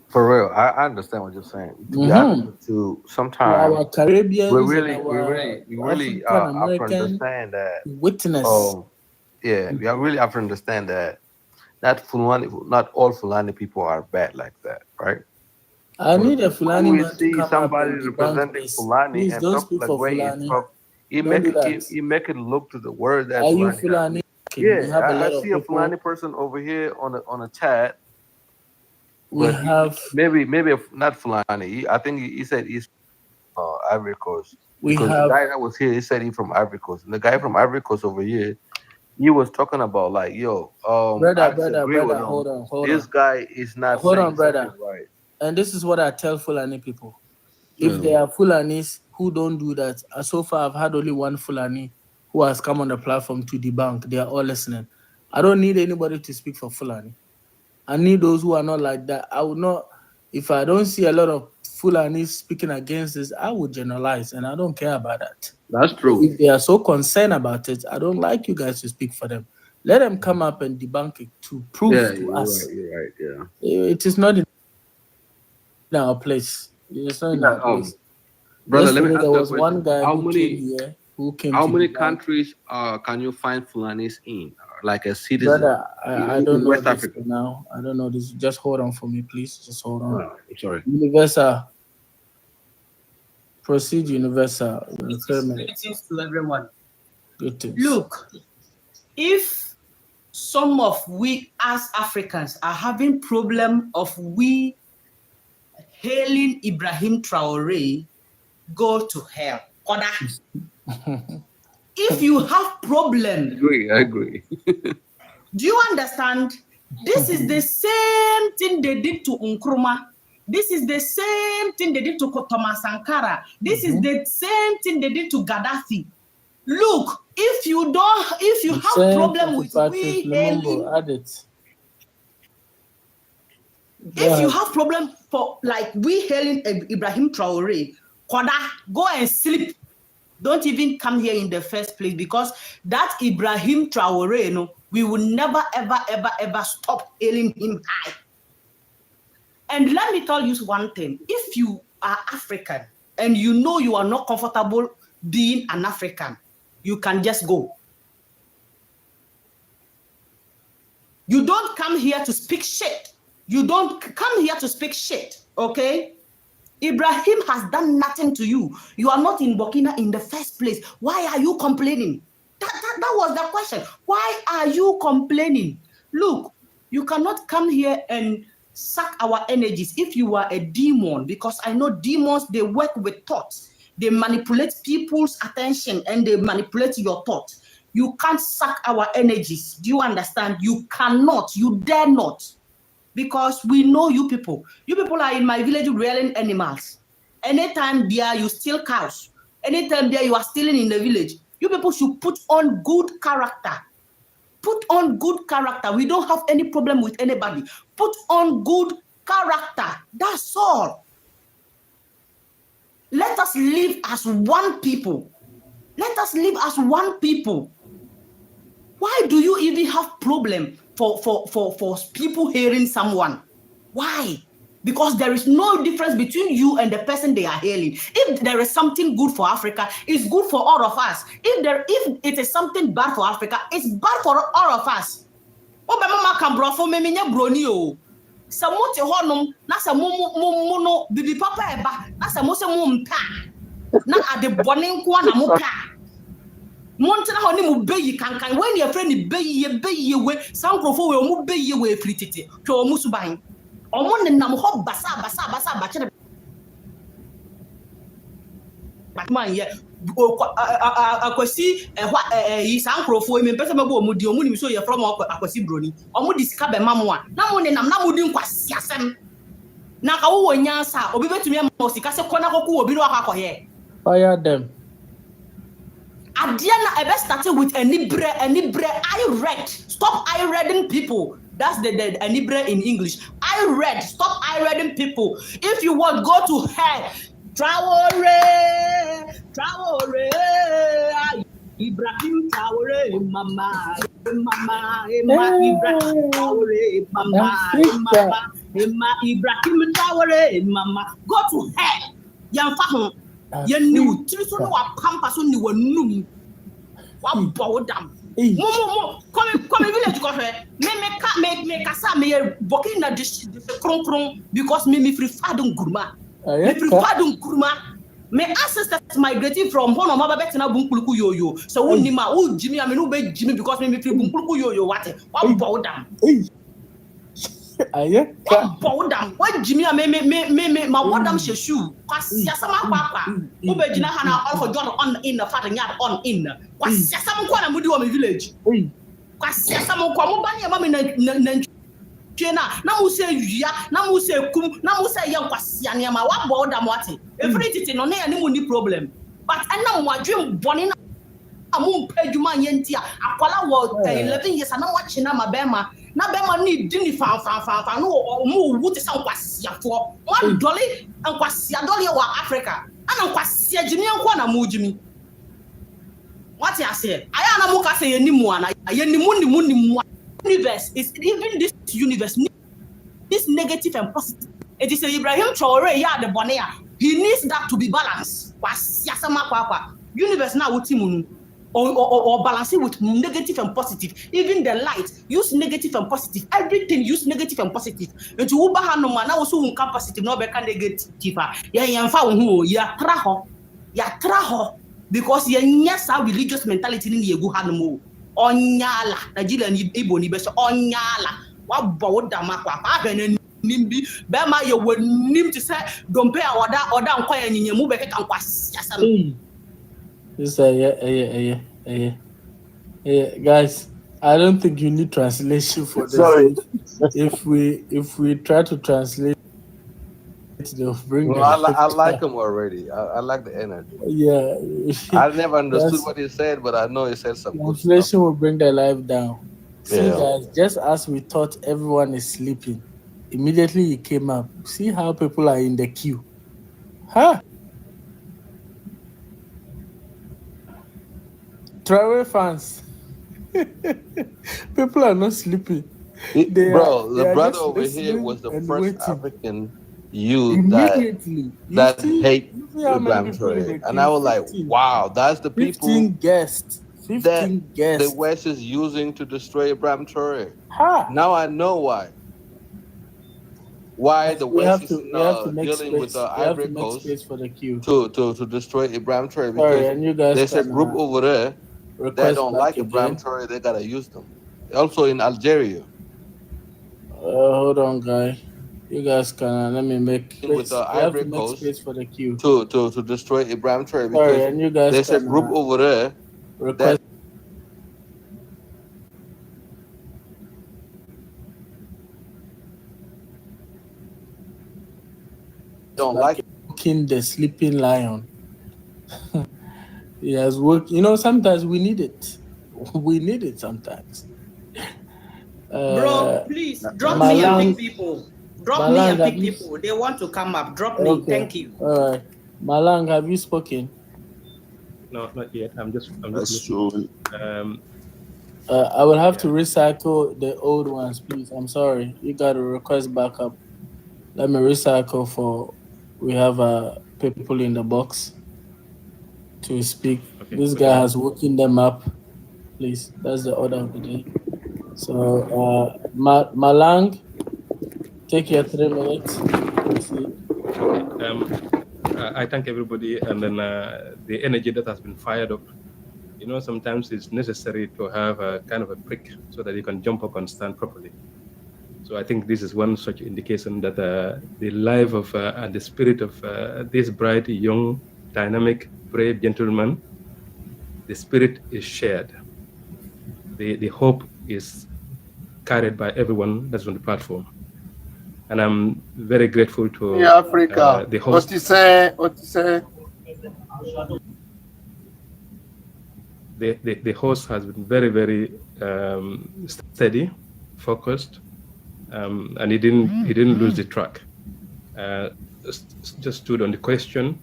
for real, I understand what you're saying. To be honest Mm-hmm. with you, To sometimes our we Caribbeans and really, we our really, we really African have to American understand that witness. um Yeah, we really have to understand that not all Fulani people are bad like that, right? I But need a when Fulani we man to see come up somebody and debunk representing this. Fulani Please and don't talk speak like for way he Fulani. talk, Don't do that. he make it look to the word that Are you Fulani have. Fulani? Yeah, We have a I lot of see a people. Fulani person over here on a chat, We but have maybe not Fulani. I think he said he's Ivory Coast we because the have guy that was here he said he's from Ivory Coast, and the guy from Ivory Coast over here he was talking about like, yo, I disagree with brother. him. Hold This on, guy is not saying something brother. right. And this is what I tell Fulani people. If Yeah. there are Fulanis who don't do that, so far I've had only one Fulani who has come on the platform to debunk. They are all listening. I don't need anybody to speak for Fulani. I need those who are not like that. I would not, if I don't see a lot of Fulanis speaking against this, I would generalize, and I don't care about that. That's But true. if they are so concerned about it, I don't like you guys to speak for them. Let them come up and debunk it to prove Yeah, to you're us. right. You're right. Yeah. It is not in our place. It is not in Yeah. our place. Brother, let me Yesterday, ask there you a was question. one guy who came here who came How to many debunk. countries can you find Fulanis in, like a citizen Brother, I don't in know West this Africa? for now. I don't know this. Just hold on for me, please. Just hold on. I'm sorry. Universal. Proceed, Universal. Greetings to everyone. Greetings. Look, if some of we as Africans are having problem of we hailing Ibrahim Traore, go to hell. Koda. If you have problem, I agree. do you understand? This is the same thing they did to Nkrumah. This is the same thing they did to Thomas Sankara. This is the same thing they did to Gaddafi. Look, if you have problem with we hailing, add it. if you have problem for like we hailing Ibrahim Traore, Koda, go and sleep. Don't even come here in the first place, because that Ibrahim Traore, we will never, ever, ever, ever stop hailing him high. And let me tell you one thing. If you are African and you know you are not comfortable being an African, you can just go. You don't come here to speak shit. You don't come here to speak shit, okay? Ibrahim has done nothing to you. You are not in Burkina in the first place. Why are you complaining? That was the question. Why are you complaining? Look, you cannot come here and suck our energies if you are a demon, because I know demons, they work with thoughts. They manipulate people's attention and they manipulate your thoughts. You can't suck our energies. Do you understand? You cannot. You dare not. Because we know you people. You people are in my village rearing animals. Anytime there you steal cows. Anytime there you are stealing in the village. You people should put on good character. Put on good character. We don't have any problem with anybody. Put on good character. That's all. Let us live as one people. Let us live as one people. Why do you even have problem for people hearing someone? Why? Because there is no difference between you and the person they are hailing. If there is something good for Africa, it's good for all of us. If it is something bad for Africa, it's bad for all of us. Obama can bro for me broni o. Sa mo te honom na sa mo no bibi papa eba na sa mo se mo mpa na ade bone nko na mo pa. Montana ho ni mu beyi kankan when your friend beyi we sankrofo we mu beyi we fritete hwe o mu suban omo nenam ho basa ba kire man ye akwasi yi sankrofo mi pese mebo omu di omu ni so ye from akwasi broni omu di sika be mamu a na mo nenam na mo di nkwasi asem na ka wo nyansa obi betumi am sika se kona kokko obi no akakɔye fire them. Adiana Ebe started with enibre. I read. Stop I reading people. That's the enibre in English. I read. Stop I reading people. If you want, go to hell. Traore. Ibrahim Traore, mama. Ibrahim Traore, mama. Ibrahim Traore, mama. Go to hell. You knew. So no pampa so ni wanum. What bow down. Come village go here. Me kasa me working na this kron because me free fadun gurma. Me free fadun gurma. Me ancestors migrating from one of my betina bunkuluku yo. So who nima who Jimmy I mean who be Jimmy because me free bunkuluku yo what bow down. What bow down? What Jimmy me my what damn shoe? Kwasia sama kwakwa. Ube jina hana all for John on in the father yard on in. Kwasia sama kwa na mudi wa village. Kwasia sama kwa mo bani ama me na twena na mu se wia na mu se kum na mu se ye kwasia ne ma what bow down what? Everything no na ya ni mu ni problem. But ana mo adwem boni na amu pedjuma yentia akwala wo 11 years na mo china ma bema na bema ni dini fan no mu wuti san kwasia fo mo dole an kwasia dole wa Africa ana kwasia jimi enko na mu jimi what you say aya na mu ka say yenimu ana yenimu universe is even this universe this negative and positive it is Ibrahim Traore ya the bonea he needs that to be balanced kwasia sama kwa universe na wuti mu or balance it with negative and positive. Even the light, use negative and positive. Everything use negative and positive. And to uba hano man, now also unka positive, no beka negative. Ya traho because ya nyasa religious mentality ni yegu hano onyala. Nigeria ni Igbo ni beso onyala. Wa bawo dama kwa hene nimbi bema ye wonim to say don't pay oda nkwa ya nyinye mu beka nkwa siasa. Guys, I don't think you need translation for this. Sorry. If we try to translate, they'll bring. Well, I like him already. I like the energy. Yeah. I never understood what he said, but I know he said some good stuff. Translation will bring their life down. See, guys, just as we thought everyone is sleeping, immediately he came up. See how people are in the queue. Travel fans. People are not sleeping. The brother over here was the first African youth that hate Ibrahim Traore. And I was like, wow, that's the people 15 guests that the West is using to destroy Ibrahim Traore. Now I know why. Why the West is dealing with the Ivory Coast to destroy Ibrahim Traore, because there's a group over there that don't like Ibrahim Traore, they gotta use them. Also in Algeria. Hold on, guy. You guys can let me make space. With the Ivory Coast space for the queue to destroy Ibrahim Traore, because there's a group over there that don't like the sleeping lion. He has worked. Sometimes we need it. We need it sometimes. Bro, please drop me and pick people. Drop me and pick people. They want to come up. Drop me. Thank you. All right. Malang, have you spoken? No, not yet. I'm just listening. I will have to recycle the old ones, please. I'm sorry. You got to request backup. Let me recycle for. We have people in the box to speak. Okay, this guy has woken them up. Please, that's the order of the day. So, Malang, take your 3 minutes. I thank everybody, and then the energy that has been fired up. Sometimes it's necessary to have a kind of a prick so that you can jump up and stand properly. So I think this is one such indication that the life of and the spirit of this bright, young, dynamic, brave gentleman, the spirit is shared. The hope is carried by everyone that's on the platform. And I'm very grateful to Africa. The host. What you say? The host has been very, very steady, focused, and he didn't lose the track. Just stood on the question,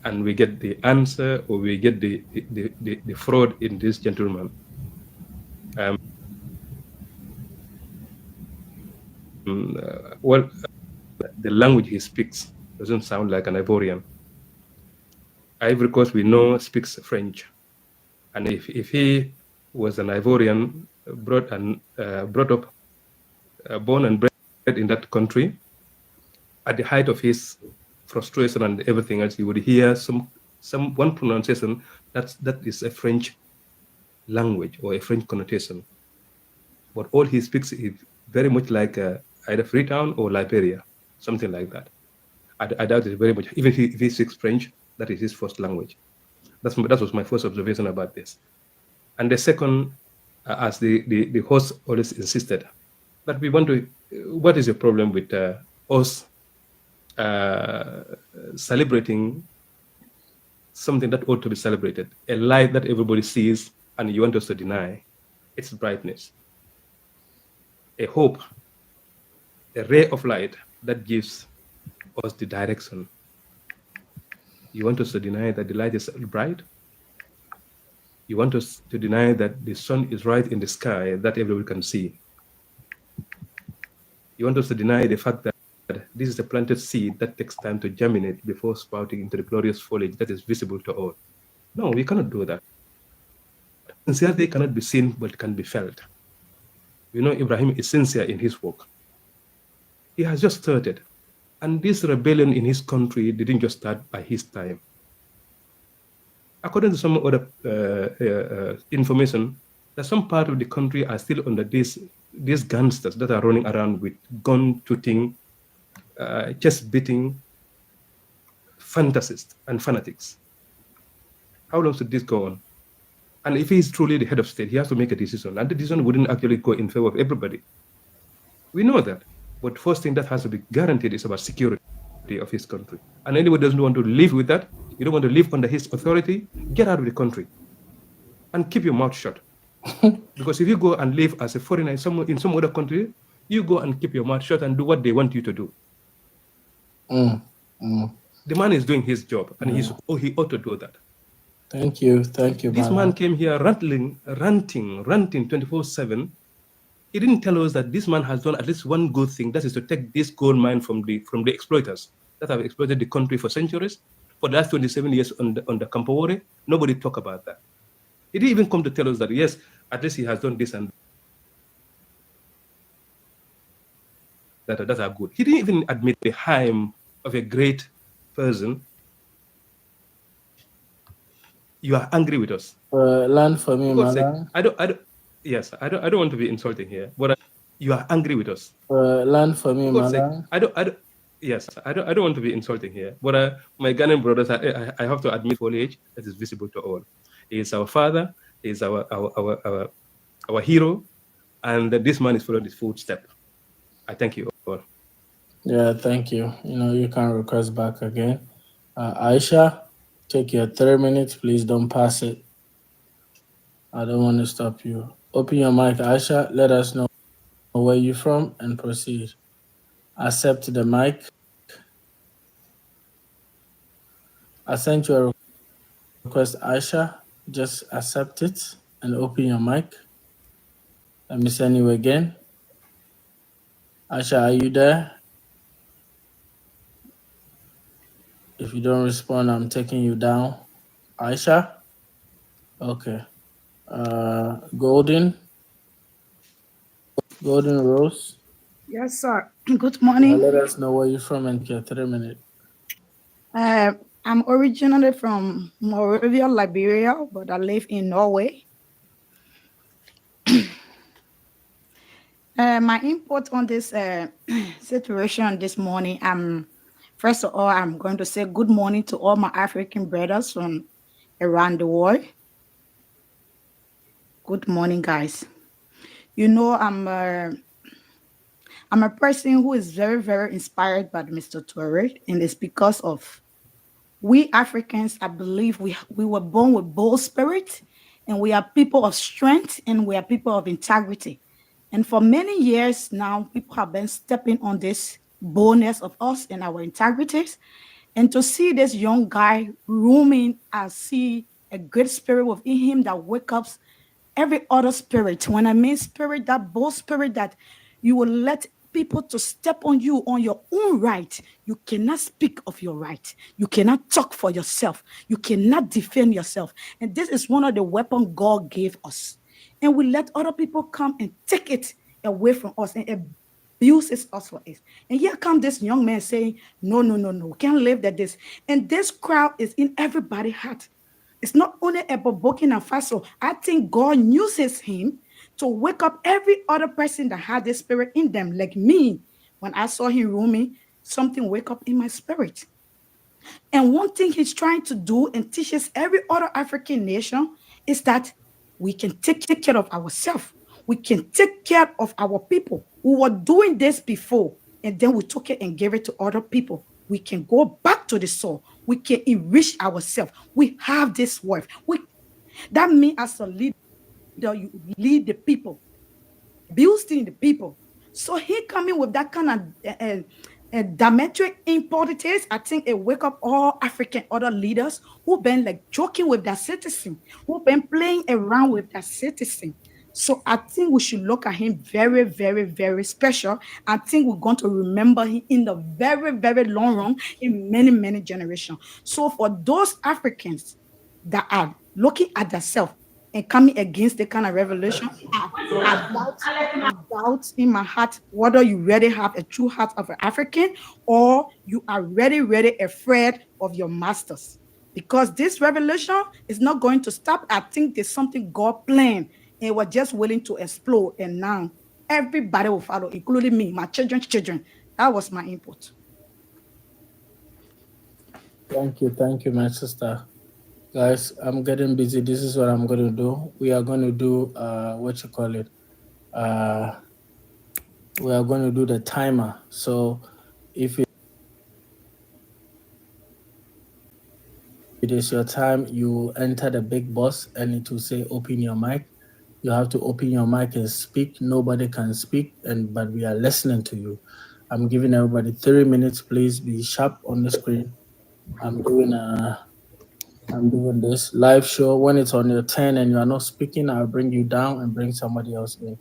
and we get the answer, or we get the fraud in this gentleman. The language he speaks doesn't sound like an Ivorian. Ivory Coast, we know, speaks French. And if he was an Ivorian, brought up, born and bred in that country. At the height of his frustration and everything else, you would hear one pronunciation that is a French language or a French connotation. But all he speaks is very much like either Freetown or Liberia, something like that. I doubt it very much. Even if he speaks French, that is his first language. That was my first observation about this. And the second, as the host always insisted, that we want to, what is the problem with us celebrating something that ought to be celebrated, a light that everybody sees and you want us to deny its brightness, a hope, a ray of light that gives us the direction. You want us to deny that the light is bright? You want us to deny that the sun is right in the sky that everyone can see? You want us to deny the fact that this is a planted seed that takes time to germinate before sprouting into the glorious foliage that is visible to all? No, we cannot do that. Sincerity cannot be seen, but can be felt. You know, Ibrahim is sincere in his work. He has just started. And this rebellion in his country didn't just start by his time. According to some other information, that some part of the country are still under these gangsters that are running around with gun-tooting, chest-beating fantasists and fanatics. How long should this go on? And if he's truly the head of state, he has to make a decision. And the decision wouldn't actually go in favor of everybody. We know that. But first thing that has to be guaranteed is about security of his country. And anybody doesn't want to live with that, you don't want to live under his authority, get out of the country and keep your mouth shut. Because if you go and live as a foreigner in some other country, you go and keep your mouth shut and do what they want you to do. The man is doing his job, and he ought to do that. Thank you. This man came here ranting 24/7. He didn't tell us that this man has done at least one good thing, that is to take this gold mine from the exploiters that have exploited the country for centuries. For the last 27 years on the Campowore, nobody talk about that. He didn't even come to tell us that, yes, at least he has done this and that are good. He didn't even admit the harm of a great person. You are angry with us. Land for me, Madam. I don't want to be insulting here, but you are angry with us. Land for me, Madam. I don't want to be insulting here, but my Ghanaian brothers, I have to admit foliage that is visible to all. He is our father, he is our hero, and this man is following his footstep. I thank you all. Yeah, thank you. You can request back again. Aisha, take your 3 minutes. Please don't pass it. I don't want to stop you. Open your mic, Aisha. Let us know where you're from and proceed. Accept the mic. I sent you a request, Aisha. Just accept it and open your mic. Let me send you again. Aisha, are you there? If you don't respond, I'm taking you down. Aisha? Okay. Golden Rose? Yes, sir. Good morning. Let us know where you're from and your 3 minutes. I'm originally from Monrovia, Liberia, but I live in Norway. My input on this situation this morning, first of all, I'm going to say good morning to all my African brothers from around the world. Good morning, guys. I'm a person who is very, very inspired by Mr. Toure, and it's because of we Africans, I believe we were born with bold spirit, and we are people of strength, and we are people of integrity. And for many years now, people have been stepping on this boldness of us and our integrities. And to see this young guy roaming, I see a great spirit within him that wakes up every other spirit. When I mean spirit, that bold spirit that you will let people to step on you on your own right. You cannot speak of your right. You cannot talk for yourself. You cannot defend yourself. And this is one of the weapons God gave us. and we let other people come and take it away from us and abuses us for it. And here come this young man saying, no, no, no, no, we can't live that this. And this crowd is in everybody's heart. It's not only about Burkina Faso. I think God uses him to wake up every other person that had this spirit in them, like me. When I saw him roaming, something wake up in my spirit. And one thing he's trying to do and teaches every other African nation is that we can take care of ourselves. We can take care of our people. We were doing this before, and then we took it and gave it to other people. We can go back to the soil. We can enrich ourselves. We have this worth. That means as a leader, you lead the people, boosting the people. So he coming with that kind of diametric importance. I think it wake up all African other leaders who've been like joking with their citizen, who've been playing around with their citizen. So I think we should look at him very, very, very special. I think we're going to remember him in the very, very long run in many, many generations. So for those Africans that are looking at themselves and coming against the kind of revelation, I doubt in my heart whether you really have a true heart of an African or you are really, really afraid of your masters. Because this revelation is not going to stop. I think there's something God planned and we're just willing to explore. And now everybody will follow, including me, my children's children. That was my input. Thank you, my sister. Guys, I'm getting busy. This is what I'm gonna do. We are gonna do what you call it. We are going to do the timer. So if it is your time, you enter the big boss and it will say open your mic. You have to open your mic and speak. Nobody can speak, but we are listening to you. I'm giving everybody 3 minutes. Please be sharp on the screen. I'm doing this live show. When it's on your turn and you are not speaking, I'll bring you down and bring somebody else in.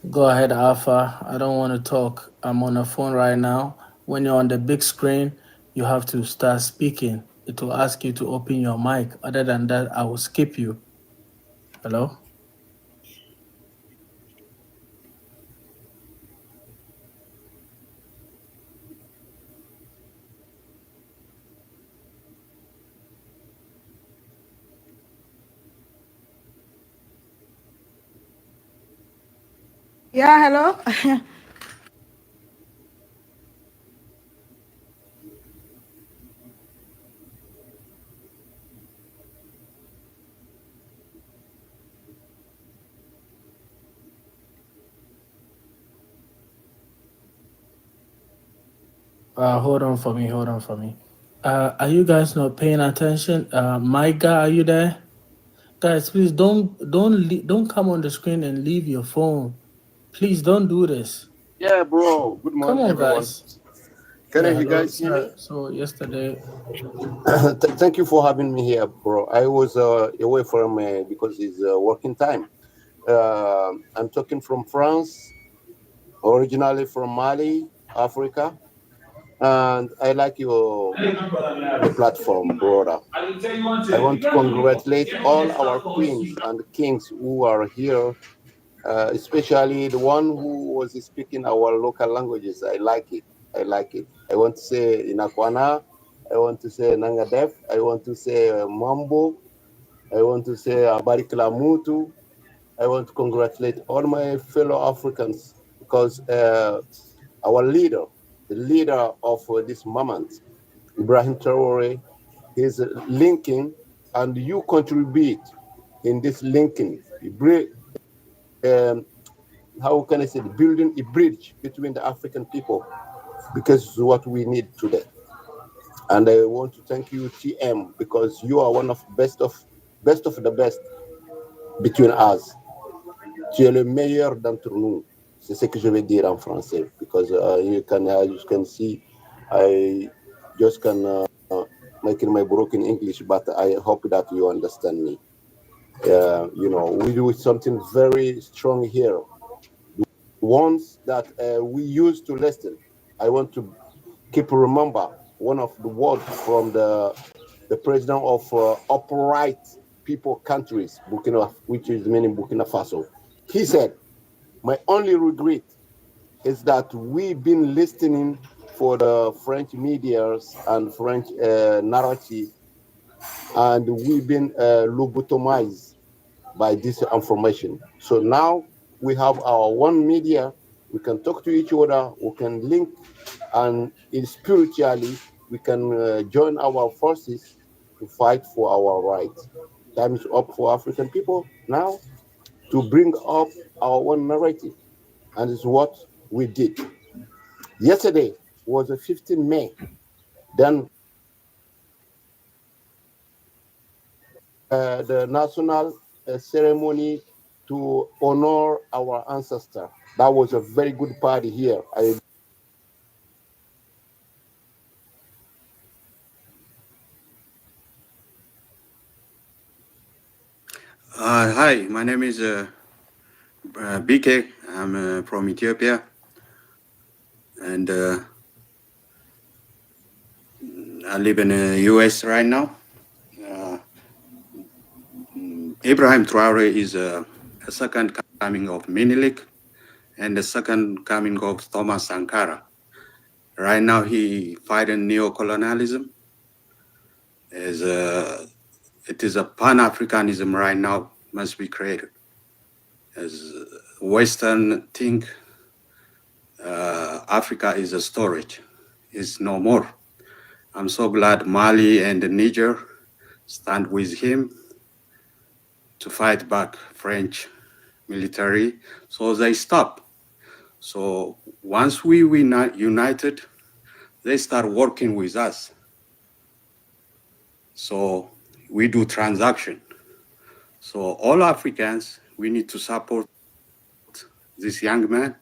Go ahead, Alpha. I don't want to talk. I'm on the phone right now. When you're on the big screen, you have to start speaking. It will ask you to open your mic. Other than that, I will skip you. Hello? Yeah, hello. Hold on for me. Hold on for me. Are you guys not paying attention? Micah, are you there? Guys, please don't come on the screen and leave your phone. Please don't do this. Yeah, bro. Good Come morning, on, everyone. guys. Can Yeah, you hello, guys hear me? sir. So yesterday, Thank you for having me here, bro. I was away from because it's working time. I'm talking from France, originally from Mali, Africa, and I like your platform, brother. I want to congratulate all our queens and kings who are here, especially the one who was speaking our local languages. I like it. I like it. I want to say Inakwana. I want to say Nangadef. I want to say Mambo. I want to say Abariklamutu. I want to congratulate all my fellow Africans because our leader, the leader of this moment, Ibrahim Traore, is linking, and you contribute in this linking. How can I say, building a bridge between the African people, because it's what we need today. And I want to thank you, TM, because you are one of best of the best between us. Tu es le meilleur d'entre nous. C'est ce que je vais dire en français, because you can see, I just can making my broken English, but I hope that you understand me. We do something very strong here. ones that we used to listen. I want to keep remember one of the words from the president of upright people countries, Burkina, which is meaning Burkina Faso. He said, "My only regret is that we've been listening for the French medias and French narrative, and we've been lobotomized by this information. So now we have our one media. We can talk to each other. We can link, and in spiritually, we can join our forces to fight for our rights. Time is up for African people now to bring up our own narrative, and it's what we did. Yesterday was the 15th May. Then the national ceremony to honor our ancestor. That was a very good party here. Hi, my name is BK. I'm from Ethiopia, and I live in the US right now. Uh, Ibrahim Traore is a second coming of Minilik and the second coming of Thomas Sankara. Right now, he fighting neocolonialism. It is a Pan-Africanism right now must be created. As Western think Africa is a storage, is no more. I'm so glad Mali and Niger stand with him to fight back French military, so they stop. So once we united, they start working with us. So we do transaction. So all Africans, we need to support this young man.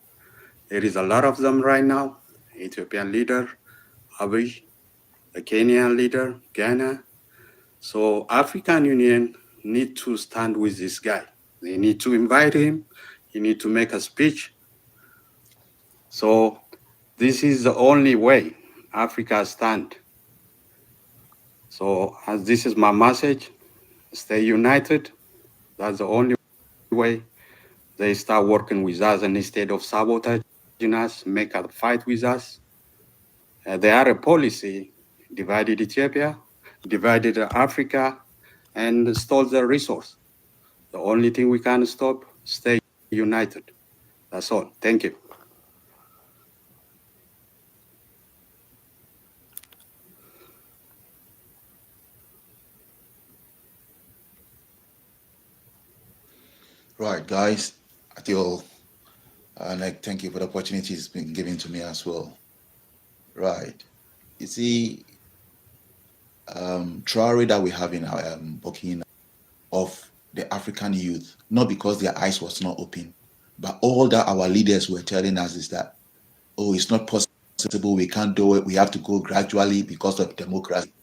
There is a lot of them right now. Ethiopian leader, Abiy, the Kenyan leader, Ghana. So African Union need to stand with this guy. They need to invite him. He need to make a speech. So this is the only way Africa stand. So as this is my message, stay united. That's the only way they start working with us, and instead of sabotaging us, make a fight with us. They are a policy, divided Ethiopia, divided Africa, and stole the resource. The only thing we can stop, stay united. That's all. Thank you. Right, guys. I feel like thank you for the opportunity it's been given to me as well. Right. You see, Traore that we have in our Burkina of the African youth, not because their eyes was not open, but all that our leaders were telling us is that, oh, it's not possible, we can't do it, we have to go gradually because of democracy.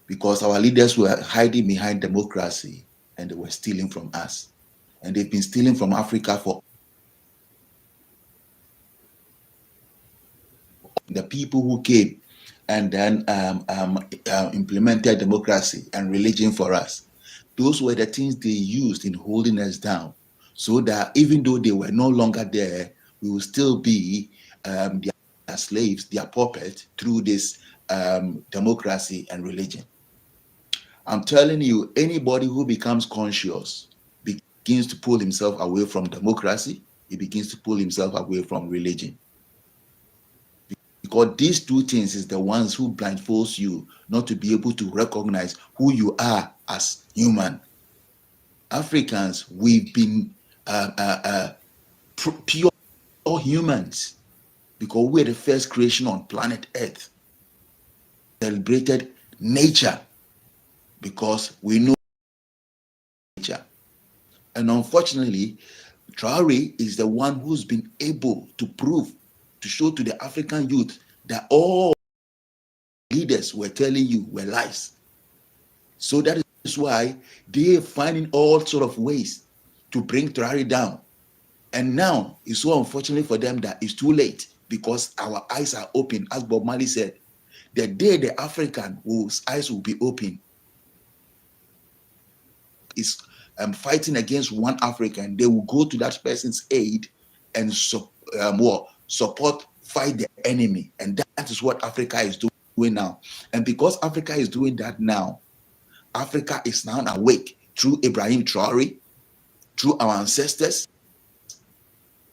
Because our leaders were hiding behind democracy and they were stealing from us. And they've been stealing from Africa for the people who came and then implemented democracy and religion for us. Those were the things they used in holding us down, so that even though they were no longer there, we will still be their slaves, their puppets through this democracy and religion. I'm telling you, anybody who becomes conscious begins to pull himself away from democracy, he begins to pull himself away from religion. Because these two things is the ones who blindfolds you not to be able to recognize who you are as human. Africans, we've been pure humans because we're the first creation on planet Earth. Celebrated nature because we know nature. And unfortunately, Traore is the one who's been able to prove, to show to the African youth that all leaders were telling you were lies. So that is why they are finding all sort of ways to bring Traore down. And now it's so unfortunate for them that it's too late because our eyes are open. As Bob Marley said, the day the African whose eyes will be open is fighting against one African, they will go to that person's aid and support, fight the enemy. And that is what Africa is doing now. And because Africa is doing that now, Africa is now awake through Ibrahim Traore, through our ancestors.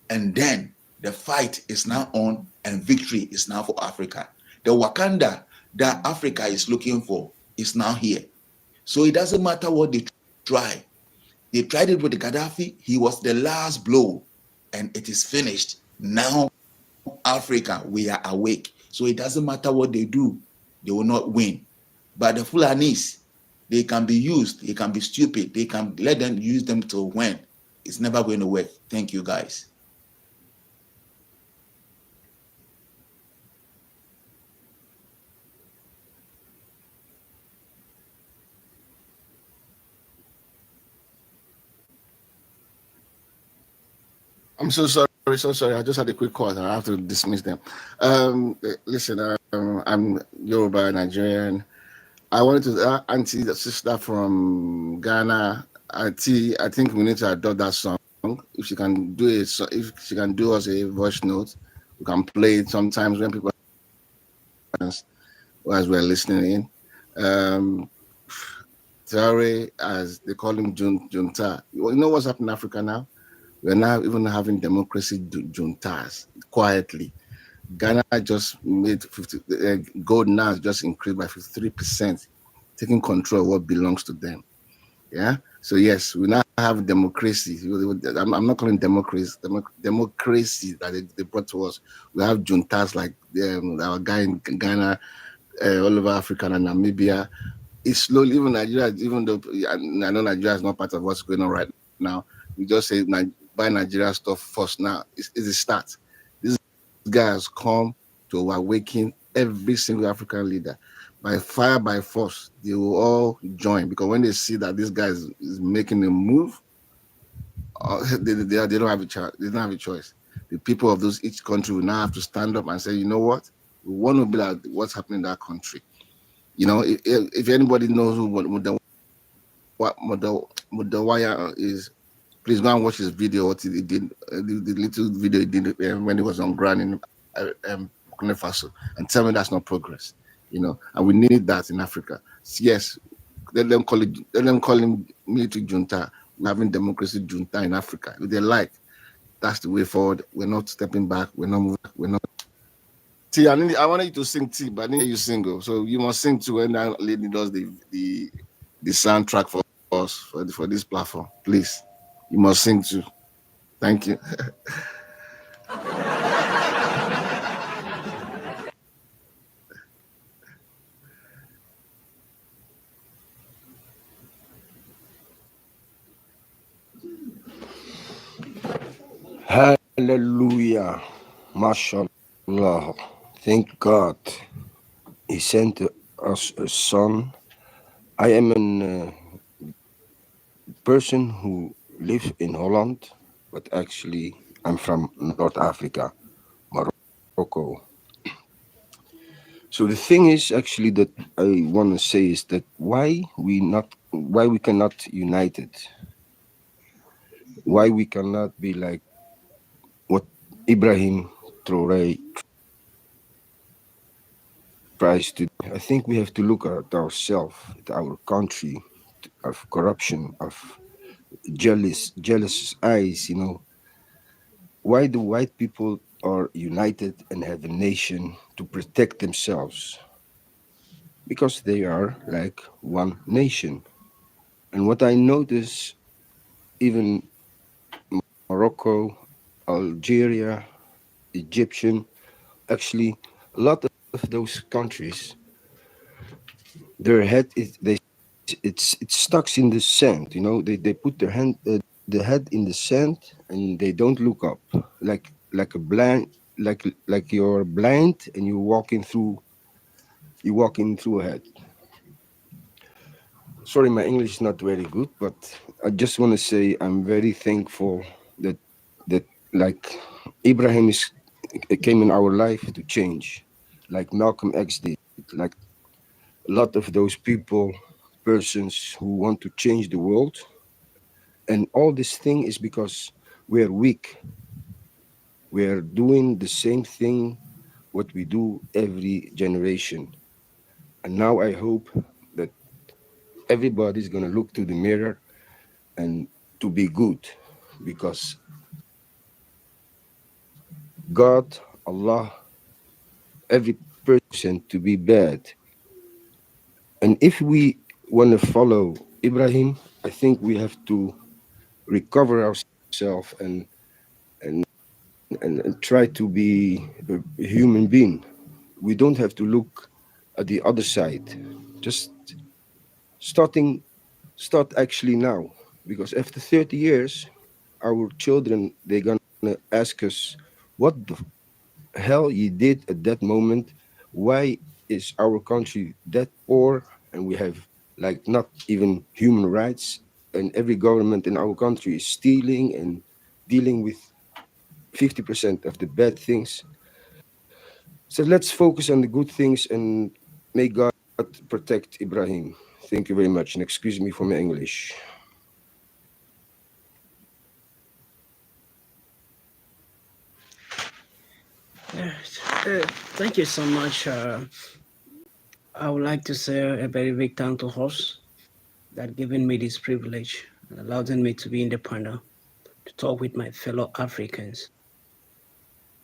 And then the fight is now on and victory is now for Africa. The Wakanda that Africa is looking for is now here. So it doesn't matter what they try. They tried it with the Gaddafi. He was the last blow and it is finished. Now, Africa, we are awake. So it doesn't matter what they do, they will not win. But the Fulanis, they can be used, they can be stupid, they can let them use them to win. It's never going to work. Thank you, guys. I'm so sorry, so sorry. I just had a quick call and I have to dismiss them. Listen, I'm Yoruba Nigerian. I wanted to auntie, the sister from Ghana, auntie. I think we need to adopt that song. If she can do it, so if she can do us a voice note, we can play it sometimes when people as we're listening in. Traore, as they call him, junta. You know what's happening in Africa now? We're now even having democracy juntas quietly. Ghana just made 50, gold now has just increased by 53%, taking control of what belongs to them. Yeah. So yes, we now have democracy. I'm not calling democracy. Democracy that they brought to us. We have juntas like our guy in Ghana, all over Africa and Namibia. It's slowly, even Nigeria, even though I know Nigeria is not part of what's going on right now. We just say buy Nigeria stuff first. Now it's a start. This guy has come to awaken every single African leader by fire, by force. They will all join because when they see that this guy is making a move, they don't have a choice. They don't have a choice. The people of each country will now have to stand up and say, you know what, we want to be like what's happening in that country. You know, if anybody knows who Mudawaya is, please go and watch his video. What he did, the little video he did when he was on ground in Burkina Faso, and tell me that's not progress. You know, and we need that in Africa. Yes, let them call him military junta. We're having democracy junta in Africa. If they like, that's the way forward. We're not stepping back. We're not moving. We're not. T, I wanted you to sing T, but I didn't hear you single. So you must sing too when that lady does the soundtrack for us for this platform. Please, you must sing too. Thank you. Hallelujah. MashaAllah. Thank God. He sent us a son. I am a person who lives in Holland, but actually I'm from North Africa, Morocco. So the thing is actually that I want to say is that why we cannot unite it, why we cannot be like what Ibrahim Traore tries to do. I think we have to look at ourselves, at our country, of corruption, of jealous eyes. You know, why the white people are united and have a nation to protect themselves, because they are like one nation. And what I notice, even Morocco, Algeria, Egyptian, actually a lot of those countries, their head is it's stuck in the sand. You know, they put the head in the sand and they don't look up, like a blind, like you're blind and you're walking through a head. Sorry, my English is not very good, but I just want to say I'm very thankful that that like Ibrahim came in our life to change, like Malcolm X did, like a lot of those people, persons who want to change the world. And all this thing is because we're weak. We're doing the same thing what we do every generation. And now I hope that everybody's gonna look to the mirror and to be good, because God, Allah, every person to be bad. And if we want to follow Ibrahim, I think we have to recover ourselves and, and try to be a human being. We don't have to look at the other side. Just starting, start actually now, because after 30 years, our children, they're gonna ask us, what the hell you did at that moment? Why is our country that poor and we have like not even human rights, and every government in our country is stealing and dealing with 50% of the bad things? So let's focus on the good things, and may God protect Ibrahim. Thank you very much, and excuse me for my English. Thank you so much. I would like to say a very big thank to host that given me this privilege and allowing me to be in the panel to talk with my fellow Africans.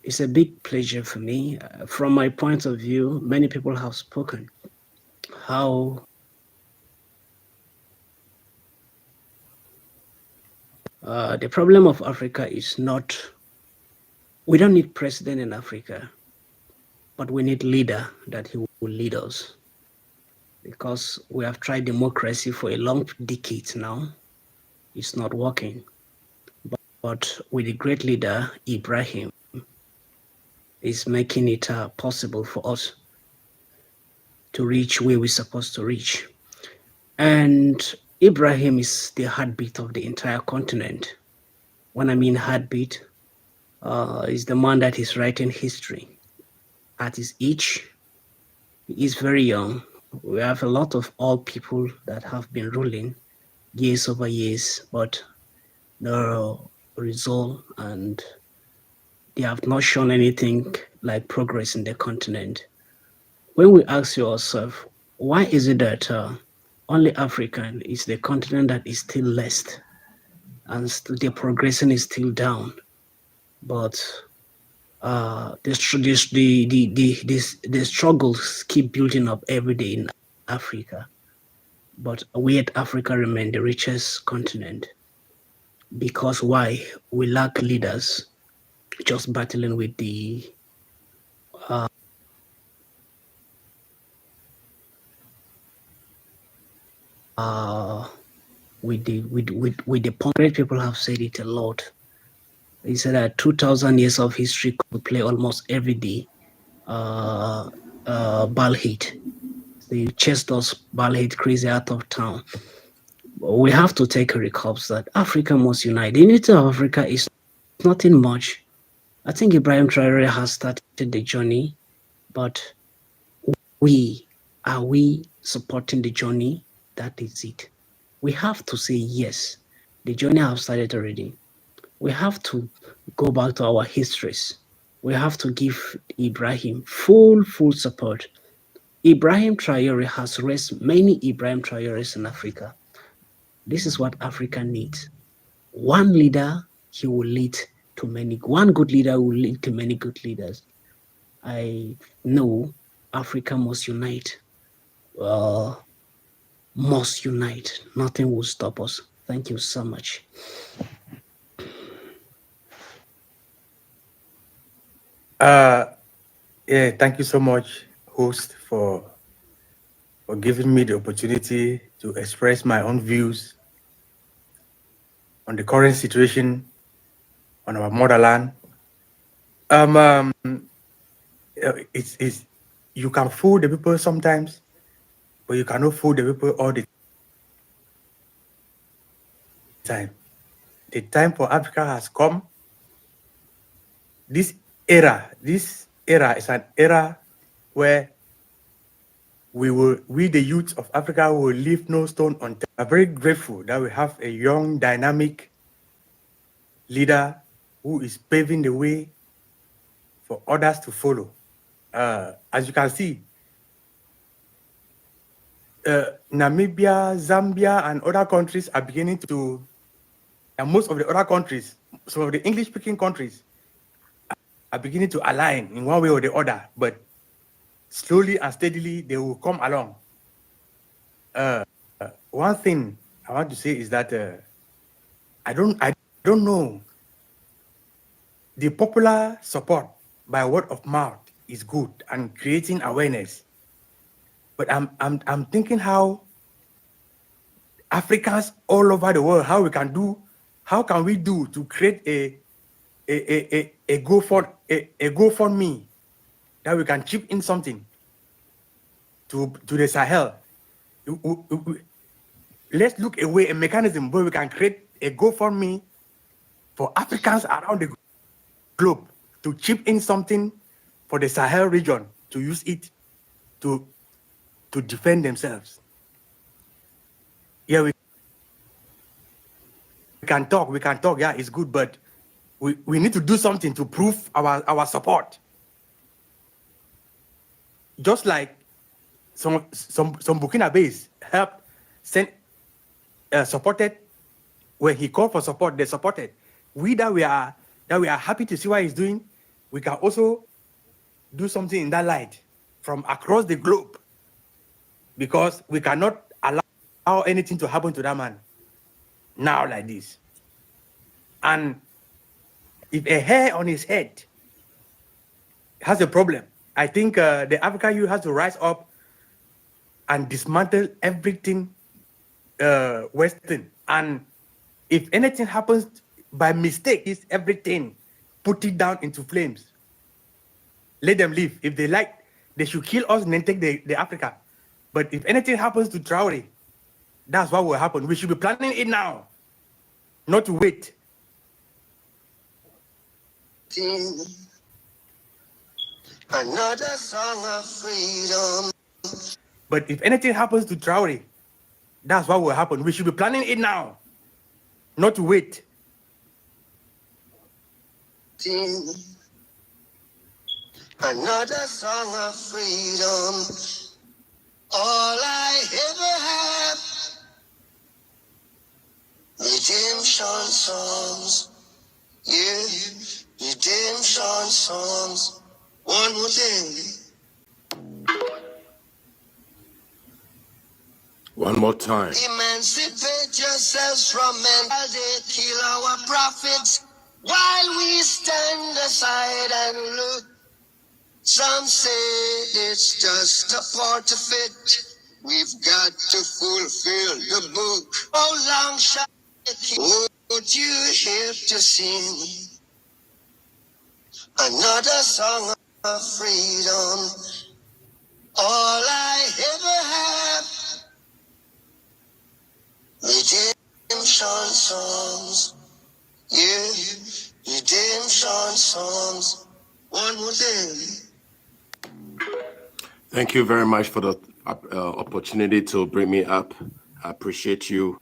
It's a big pleasure for me. From my point of view, many people have spoken how the problem of Africa is not, we don't need president in Africa, but we need leader that he will lead us, because we have tried democracy for a long decade now. It's not working. But with the great leader, Ibrahim, is making it possible for us to reach where we're supposed to reach. And Ibrahim is the heartbeat of the entire continent. When I mean heartbeat, is the man that is writing history. At his age, he is very young. We have a lot of old people that have been ruling years over years, but no result, and they have not shown anything like progress in the continent. When we ask yourself, why is it that only African is the continent that is still less and the progression is still down, but the struggles keep building up every day in Africa, but we at Africa remain the richest continent. Because why? We lack leaders, just battling with the uh, with the great people have said it a lot. He said that 2,000 years of history could play almost every day. Ball hit. They chase those ball hit crazy out of town. We have to take a recall that Africa must unite. The unity of Africa is nothing much. I think Ibrahim Traore has started the journey, but we are we supporting the journey? That is it. We have to say yes. The journey has started already. We have to go back to our histories. We have to give Ibrahim full support. Ibrahim Traore has raised many Ibrahim Traores in Africa. This is what Africa needs. One leader, he will lead to many. One good leader will lead to many good leaders. I know Africa must unite. Must unite. Nothing will stop us. Thank you so much. Yeah, thank you so much, host, for giving me the opportunity to express my own views on the current situation on our motherland. It's you can fool the people sometimes, but you cannot fool the people all the time. The time for Africa has come this era is an era where we the youth of Africa will leave no stone unturned. I'm very grateful that we have a young, dynamic leader who is paving the way for others to follow. As you can see, Namibia, Zambia, and other countries are beginning to, and most of the other countries, some of the English-speaking countries, are beginning to align in one way or the other, but slowly and steadily they will come along. One thing I want to say is that I don't know. The popular support by word of mouth is good and creating awareness, but I'm thinking how Africans all over the world, how can we do to create a GoFundMe that we can chip in something to the Sahel. Let's look away a mechanism where we can create a GoFundMe for Africans around the globe to chip in something for the Sahel region to use it to defend themselves. Yeah, we can talk, yeah, it's good, but we need to do something to prove our support. Just like some Burkinabés helped supported when he called for support, they supported. We are happy to see what he's doing. We can also do something in that light from across the globe, because we cannot allow anything to happen to that man now like this. And if a hair on his head has a problem, I think the African youth has to rise up and dismantle everything Western. And if anything happens by mistake, is everything, put it down into flames. Let them live. If they like, they should kill us and then take the Africa. But if anything happens to Traore, that's what will happen. We should be planning it now, not to wait. Another song of freedom. But if anything happens to Traore, that's what will happen. We should be planning it now, not to wait. Another song of freedom. All I ever have. Redemption songs. Yeah. Redemption songs. One more thing. One more time. Emancipate yourselves from men. They kill our prophets while we stand aside and look. Some say it's just a part of it. We've got to fulfill the book. How long shall it keep? Would you hear to sing another song of freedom? All I ever have. Redemption songs. Yeah. Redemption songs. One more thing. Thank you very much for the opportunity to bring me up. I appreciate you,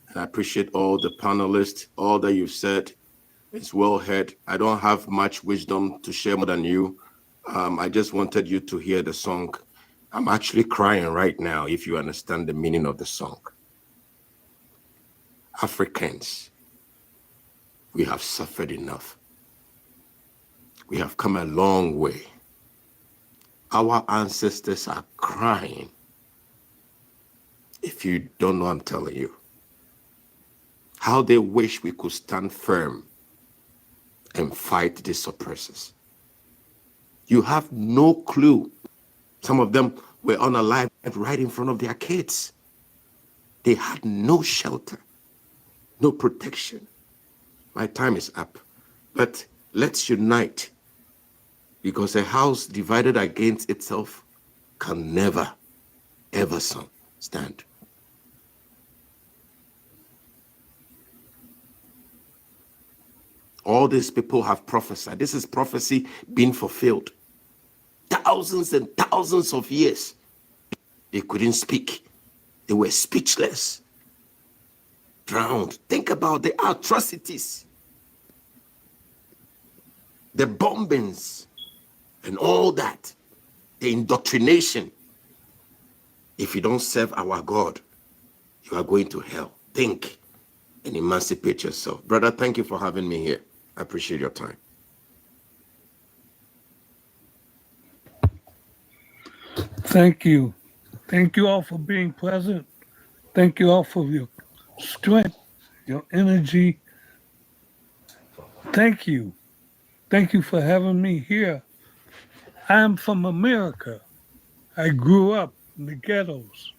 and I appreciate all the panelists. All that you've said is well heard. I don't have much wisdom to share more than you. I just wanted you to hear the song. I'm actually crying right now, if you understand the meaning of the song. Africans, we have suffered enough. We have come a long way. Our ancestors are crying. If you don't know, I'm telling you. How they wish we could stand firm and fight these oppressors. You have no clue. Some of them were unalive right in front of their kids. They had no shelter, no protection. My time is up. But let's unite, because a house divided against itself can never, ever stand. All these people have prophesied. This is prophecy being fulfilled. Thousands and thousands of years, they couldn't speak. They were speechless, drowned. Think about the atrocities, the bombings, and all that, the indoctrination. If you don't serve our God, you are going to hell. Think and emancipate yourself. Brother, thank you for having me here. I appreciate your time. Thank you. Thank you all for being present. Thank you all for your strength, your energy. Thank you. Thank you for having me here. I'm from America. I grew up in the ghettos.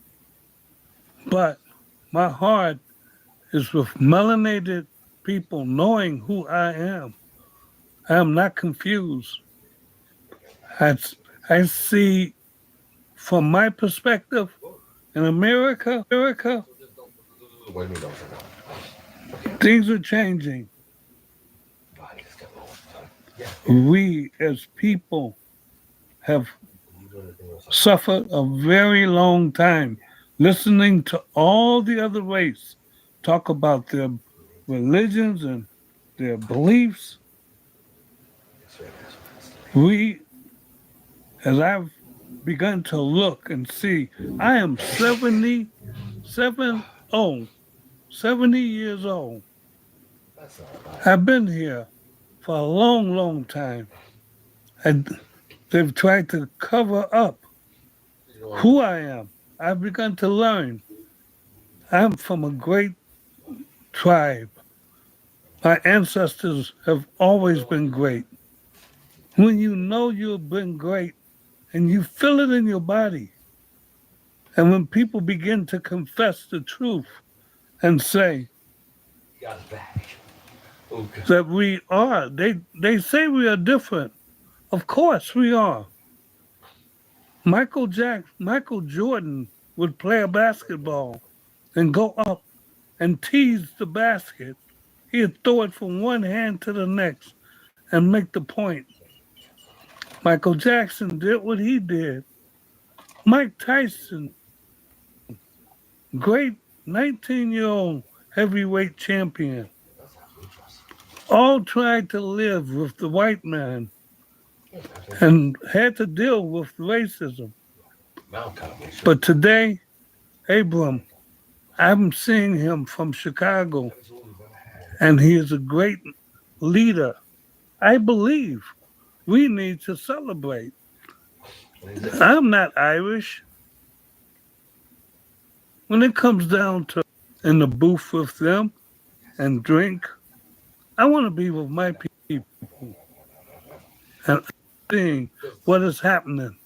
But my heart is with melanated people knowing who I am. I am not confused. I, I see from my perspective in America, things are changing. We as people have suffered a very long time listening to all the other race talk about their religions and their beliefs. We, as I've begun to look and see, I am 70 years old. I've been here for a long, long time. And they've tried to cover up who I am. I've begun to learn. I'm from a great tribe. My ancestors have always been great. When you know you've been great and you feel it in your body, and when people begin to confess the truth and say that we are, they say we are different. Of course we are. Michael Jordan would play a basketball and go up and tease the basket. He'd throw it from one hand to the next and make the point. Michael Jackson did what he did. Mike Tyson, great 19-year-old heavyweight champion, all tried to live with the white man and had to deal with racism. But today, Abram, I'm seeing him from Chicago, and he is a great leader. I believe we need to celebrate. I'm not Irish. When it comes down to in the booth with them and drink, I want to be with my people and seeing what is happening.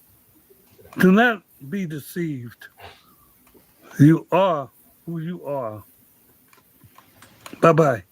Do not be deceived. You are who you are. Bye-bye.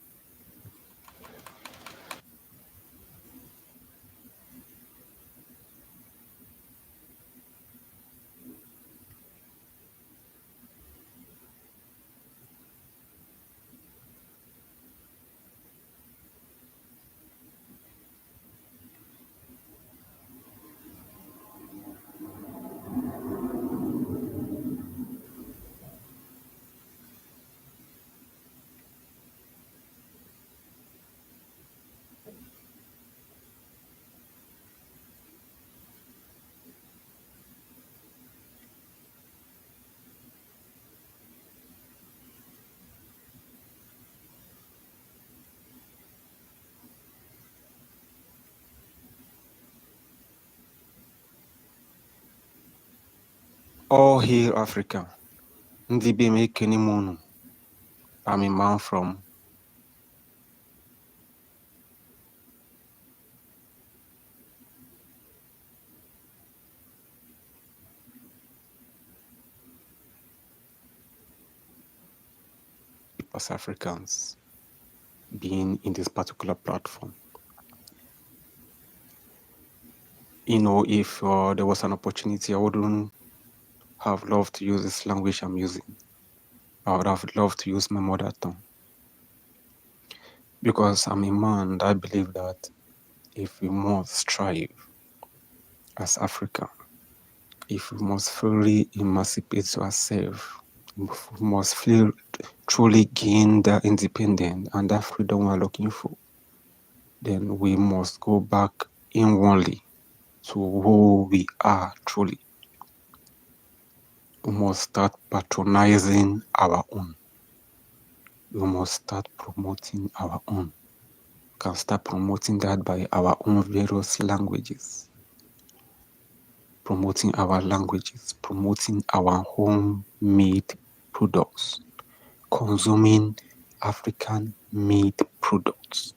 All hail Africa. Ndị be m ekene m unu. I'm a man from as Africans being in this particular platform. You know, if there was an opportunity, I wouldn't have loved to use this language I'm using. I would have loved to use my mother tongue. Because I'm a man that believe that if we must strive as Africa, if we must fully emancipate ourselves, we must feel truly gain the independence and that freedom we're looking for, then we must go back inwardly to who we are truly. We must start patronizing our own. We must start promoting our own. We can start promoting that by our own various languages. Promoting our languages, promoting our home-made products, consuming African made products.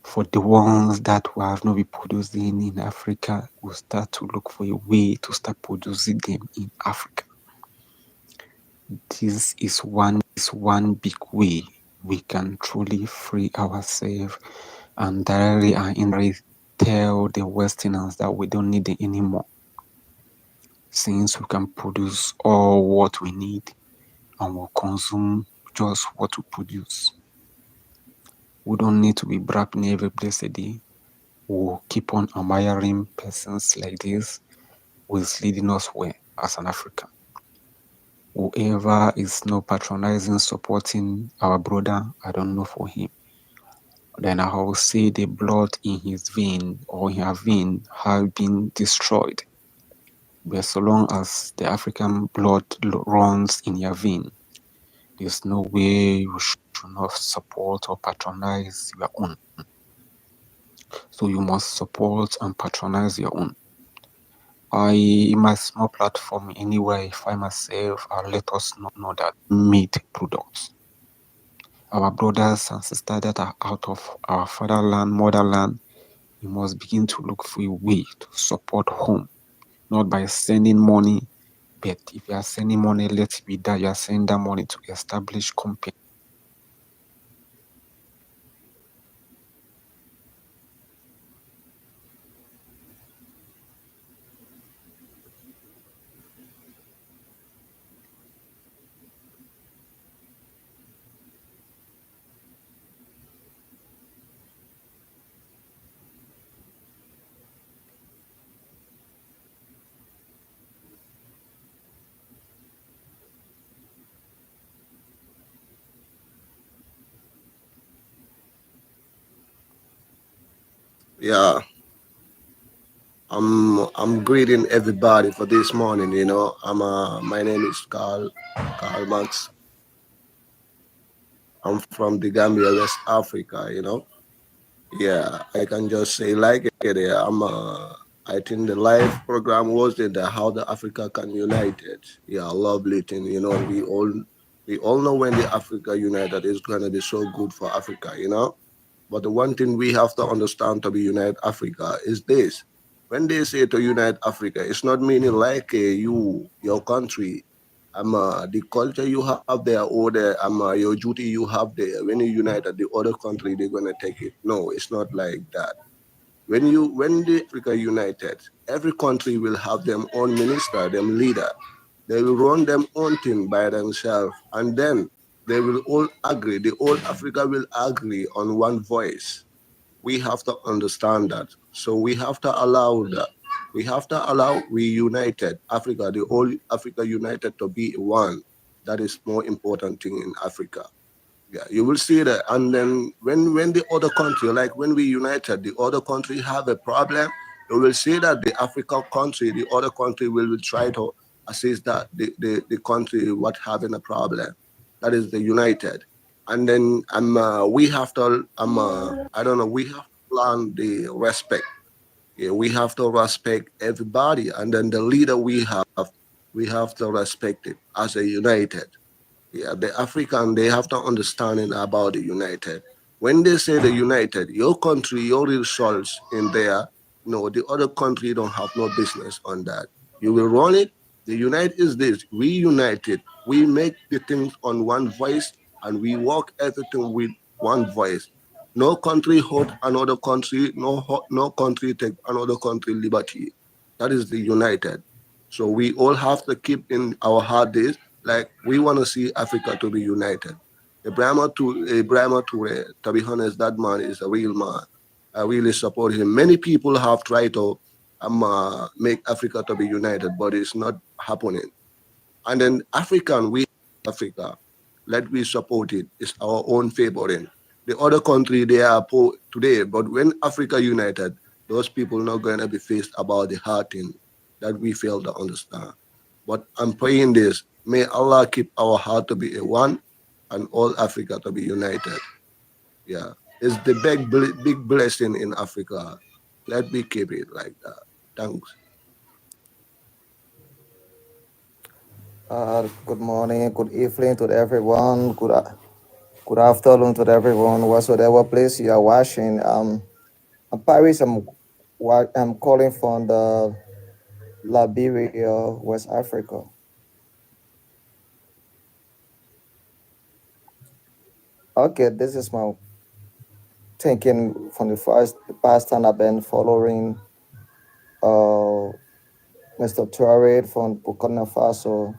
For the ones that we have not been producing in Africa, we'll start to look for a way to start producing them in Africa. This is one big way we can truly free ourselves and directly and indirectly tell the Westerners that we don't need it anymore. Since we can produce all what we need and we'll consume just what we produce. We don't need to be bragging every blessed day. We'll keep on admiring persons like this who is leading us well as an African. Whoever is not patronizing, supporting our brother, I don't know for him. Then I will say the blood in his vein or in her vein have been destroyed. But so long as the African blood runs in your vein, there's no way you should not support or patronize your own. So you must support and patronize your own. In my small platform, anywhere I find myself, I'll let us know that meat products. Our brothers and sisters that are out of our fatherland, motherland, we must begin to look for a way to support home, not by sending money, but if you are sending money, let it be that you are sending that money to establish company. Yeah, I'm greeting everybody for this morning. My name is Carl Max. I'm from the Gambia, West Africa. Yeah, I can just say like it. Yeah, I think the live program was in the how the Africa can unite it. Yeah, lovely thing. We all know when the Africa united is gonna be so good for Africa. But the one thing we have to understand to be unite Africa is this. When they say to unite Africa, it's not meaning like your country, the culture you have there or your duty you have there. When you unite the other country, they're gonna take it. No, it's not like that. When the Africa united, every country will have their own minister, their leader. They will run their own thing by themselves, and then they will all agree. The whole Africa will agree on one voice. We have to understand that. So we have to allow that. We have to allow we united Africa, the whole Africa united to be one. That is more important thing in Africa. Yeah, you will see that. And then when the other country, like when we united, the other country have a problem, you will see that the African country, the other country will try to assist that the country what having a problem. That is the united. And then we have to I don't know, we have to plan the respect. Yeah, we have to respect everybody. And then the leader we have to respect it as a united. Yeah, the African, they have to understanding about the United. When they say the United, your country, your results in there, no, the other country don't have no business on that. You will run it. The United is this. We united. We make the things on one voice and we work everything with one voice. No country hold another country. No country take another country liberty. That is the United. So we all have to keep in our heart this like we want to see Africa to be united. Ibrahim Toure, to be honest, that man is a real man. I really support him. Many people have tried to make Africa to be united, but it's not happening. And then we Africa, let we support it. It's our own favoring. The other country, they are poor today, but when Africa united, those people not going to be faced about the hard thing that we fail to understand. But I'm praying this, may Allah keep our heart to be a one and all Africa to be united. Yeah. It's the big blessing in Africa. Let me keep it like that. Thanks. Good morning, good evening to everyone. Good afternoon to everyone, whatsoever place you are watching. I'm Paris. I'm calling from the Liberia, West Africa. Okay, this is my thinking from the past time I've been following Mr. Traore from Burkina Faso.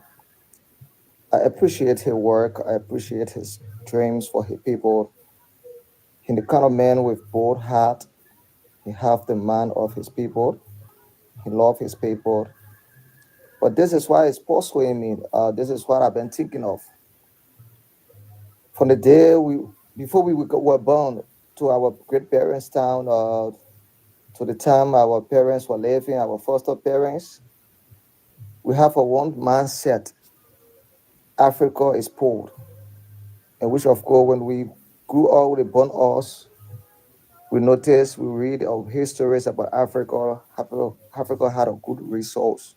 I appreciate his work. I appreciate his dreams for his people. He's the kind of man with bold heart. He have the man of his people. He love his people. But this is why it's pursuing me. This is what I've been thinking of. From the day before we were born to our great parents' town, to the time our parents were living, our foster parents, we have a one mindset. Africa is poor. And which of course when we grew up, they born us, we notice, we read of histories about Africa. Africa had a good resource.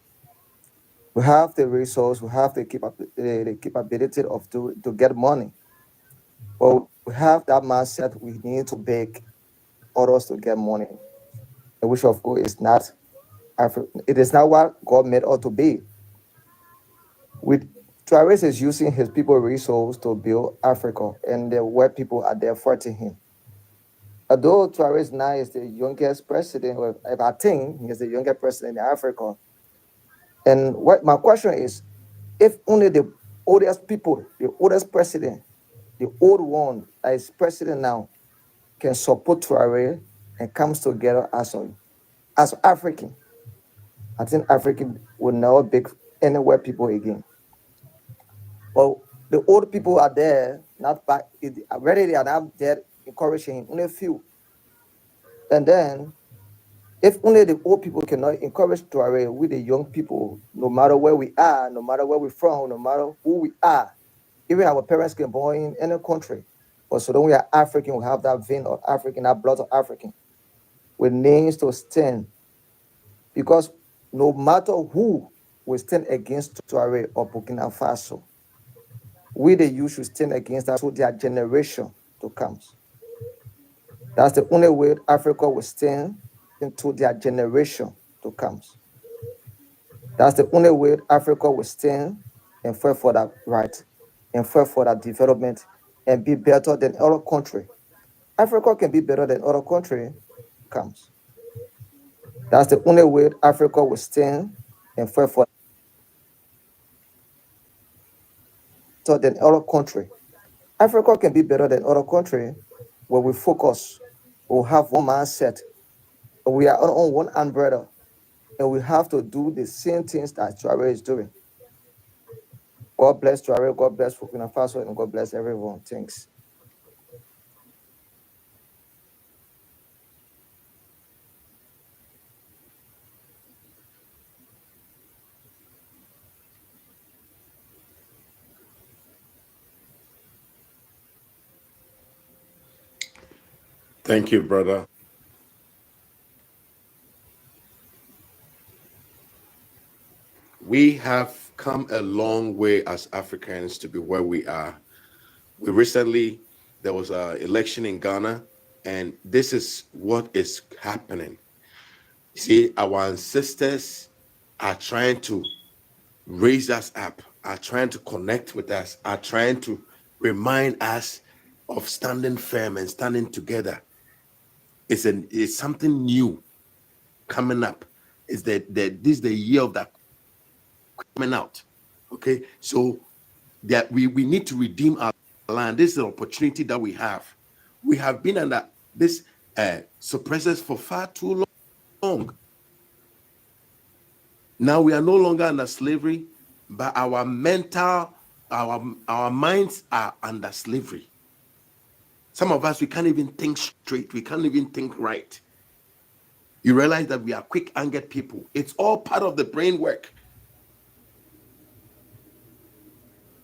We have the resource, we have the capability of to get money. But we have that mindset we need to beg others to get money, which of course is not it is not what God made us to be. With Travis is using his people resource to build Africa and the white people are there fighting him. Although Travis now is the youngest president, or I think he is the youngest president in Africa. And what my question is, if only the oldest people, the oldest president, the old one that is president now, can support Traore and comes together as African, I think African will never be anywhere people again. But the old people are there, not back already they are not there encouraging only a few. And then if only the old people cannot encourage Traore with the young people, no matter where we are, no matter where we're from, no matter who we are, even our parents can born in any country. But so then we are African, we have that vein of African, that blood of African. We need to stand. Because no matter who will stand against Traore or Burkina Faso, we the youth should stand against that to their generation to come. That's the only way Africa will stand into their generation to come. That's the only way Africa will stand and fight for that right and fight for that development and be better than other country. Africa can be better than other country comes. That's the only way Africa will stand and fight for than other country. Africa can be better than other country where we focus, we have one mindset, we are on one umbrella, and we have to do the same things that Traore is doing. God bless Traore, God bless Burkina Faso, and God bless everyone. Thanks. Thank you, brother. We have come a long way as Africans to be where we are. There was an election in Ghana, and this is what is happening. See, our ancestors are trying to raise us up, are trying to connect with us, are trying to remind us of standing firm and standing together. It's something new coming up. Is that this is the year of that coming out? Okay, so that we need to redeem our land. This is an opportunity that we have. We have been under this suppressors for far too long. Now we are no longer under slavery, but our minds are under slavery. Some of us, we can't even think straight. We can't even think right. You realize that we are quick-angered people. It's all part of the brain work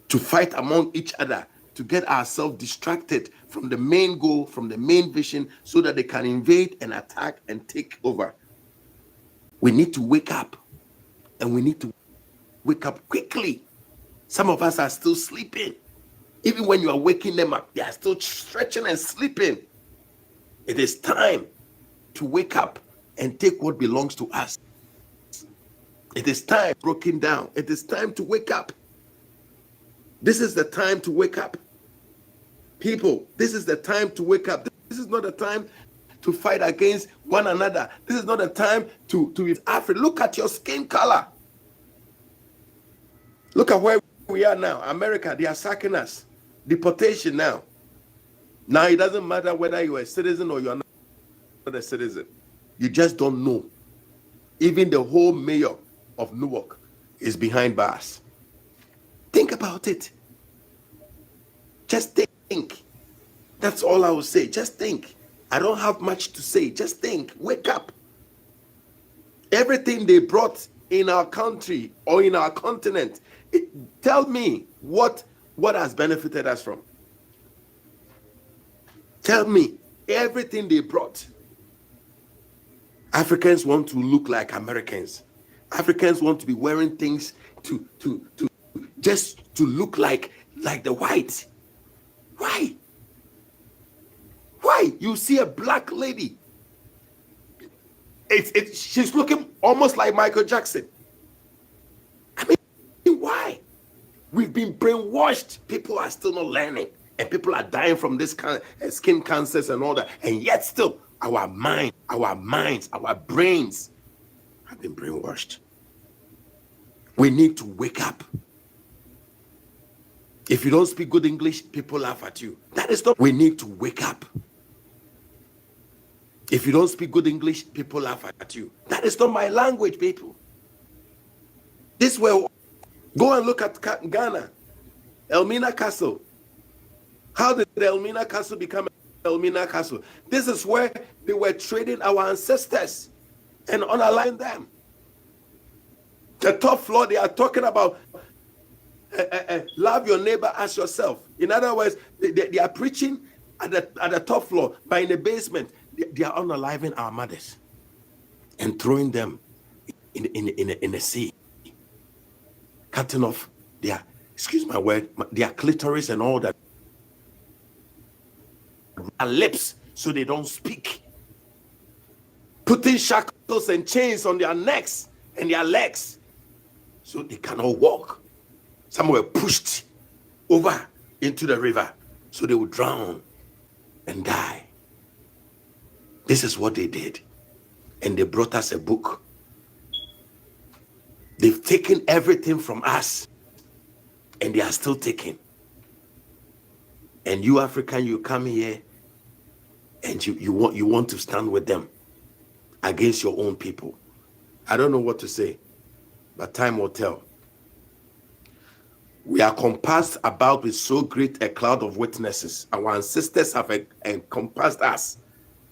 to fight among each other, to get ourselves distracted from the main goal, from the main vision, so that they can invade and attack and take over. We need to wake up, and we need to wake up quickly. Some of us are still sleeping. Even when you are waking them up, they are still stretching and sleeping. It is time to wake up and take what belongs to us. It is time broken down. It is time to wake up. This is the time to wake up. People, this is the time to wake up. This is not a time to fight against one another. This is not a time to Africa. Look at your skin color. Look at where we are now. America, they are sacking us. Deportation now. Now it doesn't matter whether you're a citizen or you're not a citizen. You just don't know. Even the whole mayor of Newark is behind bars. Think about it. Just think. That's all I will say. Just think. I don't have much to say. Just think. Wake up. Everything they brought in our country or in our continent, tell me what has benefited us from. Tell me everything they brought. Africans want to look like Americans. Africans want to be wearing things to just to look like the whites. Why? Why? You see a black lady, she's looking almost like Michael Jackson. I mean, why? We've been brainwashed. People are still not learning, and people are dying from this kind of skin cancers and all that. And yet still, our minds, our brains have been brainwashed. We need to wake up. If you don't speak good English, people laugh at you. That is not. We need to wake up. If you don't speak good English, people laugh at you. That is not my language, people. This way, go and look at Ghana, Elmina Castle. How did the Elmina Castle become Elmina Castle? This is where they were trading our ancestors and unaligned them. The top floor, they are talking about love your neighbor as yourself. In other words, they are preaching at the top floor, but in the basement, they are unaliving our mothers and throwing them in the sea, cutting off their, excuse my word, their clitoris and all that, their lips, so they don't speak, putting shackles and chains on their necks and their legs so they cannot walk. Some were pushed over into the river so they would drown and die. This is what they did. And they brought us a book. They've taken everything from us, and they are still taking. And you African, you come here and you want to stand with them against your own people. I don't know what to say, but time will tell. We are compassed about with so great a cloud of witnesses. Our ancestors have encompassed us,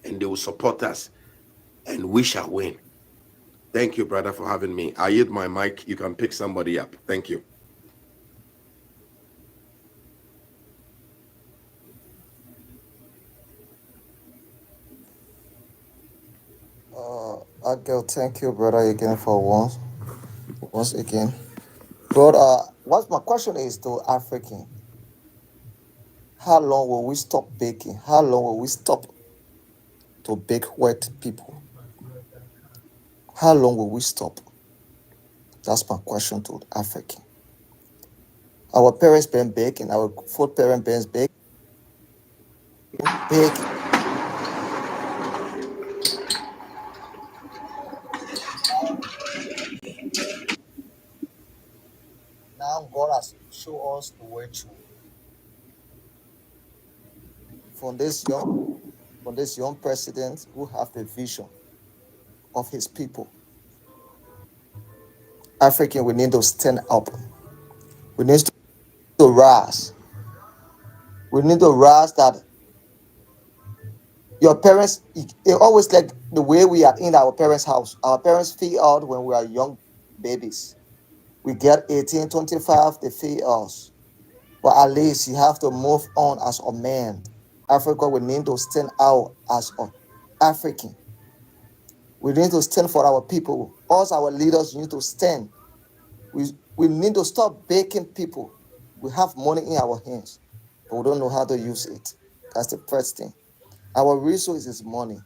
and they will support us, and we shall win. Thank you, brother, for having me. I yield my mic. You can pick somebody up. Thank you. Agil, thank you, brother, again for once again. But what my question is to African: how long will we stop baking? How long will we stop to bake white people? How long will we stop? That's my question to African. Our parents been baking, our fourth parent been baking. Now God has shown us the way through. from this young president who have a vision of his people. African, we need to stand up. We need to rise. We need to rise that your parents, they always like the way we are in our parents' house. Our parents feel out when we are young babies. We get 18, 25, they feel us. But at least you have to move on as a man. Africa, we need to stand out as an African. We need to stand for our people. Us, our leaders, need to stand. We need to stop begging people. We have money in our hands, but we don't know how to use it. That's the first thing. Our resource is money.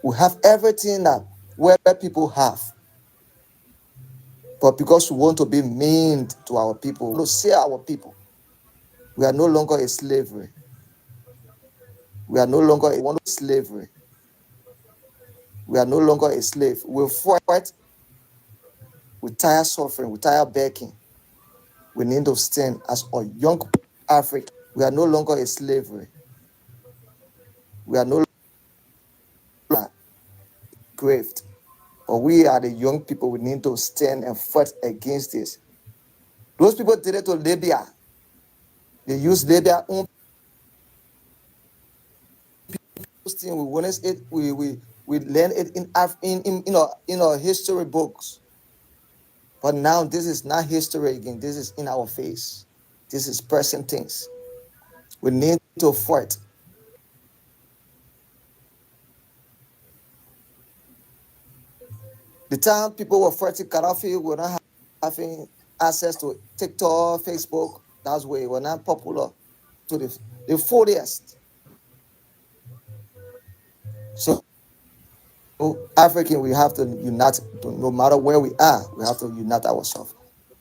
We have everything that where people have. But because we want to be mean to our people, we want to see our people. We are no longer a slavery. We are no longer a slavery. We are no longer a slave. We fight. We tire suffering. We tire begging. We need to stand as a young African. We are no longer a slavery. We are no longer graved. But we are the young people. We need to stand and fight against this. Those people did it to Libya. They used Libya own thing. We witness it. We learn it in our history books. But now this is not history again. This is in our face. This is present things. We need to fight. The time people were fighting Gaddafi, were not having access to TikTok, Facebook. That's why we're not popular to the fullest. So African, we have to unite. No matter where we are, we have to unite ourselves.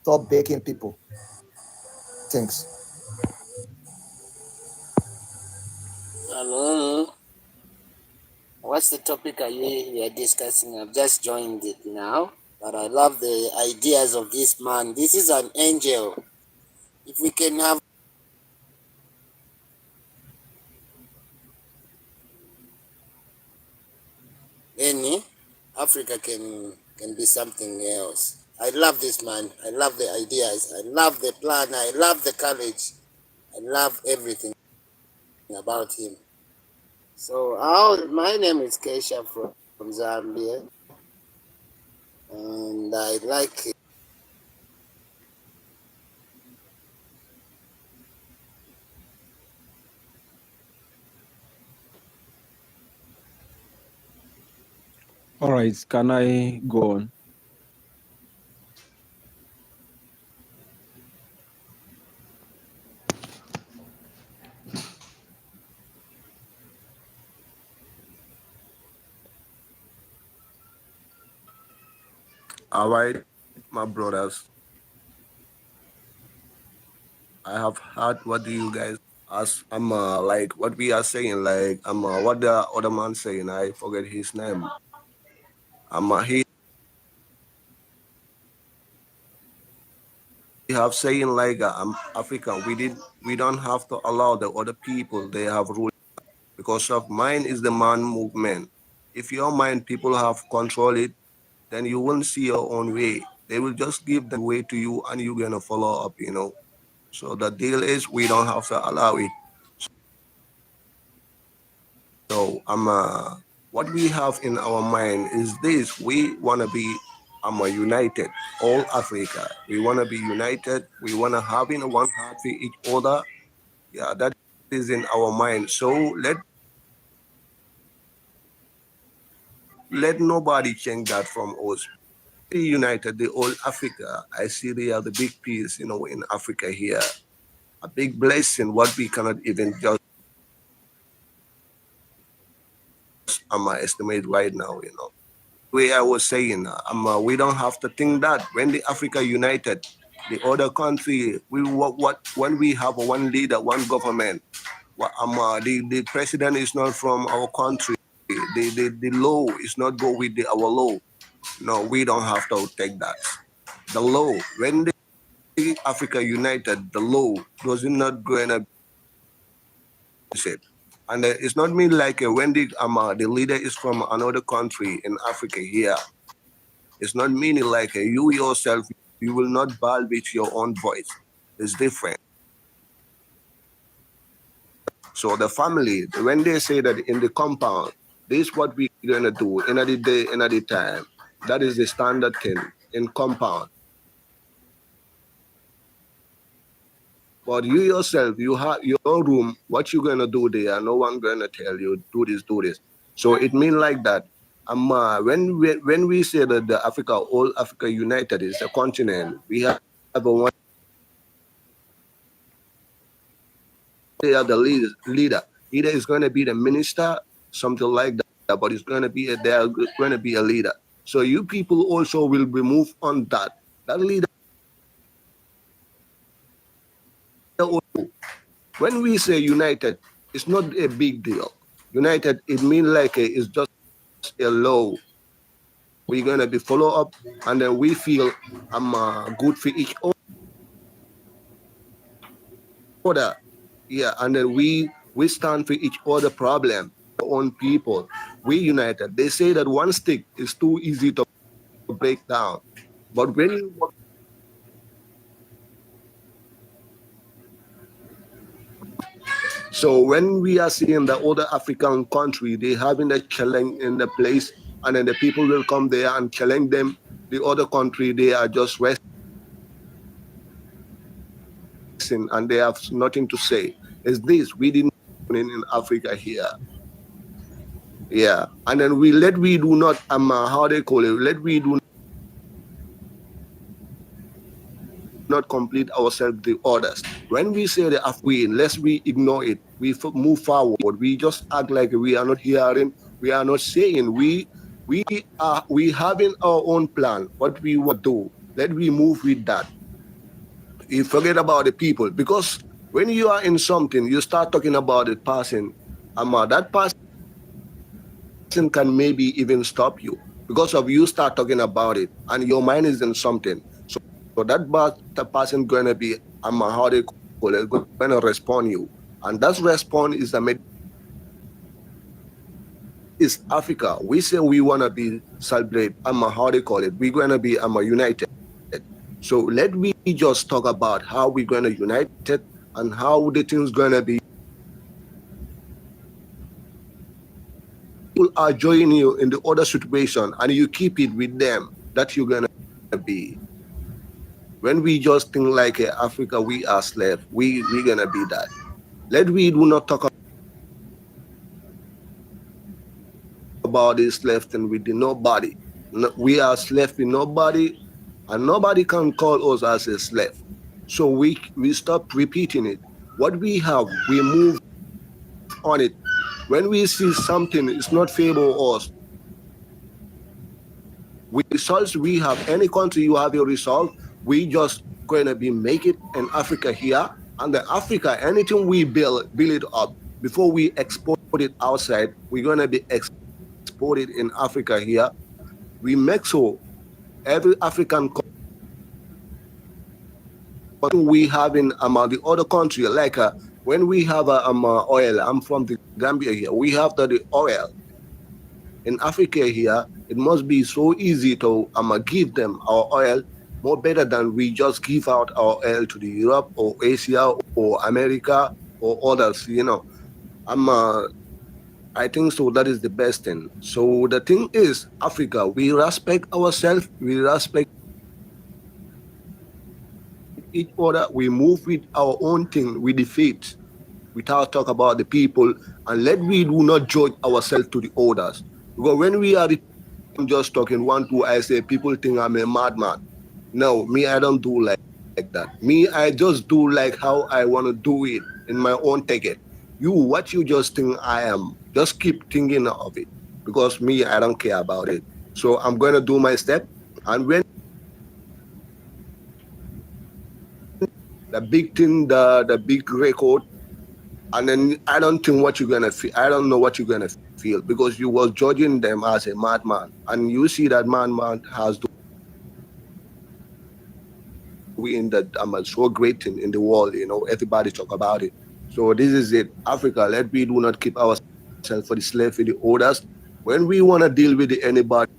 Stop begging people. Thanks. Hello. What's the topic you are discussing? I've just joined it now, but I love the ideas of this man. This is an angel. If we can have any, Africa can be something else. I love this man. I love the ideas. I love the plan. I love the courage. I love everything about him. So, my name is Keisha from Zambia, and I like it. All right, can I go on? All right, my brothers. I have heard what do you guys as I'm like what we are saying, like what the other man saying, I forget his name. He have saying like I'm African. We don't have to allow the other people they have rule because of mine is the man movement. If your mind people have control it, then you won't see your own way. They will just give the way to you and you're gonna follow up, you know. So the deal is we don't have to allow it. So what we have in our mind is this: we want to be united, all Africa. We want to be united. We want to have in one heart for each other. Yeah, that is in our mind. So let nobody change that from us. Be united, the whole Africa. I see they are the big piece, you know, in Africa here. A big blessing. What we cannot even just estimate right now, you know. Way I was saying, we don't have to think that when the Africa united, the other country, we what when we have one leader, one government, the president is not from our country. The law is not go with our law. No, we don't have to take that. The law, when the Africa united, the law does not going to it. And it's not mean like when the leader is from another country in Africa here. It's not meaning like you yourself, you will not bow with your own voice. It's different. So the family, when they say that in the compound, this is what we're gonna do in a day, in a time. That is the standard thing in compound. But you yourself, you have your room. What you gonna do there? No one gonna tell you do this, do this. So it mean like that. When we say that the Africa, all Africa united is a continent, we have a one. They are the leader. Either it's gonna be the minister, something like that, but it's gonna be they are gonna be a leader. So you people also will be moved on that. That leader. When we say united, it's not a big deal. United, it means like it's just a law. We're gonna be follow up, and then we feel good for each other. Yeah, and then we stand for each other problem. Our own people, we united. They say that one stick is too easy to break down, but when you work. So when we are seeing the other African country, they having a challenge in the place, and then the people will come there and challenge them. The other country, they are just resting and they have nothing to say. Is this we didn't in Africa here? Yeah, and then we do not how they call it. We do not complete ourselves the orders. When we say the Afghan, lest we ignore it, we move forward. We just act like we are not hearing, we are not saying. We having our own plan. What we want to do, let we move with that. You forget about the people, because when you are in something, you start talking about the person. That person can maybe even stop you because of you start talking about it, and your mind is in something. So the person gonna be how they call it, gonna respond you, and that response is is Africa. We say we wanna be celebrate how they call it. We're gonna be united. So let me just talk about how we're gonna unite it and how the things gonna be. People are joining you in the other situation, and you keep it with them. That you're gonna be. When we just think like Africa, we are slave. We gonna be that. Let we do not talk about this left and with the nobody. No, we are slave with nobody, and nobody can call us as a slave. So we stop repeating it. What we have, we move on it. When we see something is not favor us, with results we have, any country you have your result, we just gonna be make it in Africa here. And the Africa, anything we build it up before we export it outside, we're gonna be exported in Africa here. We make so every African we have in the other country, like when we have oil, I'm from the Gambia here, we have the oil. In Africa here, it must be so easy to give them our oil more better than we just give out our oil to the Europe or Asia or America or others, I think so that is the best thing. So the thing is, Africa, we respect ourselves, we respect each other, we move with our own thing, we defeat without talk about the people, and let we do not judge ourselves to the others. Because when we are just talking one, two, I say people think I'm a madman. No, me, I don't do like that. Me, I just do like how I want to do it in my own ticket. You, what you just think I am, just keep thinking of it. Because me, I don't care about it. So I'm going to do my step. And when the big thing, the big record, and then I don't think what you're gonna feel. I don't know what you're gonna feel because you was judging them as a madman, and you see that madman has we in that so great in the world. Everybody talk about it. So this is it. Africa, let we do not keep ourselves for the slave, for the orders. When we want to deal with anybody,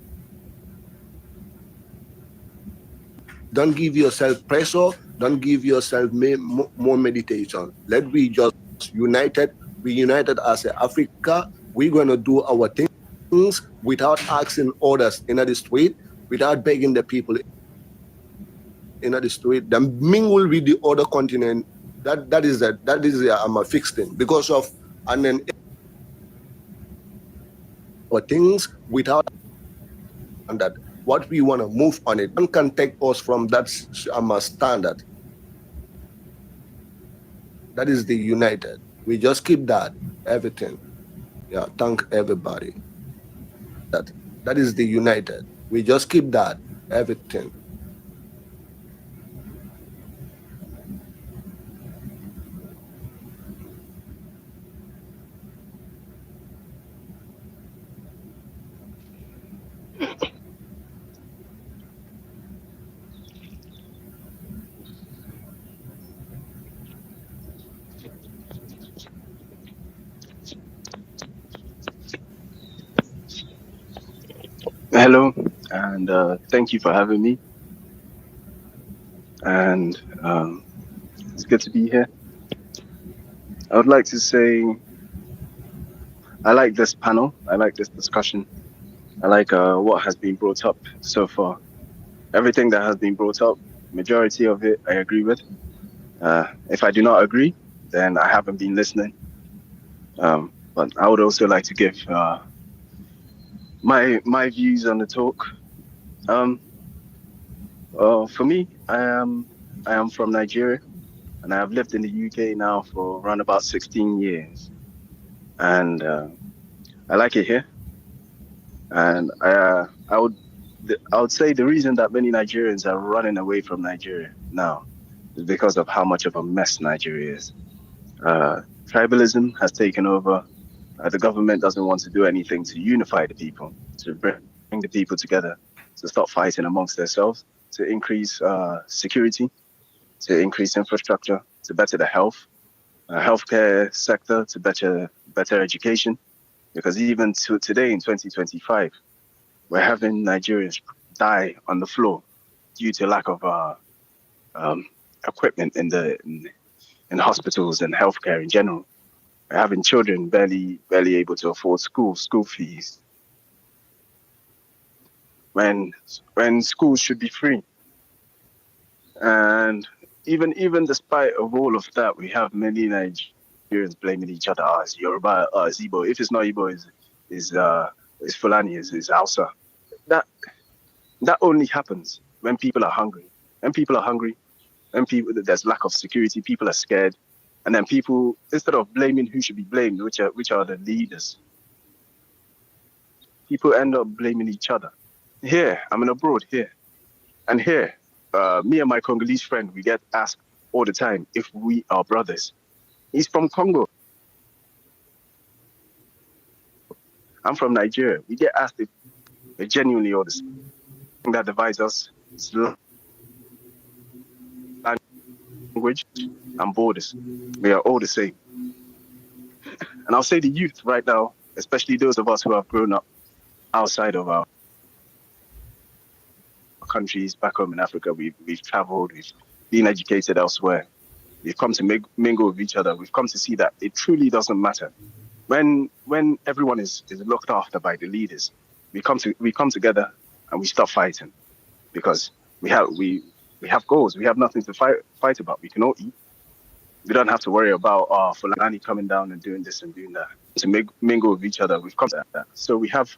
don't give yourself pressure. Don't give yourself more meditation. Let we just united. We united as a Africa. We're gonna do our things without asking orders in the street, without begging the people in the street. Then mingle with the other continent. That is a fixed thing because of, and then our things without that what we want to move on it. One can take us from that standard. That is the united. We just keep that everything. Yeah, thank everybody. That is the united. We just keep that everything. Hello, and thank you for having me. And it's good to be here. I would like to say I like this panel. I like this discussion. I like what has been brought up so far. Everything that has been brought up, majority of it, I agree with. If I do not agree, then I haven't been listening. But I would also like to give my views on the talk. For me, I am from Nigeria, and I have lived in the UK now for around about 16 years, and I like it here. And I would say the reason that many Nigerians are running away from Nigeria now is because of how much of a mess Nigeria is. Tribalism has taken over. The government doesn't want to do anything to unify the people, to bring the people together, to stop fighting amongst themselves, to increase security, to increase infrastructure, to better the healthcare sector, to better education. Because even today in 2025, we're having Nigerians die on the floor due to lack of equipment in hospitals and healthcare in general. We're having children barely able to afford school fees when schools should be free. And even despite of all of that, we have many Nigerians blaming each other. Oh, it's Yoruba, oh, it's Igbo. If it's not Igbo, is Fulani, is Hausa. That only happens when people are hungry. When people are hungry, when there's lack of security, people are scared, and then people, instead of blaming who should be blamed, which are the leaders, people end up blaming each other. Here, I'm in abroad here, and here, me and my Congolese friend, we get asked all the time if we are brothers. He's from Congo. I'm from Nigeria. We get asked if we're genuinely all the same. The thing that divides us is language and borders. We are all the same. And I'll say the youth right now, especially those of us who have grown up outside of our countries back home in Africa, we've traveled, we've been educated elsewhere. We've come to mingle with each other. We've come to see that it truly doesn't matter. When everyone is looked after by the leaders, we come together and we stop fighting because we have goals. We have nothing to fight about. We can all eat. We don't have to worry about Fulani coming down and doing this and doing that. To mingle with each other, we've come to that. So we have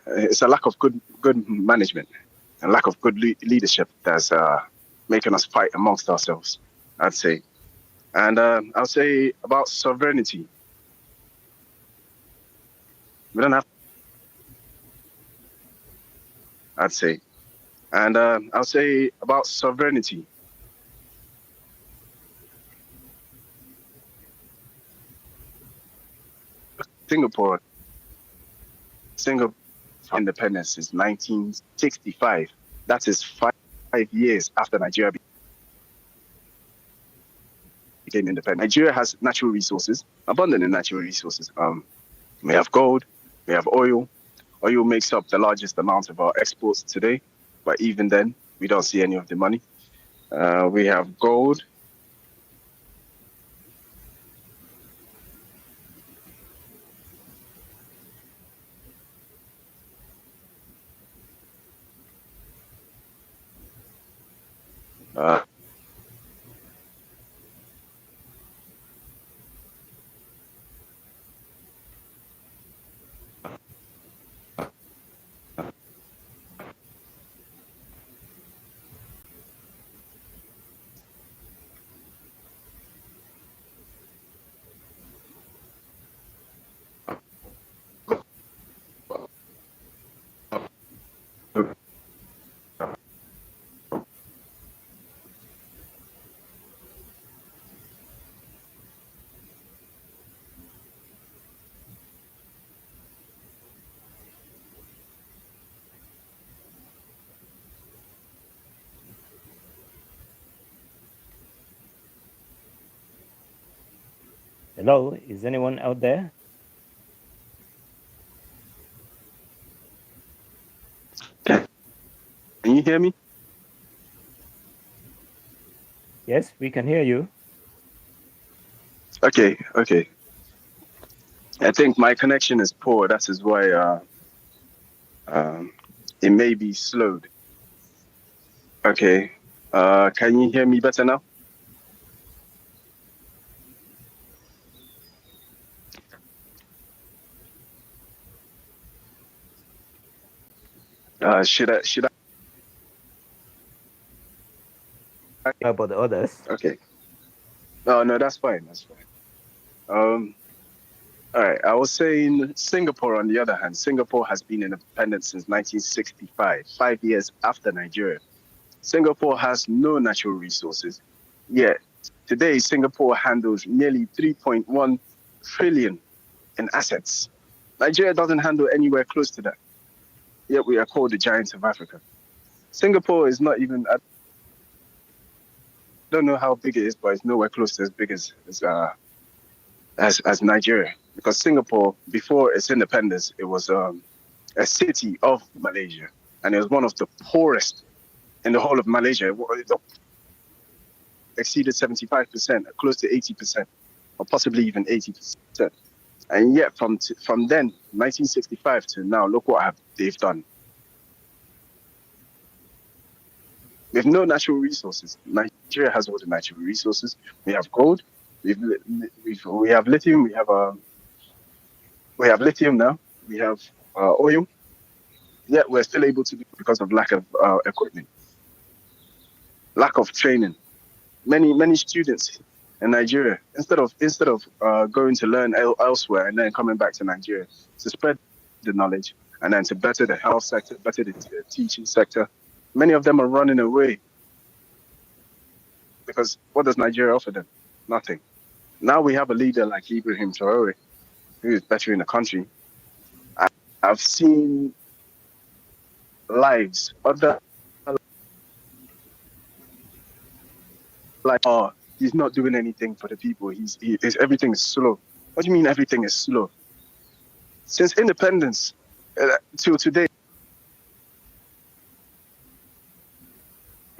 it's a lack of good management and lack of good leadership that's making us fight amongst ourselves, I'd say. And I'll say about sovereignty. We don't have, I'd say. And I'll say about sovereignty. Singapore independence is 1965. That is 5 years after Nigeria. became independent. Nigeria has natural resources, abundant in natural resources. We have gold, we have oil. Oil makes up the largest amount of our exports today, but even then, we don't see any of the money. We have gold. Uh, Hello, is anyone out there? Can you hear me? Yes, we can hear you. Okay. I think my connection is poor. That is why it may be slowed. Okay. Can you hear me better now? Should I? How about the others? Okay. No, that's fine. That's fine. All right. I was saying Singapore, on the other hand, Singapore has been independent since 1965, 5 years after Nigeria. Singapore has no natural resources. Yet today, Singapore handles nearly 3.1 trillion in assets. Nigeria doesn't handle anywhere close to that. Yet we are called the giants of Africa. Singapore is not even, I don't know how big it is, but it's nowhere close to as big as Nigeria. Because Singapore, before its independence, it was a city of Malaysia, and it was one of the poorest in the whole of Malaysia. It exceeded 75%, close to 80%, or possibly even 80%. And yet, from then, 1965 to now, look what they've done. We have no natural resources. Nigeria has all the natural resources. We have gold. We have lithium. We have lithium now. We have oil. Yet we're still able to do it because of lack of equipment, lack of training. Many students in Nigeria, instead of going to learn elsewhere and then coming back to Nigeria to spread the knowledge and then to better the health sector, better the teaching sector, many of them are running away because what does Nigeria offer them? Nothing. Now we have a leader like Ibrahim Traore, who is bettering the country. I've seen lives, other like, oh, he's not doing anything for the people. Everything is slow. What do you mean everything is slow? Since independence till today,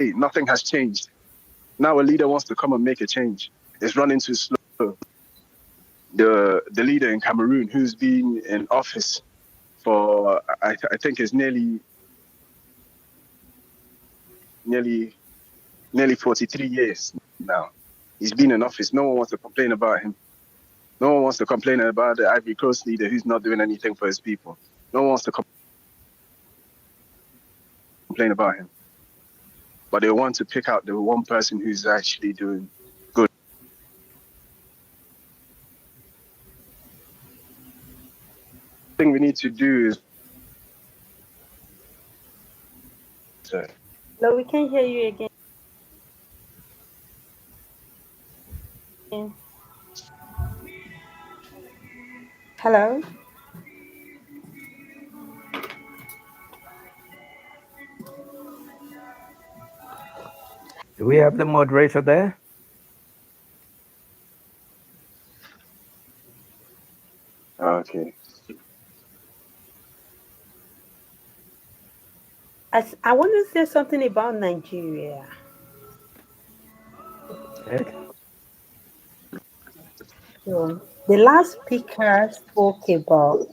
nothing has changed. Now a leader wants to come and make a change. It's running too slow. The leader in Cameroon, who's been in office for I think is nearly 43 years now. He's been in office. No one wants to complain about him. No one wants to complain about the Ivory Coast leader who's not doing anything for his people. No one wants to complain about him. But they want to pick out the one person who's actually doing good. The thing we need to do is No, we can't hear you again. Hello? Do we have the moderator there? Okay. I want to say something about Nigeria. Okay. So the last speaker spoke about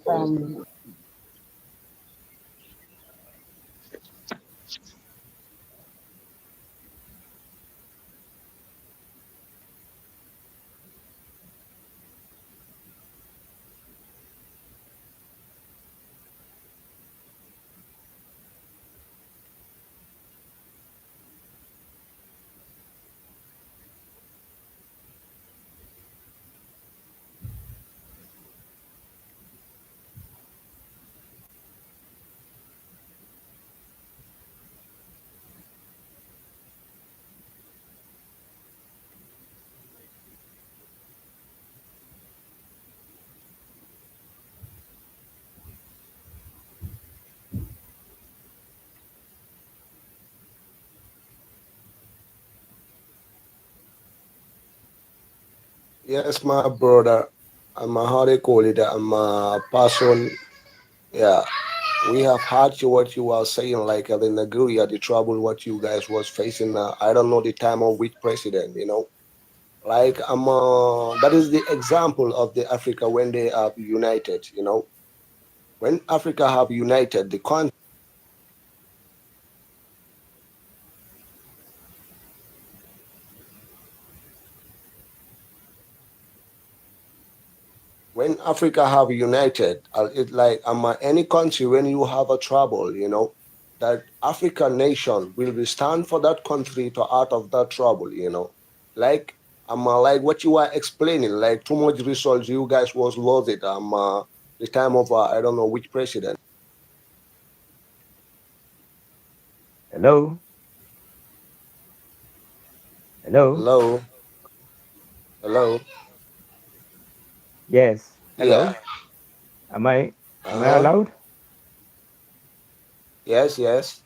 Yes, my brother. I'm a how they call it. I'm a person. Yeah, we have heard you what you are saying, like the Nigeria, the trouble what you guys was facing. I don't know the time of which president, Like that is the example of the Africa when they are united. When Africa have united, the country. When Africa have united, it like any country when you have a trouble, that African nation will be stand for that country to out of that trouble. Like like what you are explaining, like too much resources you guys was lost it. The time of I don't know which president. Hello? Hello? Hello, hello, Yes. yeah, Hello? Am I uh-huh, allowed? yes, yes.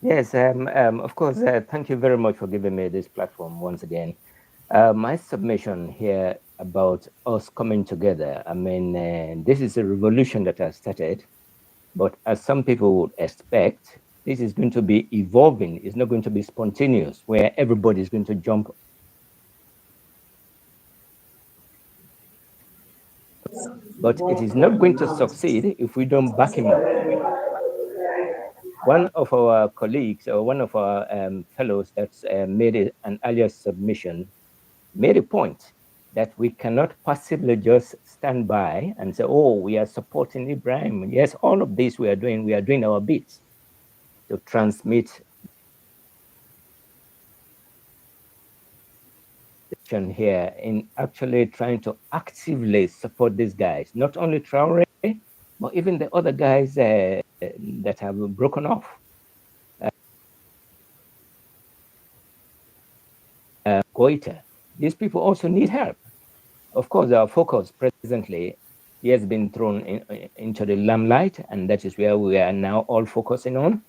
Yes, of course. Thank you very much for giving me this platform once again. My submission here about us coming together. I mean, this is a revolution that has started, but as some people would expect, this is going to be evolving. It's not going to be spontaneous, where everybody is going to jump. But it is not going to succeed if we don't back him up. One of our colleagues or one of our fellows that's made an earlier submission made a point that we cannot possibly just stand by and say, oh, we are supporting Ibrahim. Yes, all of this we are doing our bit to transmit here in actually trying to actively support these guys, not only Traore, but even the other guys that have broken off. Goita. These people also need help. Of course, our focus presently he has been thrown into the limelight, and that is where we are now all focusing on.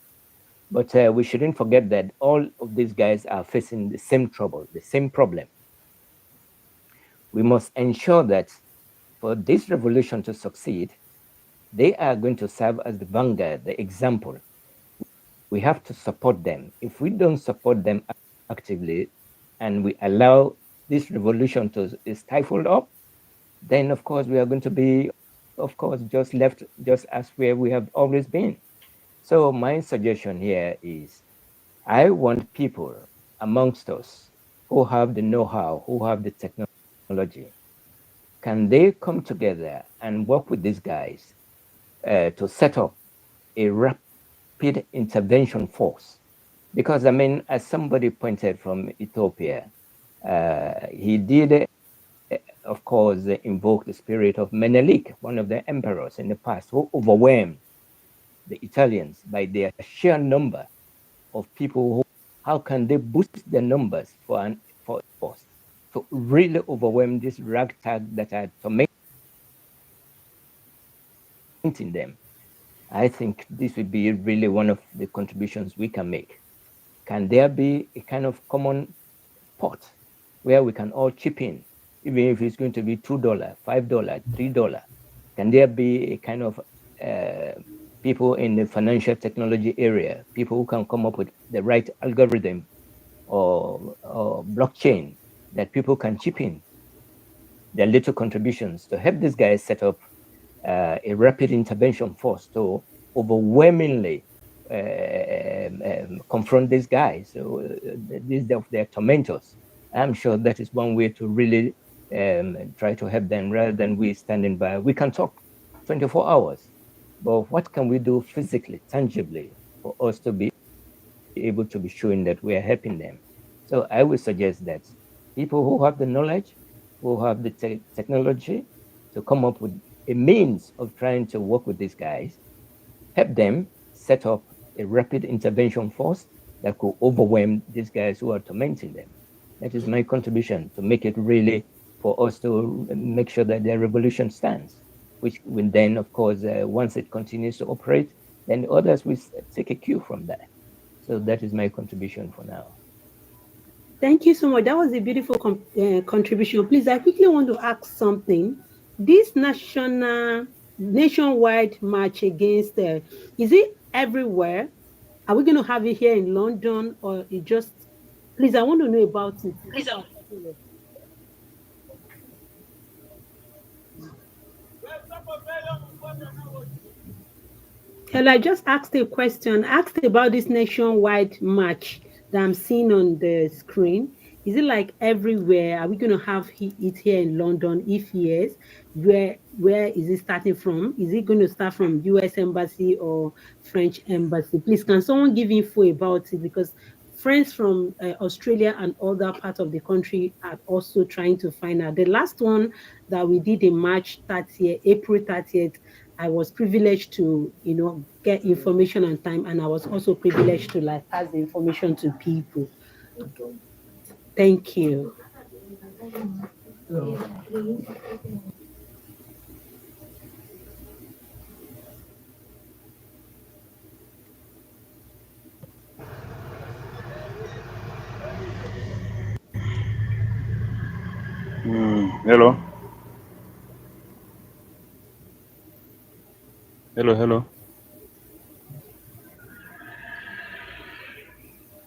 But we shouldn't forget that all of these guys are facing the same trouble, the same problem. We must ensure that for this revolution to succeed, they are going to serve as the vanguard, the example. We have to support them. If we don't support them actively and we allow this revolution to be stifled up, then of course we are going to be, of course, just left just as where we have always been. So my suggestion here is I want people amongst us who have the know-how, who have the technology, can they come together and work with these guys to set up a rapid intervention force? Because, I mean, as somebody pointed from Ethiopia, he did, of course, invoke the spirit of Menelik, one of the emperors in the past, who overwhelmed the Italians by their sheer number of people. How can they boost their numbers for a force to really overwhelm this ragtag that are tormenting them? I think this would be really one of the contributions we can make. Can there be a kind of common pot where we can all chip in, even if it's going to be $2, $5, $3? Can there be a kind of people in the financial technology area, people who can come up with the right algorithm or blockchain that people can chip in their little contributions to help these guys set up a rapid intervention force to overwhelmingly confront these guys, so, these of their tormentors. I'm sure that is one way to really try to help them rather than we standing by. We can talk 24 hours, but what can we do physically, tangibly, for us to be able to be showing that we are helping them? So I would suggest that people who have the knowledge, who have the technology to come up with a means of trying to work with these guys, help them set up a rapid intervention force that could overwhelm these guys who are tormenting them. That is my contribution to make it really for us to make sure that the revolution stands, which will then, of course, once it continues to operate, then others will take a cue from that. So that is my contribution for now. Thank you so much. That was a beautiful contribution. Please, I quickly want to ask something. This nationwide march against, is it everywhere? Are we going to have it here in London, or it just? Please, I want to know about it. Hello, I just asked a question. Asked about this nationwide march that I'm seeing on the screen. Is it like everywhere? Are we going to have it here in London? If yes, where is it starting from? Is it going to start from U.S. Embassy or French Embassy? Please, can someone give info about it? Because friends from Australia and other parts of the country are also trying to find out. The last one that we did in March 30th, April 30th, I was privileged to, get information on time, and I was also privileged to like pass the information to people. Thank you. Hello. Hello, hello.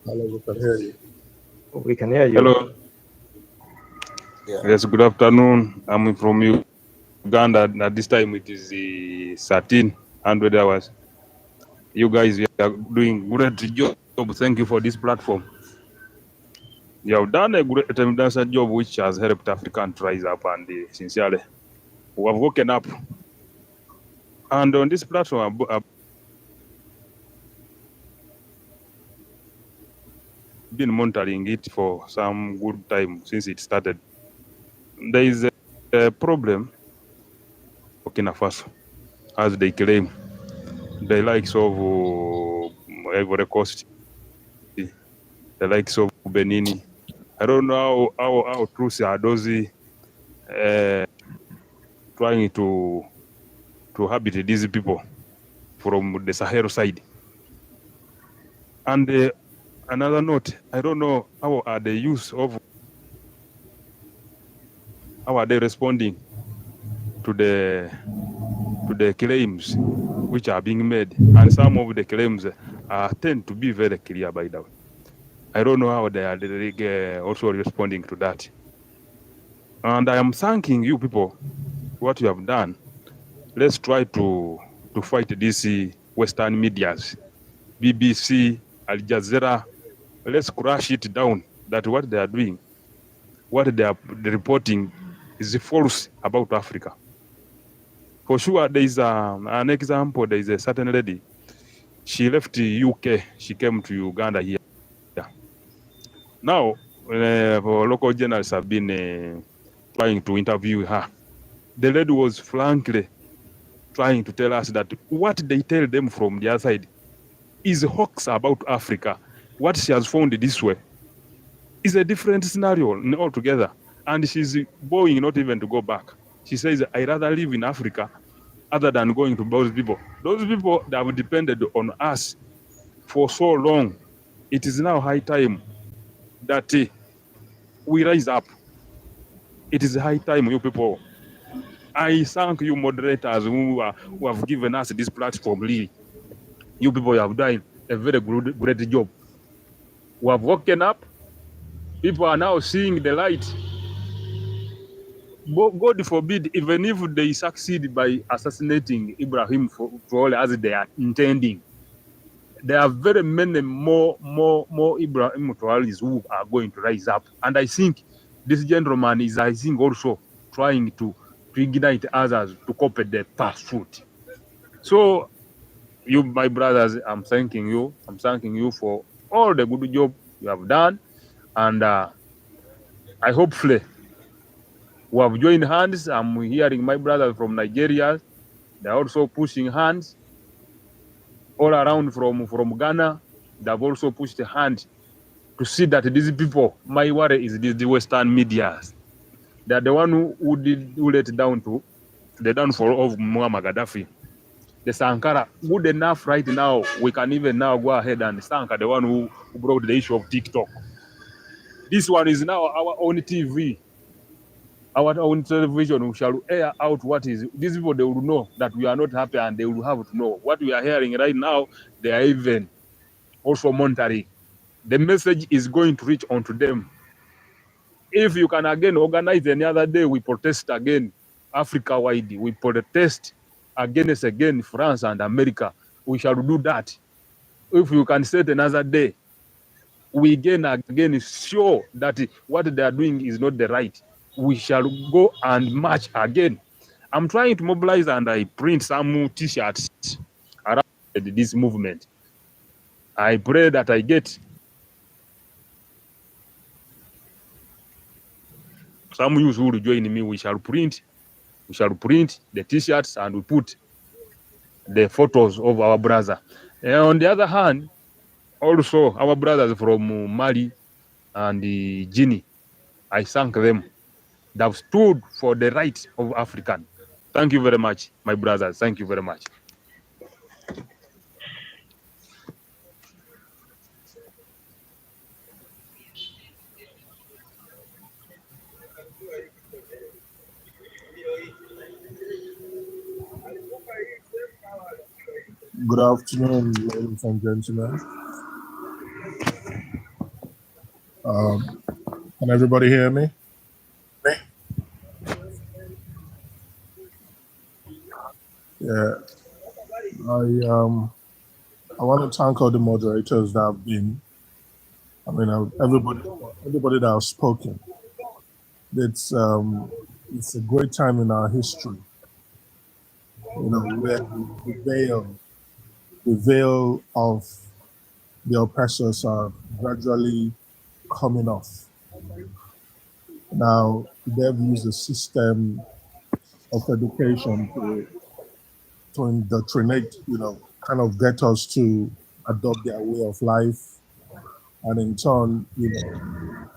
Hello, we can hear you. We can hear you. Hello. Yeah. Yes, good afternoon. I'm from Uganda. At this time, it is 1300 hours. You guys are doing great job. Thank you for this platform. You have done a great job which has helped Africa to rise up, and sincerely, we have woken up. And on this platform, I've been monitoring it for some good time since it started. There is a problem in Burkina Faso, as they claim. The likes of Ivory Coast, the likes of Benin. I don't know how true are those trying to habit these people from the Sahel side. And another note, I don't know how are the use of, how are they responding to the claims which are being made, and some of the claims tend to be very clear by the way. I don't know how they are also responding to that. And I am thanking you people what you have done. Let's try to fight these Western medias, BBC, Al Jazeera. Let's crush it down. That what they are doing, what they are reporting, is false about Africa. For sure, there is an example. There is a certain lady. She left the UK. She came to Uganda here. Now, local journalists have been trying to interview her. The lady was frankly trying to tell us that what they tell them from the other side is hoax about Africa. What she has found this way is a different scenario altogether. And she's going not even to go back. She says, I rather live in Africa other than going to those people. Those people that have depended on us for so long. It is now high time that we rise up. It is high time, you people, I thank you moderators who have given us this platform. Really, you people have done a very great job. We have woken up. People are now seeing the light. God forbid, even if they succeed by assassinating Ibrahim for as they are intending, there are very many more Ibrahim Traore's who are going to rise up. And I think this gentleman is, I think, also trying to ignite others to copy the pursuit. So, you, my brothers, I'm thanking you. I'm thanking you for all the good job you have done. And I hopefully we have joined hands. I'm hearing my brothers from Nigeria. They're also pushing hands all around from Ghana. They've also pushed a hand to see that these people, my worry is the Western media. They're the one who let down to the downfall of Muammar Gaddafi. The Sankara, good enough right now, we can even now go ahead and Sankara, the one who brought the issue of TikTok. This one is now our own TV, our own television. We shall air out what is. These people, they will know that we are not happy and they will have to know. What we are hearing right now, they are even also monitoring. The message is going to reach onto them. If you can again organize any other day, we protest again, Africa-wide. We protest again France and America. We shall do that. If you can set another day, we again show that what they are doing is not the right. We shall go and march again. I'm trying to mobilize and I print some T-shirts around this movement. I pray that I get some youth who will join me. We shall print the T-shirts and we put the photos of our brother. And on the other hand, also our brothers from Mali and Guinea, I thank them. They've stood for the rights of African. Thank you very much, my brothers. Thank you very much. Good afternoon, ladies and gentlemen. Can everybody hear me? Yeah. I want to thank all the moderators that have been. Everybody that has spoken. It's a great time in our history. Where the veil of the oppressors are gradually coming off. Now, they've used a system of education to indoctrinate, kind of get us to adopt their way of life, and in turn,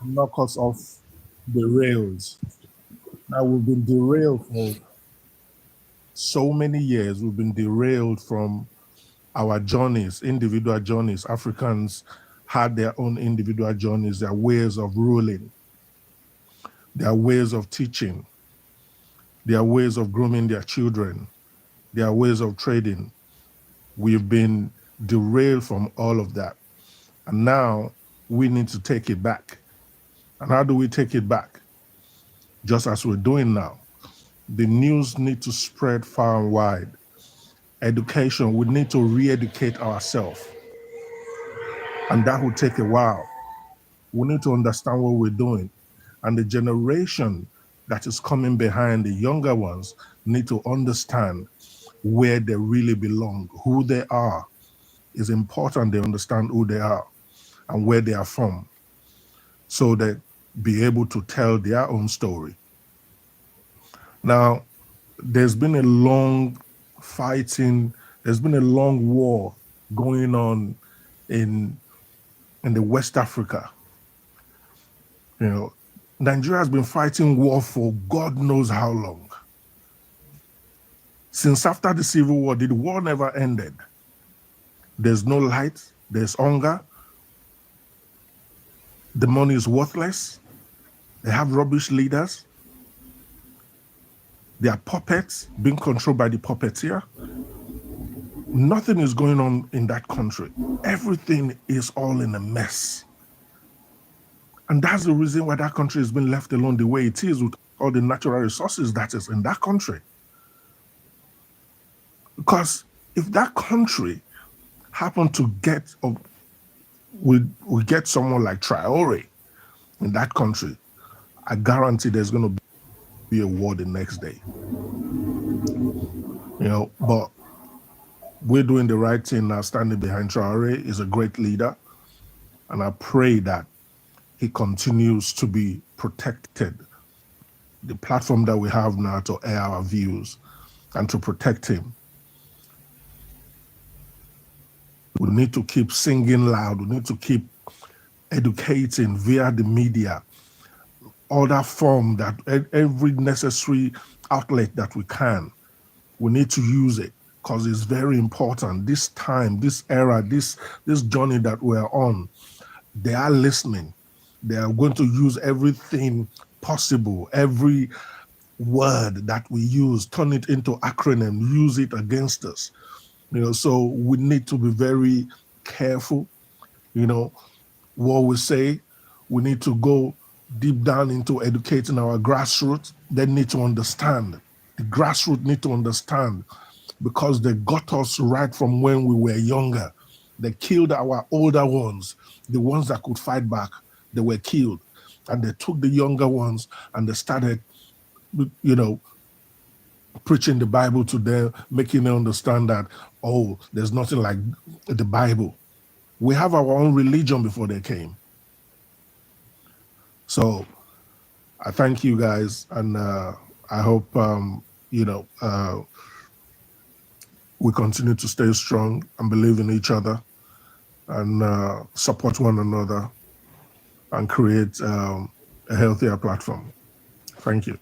knock us off the rails. Now, we've been derailed for so many years. We've been derailed from our journeys, individual journeys. Africans had their own individual journeys, their ways of ruling, their ways of teaching, their ways of grooming their children, their ways of trading. We've been derailed from all of that. And now we need to take it back. And how do we take it back? Just as we're doing now. The news need to spread far and wide. Education, we need to re-educate ourselves. And that will take a while. We need to understand what we're doing. And the generation that is coming behind, the younger ones, need to understand where they really belong, who they are. It's important they understand who they are and where they are from, so they be able to tell their own story. Now, there's been a long fighting, there's been a long war going on in the West Africa. Nigeria has been fighting war for God knows how long. Since after the Civil War, the war never ended. There's no light, there's hunger, the money is worthless, they have rubbish leaders. They are puppets being controlled by the puppeteer. Nothing is going on in that country. Everything is all in a mess. And that's the reason why that country has been left alone the way it is with all the natural resources that is in that country. Because if that country happened to get, we get someone like Traore in that country, I guarantee there's going to be a war the next day. But we're doing the right thing now, standing behind Traore. He's a great leader. And I pray that he continues to be protected. The platform that we have now to air our views and to protect him. We need to keep singing loud. We need to keep educating via the media, other form, that every necessary outlet that we can. We need to use it because it's very important. This time, this era, this journey that we're on, they are listening. They are going to use everything possible, every word that we use, turn it into acronym, use it against us. So we need to be very careful, what we say. We need to go deep down into educating our grassroots. They need to understand. The grassroots need to understand because they got us right from when we were younger. They killed our older ones, the ones that could fight back. They were killed. And they took the younger ones and they started, preaching the Bible to them, making them understand that, there's nothing like the Bible. We have our own religion before they came. So I thank you guys, and I hope we continue to stay strong and believe in each other and support one another and create a healthier platform. Thank you.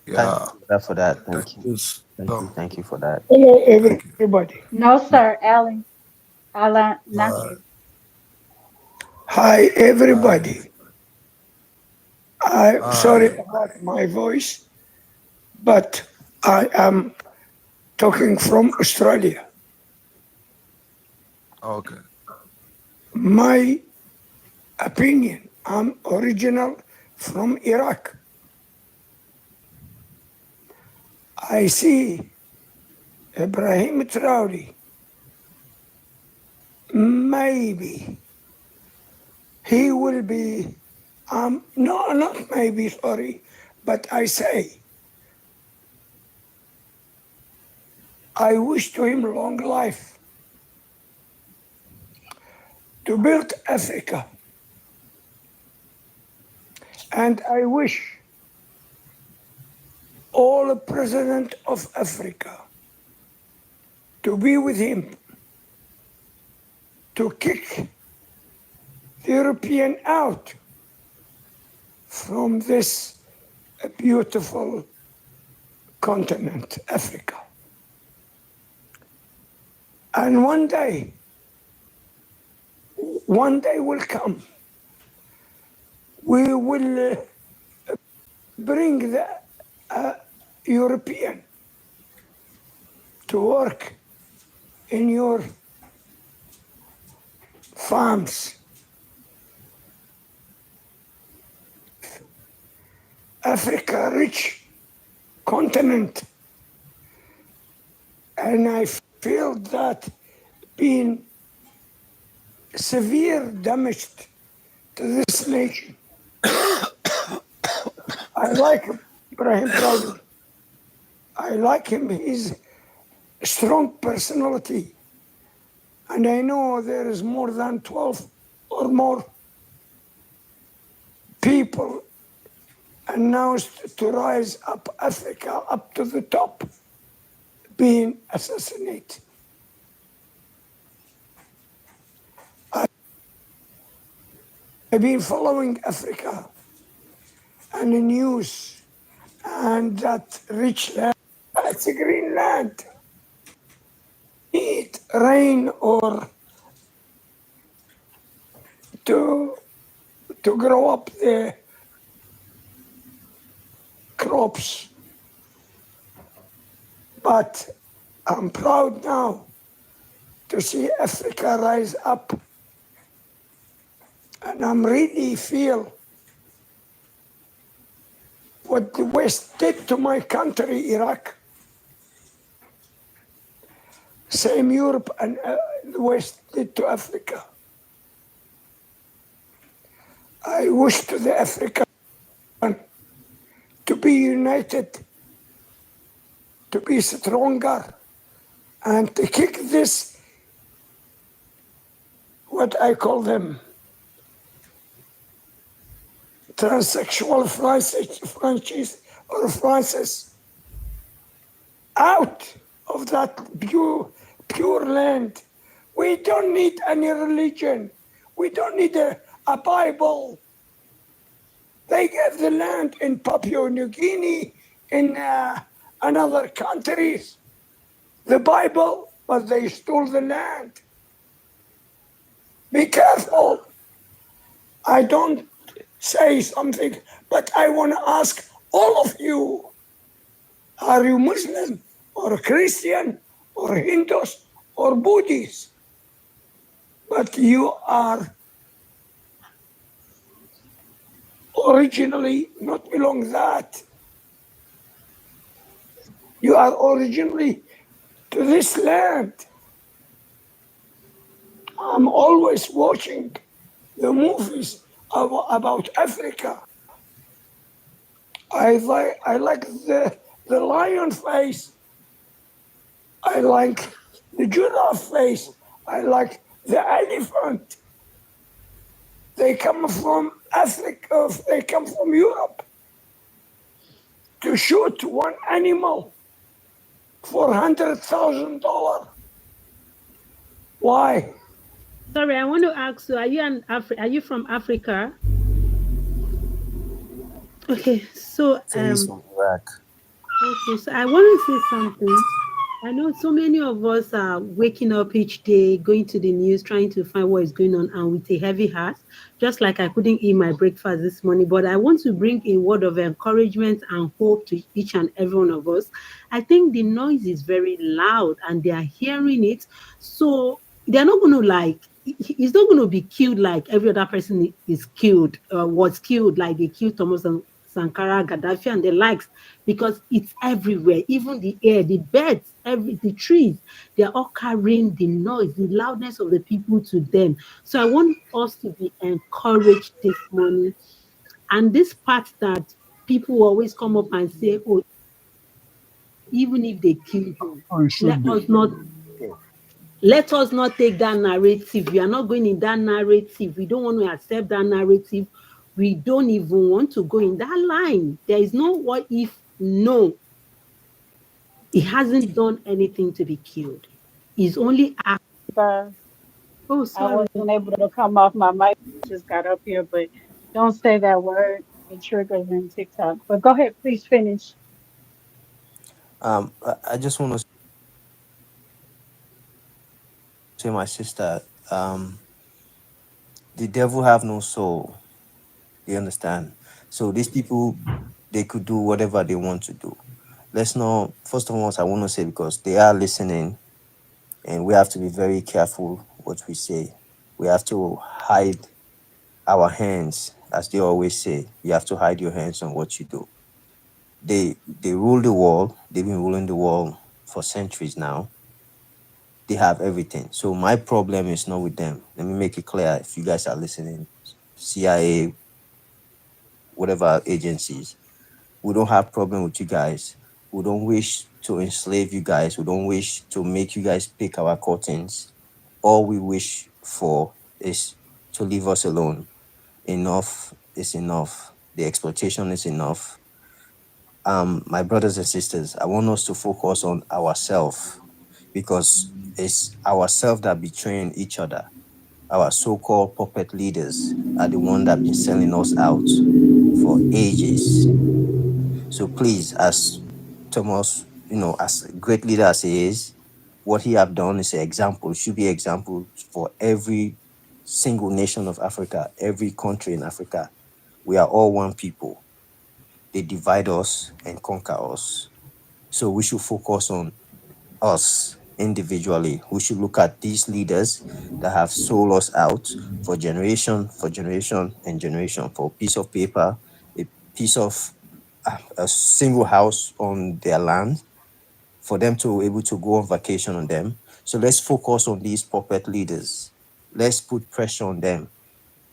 Yeah. For that. Thank you. Thank you for that. Hello, everybody. No, sir, Alan Nathan. Hi, everybody. I'm sorry about my voice, but I am talking from Australia. Okay. My opinion, I'm original from Iraq. I see Ibrahim Traori. Maybe he will be, no, not maybe, sorry, but I say, I wish to him long life to build Africa. And I wish all president of Africa to be with him, to kick the European out from this beautiful continent, Africa. And one day will come, we will bring the European to work in your farms. Africa, rich continent. And I feel that being severe damaged to this nation. I like Ibrahim Traore. I like him. He's a strong personality. And I know there is more than 12 or more people announced to rise up Africa up to the top, being assassinated. I've been following Africa and the news and that rich land, that's a green land. need rain or to grow up the crops. But I'm proud now to see Africa rise up. And I'm really feel what the West did to my country, Iraq. Same Europe and the West did to Africa. I wish to the African to be united, to be stronger, and to kick this, what I call them, transsexual Francis out of that pure land. We don't need any religion. We don't need a Bible. They gave the land in Papua New Guinea, in another countries, the Bible, but they stole the land. Be careful. I don't say something, but I want to ask all of you, are you Muslim or Christian or Hindus or Buddhist? But you are originally not belong that. You are originally to this land. I'm always watching the movies about Africa. I like the lion face. I like the giraffe face. I like the elephant. They come from Africa. They come from Europe to shoot one animal for $100,000. Why? Sorry, I want to ask you: Are you from Africa? Okay, so He's from Iraq. okay, so I want to say something. I know so many of us are waking up each day, going to the news, trying to find what is going on, and with a heavy heart, just like I couldn't eat my breakfast this morning. But I want to bring a word of encouragement and hope to each and every one of us. I think the noise is very loud and they are hearing it. So they're not going to he's not going to be killed like every other person is killed, was killed, like they killed Thomas and Sankara, Gaddafi, and the likes, because it's everywhere. Even the air, the birds, the trees, they're all carrying the noise, the loudness of the people to them. So I want us to be encouraged this morning. And this part that people always come up and say, oh, even if they kill him, Oh, it let should be. us not let us not take that narrative. We are not going in that narrative. We don't want to accept that narrative. We don't even want to go in that line. There is no what if, no. He hasn't done anything to be killed. He's only Sorry, oh, I sorry. wasn't able to come off my mic. Just got up here, but don't say that word. It triggers in TikTok. But go ahead, please finish. I just want to say, my sister, the devil have no soul. You understand? So these people, they could do whatever they want to do. Let's not. First of all, I want to say, because they are listening, and we have to be very careful what we say. We have to hide our hands, as they always say. You have to hide your hands on what you do. They rule the world. They've been ruling the world for centuries now. They have everything. So my problem is not with them. Let me make it clear. If you guys are listening, CIA, whatever agencies, we don't have problem with you guys. We don't wish to enslave you guys. We don't wish to make you guys pick our curtains. All we wish for is to leave us alone. Enough is enough. The exploitation is enough. My brothers and sisters, I want us to focus on ourselves, because it's ourselves that betraying each other. Our so-called puppet leaders are the one that been selling us out for ages. So please, as Thomas, as a great leader as he is, What he have done is an example, should be example for every single nation of Africa, every country in Africa. We are all one people. They divide us and conquer us. So we should focus on us individually. We should look at these leaders that have sold us out for generation, and generation for a piece of paper, a piece of a single house on their land, for them to able to go on vacation on them. So let's focus on these puppet leaders. Let's put pressure on them.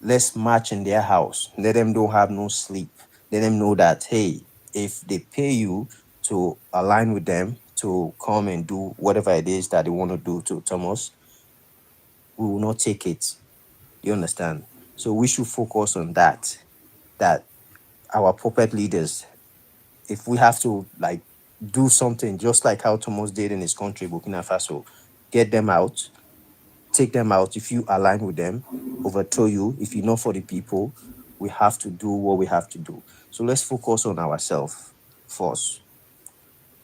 Let's march in their house. Let them don't have no sleep. Let them know that, hey, if they pay you to align with them to come and do whatever it is that they want to do to Thomas, we will not take it. You understand? So we should focus on that. That our puppet leaders, if we have to like do something just like how Thomas did in his country, Burkina Faso, get them out, take them out. If you align with them, overthrow you. If you're not for the people, we have to do what we have to do. So let's focus on ourselves first.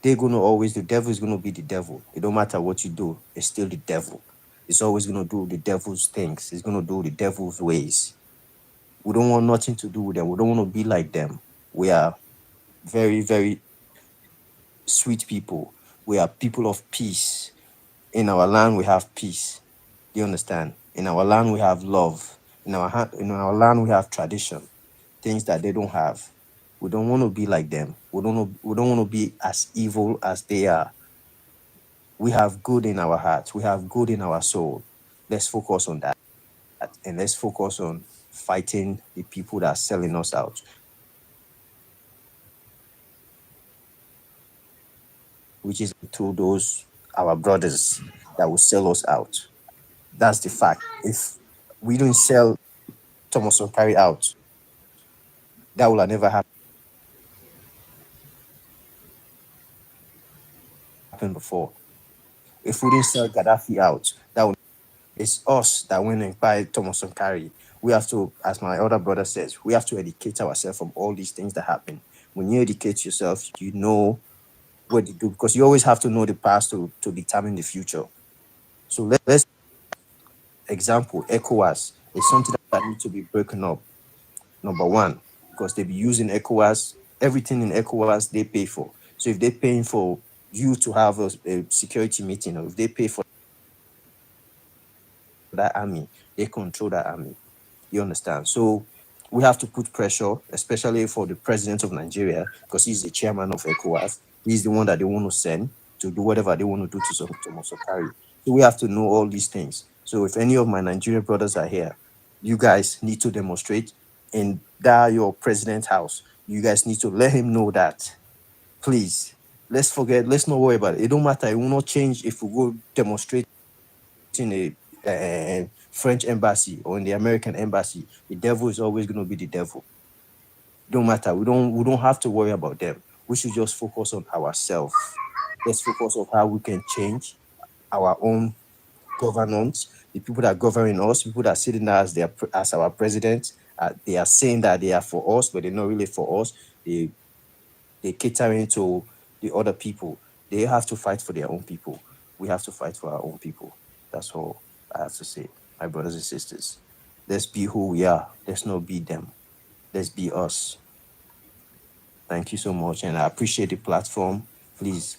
They're gonna always, the devil is gonna be the devil. It don't matter what you do, it's still the devil. It's always gonna do the devil's things. It's gonna do the devil's ways. We don't want nothing to do with them. We don't want to be like them. We are very, very sweet people. We are people of peace. In our land, we have peace. Do you understand? In our land, we have love. In our land, we have tradition, things that they don't have. We don't want to be like them. We don't want to be as evil as they are. We have good in our hearts. We have good in our soul. Let's focus on that, and let's focus on fighting the people that are selling us out. Which is to those our brothers that will sell us out. That's the fact. If we don't sell Thomas Carry out, that will have never happened before. If we didn't sell Gaddafi out, that would it's us that went and buy Thomas Carry. We have to, as my other brother says, we have to educate ourselves from all these things that happen. When you educate yourself, you know what to do because you always have to know the past to determine the future. So let's example ECOWAS is something that needs to be broken up. Number one, because they be using ECOWAS, everything in ECOWAS they pay for. So if they're paying for you to have a security meeting, or if they pay for that army, they control that army. You understand? So we have to put pressure, especially for the president of Nigeria, because he's the chairman of ECOWAS. He's the one that they want to send to do whatever they want to do to Mosokari. So we have to know all these things. So if any of my Nigerian brothers are here, you guys need to demonstrate in that your president's house. You guys need to let him know that. Please, let's forget, let's not worry about it. It don't matter. It will not change if we go demonstrate in a French embassy or in the American embassy. The devil is always going to be the devil. Don't matter. We don't have to worry about them. We should just focus on ourselves. Let's focus on how we can change our own governance. The people that govern us, people that are sitting there as our presidents, they are saying that they are for us, but they're not really for us. They catering to the other people. They have to fight for their own people. We have to fight for our own people. That's all I have to say, my brothers and sisters. Let's be who we are. Let's not be them. Let's be us. Thank you so much, and I appreciate the platform. Please,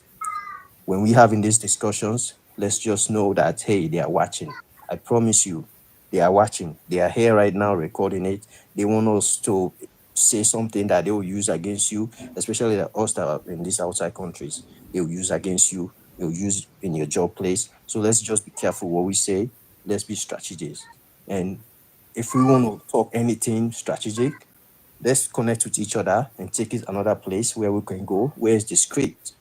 when we having these discussions, let's just know that hey, they are watching. I promise you, they are watching. They are here right now recording it. They want us to say something that they will use against you, especially the us that are in these outside countries. They will use against you. They'll use in your job place. So let's just be careful what we say. Let's be strategists. And if we want to talk anything strategic, let's connect with each other and take it another place where we can go, where it's discreet,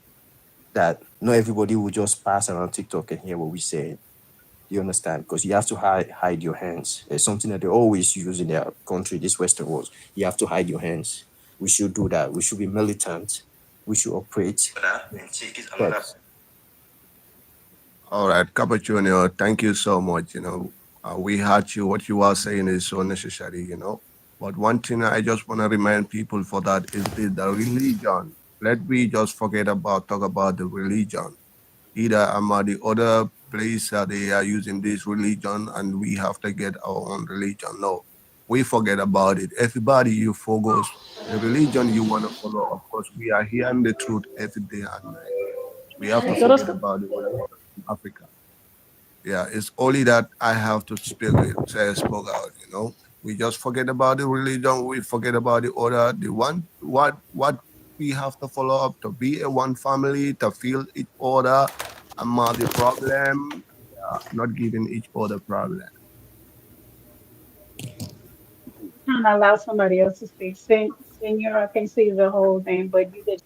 that not everybody will just pass around TikTok and hear what we say. You understand? Because you have to hide your hands. It's something that they always use in their country, this Western world. You have to hide your hands. We should do that. We should be militant. We should operate. But All right, Kappa Junior, thank you so much. We heard you. What you are saying is so necessary. But one thing I just want to remind people for that is the religion. Let me just talk about the religion. either the other place they are using this religion and we have to get our own religion. No, we forget about it. Everybody, you focus the religion you want to follow. Of course, we are hearing the truth every day and night. We have to forget about the religion in Africa. Yeah, it's only that I have to speak it, say spoke out, We just forget about the religion, we forget about the order, the one what we have to follow up to be a one family, to feel each other, and the problem, not giving each other problem. Trying to allow somebody else to speak. Senior, I can't see the whole name, but you that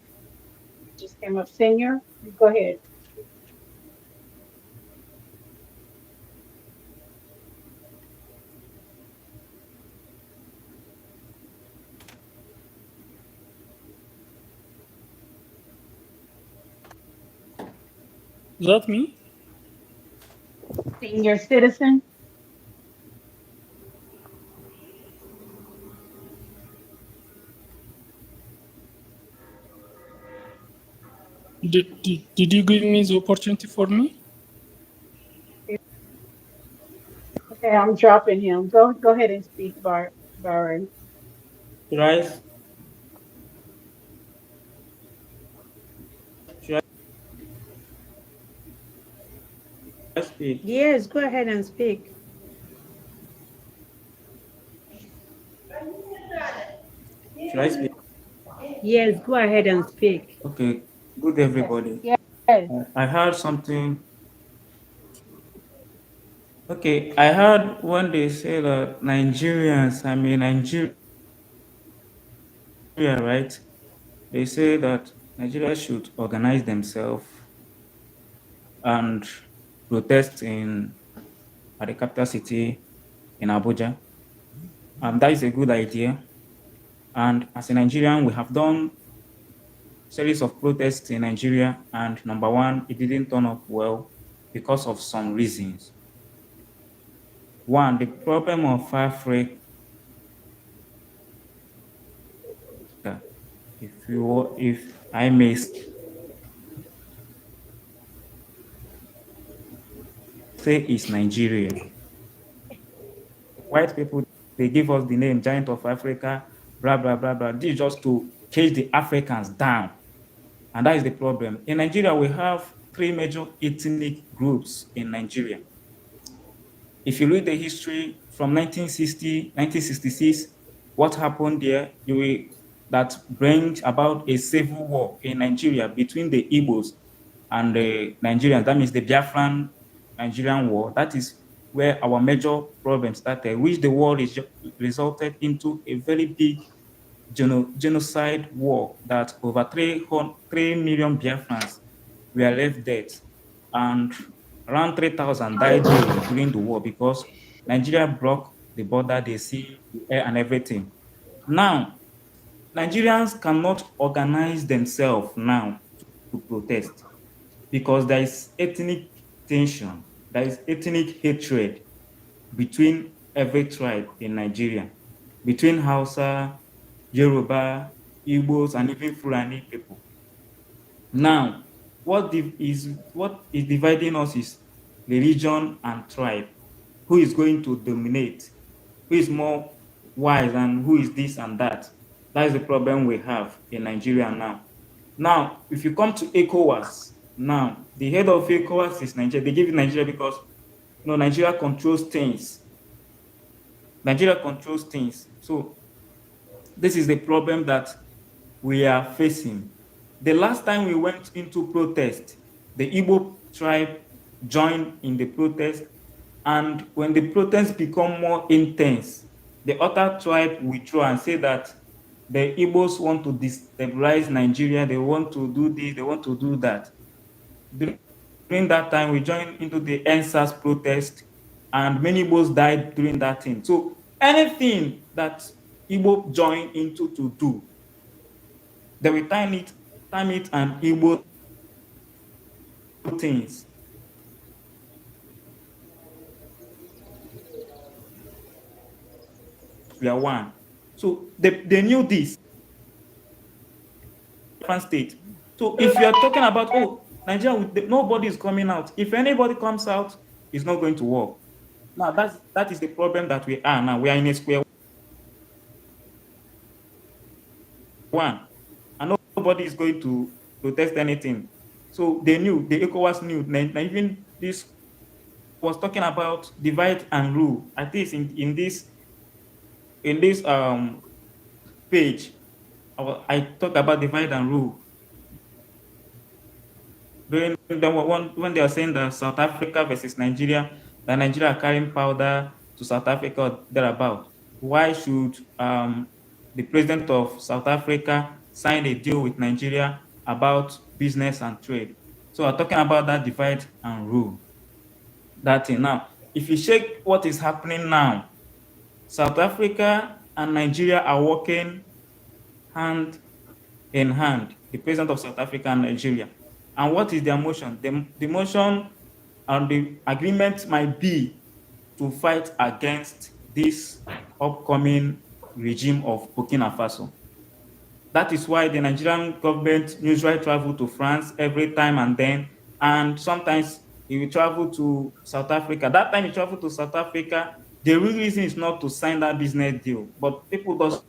just came up. Senior, go ahead. Is that me? Senior citizen. Did you give me the opportunity for me? Okay, I'm dropping him. Go ahead and speak, Byron. Right? Should I speak? Yes, go ahead and speak. Should I speak? Yes, go ahead and speak. Okay. Good everybody. Yes. I heard something. Okay, I heard when they say that Nigerians, I mean Nigeria, right? They say that Nigeria should organize themselves and protest at the capital city in Abuja. That is a good idea. And as a Nigerian, we have done series of protests in Nigeria, and number one, it didn't turn up well because of some reasons. One, the problem of Africa, if I may say, is Nigeria. White people, they give us the name Giant of Africa, blah, blah, blah, blah. This is just to cage the Africans down. And that is the problem. In Nigeria, we have three major ethnic groups in Nigeria. If you read the history from 1960, 1966, what happened there, that brings about a civil war in Nigeria between the Igbos and the Nigerians. That means the Biafran Nigerian war. That is where our major problem started, which the war resulted into a very big genocide war that over 3 million Biafrans were left dead, and around 3,000 died during the war because Nigeria blocked the border, the sea, the air, and everything. Now, Nigerians cannot organize themselves now to protest because there is ethnic tension, there is ethnic hatred between every tribe in Nigeria, between Hausa, Yoruba, Igbos, and even Fulani people. Now, what is dividing us is religion and tribe. Who is going to dominate? Who is more wise and who is this and that? That is the problem we have in Nigeria now. Now, if you come to ECOWAS, now the head of ECOWAS is Nigeria. They give it Nigeria because Nigeria controls things. Nigeria controls things. So this is the problem that we are facing. The last time we went into protest, the Igbo tribe joined in the protest, and when the protests become more intense, the other tribe withdraw and say that the Igbos want to destabilize Nigeria, they want to do this, they want to do that. During that time, we joined into the NSAS protest, and many Igbos died during that thing. So anything that Igbo join into to do, they will time it and Igbo things. We are one. So they knew this state. So if you are talking about, Nigeria, nobody is coming out. If anybody comes out, it's not going to work. Now that is the problem that we are now. We are in a square one, and nobody is going to test anything. So they knew, the ECOWAS knew. Even this was talking about divide and rule. At least in this page, I talk about divide and rule. During the one when they are saying that South Africa versus Nigeria, that Nigeria are carrying powder to South Africa or thereabout. Why should the president of South Africa sign a deal with Nigeria about business and trade? So we're talking about that divide and rule. That thing. Now, if you check what is happening now, South Africa and Nigeria are working hand in hand, the president of South Africa and Nigeria. And what is their motion? The motion and the agreement might be to fight against this upcoming regime of Burkina Faso. That is why the Nigerian government usually travel to France every time and then, and sometimes he will travel to South Africa. That time he traveled to South Africa, the real reason is not to sign that business deal, but people doesn't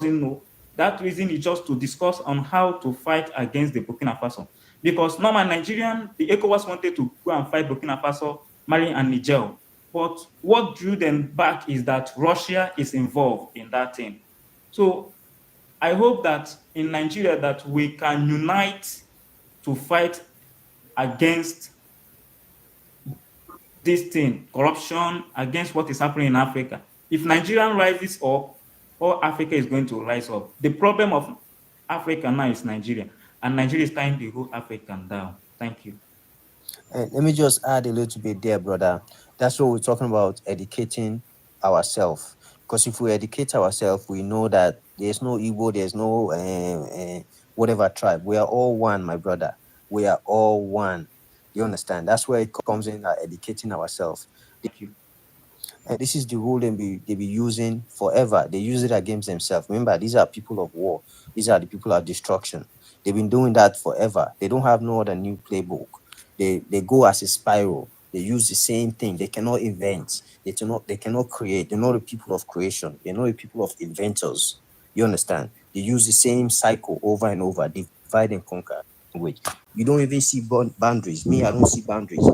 know. That reason is just to discuss on how to fight against the Burkina Faso. Because normal Nigerian, the ECOWAS wanted to go and fight Burkina Faso, Mali, and Niger. But what drew them back is that Russia is involved in that thing. So I hope that in Nigeria that we can unite to fight against this thing, corruption, against what is happening in Africa. If Nigeria rises up, all Africa is going to rise up. The problem of Africa now is Nigeria, and Nigeria is tying the whole African down. Thank you. Let me just add a little bit there, brother. That's what we're talking about, educating ourselves. Because if we educate ourselves, we know that there's no Igbo, there's no whatever tribe. We are all one, my brother. We are all one. You understand? That's where it comes in, educating ourselves. Thank you. This is the rule they be using forever. They use it against themselves. Remember, these are people of war. These are the people of destruction. They've been doing that forever. They don't have no other new playbook. They go as a spiral. They use the same thing. They cannot invent. They cannot create. They're not the people of creation. They're not the people of inventors. You understand? They use the same cycle over and over. Divide and conquer. You don't even see boundaries. Me, I don't see boundaries.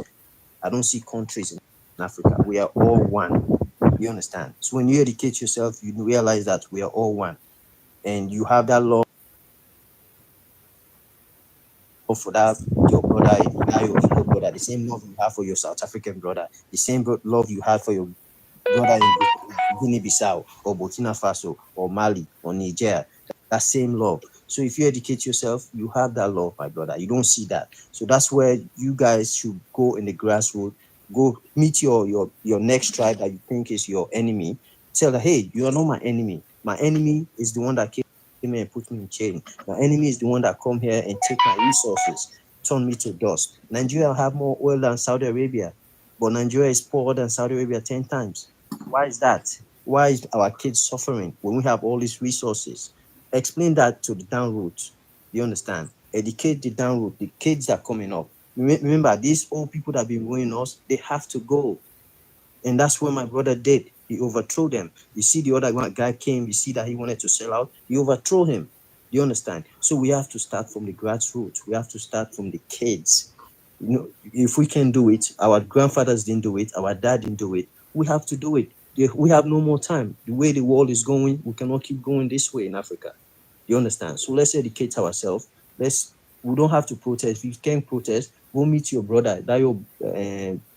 I don't see countries in Africa. We are all one. You understand? So when you educate yourself, you realize that we are all one. And you have that love for that your brother, your brother, the same love you have for your South African brother, the same love you have for your brother in Guinea-Bissau or Burkina Faso or Mali or Niger. That same love. So if you educate yourself, you have that love, my brother. You don't see that. So that's where you guys should go in the grassroots. Go meet your next tribe that you think is your enemy. Tell her, hey, you are not my enemy. My enemy is the one that came here and put me in chain. My enemy is the one that come here and take my resources, turn me to dust. Nigeria have more oil than Saudi Arabia, but Nigeria is poorer than Saudi Arabia 10 times. Why is that? Why is our kids suffering when we have all these resources? Explain that to the down route. You understand? Educate the down route, the kids that are coming up. Remember, these old people that have been ruining us, they have to go. And that's what my brother did. He overthrew them. You see, the other guy came, you see that he wanted to sell out. You overthrew him. You understand? So we have to start from the grassroots. We have to start from the kids. You know, if we can do it, our grandfathers didn't do it, our dad didn't do it. We have to do it. We have no more time. The way the world is going, we cannot keep going this way in Africa. You understand? So let's educate ourselves. We don't have to protest. If you can't protest, go meet your brother, that your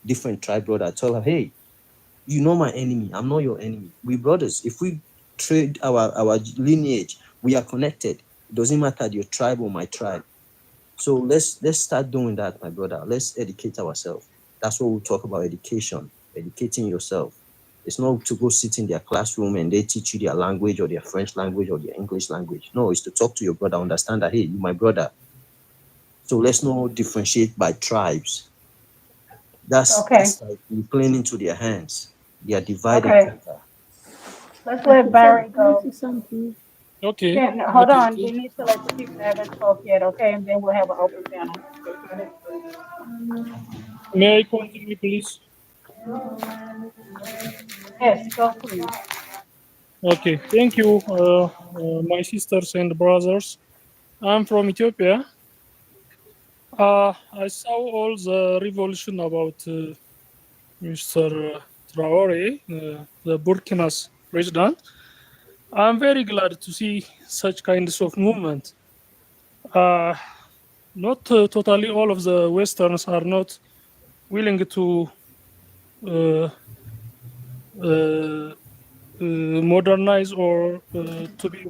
different tribe brother. Tell her, hey, you're not my enemy. I'm not your enemy. We brothers. If we trade our lineage, we are connected. It doesn't matter your tribe or my tribe. So let's start doing that, my brother. Let's educate ourselves. That's what we talk about, education, educating yourself. It's not to go sit in their classroom and they teach you their language or their French language or their English language. No, it's to talk to your brother, understand that, hey, you're my brother. So let's not differentiate by tribes. That's like we're playing into their hands. They are divided. Okay. Let's let Barry go. Okay. Hold on. We need to let the people that haven't spoke yet, okay? And then we'll have an open panel. May I continue, please? Yes, go please. Okay, thank you, my sisters and brothers. I'm from Ethiopia. I saw all the revolution about Mr. Traore, the Burkina's president. I'm very glad to see such kinds of movement. Not totally all of the Westerns are not willing to uh, uh, modernize or to be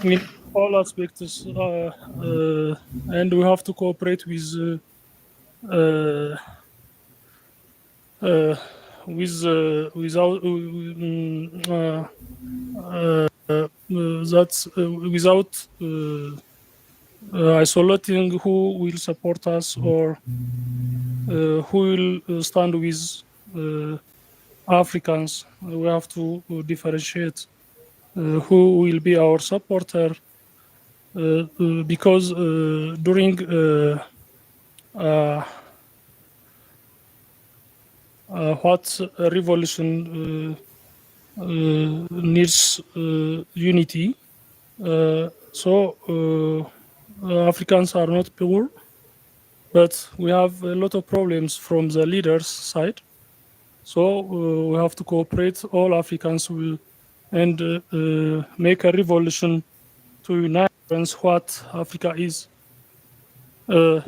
in all aspects, and we have to cooperate uh, without that's without isolating who will support us or who will stand with Africans. We have to differentiate who will be our supporter because during what revolution needs unity. So Africans are not poor, but we have a lot of problems from the leaders' side. So we have to cooperate. All Africans will and make a revolution to unite what Africa is,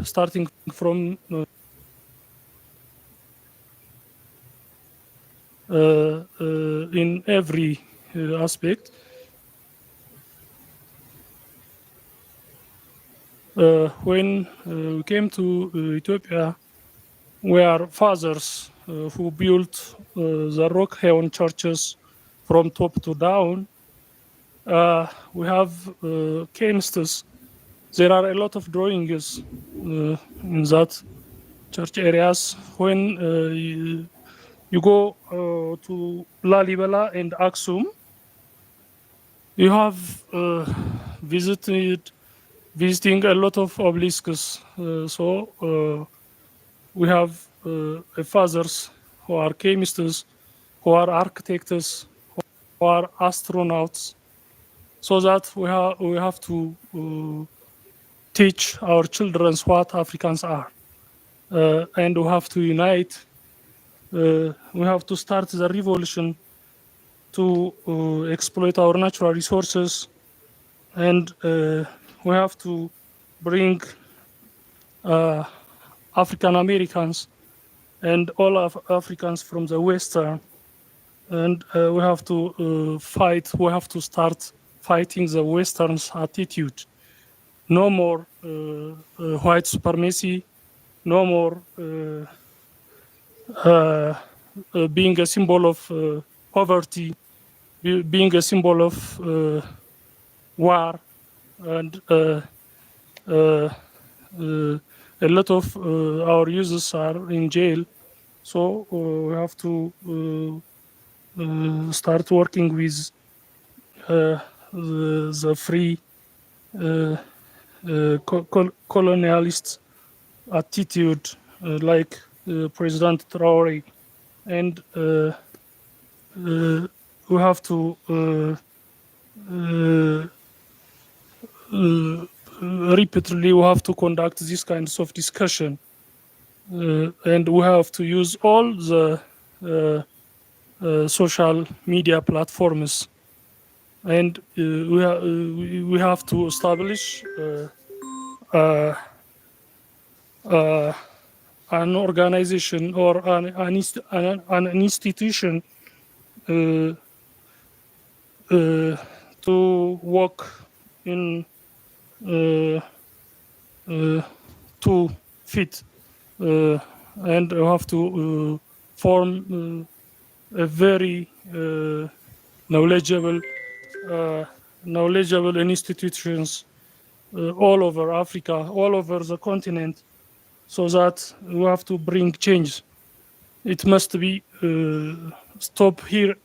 starting from in every aspect. When we came to Ethiopia, we are fathers who built the rock-hewn churches from top to down. We have chemists. There are a lot of drawings in that church areas. When you go to Lalibela and Aksum, you have visiting a lot of obelisks. So we have fathers who are chemists, who are architects, who are astronauts, so that we have to teach our children what Africans are, and we have to unite. We have to start the revolution to exploit our natural resources, and we have to bring African Americans and all of Africans from the Western, and we have to fight. We have to start fighting the Western's attitude. No more white supremacy. No more being a symbol of poverty, being a symbol of war, and a lot of our users are in jail. So we have to start working with the free colonialist attitude, like President Traore, and we have to repeatedly we have to conduct these kinds of discussion, and we have to use all the social media platforms, and we have to establish an organization or an institution uh, to work in to fit, and we have to form a very knowledgeable knowledgeable institutions all over Africa, all over the continent, so that we have to bring change. It must be stop here,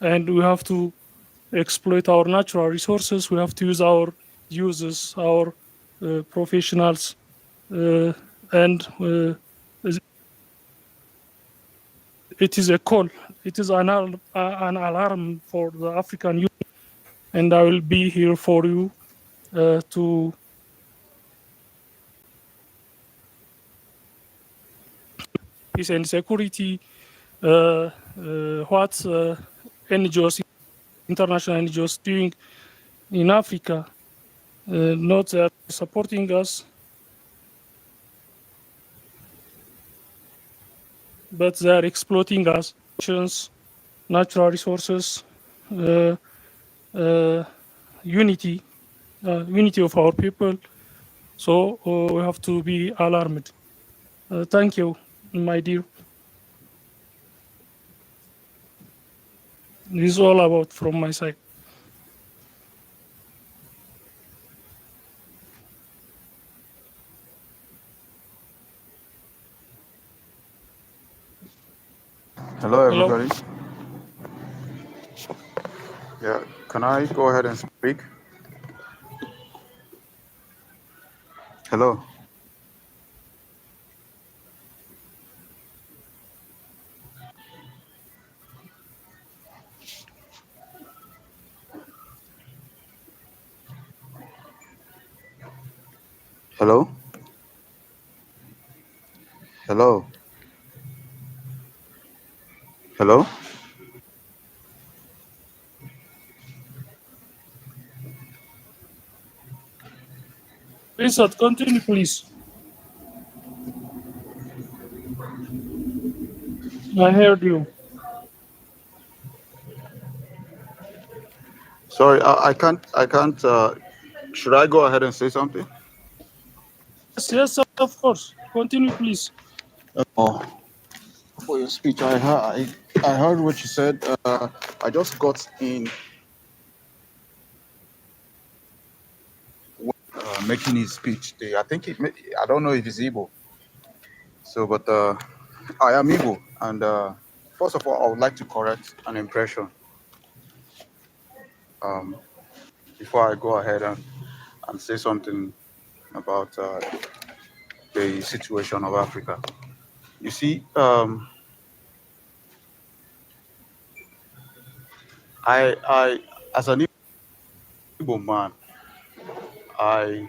and we have to exploit our natural resources. We have to use our users, our professionals, and it is a call. It is an alarm for the African Union, and I will be here for you to peace and security. What NGOs, international NGOs, doing in Africa? Not that supporting us, but they are exploiting us, natural resources, uh, uh, unity, unity of our people. So we have to be alarmed. Thank you, my dear. This is all about from my side. Hello, Hello. everybody. Yeah, can I go ahead and speak? Hello. Hello. Hello. Hello. Please, continue, please. I heard you. Sorry, I can't. I can't. Should I go ahead and say something? Yes, yes, of course. Continue, please. Oh, for your speech, I heard what you said. I just got in making his speech. I think I don't know if he's Igbo. So, but I am Igbo, and first of all, I would like to correct an impression um, before I go ahead and say something about the situation of Africa. You see, I, as an Igbo man, I,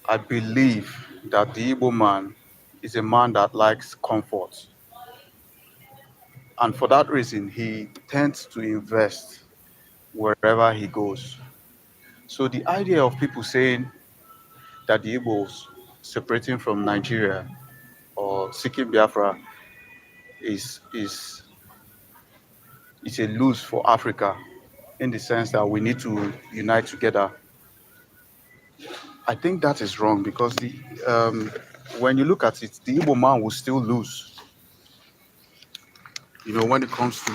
I believe that the Igbo man is a man that likes comfort, and for that reason, he tends to invest wherever he goes. So the idea of people saying that the Igbos separating from Nigeria or seeking Biafra is is a lose for Africa in the sense that we need to unite together. I think that is wrong because when you look at it, the Igbo man will still lose. You know, when it comes to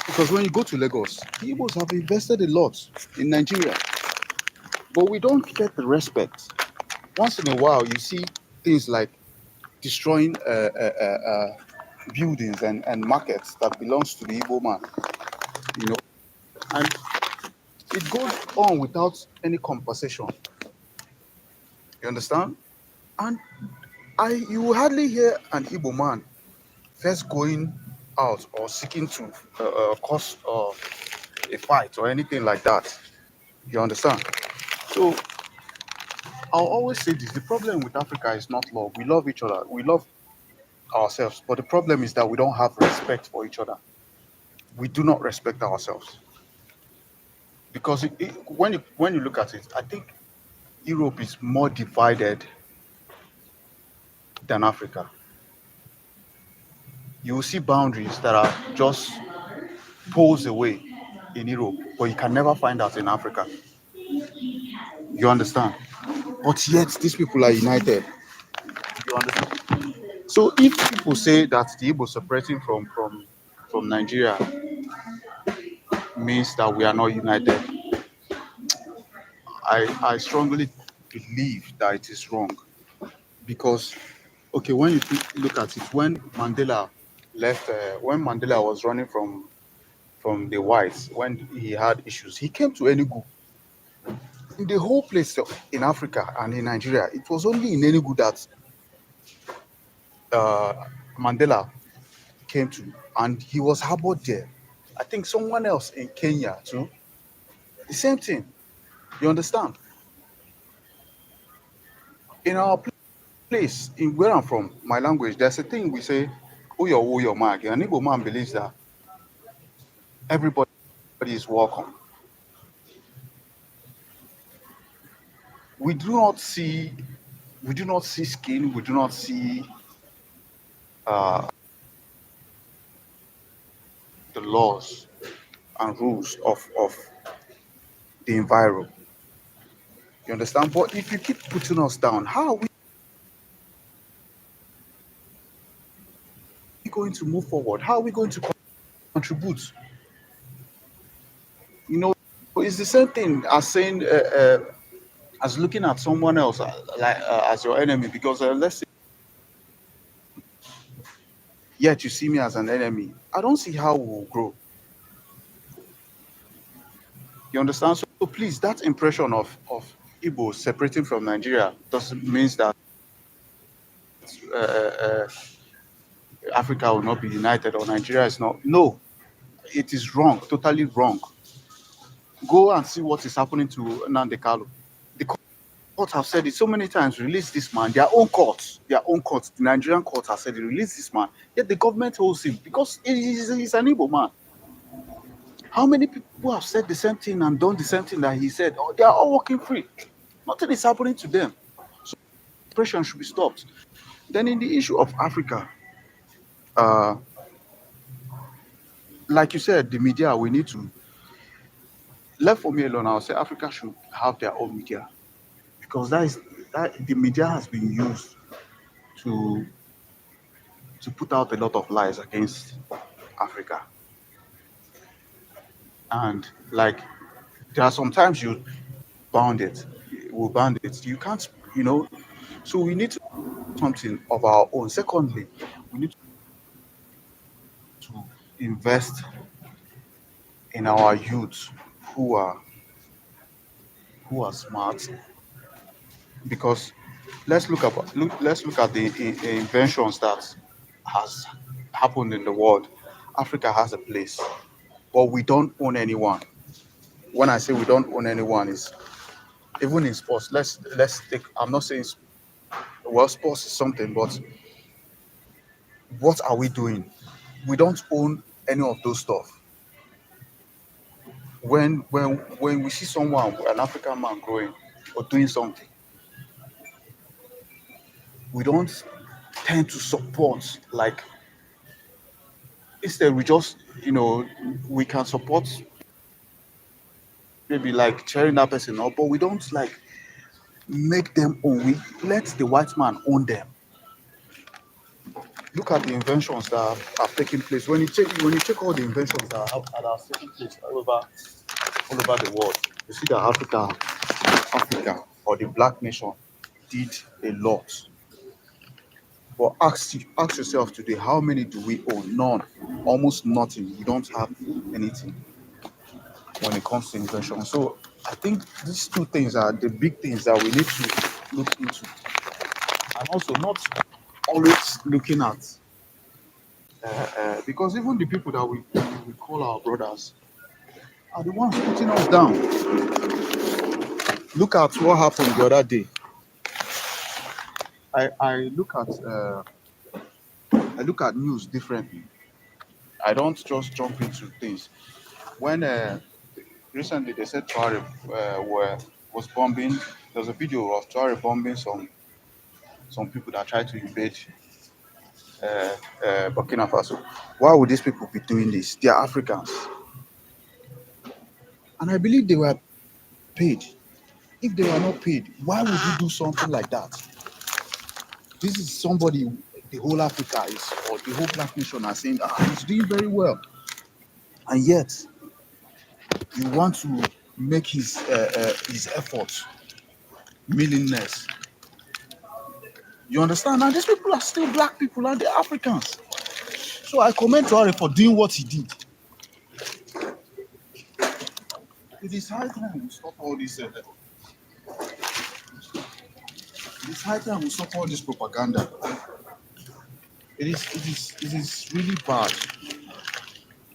because when you go to Lagos, the Igbos have invested a lot in Nigeria, but we don't get the respect. Once in a while, you see things like destroying buildings and markets that belongs to the Igbo man. You know, and it goes on without any compensation. You understand? And you will hardly hear an Igbo man first going out or seeking to cause a fight or anything like that. You understand? So I'll always say this: the problem with Africa is not love. We love each other. We love ourselves, but the problem is that we don't have respect for each other. We do not respect ourselves because when you look at it, I think Europe is more divided than Africa. You will see boundaries that are just poles away in Europe, but you can never find that in Africa. You understand? But yet these people are united. You understand? So if people say that the Igbo separating from Nigeria means that we are not united, I strongly believe that it is wrong. Because okay, when you look at it, when Mandela left, when Mandela was running from the whites, when he had issues, he came to Enugu. in the whole place in Africa and in Nigeria, it was only in Enugu that Mandela came to, and he was harbored there. I think someone else in Kenya too. The same thing. You understand? In our place, in where I'm from, my language, there's a thing we say, Uyo mag. An Igbo man believes that everybody is welcome. We do not see skin, we do not see uh, the laws and rules of the environment. You understand? But if you keep putting us down, how are we going to move forward? How are we going to contribute? You know, it's the same thing as saying, as looking at someone else as your enemy. Because let's say, yet you see me as an enemy. I don't see how we'll grow. You understand? So please, that impression of Igbo separating from Nigeria doesn't mean that uh, uh, Africa will not be united or Nigeria is not. No, it is wrong, totally wrong. Go and see what is happening to Nnamdi Kanu. The courts have said it so many times, release this man. Their own courts, the Nigerian courts have said, release this man. Yet the government holds him because he's an Igbo man. How many people have said the same thing and done the same thing that he said? Oh, they are all walking free. Nothing is happening to them. So oppression should be stopped. Then in the issue of Africa, like you said, the media, we need to, left for me alone, I'll say Africa should have their own media. Because the media has been used to put out a lot of lies against Africa. And like there are sometimes you bound it, will bound it. You can't, so we need to do something of our own. Secondly, we need to invest in our youth who are smart, because let's look at the inventions that has happened in the world. Africa has a place, but we don't own anyone. When I say we don't own anyone, is even in sports. Let's take. I'm not saying sports is something, but what are we doing? We don't own any of those stuff. When we see someone, an African man growing or doing something, we don't tend to support. Like instead, we just we can support, maybe like cheering that person up, but we don't like make them own. We let the white man own them. Look at the inventions that have taken place. When you check all the inventions that are taking place all over the world, you see that Africa or the black nation did a lot. But ask yourself today, how many do we own? None. Almost nothing. We don't have anything when it comes to invention. So I think these two things are the big things that we need to look into. And also not always looking at because even the people that we call our brothers are the ones putting us down. Look at what happened the other day. I look at news differently. I don't just jump into things. When recently they said Tuareg was bombing, there was a video of Tuareg bombing some people that tried to invade Burkina Faso. Why would these people be doing this? They are Africans, and I believe they were paid. If they were not paid, why would you do something like that? This is somebody the whole Africa is, or the whole black nation are saying, he's doing very well, and yet you want to make his efforts meaningless. You understand? And these people are still black people and they're Africans. So I commend Traore for doing what he did. It is high time we stop all this It's high time we stop all this propaganda. It is really bad.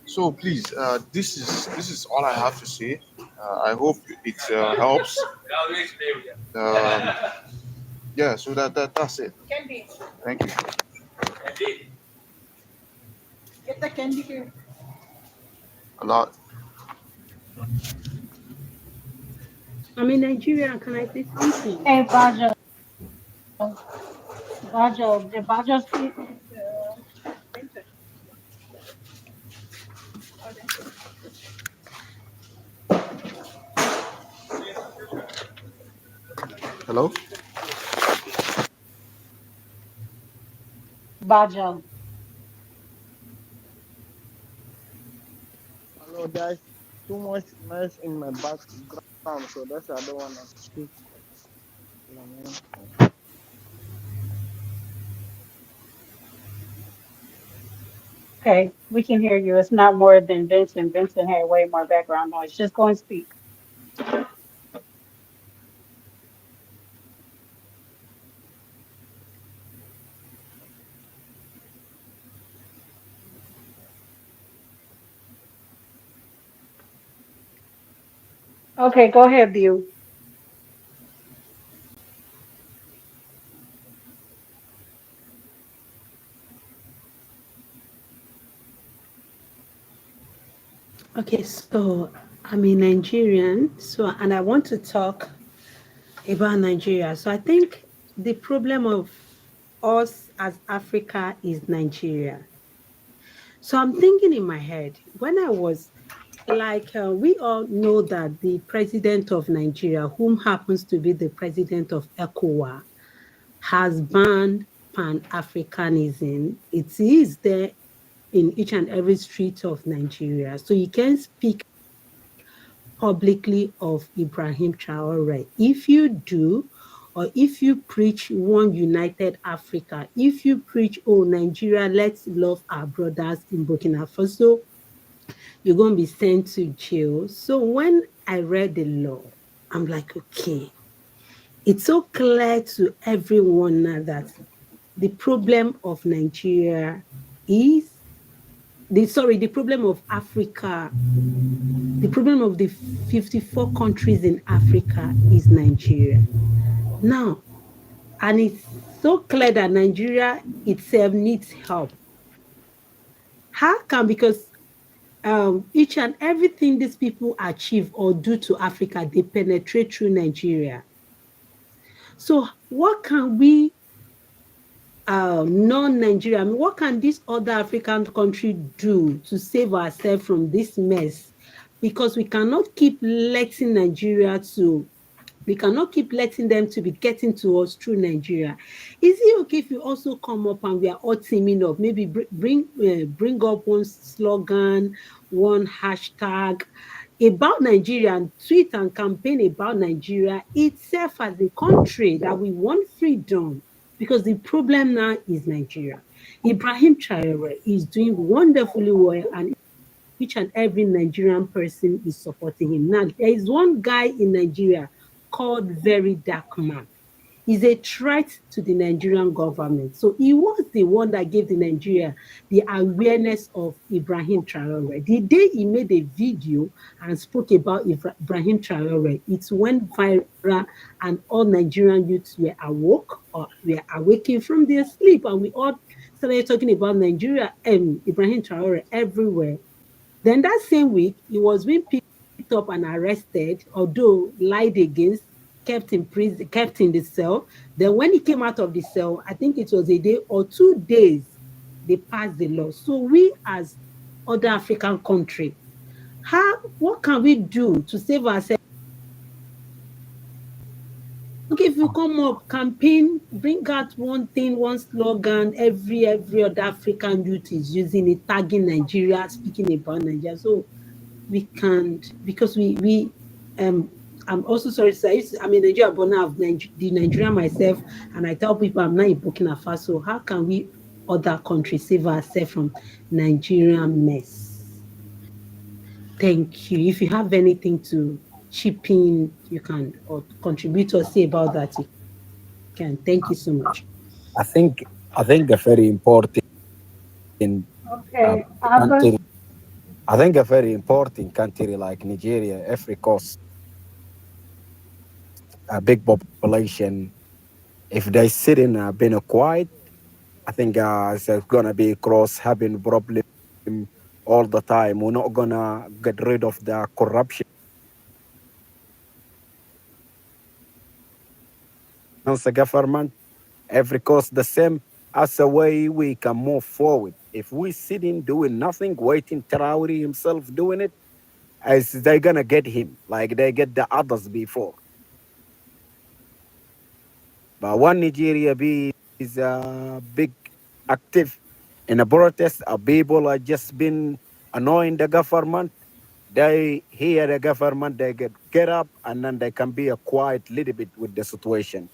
So please, this is all I have to say. I hope it helps. Um, yeah, so that's it. Thank you. Get the candy here. A lot. I'm in Nigeria. Can I say something? Hey, Bajo. Bajo. Did Bajo speak? Hello? Bajo. Hello, there's too much noise in my background, so that's why I don't want to speak. You know what I mean? Okay, we can hear you. It's not more than Vincent. Vincent had way more background noise. Just go and speak. Okay, go ahead, View. Okay, so I'm a Nigerian, so and I want to talk about Nigeria. So I think the problem of us as Africa is Nigeria. So I'm thinking in my head when I was we all know that the president of Nigeria, whom happens to be the president of ECOWA, has banned Pan-Africanism. It is there in each and every street of Nigeria. So you can speak publicly of Ibrahim Traore. If you do, or if you preach one united Africa, if you preach, oh, Nigeria, let's love our brothers in Burkina Faso, you're going to be sent to jail. So when I read the law, I'm like, okay, it's so clear to everyone now that the problem of Nigeria is the problem of Africa, the problem of the 54 countries in Africa is Nigeria. Now, and it's so clear that Nigeria itself needs help. How come? Because each and everything these people achieve or do to Africa, they penetrate through Nigeria. So what can we non-Nigeria, I mean, what can this other African country do to save ourselves from this mess? Because we cannot keep letting we cannot keep letting them to be getting to us through Nigeria. Is it okay if you also come up and we are all teaming up? Maybe bring up one slogan, one hashtag about Nigeria and tweet and campaign about Nigeria itself as a country that we want freedom. Because the problem now is Nigeria. Ibrahim Traore is doing wonderfully well, and each and every Nigerian person is supporting him. Now, there is one guy in Nigeria called Very Dark Man. He's a threat to the Nigerian government. So he was the one that gave the Nigeria the awareness of Ibrahim Traore. The day he made a video and spoke about Ibrahim Traore, it went viral and all Nigerian youths were awoke or were awaking from their sleep. And we all started talking about Nigeria and Ibrahim Traore everywhere. Then that same week, he was being picked up and arrested, although lied against, kept in prison, kept in the cell. Then when he came out of the cell, I think it was a day or 2 days, they passed the law. So we as other African country, what can we do to save ourselves? Okay, if you come up, campaign, bring out one thing, one slogan, every other African youth is using it, tagging Nigeria, speaking about Nigeria. So we can't, because I'm also sorry to say, I'm in Nigeria, but now the Nigerian myself, and I tell people I'm not in Burkina Faso. How can we other countries save ourselves from Nigerian mess? Thank you. If you have anything to chip in, you can or contribute or say about that. Can. Thank you so much. I think I think a very important Okay, country. Abbas. I think a very important country like Nigeria, every coast, a big population. If they sit in being quiet, I think it's gonna be cross having problem all the time. We're not gonna get rid of the corruption. Once the government, every cost the same. As a way we can move forward. If we sitting doing nothing, waiting Traore himself doing it, as they gonna get him like they get the others before. But one Nigeria be is big active in a protest. People are just been annoying the government. They hear the government, they get up, and then they can be a quiet little bit with the situation.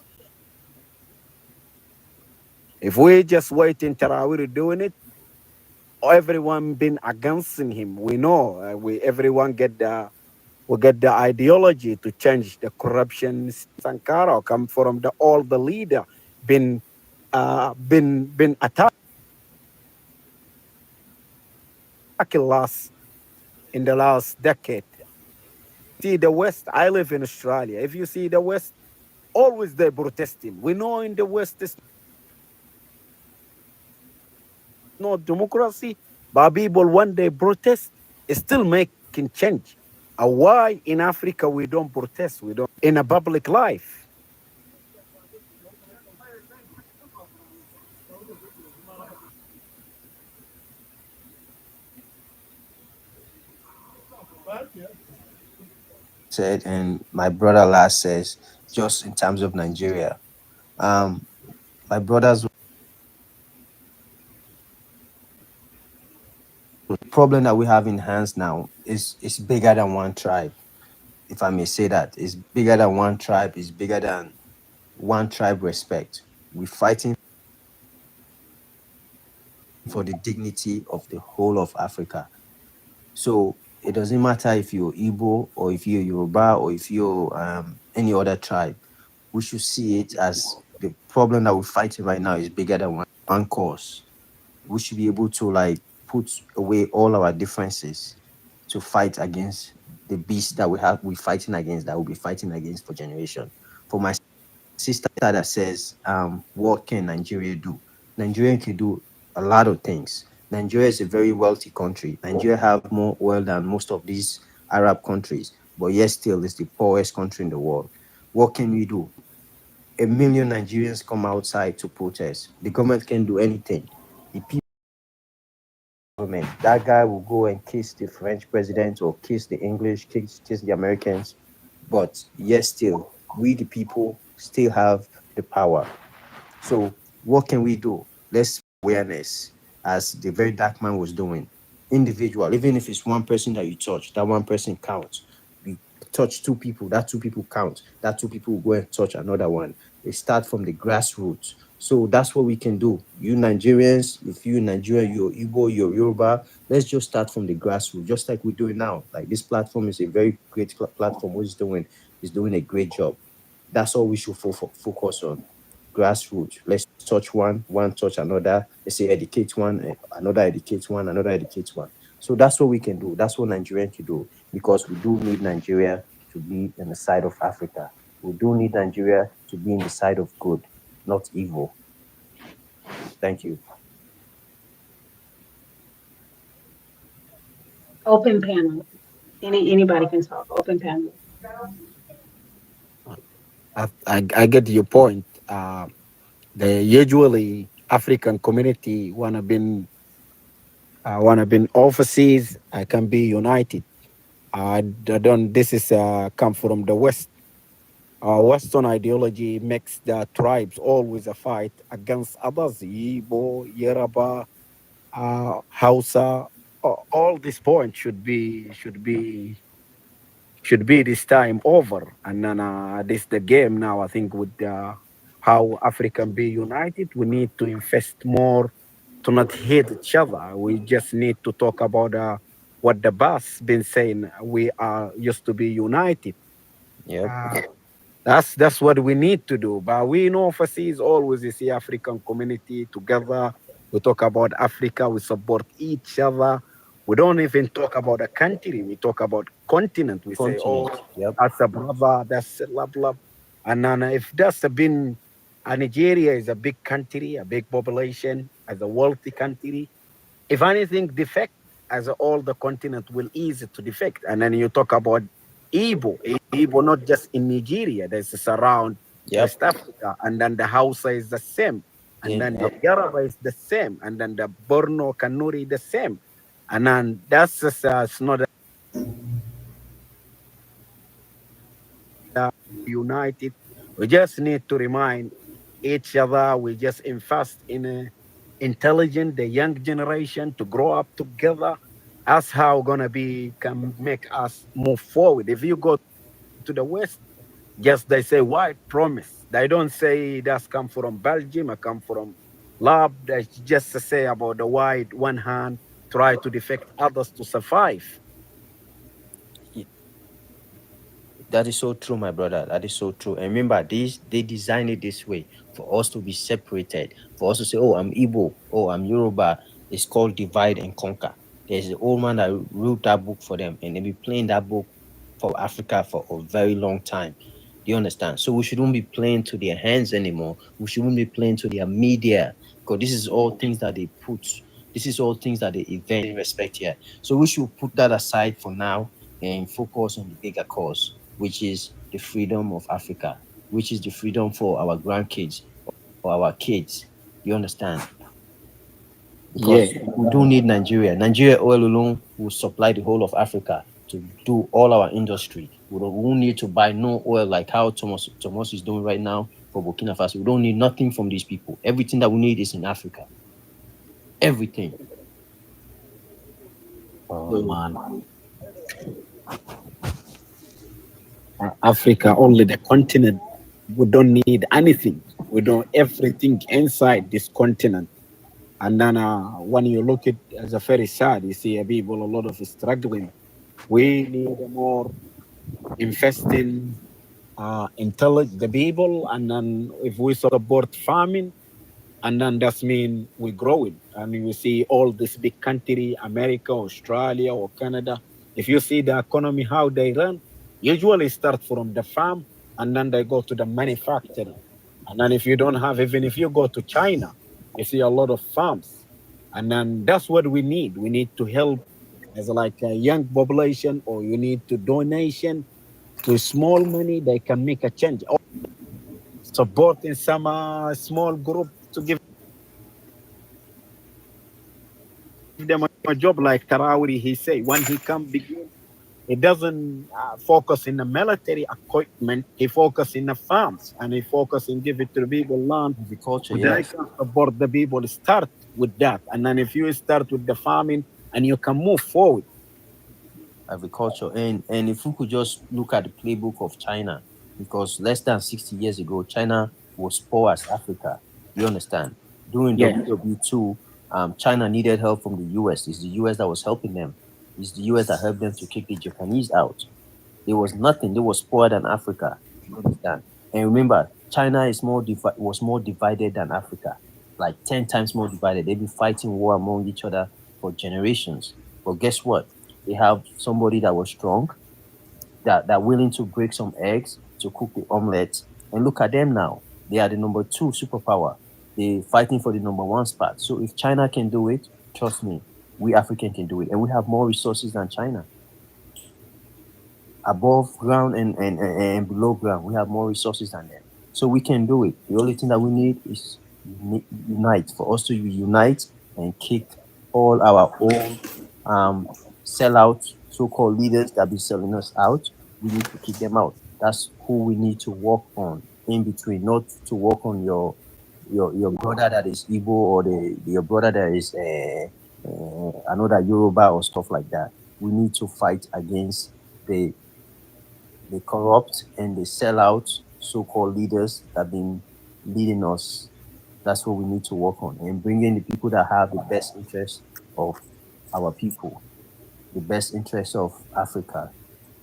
If we just waiting Tarawih doing it, everyone been against him. We know we everyone get the we get the ideology to change the corruption. Sankara come from the all the leader been attacking last in the last decade. See the West. I live in Australia. If you see the West, always they protesting. We know in the West is no democracy, but people when they protest, is still making change. Why in Africa we don't protest? We don't in a public life. Said, and my brother last says, just in terms of Nigeria, um, my brothers, the problem that we have in hands now is bigger than one tribe, if I may say that. It's bigger than one tribe. It's bigger than one tribe respect. We're fighting for the dignity of the whole of Africa. So it doesn't matter if you're Igbo or if you're Yoruba or if you're any other tribe. We should see it as the problem that we're fighting right now is bigger than one cause. We should be able to like put away all our differences to fight against the beast that we're fighting against, that we'll be fighting against for generation. For my sister that says, what can Nigeria do? Nigeria can do a lot of things. Nigeria is a very wealthy country. Nigeria have more oil than most of these Arab countries, but yet still it's the poorest country in the world. What can we do? A million Nigerians come outside to protest. The government can do anything. The people, government, that guy will go and kiss the French president or kiss the English, kiss the Americans, but yet still, we the people still have the power. So what can we do? Let's awareness, as the very dark man was doing. Individual, even if it's one person that you touch, that one person counts. You touch two people, that two people count. That two people will go and touch another one. They start from the grassroots. So that's what we can do. You Nigerians, if you in Nigeria, you're Igbo, you're Yoruba, let's just start from the grassroots, just like we're doing now. Like this platform is a very great platform. What is doing a great job. That's all we should focus on. Grassroots. Let's touch one touch another. Let's say educate one, another educate one, another educate one. So that's what we can do. That's what Nigeria can do, because we do need Nigeria to be in the side of Africa. We do need Nigeria to be in the side of good, not evil. Thank you. Open panel. Anybody can talk. Open panel. I get your point. The usually African community wanna been overseas. I can be united. I don't. This is come from the West. Western ideology makes the tribes always a fight against others. Igbo, Yoruba, Hausa. All this point should be this time over. And then this the game now. I think with how Africa be united, we need to invest more to not hate each other. We just need to talk about what the boss been saying. We are used to be united. Yep. That's what we need to do. But we know overseas always you see African community together. We talk about Africa, we support each other. We don't even talk about a country, we talk about continent. We say, Continent. oh, Yep. that's a brother, that's a love, love. And then if that's been Nigeria is a big country, a big population, as a wealthy country. If anything defect, as all the continent will ease to defect. And then you talk about Igbo not just in Nigeria, there's around Yep. West Africa, and then the Hausa is the same, and then the Yep. Yoruba is the same, and then the Borno Kanuri the same, and then that's just, it's not united. We just need to remind each other. We just invest in a intelligent, the young generation to grow up together. That's how gonna be can make us move forward. If you go to the West, just they say white promise. They don't say that's come from Belgium, I come from lab. They just say about the white one hand try to defect others to survive. That is so true, my brother. That is so true. And remember, they designed it this way for us to be separated, for us to say, "Oh, I'm Igbo. Oh, I'm Yoruba." It's called divide and conquer. There's an old man that wrote that book for them, and they've been playing that book for Africa for a very long time. Do you understand? So we shouldn't be playing to their hands anymore. We shouldn't be playing to their media, because this is all things that they put. This is all things that they event respect here. So we should put that aside for now and focus on the bigger cause, which is the freedom of Africa, which is the freedom for our grandkids or our kids. You understand? Yeah. Because we don't need Nigeria. Nigeria oil alone will supply the whole of Africa to do all our industry. We won't need to buy no oil like how Thomas is doing right now for Burkina Faso. We don't need nothing from these people. Everything that we need is in Africa. Everything. Oh man, Africa only the continent. We don't need anything. We don't everything inside this continent. And then when you look at it as a very sad, you see people a lot of struggling. We need more investing intelligent the people, and then if we support farming, and then that's mean we're growing. I mean, we see all this big country, America, Australia, or Canada. If you see the economy, how they run, usually start from the farm, and then they go to the manufacturing. And then if you don't have, even if you go to China, you see a lot of farms. And then that's what we need. We need to help as like a young population, or you need to donation to small money, they can make a change. Or supporting some small group to give them a job like Tarawiri, he say, when he come begin, he doesn't focus in the military equipment. He focus in the farms, and he focus in give it to the people land. Agriculture, But they yes. can support the people. Start with that, and then if you start with the farming, and you can move forward. Agriculture. And if we could just look at the playbook of China, because less than 60 years ago, China was poor as Africa. You understand? During Yeah. WW2, China needed help from the US. It's the US that was helping them. It's the US that helped them to kick the Japanese out. There was nothing. They was poorer than Africa. You understand? And remember, China is was more divided than Africa, like 10 times more divided. They've been fighting war among each other for generations. But guess what? They have somebody that was strong, that willing to break some eggs to cook the omelette. And look at them now. They are the number 2 superpower. They're fighting for the number 1 spot. So if China can do it, trust me, we African can do it. And we have more resources than China. Above ground and below ground, we have more resources than them. So we can do it. The only thing that we need is unite. For us to unite and kick all our own sellout so-called leaders that be selling us out, we need to kick them out. That's who we need to work on in between, not to work on your brother that is Igbo, or your brother that is another Yoruba or stuff like that. We need to fight against the corrupt and the sellout so-called leaders that have been leading us. That's what we need to work on, and bring in the people that have the best interest of our people, the best interest of Africa.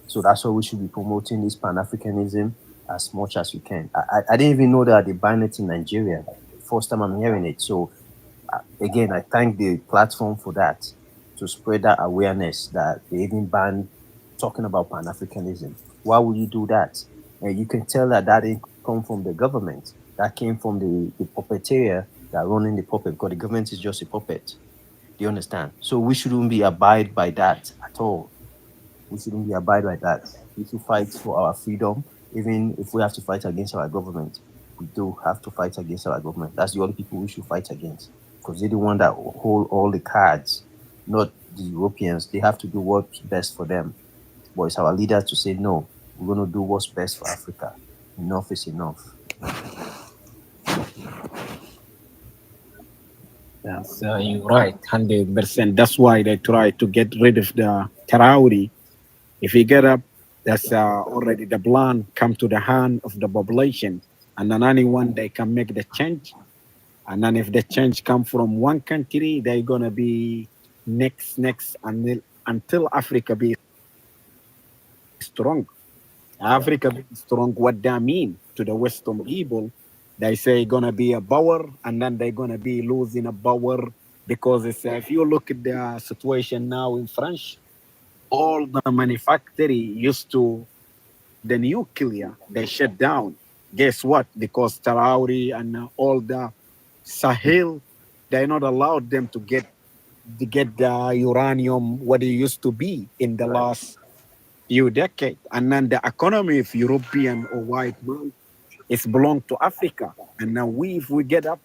So that's why we should be promoting this Pan-Africanism as much as you can. I didn't even know that they banned it in Nigeria. First time I'm hearing it. So again, I thank the platform for that, to spread that awareness that they even banned talking about Pan Africanism. Why would you do that? And you can tell that that didn't come from the government. That came from the puppeteer that running the puppet, because the government is just a puppet. Do you understand? So we shouldn't be abide by that at all. We shouldn't be abide by that. We should fight for our freedom, even if we have to fight against our government. We do have to fight against our government. That's the only people we should fight against, because they're the one that hold all the cards, not the Europeans. They have to do what's best for them. But it's our leaders to say no. We're going to do what's best for Africa. Enough is enough. Yes, you're right, 100%. That's why they try to get rid of the Traore. If you get up, that's already the plan come to the hand of the population, and then anyone they can make the change. And then if the change come from one country, they're gonna be next until Africa be strong. Africa be strong. What that mean to the Western people? They say gonna be a power, and then they're gonna be losing a power, because it's, if you look at the situation now in France, all the manufacturing used to the nuclear, they shut down. Guess what? Because Traore and all the Sahel, they're not allowed them to get the uranium what it used to be in the last few decades. And then the economy of European or white man is belong to Africa. And now if we get up